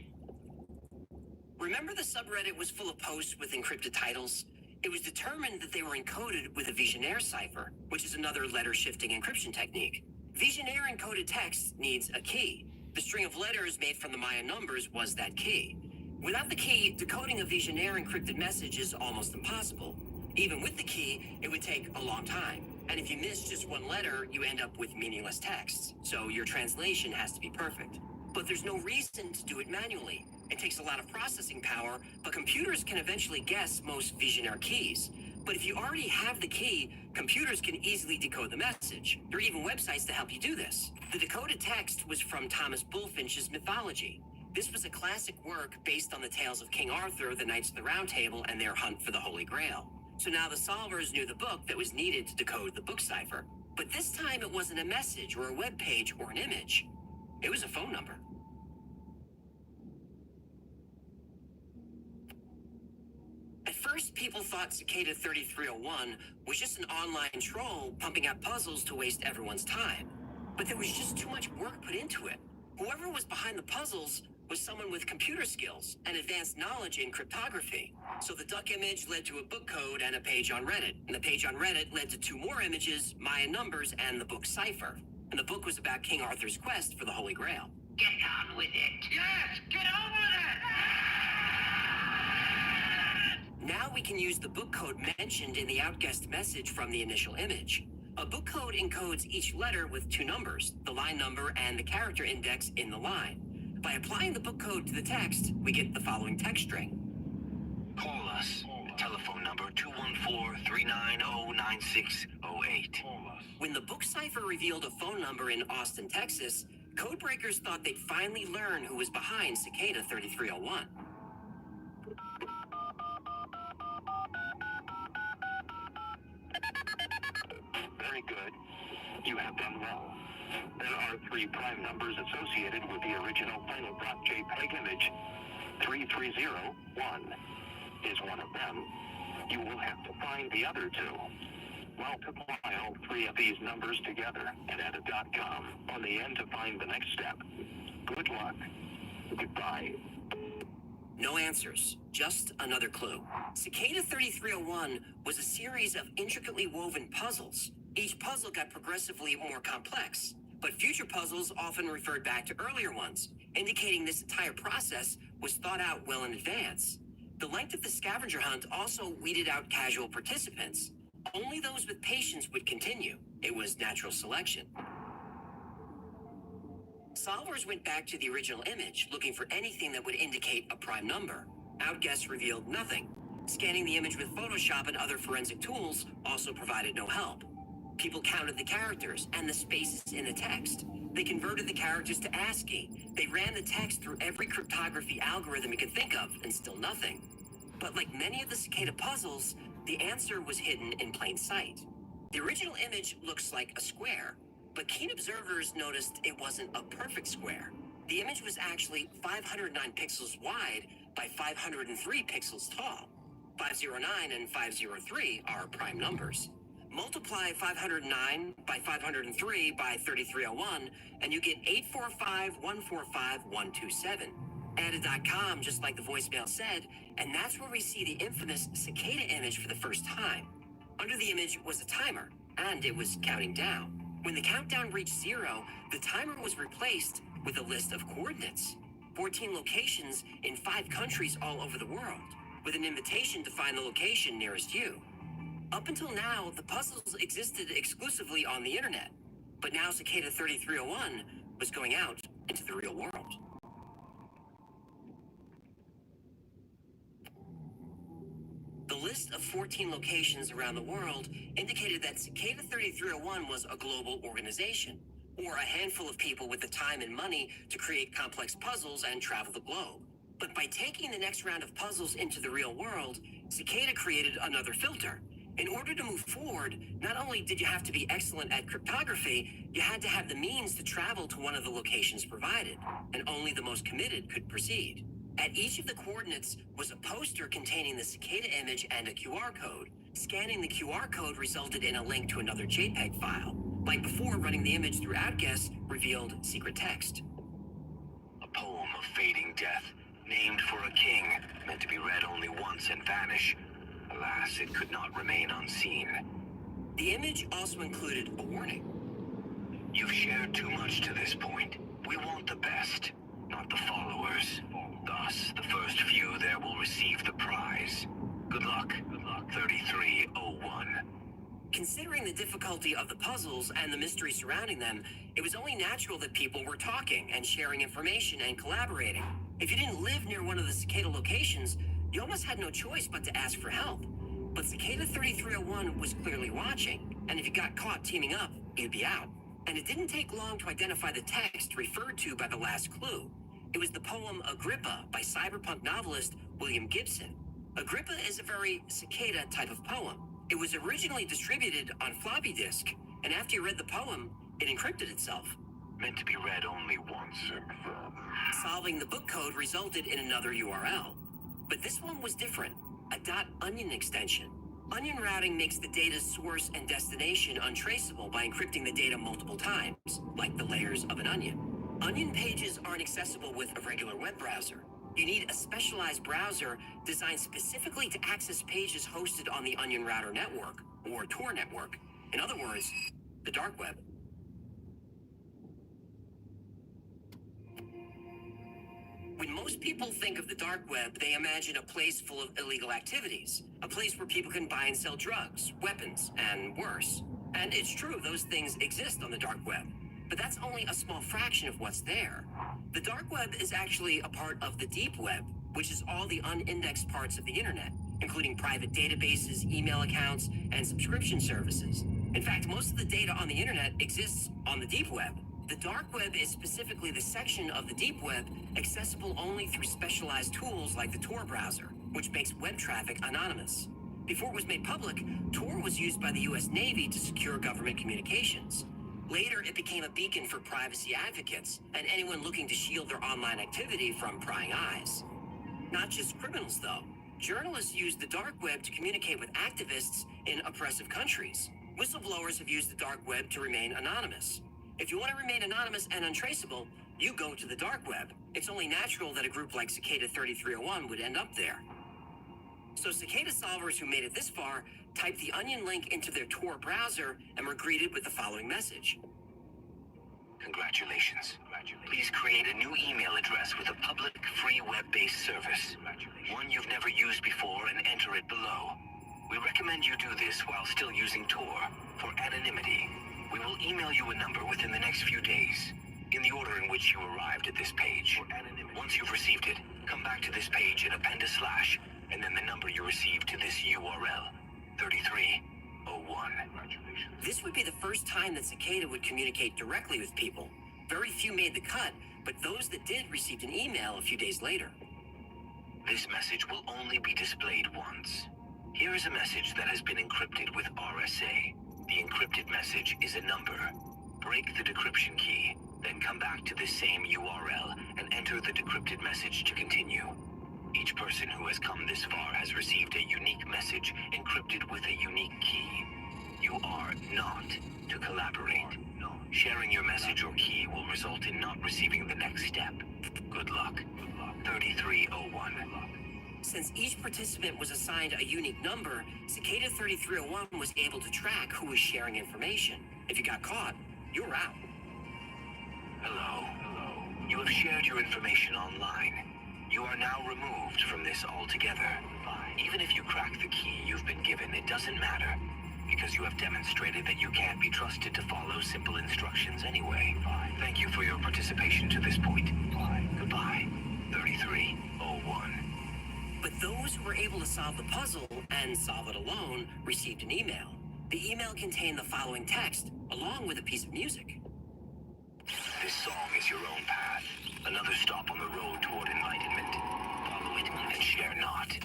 Remember the subreddit was full of posts with encrypted titles? It was determined that they were encoded with a Vigenère cipher, which is another letter-shifting encryption technique. Vigenère encoded text needs a key. The string of letters made from the Mayan numbers was that key. Without the key, decoding a Vigenère encrypted message is almost impossible. Even with the key, it would take a long time. And if you miss just one letter, you end up with meaningless text. So your translation has to be perfect. But there's no reason to do it manually. It takes a lot of processing power, but computers can eventually guess most Vigenère keys. But if you already have the key, computers can easily decode the message. There are even websites to help you do this. The decoded text was from Thomas Bulfinch's Mythology. This was a classic work based on the tales of King Arthur, the Knights of the Round Table, and their hunt for the Holy Grail. So now the solvers knew the book that was needed to decode the book cipher. But this time it wasn't a message or a web page or an image. It was a phone number. At first, people thought Cicada 3301 was just an online troll pumping out puzzles to waste everyone's time. But there was just too much work put into it. Whoever was behind the puzzles was someone with computer skills and advanced knowledge in cryptography. So the duck image led to a book code and a page on Reddit. And the page on Reddit led to 2 more images, Mayan numbers, and the book cipher. And the book was about King Arthur's quest for the Holy Grail. Get on with it. Yes, get on with it! Now we can use the book code mentioned in the outguessed message from the initial image. A book code encodes each letter with 2 numbers, the line number and the character index in the line. By applying the book code to the text, we get the following text string. Call us. Telephone number 214-390-9608. When the book cipher revealed a phone number in Austin, Texas, codebreakers thought they'd finally learn who was behind Cicada 3301. Very good. You have done well. There are 3 prime numbers associated with the original final.jpg image. 3301 is one of them. You will have to find the other 2. Multiply all 3 of these numbers together and add a .com on the end to find the next step. Good luck. Goodbye. No answers, just another clue. Cicada 3301 was a series of intricately woven puzzles. Each puzzle got progressively more complex. But future puzzles often referred back to earlier ones, indicating this entire process was thought out well in advance. The length of the scavenger hunt also weeded out casual participants. Only those with patience would continue. It was natural selection. Solvers went back to the original image, looking for anything that would indicate a prime number. Outguess revealed nothing. Scanning the image with Photoshop and other forensic tools also provided no help. People counted the characters and the spaces in the text. They converted the characters to ASCII. They ran the text through every cryptography algorithm you could think of, and still nothing. But like many of the Cicada puzzles, the answer was hidden in plain sight. The original image looks like a square, but keen observers noticed it wasn't a perfect square. The image was actually 509 pixels wide by 503 pixels tall. 509 and 503 are prime numbers. Multiply 509 by 503 by 3301, and you get 845145127. Add a .com, just like the voicemail said, and that's where we see the infamous Cicada image for the first time. Under the image was a timer, and it was counting down. When the countdown reached 0, the timer was replaced with a list of coordinates. 14 locations in 5 countries all over the world, with an invitation to find the location nearest you. Up until now, the puzzles existed exclusively on the internet, but now Cicada 3301 was going out into the real world. The list of 14 locations around the world indicated that Cicada 3301 was a global organization, or a handful of people with the time and money to create complex puzzles and travel the globe. But by taking the next round of puzzles into the real world, Cicada created another filter. In order to move forward, not only did you have to be excellent at cryptography, you had to have the means to travel to one of the locations provided, and only the most committed could proceed. At each of the coordinates was a poster containing the Cicada image and a QR code. Scanning the QR code resulted in a link to another JPEG file. Like before, running the image through Outguess revealed secret text. A poem of fading death, named for a king, meant to be read only once and vanish. Alas, it could not remain unseen. The image also included a warning. You've shared too much to this point. We want the best, not the followers. Thus, the first few there will receive the prize. Good luck. 3301. Considering the difficulty of the puzzles and the mystery surrounding them, it was only natural that people were talking and sharing information and collaborating. If you didn't live near one of the Cicada locations, you almost had no choice but to ask for help. But Cicada 3301 was clearly watching, and if you got caught teaming up, you'd be out. And it didn't take long to identify the text referred to by the last clue. It was the poem Agrippa by cyberpunk novelist William Gibson. Agrippa is a very Cicada type of poem. It was originally distributed on floppy disk, and after you read the poem, it encrypted itself. Meant to be read only once. Solving the book code resulted in another URL. But this one was different, a .onion extension. Onion routing makes the data's source and destination untraceable by encrypting the data multiple times, like the layers of an onion. Onion pages aren't accessible with a regular web browser. You need a specialized browser designed specifically to access pages hosted on the Onion Router network, or Tor network. In other words, the dark web. When most people think of the dark web, they imagine a place full of illegal activities, a place where people can buy and sell drugs, weapons, and worse. And it's true, those things exist on the dark web. But that's only a small fraction of what's there. The dark web is actually a part of the deep web, which is all the unindexed parts of the internet, including private databases, email accounts, and subscription services. In fact, most of the data on the internet exists on the deep web. The dark web is specifically the section of the deep web accessible only through specialized tools like the Tor browser, which makes web traffic anonymous. Before it was made public, Tor was used by the US Navy to secure government communications. Later, it became a beacon for privacy advocates and anyone looking to shield their online activity from prying eyes. Not just criminals, though. Journalists use the dark web to communicate with activists in oppressive countries. Whistleblowers have used the dark web to remain anonymous. If you want to remain anonymous and untraceable, you go to the dark web. It's only natural that a group like Cicada 3301 would end up there. So Cicada solvers who made it this far typed the Onion link into their Tor browser and were greeted with the following message. Congratulations. Please create a new email address with a public, free web-based service. One you've never used before and enter it below. We recommend you do this while still using Tor for anonymity. We will email you a number within the next few days, in the order in which you arrived at this page. Once you've received it, come back to this page and append a slash, and then the number you received to this URL, 3301. This would be the first time that Cicada would communicate directly with people. Very few made the cut, but those that did received an email a few days later. This message will only be displayed once. Here is a message that has been encrypted with RSA. The encrypted message is a number. Break the decryption key, then come back to this same URL and enter the decrypted message to continue. Each person who has come this far has received a unique message encrypted with a unique key. You are not to collaborate. Sharing your message or key will result in not receiving the next step. Good luck. 3301. Since each participant was assigned a unique number, Cicada 3301 was able to track who was sharing information. If you got caught, you're out. Hello. You have shared your information online. You are now removed from this altogether. Even if you crack the key you've been given, it doesn't matter, because you have demonstrated that you can't be trusted to follow simple instructions anyway. Thank you for your participation to this point. Goodbye, 3301. But those who were able to solve the puzzle and solve it alone received an email. The email contained the following text, along with a piece of music. This song is your own path. Another stop on the road toward enlightenment. Follow it and share not.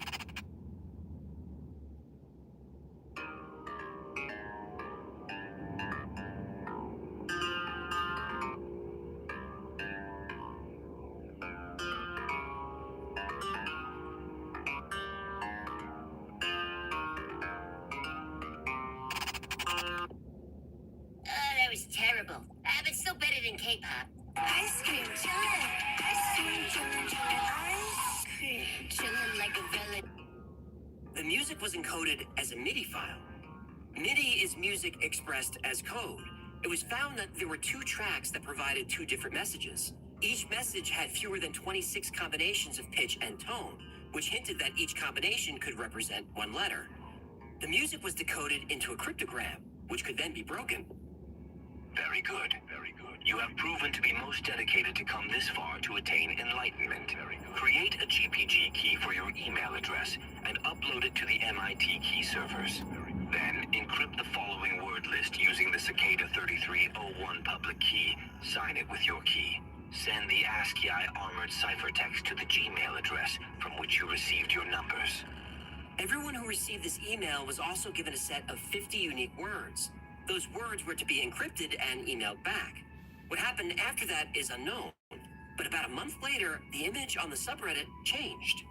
That was terrible. But still better than K-pop. Ice cream chillin', ice cream chillin', ice cream chillin' like a villain. The music was encoded as a MIDI file. MIDI is music expressed as code. It was found that there were two tracks that provided two different messages. Each message had fewer than 26 combinations of pitch and tone, which hinted that each combination could represent one letter. The music was decoded into a cryptogram, which could then be broken. Very good. You have proven to be most dedicated to come this far to attain enlightenment. Create a GPG key for your email address and upload it to the MIT key servers. Then encrypt the following word list using the Cicada 3301 public key. Sign it with your key. Send the ASCII armored ciphertext to the Gmail address from which you received your numbers. Everyone who received this email was also given a set of 50 unique words. Those words were to be encrypted and emailed back. What happened after that is unknown, but about a month later, the image on the subreddit changed.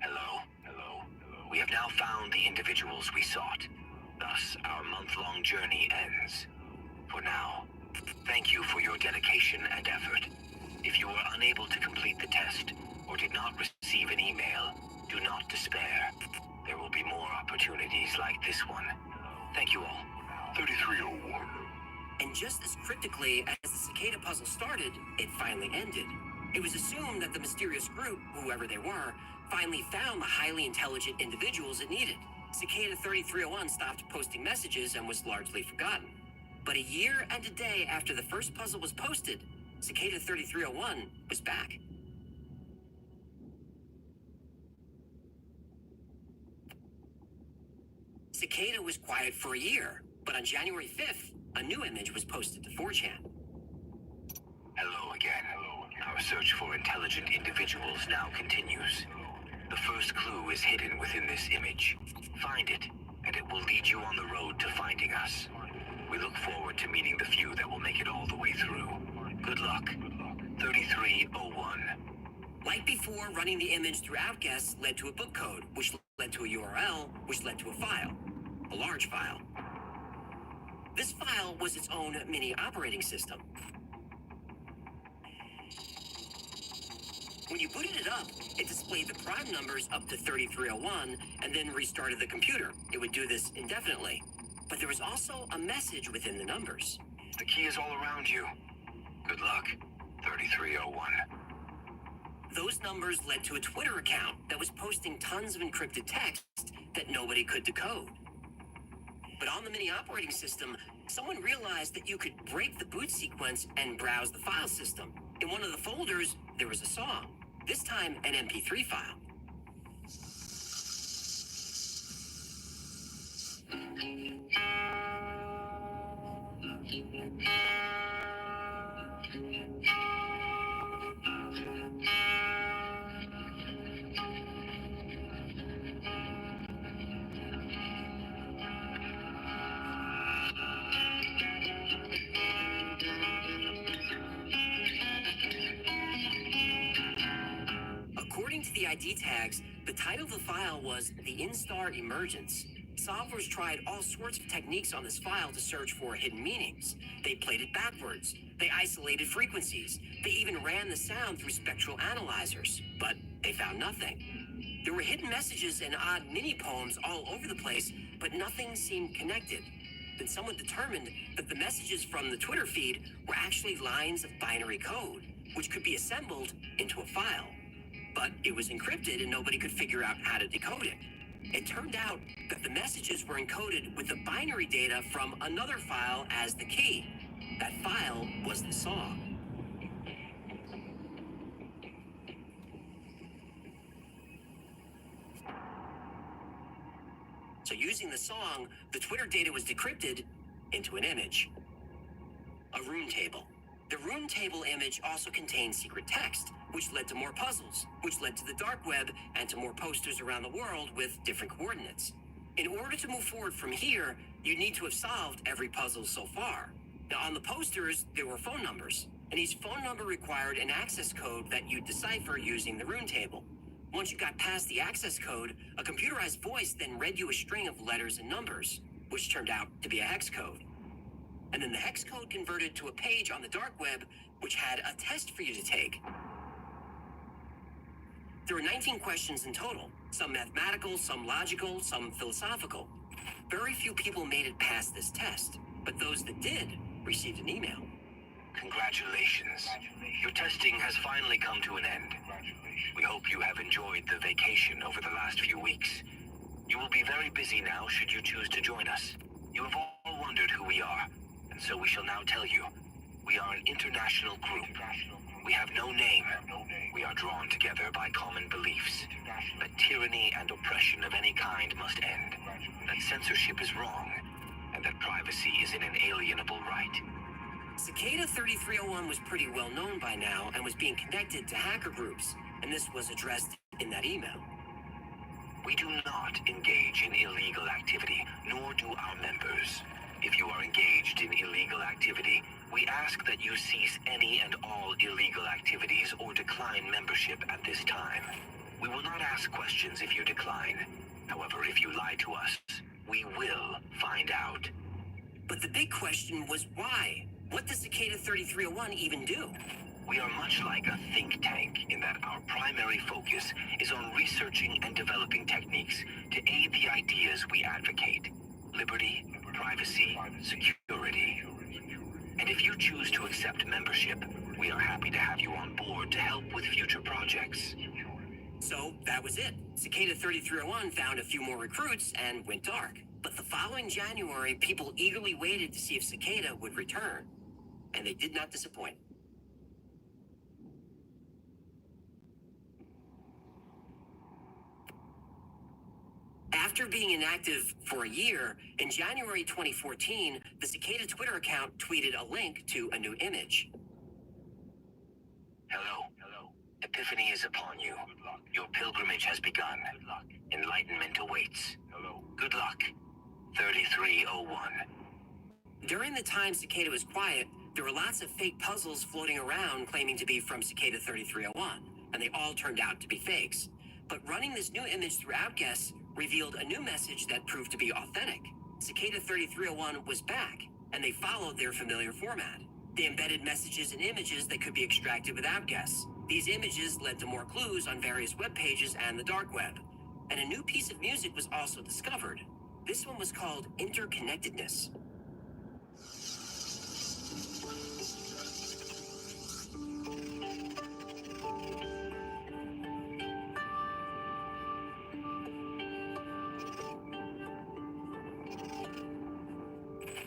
Hello. We have now found the individuals we sought. Thus, our month-long journey ends. For now, thank you for your dedication and effort. If you were unable to complete the test or did not receive an email, do not despair. There will be more opportunities like this one. Thank you all. 3301. And just as cryptically as the Cicada puzzle started, it finally ended. It was assumed that the mysterious group, whoever they were, finally found the highly intelligent individuals it needed. Cicada 3301 stopped posting messages and was largely forgotten. But a year and a day after the first puzzle was posted, Cicada 3301 was back. Cicada was quiet for a year, but on January 5th, a new image was posted to 4chan. Hello again. Our search for intelligent individuals now continues. The first clue is hidden within this image. Find it, and it will lead you on the road to finding us. We look forward to meeting the few that will make it all the way through. Good luck. 3301. Like before, running the image through Outguess led to a book code, which led to a URL, which led to a file. A large file. This file was its own mini operating system. When you booted it up, it displayed the prime numbers up to 3301 and then restarted the computer. It would do this indefinitely. But there was also a message within the numbers. The key is all around you. Good luck, 3301. Those numbers led to a Twitter account that was posting tons of encrypted text that nobody could decode. But on the mini operating system, someone realized that you could break the boot sequence and browse the file system. In one of the folders, there was a song, this time an MP3 file. According to the ID tags, the title of the file was The Instar Emergence. Solvers tried all sorts of techniques on this file to search for hidden meanings. They played it backwards. They isolated frequencies. They even ran the sound through spectral analyzers, but they found nothing. There were hidden messages and odd mini-poems all over the place, but nothing seemed connected. Then someone determined that the messages from the Twitter feed were actually lines of binary code, which could be assembled into a file. But it was encrypted and nobody could figure out how to decode it. It turned out that the messages were encoded with the binary data from another file as the key. That file was the song. So using the song, the Twitter data was decrypted into an image. A rune table. The rune table image also contained secret text, which led to more puzzles, which led to the dark web and to more posters around the world with different coordinates. In order to move forward from here, you need to have solved every puzzle so far. Now on the posters, there were phone numbers, and each phone number required an access code that you'd decipher using the rune table. Once you got past the access code, a computerized voice then read you a string of letters and numbers, which turned out to be a hex code. And then the hex code converted to a page on the dark web, which had a test for you to take. There were 19 questions in total, some mathematical, some logical, some philosophical. Very few people made it past this test, but those that did received an email. Congratulations. Your testing has finally come to an end. We hope you have enjoyed the vacation over the last few weeks. You will be very busy now should you choose to join us. You have all wondered who we are, and so we shall now tell you. We are an international group. We have no name. We are drawn together by common beliefs. That tyranny and oppression of any kind must end. That censorship is wrong, and that privacy is an inalienable right. Cicada 3301 was pretty well known by now and was being connected to hacker groups, and this was addressed in that email. We do not engage in illegal activity, nor do our members. If you are engaged in illegal activity, we ask that you cease any and all illegal activities or decline membership at this time. We will not ask questions if you decline. However, if you lie to us, we will find out. But the big question was why? What does Cicada 3301 even do? We are much like a think tank in that our primary focus is on researching and developing techniques to aid the ideas we advocate. Liberty, privacy, security. And if you choose to accept membership, we are happy to have you on board to help with future projects. So that was it. Cicada 3301 found a few more recruits and went dark. But the following January, people eagerly waited to see if Cicada would return. And they did not disappoint. After being inactive for a year, in January 2014, the Cicada Twitter account tweeted a link to a new image. Hello. Epiphany is upon you. Your pilgrimage has begun. Enlightenment awaits. Good luck. 3301. During the time Cicada was quiet, there were lots of fake puzzles floating around claiming to be from Cicada 3301, and they all turned out to be fakes. But running this new image through Outguess revealed a new message that proved to be authentic. Cicada 3301 was back, and they followed their familiar format. They embedded messages and images that could be extracted with Outguess. These images led to more clues on various web pages and the dark web. And a new piece of music was also discovered. This one was called Interconnectedness.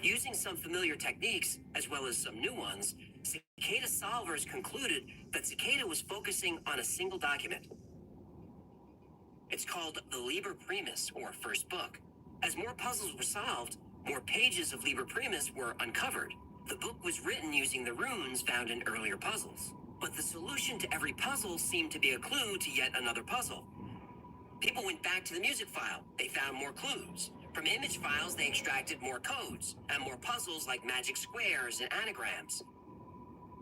Using some familiar techniques, as well as some new ones, Cicada solvers concluded that Cicada was focusing on a single document. It's called the Liber Primus, or First Book. As more puzzles were solved, more pages of Liber Primus were uncovered. The book was written using the runes found in earlier puzzles. But the solution to every puzzle seemed to be a clue to yet another puzzle. People went back to the music file. They found more clues. From image files, they extracted more codes and more puzzles like magic squares and anagrams.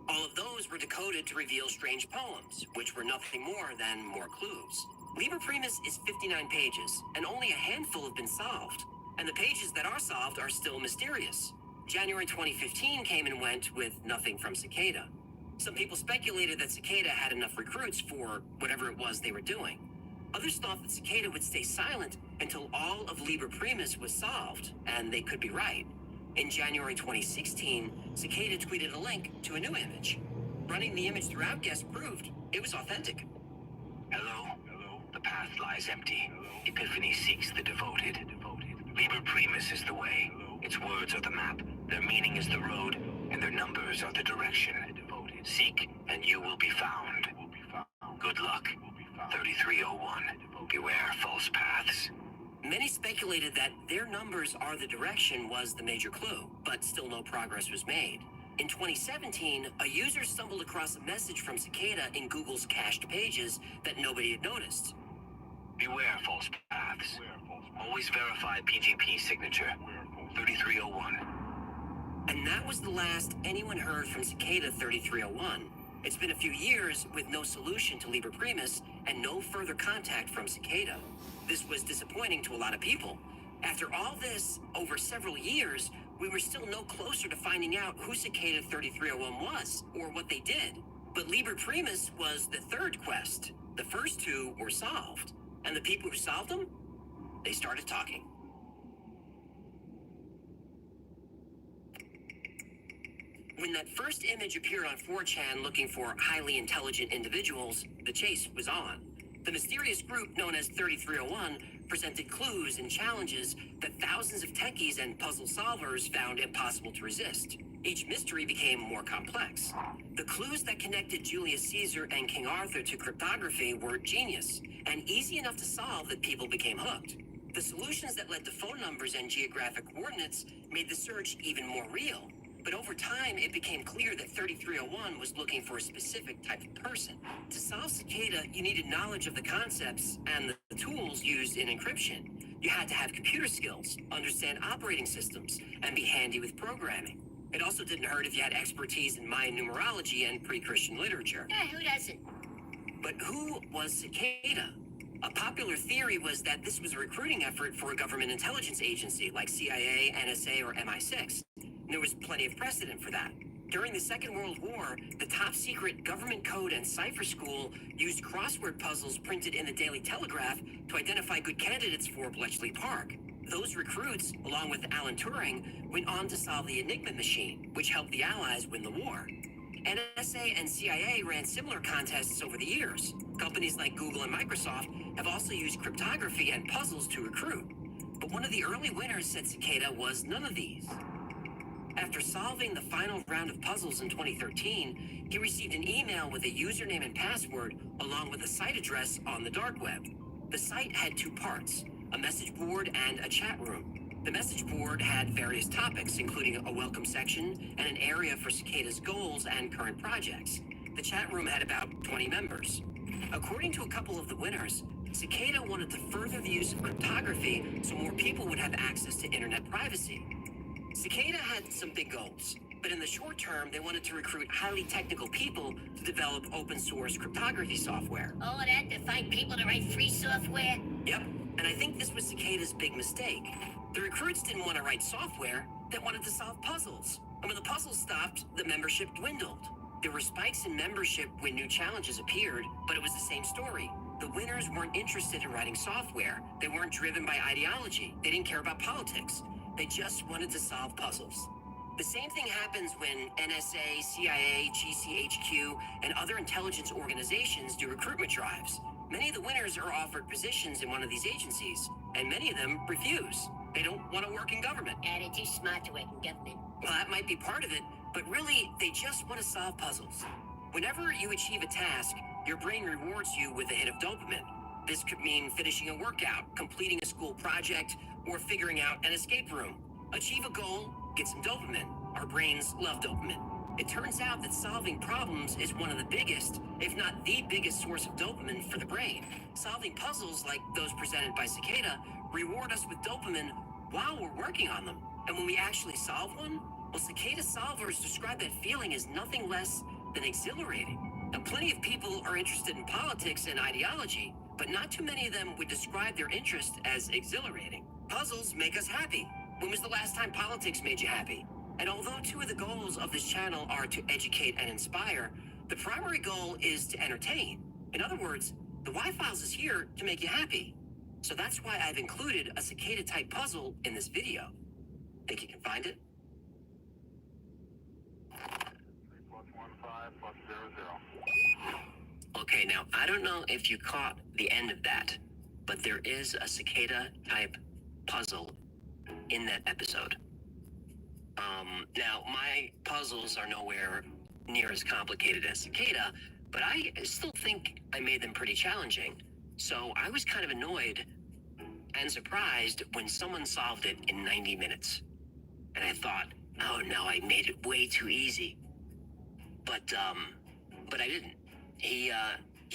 All of those were decoded to reveal strange poems, which were nothing more than more clues. Liber Primus is 59 pages, and only a handful have been solved. And the pages that are solved are still mysterious. January 2015 came and went with nothing from Cicada. Some people speculated that Cicada had enough recruits for whatever it was they were doing. Others thought that Cicada would stay silent until all of Liber Primus was solved, and they could be right. In January 2016, Cicada tweeted a link to a new image. Running the image through Outguess proved it was authentic. Hello? The path lies empty. Epiphany seeks the devoted. Liber Primus is the way. Its words are the map. Their meaning is the road, and their numbers are the direction. Seek, and you will be found. Good luck. 3301. Beware false paths. Many speculated that their numbers are the direction was the major clue, but still no progress was made. In 2017, a user stumbled across a message from Cicada in Google's cached pages that nobody had noticed. Beware false paths. Always verify PGP signature. 3301. And that was the last anyone heard from Cicada 3301. It's been a few years with no solution to Liber Primus and no further contact from Cicada. This was disappointing to a lot of people. After all this, over several years, we were still no closer to finding out who Cicada 3301 was or what they did. But Liber Primus was the third quest. The first two were solved. And the people who solved them, they started talking. When that first image appeared on 4chan looking for highly intelligent individuals, the chase was on. The mysterious group known as 3301 presented clues and challenges that thousands of techies and puzzle solvers found impossible to resist. Each mystery became more complex. The clues that connected Julius Caesar and King Arthur to cryptography were genius and easy enough to solve that people became hooked. The solutions that led to phone numbers and geographic coordinates made the search even more real. But over time, it became clear that 3301 was looking for a specific type of person. To solve Cicada, you needed knowledge of the concepts and the tools used in encryption. You had to have computer skills, understand operating systems, and be handy with programming. It also didn't hurt if you had expertise in Mayan numerology and pre-Christian literature. Yeah, who doesn't? But who was Cicada? A popular theory was that this was a recruiting effort for a government intelligence agency like CIA, NSA, or MI6. There was plenty of precedent for that. During the Second World War, the top-secret government code and cipher school used crossword puzzles printed in the Daily Telegraph to identify good candidates for Bletchley Park. Those recruits, along with Alan Turing, went on to solve the Enigma machine, which helped the Allies win the war. NSA and CIA ran similar contests over the years. Companies like Google and Microsoft have also used cryptography and puzzles to recruit. But one of the early winners said Cicada was none of these. After solving the final round of puzzles in 2013, he received an email with a username and password along with a site address on the dark web. The site had two parts, a message board and a chat room. The message board had various topics, including a welcome section and an area for Cicada's goals and current projects. The chat room had about 20 members. According to a couple of the winners, Cicada wanted to further the use of cryptography so more people would have access to internet privacy. Cicada had some big goals, but in the short term, they wanted to recruit highly technical people to develop open source cryptography software. All of that to find people to write free software? Yep, and I think this was Cicada's big mistake. The recruits didn't want to write software, they wanted to solve puzzles. And when the puzzles stopped, the membership dwindled. There were spikes in membership when new challenges appeared, but it was the same story. The winners weren't interested in writing software. They weren't driven by ideology. They didn't care about politics. They just wanted to solve puzzles. The same thing happens when NSA, CIA, GCHQ, and other intelligence organizations do recruitment drives. Many of the winners are offered positions in one of these agencies, and many of them refuse. They don't want to work in government. And they're too smart to work in government. Well, that might be part of it, but really, they just want to solve puzzles. Whenever you achieve a task, your brain rewards you with a hit of dopamine. This could mean finishing a workout, completing a school project, or figuring out an escape room. Achieve a goal, get some dopamine. Our brains love dopamine. It turns out that solving problems is one of the biggest, if not the biggest source of dopamine for the brain. Solving puzzles like those presented by Cicada reward us with dopamine while we're working on them. And when we actually solve one, well, Cicada solvers describe that feeling as nothing less than exhilarating. Now, plenty of people are interested in politics and ideology, but not too many of them would describe their interest as exhilarating. Puzzles make us happy. When was the last time politics made you happy? And although two of the goals of this channel are to educate and inspire, the primary goal is to entertain. In other words, the Y-Files is here to make you happy. So that's why I've included a Cicada-type puzzle in this video. Think you can find it? 3+15+00. Okay, now, I don't know if you caught the end of that, but there is a Cicada-type puzzle in that episode. Now, my puzzles are nowhere near as complicated as Cicada, but I still think I made them pretty challenging. So I was kind of annoyed and surprised when someone solved it in 90 minutes. And I thought, oh no, I made it way too easy. But I didn't. He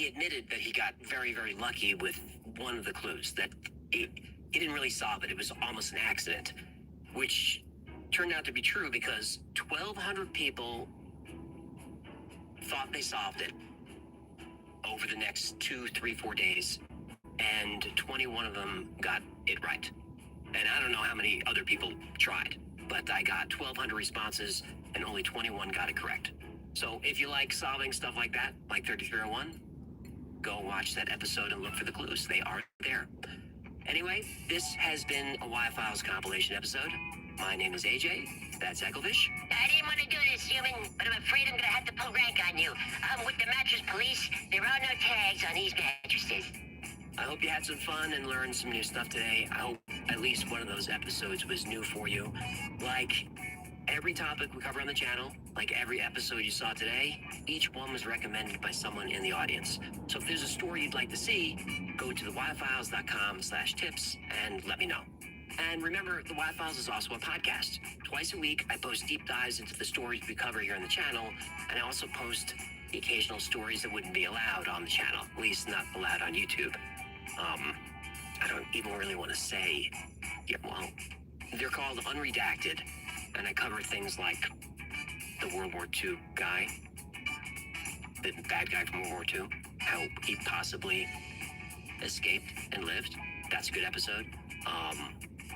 admitted that he got very, very lucky with one of the clues, that he didn't really solve it. It was almost an accident, which turned out to be true because 1,200 people thought they solved it over the next 2, 3, 4 days, and 21 of them got it right. And I don't know how many other people tried, but I got 1,200 responses and only 21 got it correct. So if you like solving stuff like that, like 3301, go watch that episode and look for the clues. They are there. Anyway, this has been a Y-Files compilation episode. My name is AJ. That's Ecklefish. I didn't want to do this, human, but I'm afraid I'm gonna have to pull rank on you. With the mattress police, there are no tags on these mattresses. I hope you had some fun and learned some new stuff today. I hope at least one of those episodes was new for you. Like every topic we cover on the channel, like every episode you saw today, each one was recommended by someone in the audience. So if there's a story you'd like to see, go to theyfiles.com/tips and let me know. And remember, The Y-Files is also a podcast. Twice a week, I post deep dives into the stories we cover here on the channel, and I also post the occasional stories that wouldn't be allowed on the channel, at least not allowed on YouTube. I don't even really want to say, yeah, well, they're called Unredacted, and I cover things like the World War II guy, the bad guy from World War II, how he possibly escaped and lived. That's a good episode.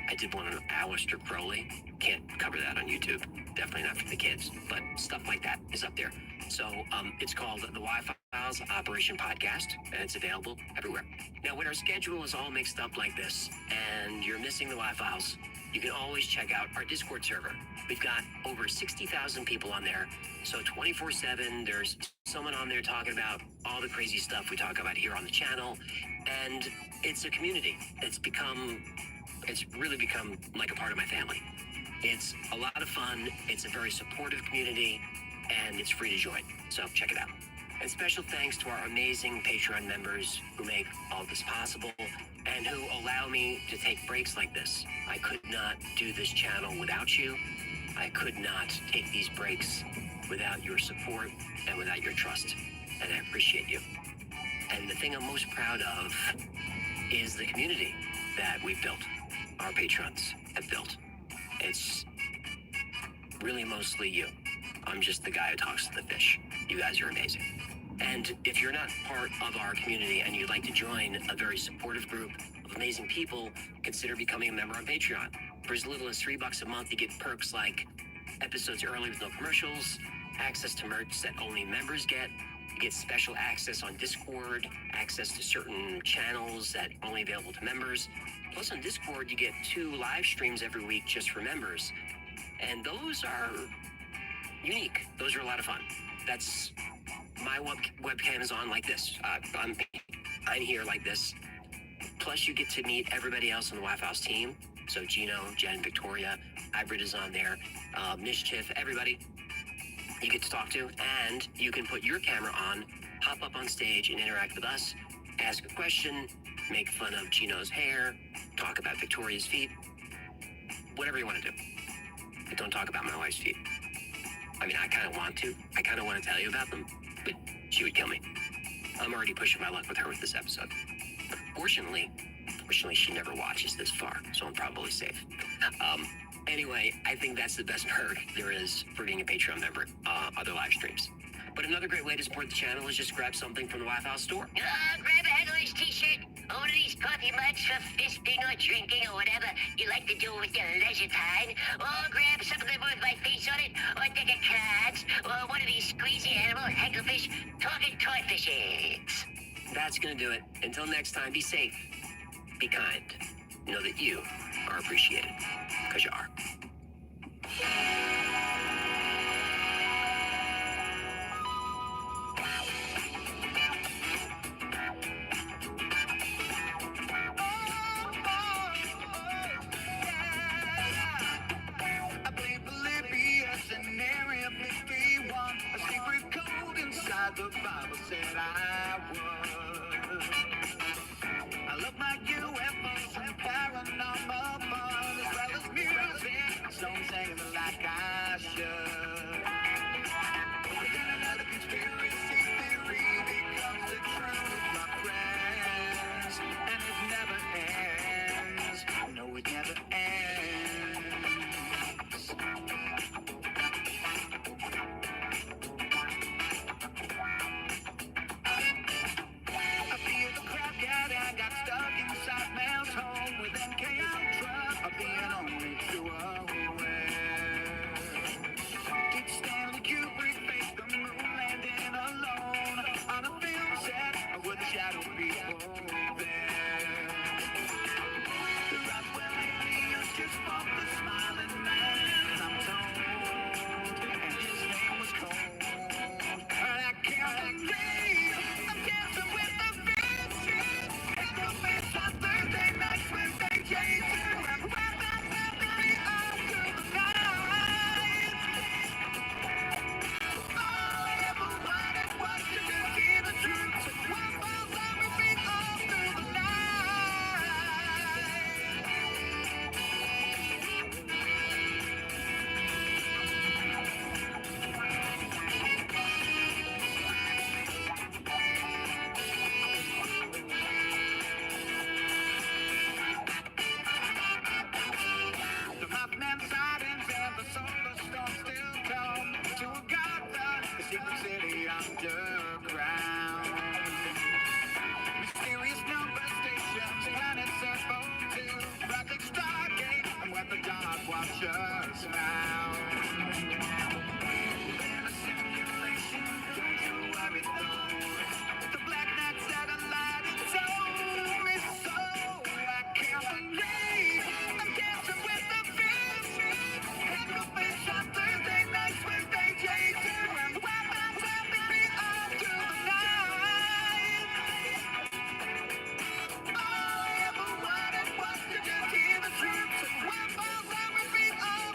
I did one on Aleister Crowley. Can't cover that on YouTube. Definitely not for the kids, but stuff like that is up there. So it's called the Y-Files Operation Podcast, and it's available everywhere. Now, when our schedule is all mixed up like this, and you're missing the Y-Files, you can always check out our Discord server. We've got over 60,000 people on there, so 24/7, there's someone on there talking about all the crazy stuff we talk about here on the channel, and it's a community. It's really become like a part of my family. It's a lot of fun, it's a very supportive community, and it's free to join, so check it out. And special thanks to our amazing Patreon members who make all this possible and who allow me to take breaks like this. I could not do this channel without you. I could not take these breaks without your support and without your trust, and I appreciate you. And the thing I'm most proud of is the community that we've built, our patrons have built. It's really mostly you. I'm just the guy who talks to the fish. You guys are amazing. And if you're not part of our community and you'd like to join a very supportive group of amazing people, consider becoming a member on Patreon. For as little as $3 a month, you get perks like episodes early with no commercials, access to merch that only members get, you get special access on Discord, access to certain channels that are only available to members. Plus on Discord, you get 2 live streams every week just for members. And those are unique. Those are a lot of fun. That's my webcam is on like this. I'm here like this. Plus you get to meet everybody else on the Y-Files team. So Gino, Jen, Victoria, Hybrid is on there, Mischief, everybody you get to talk to, and you can put your camera on, hop up on stage and interact with us, ask a question, make fun of Gino's hair, talk about Victoria's feet, whatever you want to do. But don't talk about my wife's feet. I mean, I kind of want to. I kind of want to tell you about them, but she would kill me. I'm already pushing my luck with her with this episode. Fortunately, she never watches this far, so I'm probably safe. Anyway, I think that's the best perk there is for being a Patreon member, other live streams. But another great way to support the channel is just grab something from the Waff House store. Grab a Heckler's t-shirt, one of these coffee mugs for fisting or drinking or whatever you like to do with your leisure time. Or grab something with my face on it, or a deck of cards, or one of these squeezy animal Hecklefish talking toy fishes. That's gonna do it. Until next time, be safe, be kind. Know that you are appreciated, because you are. The Bible said I would. I love my UFOs and paranormal fun, as well as music, so I'm saying it like I should. But then another conspiracy theory becomes the truth, my friends, and it never ends. No, it never ends. I got stuck inside Mel's home with MK Ultra, of being only too aware. Did Stanley Kubrick face the moon landing alone on a film set, or would the shadow people there? The Roswell aliens just bumped the smiling man, I'm told, and his name was Cold. But I can't believe I'm dancing with the Thursday nights when they chase you and wrap that memory up to the night. All I ever wanted was to see the truth. So one falls on my feet all through the night. Sightings and the solar storm still come to Agatha, the secret city underground. Mysterious number stations, planets circle to Project Stargate, and where the Dark Watchers found. In a simulation, don't you worry though. The Black Knight satellite told me so. I can't believe I'm dancing with the Hecklefish on Thursday nights when they chase you and wrap myself in me up to the night. All I ever wanted was to just hear the truth. So one falls on my feet all